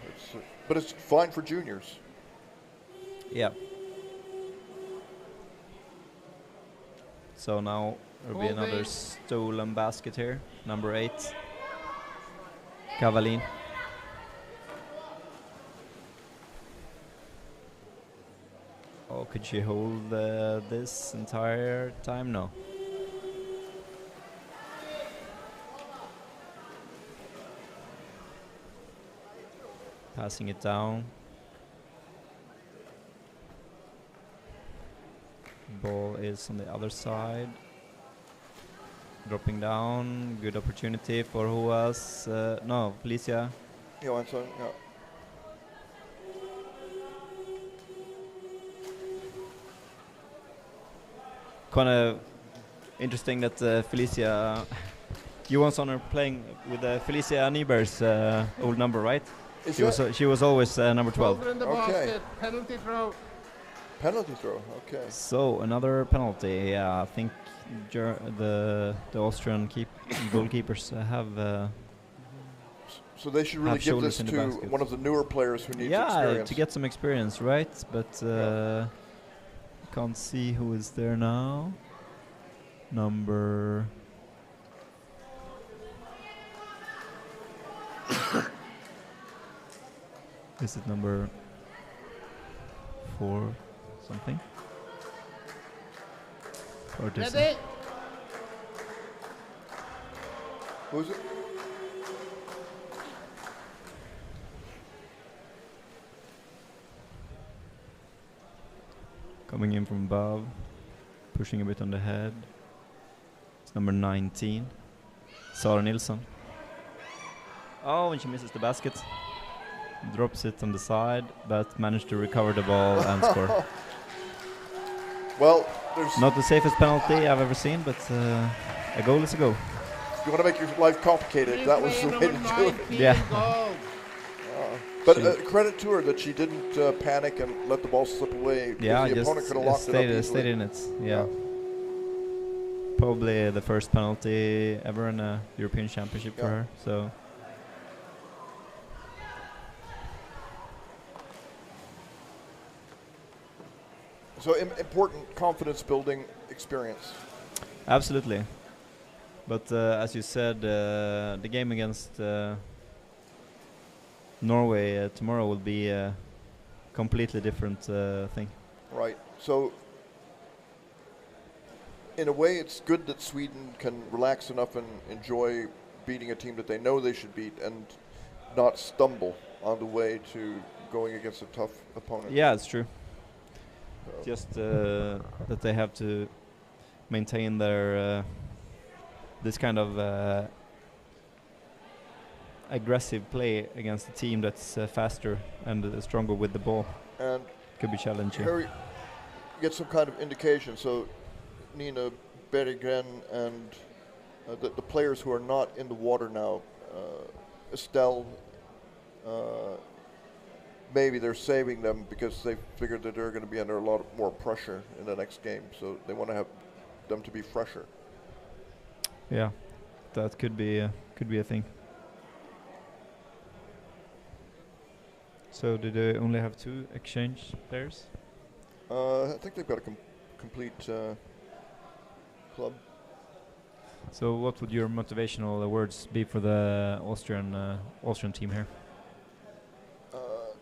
but it's fine for juniors. Yeah. So now there'll be another stolen basket here, number 8. Kavalin. Oh, could she hold this entire time? No. Passing it down. Ball is on the other side. Dropping down. Good opportunity for who else? No, Felicia. Johansson, yeah. Kind of interesting that Felicia Johansson are playing with Felicia Nieberg's old number, right? She was always number 12. In the basket, penalty throw. Penalty throw, okay. So another penalty. Yeah, I think the Austrian goalkeepers have. So they should really give this to one of the newer players who needs experience. Yeah, to get some experience, right? But can't see who is there now. Number. Is it number 4 something? Or Ready? Who's it? Coming in from above, pushing a bit on the head. It's number 19, Sara Nilsson. Oh, and she misses the basket. Drops it on the side, but managed to recover the ball and score. Well, there's not the safest penalty I've ever seen, but a goal is a goal. If you want to make your life complicated, that was the way to do it. Yeah. But credit to her that she didn't panic and let the ball slip away. Yeah, the opponent could have locked it up easily. Stayed in it. Yeah. Probably the first penalty ever in a European Championship for her. So. So important confidence-building experience. Absolutely. But as you said, the game against Norway tomorrow will be a completely different thing. Right. So in a way, it's good that Sweden can relax enough and enjoy beating a team that they know they should beat and not stumble on the way to going against a tough opponent. Yeah, it's true. Just that they have to maintain their this kind of aggressive play against a team that's faster and stronger with the ball. And could be challenging. Here you get some kind of indication. So Nina Berggren and the players who are not in the water now, Estelle, maybe they're saving them because they figured that they're going to be under a lot more pressure in the next game. So they want to have them to be fresher. Yeah, that could be a thing. So did they only have 2 exchange players? I think they've got a complete club. So what would your motivational words be for the Austrian team here?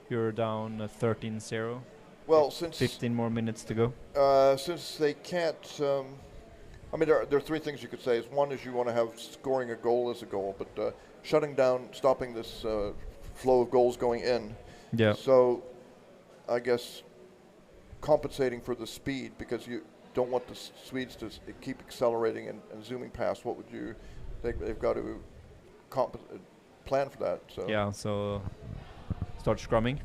You're down 13-0. Well, since 15 more minutes to go. Since they can't, I mean, there are 3 things you could say. One is you want to have scoring a goal as a goal, but shutting down, stopping this flow of goals going in. Yeah. So, I guess compensating for the speed, because you don't want the Swedes to keep accelerating and zooming past. What would you? They've got to plan for that. So. Yeah. So start scrumming.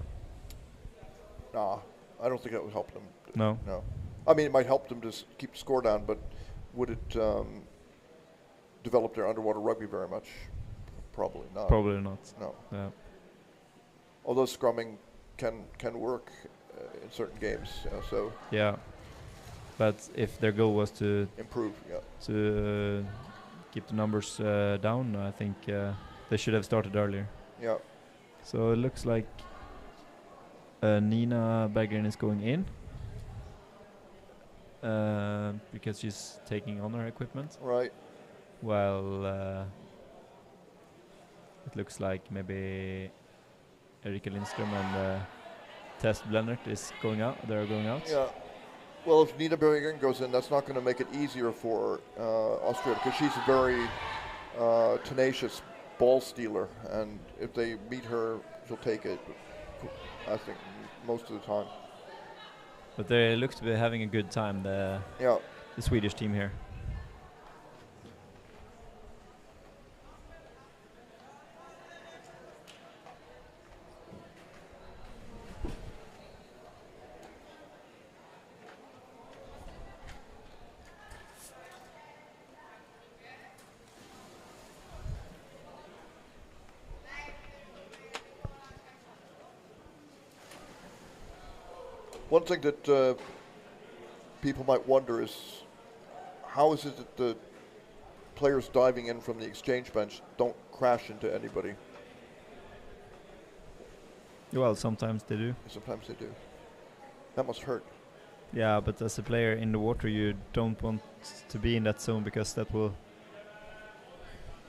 Nah, I don't think that would help them. No. No. I mean, it might help them to keep the score down, but would it develop their underwater rugby very much? Probably not. Probably not. No. Yeah. Although scrumming can work in certain games, so. Yeah. But if their goal was to improve, to keep the numbers down, I think they should have started earlier. Yeah. So it looks like Nina Berggren is going in because she's taking on her equipment. Right. Well, it looks like maybe Erika Lindström and Tess Blennert is going out. They're going out. Yeah. Well, if Nina Berggren goes in, that's not going to make it easier for Austria, because she's a very tenacious ball stealer, and if they meet her, she'll take it, I think, most of the time. But they look to be having a good time, the Swedish team here. One thing that people might wonder is, how is it that the players diving in from the exchange bench don't crash into anybody? Well, sometimes they do. Sometimes they do. That must hurt. Yeah, but as a player in the water, you don't want to be in that zone, because that will...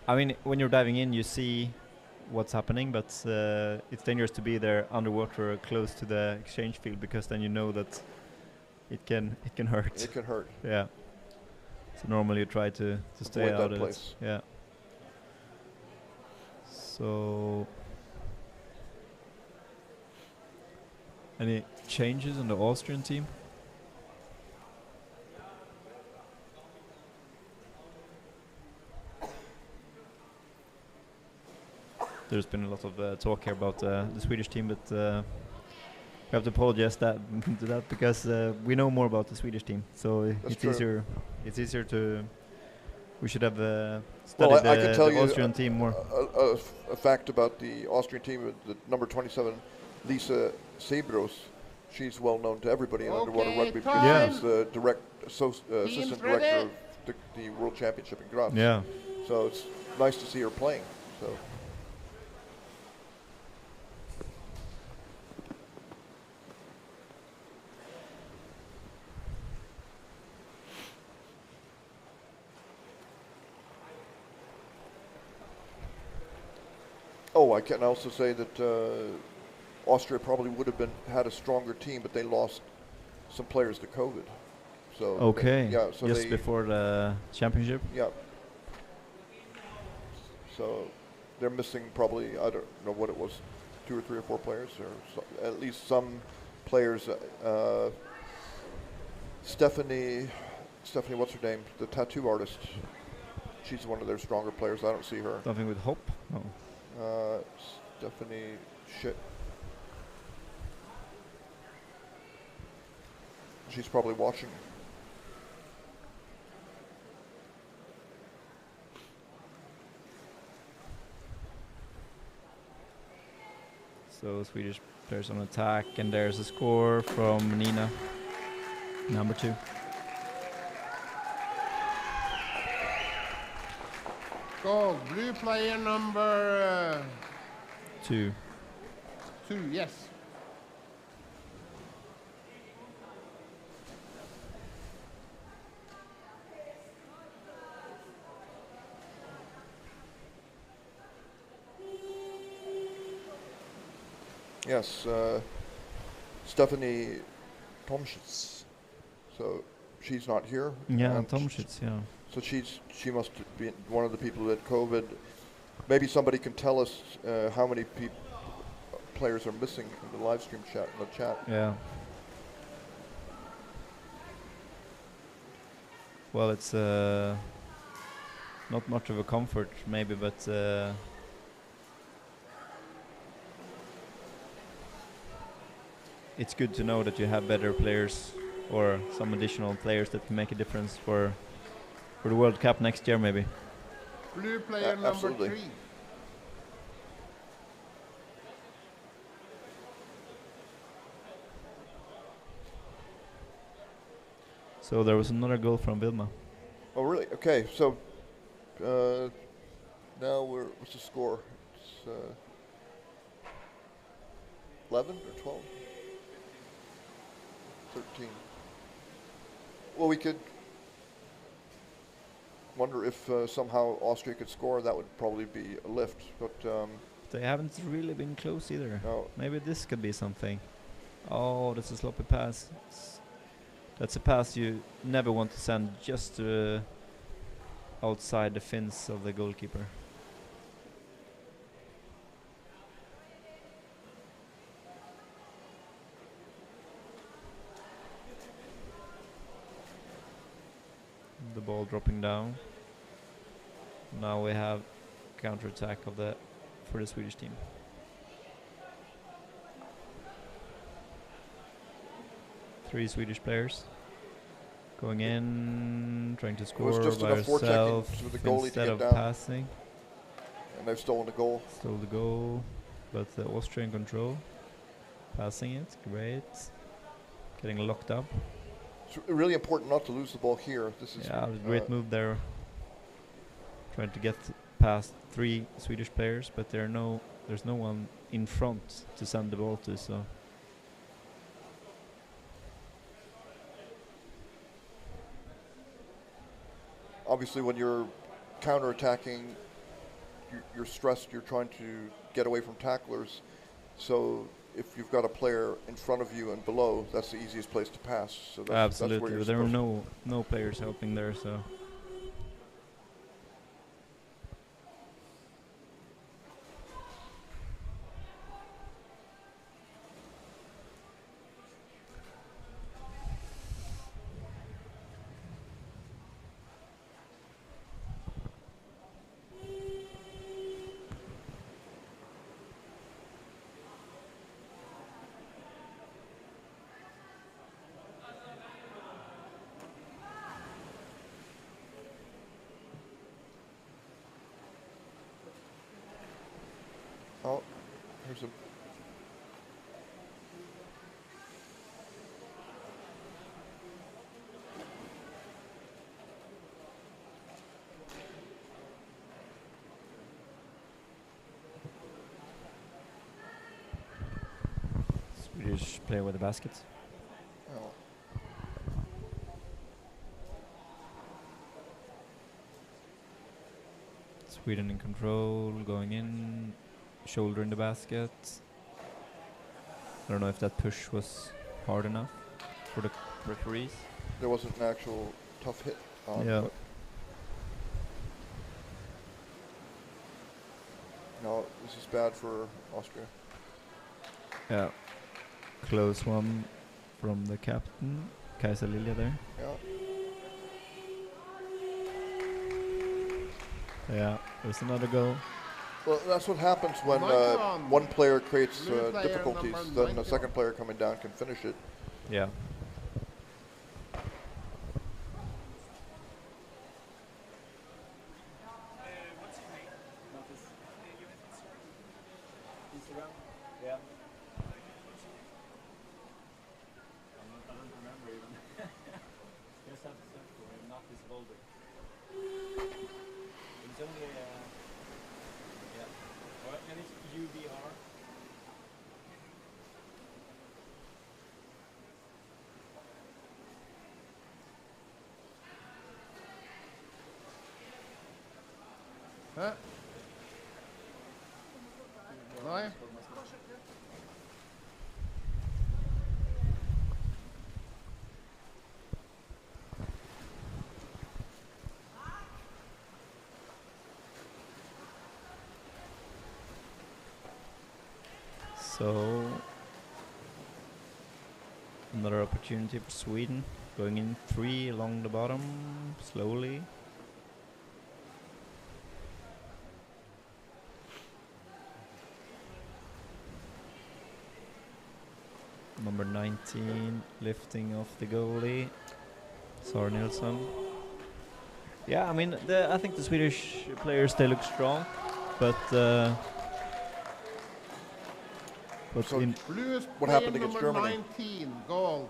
I mean, when you're diving in, you see what's happening, but it's dangerous to be there underwater close to the exchange field, because then you know that it can hurt. It can hurt. Yeah. So normally you try to stay Avoid out that of place. it. Yeah. So any changes in the Austrian team? There's been a lot of talk here about the Swedish team, but we have to apologize to that, because we know more about the Swedish team. So it's easier. It's easier to. We should have studied I can tell the Austrian team more. A fact about the Austrian team: the number 27, Lisa Sebros. She's well known to everybody in underwater rugby, because she's the assistant director of the World Championship in Graz. Yeah. So it's nice to see her playing. So. Oh, I can also say that Austria probably would have had a stronger team, but they lost some players to COVID. So okay. So just before the championship. Yeah. So they're missing probably, I don't know what it was, 2 or 3 or 4 players, or at least some players. Stephanie, what's her name? The tattoo artist. She's one of their stronger players. I don't see her. Something with Hop? No. Stephanie Shit. She's probably watching. So Swedish players on attack, and there's a score from Nina, number 2. Goal, blue player number 2. 2, yes. Yes, Stephanie Tomschitz. So she's not here. Yeah, and Tomschitz, yeah. So she must be one of the people who had COVID. Maybe somebody can tell us how many players are missing in the live stream chat. In the chat. Yeah. Well, it's not much of a comfort, maybe, but it's good to know that you have better players or some additional players that can make a difference for the World Cup next year, maybe. Blue player number absolutely. 3. So there was another goal from Vilma. Oh, really? Okay, so now what's the score? It's 11 or 12? 13. Well, we could wonder if somehow Austria could score. That would probably be a lift, but they haven't really been close either. No. Maybe this could be something. Oh, that's a sloppy pass. That's a pass you never want to send just outside the fins of the goalkeeper. The ball dropping down. Now we have counter-attack for the Swedish team. Three Swedish players going in, trying to score by herself for the goalie instead to of get down. passing. And they've stolen the goal. Stole the goal, but the Austrian control. Passing it, great. Getting locked up. It's really important not to lose the ball here. This is a great move there. Trying to get past 3 Swedish players, but there's no one in front to send the ball to. So. Obviously, when you're counter-attacking, you're stressed. You're trying to get away from tacklers. So if you've got a player in front of you and below, that's the easiest place to pass. So that's, absolutely, that's where there are no players helping there. So. Oh, here's a... Swedish player with the basket. Oh. Sweden in control, going in, shoulder in the basket. I don't know if that push was hard enough for the referees. There wasn't an actual tough hit on Yeah. it. No, this is bad for Austria. Yeah. Close one from the captain, Kajsa Lilja there. Yeah. Yeah, there's another goal. Well, that's what happens when one player creates difficulties. Then the second player coming down can finish it. Yeah. Hæ? Nei. So another opportunity for Sweden, going in 3 along the bottom, slowly. Number 19 lifting off the goalie, Sara Nilsson. Yeah, I mean, I think the Swedish players, they look strong, but So blue is what happened player against number Germany? 19, gold.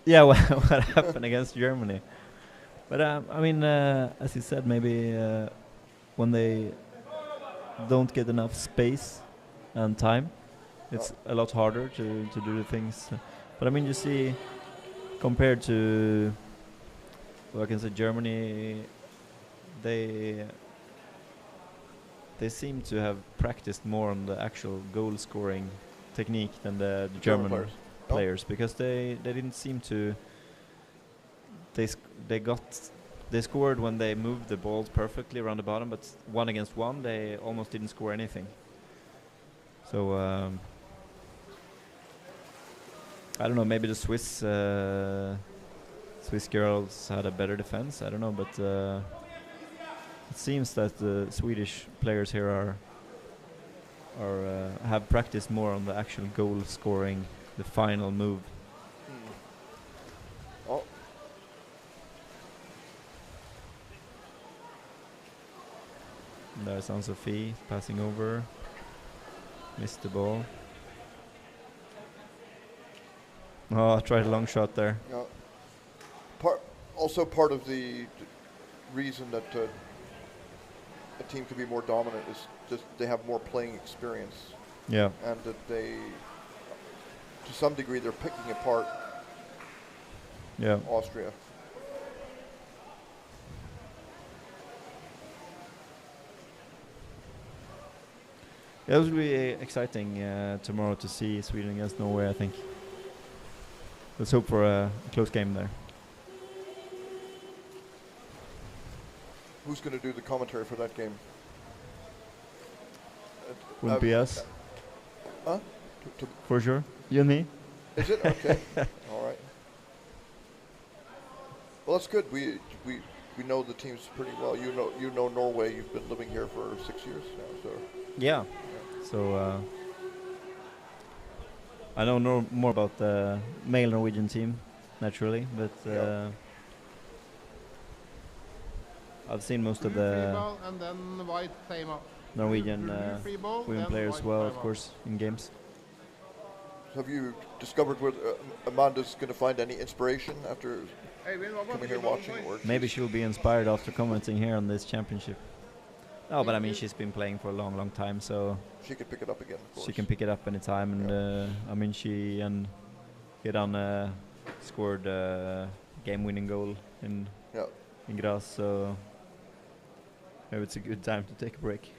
yeah, what happened against Germany? But I mean, as you said, maybe when they don't get enough space and time, it's a lot harder to do the things. But I mean, you see, compared to, well, I can say Germany, they seem to have practiced more on the actual goal scoring technique than the German players, because they didn't seem to. They scored when they moved the balls perfectly around the bottom, but 1 against 1 they almost didn't score anything. So I don't know. Maybe the Swiss girls had a better defense. I don't know, but it seems that the Swedish players here have practiced more on the actual goal scoring, the final move. Oh. There's Anne-Sophie passing over, missed the ball. Oh, I tried a long shot there. Yeah. Also part of the reason that a team can be more dominant is just they have more playing experience. Yeah. And that they, to some degree, they're picking apart Austria. Yeah, it will be exciting tomorrow to see Sweden against Norway, I think. Let's hope for a close game there. Who's going to do the commentary for that game? Wouldn't be us. Huh? For sure. You and me. Is it? Okay. All right. Well, that's good. We know the teams pretty well. You know Norway. You've been living here for 6 years now, so. Yeah. So I know more about the male Norwegian team, naturally, but I've seen most of the and then white time up. Norwegian women players as well, of course, in games. Have you discovered where Amanda's going to find any inspiration after coming here watching? Or maybe she'll be inspired after commenting here on this championship. No, but I mean, she's been playing for a long time, so she can pick it up again. Of course. She can pick it up anytime, and I mean, she and Hidan scored a game-winning goal in Graz, so maybe it's a good time to take a break.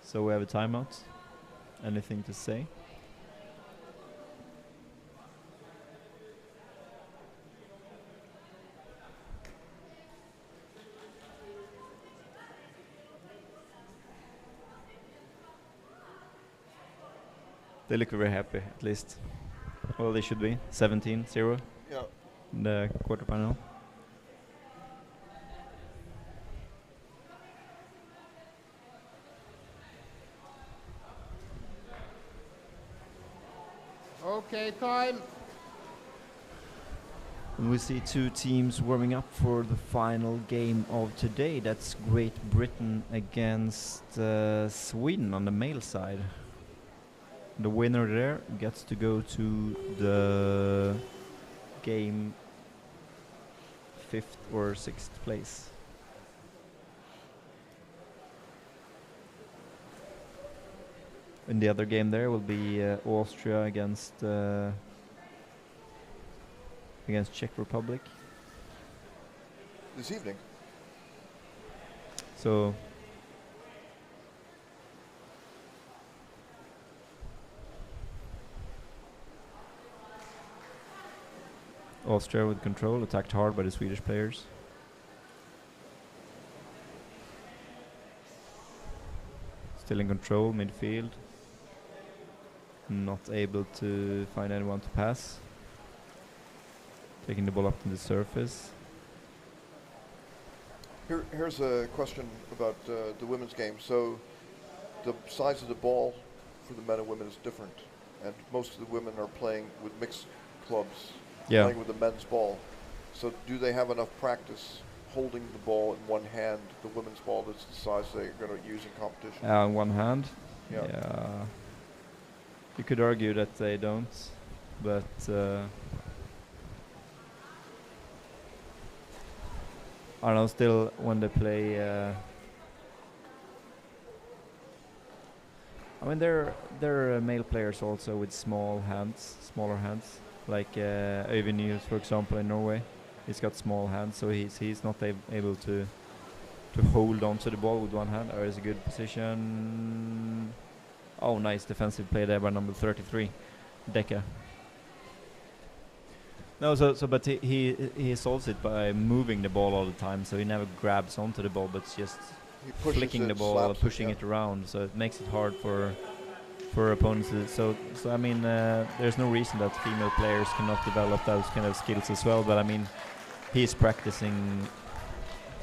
So we have a timeout. Anything to say? They look very happy, at least. Well, they should be. 17-0 in the quarterfinal. Okay, time. And we see two teams warming up for the final game of today. That's Great Britain against Sweden on the male side. The winner there gets to go to the game 5th or 6th place. And the other game there will be Austria against Czech Republic. This evening. So Austria with control, attacked hard by the Swedish players. Still in control, midfield. Not able to find anyone to pass. Taking the ball up to the surface. Here's a question about the women's game. So the size of the ball for the men and women is different. And most of the women are playing with mixed clubs, playing with the men's ball. So do they have enough practice holding the ball in one hand, the women's ball that's the size they're going to use in competition? In one hand? Yeah. You could argue that they don't, but I don't know, still when they play I mean there are male players also with smaller hands, like Øyvind Niels, for example, in Norway. He's got small hands, so he's not able to hold on to the ball with one hand. Or is a good position. Oh, nice defensive play there by number 33, Decker. No, but he solves it by moving the ball all the time, so he never grabs onto the ball, but just flicking the ball, pushing it around, so it makes it hard for opponents. So I mean, there's no reason that female players cannot develop those kind of skills as well. But I mean, he's practicing.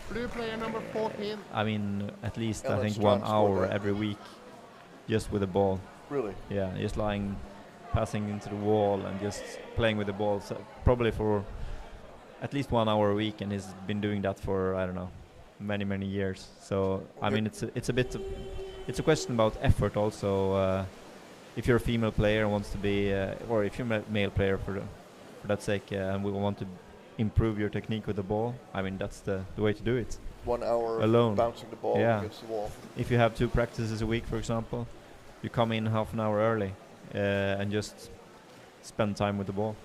Blue player number 14. I mean, at least I think 1 hour every week, just with the ball. Really? Yeah, just passing into the wall and just playing with the ball. So probably for at least 1 hour a week, and he's been doing that for, I don't know, many years. So I mean, it's a question about effort also. If you're a female player and wants to be, or if you're a male player for that sake, and we want to improve your technique with the ball, I mean, that's the way to do it. 1 hour alone, bouncing the ball against the wall. If you have 2 practices a week, for example, you come in half an hour early and just spend time with the ball.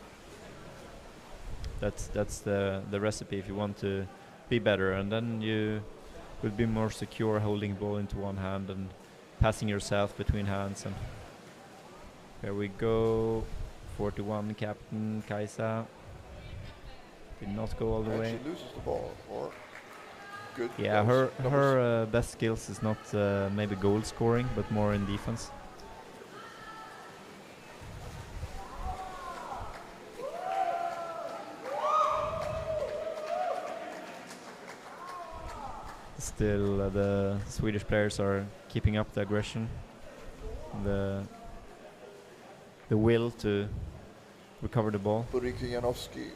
That's the recipe if you want to be better, and then you will be more secure holding the ball into one hand and passing yourself between hands. And here we go, 41 captain Kaisa. Did not go all the way. She loses the ball, or good. Yeah, her best skills is not maybe goal scoring, but more in defense. Still, the Swedish players are keeping up the aggression, the will to recover the ball. Ulrika Janowski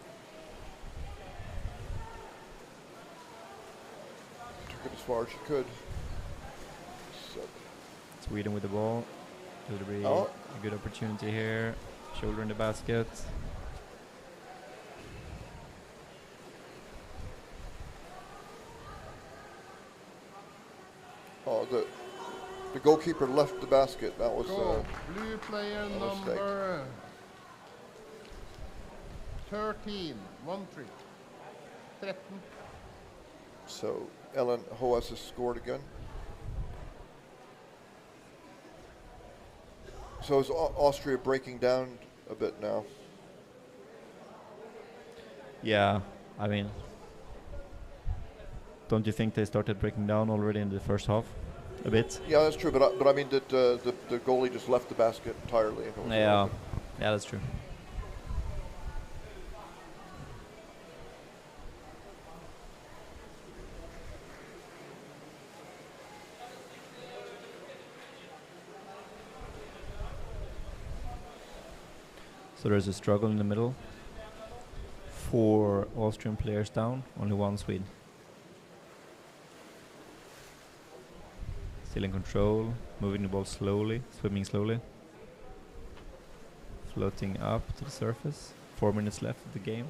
took it as far as she could. Sweden with the ball. Could be a good opportunity here. Shoulder in the basket. Oh, the goalkeeper left the basket. That was blue player number 13, 1-3. 13. So Ellen Hoas has scored again. So is Austria breaking down a bit now? Yeah, I mean, don't you think they started breaking down already in the first half a bit? Yeah, that's true. But I mean, that the goalie just left the basket entirely. Yeah, that's true. So there's a struggle in the middle. 4 Austrian players down, only 1 Swede. Still in control, moving the ball slowly, swimming slowly. Floating up to the surface. 4 minutes left of the game.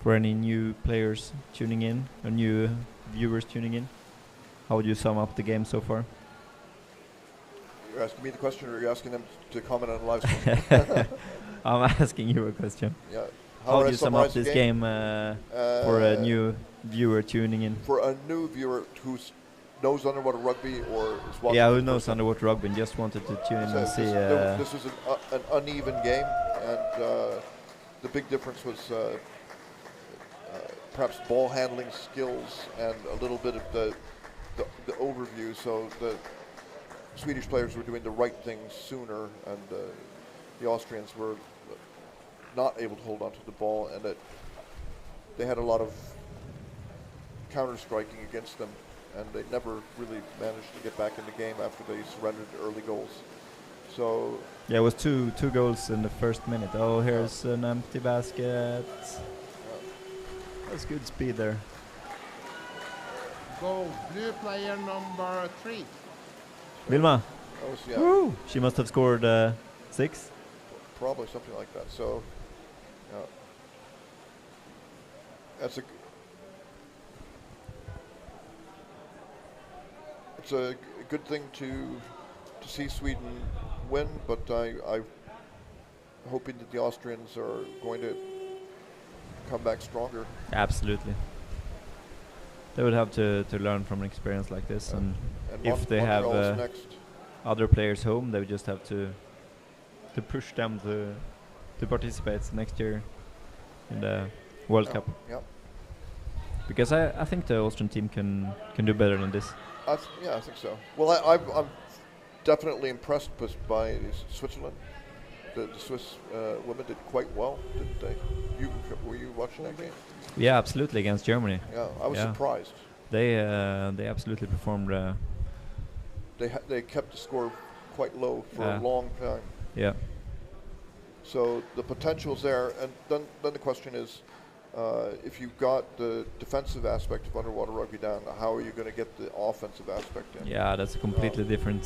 For any new players tuning in, or new viewers tuning in, how would you sum up the game so far? You're asking me the question, or are you asking them to comment on the live stream? I'm asking you a question. Yeah. How would do I you sum up summarize the this game for a new viewer tuning in? For a new viewer who knows underwater rugby or is watching. Yeah, who knows underwater rugby and just wanted to tune in and see. This was an uneven game, and the big difference was perhaps ball handling skills and a little bit of the overview. So the Swedish players were doing the right things sooner, and the Austrians were not able to hold on to the ball, and they had a lot of counter-striking against them, and they never really managed to get back in the game after they surrendered early goals. So yeah, it was two goals in the first minute. Oh, here's an empty basket. That's good speed there. Goal, blue player number 3. Vilma. That was, yeah. Woo! She must have scored 6. Probably something like that. So that's it's a good thing to see Sweden win, but I'm hoping that the Austrians are going to come back stronger. Absolutely. They would have to learn from an experience like this, and if they have other players home, they would just have to push them to participate next year in the World Cup. Yep. Because I think the Austrian team can do better than this. Yeah, I think so. Well, I'm definitely impressed by Switzerland. The Swiss women did quite well, didn't they? Were you watching that game? Yeah, absolutely, against Germany. Yeah, I was surprised. They absolutely performed. They kept the score quite low for a long time. Yeah. So the potential's there, and then the question is, if you've got the defensive aspect of underwater rugby down, how are you going to get the offensive aspect in? Yeah, that's a completely different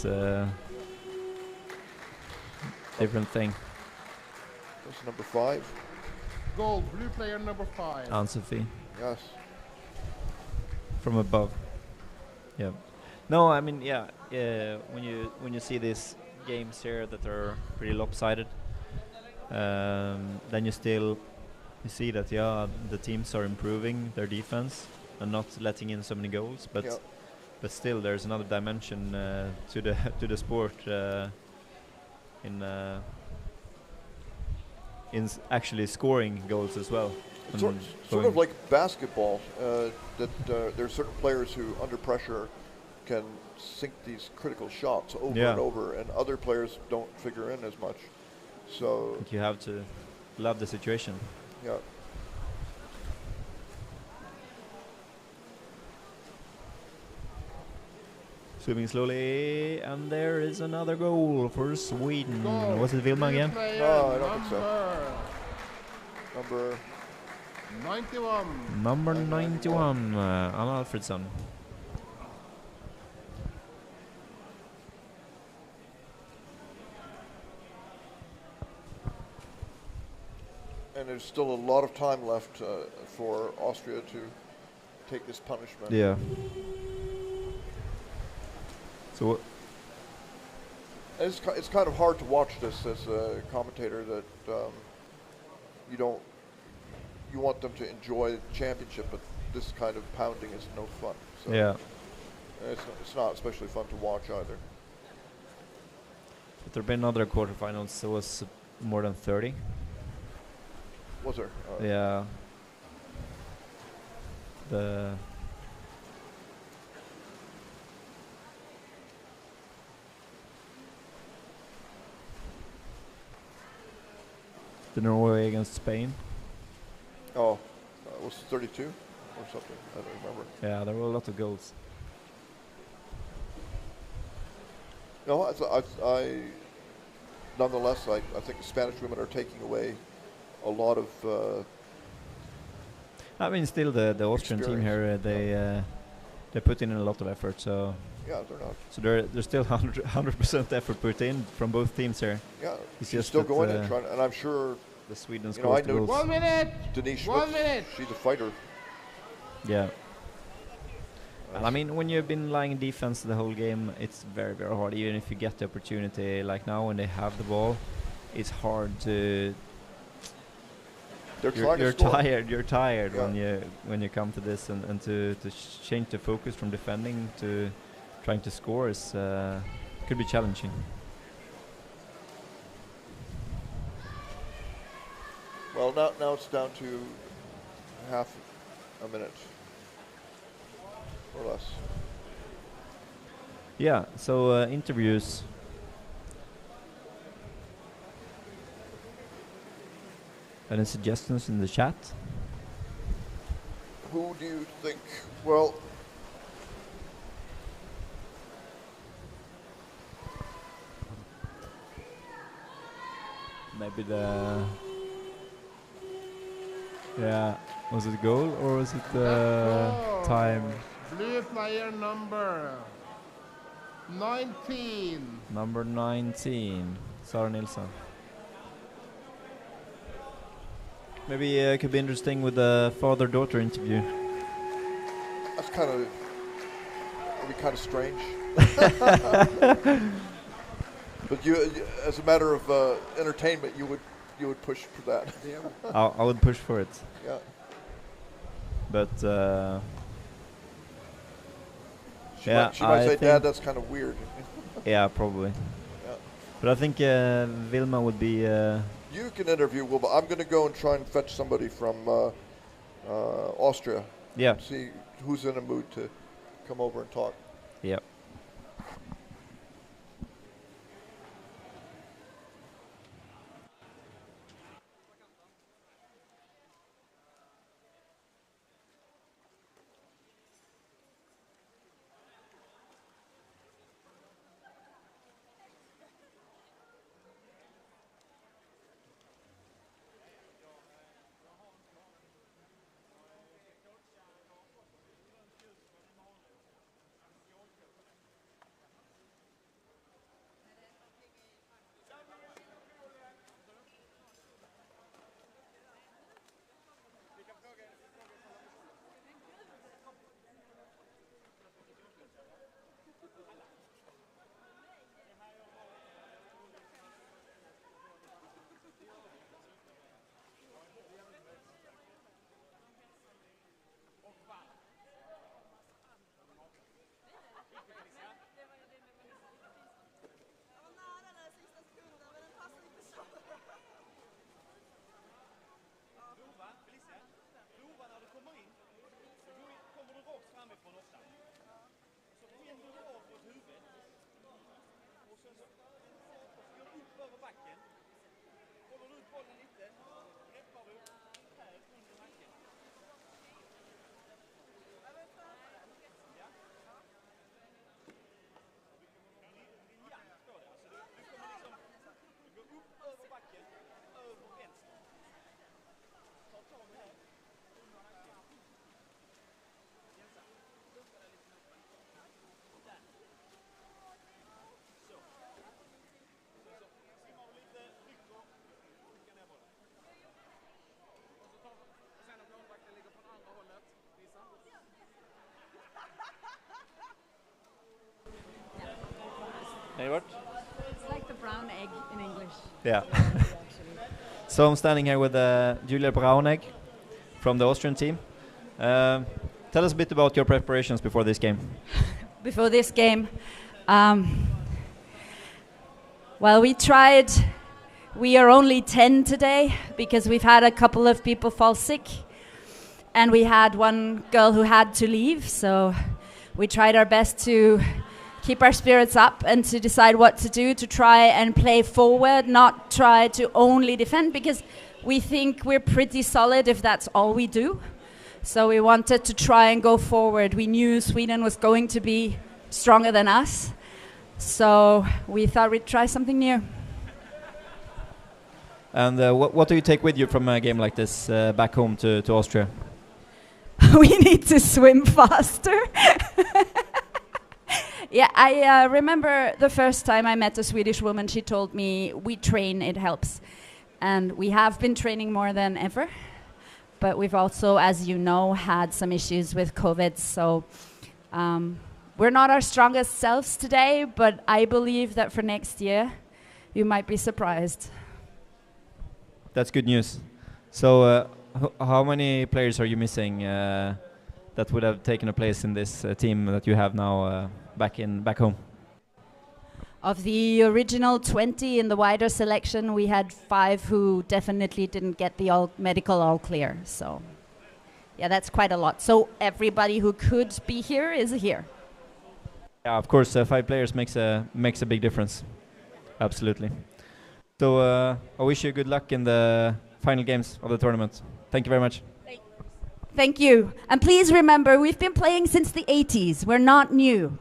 thing. That's number 5. Goal, blue player number 5. Ann-Sophie. Yes. From above. Yeah. No, I mean, yeah. When you see these games here that are pretty lopsided, then you see that the teams are improving their defense and not letting in so many goals, but still there's another dimension to the sport in actually scoring goals as well. Sort of like basketball, that there are certain players who under pressure can sink these critical shots over and over, and other players don't figure in as much. So you have to love the situation. Yeah. Swimming slowly, and there is another goal for Sweden. Was it Vilma again? No, I don't think so. Number 91. Number 91, Anna Alfredsson. And there's still a lot of time left for Austria to take this punishment. Yeah. So it's kind of hard to watch this as a commentator, that you want them to enjoy the championship, but this kind of pounding is no fun. So yeah. It's not especially fun to watch either. But there have been other quarterfinals. It was more than 30. Was there? Yeah. The Norway against Spain. Oh, it was 32 or something. I don't remember. Yeah, there were a lot of goals. No, nonetheless, I think the Spanish women are taking away a lot of. I mean, still the Austrian team here, they put in a lot of effort. So yeah, they're not. So there's still 100% effort put in from both teams here. Yeah, it's she's just still that, going in trying, and I'm sure the Sweden you know, I scores the know goals. 1 minute. Denise 1 Schmitz, minute. she's a fighter. Yeah. And I mean, when you've been lying in defense the whole game, it's very, very hard. Even if you get the opportunity, like now when they have the ball, it's hard to. You're tired. You're tired when you come to this, and to change the focus from defending to trying to score is could be challenging. Well, now it's down to half a minute or less. Yeah. So interviews. Any suggestions in the chat? Who do you think? Well, maybe the. Yeah, was it goal or was it time? Blue player number 19. Number 19, Sara Nilsson. Maybe it could be interesting with the father-daughter interview. That's kind of, it'd be kind of strange. But you, as a matter of entertainment, you would push for that. I would push for it. Yeah. But she might say, "Dad, that's kind of weird." Yeah, probably. Yeah. But I think Vilma would be. You can interview Wilma. I'm going to go and try and fetch somebody from Austria. Yeah. See who's in a mood to come over and talk. Yeah. Hey, what? It's like the brown egg in English. Yeah. So I'm standing here with Julia Braunegg from the Austrian team. Tell us a bit about your preparations before this game. Before this game, well, we tried. We are only 10 today because we've had a couple of people fall sick, and we had one girl who had to leave. So we tried our best to keep our spirits up and to decide what to do, to try and play forward, not try to only defend, because we think we're pretty solid if that's all we do. So we wanted to try and go forward. We knew Sweden was going to be stronger than us. So we thought we'd try something new. And what do you take with you from a game like this back home to Austria? We need to swim faster. Yeah, I remember the first time I met a Swedish woman, she told me, we train, it helps. And we have been training more than ever. But we've also, as you know, had some issues with COVID. So we're not our strongest selves today, but I believe that for next year, you might be surprised. That's good news. So how many players are you missing that would have taken a place in this team that you have now back home? Of the original 20 in the wider selection, we had 5 who definitely didn't get the medical all clear. So yeah, that's quite a lot. So everybody who could be here is here. Yeah, of course, 5 players makes a big difference. Absolutely. So I wish you good luck in the final games of the tournament. Thank you very much. Thank you. And please remember, we've been playing since the 80s. We're not new.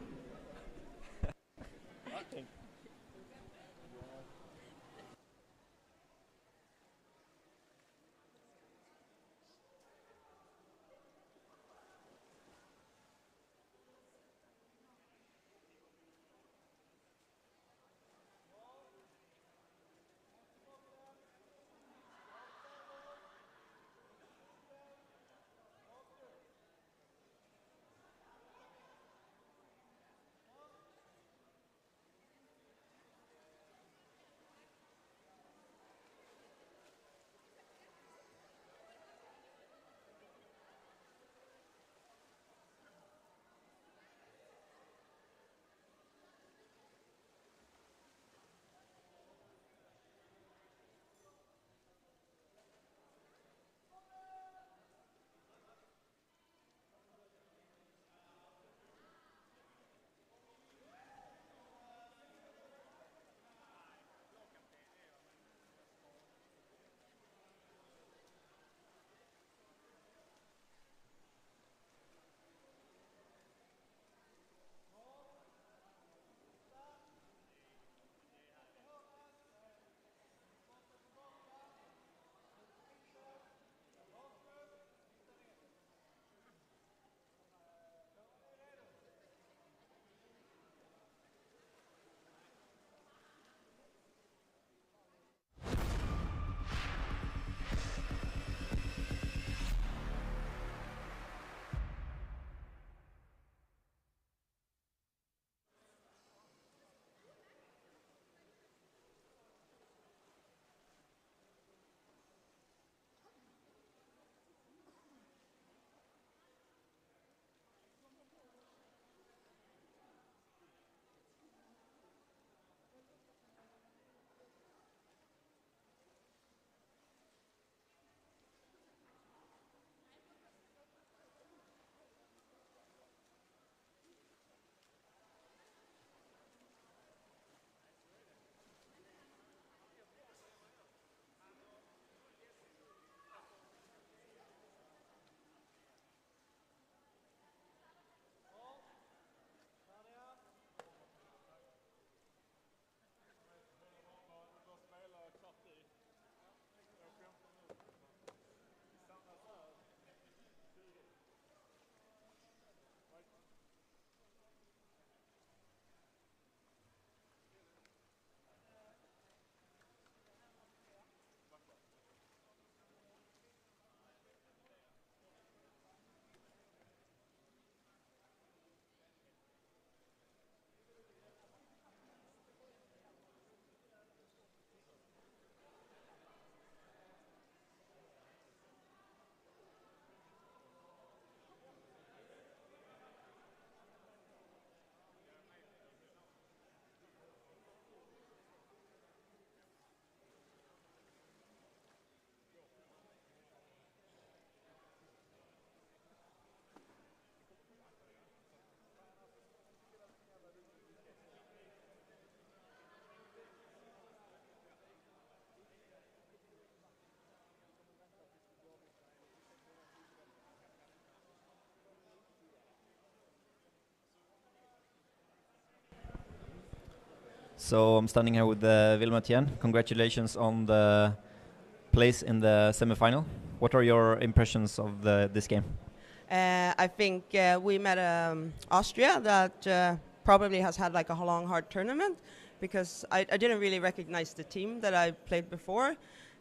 So I'm standing here with Vilma Tien. Congratulations on the place in the semi-final. What are your impressions of this game? I think we met Austria that probably has had like a long, hard tournament, because I didn't really recognize the team that I played before.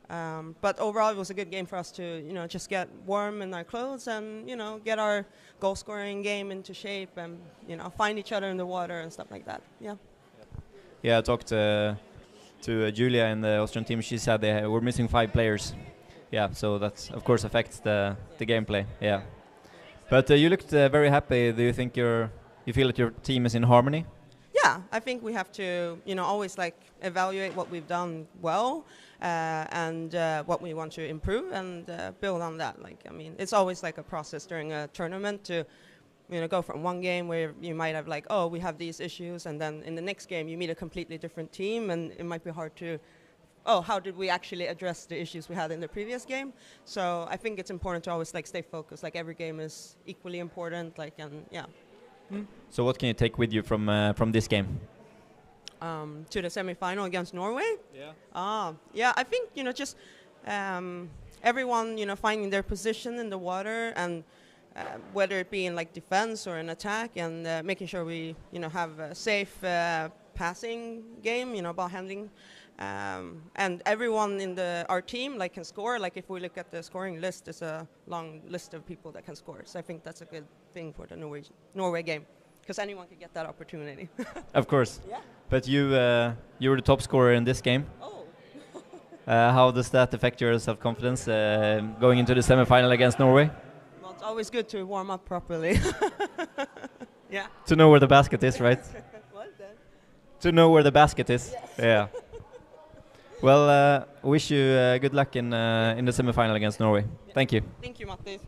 But overall, it was a good game for us to, just get warm in our clothes and, get our goal-scoring game into shape and, find each other in the water and stuff like that. Yeah. Yeah, I talked to Julia in the Austrian team. She said they were missing 5 players. Yeah, so that of course affects the gameplay. Yeah, but you looked very happy. Do you think you feel that your team is in harmony? Yeah, I think we have to, always like evaluate what we've done well and what we want to improve and build on that. Like, I mean, it's always like a process during a tournament to, go from one game where you might have like, oh, we have these issues, and then in the next game you meet a completely different team, and it might be hard to, oh, how did we actually address the issues we had in the previous game? So I think it's important to always like stay focused. Like every game is equally important. Like, and yeah. So what can you take with you from this game? To the semi-final against Norway. Yeah. Yeah, I think just everyone finding their position in the water, and whether it be in like defense or an attack, and making sure we have a safe passing game, ball handling, and everyone in our team like can score. Like if we look at the scoring list, there's a long list of people that can score. So I think that's a good thing for the Norway game, because anyone can get that opportunity. Of course. Yeah. But you were the top scorer in this game. Oh. How does that affect your self-confidence going into the semi-final against Norway? Well, it's always good to warm up properly. Yeah. To know where the basket is, right? What then? To know where the basket is. Yes. Yeah. Well, wish you good luck in the semi-final against Norway. Yeah. Thank you. Thank you, Mattis.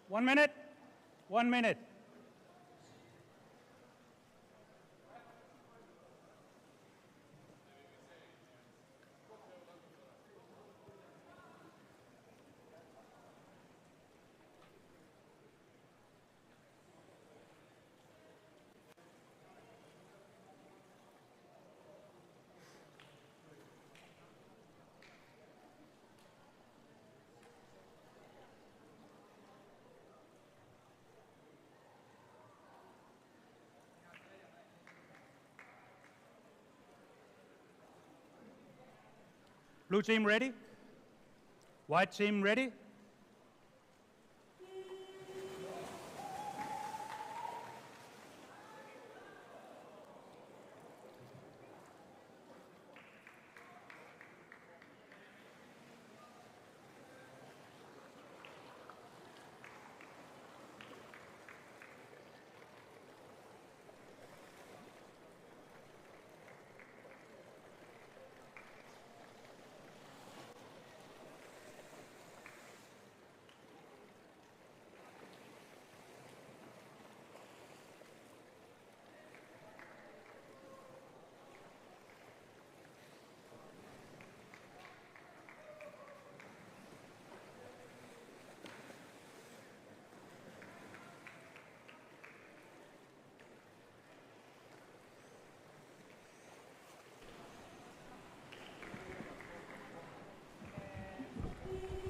1 minute. 1 minute. Blue team ready? White team ready?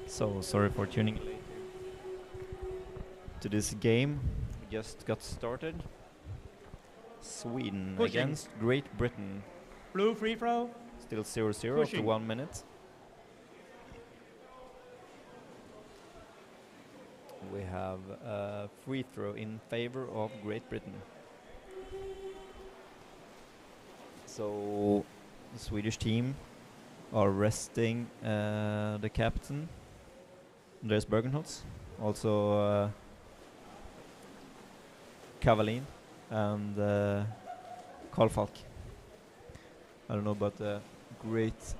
So sorry for tuning late to this game. We just got started. Sweden Pushing. against Great Britain. Blue free throw. Still 0-0 after Pushing. 1 minute. We have a free throw in favor of Great Britain. So the Swedish team are resting the captain, Andreas Bergenholtz, also Kavalin and Carl Falk. I don't know about the Great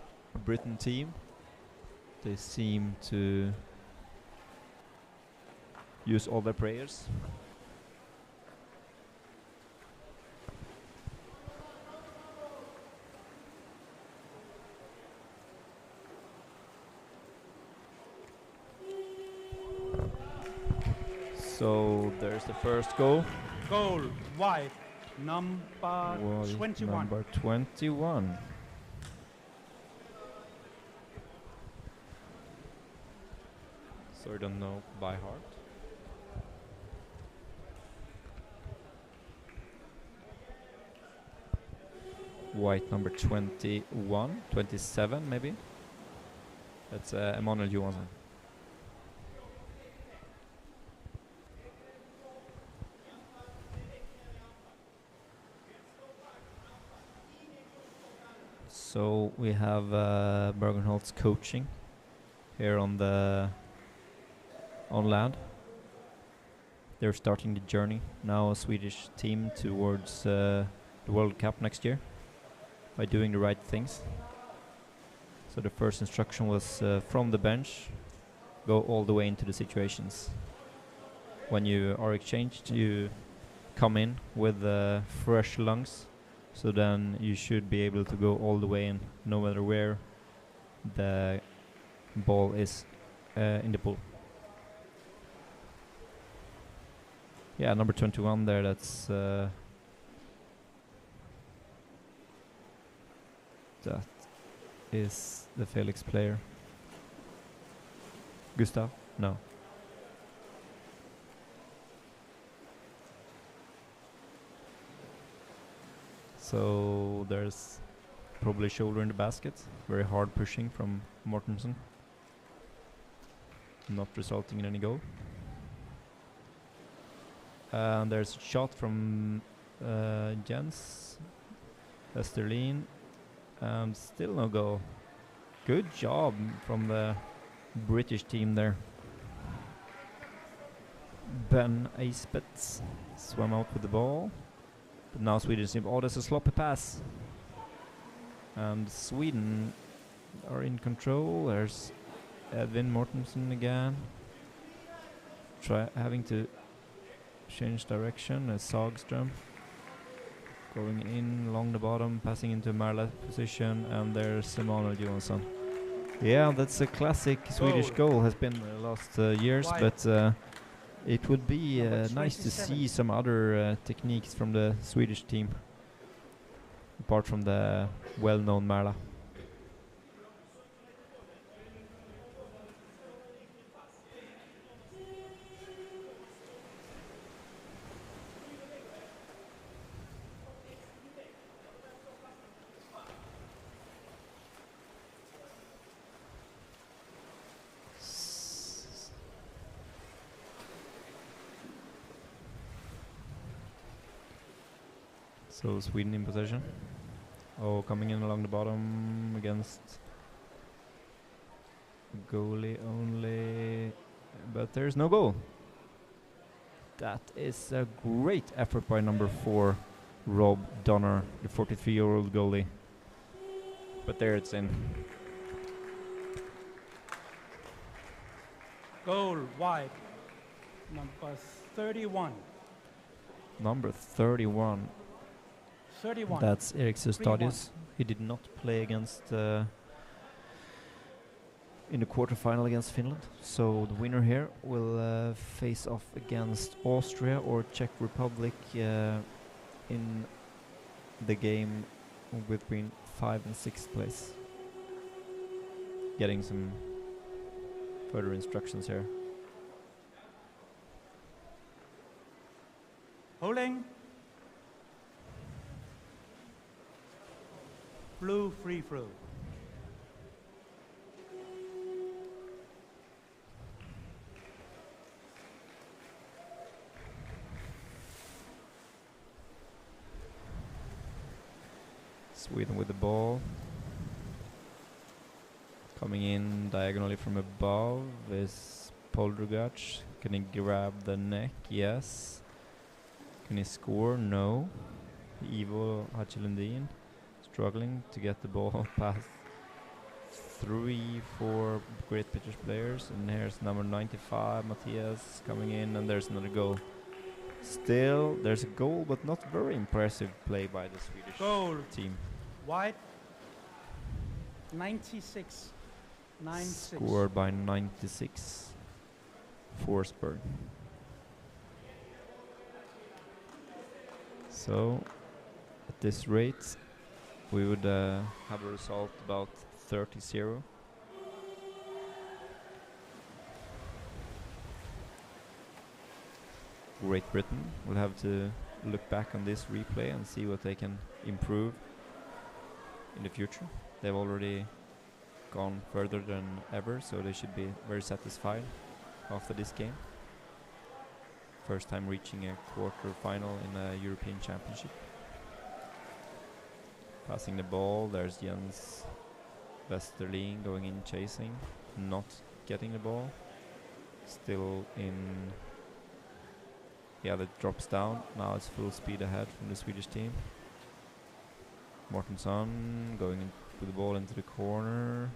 Britain team. They seem to use all their prayers. So there's the first goal. Goal. White. Number 21. Number 21. So I don't know by heart. White number 21, 27 maybe. That's Emanuel Johansson. So we have Bergenholtz coaching here on land. They're starting the journey now, a Swedish team towards the World Cup next year by doing the right things. So the first instruction was from the bench, go all the way into the situations. When you are exchanged, you come in with fresh lungs. So then you should be able to go all the way in, no matter where the ball is in the pool. Yeah, number 21 there, that's that is the Felix player. Gustav? No. So there's probably shoulder in the basket. Very hard pushing from Mortensen. Not resulting in any goal. And there's a shot from Jens Westerlin. And still no goal. Good job from the British team there. Ben Eisbeth swam out with the ball. But now Sweden seems, oh, there's a sloppy pass. And Sweden are in control. There's Edvin Mortensen again. having to change direction. Sagström going in along the bottom, passing into Marla position, and there's Emanuel Johansson. Yeah, that's a classic Swedish goal. Has been the last years, but it would be nice to see some other techniques from the Swedish team, apart from the well-known Marla. So Sweden in possession. Oh, coming in along the bottom against goalie only, but there's no goal. That is a great effort by number 4, Rob Donner, the 43-year-old goalie. But there it's in. Goal wide. Number 31. Number 31. 31. That's Erik Sustadius. He did not play against in the quarterfinal against Finland. So the winner here will face off against Austria or Czech Republic in the game between 5th and 6th place. Getting some further instructions here. Holding. Blue free throw. Sweden with the ball. Coming in diagonally from above is Poldrugac. Can he grab the neck? Yes. Can he score? No. Ivo Hachilundin struggling to get the ball past 3-4 great British players. And here's number 95, Matthias, coming in, and there's another goal. Still, there's a goal, but not very impressive play by the Swedish team. Wide. 96. 96. Scored by 96. Forsberg. So, at this rate, we would have a result about 30-0. Great Britain will have to look back on this replay and see what they can improve in the future. They've already gone further than ever, so they should be very satisfied after this game. First time reaching a quarter final in a European Championship. Passing the ball, there's Jens Westerlin going in chasing, not getting the ball. Still in, yeah, that drops down. Now it's full speed ahead from the Swedish team. Mortensson going with the ball into the corner.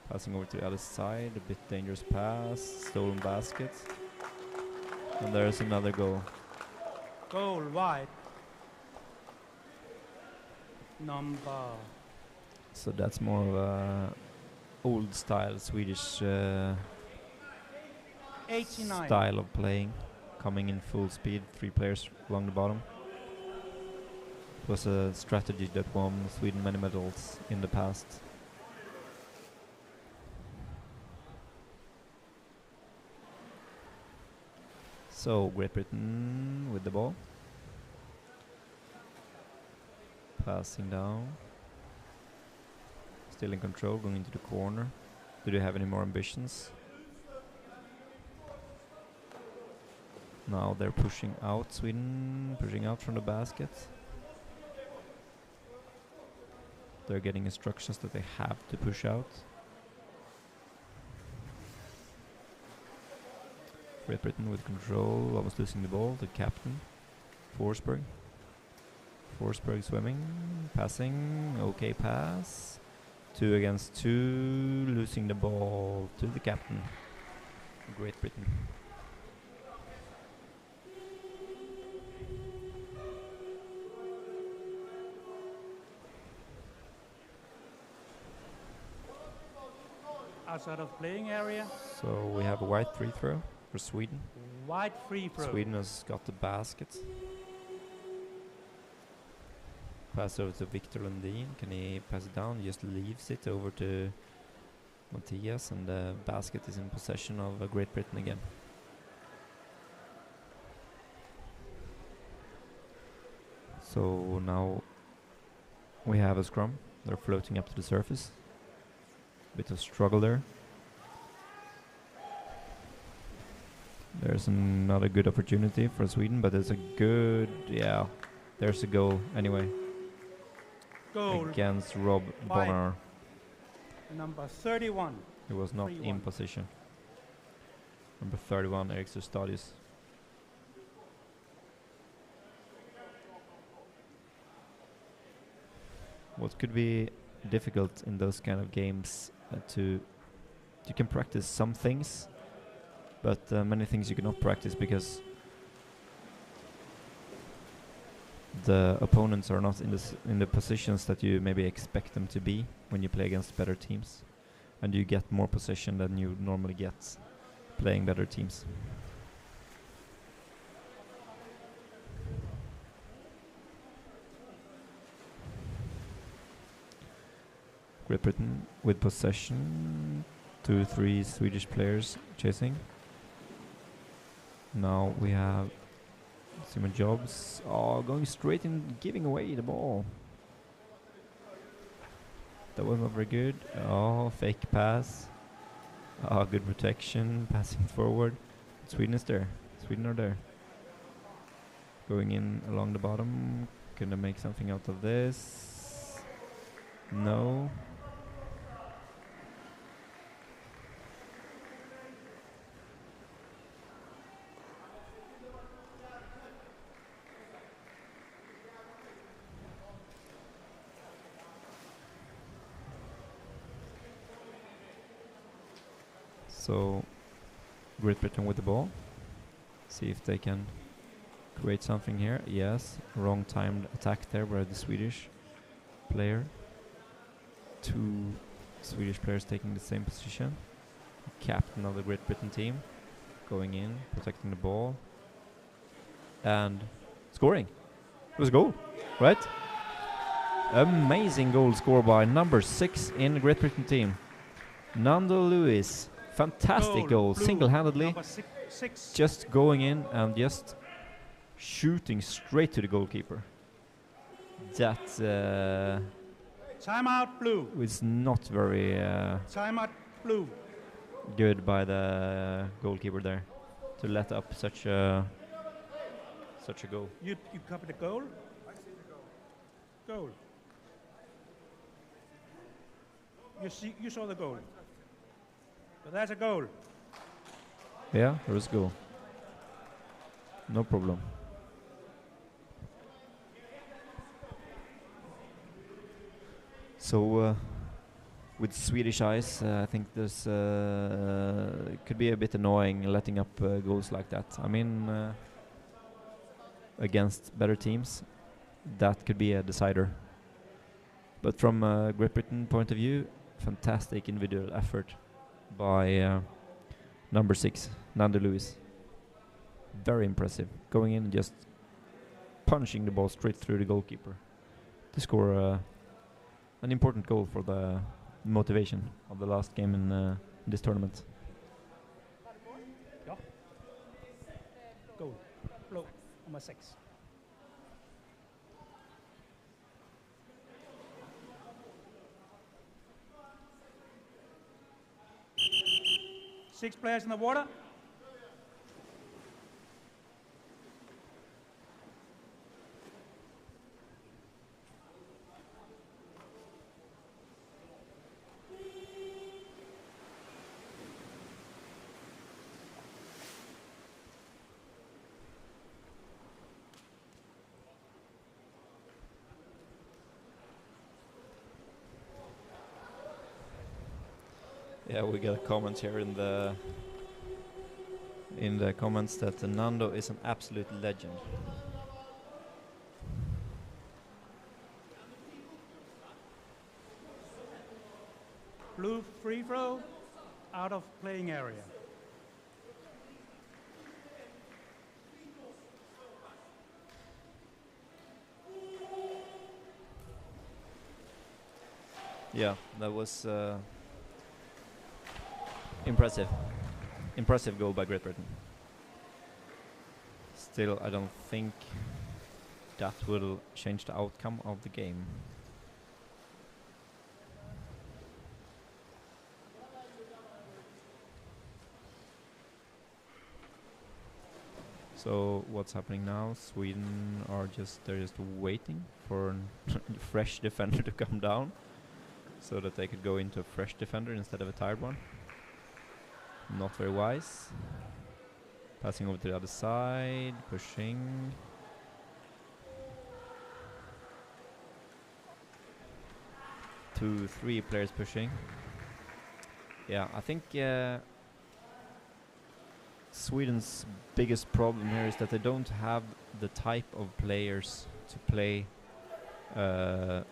Passing over to the other side, a bit dangerous pass, stolen basket. And there's another goal. Goal wide. Number. So that's more of a old style Swedish 89. style of playing. Coming in full speed, 3 players along the bottom. It was a strategy that won Sweden many medals in the past. So Great Britain with the ball. Passing down. Still in control, going into the corner. Do they have any more ambitions? Now they're pushing out, Sweden, pushing out from the basket. They're getting instructions that they have to push out. Great Britain with control, almost losing the ball, the captain, Forsberg. Forsberg swimming, passing, okay pass. 2 against 2, losing the ball to the captain, Great Britain. outside of playing area. So we have a white free throw for Sweden. Wide free throw. Sweden has got the basket. Pass over to Victor Lundin. Can he pass it down? Just leaves it over to Matthias, and the basket is in possession of Great Britain again. So now we have a scrum. They're floating up to the surface. Bit of struggle there. There's another good opportunity for Sweden, but it's a good, yeah, there's a goal anyway. Goal against Rob Bonner. Number 31. He was not in position. Number 31, Erik Stadius. What could be difficult in those kind of games you can practice some things, but many things you cannot practice because the opponents are not in the positions that you maybe expect them to be when you play against better teams, and you get more possession than you normally get playing better teams. Great Britain with possession, 2-3 Swedish players chasing. Now we have Simon Jobs going straight in, giving away the ball. That was not very good. Oh, fake pass. Good protection, passing forward. Sweden is there. Sweden are there. Going in along the bottom. Can they make something out of this? No. So Great Britain with the ball. See if they can create something here. Yes, wrong timed attack there by the Swedish player. 2 Swedish players taking the same position. Captain of the Great Britain team going in, protecting the ball and scoring. It was a goal, right? Amazing goal scored by number 6 in the Great Britain team, Nando Lewis. Fantastic goal, single-handedly, just going in and just shooting straight to the goalkeeper. That timeout blue. Was not very timeout blue. Good by the goalkeeper there to let up such a goal. You copy the goal? I see the goal. Goal. You saw the goal. So that's a goal. Yeah, there is a goal. No problem. So with Swedish eyes, I think there's could be a bit annoying letting up goals like that. I mean, against better teams, that could be a decider. But from Great Britain point of view, fantastic individual effort by number 6, Nando Lewis. Very impressive. Going in and just punching the ball straight through the goalkeeper to score an important goal for the motivation of the last game in this tournament. Ja. Goal. Blå, nummer 6. Six players in the water. Yeah, we got a comment here in the comments that Nando is an absolute legend. Blue free throw. out of playing area. Yeah, that was impressive. Impressive goal by Great Britain. Still, I don't think that will change the outcome of the game. So what's happening now? Sweden are they're just waiting for a fresh defender to come down, so that they could go into a fresh defender instead of a tired one. Not very wise. Passing over to the other side, pushing. Two, three players pushing. Yeah, I think Sweden's biggest problem here is that they don't have the type of players to play kind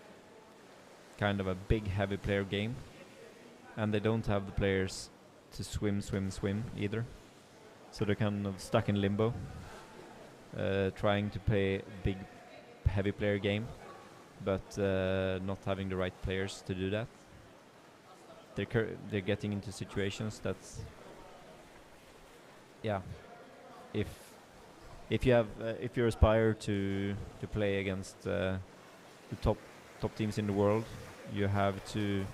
of a big, heavy player game. And they don't have the players to swim either. So they're kind of stuck in limbo, trying to play big, heavy player game, but not having the right players to do that. They're getting into situations that's, yeah, if you aspire to play against the top teams in the world, you have to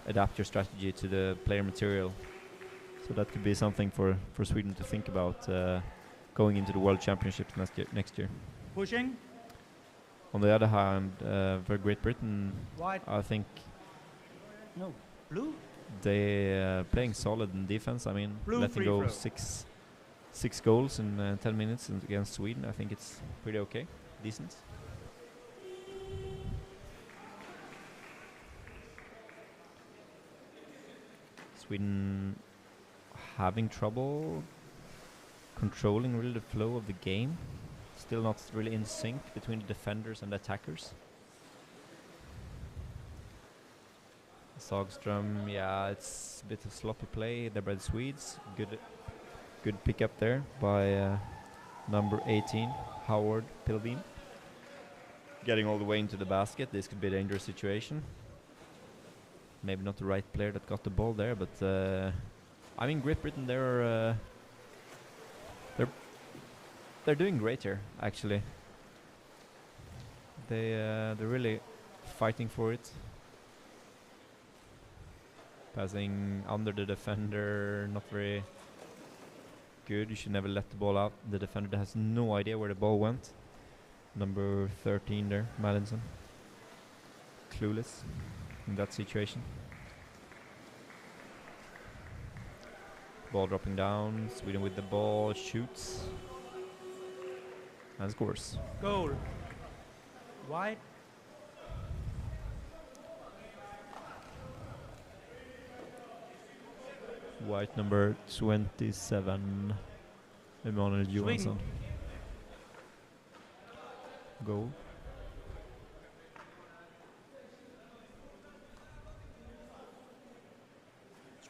adapt your strategy to the player material. So that could be something for Sweden to think about going into the World Championships next year. Pushing. On the other hand, for Great Britain, White. I think No. Blue? they playing solid in defense. I mean, Blue letting free go throw. six goals in 10 minutes against Sweden, I think it's pretty okay, decent. Sweden having trouble controlling really the flow of the game. Still not really in sync between the defenders and the attackers. Sagström, yeah, it's a bit of sloppy play there by the Swedes. Good pick up there by number 18, Howard Pilbeam. Getting all the way into the basket. This could be a dangerous situation. Maybe not the right player that got the ball there, but I mean, Great Britain, they're doing great here, actually. They're really fighting for it. Passing under the defender, not very good. You should never let the ball out. The defender has no idea where the ball went. Number 13 there, Mallinson. Clueless in that situation. Ball dropping down, Sweden with the ball, shoots and scores. Goal. White. White number 27, Emanuel Johansson. Goal.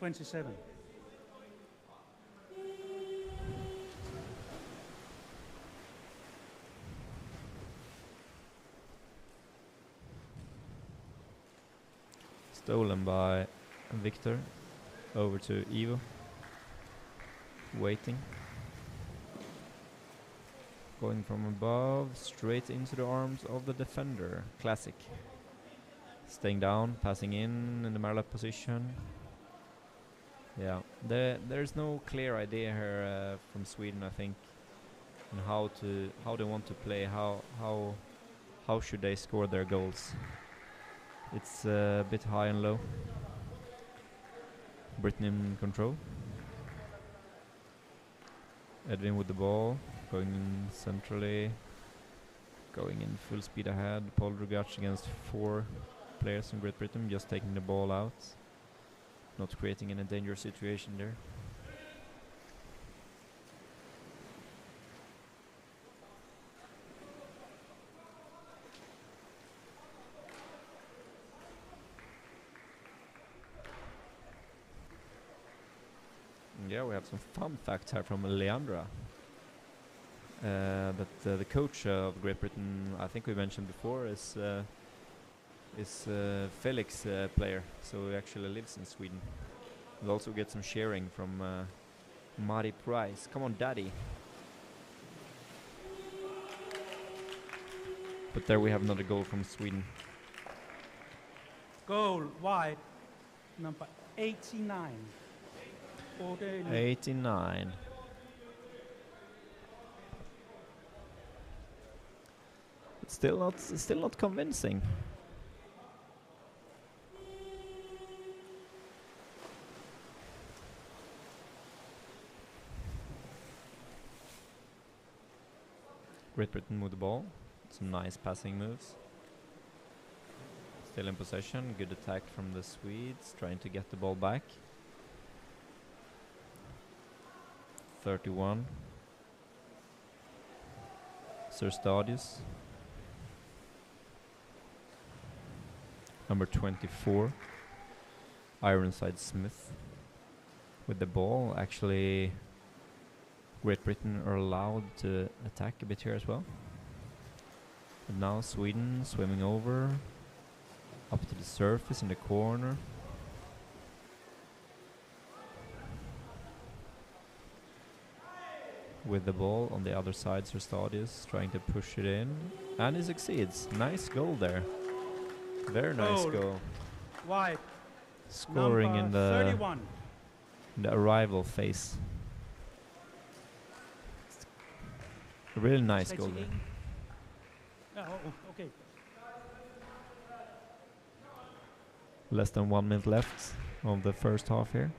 $27. Stolen by Victor. Over to Ivo. Waiting. Going from above, straight into the arms of the defender. Classic. Staying down, passing in the Marla position. Yeah, there's no clear idea here from Sweden, I think, on how they want to play, how should they score their goals. It's a bit high and low. Britain in control. Edwin with the ball, going in centrally, going in full speed ahead. Paul Drugac against 4 players from Great Britain, just taking the ball out, not creating any dangerous situation there. Yeah, we have some fun facts here from Leandra. That the coach of Great Britain, I think we mentioned before, is Felix player, so he actually lives in Sweden. We'll also get some sharing from Mari Price. Come on, daddy. But there we have another goal from Sweden. Goal wide, number 89. 89. But still not convincing. Great Britain with the ball. Some nice passing moves. Still in possession. Good attack from the Swedes, trying to get the ball back. 31. Sir Stadius. Number 24. Ironside Smith with the ball. Actually, Great Britain are allowed to attack a bit here as well. But now Sweden swimming over, up to the surface in the corner. With the ball on the other side, Sir Stadius trying to push it in, and he succeeds. Nice goal there. Very nice goal. Wide. Scoring in the 31. In the arrival phase. A really nice goal there. Okay. Less than 1 minute left of the first half here.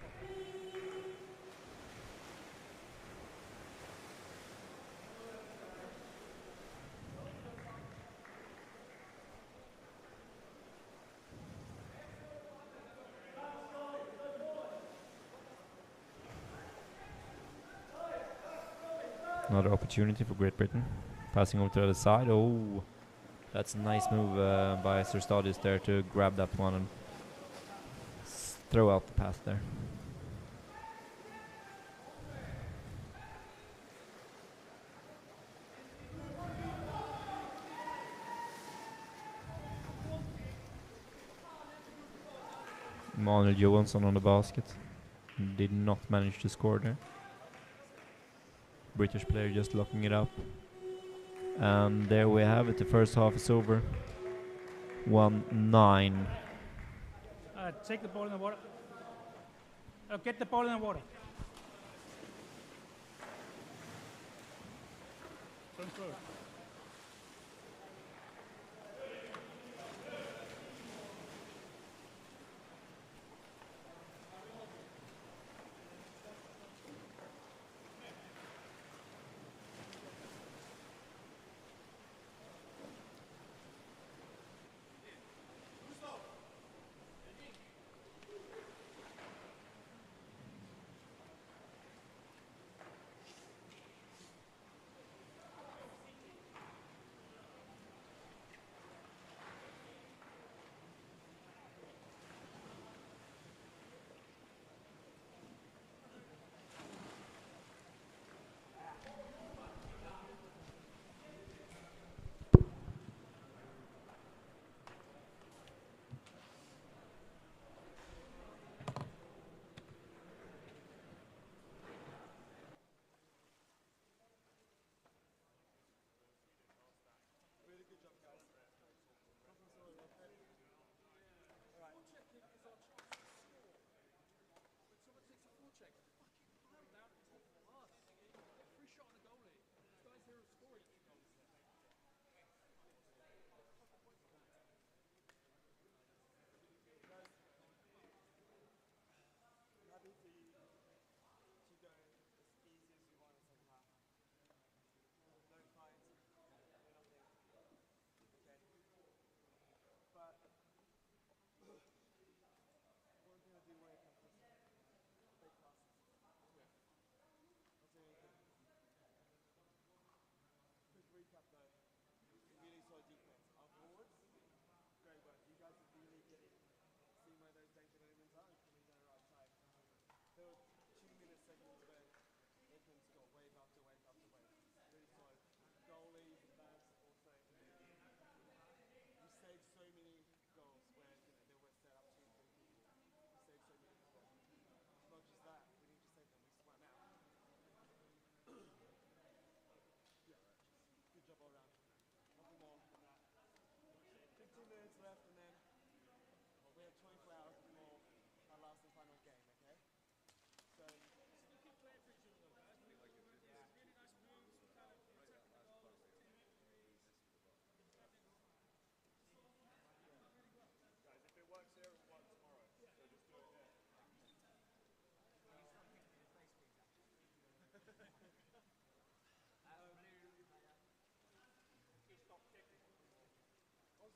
Another opportunity for Great Britain. Passing over to the other side. Oh, that's a nice move by Sir Stadius there to grab that one and throw out the pass there. Manuel Johansson on the basket. Did not manage to score there. British player just locking it up. And there we have it. The first half is over. 1-9. Take the ball in the water. Get the ball in the water. Transfer.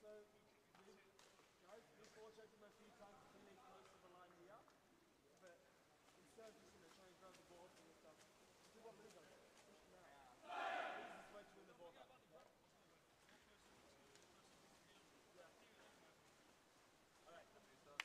So, guys, we forechecked him a few times to make close to the line here. But instead of just trying to grab the ball from the stuff, do what Lou does. Push him out. This is his way to win the ball back. Yeah. Alright. Good work.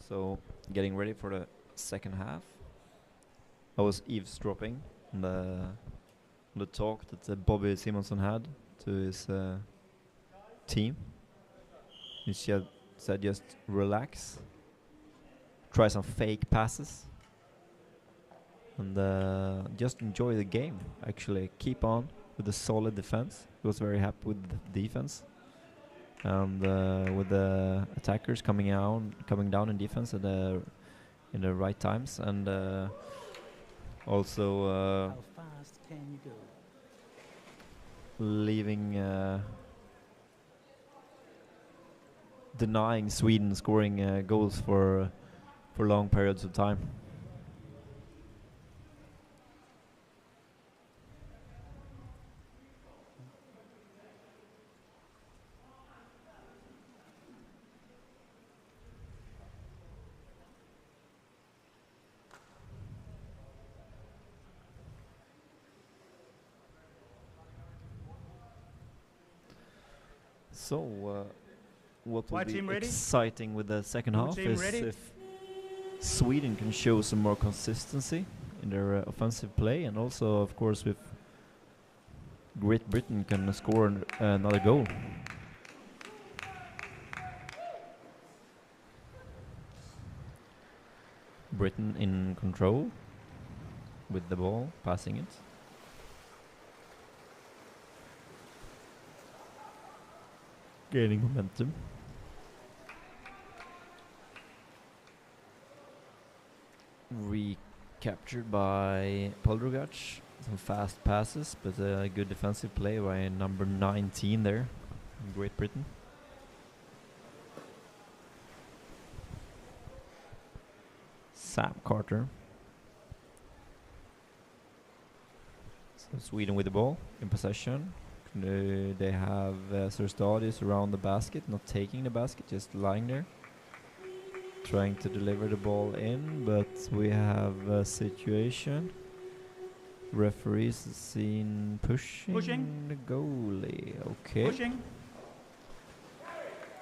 So, getting ready for the second half. I was eavesdropping on the talk that Bobby Simonson had to his team. He said just relax, try some fake passes, and just enjoy the game. Actually, keep on with the solid defense. He was very happy with the defense. And with the attackers coming down in defense at in the right times, and also How fast can you go? leaving denying Sweden scoring goals for long periods of time. So, what will White be team ready? exciting with the second Blue half team is ready? if Sweden can show some more consistency in their offensive play, and also, of course, if Great Britain can score another goal. Britain in control with the ball, passing it. Gaining momentum. Recaptured by Poldrugac. Some fast passes, but a good defensive play by number 19 there in Great Britain. Sam Carter. So Sweden with the ball in possession. They have Sirstadius around the basket, not taking the basket, just lying there, trying to deliver the ball in, but we have a situation. Referees seen pushing the goalie. Okay. Pushing.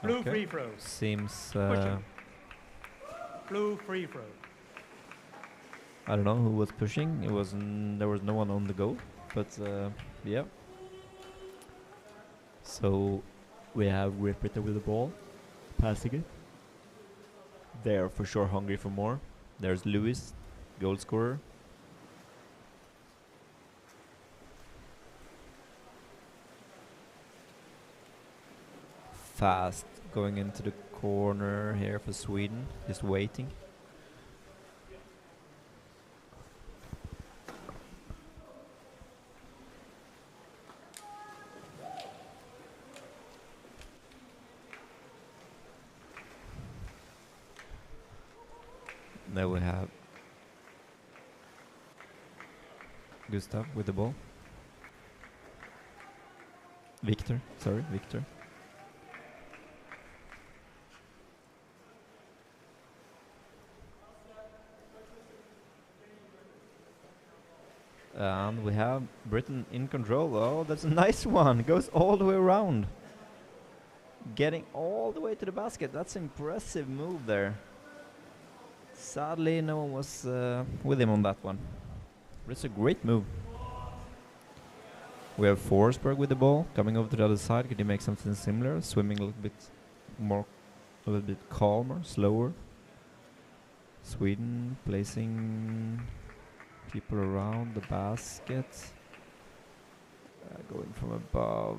Blue Okay. free throw. Seems Pushing. Blue free throw. I don't know who was pushing. It was there was no one on the goal, but yeah. So we have Great Britain with the ball, passing it. They are for sure hungry for more. There's Lewis, goal scorer. Fast going into the corner here for Sweden, just waiting. There we have Gustav with the ball. Victor. And we have Britain in control. Oh, that's a nice one. Goes all the way around. Getting all the way to the basket. That's an impressive move there. Sadly, no one was with him on that one. But it's a great move. We have Forsberg with the ball, coming over to the other side. Could he make something similar? Swimming a little bit more, a little bit calmer, slower. Sweden placing people around the basket. Going from above.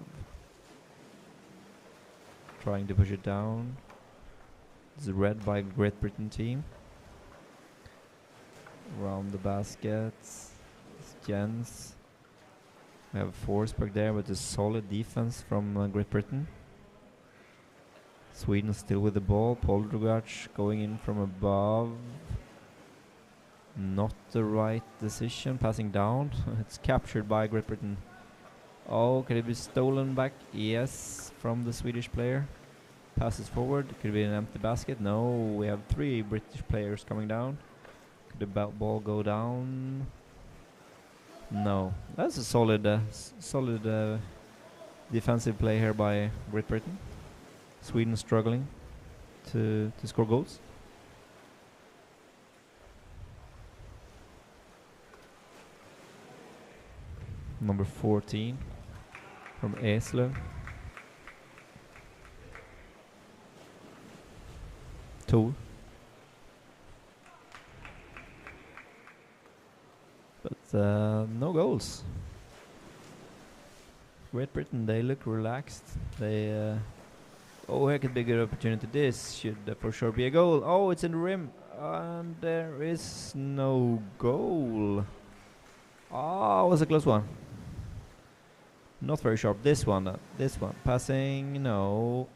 Trying to push it down. It's red by Great Britain team. Around the baskets. It's Jens. We have Forsberg there with a solid defense from Great Britain. Sweden still with the ball. Poldragac going in from above. Not the right decision. Passing down. It's captured by Great Britain. Oh, could it be stolen back? Yes, from the Swedish player. Passes forward. Could it be an empty basket? No, we have 3 British players coming down. Could the ball go down? No. That's a solid defensive play here by Great Britain. Sweden struggling to score goals. Number 14 from Eslöv. 2. But no goals. Great Britain, they look relaxed. They oh, here could be a good opportunity. This should for sure be a goal. Oh, it's in the rim, and there is no goal. Oh, it was a close one. Not very sharp. This one passing. No.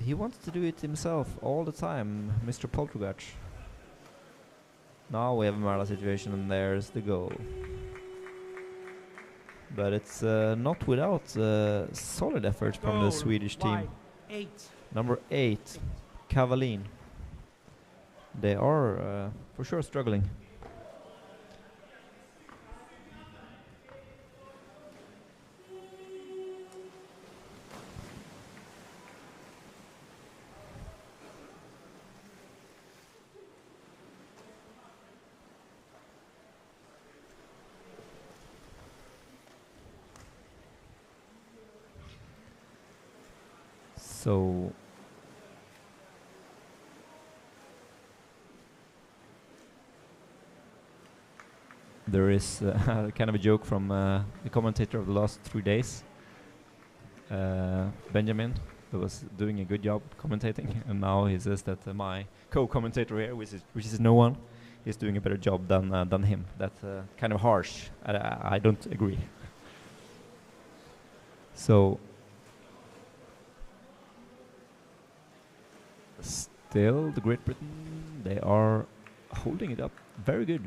He wants to do it himself all the time, Mr. Poldragac. Now we have a Marla situation, and there's the goal. But it's not without solid effort from the Swedish team. 8. Number 8, Kavalin. They are for sure struggling. So there is kind of a joke from the commentator of the last 3 days, Benjamin, who was doing a good job commentating, and now he says that my co-commentator here, which is no one, is doing a better job than him. That's kind of harsh. I don't agree. So still, the Great Britain, they are holding it up very good.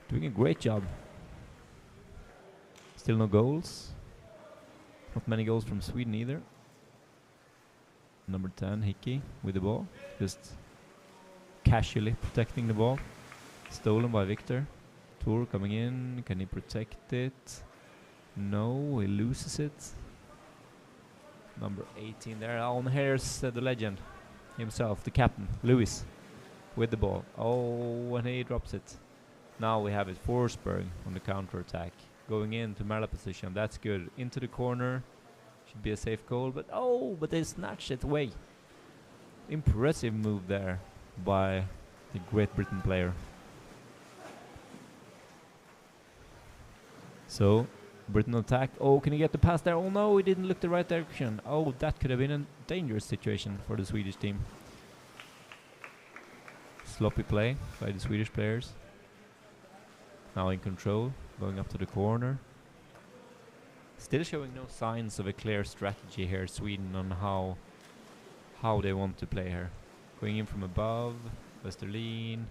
Doing a great job. Still no goals. Not many goals from Sweden either. Number 10, Hickey, with the ball. Just casually protecting the ball. Stolen by Victor. Tor coming in. Can he protect it? No, he loses it. Number 18 there. On here's the legend himself, the captain, Lewis, with the ball. Oh, and he drops it. Now we have it, Forsberg on the counter-attack. Going into Marla position, that's good. Into the corner, should be a safe goal, but oh, but they snatched it away. Impressive move there by the Great Britain player. So, Britain attack. Oh, can he get the pass there? Oh no, he didn't look the right direction. Oh, that could have been a dangerous situation for the Swedish team. Sloppy play by the Swedish players. Now in control, going up to the corner. Still showing no signs of a clear strategy here, Sweden, on how they want to play here. Going in from above, Westerlin.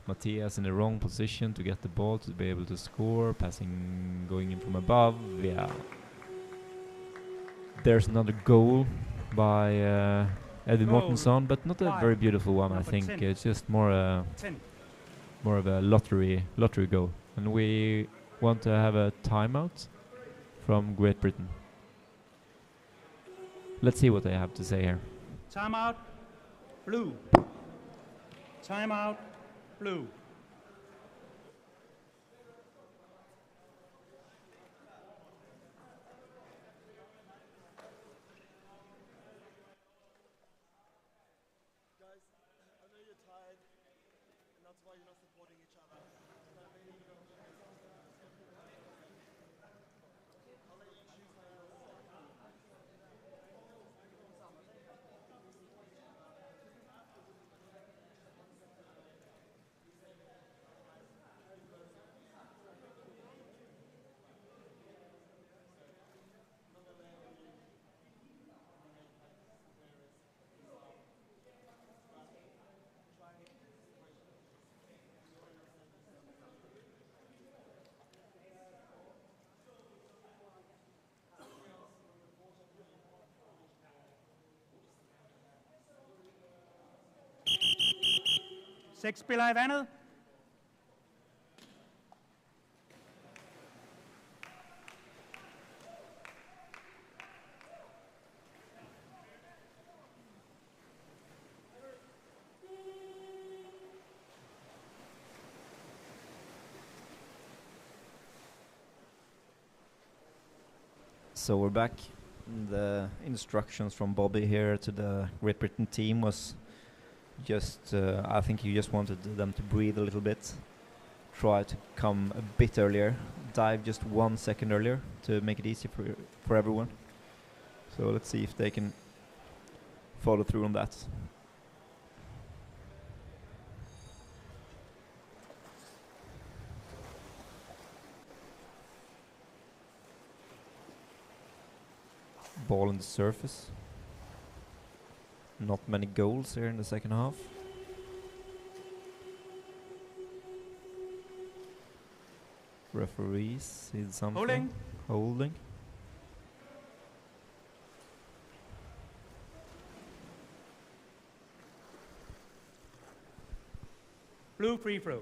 Matthias in the wrong position to get the ball to be able to score. Passing, going in from above. Yeah. There's another goal by Edvin Mortensson, but not a very beautiful one. I think it's just more of a lottery goal. And we want to have a timeout from Great Britain. Let's see what they have to say here. Timeout, blue. Timeout, blue. Guys, 6 spillere i vandet. So we're back. The instructions from Bobby here to the Great Britain team was just, I think he just wanted them to breathe a little bit, try to come a bit earlier, dive just 1 second earlier to make it easy for everyone. So let's see if they can follow through on that. Ball on the surface. Not many goals here in the second half. Referees did something. Holding. Blue free throw.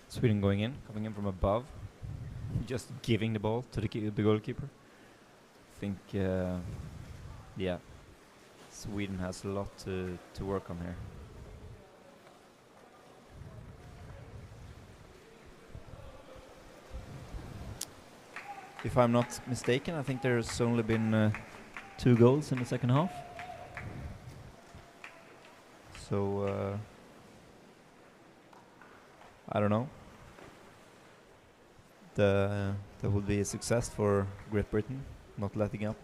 Sweden coming in from above, just giving the ball to the goalkeeper. I think, yeah, Sweden has a lot to work on here. If I'm not mistaken, I think there's only been 2 goals in the second half. So, I don't know. That would be a success for Great Britain, not letting up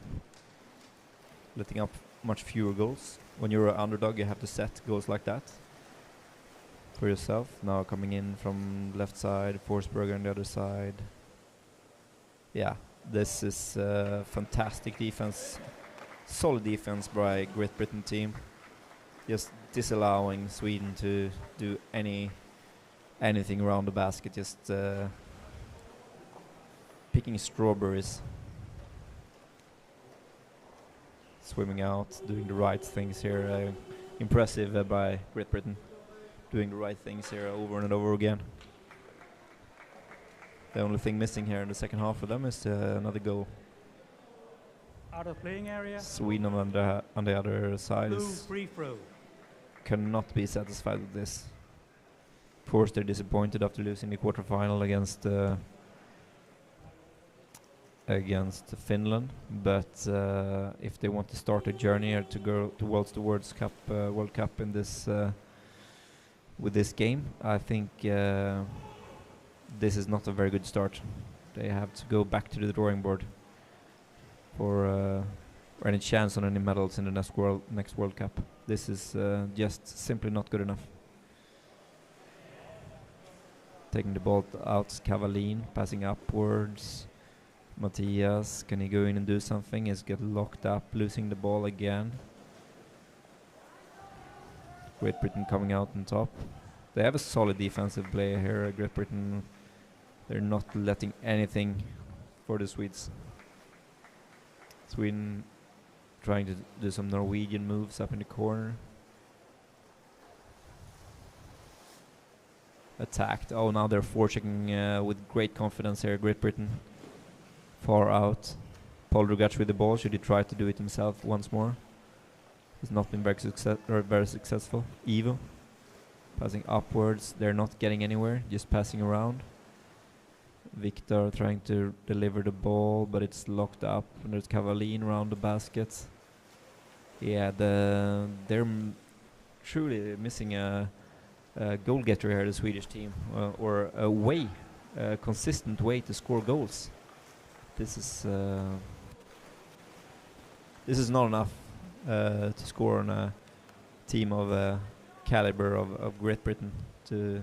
much fewer goals. When you're an underdog, you have to set goals like that for yourself. Now coming in from left side, Forsberg on the other side. Yeah, this is fantastic defense, solid defense by Great Britain team. Just disallowing Sweden to do anything around the basket, just picking strawberries, swimming out, doing the right things here. Impressive by Great Britain, doing the right things here over and over again. The only thing missing here in the second half for them is another goal. Out of playing area. Sweden on the other side Blue free throw. Cannot be satisfied with this. Of course, they're disappointed after losing the quarterfinal against Finland, but if they want to start a journey to go towards the World Cup in this with this game, I think this is not a very good start. They have to go back to the drawing board for any chance on any medals in the next World Cup. This is just simply not good enough. Taking the ball out, Cavalin passing upwards. Matthias, can he go in and do something? He's get locked up, losing the ball again. Great Britain coming out on top. They have a solid defensive player here. Great Britain, they're not letting anything for the Swedes. Sweden trying to do some Norwegian moves up in the corner. Attacked. Oh, now they're forechecking with great confidence here, Great Britain. Far out. Paul Drugac with the ball. Should he try to do it himself once more? He's not been very successful. Ivo passing upwards. They're not getting anywhere, just passing around. Victor trying to deliver the ball, but it's locked up. And there's Cavalin around the basket. Yeah, they're truly missing a goal getter here, the Swedish team, or a consistent way to score goals. This is not enough to score on a team of caliber of Great Britain to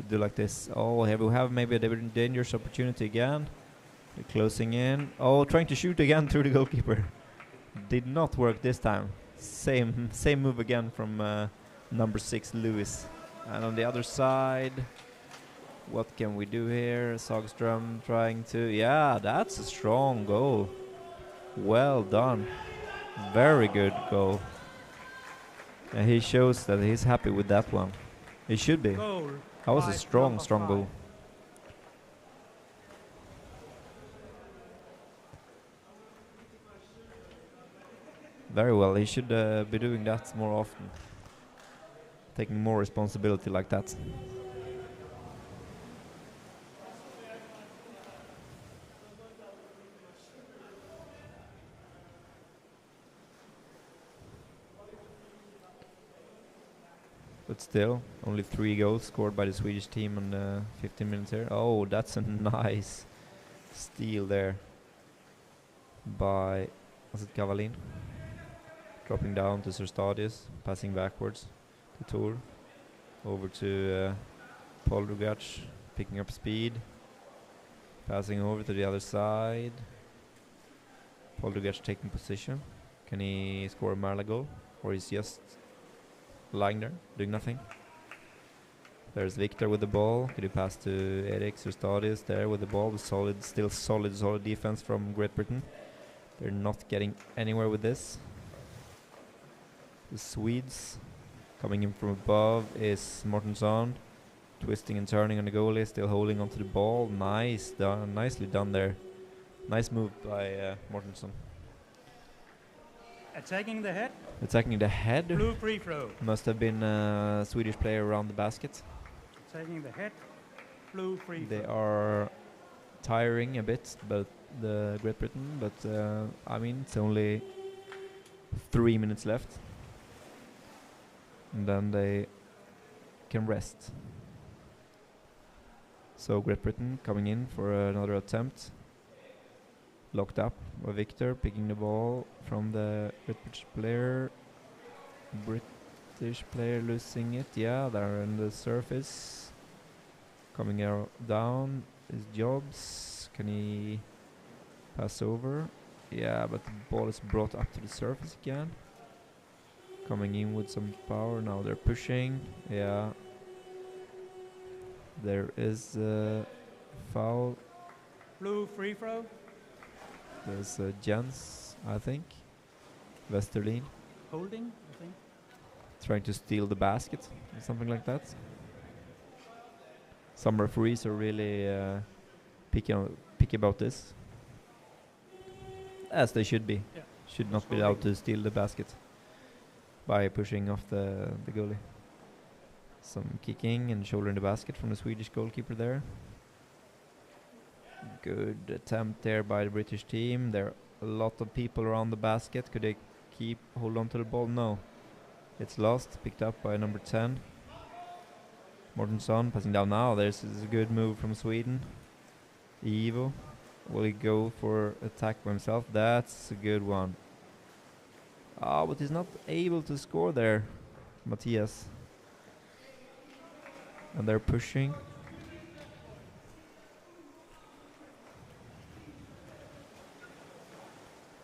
do like this. Oh, here we have maybe a dangerous opportunity again. They're closing in. Oh, trying to shoot again through the goalkeeper. Did not work this time. Same move again from number 6 Lewis. And on the other side, what can we do here? Sagström trying to... Yeah, that's a strong goal. Well done. Very good goal. And he shows that he's happy with that one. He should be. Goal. That was a strong goal. Very well. He should be doing that more often. Taking more responsibility like that. But still, only 3 goals scored by the Swedish team in 15 minutes here. Oh, that's a nice steal there by, was it Cavalin? Dropping down to Serstadius, passing backwards to Tor. Over to Paul Rugac, picking up speed. Passing over to the other side. Paul Rugac taking position. Can he score a Marla goal? Or is just lying there, doing nothing? There's Victor with the ball. Could he pass to Erik Serstadius there with the ball? Solid defense from Great Britain. They're not getting anywhere with this. The Swedes coming in from above is Mortensson, twisting and turning on the goalie, still holding onto the ball. Nicely done there. Nice move by Mortensson. Attacking the head. Attacking the head. Blue free throw. Must have been a Swedish player around the basket. Attacking the head. Blue free throw. They are tiring a bit, but the Great Britain. But I mean, it's only 3 minutes left, and then they can rest. So Great Britain coming in for another attempt. Locked up by Victor, picking the ball from the British player. British player losing it. Yeah, they're on the surface. Coming down is Jobs. Can he pass over? Yeah, but the ball is brought up to the surface again. Coming in with some power. Now they're pushing. Yeah. There is a foul. Blue free throw. There's Jens, I think. Westerlin. Holding, I think. Trying to steal the basket, or something like that. Some referees are really picky about this. As they should be. Yeah. Should not be allowed to steal the basket by pushing off the goalie. Some kicking and shouldering the basket from the Swedish goalkeeper there. Good attempt there by the British team. There are a lot of people around the basket. Could they hold on to the ball? No. It's lost. Picked up by number 10. Mortensson passing down now. There's a good move from Sweden. Ivo. Will he go for attack by himself? That's a good one. But he's not able to score there, Matthias. And they're pushing.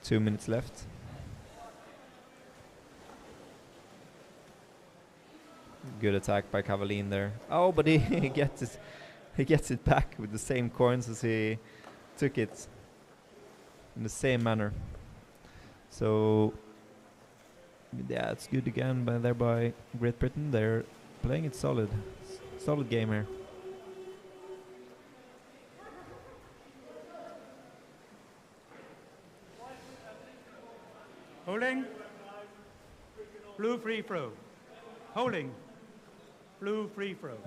Two minutes left. Good attack by Cavalin there. Oh, but he gets it back with the same coins as he took it, in the same manner. So yeah, it's good again by Great Britain. They're playing it solid. Solid game here. Holding. Blue free throw. Holding. Blue free throw.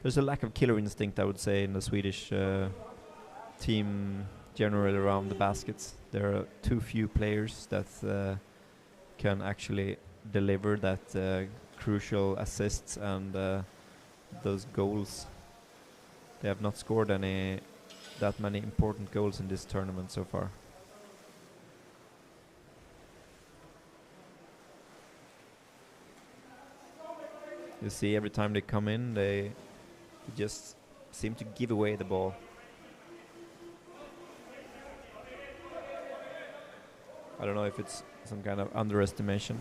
There's a lack of killer instinct, I would say, in the Swedish team generally around the baskets. There are too few players that can actually deliver that crucial assists and those goals. They have not scored any that many important goals in this tournament so far. You see, every time they come in, they just seem to give away the ball. I don't know if it's some kind of underestimation.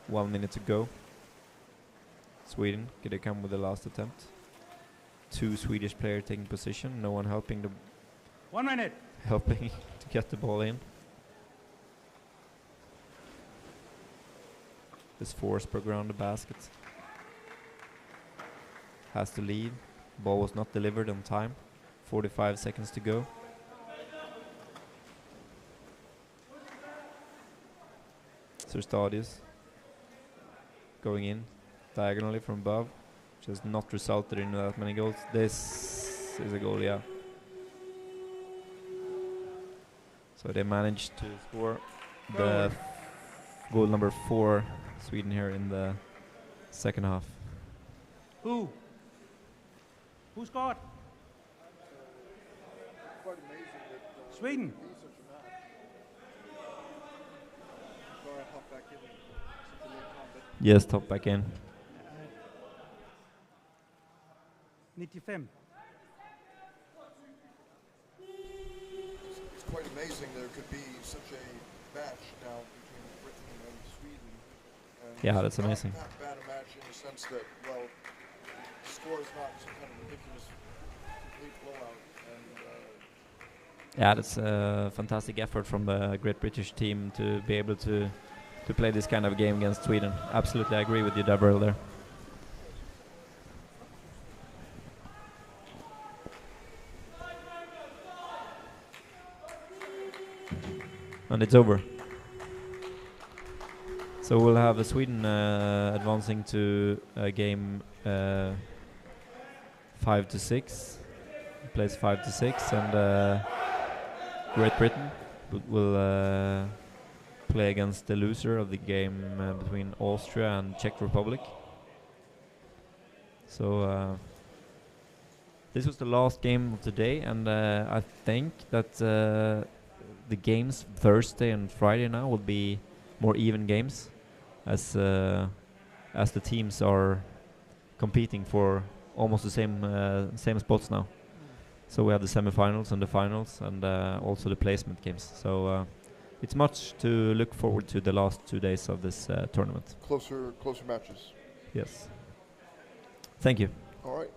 1 minute to go. Sweden, could they come with the last attempt? 2 Swedish players taking position, no one helping 1 minute. helping to get the ball in. This Forsberg around the basket. Has to lead. Ball was not delivered on time. 45 seconds to go. Stadius going in diagonally from above, which has not resulted in that many goals. This is a goal, yeah. So they managed to score the goal number 4, Sweden here in the second half. Who scored? Quite amazing that Sweden. Yes, top back in. 95. It's quite amazing there could be such a match now between Britain and Sweden. And Yeah, that's not amazing. Not bad a match in the sense that, well, the score is not some kind of ridiculous complete blowout. And Yeah, that's a fantastic effort from the Great British team to be able to play this kind of game against Sweden. Absolutely, I agree with you, Deborah, there. And it's over. So we'll have Sweden advancing to game 5 to 6, plays 5 to 6, and Great Britain will play against the loser of the game between Austria and Czech Republic. So this was the last game of the day, and I think that the games Thursday and Friday now will be more even games, as the teams are competing for almost the same spots now. So we have the semifinals and the finals, and also the placement games. So it's much to look forward to the last 2 days of this tournament. closer matches. Yes. Thank you. All right.